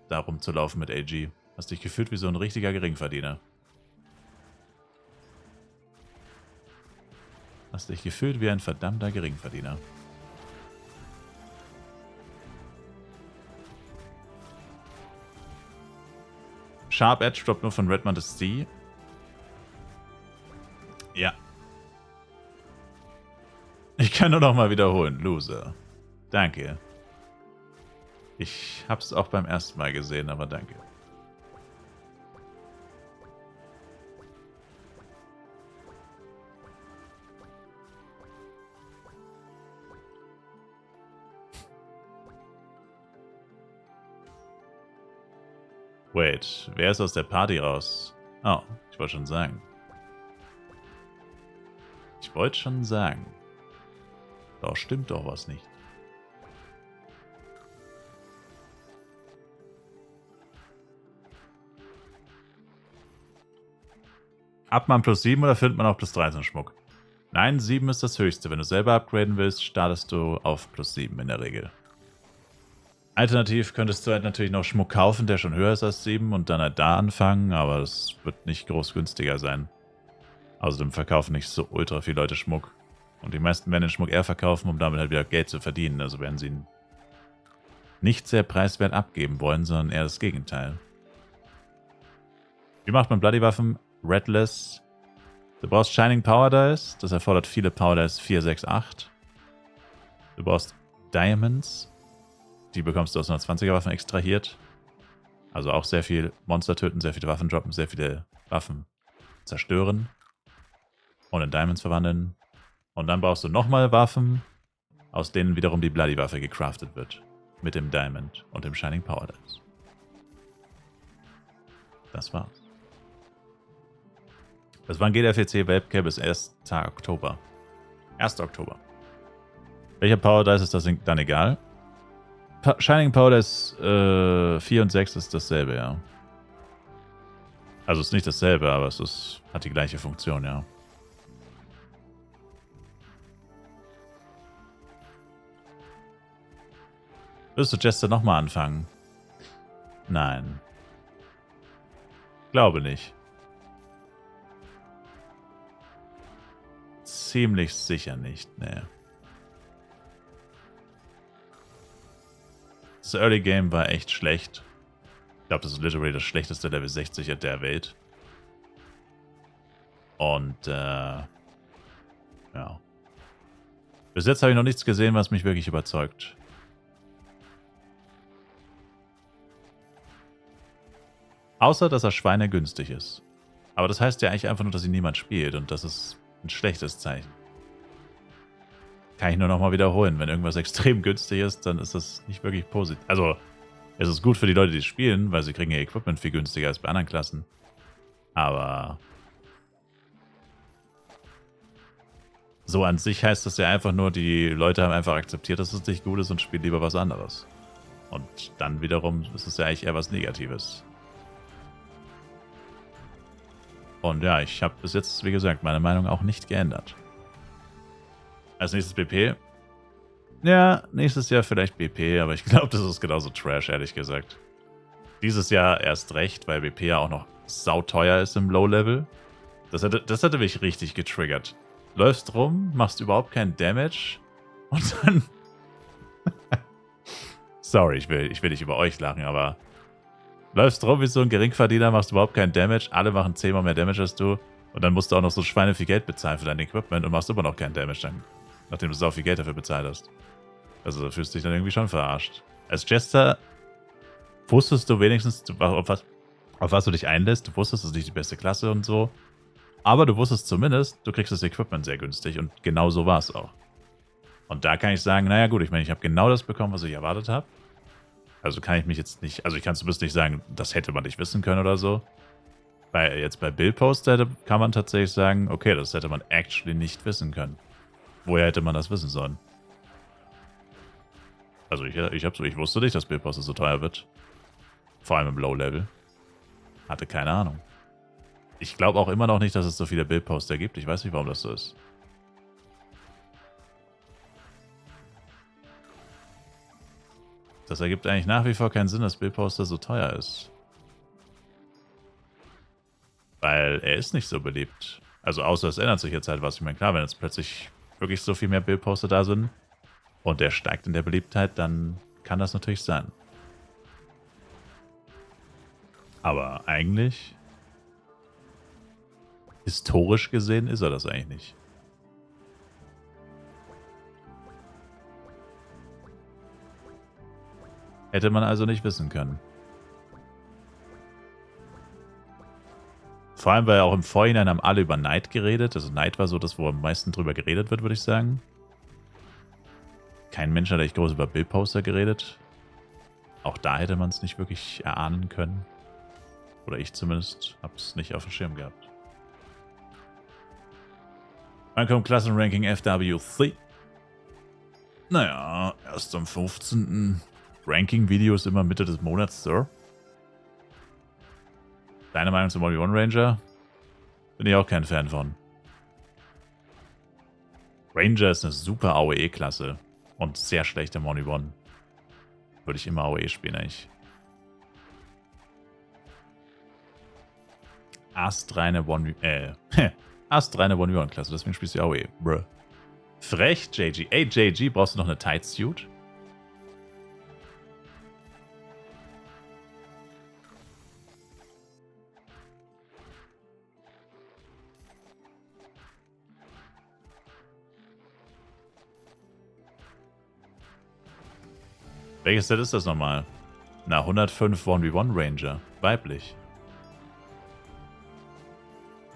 da rumzulaufen mit AG. Hast dich gefühlt wie so ein richtiger Geringverdiener. Hast dich gefühlt wie ein verdammter Geringverdiener. Sharp Edge droppt nur von Redmond das C. Ja. Ich kann nur noch mal wiederholen. Loser. Danke. Ich hab's auch beim ersten Mal gesehen, aber danke. Wait, wer ist aus der Party raus? Oh, ich wollte schon sagen. Da stimmt doch was nicht. Hat man plus 7 oder findet man auch plus 13 Schmuck? Nein, 7 ist das höchste. Wenn du selber upgraden willst, startest du auf plus 7 in der Regel. Alternativ könntest du halt natürlich noch Schmuck kaufen, der schon höher ist als 7 und dann halt da anfangen, aber das wird nicht groß günstiger sein. Außerdem verkaufen nicht so ultra viele Leute Schmuck. Und die meisten werden den Schmuck eher verkaufen, um damit halt wieder Geld zu verdienen. Also werden sie ihn nicht sehr preiswert abgeben wollen, sondern eher das Gegenteil. Wie macht man Bloody-Waffen? Redless. Du brauchst Shining Power Dice. Das erfordert viele Power Dice 4, 6, 8. Du brauchst Diamonds. Die bekommst du aus 120er Waffen extrahiert. Also auch sehr viel Monster töten, sehr viele Waffen droppen, sehr viele Waffen zerstören. Und in Diamonds verwandeln. Und dann brauchst du nochmal Waffen, aus denen wiederum die Bloody-Waffe gecraftet wird. Mit dem Diamond und dem Shining Power Dice. Das war's. Das war ein GDFEC Webcam bis 1. Oktober. 1. Oktober. Welcher Power Dice ist das dann egal? Shining Power Dice 4 und 6 ist dasselbe, ja. Also es ist nicht dasselbe, aber hat die gleiche Funktion, ja. Würdest du Jester nochmal anfangen? Nein. Glaube nicht. Ziemlich sicher nicht, ne. Das Early Game war echt schlecht. Ich glaube, das ist literally das schlechteste Level 60 der Welt. Und, ja. Bis jetzt habe ich noch nichts gesehen, was mich wirklich überzeugt. Außer, dass er schweinegünstig ist. Aber das heißt ja eigentlich einfach nur, dass ihn niemand spielt. Und das ist ein schlechtes Zeichen. Kann ich nur nochmal wiederholen. Wenn irgendwas extrem günstig ist, dann ist das nicht wirklich positiv. Also, es ist gut für die Leute, die spielen, weil sie kriegen ihr Equipment viel günstiger als bei anderen Klassen. Aber so an sich heißt das ja einfach nur, die Leute haben einfach akzeptiert, dass es nicht gut ist und spielen lieber was anderes. Und dann wiederum ist es ja eigentlich eher was Negatives. Und ja, ich habe bis jetzt, wie gesagt, meine Meinung auch nicht geändert. Als nächstes BP. Ja, nächstes Jahr vielleicht BP, aber ich glaube, das ist genauso Trash, ehrlich gesagt. Dieses Jahr erst recht, weil BP ja auch noch sauteuer ist im Low-Level. Das hätte mich richtig getriggert. Läufst rum, machst überhaupt keinen Damage und dann... Sorry, ich will nicht über euch lachen, aber... Läufst rum wie so ein Geringverdiener, machst überhaupt keinen Damage, alle machen 10-mal mehr Damage als du und dann musst du auch noch so Schweine viel Geld bezahlen für dein Equipment und machst immer noch keinen Damage, dann, nachdem du so viel Geld dafür bezahlt hast. Also da fühlst du dich dann irgendwie schon verarscht. Als Jester wusstest du wenigstens, auf was du dich einlässt. Du wusstest, es ist nicht die beste Klasse und so. Aber du wusstest zumindest, du kriegst das Equipment sehr günstig und genau so war es auch. Und da kann ich sagen, naja gut, ich meine, ich habe genau das bekommen, was ich erwartet habe. Also kann ich mich jetzt nicht, also ich kann zumindest nicht sagen, das hätte man nicht wissen können oder so. Weil jetzt bei Build-Poster kann man tatsächlich sagen, okay, das hätte man actually nicht wissen können. Woher hätte man das wissen sollen? Also ich wusste nicht, dass Build-Poster so teuer wird. Vor allem im Low-Level. Hatte keine Ahnung. Ich glaube auch immer noch nicht, dass es so viele Build-Poster gibt. Ich weiß nicht, warum das so ist. Das ergibt eigentlich nach wie vor keinen Sinn, dass Build-Poster so teuer ist. Weil er ist nicht so beliebt. Also außer es ändert sich jetzt halt was. Ich meine, klar, wenn jetzt plötzlich wirklich so viel mehr Build-Poster da sind und der steigt in der Beliebtheit, dann kann das natürlich sein. Aber eigentlich, historisch gesehen, ist er das eigentlich nicht. Hätte man also nicht wissen können. Vor allem, weil auch im Vorhinein haben alle über Knight geredet. Also Knight war so das, wo am meisten drüber geredet wird, würde ich sagen. Kein Mensch hat echt groß über Build-Poster geredet. Auch da hätte man es nicht wirklich erahnen können. Oder ich zumindest habe es nicht auf dem Schirm gehabt. Dann kommt Klassenranking FW3. Naja, erst am 15. Ranking-Videos immer Mitte des Monats, Sir. Deine Meinung zum 1v1 Ranger? Bin ich auch kein Fan von. Ranger ist eine super AOE-Klasse. Und sehr schlecht im 1v1. Würde ich immer AOE spielen, eigentlich. Astreine 1v1-Klasse, deswegen spielst du AOE. Bruh. Frech, JG. Ey, JG, brauchst du noch eine Tight Suit? Welches Set ist das nochmal? Na, 105 1v1 Ranger. Weiblich.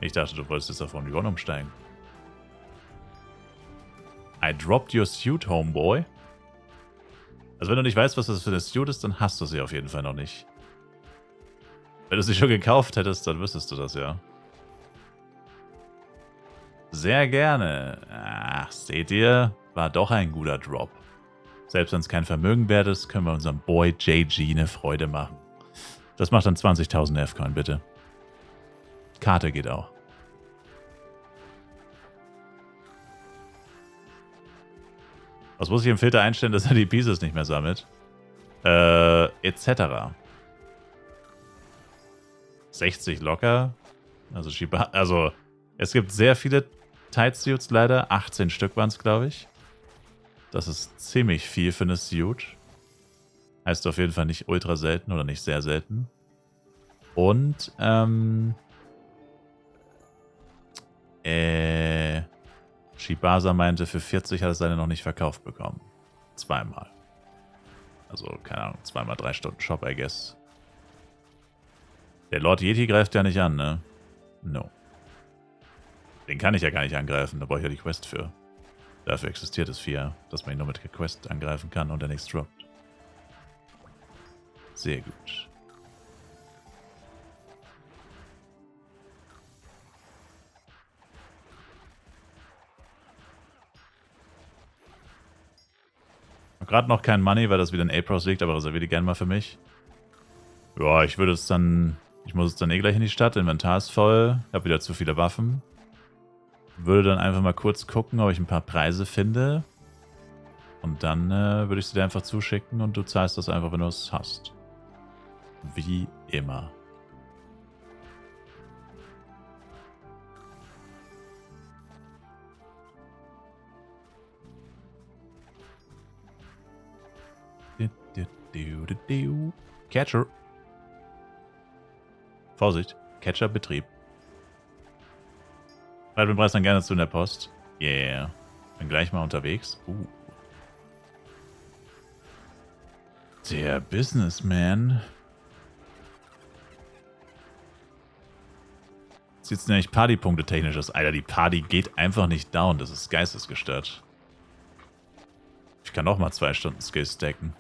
Ich dachte, du wolltest jetzt auf 1v1 umsteigen. I dropped your suit, homeboy. Also wenn du nicht weißt, was das für eine Suit ist, dann hast du sie auf jeden Fall noch nicht. Wenn du sie schon gekauft hättest, dann wüsstest du das ja. Sehr gerne. Ach, seht ihr? War doch ein guter Drop. Selbst wenn es kein Vermögen wert ist, können wir unserem Boy JG eine Freude machen. Das macht dann 20.000 F-Coin, bitte. Karte geht auch. Was muss ich im Filter einstellen, dass er die Pieces nicht mehr sammelt? Etc. 60 locker. Also, es gibt sehr viele Tight Suits leider. 18 Stück waren es, glaube ich. Das ist ziemlich viel für eine Suit. Heißt auf jeden Fall nicht ultra selten oder nicht sehr selten. Und, Shibasa meinte, für 40 hat er seine noch nicht verkauft bekommen. Zweimal. Also, keine Ahnung, zweimal 3 Stunden Shop, I guess. Der Lord Yeti greift ja nicht an, ne? No. Den kann ich ja gar nicht angreifen, da brauche ich ja die Quest für. Dafür existiert es 4, dass man ihn nur mit der Quest angreifen kann und er nichts droppt. Sehr gut. Gerade noch kein Money, weil das wieder in Apros liegt, aber reserviere die gerne mal für mich. Ja, ich würde es dann... Ich muss es dann eh gleich in die Stadt, Inventar ist voll, habe wieder zu viele Waffen. Würde dann einfach mal kurz gucken, ob ich ein paar Preise finde. Und dann würde ich sie dir einfach zuschicken und du zahlst das einfach, wenn du es hast. Wie immer. Catcher. Vorsicht, Catcher Betrieb. Schreib den Preis dann gerne zu in der Post. Yeah. Bin gleich mal unterwegs. Der Businessman. Sieht's nämlich Partypunkte technisch aus. Alter, die Party geht einfach nicht down. Das ist geistesgestört. Ich kann auch mal 2 Stunden Skills stacken.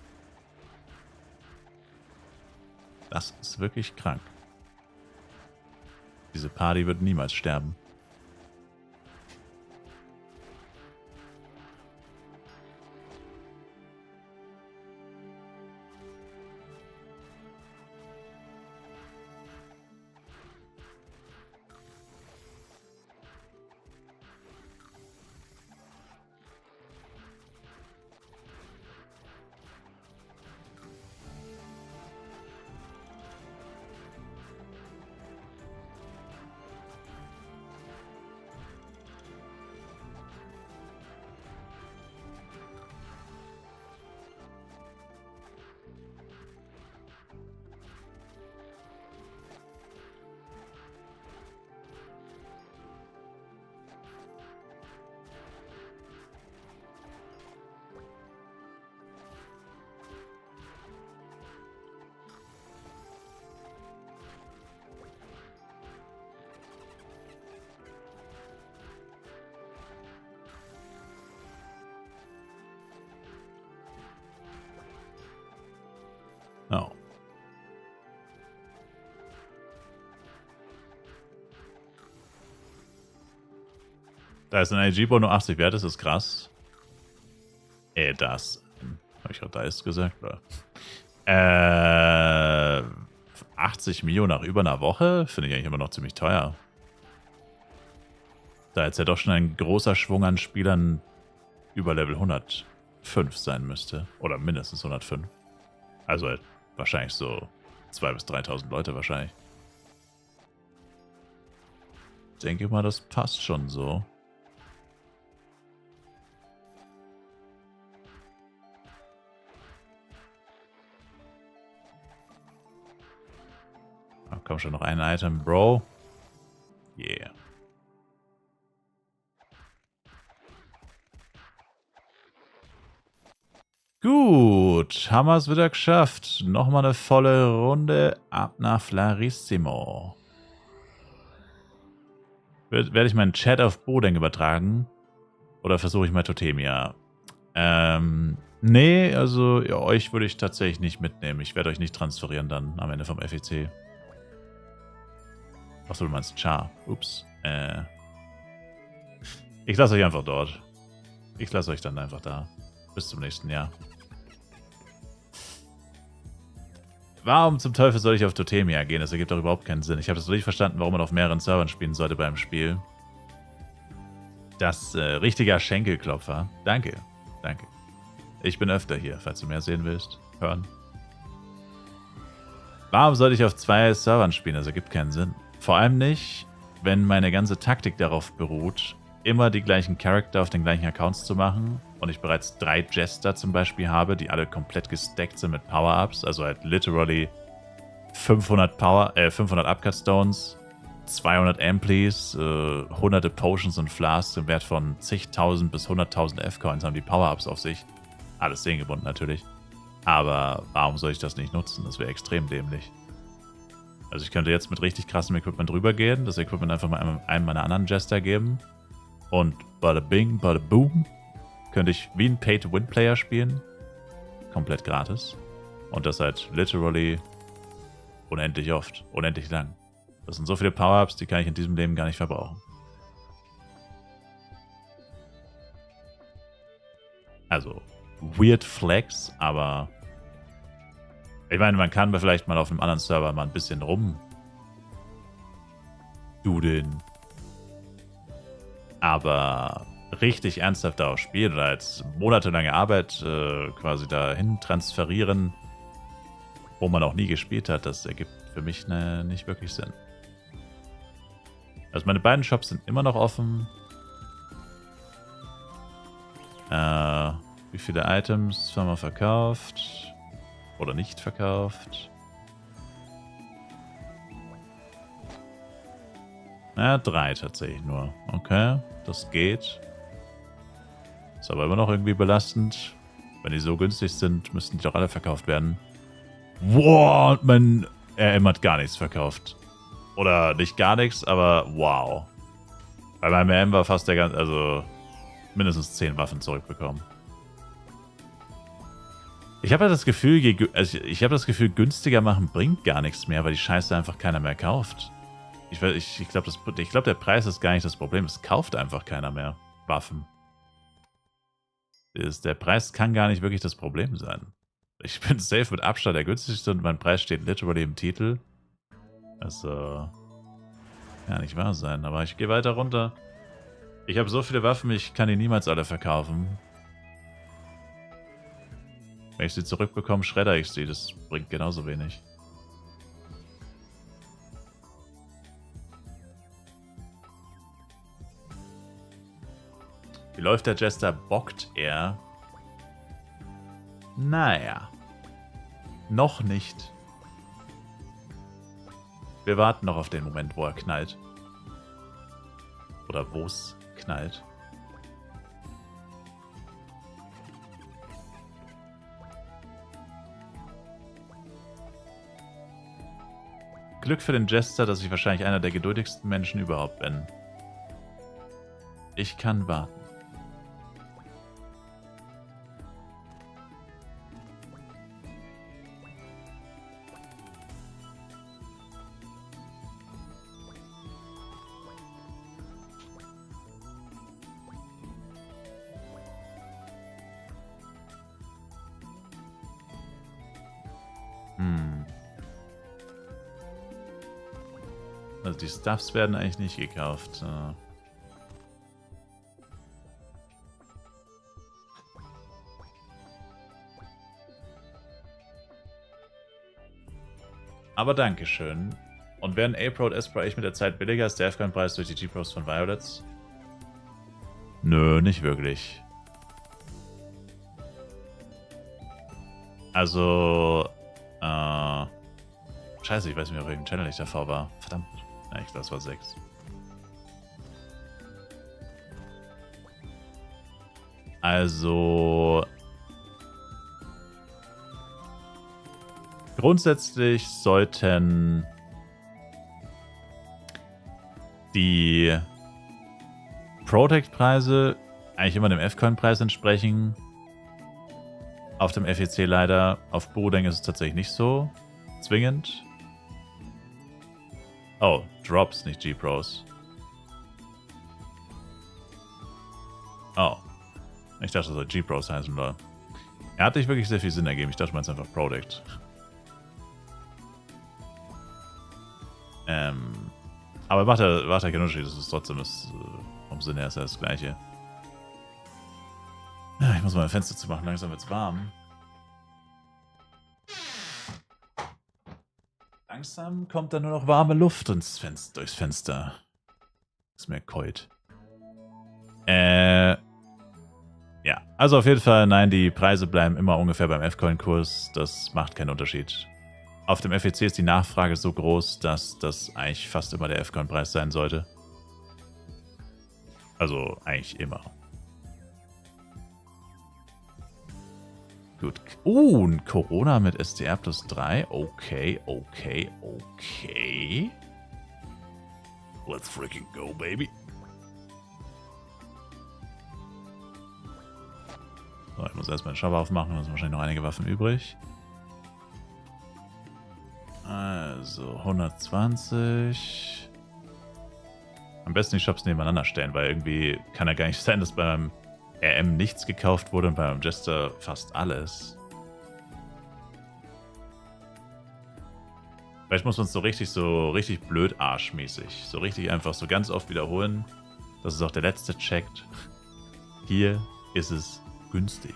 Das ist wirklich krank. Diese Party wird niemals sterben. Oh. Da ist ein AG-Bo nur 80 wert, das ist krass. Das. Habe ich gerade Dice gesagt? Oder? 80 Mio nach über einer Woche? Finde ich eigentlich immer noch ziemlich teuer. Da jetzt ja doch schon ein großer Schwung an Spielern über Level 105 sein müsste. Oder mindestens 105. Also halt wahrscheinlich so 2.000 bis 3.000 Leute wahrscheinlich. Ich denke mal, das passt schon so. Oh, komm schon, noch ein Item, Bro. Yeah. Gut, haben wir es wieder geschafft. Nochmal eine volle Runde ab nach Flarissimo. Werde ich meinen Chat auf Boden übertragen? Oder versuche ich mal Totemia? Nee, also ja, euch würde ich tatsächlich nicht mitnehmen. Ich werde euch nicht transferieren dann am Ende vom FEC. Achso, du meinst Char. Ups. Ich lasse euch einfach dort. Ich lasse euch dann einfach da. Bis zum nächsten Jahr. Warum zum Teufel soll ich auf Totemia gehen? Das ergibt doch überhaupt keinen Sinn. Ich habe das noch nicht verstanden, warum man auf mehreren Servern spielen sollte beim Spiel. Das richtiger Schenkelklopfer. Danke. Danke. Ich bin öfter hier, falls du mehr sehen willst. Hören. Warum sollte ich auf 2 Servern spielen? Das ergibt keinen Sinn. Vor allem nicht, wenn meine ganze Taktik darauf beruht, immer die gleichen Charakter auf den gleichen Accounts zu machen und ich bereits 3 Jester zum Beispiel habe, die alle komplett gestackt sind mit Power-Ups, also halt literally 500 Upcut Stones, 200 Amplis, hunderte Potions und Flasks im Wert von zigtausend bis 100.000 F-Coins haben die Power-Ups auf sich. Alles sehengebunden natürlich. Aber warum soll ich das nicht nutzen? Das wäre extrem dämlich. Also ich könnte jetzt mit richtig krassem Equipment rübergehen, das Equipment einfach mal einem meiner anderen Jester geben. Und bada bing, bada boom, könnte ich wie ein Pay-to-Win-Player spielen. Komplett gratis. Und das halt literally unendlich oft, unendlich lang. Das sind so viele Power-Ups, die kann ich in diesem Leben gar nicht verbrauchen. Also, weird Flex, aber ich meine, man kann vielleicht mal auf einem anderen Server mal ein bisschen rumdudeln. Aber richtig ernsthaft darauf spielen oder als monatelange Arbeit quasi dahin transferieren, wo man auch nie gespielt hat, das ergibt für mich nicht wirklich Sinn. Also meine beiden Shops sind immer noch offen. Wie viele Items haben wir verkauft? Oder nicht verkauft? Ja, 3 tatsächlich nur. Okay, das geht. Ist aber immer noch irgendwie belastend. Wenn die so günstig sind, müssten die doch alle verkauft werden. Wow, und mein RM hat gar nichts verkauft. Oder nicht gar nichts, aber wow. Bei meinem RM war fast der ganze, also mindestens 10 Waffen zurückbekommen. Ich habe ja das Gefühl, ich habe das Gefühl, günstiger machen bringt gar nichts mehr, weil die Scheiße einfach keiner mehr kauft. Ich glaube, der Preis ist gar nicht das Problem. Es kauft einfach keiner mehr Waffen. Der Preis kann gar nicht wirklich das Problem sein. Ich bin safe mit Abstand der günstigste und mein Preis steht literally im Titel. Also, kann nicht wahr sein. Aber ich gehe weiter runter. Ich habe so viele Waffen, ich kann die niemals alle verkaufen. Wenn ich sie zurückbekomme, schredder ich sie. Das bringt genauso wenig. Wie läuft der Jester? Bockt er? Naja. Noch nicht. Wir warten noch auf den Moment, wo er knallt. Oder wo es knallt. Glück für den Jester, dass ich wahrscheinlich einer der geduldigsten Menschen überhaupt bin. Ich kann warten. Also die Stuffs werden eigentlich nicht gekauft. Aber dankeschön. Und werden A-Pro und S-Pro echt mit der Zeit billiger? Ist der F-Coin-Preis durch die G-Pros von Violets? Nö, nicht wirklich. Also, scheiße, ich weiß nicht mehr, auf welchem Channel ich davor war. Verdammt. Ja, ich glaube, das war 6. Also, grundsätzlich sollten die Protect-Preise eigentlich immer dem F-Coin-Preis entsprechen. Auf dem FEC leider. Auf Bodeng ist es tatsächlich nicht so zwingend. Oh, Drops, nicht G-Pros. Oh. Ich dachte, das soll G-Pros heißen, oder? Er hat nicht wirklich sehr viel Sinn ergeben. Ich dachte, man ist einfach Product. Aber macht ja keinen Unterschied. Das ist trotzdem vom Sinn her ist ja das Gleiche. Ja, ich muss mal ein Fenster zu machen. Langsam wird's warm. Langsam kommt da nur noch warme Luft durchs Fenster. Ist mir kalt. Ja, also auf jeden Fall, nein, die Preise bleiben immer ungefähr beim F-Coin-Kurs. Das macht keinen Unterschied. auf dem FEC ist die Nachfrage so groß, dass das eigentlich fast immer der F-Coin-Preis sein sollte. Also eigentlich immer. Gut. Ein Corona mit STR plus 3. Okay. Let's freaking go, baby. So, ich muss erstmal den Shop aufmachen, da sind wahrscheinlich noch einige Waffen übrig. Also 120. Am besten die Shops nebeneinander stellen, weil irgendwie kann ja gar nicht sein, dass beim RM nichts gekauft wurde und beim Jester fast alles. Vielleicht muss man es so richtig blöd arschmäßig, so richtig einfach so ganz oft wiederholen. Das ist auch der letzte checkt. Hier ist es günstig.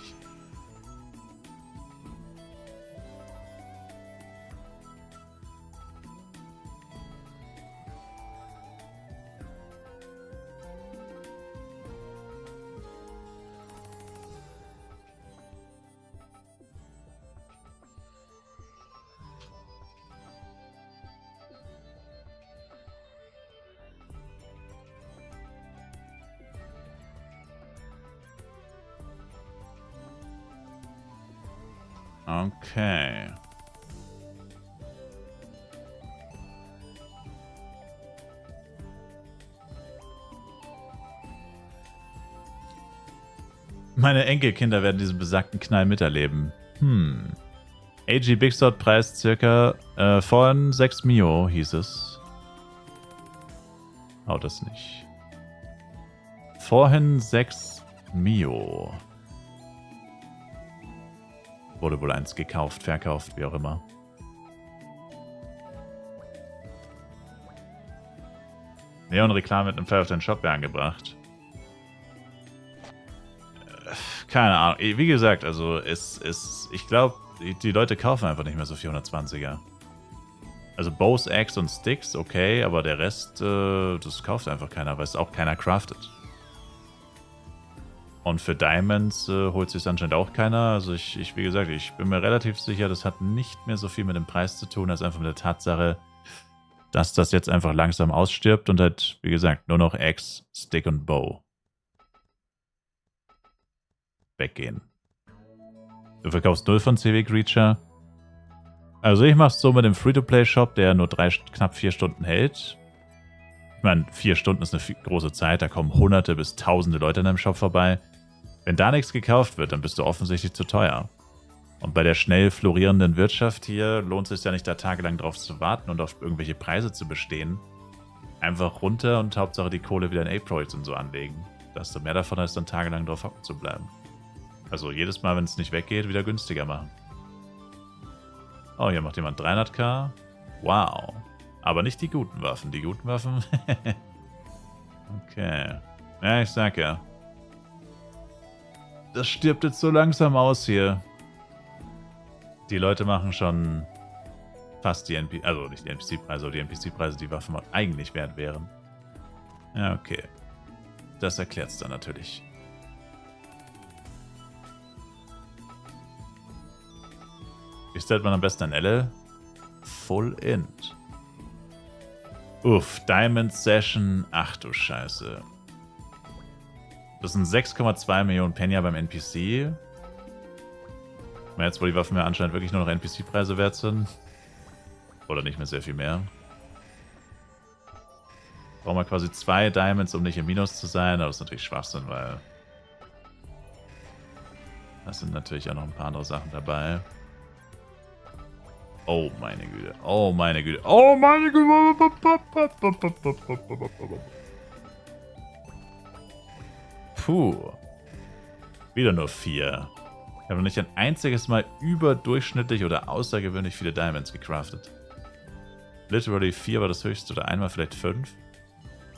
Okay. Meine Enkelkinder werden diesen besagten Knall miterleben. AG Big Sword Preis circa von 6 Mio hieß es. Oh, das nicht. Vorhin 6 Mio. Wurde wohl eins gekauft, verkauft, wie auch immer. Neon-Reklame mit einem Pfeil auf den Shop wäre angebracht. Keine Ahnung. Wie gesagt, also ich glaube, die Leute kaufen einfach nicht mehr so 420er. Also Bows, Axe und Sticks, okay, aber der Rest, das kauft einfach keiner, weil es auch keiner craftet. Und für Diamonds holt sich anscheinend auch keiner. Also wie gesagt, ich bin mir relativ sicher, das hat nicht mehr so viel mit dem Preis zu tun, als einfach mit der Tatsache, dass das jetzt einfach langsam ausstirbt und halt, wie gesagt, nur noch Axe, Stick und Bow weggehen. Du verkaufst 0 von CW Creature. Also ich mach's so mit dem Free-to-Play-Shop, der nur knapp 4 Stunden hält. Ich meine, 4 Stunden ist eine große Zeit, da kommen hunderte bis tausende Leute in deinem Shop vorbei. Wenn da nichts gekauft wird, dann bist du offensichtlich zu teuer. Und bei der schnell florierenden Wirtschaft hier lohnt es sich ja nicht, da tagelang drauf zu warten und auf irgendwelche Preise zu bestehen. Einfach runter und Hauptsache die Kohle wieder in A-Projects und so anlegen. Da hast du mehr davon, als dann tagelang drauf hocken zu bleiben. Also jedes Mal, wenn es nicht weggeht, wieder günstiger machen. Oh, hier macht jemand 300k. Wow. Aber nicht die guten Waffen. Die guten Waffen... Okay. Ja, ich sag ja. Das stirbt jetzt so langsam aus hier. Die Leute machen schon fast die NPC... Also nicht die NPC-Preise, aber die NPC-Preise, die Waffen eigentlich wert wären. Ja, okay. Das erklärt's dann natürlich. Wie stellt man am besten ein Elle? Full Int. Uff, Diamond Session. Ach du Scheiße. Das sind 6,2 Millionen Penya beim NPC. Jetzt, wo die Waffen ja anscheinend wirklich nur noch NPC-Preise wert sind. Oder nicht mehr sehr viel mehr. Brauchen wir quasi 2 Diamonds, um nicht im Minus zu sein. Aber das ist natürlich Schwachsinn, weil... Das sind natürlich auch noch ein paar andere Sachen dabei. Oh meine Güte. Oh meine Güte. Oh meine Güte. Puh. Wieder nur 4. Ich habe noch nicht ein einziges Mal überdurchschnittlich oder außergewöhnlich viele Diamonds gecraftet. Literally 4 war das höchste oder einmal vielleicht 5.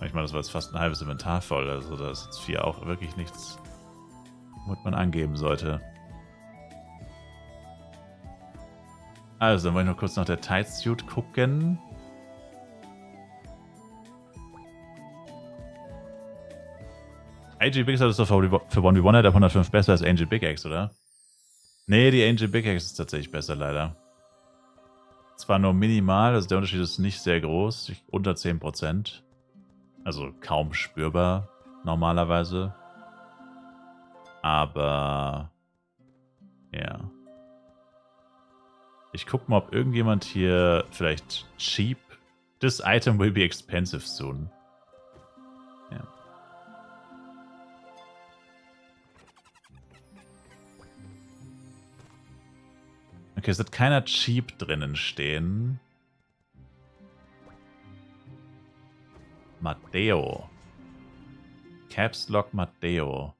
Ich meine, das war jetzt fast ein halbes Inventar voll. Also da ist jetzt 4 auch wirklich nichts, womit man angeben sollte. Also, dann wollen wir noch kurz nach der Tight Suit gucken. AG Big Axe ist doch für 1v1 halt ab 105 besser als Angel Big Axe, oder? Nee, die Angel Big Axe ist tatsächlich besser, leider. zwar nur minimal, also der Unterschied ist nicht sehr groß, unter 10%. Also kaum spürbar normalerweise. Aber ja. Ich gucke mal, ob irgendjemand hier vielleicht cheap. This item will be expensive soon. Ja. Okay, es hat keiner cheap drinnen stehen. Matteo. Caps Lock Matteo.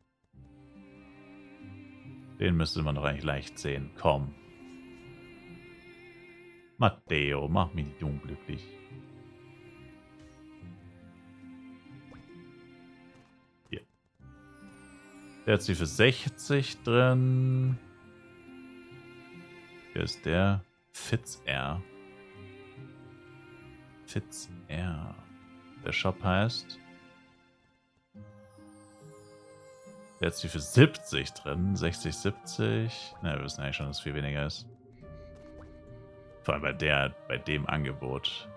Den müsste man doch eigentlich leicht sehen. Komm. Matteo, mach mich nicht unglücklich. Hier. Der hat sie für 60 drin. Wer ist der? Fitz-R. Fitz-R. Der Shop heißt. Der hat sie für 70 drin. 60, 70. Na, wir wissen eigentlich schon, dass es viel weniger ist. Vor allem bei dem Angebot.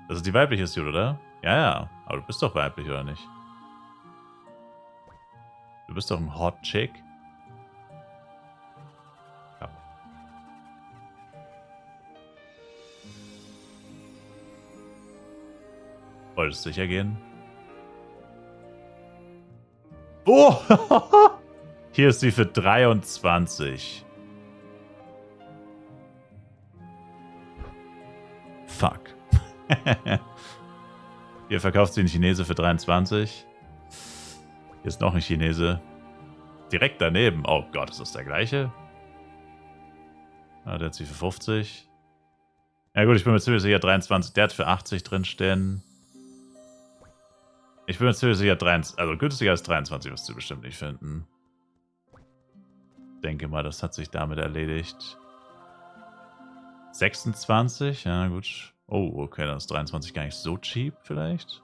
Das ist die weibliche Suit, oder? Ja, ja. Aber du bist doch weiblich, oder nicht? Du bist doch ein Hot Chick. Ja. Wolltest du sicher gehen? Oh! Hier ist sie für 23. Fuck. Hier verkauft sie ein Chinese für 23. Hier ist noch ein Chinese. Direkt daneben. Oh Gott, ist das der gleiche? Ah, der hat sie für 50. Ja gut, ich bin mir ziemlich sicher 23. Der hat für 80 drinstehen. Ich bin mir ziemlich sicher 23. Also günstiger als 23 wirst du bestimmt nicht finden. Denke mal, das hat sich damit erledigt. 26, ja gut. Oh, okay, dann ist 23 gar nicht so cheap vielleicht.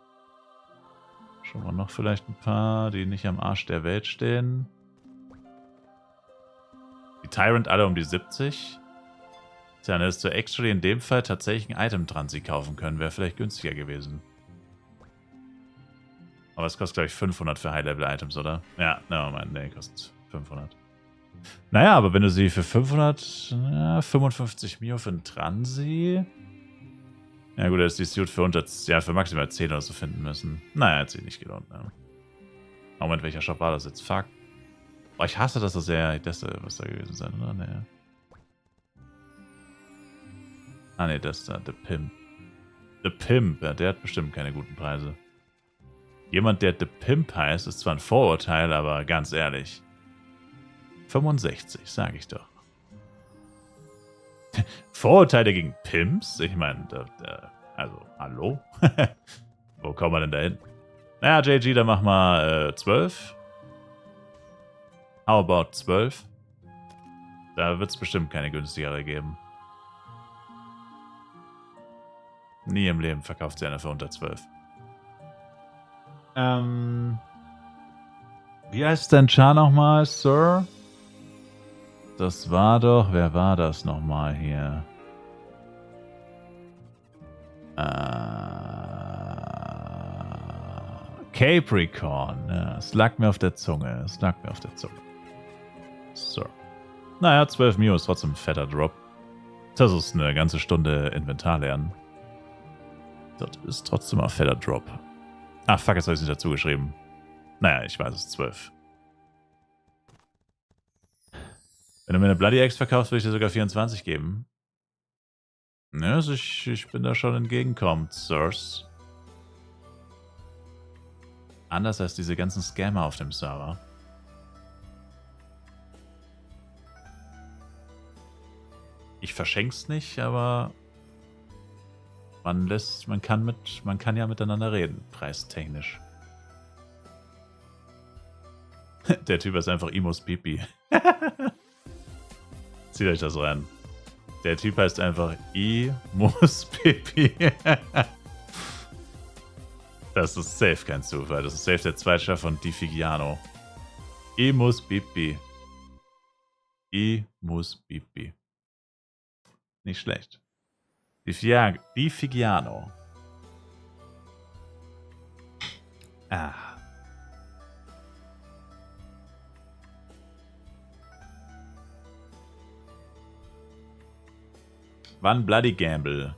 Schauen wir noch vielleicht ein paar, die nicht am Arsch der Welt stehen. Die Tyrant alle um die 70. Tja, dann hättest du actually in dem Fall tatsächlich ein Item dran sie kaufen können. Wäre vielleicht günstiger gewesen. Aber es kostet, glaube ich, 500 für High-Level-Items, oder? Ja, nevermind, nee, kostet 500. Naja, aber wenn du sie für 55 Mio für einen Transi. Ja gut, da ist die Suit für für maximal 10 oder so finden müssen. Naja, hat sich nicht gelohnt, ne? Moment, welcher Shop war das jetzt? Fuck. Boah, ich hasse das, dass was da gewesen sein, oder? Nee. Ah ne, das da, The Pimp. The Pimp, ja, der hat bestimmt keine guten Preise. Jemand, der The Pimp heißt, ist zwar ein Vorurteil, aber ganz ehrlich. 65, sage ich doch. Vorurteile gegen Pimps? Ich meine, also, hallo? Wo kommen wir denn da hin? Naja, JG, dann mach mal 12. How about 12? Da wird es bestimmt keine günstigere geben. Nie im Leben verkauft sie einer für unter 12. Wie heißt dein Char nochmal, Sir? Das war doch... Wer war das nochmal hier? Capricorn. Ja, es lag mir auf der Zunge. So. Naja, 12 Mio ist trotzdem ein fetter Drop. Das ist eine ganze Stunde Inventar lernen. Das ist trotzdem ein fetter Drop. Ah, fuck, jetzt habe ich es nicht dazu geschrieben. Naja, ich weiß, es ist 12. Wenn du mir eine Bloody Axe verkaufst, würde ich dir sogar 24 geben. Ja, also ich bin da schon entgegenkommend, Sirs. Anders als diese ganzen Scammer auf dem Server. Ich verschenk's nicht, aber man kann ja miteinander reden, preistechnisch. Der Typ ist einfach Imus Pipi. Zieht euch das rein. Der Typ heißt einfach Imus Pipi. Das ist safe kein Zufall. Das ist safe der Zweitchef von Di Figiano. Imus Pipi. I muss Bibi. Nicht schlecht. Di Figiano. Ah. Wann Bloody Gamble?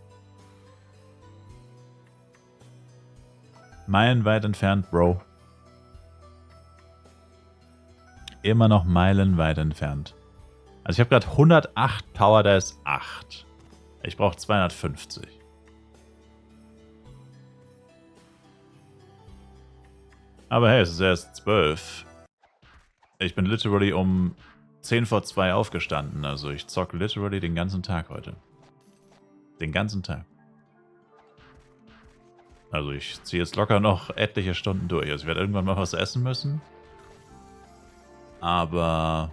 Meilenweit entfernt, Bro. Immer noch meilenweit entfernt. Also ich habe gerade 108 Power, da ist 8. Ich brauche 250. Aber hey, es ist erst 12. Ich bin literally um 10 vor 2 aufgestanden. Also ich zocke literally den ganzen Tag heute. Den ganzen Tag. Also ich ziehe jetzt locker noch etliche Stunden durch. Also ich werde irgendwann mal was essen müssen. Aber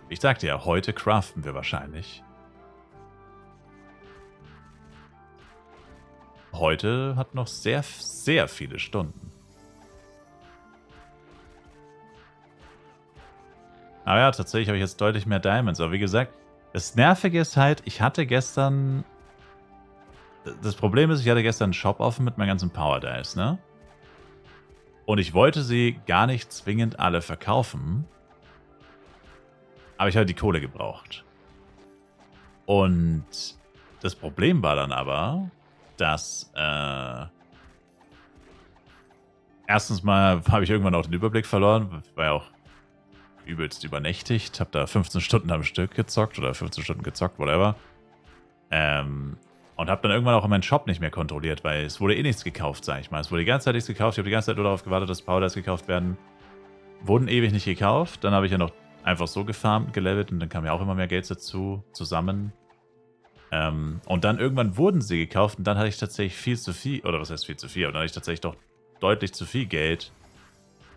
ich sagte ja, heute craften wir wahrscheinlich. Heute hat noch sehr, sehr viele Stunden. Aber ja, tatsächlich habe ich jetzt deutlich mehr Diamonds. Aber wie gesagt, das Nervige ist halt, ich hatte gestern... Das Problem ist, ich hatte gestern einen Shop offen mit meinen ganzen Power Dice, ne? Und ich wollte sie gar nicht zwingend alle verkaufen. Aber ich habe die Kohle gebraucht. Und das Problem war dann aber, dass erstens mal habe ich irgendwann auch den Überblick verloren. Ich war ja auch übelst übernächtigt. Habe da 15 Stunden am Stück gezockt oder 15 Stunden gezockt, whatever. Und habe dann irgendwann auch meinen Shop nicht mehr kontrolliert, weil es wurde eh nichts gekauft, sag ich mal. Es wurde die ganze Zeit nichts gekauft. Ich habe die ganze Zeit nur darauf gewartet, dass Power Dice gekauft werden. Wurden ewig nicht gekauft. Dann habe ich ja noch einfach so gefarmt, gelevelt und dann kam ja auch immer mehr Geld dazu, zusammen. Und dann irgendwann wurden sie gekauft und dann hatte ich tatsächlich viel zu viel, oder was heißt viel zu viel, aber dann hatte ich tatsächlich doch deutlich zu viel Geld.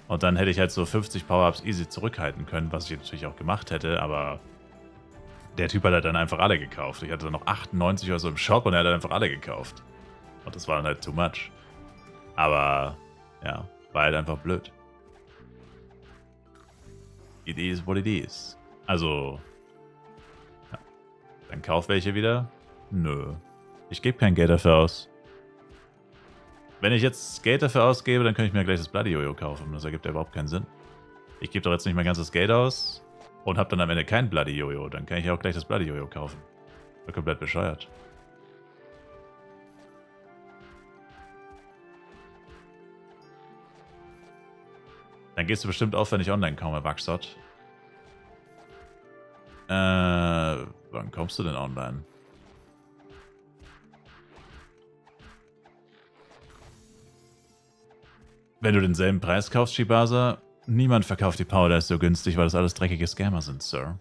Und dann hätte ich halt so 50 Power-Ups easy zurückhalten können, was ich natürlich auch gemacht hätte, aber der Typ hat halt dann einfach alle gekauft. Ich hatte dann noch 98 oder so im Shop und er hat dann einfach alle gekauft. Und das war dann halt too much. Aber, ja, war halt einfach blöd. It is what it is. Also, ja. Dann kauf welche wieder? Nö. Ich gebe kein Geld dafür aus. Wenn ich jetzt Geld dafür ausgebe, dann könnte ich mir gleich das Bloody Jojo kaufen. Das ergibt ja überhaupt keinen Sinn. Ich gebe doch jetzt nicht mein ganzes Geld aus und habe dann am Ende kein Bloody Jojo. Dann kann ich ja auch gleich das Bloody Jojo kaufen. War komplett bescheuert. Dann gehst du bestimmt aufwendig online kaum, Wachsot. Wann kommst du denn online? Wenn du denselben Preis kaufst, Shibasa, niemand verkauft die Power Dice so günstig, weil das alles dreckige Scammer sind, Sir.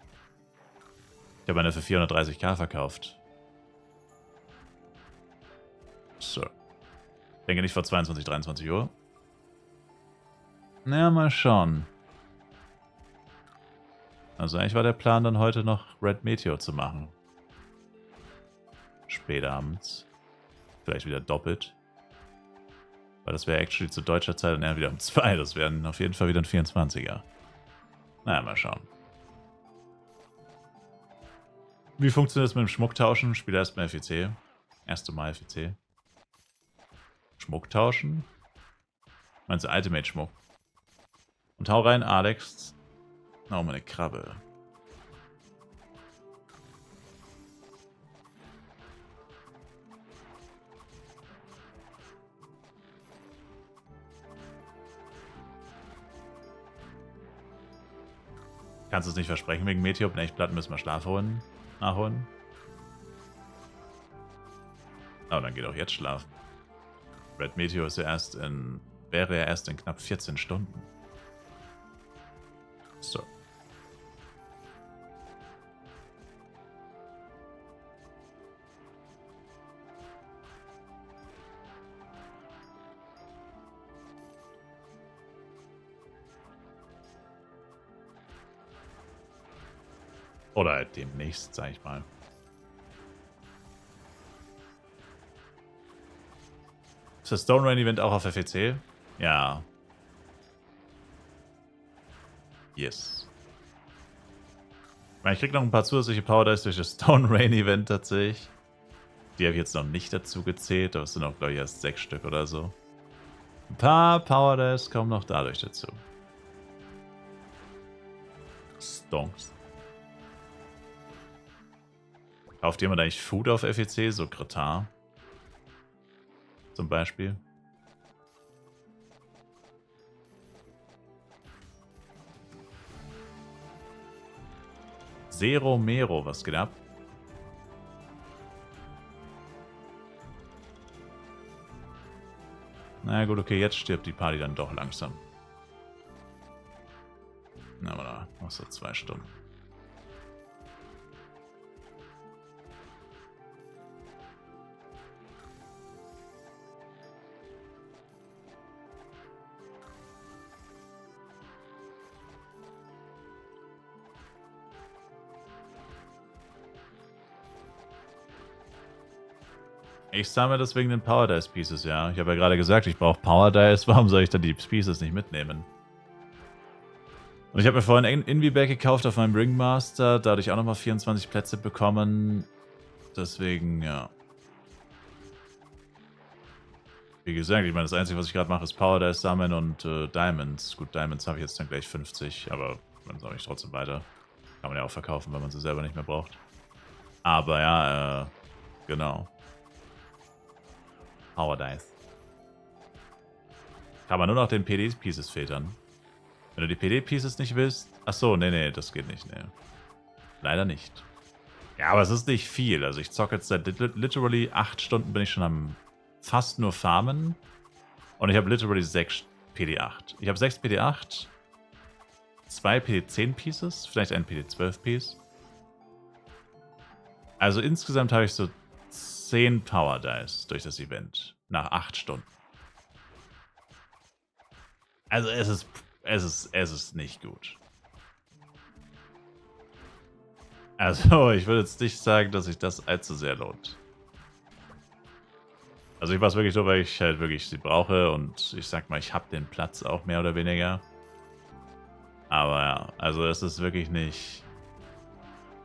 Ich habe eine für 430k verkauft. Sir. Denke nicht vor 22, 23 Uhr. Naja, mal schauen. Also eigentlich war der Plan dann heute noch Red Meteor zu machen. Spät abends. Vielleicht wieder doppelt. Weil das wäre actually zu deutscher Zeit dann eher wieder um 2. Das wären auf jeden Fall wieder ein 24er. Naja, mal schauen. Wie funktioniert das mit dem Schmucktauschen? Spiele erstmal FEC. Erste Mal FEC. Schmucktauschen? Meinst du Ultimate-Schmuck? Und hau rein, Alex. Oh, meine Krabbe. Kannst du es nicht versprechen wegen Meteor? Blechplatten müssen wir Schlaf holen. Nachholen. Oh, dann geht auch jetzt schlafen. Red Meteor ist ja wäre ja erst in knapp 14 Stunden. So. Oder halt demnächst, sag ich mal. Ist das Stone Rain Event auch auf FEC? Ja. Yes. Ich krieg noch ein paar zusätzliche Power Dice durch das Stone Rain Event tatsächlich. Die habe ich jetzt noch nicht dazu gezählt, aber es sind auch, glaube ich, erst 6 Stück oder so. Ein paar Power Dice kommen noch dadurch dazu. Stonks. Kauft jemand eigentlich Food auf FEC? So Kretar? Zum Beispiel. Zero Mero, was geht ab? Na gut, okay, jetzt stirbt die Party dann doch langsam. Na, aber da noch so 2 Stunden. Ich sammle das wegen den Power Dice Pieces, ja. Ich habe ja gerade gesagt, ich brauche Power Dice. Warum soll ich dann die Pieces nicht mitnehmen? Und ich habe mir vorhin ein Invi-Bag gekauft auf meinem Ringmaster. Dadurch auch nochmal 24 Plätze bekommen. Deswegen, ja. Wie gesagt, ich meine, das Einzige, was ich gerade mache, ist Power Dice sammeln und Diamonds. Gut, Diamonds habe ich jetzt dann gleich 50, aber dann sammle ich trotzdem weiter. Kann man ja auch verkaufen, wenn man sie selber nicht mehr braucht. Aber ja, genau. Power Dice. Kann man nur noch den PD-Pieces filtern. Wenn du die PD-Pieces nicht willst... Achso, nee, das geht nicht, nee. Leider nicht. Ja, aber es ist nicht viel. Also ich zocke jetzt seit literally 8 Stunden bin ich schon am fast nur farmen. Und ich habe literally 6 PD8. Ich habe 6 PD8, 2 PD10 Pieces, vielleicht ein PD12 Piece. Also insgesamt habe ich so 10 Power Dice durch das Event. Nach 8 Stunden. Also es ist nicht gut. Also ich würde jetzt nicht sagen, dass sich das allzu sehr lohnt. Also ich mache es wirklich so, weil ich halt wirklich sie brauche und ich sag mal, ich habe den Platz auch mehr oder weniger. Aber ja, also es ist wirklich nicht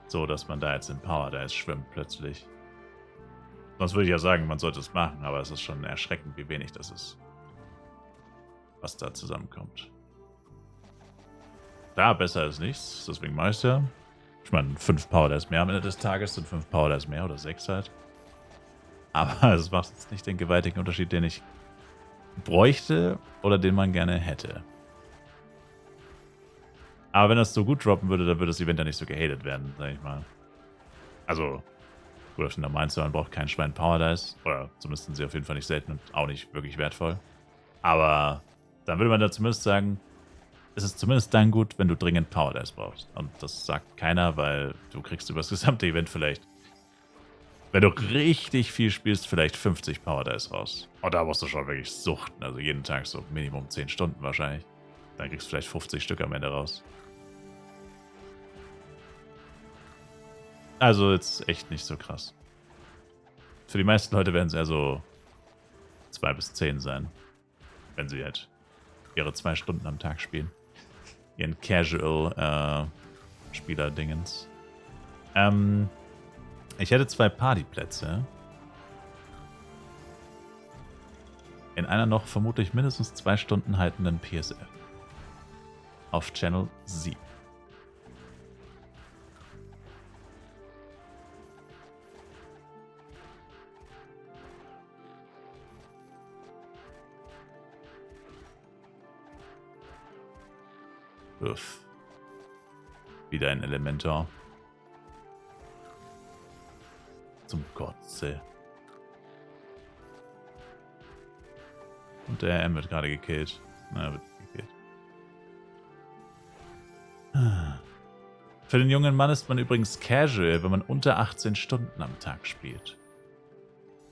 so, dass man da jetzt in Power Dice schwimmt plötzlich. Sonst würde ich ja sagen, man sollte es machen, aber es ist schon erschreckend, wie wenig das ist. Was da zusammenkommt. Da besser als nichts, deswegen mache ich es ja. Ich meine, 5 Power Dice mehr am Ende des Tages sind 5 Power Dice mehr oder 6 halt. Aber es macht jetzt nicht den gewaltigen Unterschied, den ich bräuchte oder den man gerne hätte. Aber wenn das so gut droppen würde, dann würde das Event ja nicht so gehatet werden, sag ich mal. Also, gut, auf den normalen Servern braucht kein Schwein Power Dice. Oder zumindest sind sie auf jeden Fall nicht selten und auch nicht wirklich wertvoll. Aber dann würde man da zumindest sagen, es ist zumindest dann gut, wenn du dringend Power Dice brauchst. Und das sagt keiner, weil du kriegst über das gesamte Event vielleicht, wenn du richtig viel spielst, vielleicht 50 Power Dice raus. Und da musst du schon wirklich suchten. Also jeden Tag so Minimum 10 Stunden wahrscheinlich. Dann kriegst du vielleicht 50 Stück am Ende raus. Also jetzt echt nicht so krass. Für die meisten Leute werden es eher so 2 bis 10 sein. Wenn sie halt ihre 2 Stunden am Tag spielen. Ihren Casual-Spieler-Dingens. Ich hätte 2 Partyplätze. In einer noch vermutlich mindestens 2 Stunden haltenden PSF. Auf Channel 7. Uff. Wieder ein Elementor. Zum Kotze. Und der M wird gerade gekillt. Na, wird gekillt. Für den jungen Mann ist man übrigens casual, wenn man unter 18 Stunden am Tag spielt.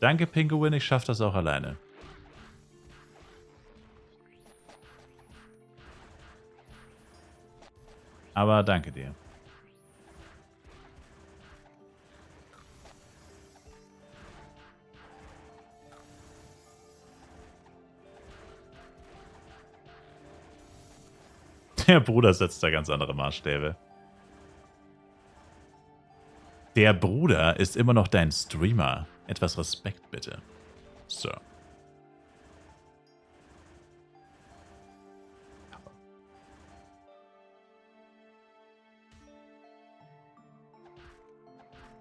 Danke, Pinguin, ich schaff das auch alleine. Aber danke dir. Der Bruder setzt da ganz andere Maßstäbe. Der Bruder ist immer noch dein Streamer. Etwas Respekt, bitte. So.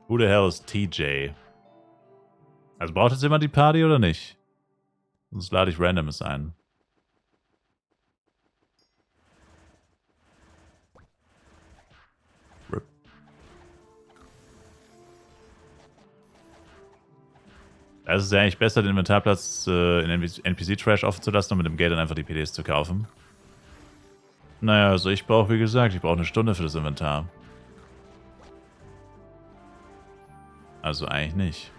Who the hell ist TJ? Also braucht jetzt jemand die Party oder nicht? Sonst lade ich Randoms ein. RIP. Es ist ja eigentlich besser, den Inventarplatz in NPC-Trash offen zu lassen und mit dem Geld dann einfach die PDs zu kaufen. Naja, also ich brauche, wie gesagt, ich brauche eine Stunde für das Inventar. Also eigentlich nicht.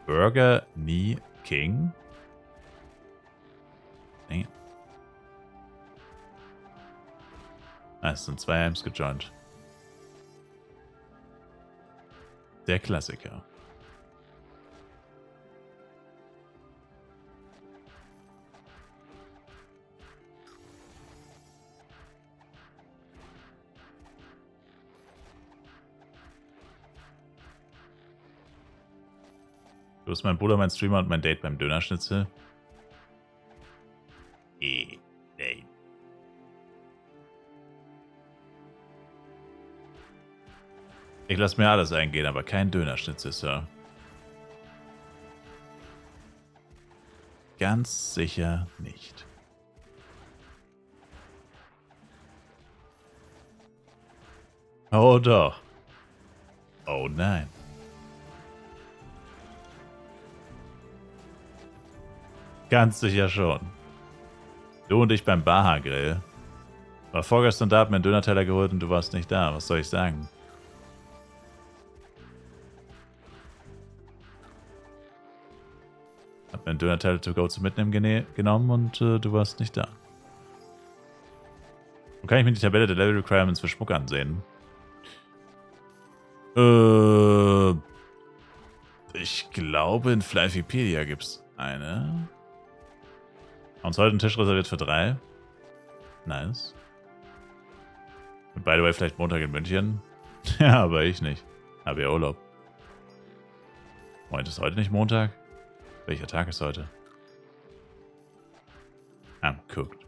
Burger Nie King? Nee. Ah, es sind 2 Amps gejoint. Der Klassiker. Du bist mein Bruder, mein Streamer und mein Date beim Dönerschnitzel. Nein. Ich lasse mir alles eingehen, aber kein Dönerschnitzel, Sir. Ganz sicher nicht. Oh doch. Oh nein. Ganz sicher schon. Du und ich beim Baha-Grill. War vorgestern da, hab mir einen Döner-Teller geholt und du warst nicht da. Was soll ich sagen? Hab mir einen Döner-Teller to go zum Mitnehmen genommen und du warst nicht da. Wo kann ich mir die Tabelle der Level Requirements für Schmuck ansehen? Ich glaube, in Flyfipedia gibt es eine. Uns heute ein Tisch reserviert für 3. Nice. Und by the way, vielleicht Montag in München. Ja, aber ich nicht. Habe ja Urlaub. Moment, ist heute nicht Montag? Welcher Tag ist heute? I'm cooked.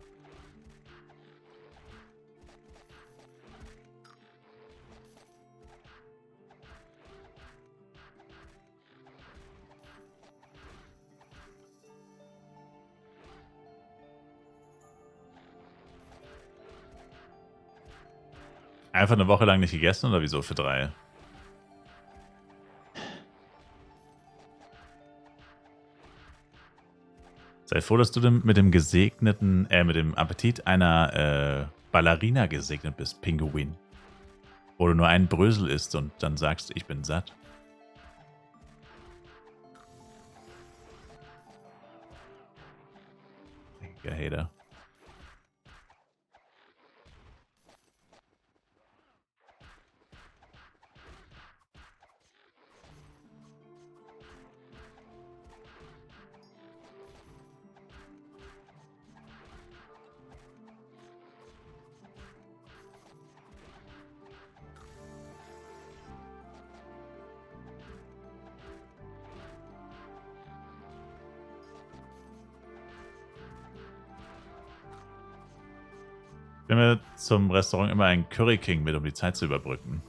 Einfach eine Woche lang nicht gegessen oder wieso für 3? Sei froh, dass du mit dem gesegneten, mit dem Appetit einer Ballerina gesegnet bist, Pinguin. Wo du nur einen Brösel isst und dann sagst, ich bin satt. Richtiger Hater. Ich nehme zum Restaurant immer einen Curry King mit, um die Zeit zu überbrücken.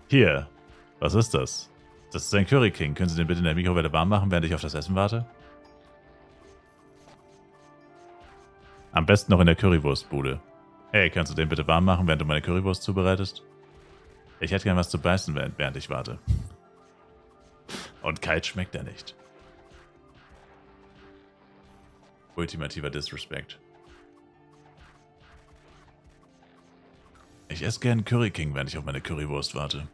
Hier, was ist das? Das ist ein Curry King. Können Sie den bitte in der Mikrowelle warm machen, während ich auf das Essen warte? Am besten noch in der Currywurstbude. Hey, kannst du den bitte warm machen, während du meine Currywurst zubereitest? Ich hätte gern was zu beißen, während ich warte. Und kalt schmeckt er nicht. Ultimativer Disrespect. Ich esse gern Curry King, während ich auf meine Currywurst warte.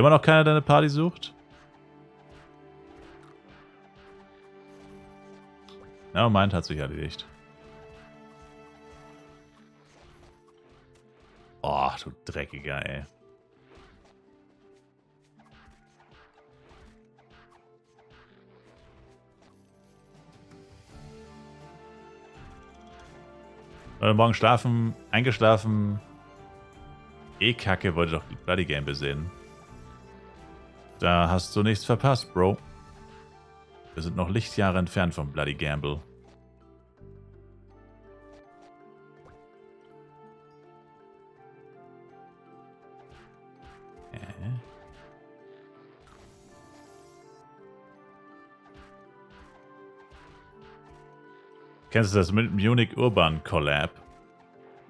Immer noch keiner, der eine Party sucht? Ja, meint hat sich erledigt. Oh, du Dreckiger, ey. Heute Morgen schlafen, eingeschlafen. Kacke, wollte doch die Bloody Gamble sehen. Da hast du nichts verpasst, Bro. Wir sind noch Lichtjahre entfernt vom Bloody Gamble. Kennst du das mit Munich Urban Collab?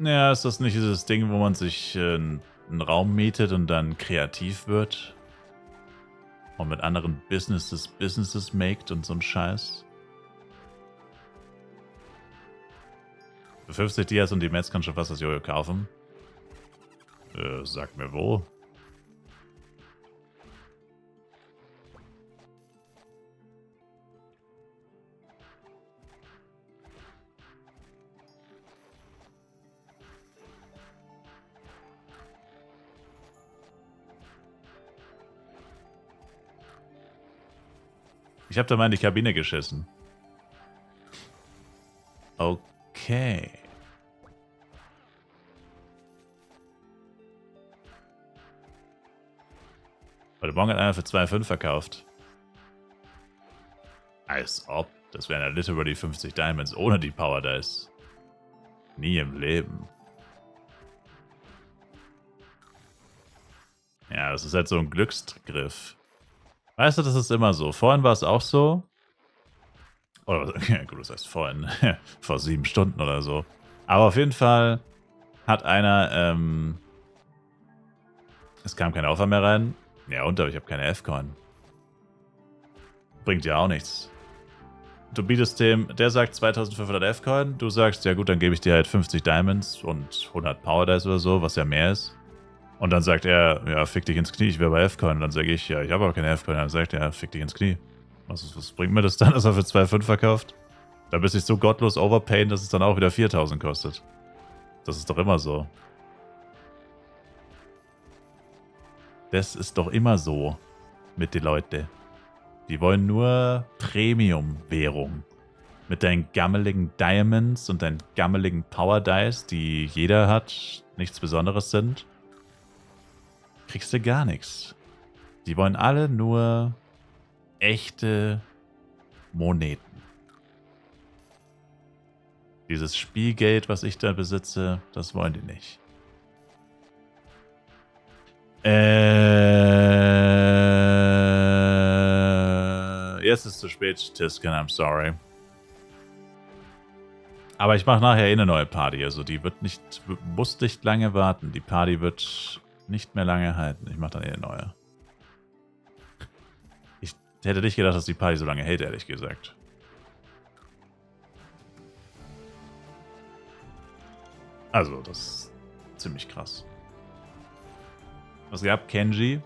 Ja, ist das nicht dieses Ding, wo man sich einen Raum mietet und dann kreativ wird? Und mit anderen Businesses maked und so ein Scheiß? Für 50 Dias und die Mets kann schon fast das Jojo kaufen. Sag mir wo. Ich habe da mal in die Kabine geschissen. Okay. Heute Morgen hat einer für 2,5 verkauft. Als ob. Das wären ja literally 50 Diamonds ohne die Power Dice. Nie im Leben. Ja, das ist halt so ein Glücksgriff. Weißt du, das ist immer so. Vorhin war es auch so. Oder, ja, gut, das heißt vorhin. Vor 7 Stunden oder so. Aber auf jeden Fall hat einer, es kam kein Offer mehr rein. Ja, aber ich habe keine F-Coin. Bringt ja auch nichts. Du bietest dem, der sagt 2500 F-Coin, du sagst, ja gut, dann gebe ich dir halt 50 Diamonds und 100 Power Dice oder so, was ja mehr ist. Und dann sagt er, ja, fick dich ins Knie, ich wäre bei F-Coin. Und dann sage ich, ja, ich habe aber keine F-Coin. Dann sagt er, ja, fick dich ins Knie. Was bringt mir das dann, dass er für 2,5 verkauft? Da bist ich so gottlos overpayen, dass es dann auch wieder 4000 kostet. Das ist doch immer so. Das ist doch immer so mit den Leuten. Die wollen nur Premium-Währung. Mit deinen gammeligen Diamonds und deinen gammeligen Power Dice, die jeder hat, nichts Besonderes sind, kriegst du gar nichts. Die wollen alle nur echte Moneten. Dieses Spielgeld, was ich da besitze, das wollen die nicht. Jetzt ist es zu spät, Tisken, I'm sorry. Aber ich mache nachher eine neue Party, also die muss nicht lange warten. Die Party wird nicht mehr lange halten. Ich mache dann eine neue. Ich hätte nicht gedacht, dass die Party so lange hält, ehrlich gesagt. Also, das ist ziemlich krass. Was gab Kenji?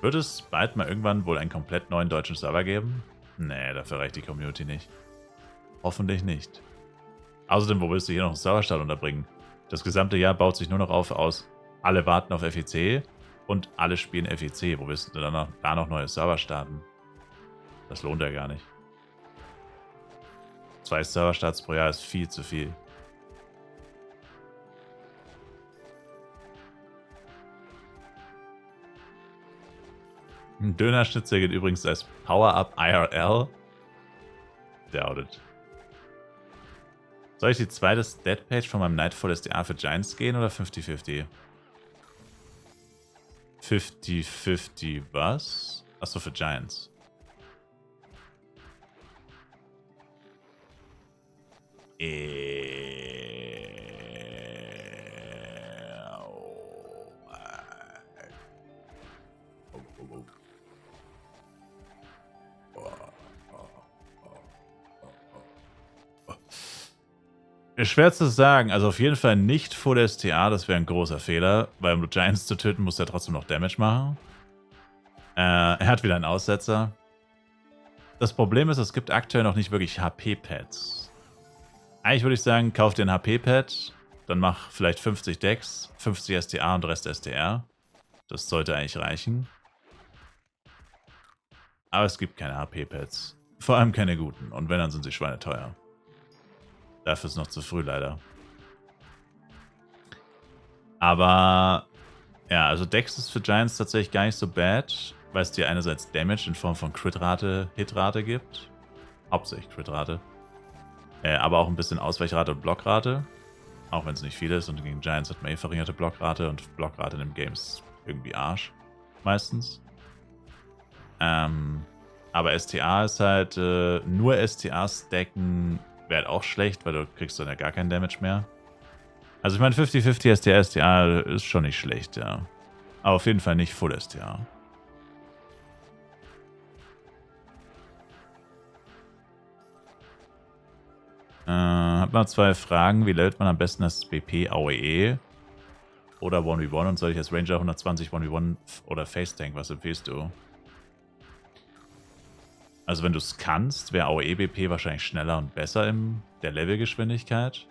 Wird es bald mal irgendwann wohl einen komplett neuen deutschen Server geben? Nee, dafür reicht die Community nicht. Hoffentlich nicht. Außerdem, wo willst du hier noch einen Serverstart unterbringen? Das gesamte Jahr baut sich nur noch aus, alle warten auf FEC und alle spielen FEC. Wo willst du dann da noch neue Server starten? Das lohnt ja gar nicht. 2 Serverstarts pro Jahr ist viel zu viel. Ein Dönerschnitzel geht übrigens als Power-Up IRL. Doubted. Soll ich die zweite Stat-Page von meinem Nightfall SDA für Giants gehen oder 50-50? 50-50 was? Achso, für Giants. Ist schwer zu sagen. Also auf jeden Fall nicht Full STA, das wäre ein großer Fehler, weil um Giants zu töten, muss er trotzdem noch Damage machen. Er hat wieder einen Aussetzer. Das Problem ist, es gibt aktuell noch nicht wirklich HP-Pads. Eigentlich würde ich sagen, kauf dir ein HP-Pad, dann mach vielleicht 50 Decks, 50 STA und Rest STR. Das sollte eigentlich reichen. Aber es gibt keine HP-Pads. Vor allem keine guten. Und wenn, dann sind sie schweineteuer. Dafür ist es noch zu früh, leider. Aber, ja, also Dex ist für Giants tatsächlich gar nicht so bad, weil es dir einerseits Damage in Form von Crit-Rate, Hit-Rate gibt. Hauptsächlich Crit-Rate. Aber auch ein bisschen Ausweichrate und Blockrate. Auch wenn es nicht viel ist. Und gegen Giants hat man verringerte Blockrate. Und Blockrate in dem Game ist irgendwie Arsch. Meistens. Aber STA ist halt, nur STA stacken wäre halt auch schlecht, weil du kriegst dann ja gar keinen Damage mehr. Also ich meine 50-50 STA, STA ist schon nicht schlecht, ja. Aber auf jeden Fall nicht Full STA. Hat man 2 Fragen. Wie levelt man am besten das BP AOE? Oder 1v1? Und soll ich als Ranger 120 1v1 oder Face Tank? Was empfiehlst du? Also wenn du es kannst, wäre AOE BP wahrscheinlich schneller und besser in der Levelgeschwindigkeit.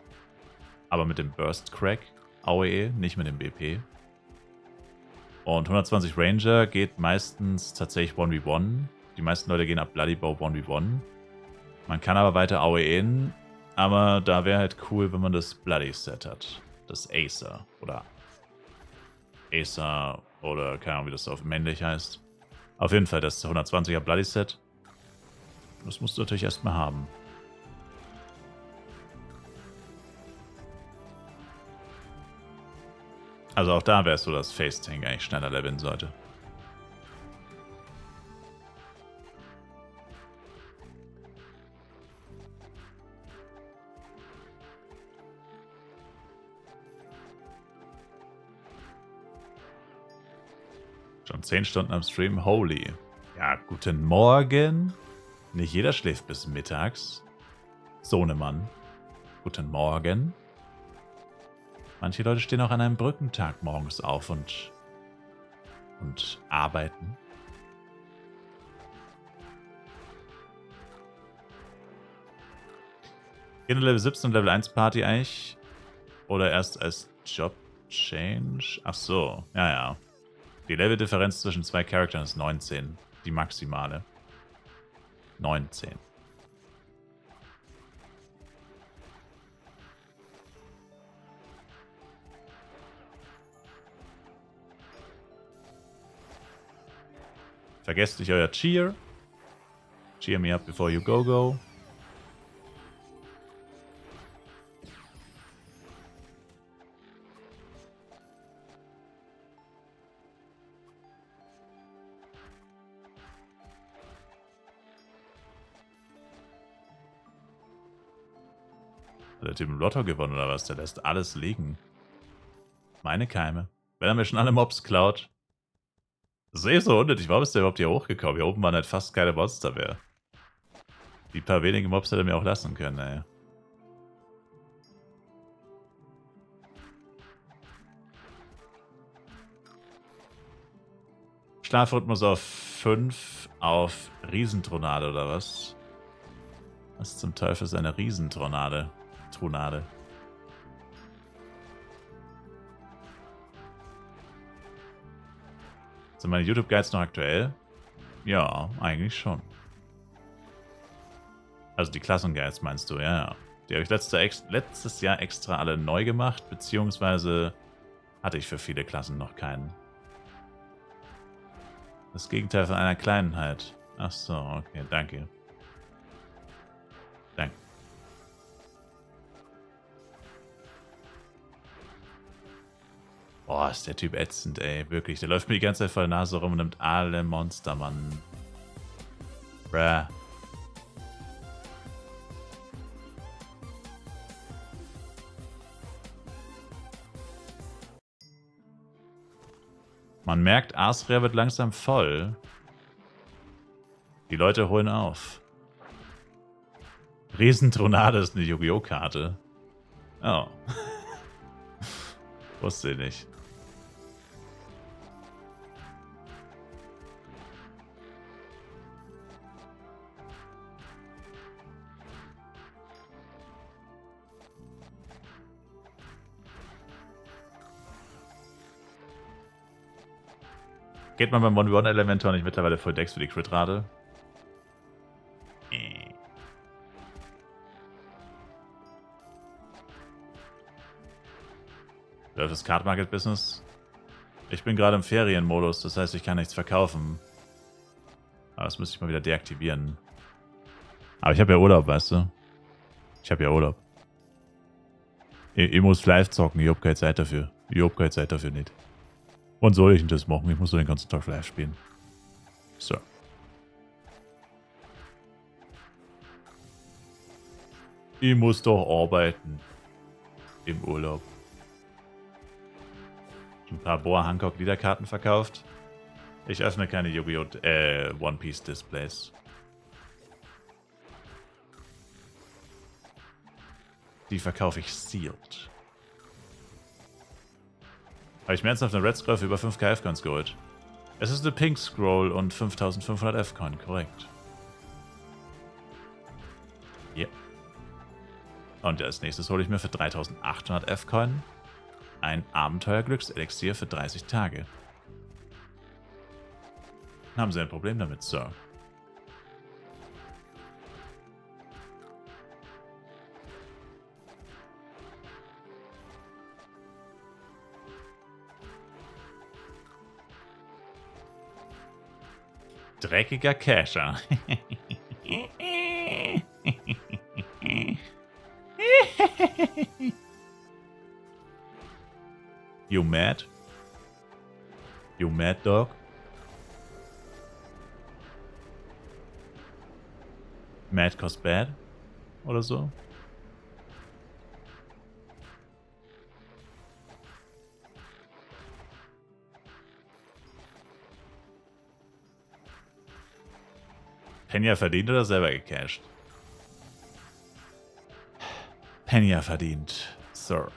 Aber mit dem Burst Crack AOE, nicht mit dem BP. Und 120 Ranger geht meistens tatsächlich 1v1. Die meisten Leute gehen ab Bloody Bow 1v1. Man kann aber weiter AOEen, aber da wäre halt cool, wenn man das Bloody Set hat. Das Acer oder Acer oder keine Ahnung, wie das auf männlich heißt. Auf jeden Fall das 120er Bloody Set. Das musst du natürlich erstmal haben. Also auch da wäre es so, dass Face Tank eigentlich schneller leveln sollte. Schon 10 Stunden am Stream, holy. Ja, guten Morgen. Nicht jeder schläft bis mittags. Sohnemann. Guten Morgen. Manche Leute stehen auch an einem Brückentag morgens auf und arbeiten. Geht eine Level 17 und Level 1 Party eigentlich? Oder erst als Job Change? Ach so, ja, ja. Die Level-Differenz zwischen 2 Charakteren ist 19. Die maximale. 19. Vergesst nicht euer Cheer. Cheer me up before you go. Hat der Typ im Lotto gewonnen oder was? Der lässt alles liegen. Meine Keime. Wenn er mir schon alle Mobs klaut. Das ist eh so unnötig. Warum ist der überhaupt hier hochgekommen? Hier oben waren halt fast keine Monster mehr. Die paar wenigen Mobs hätte er mir auch lassen können, ey. Schlafrhythmus auf 5 auf Riesentronade oder was? Was zum Teufel ist eine Riesentronade? Tronade. Sind meine YouTube-Guides noch aktuell? Ja, eigentlich schon. Also die Klassenguides meinst du, ja, ja. Die habe ich letztes Jahr extra alle neu gemacht, beziehungsweise hatte ich für viele Klassen noch keinen. Das Gegenteil von einer Kleinheit. Ach so, okay, danke. Danke. Boah, ist der Typ ätzend, ey. Wirklich, der läuft mir die ganze Zeit vor der Nase rum und nimmt alle Monster, Mann. Bruh. Man merkt, Asria wird langsam voll. Die Leute holen auf. Riesentronade ist eine Yu-Gi-Oh! Karte. Oh. Wusste ich nicht. Geht man beim 1v1 Elementor nicht mittlerweile voll Decks für die Crit-Rate? Läuft das Card Market Business? Ich bin gerade im Ferienmodus, das heißt, ich kann nichts verkaufen. Aber das müsste ich mal wieder deaktivieren. Aber ich habe ja Urlaub, weißt du? Ich habe ja Urlaub. Ich muss live zocken, ich habe keine Zeit dafür. Ich habe keine Zeit dafür nicht. Wann soll ich denn das machen? Ich muss so den ganzen Tag live spielen. So. Ich muss doch arbeiten. Im Urlaub. Ein paar Boa Hancock Liederkarten verkauft. Ich öffne keine Yu-Gi-Oh! One Piece Displays. Die verkaufe ich sealed. Habe ich mir ernsthaft eine Red Scroll für über 5k F-Coins geholt. Es ist eine Pink Scroll und 5500 F-Coin, korrekt. Ja. Yeah. Und als nächstes hole ich mir für 3800 F-Coin ein Abenteuer-Glückselixier für 30 Tage. Haben Sie ein Problem damit, Sir? Dreckiger Casher. You mad? You mad dog? Mad cause bad? Oder so? Penya verdient oder selber gecasht? Penya verdient, Sir.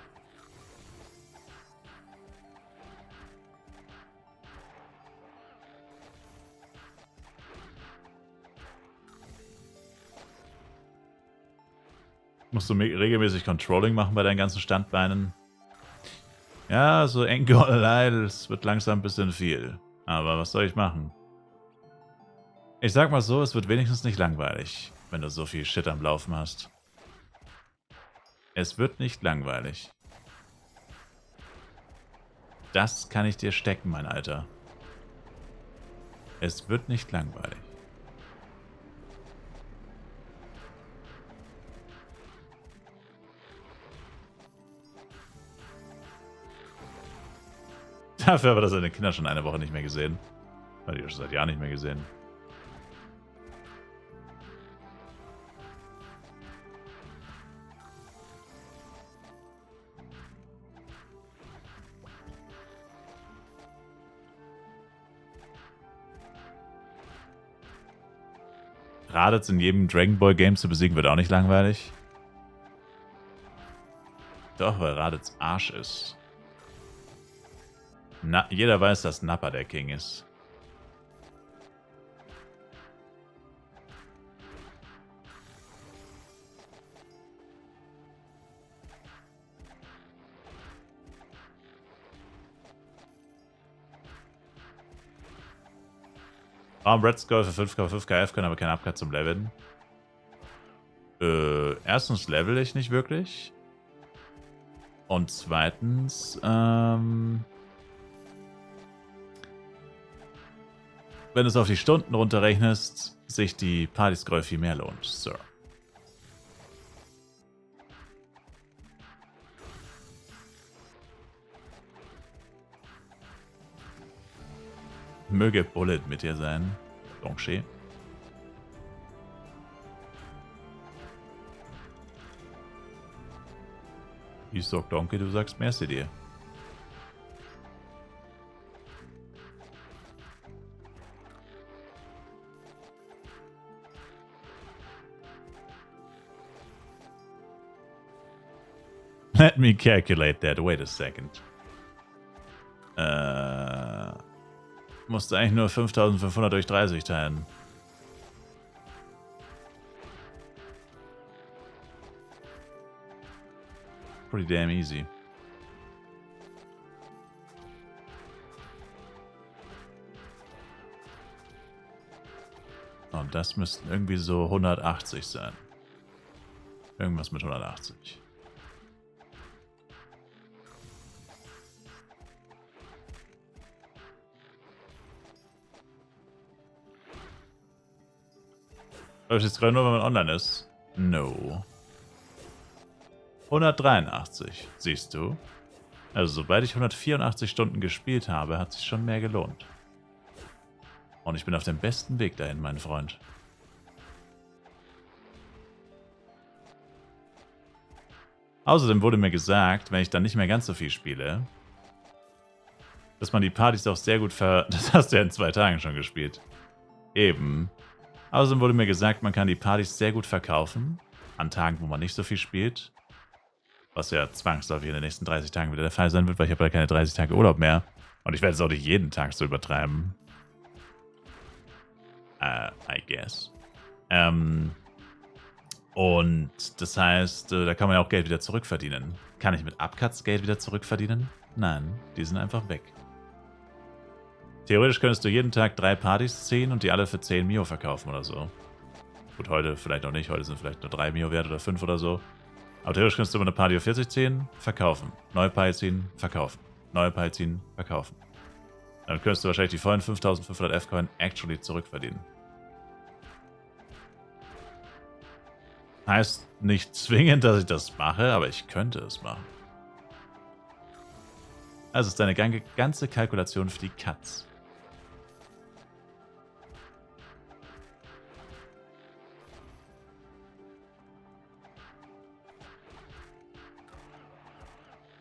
Musst du regelmäßig Controlling machen bei deinen ganzen Standbeinen? Ja, so Engolei, das wird langsam ein bisschen viel. Aber was soll ich machen? Ich sag mal so, es wird wenigstens nicht langweilig, wenn du so viel Shit am Laufen hast. Es wird nicht langweilig. Das kann ich dir stecken, mein Alter. Es wird nicht langweilig. Dafür aber, dass seine Kinder schon eine Woche nicht mehr gesehen. Weil die schon seit Jahren nicht mehr gesehen. Raditz in jedem Dragon Ball Game zu besiegen wird auch nicht langweilig. Doch, weil Raditz Arsch ist. Na, jeder weiß, dass Nappa der King ist. Warum Red Skull für 5k können aber keinen Upcut zum Leveln? Erstens level ich nicht wirklich. Und zweitens, wenn du es auf die Stunden runterrechnest, sich die Party-Scroll viel mehr lohnt, Sir. Möge Bullet mit dir sein, Donché. Ich sag Donkey, du sagst merci dir. Let me calculate that. Wait a second. Musst du eigentlich nur 5500 durch 30 teilen. Pretty damn easy. Und das müssten irgendwie so 180 sein. Irgendwas mit 180. Läuft jetzt gerade nur, wenn man online ist? No. 183, siehst du? Also sobald ich 184 Stunden gespielt habe, hat sich schon mehr gelohnt. Und ich bin auf dem besten Weg dahin, mein Freund. Außerdem wurde mir gesagt, wenn ich dann nicht mehr ganz so viel spiele, dass man die Partys auch sehr gut Das hast du ja in 2 Tagen schon gespielt. Eben. Außerdem wurde mir gesagt, man kann die Partys sehr gut verkaufen, an Tagen, wo man nicht so viel spielt. Was ja zwangsläufig in den nächsten 30 Tagen wieder der Fall sein wird, weil ich habe ja keine 30 Tage Urlaub mehr. Und ich werde es auch nicht jeden Tag so übertreiben. I guess. Und das heißt, da kann man ja auch Geld wieder zurückverdienen. Kann ich mit Upcuts Geld wieder zurückverdienen? Nein, die sind einfach weg. Theoretisch könntest du jeden Tag 3 Partys ziehen und die alle für 10 Mio verkaufen oder so. Gut, heute vielleicht noch nicht. Heute sind vielleicht nur 3 Mio wert oder 5 oder so. Aber theoretisch könntest du immer eine Party auf 40 ziehen, verkaufen. Neue Party ziehen, verkaufen. Neue Party ziehen, verkaufen. Dann könntest du wahrscheinlich die vollen 5500 F-Coin actually zurückverdienen. Heißt nicht zwingend, dass ich das mache, aber ich könnte es machen. Also ist deine ganze Kalkulation für die Katz.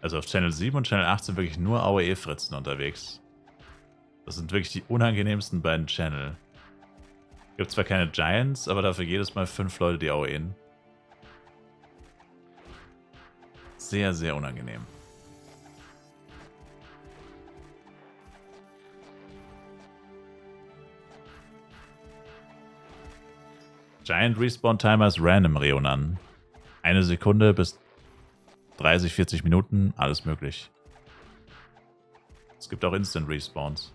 Also auf Channel 7 und Channel 8 sind wirklich nur AOE-Fritzen unterwegs. Das sind wirklich die unangenehmsten beiden Channel. Gibt zwar keine Giants, aber dafür jedes Mal 5 Leute, die AOEen. Sehr, sehr unangenehm. Giant Respawn Timer ist random, Reonan. 1 Sekunde bis 30, 40 Minuten, alles möglich. Es gibt auch Instant Respawns.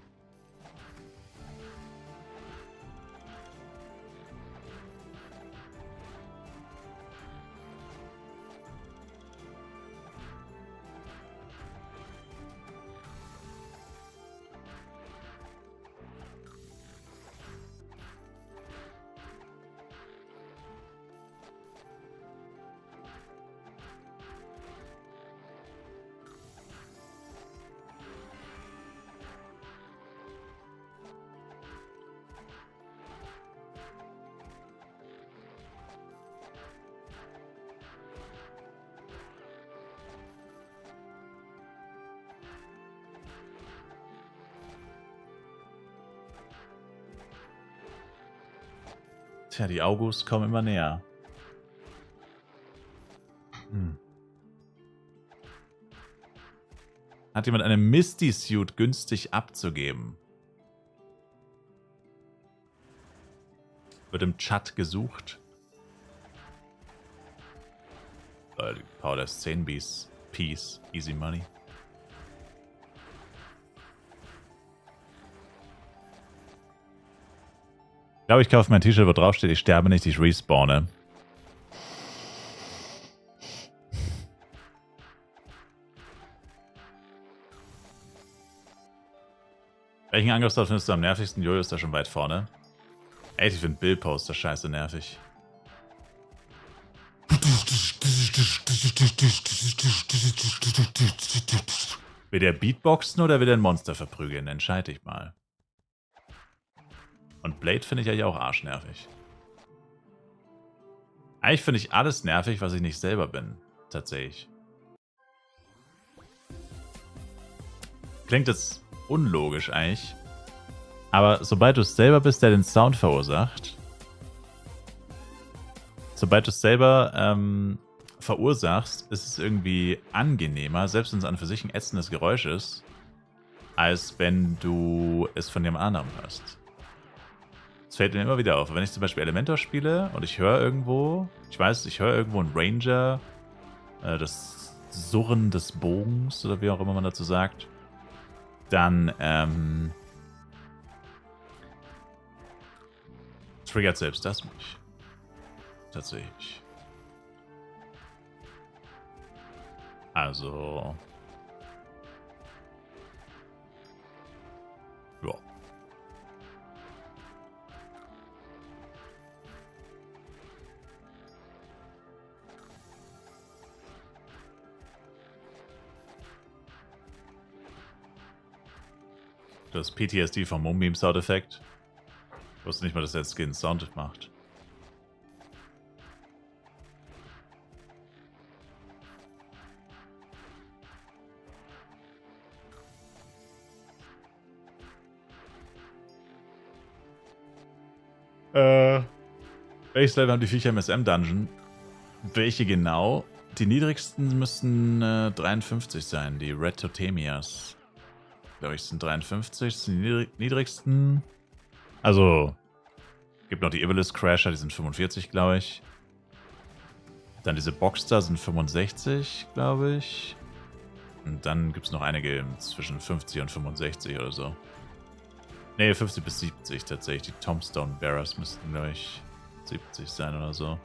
Tja, die August kommen immer näher. Hat jemand eine Misty Suit günstig abzugeben? Wird im Chat gesucht. Power der 10 Bees. Peace. Easy Money. Ich glaube, ich kaufe mein T-Shirt, wo drauf steht, ich sterbe nicht, ich respawne. Welchen Angriffsdorf findest du am nervigsten? Jojo ist da schon weit vorne. Echt, ich finde Bill-Poster scheiße nervig. Will der Beatboxen oder will der ein Monster verprügeln? Entscheide ich mal. Und Blade finde ich eigentlich auch arschnervig. Eigentlich finde ich alles nervig, was ich nicht selber bin. Tatsächlich. Klingt jetzt unlogisch eigentlich. Aber sobald du es selber bist, der den Sound verursacht. Sobald du es selber verursachst, ist es irgendwie angenehmer, selbst wenn es an für sich ein ätzendes Geräusch ist, als wenn du es von jemand anderem hörst. Das fällt mir immer wieder auf. Wenn ich zum Beispiel Elementor spiele und ich höre irgendwo, ich höre irgendwo einen Ranger, das Surren des Bogens oder wie auch immer man dazu sagt, dann triggert selbst das mich. Tatsächlich. Also. Ja. Das PTSD vom Moonbeam-Soundeffekt. Ich wusste nicht mal, dass der Skin Sound macht. Welches Level haben die Viecher im SM-Dungeon? Welche genau? Die niedrigsten müssten 53 sein. Die Red Totemias. Glaube ich, sind 53. Das sind die niedrigsten. Also, gibt noch die Iblis Crasher, die sind 45, glaube ich. Dann diese Boxster sind 65, glaube ich. Und dann gibt es noch einige zwischen 50 und 65 oder so. Ne, 50 bis 70 tatsächlich. Die Tombstone Bearers müssten, glaube ich, 70 sein oder so.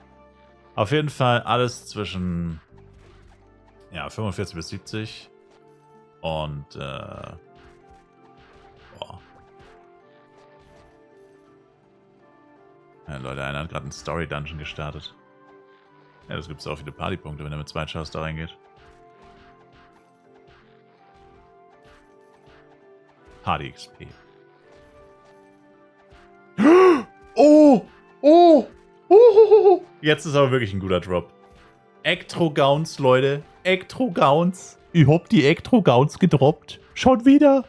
Auf jeden Fall alles zwischen 45 bis 70. Und boah. Ja, Leute, einer hat gerade einen Story-Dungeon gestartet. Ja, das gibt es auch viele Partypunkte, wenn er mit 2 Schaus da reingeht. Party XP. Oh! Oh! Oh! Jetzt ist aber wirklich ein guter Drop. Ectro-Gowns, Leute. Ectro-Gowns. Ich hab die Ektro-Gauns gedroppt. Schaut wieder.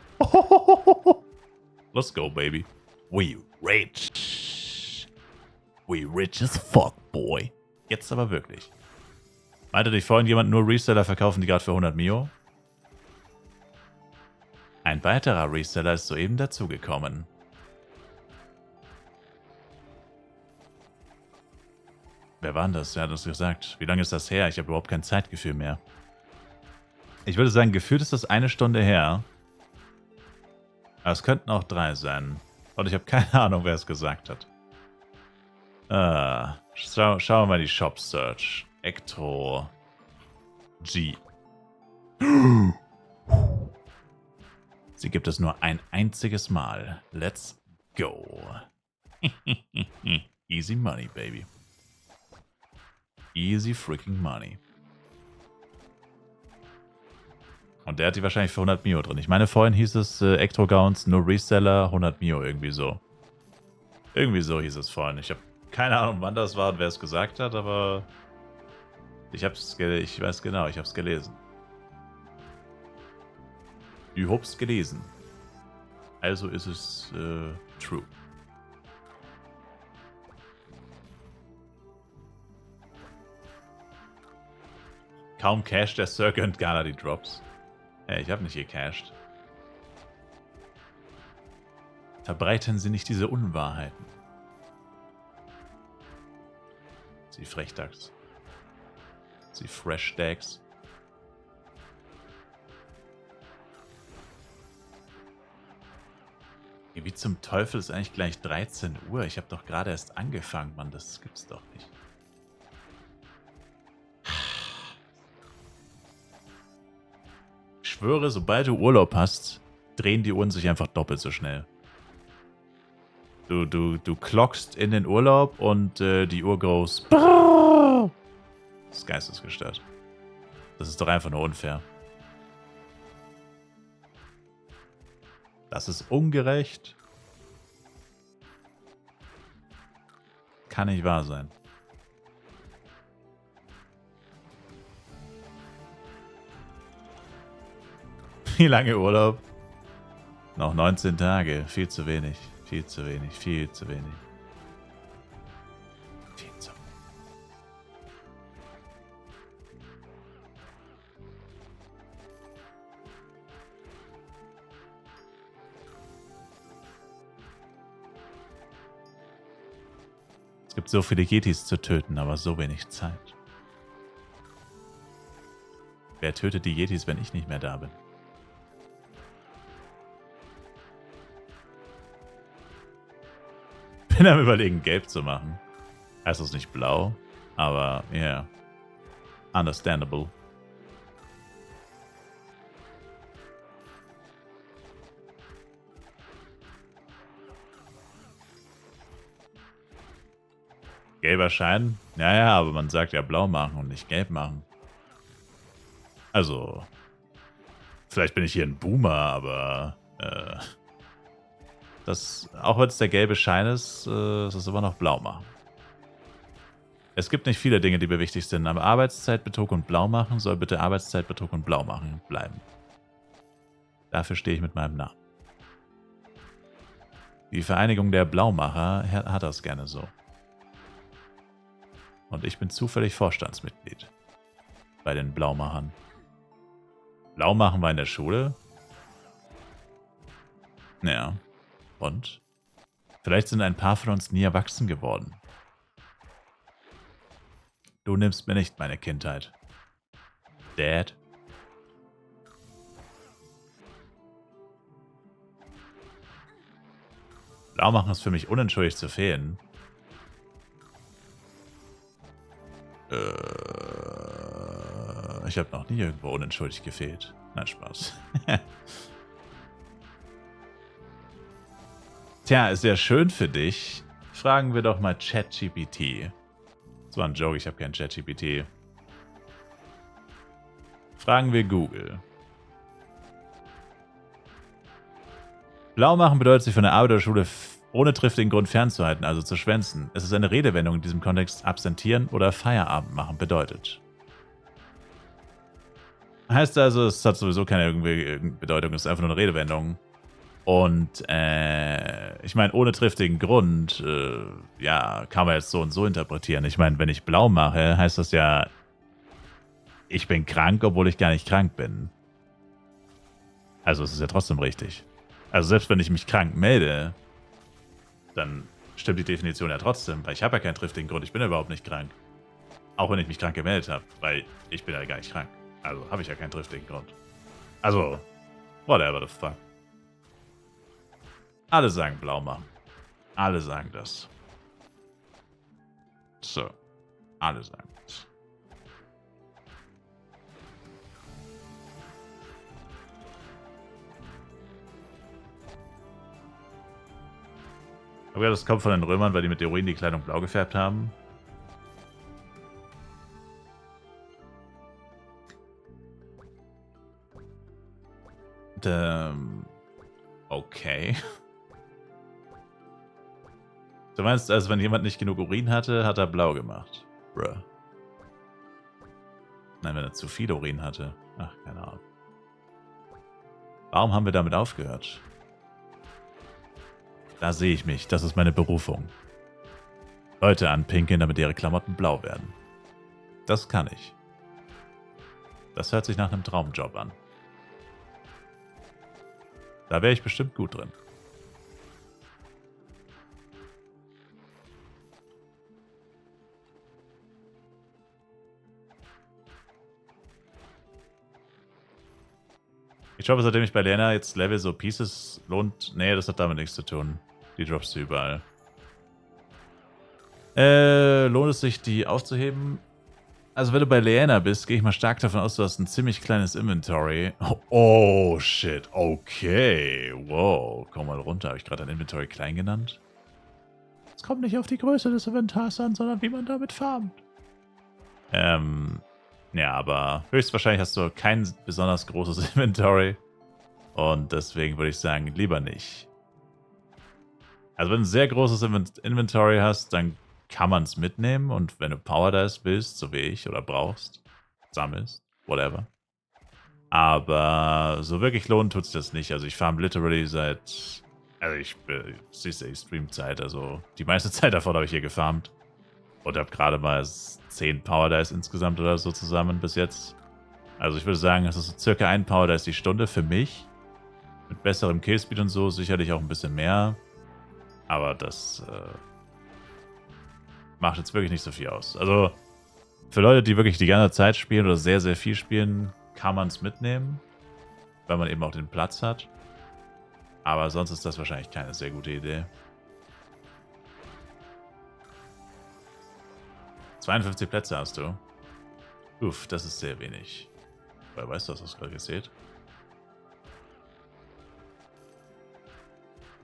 Let's go, baby. We rich. We rich as fuck, boy. Jetzt aber wirklich. Meinte dich vorhin jemand nur Reseller verkaufen die gerade für 100 Mio? Ein weiterer Reseller ist soeben dazugekommen. Wer war denn das? Wer hat das gesagt? Wie lange ist das her? Ich habe überhaupt kein Zeitgefühl mehr. Ich würde sagen, gefühlt ist das 1 Stunde her. Aber es könnten auch 3 sein. Und ich habe keine Ahnung, wer es gesagt hat. Schauen wir mal die Shop Search. Ectro G. Sie gibt es nur ein einziges Mal. Let's go. Easy money, baby. Easy freaking money. Und der hat die wahrscheinlich für 100 Mio drin. Ich meine, vorhin hieß es Ectro-Gowns, nur Reseller, 100 Mio, irgendwie so. Irgendwie so hieß es vorhin. Ich habe keine Ahnung, wann das war und wer es gesagt hat, aber ich weiß genau, ich habe es gelesen. Ich hab's gelesen. Also ist es true. Kaum casht der Sir gönnt Gala die Drops. Ich habe nicht gecasht. Verbreiten Sie nicht diese Unwahrheiten. Sie Frechdachs. Sie Freshdachs. Wie zum Teufel ist eigentlich gleich 13 Uhr? Ich habe doch gerade erst angefangen, Mann. Das gibt's doch nicht. Ich schwöre, sobald du Urlaub hast, drehen die Uhren sich einfach doppelt so schnell. Du klockst in den Urlaub und die Uhr goes. Das ist geistesgestört. Das ist doch einfach nur unfair. Das ist ungerecht. Kann nicht wahr sein. Wie lange Urlaub? Noch 19 Tage. Viel zu wenig. Viel zu wenig. Viel zu wenig. Viel zu wenig. Es gibt so viele Yetis zu töten, aber so wenig Zeit. Wer tötet die Yetis, wenn ich nicht mehr da bin? Bin am Überlegen, gelb zu machen. Heißt das nicht blau? Aber, ja. Yeah. Understandable. Gelber Schein? Ja, aber man sagt ja blau machen und nicht gelb machen. Also, vielleicht bin ich hier ein Boomer, aber auch wenn es der gelbe Schein ist, ist es immer noch blau machen. Es gibt nicht viele Dinge, die mir wichtig sind, aber Arbeitszeitbetrug und blau machen soll bitte Arbeitszeitbetrug und blau machen bleiben. Dafür stehe ich mit meinem Namen. Die Vereinigung der Blaumacher hat das gerne so. Und ich bin zufällig Vorstandsmitglied bei den Blaumachern. Blaumachen war in der Schule? Ja. Und? Vielleicht sind ein paar von uns nie erwachsen geworden. Du nimmst mir nicht meine Kindheit. Dad? Blaumachen ist für mich unentschuldigt zu fehlen. Ich habe noch nie irgendwo unentschuldigt gefehlt. Nein, Spaß. Tja, ist ja schön für dich. Fragen wir doch mal ChatGPT. Das war ein Joke, ich habe keinen ChatGPT. Fragen wir Google. Blau machen bedeutet, sich von der Arbeit oder Schule ohne triftigen Grund fernzuhalten, also zu schwänzen. Es ist eine Redewendung in diesem Kontext absentieren oder Feierabend machen bedeutet. Heißt also, es hat sowieso keine Bedeutung, es ist einfach nur eine Redewendung. Und, ich meine, ohne triftigen Grund, ja, kann man jetzt so und so interpretieren. Ich meine, wenn ich blau mache, heißt das ja, ich bin krank, obwohl ich gar nicht krank bin. Also es ist ja trotzdem richtig. Also selbst wenn ich mich krank melde, dann stimmt die Definition ja trotzdem, weil ich habe ja keinen triftigen Grund, ich bin ja überhaupt nicht krank. Auch wenn ich mich krank gemeldet habe, weil ich bin ja gar nicht krank. Also habe ich ja keinen triftigen Grund. Also, whatever the fuck. Alle sagen blau machen. Alle sagen das. So. Alle sagen das. Aber ja, das kommt von den Römern, weil die mit Urin die Kleidung blau gefärbt haben. Und, okay. Du meinst, also wenn jemand nicht genug Urin hatte, hat er blau gemacht. Bruh. Nein, wenn er zu viel Urin hatte. Ach, keine Ahnung. Warum haben wir damit aufgehört? Da sehe ich mich. Das ist meine Berufung. Leute anpinkeln, damit ihre Klamotten blau werden. Das kann ich. Das hört sich nach einem Traumjob an. Da wäre ich bestimmt gut drin. Ich glaube, seitdem ich bei Lena jetzt Level so Pieces lohnt. Nee, das hat damit nichts zu tun. Die droppst du überall. Lohnt es sich, die aufzuheben? Also, wenn du bei Leena bist, gehe ich mal stark davon aus, du hast ein ziemlich kleines Inventory. Oh, shit. Okay. Wow. Komm mal runter. Habe ich gerade ein Inventory klein genannt? Es kommt nicht auf die Größe des Inventars an, sondern wie man damit farmt. Ja, aber höchstwahrscheinlich hast du kein besonders großes Inventory. Und deswegen würde ich sagen, lieber nicht. Also wenn du ein sehr großes Inventory hast, dann kann man es mitnehmen. Und wenn du Power Dice willst, so wie ich, oder brauchst, sammelst, whatever. Aber so wirklich lohnt tut es das nicht. Also ich farm literally seit... Also siehst du, ich Streamzeit. Also die meiste Zeit davon habe ich hier gefarmt. Und habe gerade mal 10 Power Dice insgesamt oder so zusammen bis jetzt. Also ich würde sagen, es ist so circa ein Power Dice die Stunde für mich. Mit besserem Killspeed und so sicherlich auch ein bisschen mehr. Aber das macht jetzt wirklich nicht so viel aus. Also für Leute, die wirklich die ganze Zeit spielen oder sehr, sehr viel spielen, kann man es mitnehmen, weil man eben auch den Platz hat. Aber sonst ist das wahrscheinlich keine sehr gute Idee. 52 Plätze hast du. Uff, das ist sehr wenig. Wer weiß, dass das gerade seht.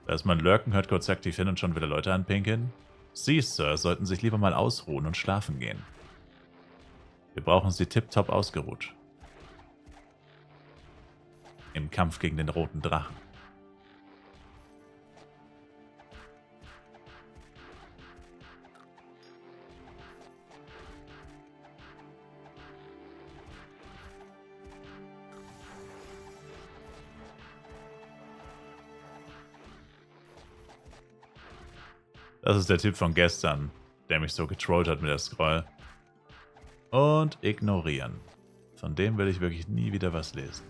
Da ist man lurken, hört kurz aktiv hin und schon wieder Leute anpinkeln. Sie, Sir, sollten sich lieber mal ausruhen und schlafen gehen. Wir brauchen sie tipptopp ausgeruht. Im Kampf gegen den roten Drachen. Das ist der Typ von gestern, der mich so getrollt hat mit der Scroll. Und ignorieren. Von dem will ich wirklich nie wieder was lesen.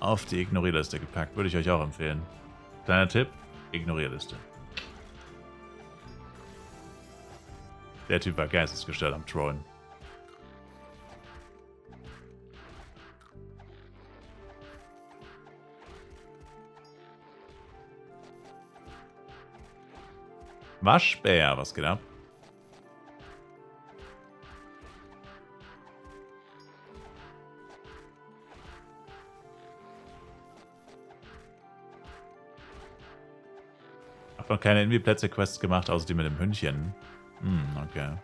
Auf die Ignorierliste gepackt, würde ich euch auch empfehlen. Kleiner Tipp, Ignorierliste. Der Typ war geistesgestört am Trollen. Waschbär, was geht ab? Hab noch keine Invi-Plätze-Quests gemacht, außer die mit dem Hündchen. Okay.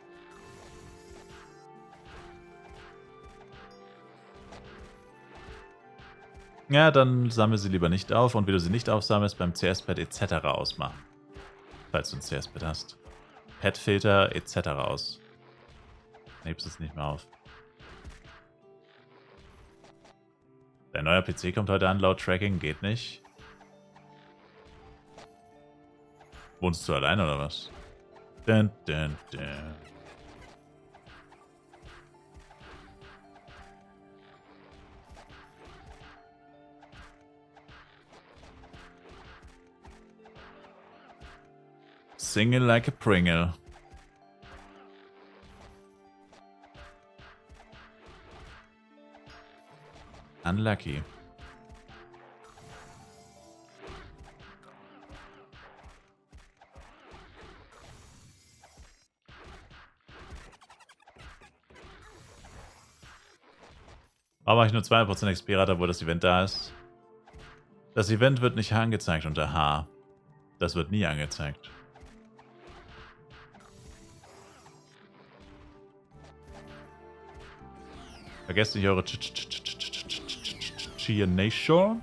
Ja, dann sammle sie lieber nicht auf und wie du sie nicht aufsammelst, beim CS-Pad etc. ausmachen. Falls du ein CS-Pad hast. Pad-Filter etc. aus. Hebst es nicht mehr auf. Dein neuer PC kommt heute an, laut Tracking, geht nicht. Wohnst du allein oder was? Dun, dun, dun. Single like a Pringle. Unlucky. Warum mache ich nur 2% XP-Rate, obwohl das Event da ist? Das Event wird nicht angezeigt unter H. Das wird nie angezeigt. Vergesst nicht eure Chianation.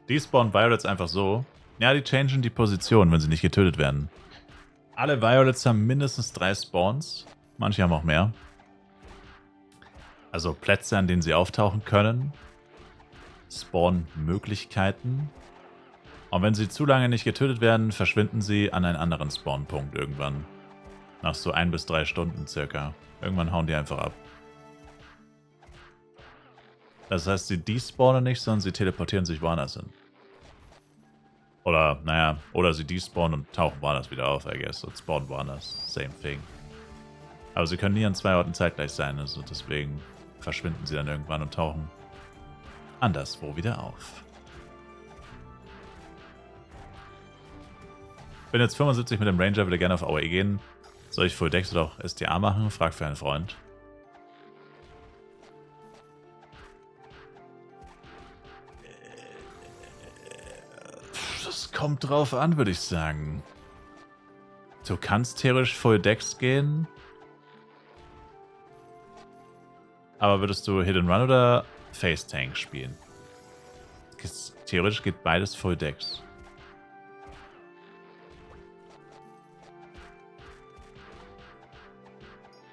Die spawnen Violets einfach so. Ja, die changen die Position, wenn sie nicht getötet werden. Alle Violets haben mindestens 3 Spawns. Manche haben auch mehr. Also Plätze, an denen sie auftauchen können. Spawn-Möglichkeiten. Und wenn sie zu lange nicht getötet werden, verschwinden sie an einen anderen Spawnpunkt irgendwann. Nach so 1 bis 3 Stunden circa. Irgendwann hauen die einfach ab. Das heißt, sie despawnen nicht, sondern sie teleportieren sich woanders hin. Oder, naja, oder sie despawnen und tauchen woanders wieder auf, I guess. Und spawnen woanders. Same thing. Aber sie können nie an 2 Orten zeitgleich sein, also deswegen verschwinden sie dann irgendwann und tauchen anderswo wieder auf. Bin jetzt 75 mit dem Ranger, würde gerne auf AOE gehen. Soll ich Full Dex oder auch SDA machen? Frag für einen Freund. Das kommt drauf an, würde ich sagen. Du kannst theoretisch Full Dex gehen. Aber würdest du Hit and Run oder Face Tank spielen? theoretisch geht beides Full Decks.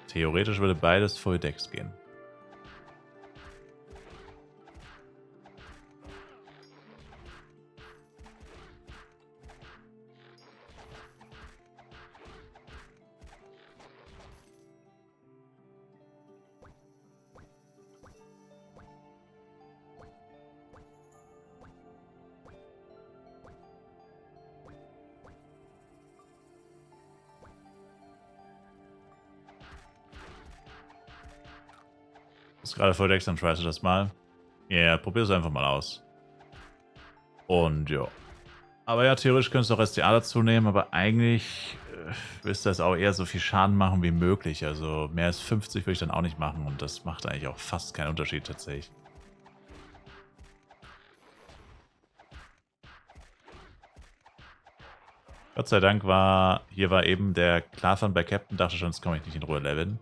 Theoretisch würde beides Full Decks gehen. Ist gerade Full Decks, dann tryst du das mal. Ja, yeah, probier es einfach mal aus. Und ja. Aber ja, theoretisch könntest du auch SDA dazu nehmen, aber eigentlich willst du das auch eher so viel Schaden machen wie möglich. Also mehr als 50 würde ich dann auch nicht machen und das macht eigentlich auch fast keinen Unterschied tatsächlich. Gott sei Dank hier war eben der Klarfan bei Captain, dachte schon, jetzt komme ich nicht in Ruhe leveln.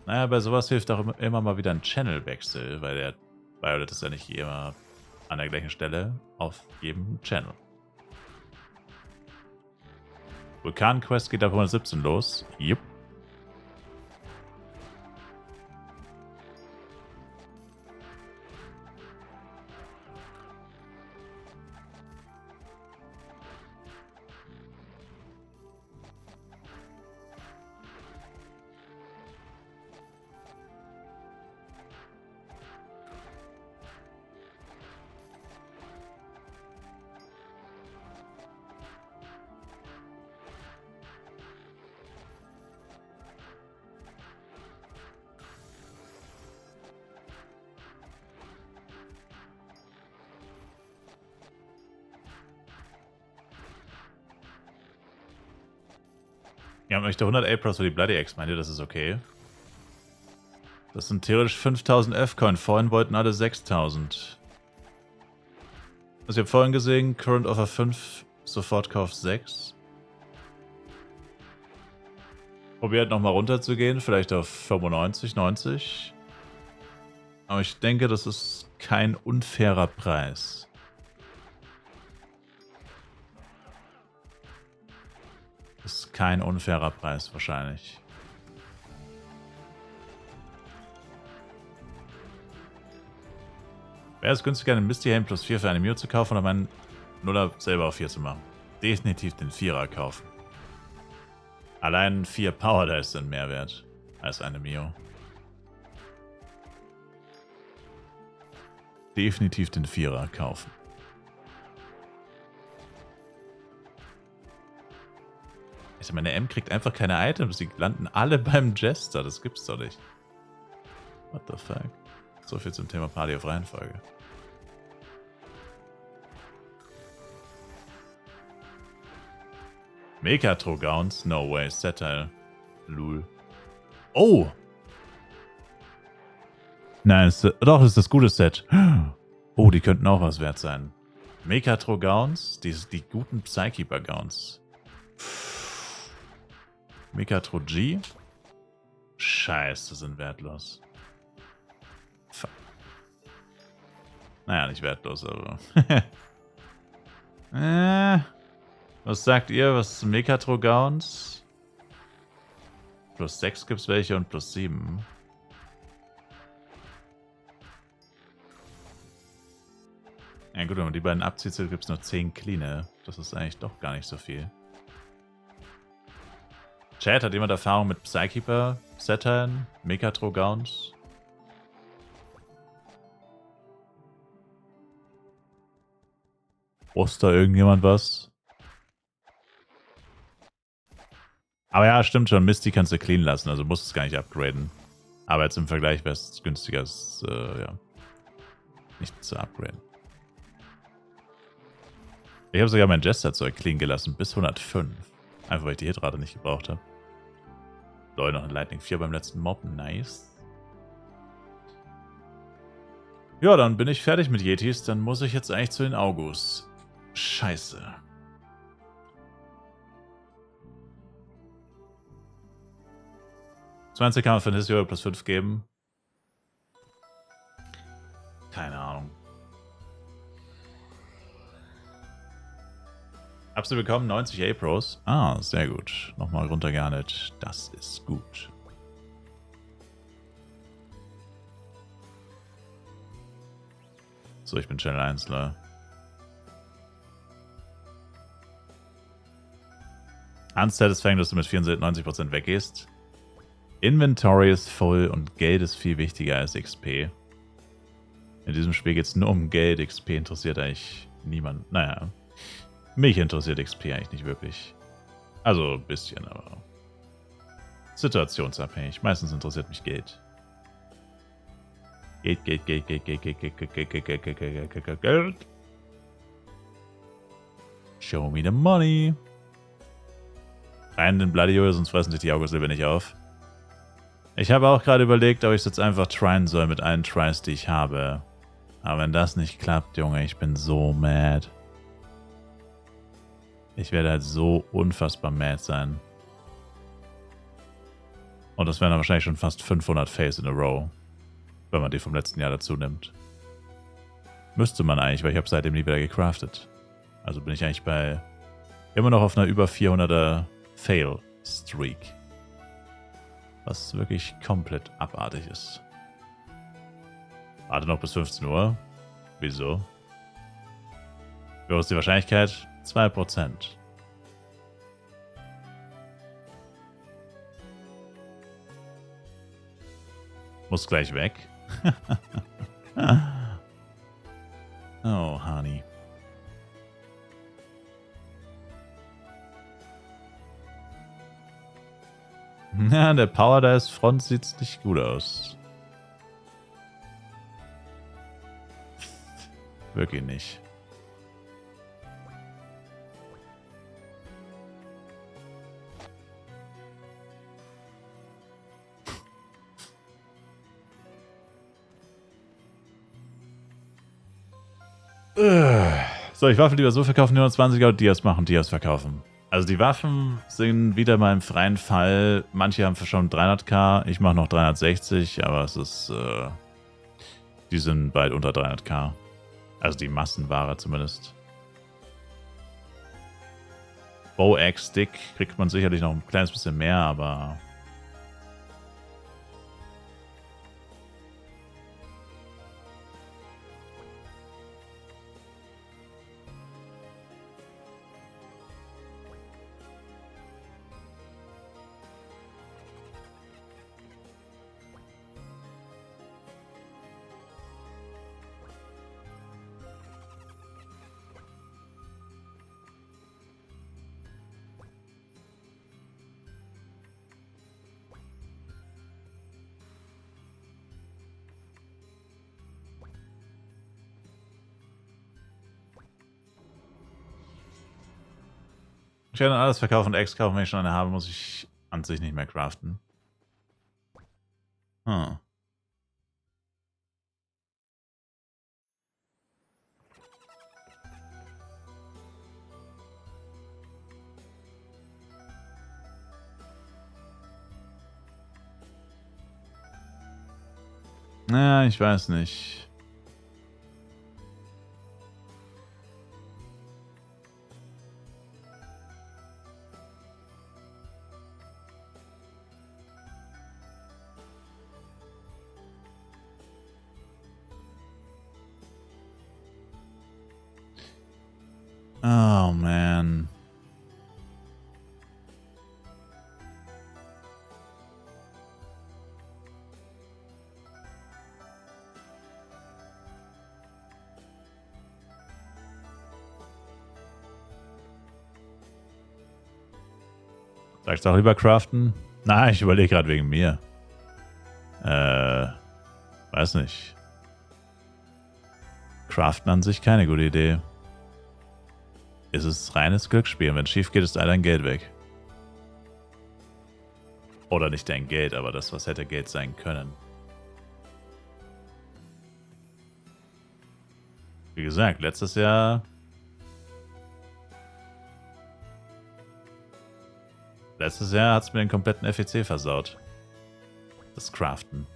Naja, bei sowas hilft auch immer mal wieder ein Channel-Wechsel, weil der Violet ist ja nicht immer an der gleichen Stelle auf jedem Channel. Vulkan-Quest geht ab 117 los. Jupp. Ja, möchte 100 A-Pros für die Bloody Axe, meint ihr, das ist okay? Das sind theoretisch 5000 F-Coin. Vorhin wollten alle 6000. Also ich habe vorhin gesehen, Current Offer 5, Sofortkauf 6. Probiert nochmal runter zu gehen, vielleicht auf 95, 90. Aber ich denke, das ist kein unfairer Preis. Das ist kein unfairer Preis wahrscheinlich. Wäre es günstiger, einen Misty Helm plus 4 für eine Mew zu kaufen oder meinen Nuller selber auf 4 zu machen? Definitiv den 4er kaufen. Allein 4 Power Dice sind mehr wert als eine Mew. Definitiv den 4er kaufen. Ich meine, M kriegt einfach keine Items. Die landen alle beim Jester. Das gibt's doch nicht. What the fuck? So viel zum Thema Party auf Reihenfolge. Mechatrogauns? No way. Satire. Lul. Oh! Nein, doch, das ist das gute Set. Oh, die könnten auch was wert sein. Mechatrogauns? Die guten Psykeeper-Gauns. Mechatro G? Scheiße, sind wertlos. Fuck. Naja, nicht wertlos, aber... Was sagt ihr? Was ist Mechatro-Gauns? Plus 6 gibt's welche und plus 7. Ja gut, wenn man die beiden abzieht, gibt es nur 10 Cleane. Das ist eigentlich doch gar nicht so viel. Chat, hat jemand Erfahrung mit Psykeeper, Saturn, Mechatro-Gauns? Wusste da irgendjemand was? Aber ja, stimmt schon. Misty kannst du clean lassen, also musst es gar nicht upgraden. Aber jetzt im Vergleich wäre es günstiger, ja, nicht zu upgraden. Ich habe sogar mein Jester-Zeug clean gelassen, bis 105. Einfach weil ich die Hitrate nicht gebraucht habe. Leute, noch ein Lightning 4 beim letzten Mob. Nice. Ja, dann bin ich fertig mit Yetis. Dann muss ich jetzt eigentlich zu den Augus. Scheiße. $20 kann man für ein History plus 5 geben. Keine Ahnung. Hab's du bekommen? 90 A-Pros. Ah, sehr gut. Nochmal runtergehandelt. Das ist gut. So, ich bin Channel 1, ne? Unsatisfying, dass du mit 94% weggehst. Inventory ist voll und Geld ist viel wichtiger als XP. In diesem Spiel geht es nur um Geld. XP interessiert eigentlich niemand. Naja, mich interessiert XP eigentlich nicht wirklich. Also ein bisschen, aber situationsabhängig. Meistens interessiert mich Geld. Geld, Geld, Geld, Geld, Geld, Geld, Geld, Geld, Geld, Geld, Geld, Geld, Geld, Geld, Geld. Show me the money. Rein in den Bloody Oil, sonst fressen sich die Augustilbe nicht auf. Ich habe auch gerade überlegt, ob ich es jetzt einfach tryen soll mit allen Tries, die ich habe. Aber wenn das nicht klappt, Junge, ich bin so mad. Ich werde halt so unfassbar mad sein. Und das wären dann wahrscheinlich schon fast 500 Fails in a row. Wenn man die vom letzten Jahr dazu nimmt. Müsste man eigentlich, weil ich habe seitdem nie wieder gecraftet. Also bin ich eigentlich bei immer noch auf einer über 400er Fail-Streak. Was wirklich komplett abartig ist. Warte noch bis 15 Uhr. Wieso? Wie hoch ist die Wahrscheinlichkeit? 2%. Muss gleich weg. Oh, Honey. Ja, der Power Dice Front sieht nicht gut aus. Wirklich nicht. So, ich Waffen lieber so verkaufen, 120er und Dias machen, Dias verkaufen. Also die Waffen sind wieder mal im freien Fall. Manche haben schon 300k, ich mache noch 360, aber es ist, die sind bald unter 300k. Also die Massenware zumindest. Bow Axe Stick kriegt man sicherlich noch ein kleines bisschen mehr, aber... Ich werde dann alles verkaufen und Eggs kaufen. Wenn ich schon eine habe, muss ich an sich nicht mehr craften. Hm. Naja, ich weiß nicht. Oh, man. Sagst du auch lieber craften? Na, ich überlege gerade wegen mir. Weiß nicht. Craften an sich keine gute Idee. Es ist reines Glücksspiel. Wenn es schief geht, ist all dein Geld weg. Oder nicht dein Geld, aber das, was hätte Geld sein können. Wie gesagt, letztes Jahr... Letztes Jahr hat es mir den kompletten FEC versaut. Das Craften.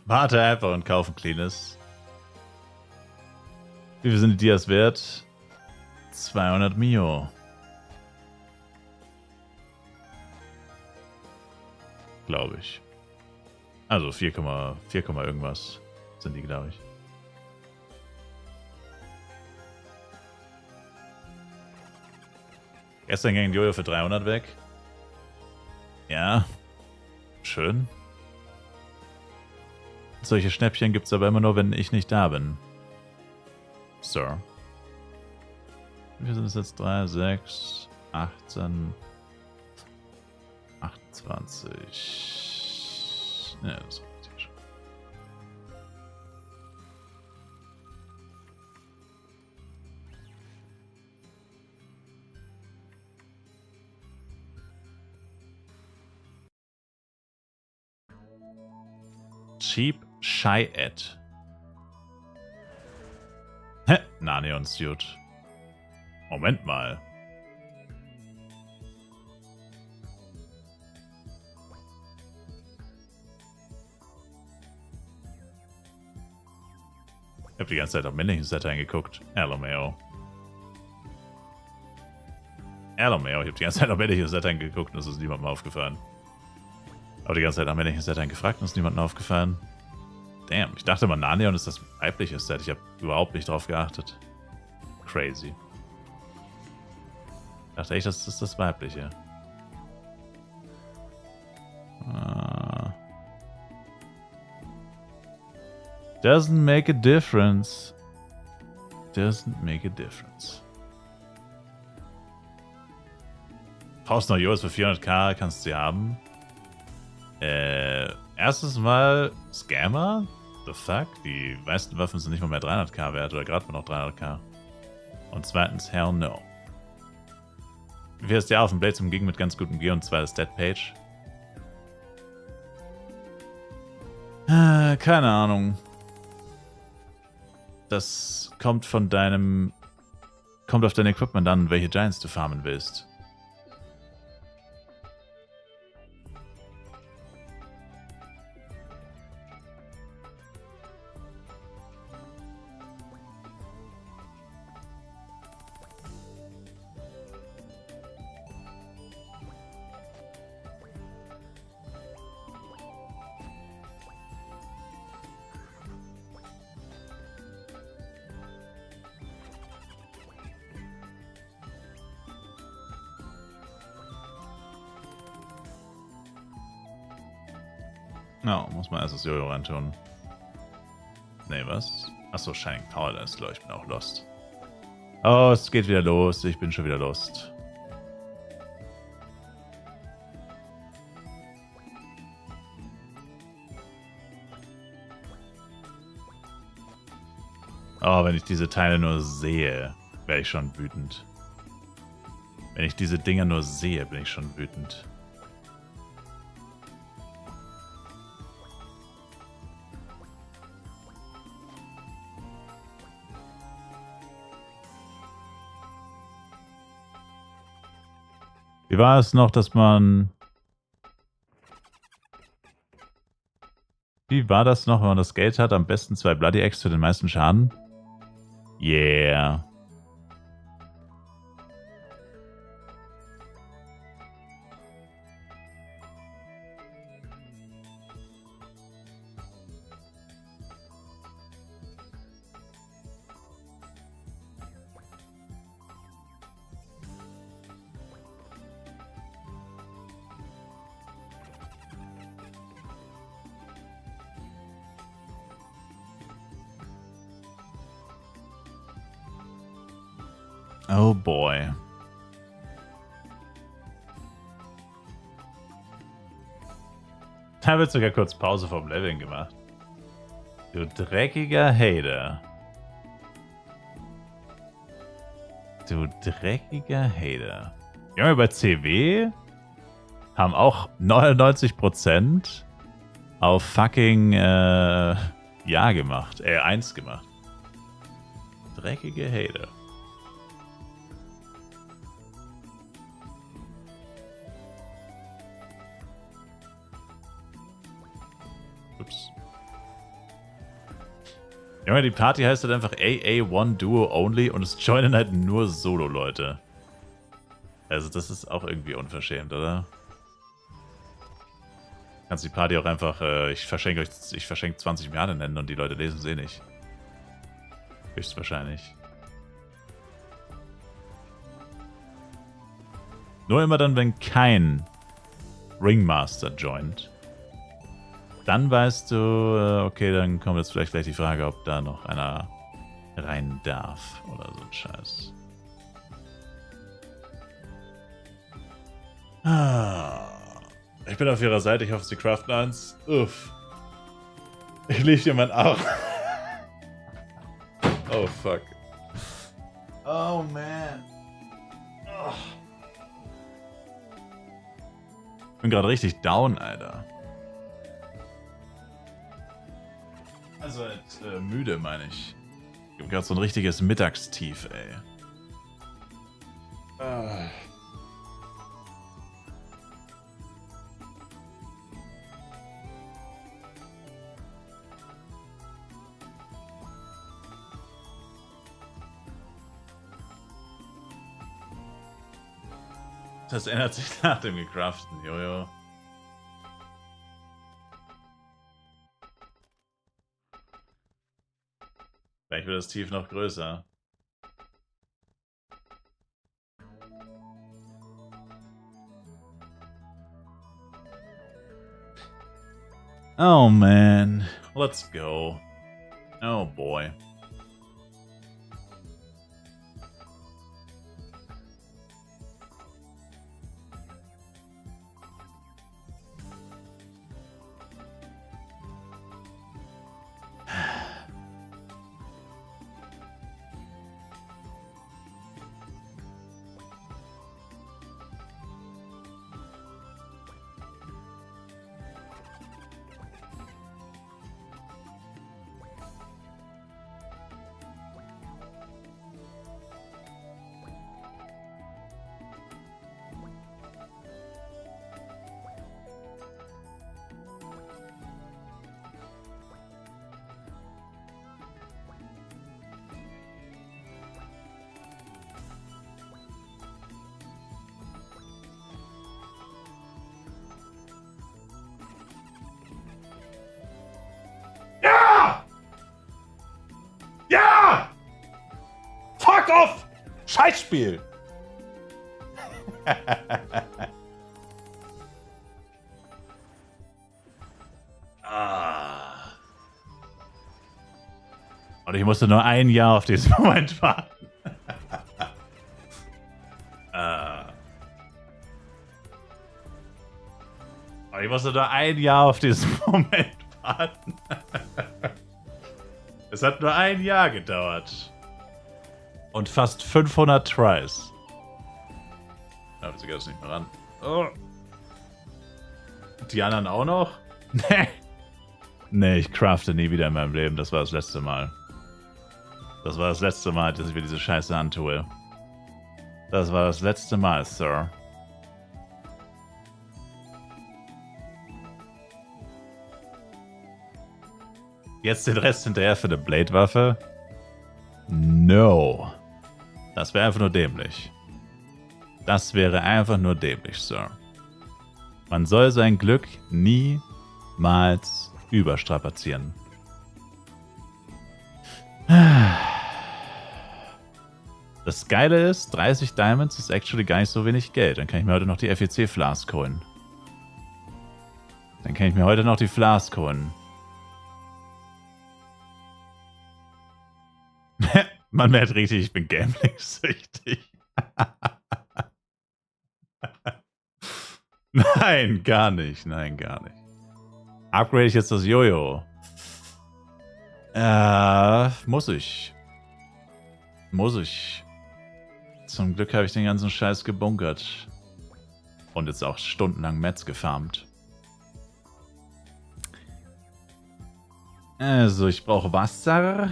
Warte einfach und kaufen Cleanes. Wie viel sind die Dias wert? 200 Mio. Glaube ich. Also 4, irgendwas sind die, glaube ich. Gestern ging Jojo für 300 weg. Ja. Schön. Solche Schnäppchen gibt es aber immer nur, wenn ich nicht da bin. Sir. Wie sind es jetzt? 3, 6, 18, 28. Ja, das ist schon. Cheap Shy Ad. Hä? Nanion Suit. Moment mal. Ich habe die ganze Zeit auf männlichen Dateien geguckt. LMAO. LMAO, ich habe die ganze Zeit auf männlichen Dateien geguckt und es ist niemandem aufgefallen. Aber die ganze Zeit nach männlichen Dateien gefragt und es ist niemandem aufgefallen. Damn, ich dachte mal, Nanion ist das weibliche Set. Ich habe überhaupt nicht drauf geachtet. Crazy. Ich dachte echt, das ist das weibliche. Doesn't make a difference. Doesn't make a difference. Brauchst noch Joas für 400k, kannst du sie haben. Erstes Mal Scammer? The fuck? Die meisten Waffen sind nicht mal mehr 300k wert oder gerade mal noch 300k. Und zweitens, hell no. Wie viel ist der auf dem Blade zum Gegen mit ganz gutem Gear und zwar das Dead Page? Keine Ahnung. Das kommt von deinem... Kommt auf dein Equipment an, welche Giants du farmen willst. No, muss man erst das Jojo reintun. Nee, was? Achso, Shining Power, da ist, glaube ich, bin auch lost. Oh, es geht wieder los. Ich bin schon wieder lost. Oh, wenn ich diese Teile nur sehe, wäre ich schon wütend. Wenn ich diese Dinger nur sehe, bin ich schon wütend. Wie war es noch, dass man... Wie war das noch, wenn man das Geld hat? Am besten 2 Bloody Eggs für den meisten Schaden? Yeah. Oh boy. Da wird sogar kurz Pause vom Leveln gemacht. Du dreckiger Hater. Du dreckiger Hater. Junge, bei CW haben auch 99% auf fucking Ja gemacht. 1 gemacht. Dreckige Hater. Ups. Junge, die Party heißt halt einfach AA One Duo Only und es joinen halt nur Solo-Leute. Also das ist auch irgendwie unverschämt, oder? Kannst die Party auch einfach, ich verschenke 20 Milliarden nennen und die Leute lesen es eh nicht. Höchstwahrscheinlich. Nur immer dann, wenn kein Ringmaster joint. Dann weißt du, okay, dann kommt jetzt vielleicht gleich die Frage, ob da noch einer rein darf oder so ein Scheiß. Ich bin auf ihrer Seite, ich hoffe, sie craften eins. Uff. Ich lief dir meinen Arm. Oh, fuck. Oh, man. Oh. Ich bin gerade richtig down, Alter. Also müde, meine ich. Ich habe gerade so ein richtiges Mittagstief, ey. Das ändert sich nach dem Gecraften, jojo. Vielleicht wird das Tief noch größer. Oh man, let's go. Oh boy. Ja! Fuck off! Scheißspiel! Und ich musste nur ein Jahr auf diesen Moment warten. Und ich musste nur ein Jahr auf diesen Moment warten. Es hat nur ein Jahr gedauert. Und fast 500 Tries. Aber sie geht jetzt nicht mehr ran. Oh. Die anderen auch noch? Nee. Nee, ich crafte nie wieder in meinem Leben. Das war das letzte Mal. Das war das letzte Mal, dass ich mir diese Scheiße antue. Das war das letzte Mal, Sir. Jetzt den Rest hinterher für eine Blade-Waffe? No. Das wäre einfach nur dämlich. Das wäre einfach nur dämlich, Sir. Man soll sein Glück niemals überstrapazieren. Das Geile ist, 30 Diamonds ist actually gar nicht so wenig Geld. Dann kann ich mir heute noch die FEC Flask holen. Dann kann ich mir heute noch die Flask holen. Man merkt richtig, ich bin gambling-süchtig. Nein, gar nicht. Nein, gar nicht. Upgrade ich jetzt das Jojo? Muss ich. Muss ich. Zum Glück habe ich den ganzen Scheiß gebunkert. Und jetzt auch stundenlang Metz gefarmt. Also, ich brauche Wasser.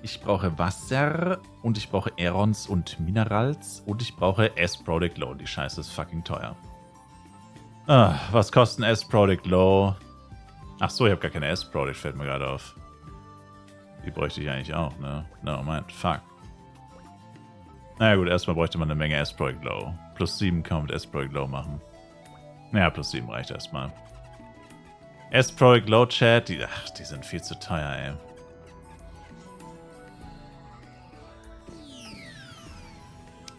Ich brauche Wasser. Und ich brauche Aerons und Minerals. Und ich brauche S-Product Low. Die Scheiße ist fucking teuer. Was kostet ein S-Product Low? Ach so, ich habe gar keine S-Product, fällt mir gerade auf. Die bräuchte ich eigentlich auch, ne? No, Moment, fuck. Naja gut, erstmal bräuchte man eine Menge S-Project Low. Plus 7 kann man mit S-Project Low machen. Naja, plus 7 reicht erstmal. S-Project Low Chat, die sind viel zu teuer, ey.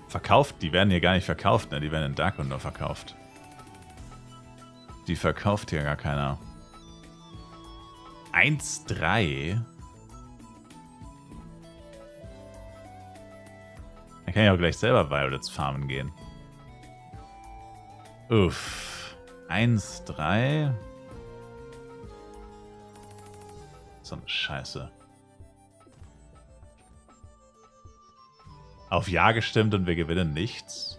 Verkauft? Die werden hier gar nicht verkauft, ne? Die werden in Darkwood nur verkauft. Die verkauft hier gar keiner. 1,3? Dann kann ich auch gleich selber Violets farmen gehen. Uff. 1,3? So eine Scheiße. Auf Ja gestimmt und wir gewinnen nichts.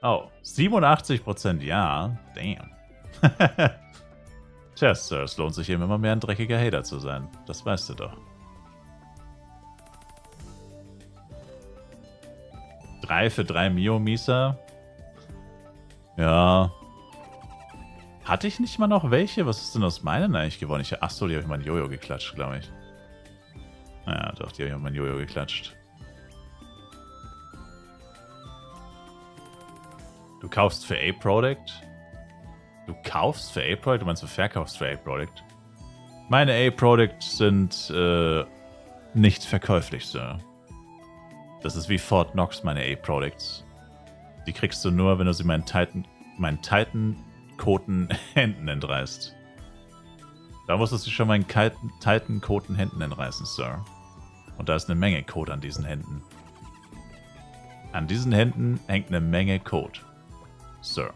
Oh, 87% Ja. Damn. Tja, Sir, es lohnt sich eben immer mehr ein dreckiger Hater zu sein. Das weißt du doch. 3 für 3 Mio-Mieser. Ja. Hatte ich nicht mal noch welche? Was ist denn aus meinen eigentlich geworden? Achso, die habe ich mal ein Jojo geklatscht, glaube ich. Ja, doch, die habe ich mal ein Jojo geklatscht. Du kaufst für A-Product? Du kaufst für A-Product? Du meinst, du verkaufst für A-Product? Meine A-Product sind nicht verkäuflich, Sir. Das ist wie Fort Knox, meine A-Products. Die kriegst du nur, wenn du sie meinen Titan-Koten Händen entreißt. Da musstest du schon meinen Titan-Koten Händen entreißen, Sir. Und da ist eine Menge Code an diesen Händen. An diesen Händen hängt eine Menge Code. Sir.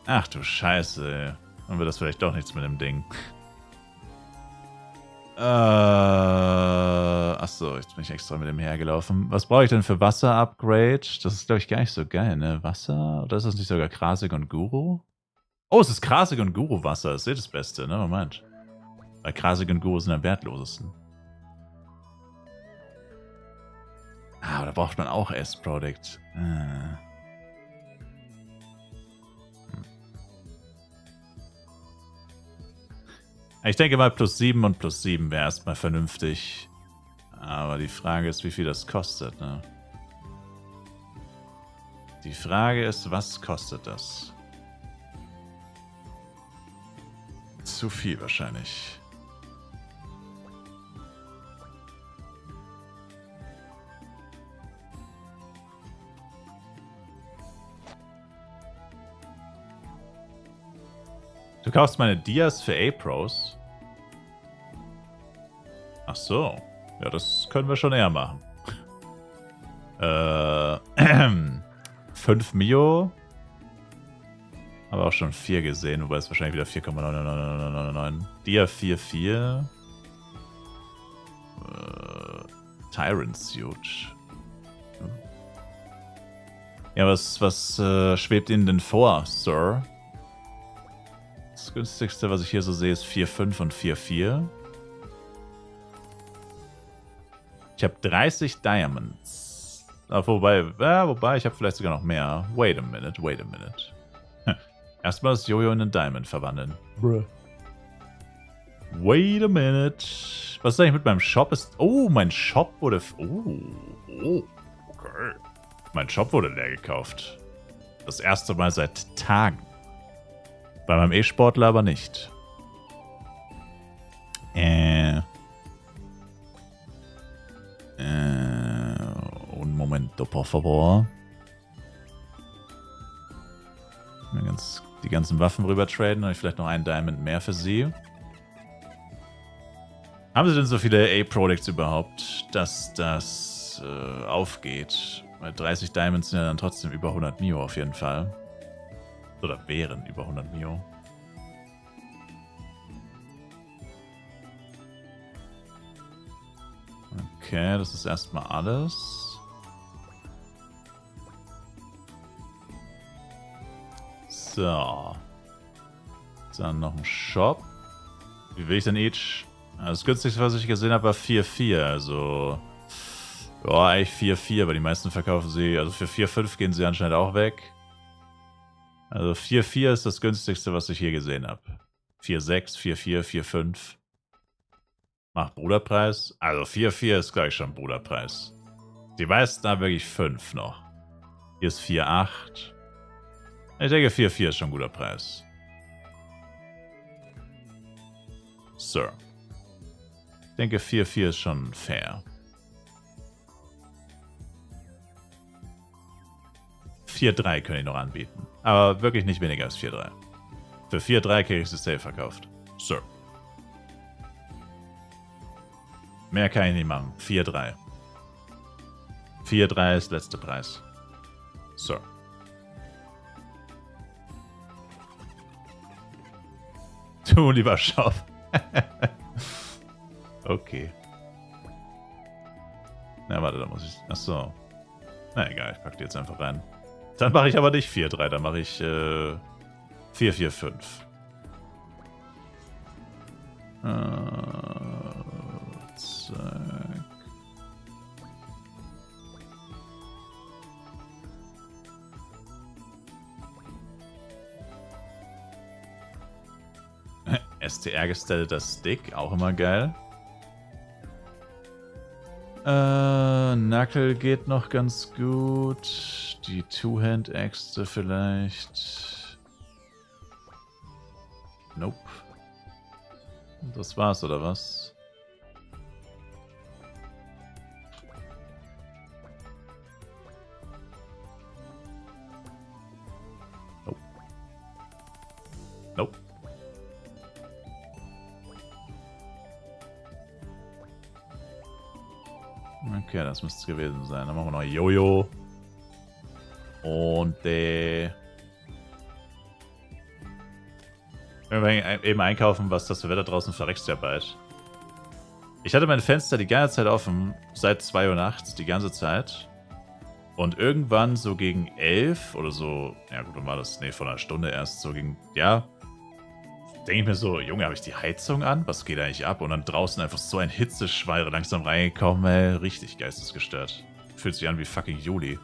Ach du Scheiße. Dann wird das vielleicht doch nichts mit dem Ding. Achso, jetzt bin ich extra mit dem hergelaufen. Was brauche ich denn für Wasser-Upgrade? Das ist, glaube ich, gar nicht so geil, ne? Wasser? Oder ist das nicht sogar Krasig und Guru? Oh, es ist Krasig und Guru Wasser. Das ist eh das Beste, ne? Moment. Weil Krasig und Guru sind am wertlosesten. Ah, aber da braucht man auch S-Product. Ich denke mal, plus 7 und plus 7 wäre erstmal vernünftig. Aber die Frage ist, wie viel das kostet, ne? Die Frage ist, was kostet das? Zu viel wahrscheinlich. Du kaufst meine Dias für A-Pros? Ach so. Ja, das können wir schon eher machen. 5 Mio. Aber auch schon 4 gesehen, wobei es wahrscheinlich wieder 4,99999. Dia 4,4. Tyrant Suit. Ja, was schwebt Ihnen denn vor, Sir? Das günstigste, was ich hier so sehe, ist 4,5 und 4,4. Ich habe 30 Diamonds. Wobei, ich habe vielleicht sogar noch mehr. Wait a minute. Erstmal das Jojo in einen Diamond verwandeln. Wait a minute. Was ist eigentlich mit meinem Shop? Oh, mein Shop wurde... Oh, okay. Mein Shop wurde leer gekauft. Das erste Mal seit Tagen. Bei meinem E-Sportler aber nicht. Un momento, por favor. Die ganzen Waffen rüber traden und vielleicht noch einen Diamond mehr für sie. Haben sie denn so viele A-Products überhaupt, dass das aufgeht? Weil 30 Diamonds sind ja dann trotzdem über 100 Mio auf jeden Fall. Oder wären über 100 Mio. Okay, das ist erstmal alles. So. Dann noch ein Shop. Wie will ich denn each? Das günstigste, was ich gesehen habe, war 4,4. Also. Ja, eigentlich 4,4, weil die meisten verkaufen sie. Also für 4,5 gehen sie anscheinend auch weg. Also 4,4 ist das günstigste, was ich hier gesehen habe. 4,6, 4,4, 4,5. Mach Bruderpreis. Also 4,4 ist gleich schon Bruderpreis. Die meisten haben wirklich 5 noch. Hier ist 4,8. Ich denke 4,4 ist schon ein guter Preis. Sir. Ich denke 4,4 ist schon fair. 4,3 könnte ich noch anbieten. Aber wirklich nicht weniger als 4,3. Für 4,3 kriege ich sie safe verkauft. Sir. Mehr kann ich nicht machen. 4,3. 4,3 ist letzter Preis. Sir. Du, lieber Shop. Okay. Na, warte, da muss ich... Achso. Na egal, ich packe die jetzt einfach rein. Dann mache ich aber nicht 4,3, dann mache ich 4,4,5. Zack. STR gestellter Stick, auch immer geil. Knuckle geht noch ganz gut. Die Two-Hand-Äxte vielleicht. Nope. Das war's, oder was? Nope. Nope. Okay, das müsste es gewesen sein. Dann machen wir noch Jojo. Und wenn wir eben einkaufen, was das für Wetter draußen verreckst ja bald. Ich hatte mein Fenster die ganze Zeit offen, seit 2 Uhr nachts, die ganze Zeit. Und irgendwann so gegen 11 oder so, ja gut, dann war das, nee, vor einer Stunde erst, so gegen, ja, denke ich mir so, Junge, habe ich die Heizung an? Was geht eigentlich ab? Und dann draußen einfach so ein Hitzeschwall langsam reingekommen, ey, richtig geistesgestört. Fühlt sich an wie fucking Juli.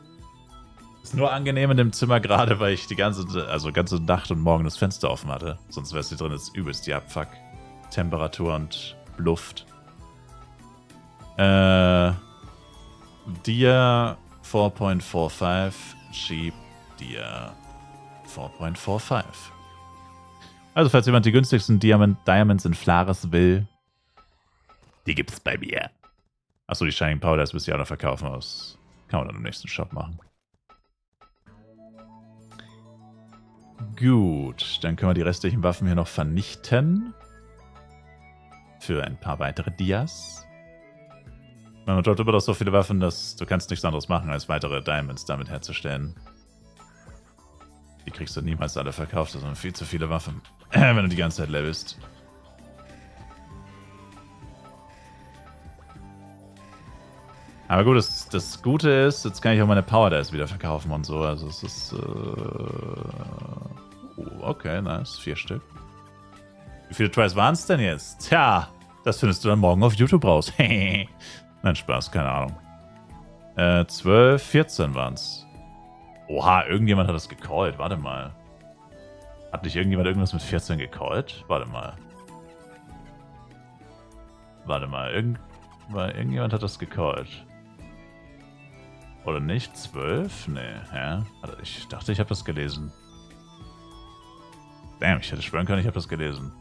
Ist nur angenehm in dem Zimmer gerade, weil ich die ganze Nacht und Morgen das Fenster offen hatte. Sonst wäre es hier drin jetzt übelst die Abfuck. Temperatur und Luft. Dia 4.45, Cheap Dia 4.45. Also falls jemand die günstigsten Diamonds in Flares will, die gibt's bei mir. Achso, die Shining Powder ist bis Jahr noch verkaufen aus. Kann man dann im nächsten Shop machen. Gut, dann können wir die restlichen Waffen hier noch vernichten. Für ein paar weitere Dias. Man droppt immer doch so viele Waffen, dass du kannst nichts anderes machen, als weitere Diamonds damit herzustellen. Die kriegst du niemals alle verkauft, das sind viel zu viele Waffen, wenn du die ganze Zeit levelst. Aber gut, das Gute ist, jetzt kann ich auch meine Power Dice wieder verkaufen und so. Also es ist... okay, nice. 4 Stück. Wie viele Tries waren es denn jetzt? Tja, das findest du dann morgen auf YouTube raus. Nein, Spaß, keine Ahnung. 12, 14 waren es. Oha, irgendjemand hat das gecallt. Warte mal. Hat nicht irgendjemand irgendwas mit 14 gecallt? Warte mal. Warte mal, irgendjemand hat das gecallt. Oder nicht? 12? Nee, hä? Ich dachte, ich habe das gelesen. Damn, ich hätte schwören können, ich habe das gelesen.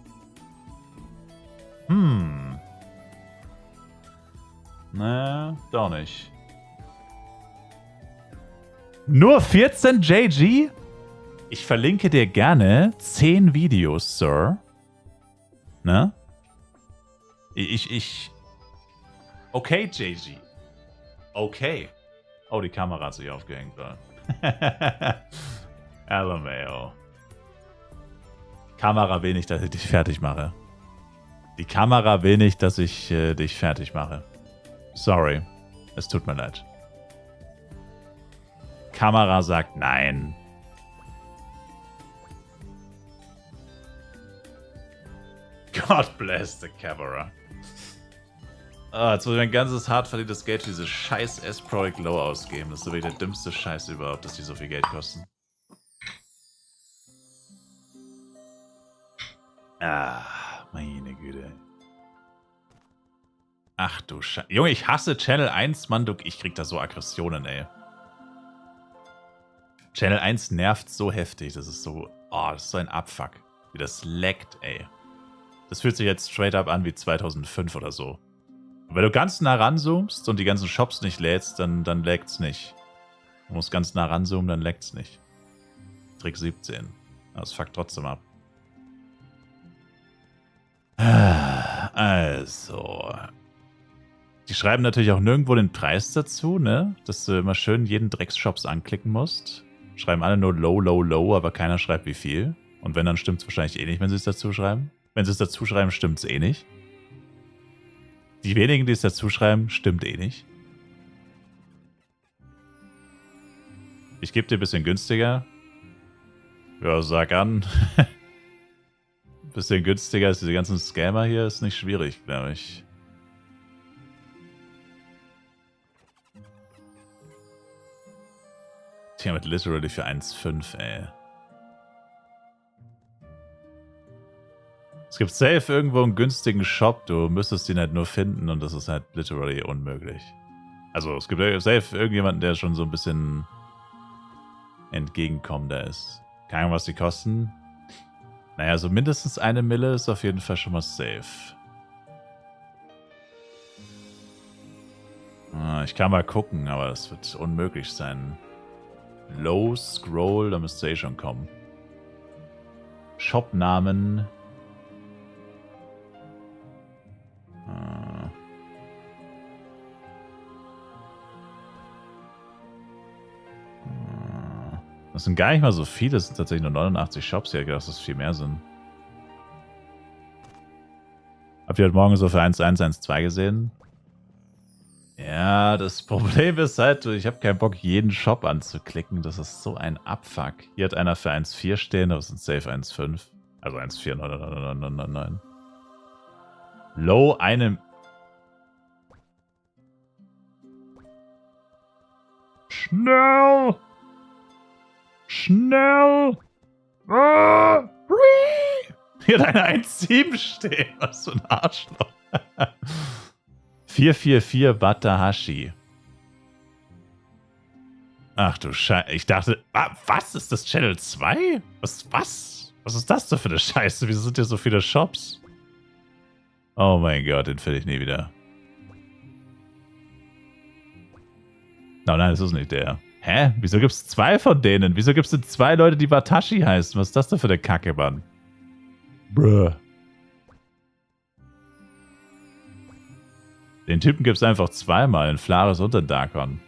Naja, doch nicht. Nur 14 JG? Ich verlinke dir gerne 10 Videos, Sir. Ne? Okay, JG. Okay. Oh, die Kamera hat sich aufgehängt. LMAO. Kamera will nicht, dass ich dich fertig mache. Die Kamera will nicht, dass ich dich fertig mache. Sorry. Es tut mir leid. Kamera sagt nein. God bless the camera. Ah, jetzt muss ich mein ganzes hart verdientes Geld für diese scheiß S-Pro Glow ausgeben. Das ist so wirklich der dümmste Scheiß überhaupt, dass die so viel Geld kosten. Ah, meine Güte. Ach du Scheiße. Junge, ich hasse Channel 1, Mann. Ich krieg da so Aggressionen, ey. Channel 1 nervt so heftig. Das ist so... Oh, das ist so ein Abfuck. Wie das laggt, ey. Das fühlt sich jetzt straight up an wie 2005 oder so. Und wenn du ganz nah ranzoomst und die ganzen Shops nicht lädst, dann laggt's nicht. Du musst ganz nah ranzoomen, dann laggt's nicht. Trick 17. Das fuckt trotzdem ab. Also. Die schreiben natürlich auch nirgendwo den Preis dazu, ne? Dass du immer schön jeden Drecksshops anklicken musst. Schreiben alle nur low, low, low, aber keiner schreibt wie viel. Und wenn, dann stimmt es wahrscheinlich eh nicht, wenn sie es dazu schreiben. Wenn sie es dazu schreiben, stimmt es eh nicht. Die wenigen, die es dazu schreiben, stimmt eh nicht. Ich gebe dir ein bisschen günstiger. Ja, sag an. Ein bisschen günstiger als diese ganzen Scammer hier ist nicht schwierig, glaube ich. Tja, mit literally für 1,5, ey. Es gibt safe irgendwo einen günstigen Shop, du müsstest ihn halt nur finden und das ist halt literally unmöglich. Also es gibt safe irgendjemanden, der schon so ein bisschen entgegenkommender ist. Keine Ahnung, was die kosten. Naja, so mindestens 1 Mille ist auf jeden Fall schon mal safe. Ich kann mal gucken, aber das wird unmöglich sein. Low Scroll, da müsste eh schon kommen. Shopnamen. Das sind gar nicht mal so viele, das sind tatsächlich nur 89 Shops. Ich hätte gedacht, dass das viel mehr sind. Habt ihr heute Morgen so für 1.1.1.2 gesehen? Ja, das Problem ist halt, ich habe keinen Bock, jeden Shop anzuklicken. Das ist so ein Abfuck. Hier hat einer für 1.4 stehen, aber es sind safe 1.5. Also 1.4. Low einem... Schnell! Schnell! Ah! Hier hat einer 1.7 stehen. Was für ein Arschloch. 444 Batahashi. Ach du Scheiße. Ich dachte, was? Ist das Channel 2? Was? Was ist das denn für eine Scheiße? Wieso sind hier so viele Shops? Oh mein Gott, den finde ich nie wieder. Oh nein, das ist nicht der. Hä? Wieso gibt es 2 von denen? Wieso gibt es denn 2 Leute, die Watashi heißen? Was ist das denn für eine Kacke, Mann? Bruh. Den Typen gibt es einfach zweimal, in Flares und in Darkon.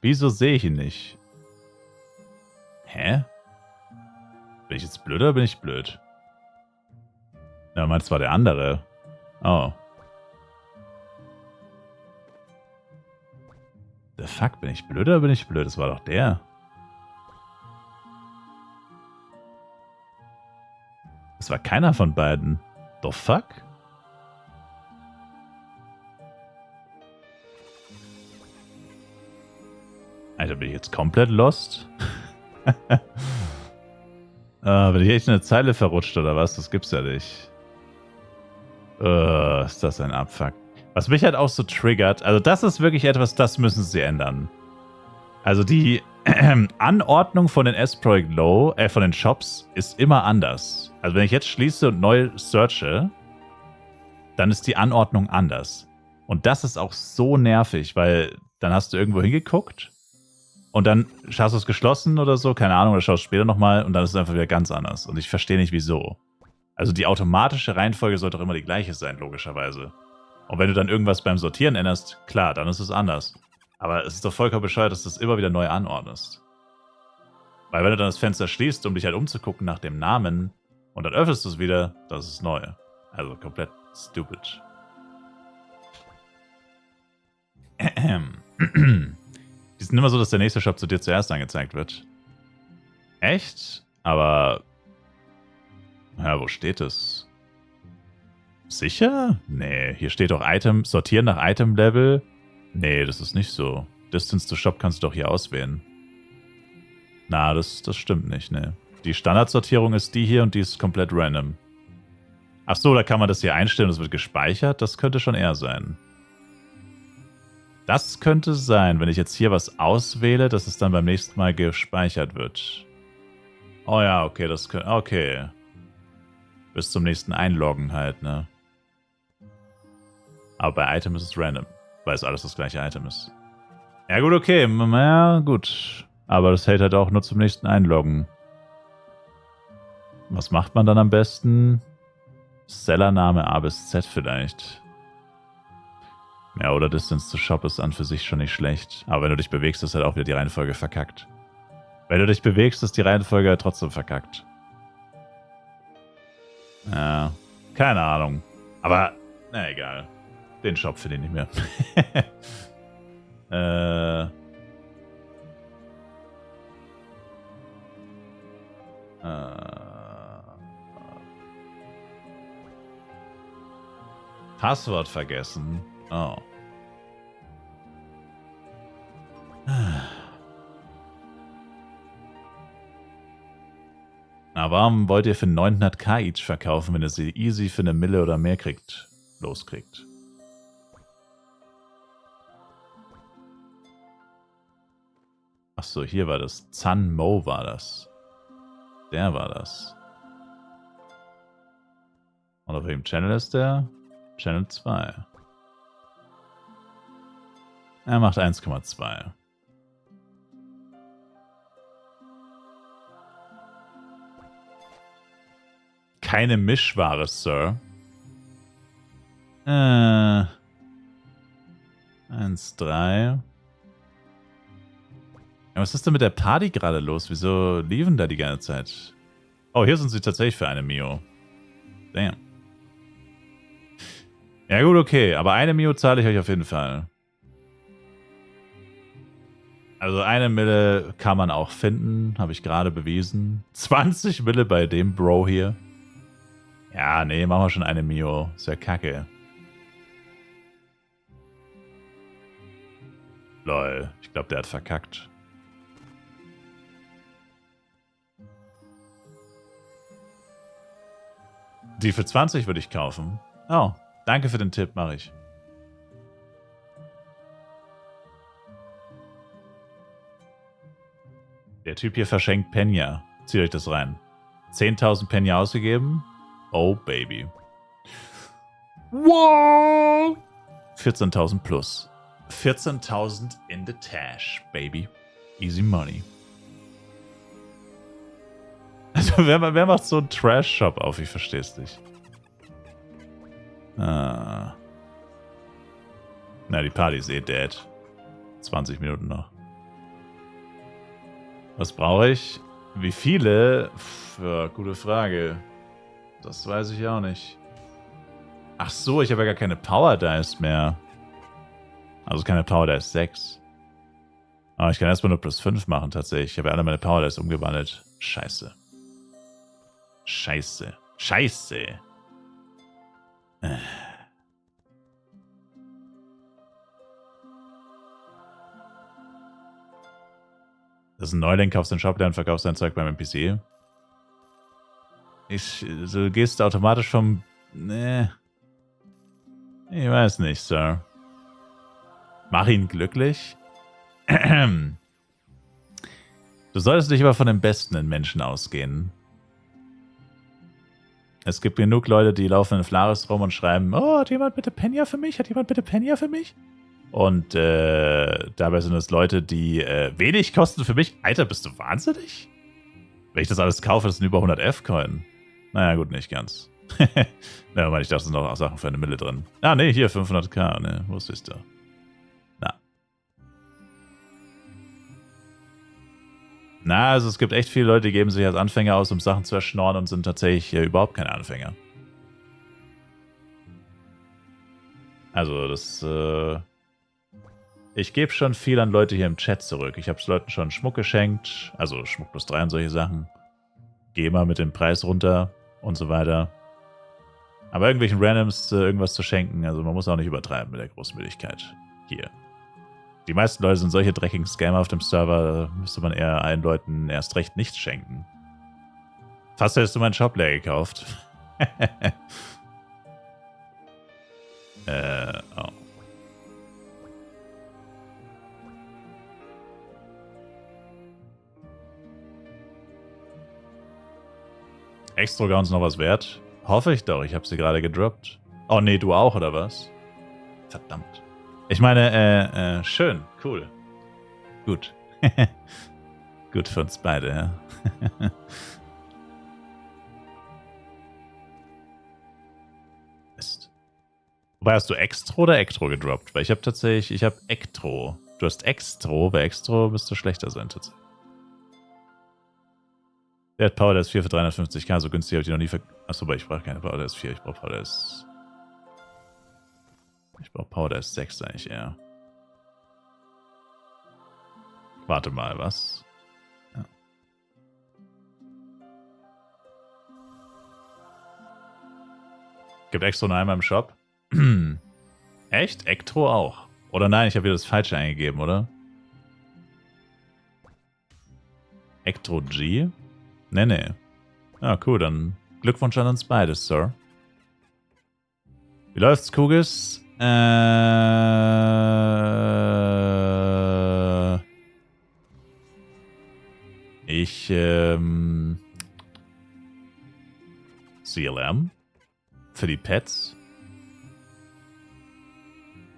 Wieso sehe ich ihn nicht? Hä? Bin ich jetzt blöd oder bin ich blöd? Ja, meinst war der andere. Oh. The fuck, bin ich blöd oder bin ich blöd? Das war doch der. Das war keiner von beiden. The fuck? Alter, bin ich jetzt komplett lost? Bin ich echt in eine Zeile verrutscht oder was? Das gibt's ja nicht. Ist das ein Abfuck. Was mich halt auch so triggert, also das ist wirklich etwas, das müssen sie ändern. Also die Anordnung von den S-Project Low, von den Shops, ist immer anders. Also wenn ich jetzt schließe und neu searche, dann ist die Anordnung anders. Und das ist auch so nervig, weil dann hast du irgendwo hingeguckt und dann hast du es geschlossen oder so, keine Ahnung, oder schaust später nochmal und dann ist es einfach wieder ganz anders. Und ich verstehe nicht, wieso. Also die automatische Reihenfolge sollte doch immer die gleiche sein, logischerweise. Und wenn du dann irgendwas beim Sortieren änderst, klar, dann ist es anders. Aber es ist doch vollkommen bescheuert, dass du das immer wieder neu anordnest. Weil wenn du dann das Fenster schließt, um dich halt umzugucken nach dem Namen und dann öffnest du es wieder, das ist neu. Also komplett stupid. Die sind immer so, dass der nächste Shop zu dir zuerst angezeigt wird. Echt? Aber... Ja, wo steht es? Sicher? Nee, hier steht doch Item, sortieren nach Item-Level. Nee, das ist nicht so. Distance to Shop kannst du doch hier auswählen. Na, das stimmt nicht, ne. Die Standardsortierung ist die hier und die ist komplett random. Ach so, da kann man das hier einstellen und es wird gespeichert? Das könnte schon eher sein. Das könnte sein, wenn ich jetzt hier was auswähle, dass es dann beim nächsten Mal gespeichert wird. Oh ja, okay, das könnte... Okay. Bis zum nächsten Einloggen halt, ne. Aber bei Item ist es random, weil es alles das gleiche Item ist. Ja gut, okay. Ja, gut. Aber das hält halt auch nur zum nächsten Einloggen. Was macht man dann am besten? Sellername A bis Z vielleicht. Ja, oder Distance to Shop ist an für sich schon nicht schlecht. Aber wenn du dich bewegst, ist halt auch wieder die Reihenfolge verkackt. Wenn du dich bewegst, ist die Reihenfolge halt trotzdem verkackt. Ja, keine Ahnung. Aber, na egal. Den Shop finde ich nicht mehr. Passwort vergessen. Oh. Na, warum wollt ihr für 900k each verkaufen, wenn ihr sie easy für eine Mille oder mehr loskriegt? Achso, hier war das. Zan Mo war das. Der war das. Und auf welchem Channel ist der? Channel 2. Er macht 1,2. Keine Mischware, Sir. 1,3. Ja, was ist denn mit der Party gerade los? Wieso liefen da die ganze Zeit? Oh, hier sind sie tatsächlich für eine Mio. Damn. Ja gut, okay. Aber eine Mio zahle ich euch auf jeden Fall. Also eine Mille kann man auch finden. Habe ich gerade bewiesen. 20 Mille bei dem Bro hier. Ja, nee, machen wir schon eine Mio. Ist ja kacke. Lol. Ich glaube, der hat verkackt. Die für 20 würde ich kaufen. Oh, danke für den Tipp, mache ich. Der Typ hier verschenkt Penya. Zieht euch das rein. 10.000 Penya ausgegeben. Oh, Baby. Wow! 14.000 plus. 14.000 in the Tash, Baby. Easy money. Also, wer macht so einen Trash-Shop auf? Ich verstehe es nicht. Na, die Party ist eh dead. 20 Minuten noch. Was brauche ich? Wie viele? Ja, gute Frage. Das weiß ich auch nicht. Ach so, ich habe ja gar keine Power Dice mehr. Also keine Power Dice 6. Aber ich kann erstmal nur plus 5 machen tatsächlich. Ich habe ja alle meine Power Dice umgewandelt. Scheiße. Scheiße. Scheiße. Das ist ein Neuling, kaufst den Shop, dann verkaufst dein Zeug beim NPC. Du gehst automatisch vom... Nee. Ich weiß nicht, Sir. Mach ihn glücklich. Du solltest nicht immer von den Besten in Menschen ausgehen. Es gibt genug Leute, die laufen in Flaris rum und schreiben, oh, hat jemand bitte Penya für mich? Hat jemand bitte Penya für mich? Und dabei sind es Leute, die wenig kosten für mich. Alter, bist du wahnsinnig? Wenn ich das alles kaufe, das sind über 100 F-Coin. Naja, gut, nicht ganz. Ja, ich dachte, da sind noch auch Sachen für eine Mille drin. Ah, nee, hier 500k, ne, wo ist du? Na, also es gibt echt viele Leute, die geben sich als Anfänger aus, um Sachen zu erschnorren und sind tatsächlich überhaupt keine Anfänger. Also das, ich gebe schon viel an Leute hier im Chat zurück. Ich habe Leuten schon Schmuck geschenkt, also Schmuck plus 3 und solche Sachen. Geh mal mit dem Preis runter und so weiter. Aber irgendwelchen Randoms irgendwas zu schenken, also man muss auch nicht übertreiben mit der Großmütigkeit. Hier. Die meisten Leute sind solche dreckigen Scammer auf dem Server, da müsste man eher allen Leuten erst recht nichts schenken. Fast hättest du meinen Shop leer gekauft. Oh. Extra-Gowns noch was wert? Hoffe ich doch, ich habe sie gerade gedroppt. Oh nee, du auch, oder was? Verdammt. Ich meine, schön, cool. Gut. Gut für uns beide, ja. Mist. Wobei, hast du Extro oder Ektro gedroppt? Weil ich habe tatsächlich, ich habe Ektro. Du hast Extro, bei Extro müsste schlechter sein tatsächlich. Der hat Power, der ist 4 für 350k, so günstig habe ich die noch nie Achso, aber ich brauche keine Power, der ist 4, ich brauche Power, der ist... Ich brauche Power, der ist 6 eigentlich eher. Warte mal, was? Ja. Gibt Extro nur einmal im Shop? Echt? Ektro auch? Oder nein, ich habe wieder das Falsche eingegeben, oder? Ektro G? Nee. Ah, cool, dann Glückwunsch an uns beide, Sir. Wie läuft's, Kugis? CLM? Für die Pets?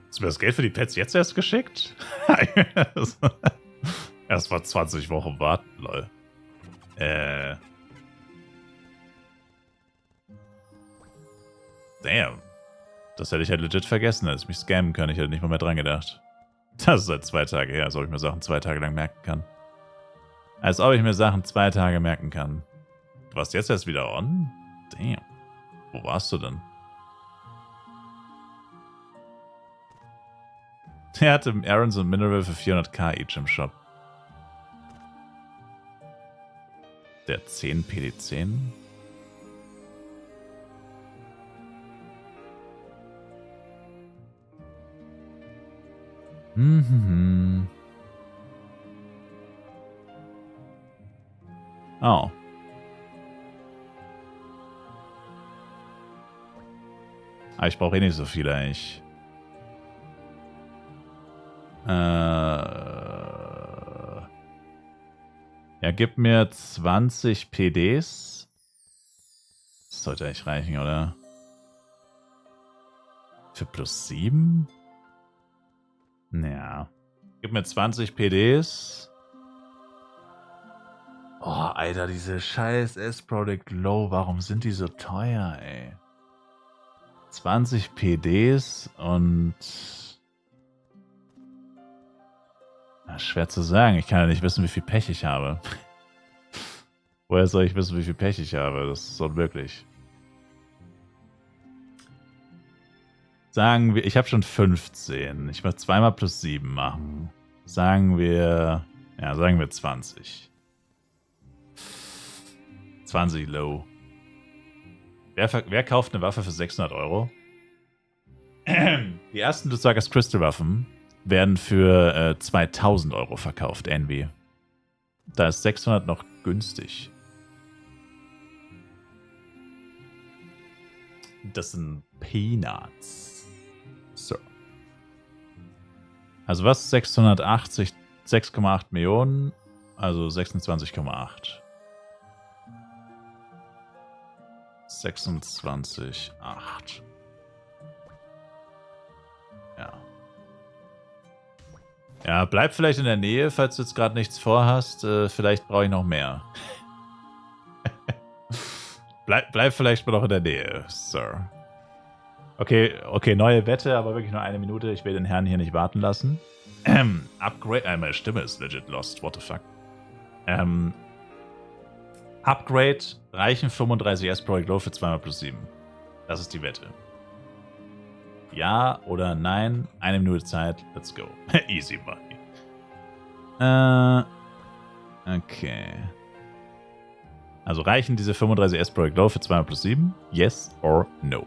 Hast du mir das Geld für die Pets jetzt erst geschickt? Erst mal 20 Wochen warten, lol. Damn. Das hätte ich halt legit vergessen, als ich mich scammen können. Ich hätte nicht mal mehr dran gedacht. Das ist seit 2 Tagen her, als ob ich mir Sachen 2 Tage lang merken kann. Als ob ich mir Sachen 2 Tage merken kann. Du warst jetzt erst wieder on? Damn. Wo warst du denn? Er hatte Arons und Mineral für 400k each im Shop. Der 10 PD10? Oh. Aber ich brauche eh nicht so viel eigentlich. Ja, gib mir 20 PDs. Das sollte eigentlich reichen, oder? Für plus 7? Ja. Gib mir 20 PDs. Oh, Alter, diese scheiß S-Product Low, warum sind die so teuer, ey? 20 PDs und... Ja, schwer zu sagen. Ich kann ja nicht wissen, wie viel Pech ich habe. Woher soll ich wissen, wie viel Pech ich habe? Das ist unmöglich. Sagen wir, ich habe schon 15. Ich will 2 mal plus 7 machen. Sagen wir 20. 20 low. Wer kauft eine Waffe für 600 Euro? Die ersten Lusagas Crystal Waffen werden für 2000 Euro verkauft, Envy. Da ist 600 noch günstig. Das sind Peanuts. So. Also was ist 680? 6,8 Millionen, also 26,8. 26,8. Ja. Ja, bleib vielleicht in der Nähe, falls du jetzt gerade nichts vorhast. Vielleicht brauche ich noch mehr. bleib vielleicht mal noch in der Nähe, Sir. Okay, neue Wette, aber wirklich nur 1 Minute. Ich will den Herrn hier nicht warten lassen. Upgrade. Meine Stimme ist legit lost. What the fuck? Upgrade reichen 35 S-Project Low für 2 mal plus 7. Das ist die Wette. Ja oder nein? 1 Minute Zeit. Let's go. Easy money. Okay. Also reichen diese 35 S-Project Low für 2 mal plus 7? Yes or no?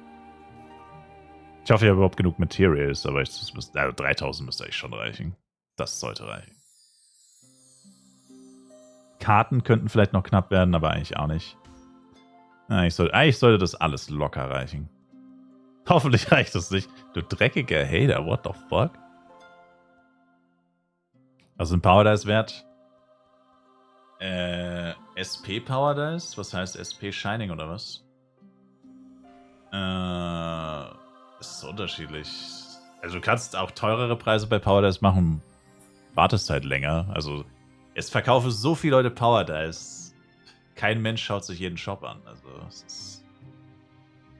Ich hoffe, ich habe überhaupt genug Materials, aber 3000 müsste eigentlich schon reichen. Das sollte reichen. Karten könnten vielleicht noch knapp werden, aber eigentlich auch nicht. Eigentlich sollte das alles locker reichen. Hoffentlich reicht das nicht. Du dreckiger Hater, what the fuck? Was ist ein Power Dice wert? SP Power Dice? Was heißt SP Shining oder was? Ist unterschiedlich. Also du kannst auch teurere Preise bei Power Dice machen, wartest halt länger. Also es verkaufen so viele Leute Power Dice. Kein Mensch schaut sich jeden Shop an. Also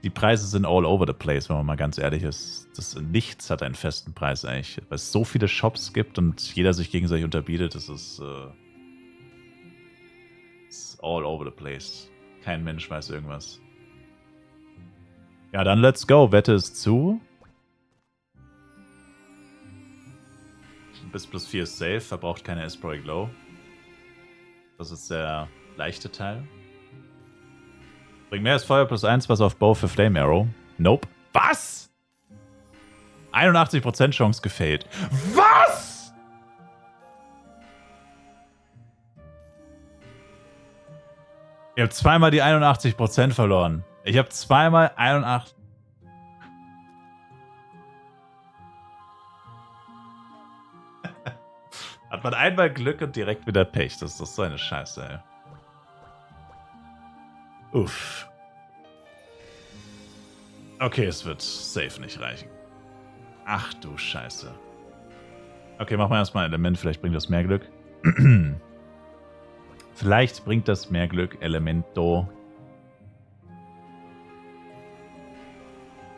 die Preise sind all over the place, wenn man mal ganz ehrlich ist. Nichts hat einen festen Preis eigentlich. Weil es so viele Shops gibt und jeder sich gegenseitig unterbietet, das ist all over the place. Kein Mensch weiß irgendwas. Ja, dann let's go. Wette ist zu. Bis +4 ist safe, verbraucht keine S-Pro Glow. Das ist der leichte Teil. Bringt mehr als Feuer +1, was auf Bow für Flame Arrow. Nope. Was? 81% Chance gefailt. Was? Ihr habt zweimal die 81% verloren. Ich habe zweimal 81. Hat man einmal Glück und direkt wieder Pech. Das ist doch so eine Scheiße, ey. Uff. Okay, es wird safe nicht reichen. Ach du Scheiße. Okay, machen wir erstmal ein Element. Vielleicht bringt das mehr Glück. Vielleicht bringt das mehr Glück. Elemento.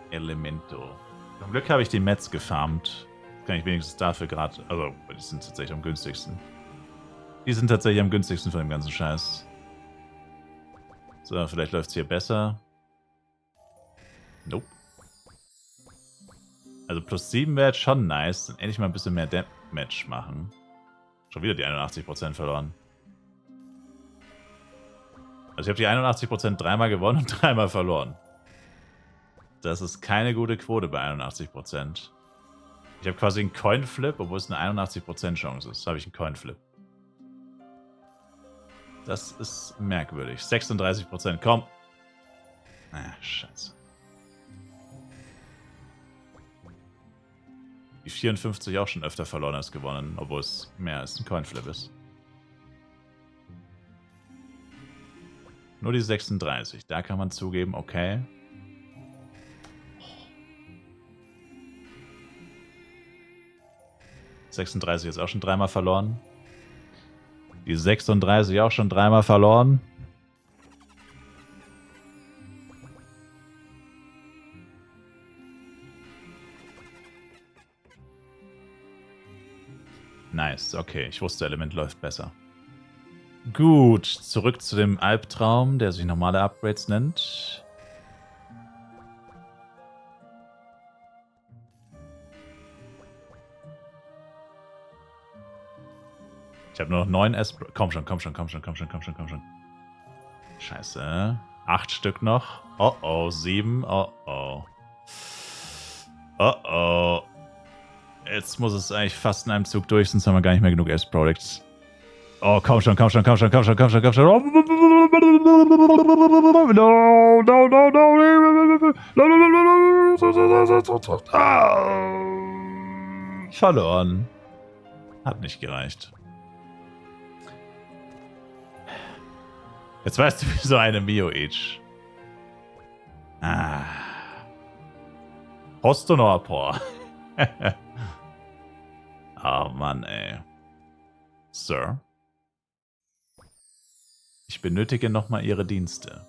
Zum Glück habe ich die Mets gefarmt. Kann ich wenigstens dafür gerade. Also, die sind tatsächlich am günstigsten. Die sind tatsächlich am günstigsten von dem ganzen Scheiß. So, vielleicht läuft es hier besser. Nope. Also +7 wäre jetzt schon nice. Dann endlich mal ein bisschen mehr Damage machen. Schon wieder die 81% verloren. Also ich habe die 81% dreimal gewonnen und dreimal verloren. Das ist keine gute Quote bei 81%. Ich habe quasi einen Coin-Flip, obwohl es eine 81% Chance ist. Habe ich einen Coin-Flip. Das ist merkwürdig. 36%, komm. Scheiße. Die 54 auch schon öfter verloren als gewonnen, obwohl es mehr als ein Coin-Flip ist. Nur die 36. Da kann man zugeben, okay. Die 36 ist auch schon dreimal verloren. Die 36 auch schon dreimal verloren. Nice, okay. Ich wusste, Element läuft besser. Gut, zurück zu dem Albtraum, der sich normale Upgrades nennt. Ich habe nur noch 9 S. Komm schon. Scheiße. 8 Stück noch. Oh oh, 7. Oh oh. Oh oh. Jetzt muss es eigentlich fast in einem Zug durch, sonst haben wir gar nicht mehr genug S-Products. Oh, komm schon. Oh. No. Verloren. Hat nicht gereicht. Jetzt weißt du, wie so eine Mio-Age. Hostonorpor. Oh Mann, ey. Sir? Ich benötige nochmal Ihre Dienste.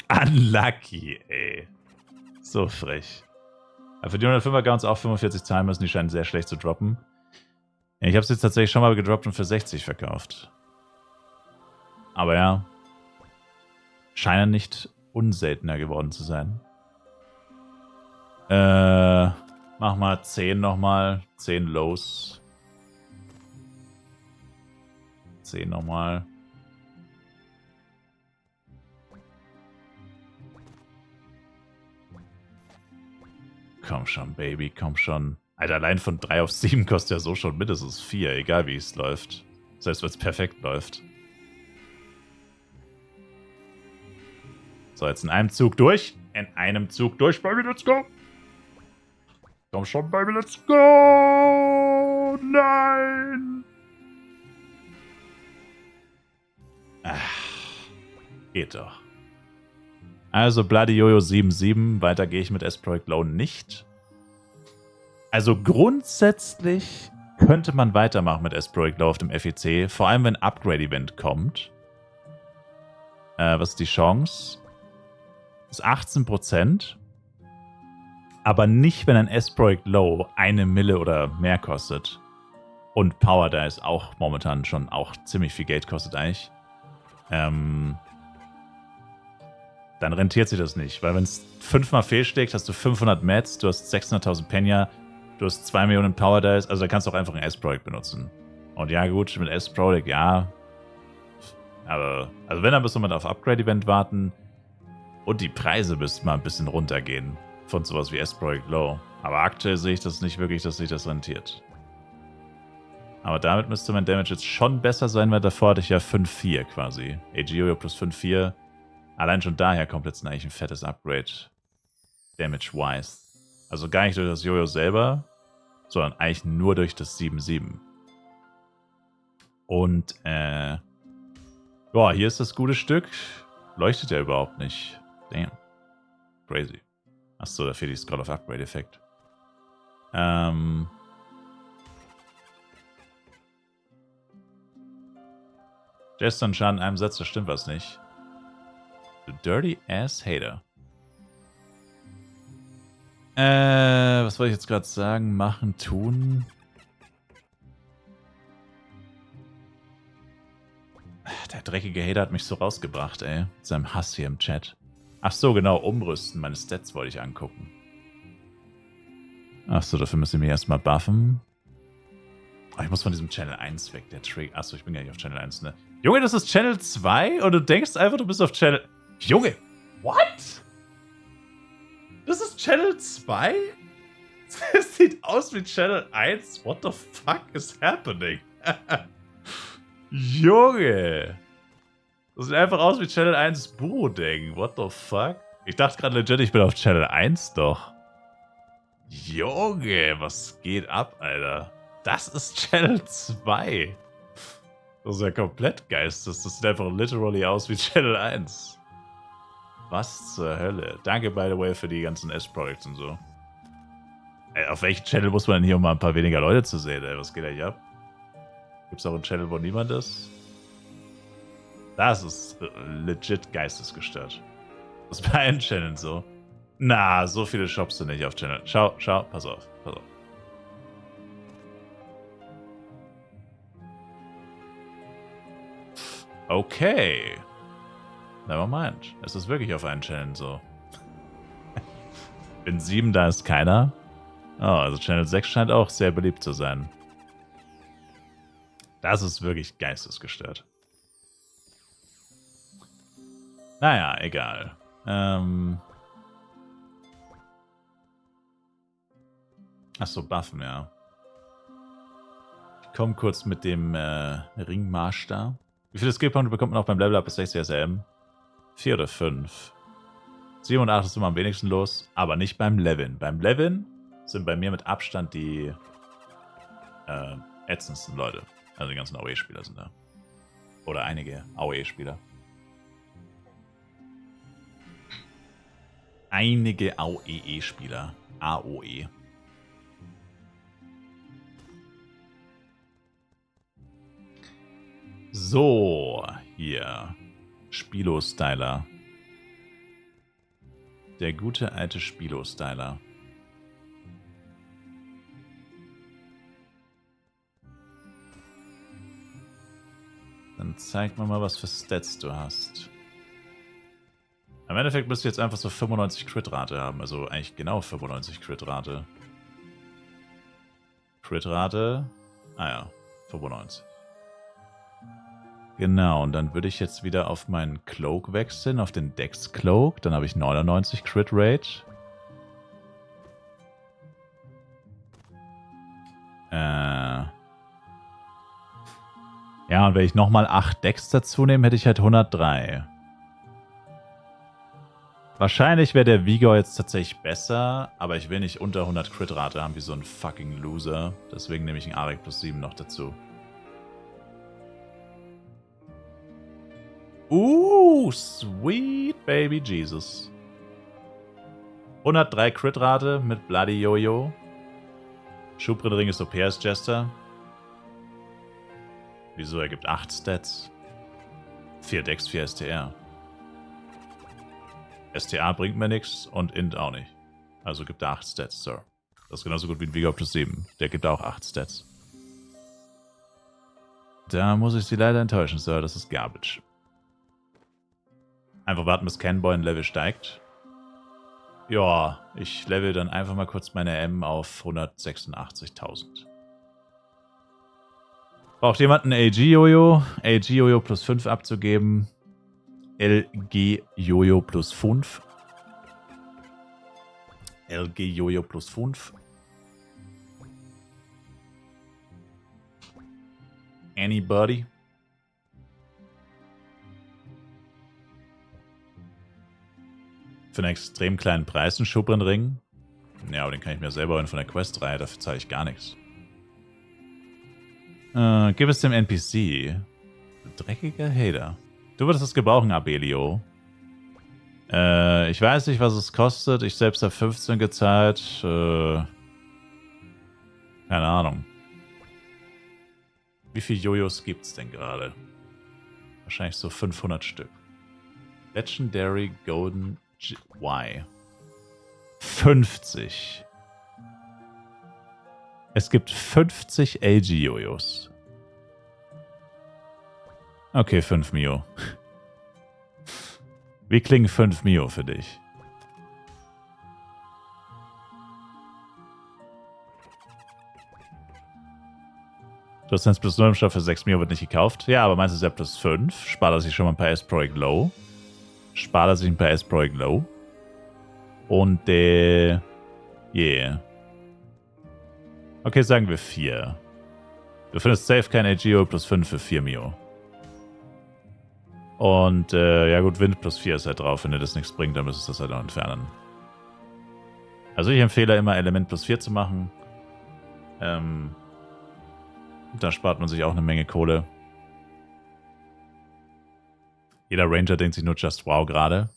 Unlucky, ey. So frech. Aber für die 105er Accounts auch 45 zahlen müssen, die scheinen sehr schlecht zu droppen. Ja, ich habe es jetzt tatsächlich schon mal gedroppt und für 60 verkauft. Aber ja. Scheinen nicht unseltener geworden zu sein. Mach mal 10 nochmal. 10 Lows. 10 nochmal. Komm schon, Baby, komm schon. Alter, allein von 3 auf 7 kostet ja so schon mindestens 4, egal wie es läuft. Selbst wenn es perfekt läuft. So, jetzt in einem Zug durch. In einem Zug durch, Baby, let's go. Komm schon, Baby, let's go. Nein. Geht doch. Also Bloody Jojo 7-7. Weiter gehe ich mit S-Project Low nicht. Also grundsätzlich könnte man weitermachen mit S-Project Low auf dem FEC. Vor allem, wenn Upgrade-Event kommt. Was ist die Chance? Ist 18%. Aber nicht, wenn ein S-Project Low 1 Mille oder mehr kostet. Und Power Dice auch momentan schon auch ziemlich viel Geld kostet eigentlich. Dann rentiert sich das nicht. Weil wenn es 5-mal fehlschlägt, hast du 500 Mats, du hast 600.000 Penya, du hast 2 Millionen Power Dice, also da kannst du auch einfach ein S-Project benutzen. Und ja gut, mit S-Project, ja. Aber, also wenn, dann müsste man auf Upgrade-Event warten. Und die Preise müssten mal ein bisschen runtergehen. Von sowas wie S-Project Low. Aber aktuell sehe ich das nicht wirklich, dass sich das rentiert. Aber damit müsste mein Damage jetzt schon besser sein, weil davor hatte ich ja 5-4 quasi. AG-Jojo plus 5-4. Allein schon daher kommt jetzt eigentlich ein fettes Upgrade. Damage-wise. Also gar nicht durch das Jojo selber, sondern eigentlich nur durch das 7-7. Und, boah, hier ist das gute Stück. Leuchtet ja überhaupt nicht. Damn. Crazy. Achso, da fehlt die Scroll of Upgrade-Effekt. Gestern Schaden in einem Satz, da stimmt was nicht. Du dirty ass hater. Was wollte ich jetzt gerade sagen? Machen, tun. Der dreckige Hater hat mich so rausgebracht, ey. Mit seinem Hass hier im Chat. Ach so, genau, umrüsten. Meine Stats wollte ich angucken. Ach so, dafür müsst ihr mich erstmal buffen. Oh, ich muss von diesem Channel 1 weg, der Trick. Achso, ich bin gar nicht auf Channel 1, ne? Junge, das ist Channel 2 und du denkst einfach, du bist auf Channel... Junge, what? Das ist Channel 2? Das sieht aus wie Channel 1. What the fuck is happening? Junge. Das sieht einfach aus wie Channel 1 Buro-Ding. What the fuck? Ich dachte gerade legit, ich bin auf Channel 1 doch. Junge, was geht ab, Alter? Das ist Channel 2. Das ist ja komplett geistes. Das sieht einfach literally aus wie Channel 1. Was zur Hölle? Danke, by the way, für die ganzen S-Projects und so. Ey, auf welchen Channel muss man denn hier, um mal ein paar weniger Leute zu sehen, ey? Was geht da hier ab? Gibt's auch einen Channel, wo niemand ist? Das ist legit geistesgestört. Das ist bei allen Channeln so. Na, so viele Shops sind nicht auf Channel. Schau, pass auf, pass auf. Okay. Never mind. Es ist wirklich auf einen Channel so. In 7, da ist keiner. Oh, also Channel 6 scheint auch sehr beliebt zu sein. Das ist wirklich geistesgestört. Naja, egal. Achso, buffen, ja. Ich komme kurz mit dem Ringmarsch da. Wie viele Skillpunkte bekommt man auch beim Level Up bis 60 SM? 4 oder 5. 7 und 8 ist immer am wenigsten los, aber nicht beim Leveln. Beim Leveln sind bei mir mit Abstand die ätzendsten Leute. Also die ganzen AOE-Spieler sind da. Oder einige AOE-Spieler. Einige AOE-Spieler. AOE. So, hier. Spilo-Styler. Der gute alte Spilo-Styler. Dann zeig mir mal, was für Stats du hast. Im Endeffekt müsst ihr jetzt einfach so 95 Crit-Rate haben. Also eigentlich genau 95 Crit-Rate. Crit-Rate. Ah ja, 95. Genau, und dann würde ich jetzt wieder auf meinen Cloak wechseln, auf den Dex Cloak. Dann habe ich 99 Crit Rate. Ja, und wenn ich nochmal 8 Decks dazu nehme, hätte ich halt 103. Wahrscheinlich wäre der Vigor jetzt tatsächlich besser, aber ich will nicht unter 100 Crit-Rate haben wie so ein fucking Loser. Deswegen nehme ich einen Arik plus 7 noch dazu. Sweet Baby Jesus. 103 Crit-Rate mit Bloody Jojo. Schubrinring ist OP als Jester. Wieso? Er gibt 8 Stats. 4 Decks, 4 STR. STA bringt mir nichts und Int auch nicht. Also gibt er 8 Stats, Sir. Das ist genauso gut wie ein Vigor plus 7. Der gibt auch 8 Stats. Da muss ich Sie leider enttäuschen, Sir. Das ist Garbage. Einfach warten, bis Canboy ein Level steigt. Ja, ich level dann einfach mal kurz meine M auf 186.000. Braucht jemand ein AG-Jojo? AG-Jojo plus 5 abzugeben. LG Jojo plus 5. LG Jojo plus 5. Anybody? Für einen extrem kleinen Preis einen Schubrenring? Ja, aber den kann ich mir selber holen von der Quest-Reihe, dafür zahle ich gar nichts. Gib es dem NPC. Dreckiger Hater. Du würdest es gebrauchen, Abelio. Ich weiß nicht, was es kostet. Ich selbst habe 15 gezahlt. Keine Ahnung. Wie viele Jojos gibt es denn gerade? Wahrscheinlich so 500 Stück. Legendary Golden Y. 50. Es gibt 50 LG-Jojos. Okay, 5 Mio. Wie klingen 5 Mio für dich? Du hast 1 plus 0 im Stoff für 6 Mio, wird nicht gekauft. Ja, aber meinst du, ist ja plus 5? Spart er sich schon mal ein paar S-Project Low. Spart er sich ein paar S-Project Low. Und yeah. Okay, sagen wir 4. Du findest safe kein AGO plus 5 für 4 Mio. Und, ja gut, Wind plus 4 ist halt drauf. Wenn dir das nichts bringt, dann müsstest du das halt auch entfernen. Also ich empfehle immer, Element plus 4 zu machen. Da spart man sich auch eine Menge Kohle. Jeder Ranger denkt sich nur Just Wow gerade.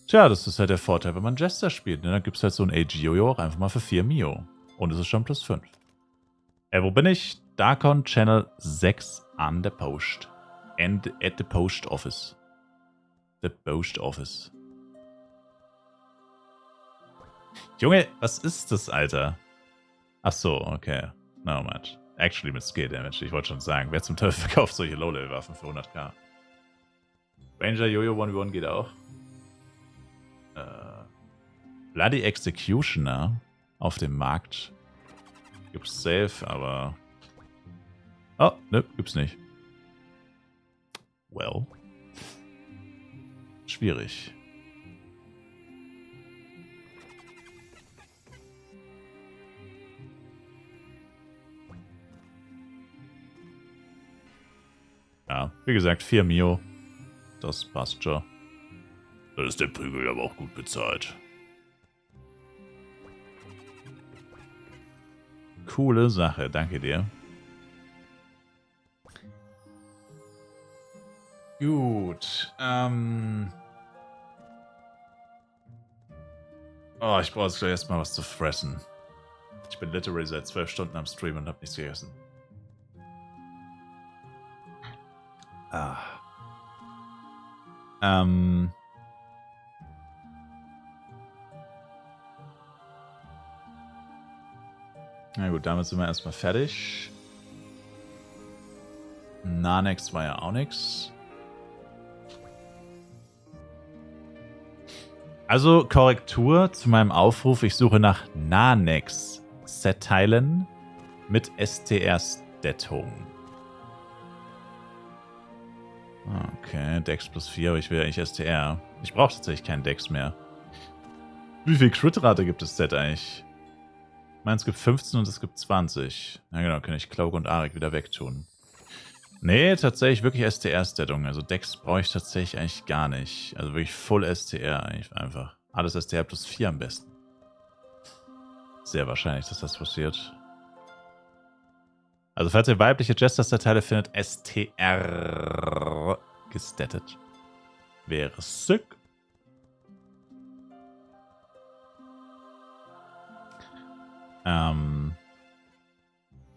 Tja, das ist halt der Vorteil, wenn man Jester spielt. Ne? Dann gibt es halt so ein AG-Jojo auch einfach mal für 4 Mio. Und es ist schon plus 5. Wo bin ich? Darkon Channel 6 an der Post. And at the Post Office. The Post Office. Junge, was ist das, Alter? Ach so, okay. No much. Actually mit Skill Damage. Ich wollte schon sagen, wer zum Teufel verkauft solche Low-Level-Waffen für 100k? Ranger Jojo 1v1 geht auch. Bloody Executioner auf dem Markt. Gibt's safe, aber... Oh, ne, gibt's nicht. Well. Schwierig. Ja, wie gesagt, 4 Mio. Das passt schon. Da ist der Prügel aber auch gut bezahlt. Coole Sache, danke dir. Gut, oh, ich brauche jetzt gleich erstmal was zu fressen. Ich bin literally seit 12 Stunden am Stream und habe nichts gegessen. Na gut, damit sind wir erstmal fertig. Nanex war ja auch nix. Also Korrektur zu meinem Aufruf. Ich suche nach Nanex-Set-Teilen mit STR-Stattung. Okay, Dex plus 4, aber ich will ja eigentlich STR. Ich brauche tatsächlich keinen Dex mehr. Wie viel Crit-Rate gibt das Set eigentlich? Ich meine, es gibt 15 und es gibt 20. Na genau, kann ich Cloak und Arik wieder wegtun. Nee, tatsächlich wirklich STR-Stattung. Also Dex brauche ich tatsächlich eigentlich gar nicht. Also wirklich Full STR eigentlich einfach. Alles STR plus 4 am besten. Sehr wahrscheinlich, dass das passiert. Also falls ihr weibliche Jester-Teile findet, STR gestattet. Wäre sick.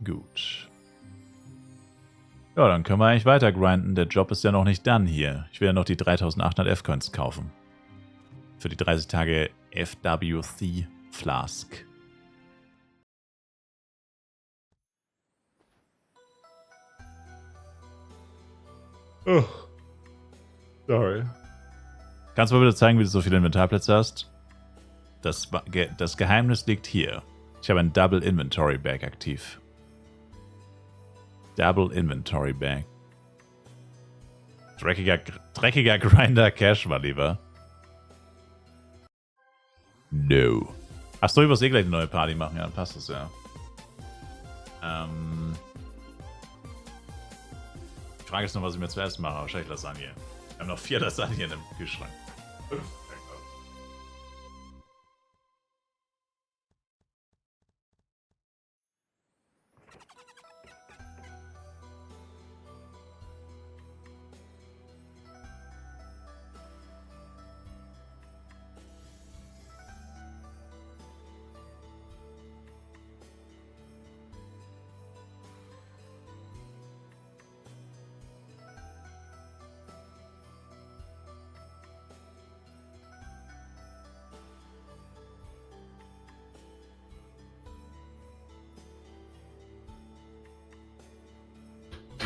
Gut. Ja, dann können wir eigentlich weiter grinden. Der Job ist ja noch nicht done hier. Ich will ja noch die 3800 F-Coins kaufen. Für die 30 Tage FWC Flask. Oh. Sorry. Kannst du mal bitte zeigen, wie du so viele Inventarplätze hast? Das Geheimnis liegt hier. Ich habe ein Double Inventory Bag aktiv. Double Inventory Bag. Dreckiger Grinder Cash mal lieber. No. Achso, ich muss eh gleich eine neue Party machen. Ja, dann passt das ja. Die Frage ist nur, was ich mir zuerst mache. Wahrscheinlich Lasagne. Wir haben noch 4 Lasagnen im Kühlschrank. 5.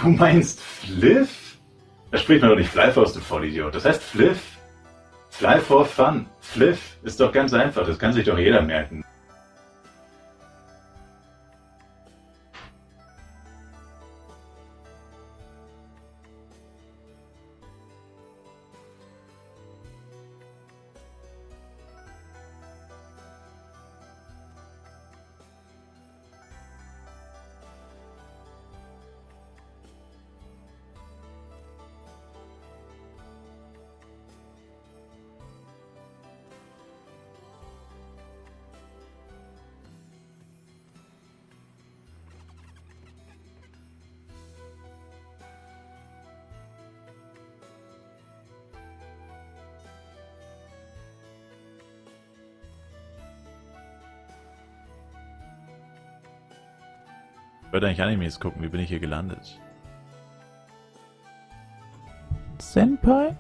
Du meinst Fliff? Da spricht man doch nicht Fly aus, du Vollidiot. Das heißt Fliff. Fly for fun. Fliff ist doch ganz einfach. Das kann sich doch jeder merken. Ich wollte eigentlich Animes gucken. Wie bin ich hier gelandet? Senpai?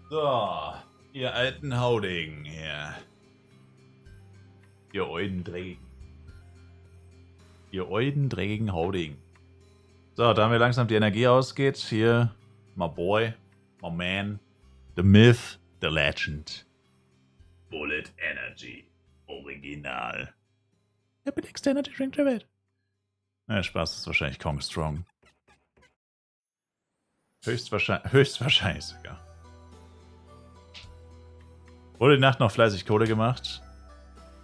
So, ihr alten Haudegen hier. Ihr euden dreckigen Haudegen. So, da mir langsam die Energie ausgeht, hier, my boy, my man, the myth, the legend. Bullet Energy. Original. Der billigste Energy Drink der Welt. Na, Spaß, das ist wahrscheinlich Kong Strong. Höchstwahrscheinlich sogar. Wurde die Nacht noch fleißig Kohle gemacht?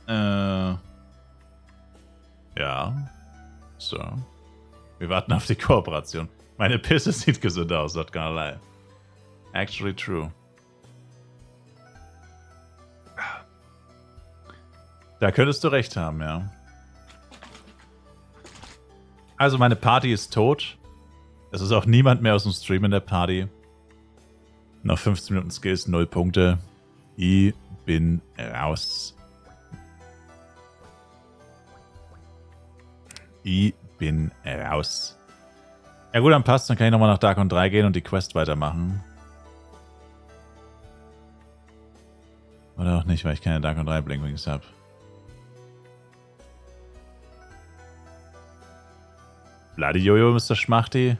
Ja. So. Wir warten auf die Kooperation. Meine Pisse sieht gesund aus, not gonna lie. Actually true. Da könntest du recht haben, ja. Also meine Party ist tot. Es ist auch niemand mehr aus dem Stream in der Party. Noch 15 Minuten Skills, 0 Punkte. Ich bin raus. Ich bin raus. Ja gut, dann passt. Dann kann ich nochmal nach Darkon 3 gehen und die Quest weitermachen. Oder auch nicht, weil ich keine Darkon 3 Blinkwings habe. Bloody Jojo, Mr. Schmachti.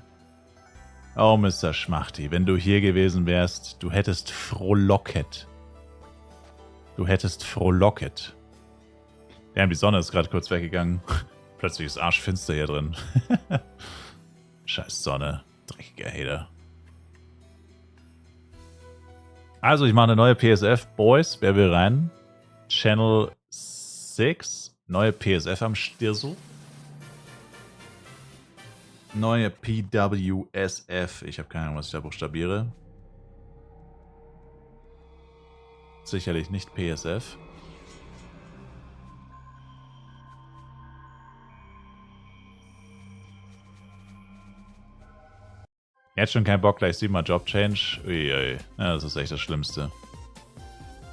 Oh, Mr. Schmachti, wenn du hier gewesen wärst, du hättest frohlocket. Du hättest frohlocket. Ja, die Sonne ist gerade kurz weggegangen. Plötzlich ist arschfinster hier drin. Scheiß Sonne. Dreckiger Hater. Also, ich mache eine neue PSF. Boys, wer will rein? Channel 6. Neue PSF am Stirsel. Neue PWSF. Ich habe keine Ahnung, was ich da buchstabiere. Sicherlich nicht PSF. Jetzt schon kein Bock, gleich 7-mal Job-Change. Uiui. Ja, das ist echt das Schlimmste.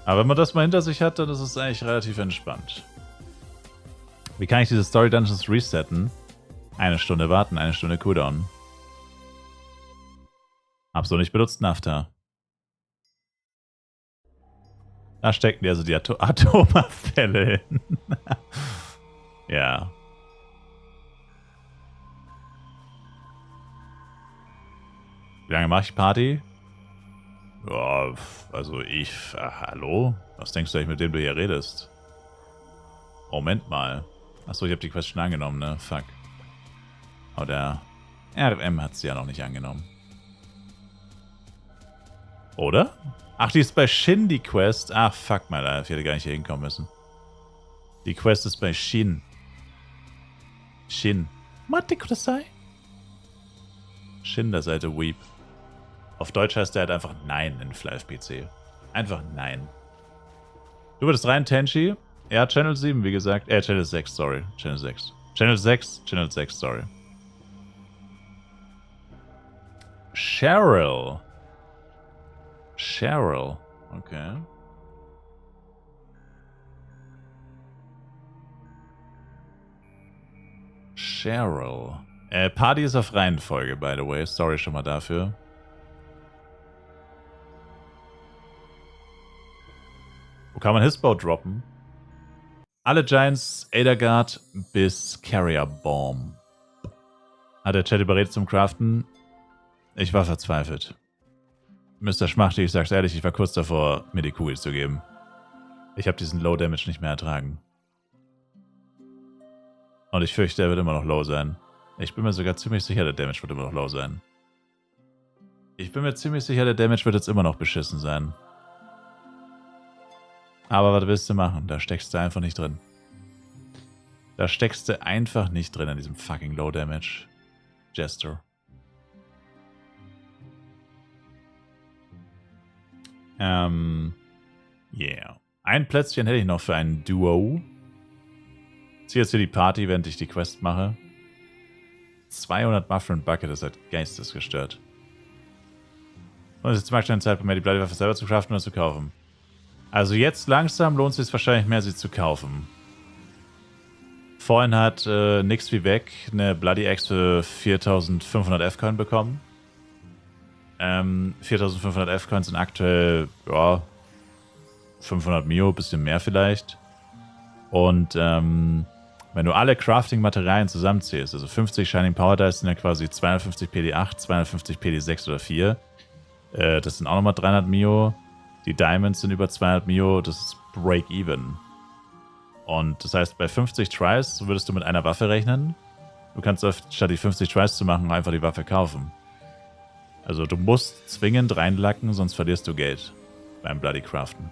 Aber wenn man das mal hinter sich hat, dann ist es eigentlich relativ entspannt. Wie kann ich diese Story Dungeons resetten? 1 Stunde warten, 1 Stunde Cooldown. Hab so nicht benutzt, Nafta. Da stecken die also die Atomabfälle hin. Ja. Wie lange mache ich Party? Ja, also hallo? Was denkst du eigentlich, mit dem du hier redest? Moment mal. Achso, ich habe die Question angenommen, ne? Fuck. Aber der RM hat sie ja noch nicht angenommen. Oder? Ach, die ist bei Shin, die Quest. Ach, fuck my life. Ich hätte gar nicht hier hinkommen müssen. Die Quest ist bei Shin. Shin. Mate kudasai? Shin, der Seite Weep. Auf Deutsch heißt der halt einfach Nein in Flive PC. Einfach Nein. Du würdest rein, Tenchi? Ja, Channel 7, wie gesagt. Channel 6, sorry. Channel 6. Channel 6, sorry. Cheryl. Cheryl. Okay. Cheryl. Party ist auf Reihenfolge, by the way. Sorry schon mal dafür. Wo kann man Hisbow droppen? Alle Giants, Aetherguard bis Carrier Bomb. Hat der Chat überredet zum Craften? Ich war verzweifelt. Mr. Schmachti, ich sag's ehrlich, ich war kurz davor, mir die Kugel zu geben. Ich habe diesen Low Damage nicht mehr ertragen. Und ich fürchte, er wird immer noch low sein. Ich bin mir sogar ziemlich sicher, der Damage wird immer noch low sein. Ich bin mir ziemlich sicher, der Damage wird jetzt immer noch beschissen sein. Aber was willst du machen? Da steckst du einfach nicht drin. Da steckst du einfach nicht drin in diesem fucking Low Damage. Jester. Yeah. Ein Plätzchen hätte ich noch für ein Duo. Ich ziehe jetzt hier die Party, während ich die Quest mache. 200 Muffin Bucket, das ist halt geistesgestört. Und es ist zum Beispiel eine Zeit, mir die Bloody Waffe selber zu craften oder zu kaufen. Also jetzt langsam lohnt es sich wahrscheinlich mehr, sie zu kaufen. Vorhin hat nix wie weg eine Bloody Axe für 4500 F-Coin bekommen. 4500 F-Coins sind aktuell, ja, 500 Mio, bisschen mehr vielleicht. Und wenn du alle Crafting-Materialien zusammenzählst, also 50 Shining Power Dice sind ja quasi 250 PD8, 250 PD6 oder 4. Das sind auch nochmal 300 Mio. Die Diamonds sind über 200 Mio, das ist Break-Even. Und das heißt, bei 50 Tries würdest du mit einer Waffe rechnen. Du kannst statt die 50 Tries zu machen, einfach die Waffe kaufen. Also du musst zwingend reinlacken, sonst verlierst du Geld beim Bloody Craften.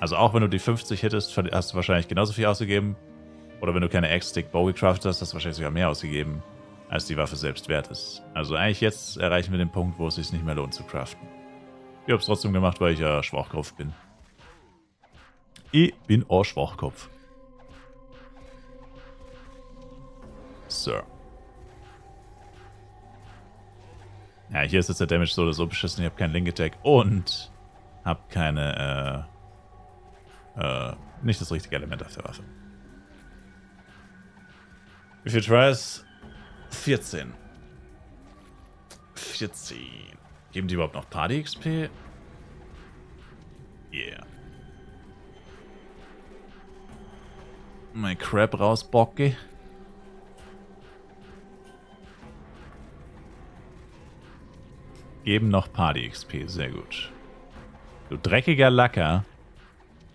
Also auch wenn du die 50 hittest, hast du wahrscheinlich genauso viel ausgegeben. Oder wenn du keine X-Stick Bow gecraftet hast, hast du wahrscheinlich sogar mehr ausgegeben, als die Waffe selbst wert ist. Also eigentlich jetzt erreichen wir den Punkt, wo es sich nicht mehr lohnt zu craften. Ich habe es trotzdem gemacht, weil ich ja Schwachkopf bin. Ich bin auch Schwachkopf. Sir. Ja, hier ist jetzt der Damage so oder so beschissen. Ich habe keinen Link Attack und habe keine, nicht das richtige Element auf der Waffe. Wie viel Tries? 14. 14. Geben die überhaupt noch Party XP? Yeah. Mein Crap rausbocke. Geben noch Party XP, sehr gut. Du dreckiger Lacker.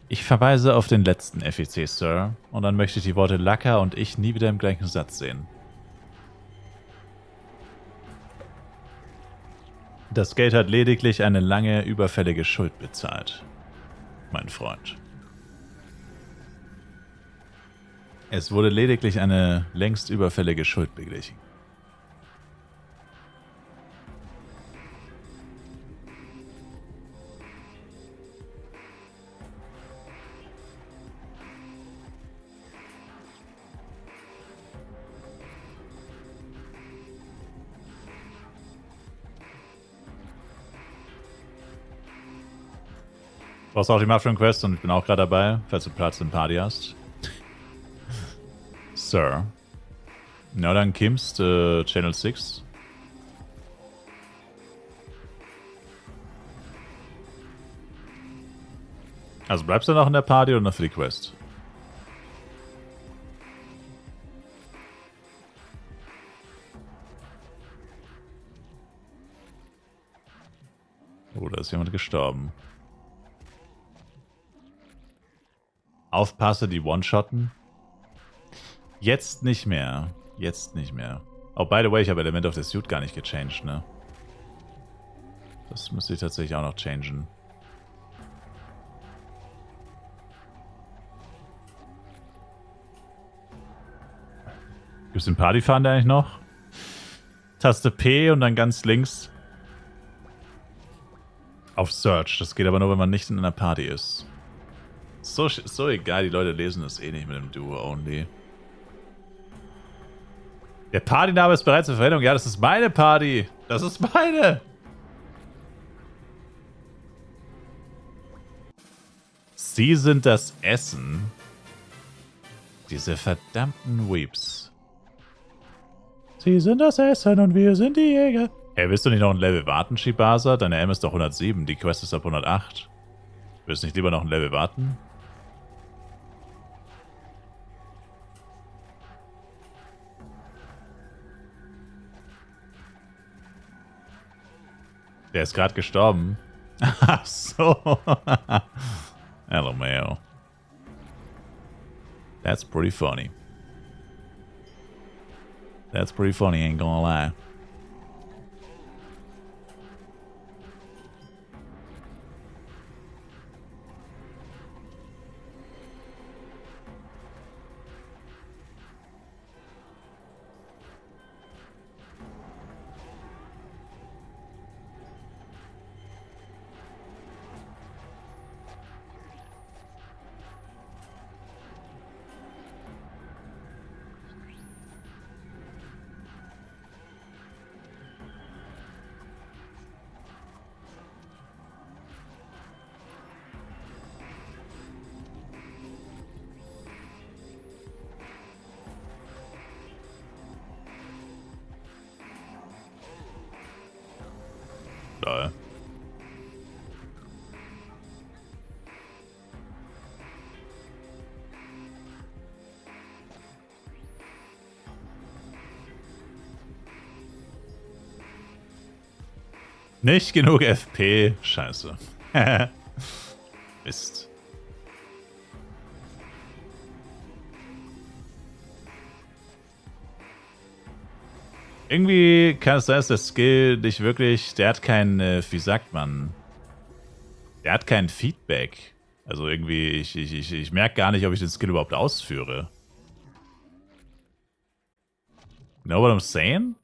Ich verweise auf den letzten FEC, Sir. Und dann möchte ich die Worte Lacker und ich nie wieder im gleichen Satz sehen. Das Geld hat lediglich eine lange, überfällige Schuld bezahlt, mein Freund. Es wurde lediglich eine längst überfällige Schuld beglichen. Du brauchst auch die Mushroom Quest und ich bin auch gerade dabei, falls du Platz im Party hast. Sir. Na dann Kimst, Channel 6. Also bleibst du noch in der Party oder noch für die Quest? Oh, da ist jemand gestorben. Aufpasse, die One-Shotten. Jetzt nicht mehr. Jetzt nicht mehr. Oh, by the way, ich habe Element of the Suit gar nicht gechanged, ne? Das müsste ich tatsächlich auch noch changen. Gibt es den Partyfahren eigentlich noch? Taste P und dann ganz links auf Search. Das geht aber nur, wenn man nicht in einer Party ist. So egal, die Leute lesen das eh nicht mit dem Duo-Only. Der Partyname ist bereits zur Verwendung. Ja, das ist meine Party. Das ist meine. Sie sind das Essen. Diese verdammten Weeps. Sie sind das Essen und wir sind die Jäger. Hey, willst du nicht noch ein Level warten, Shibasa? Deine M ist doch 107, die Quest ist ab 108. Willst du nicht lieber noch ein Level warten? Der ist gerade gestorben. Ach so. LMAO. That's pretty funny. That's pretty funny, ain't gonna lie. Lol. Nicht genug FP. Scheiße. Mist. Irgendwie kann es sein, dass der Skill dich wirklich... Der hat kein... wie sagt man? Der hat kein Feedback. Also irgendwie... Ich merke gar nicht, ob ich den Skill überhaupt ausführe. You know what I'm saying?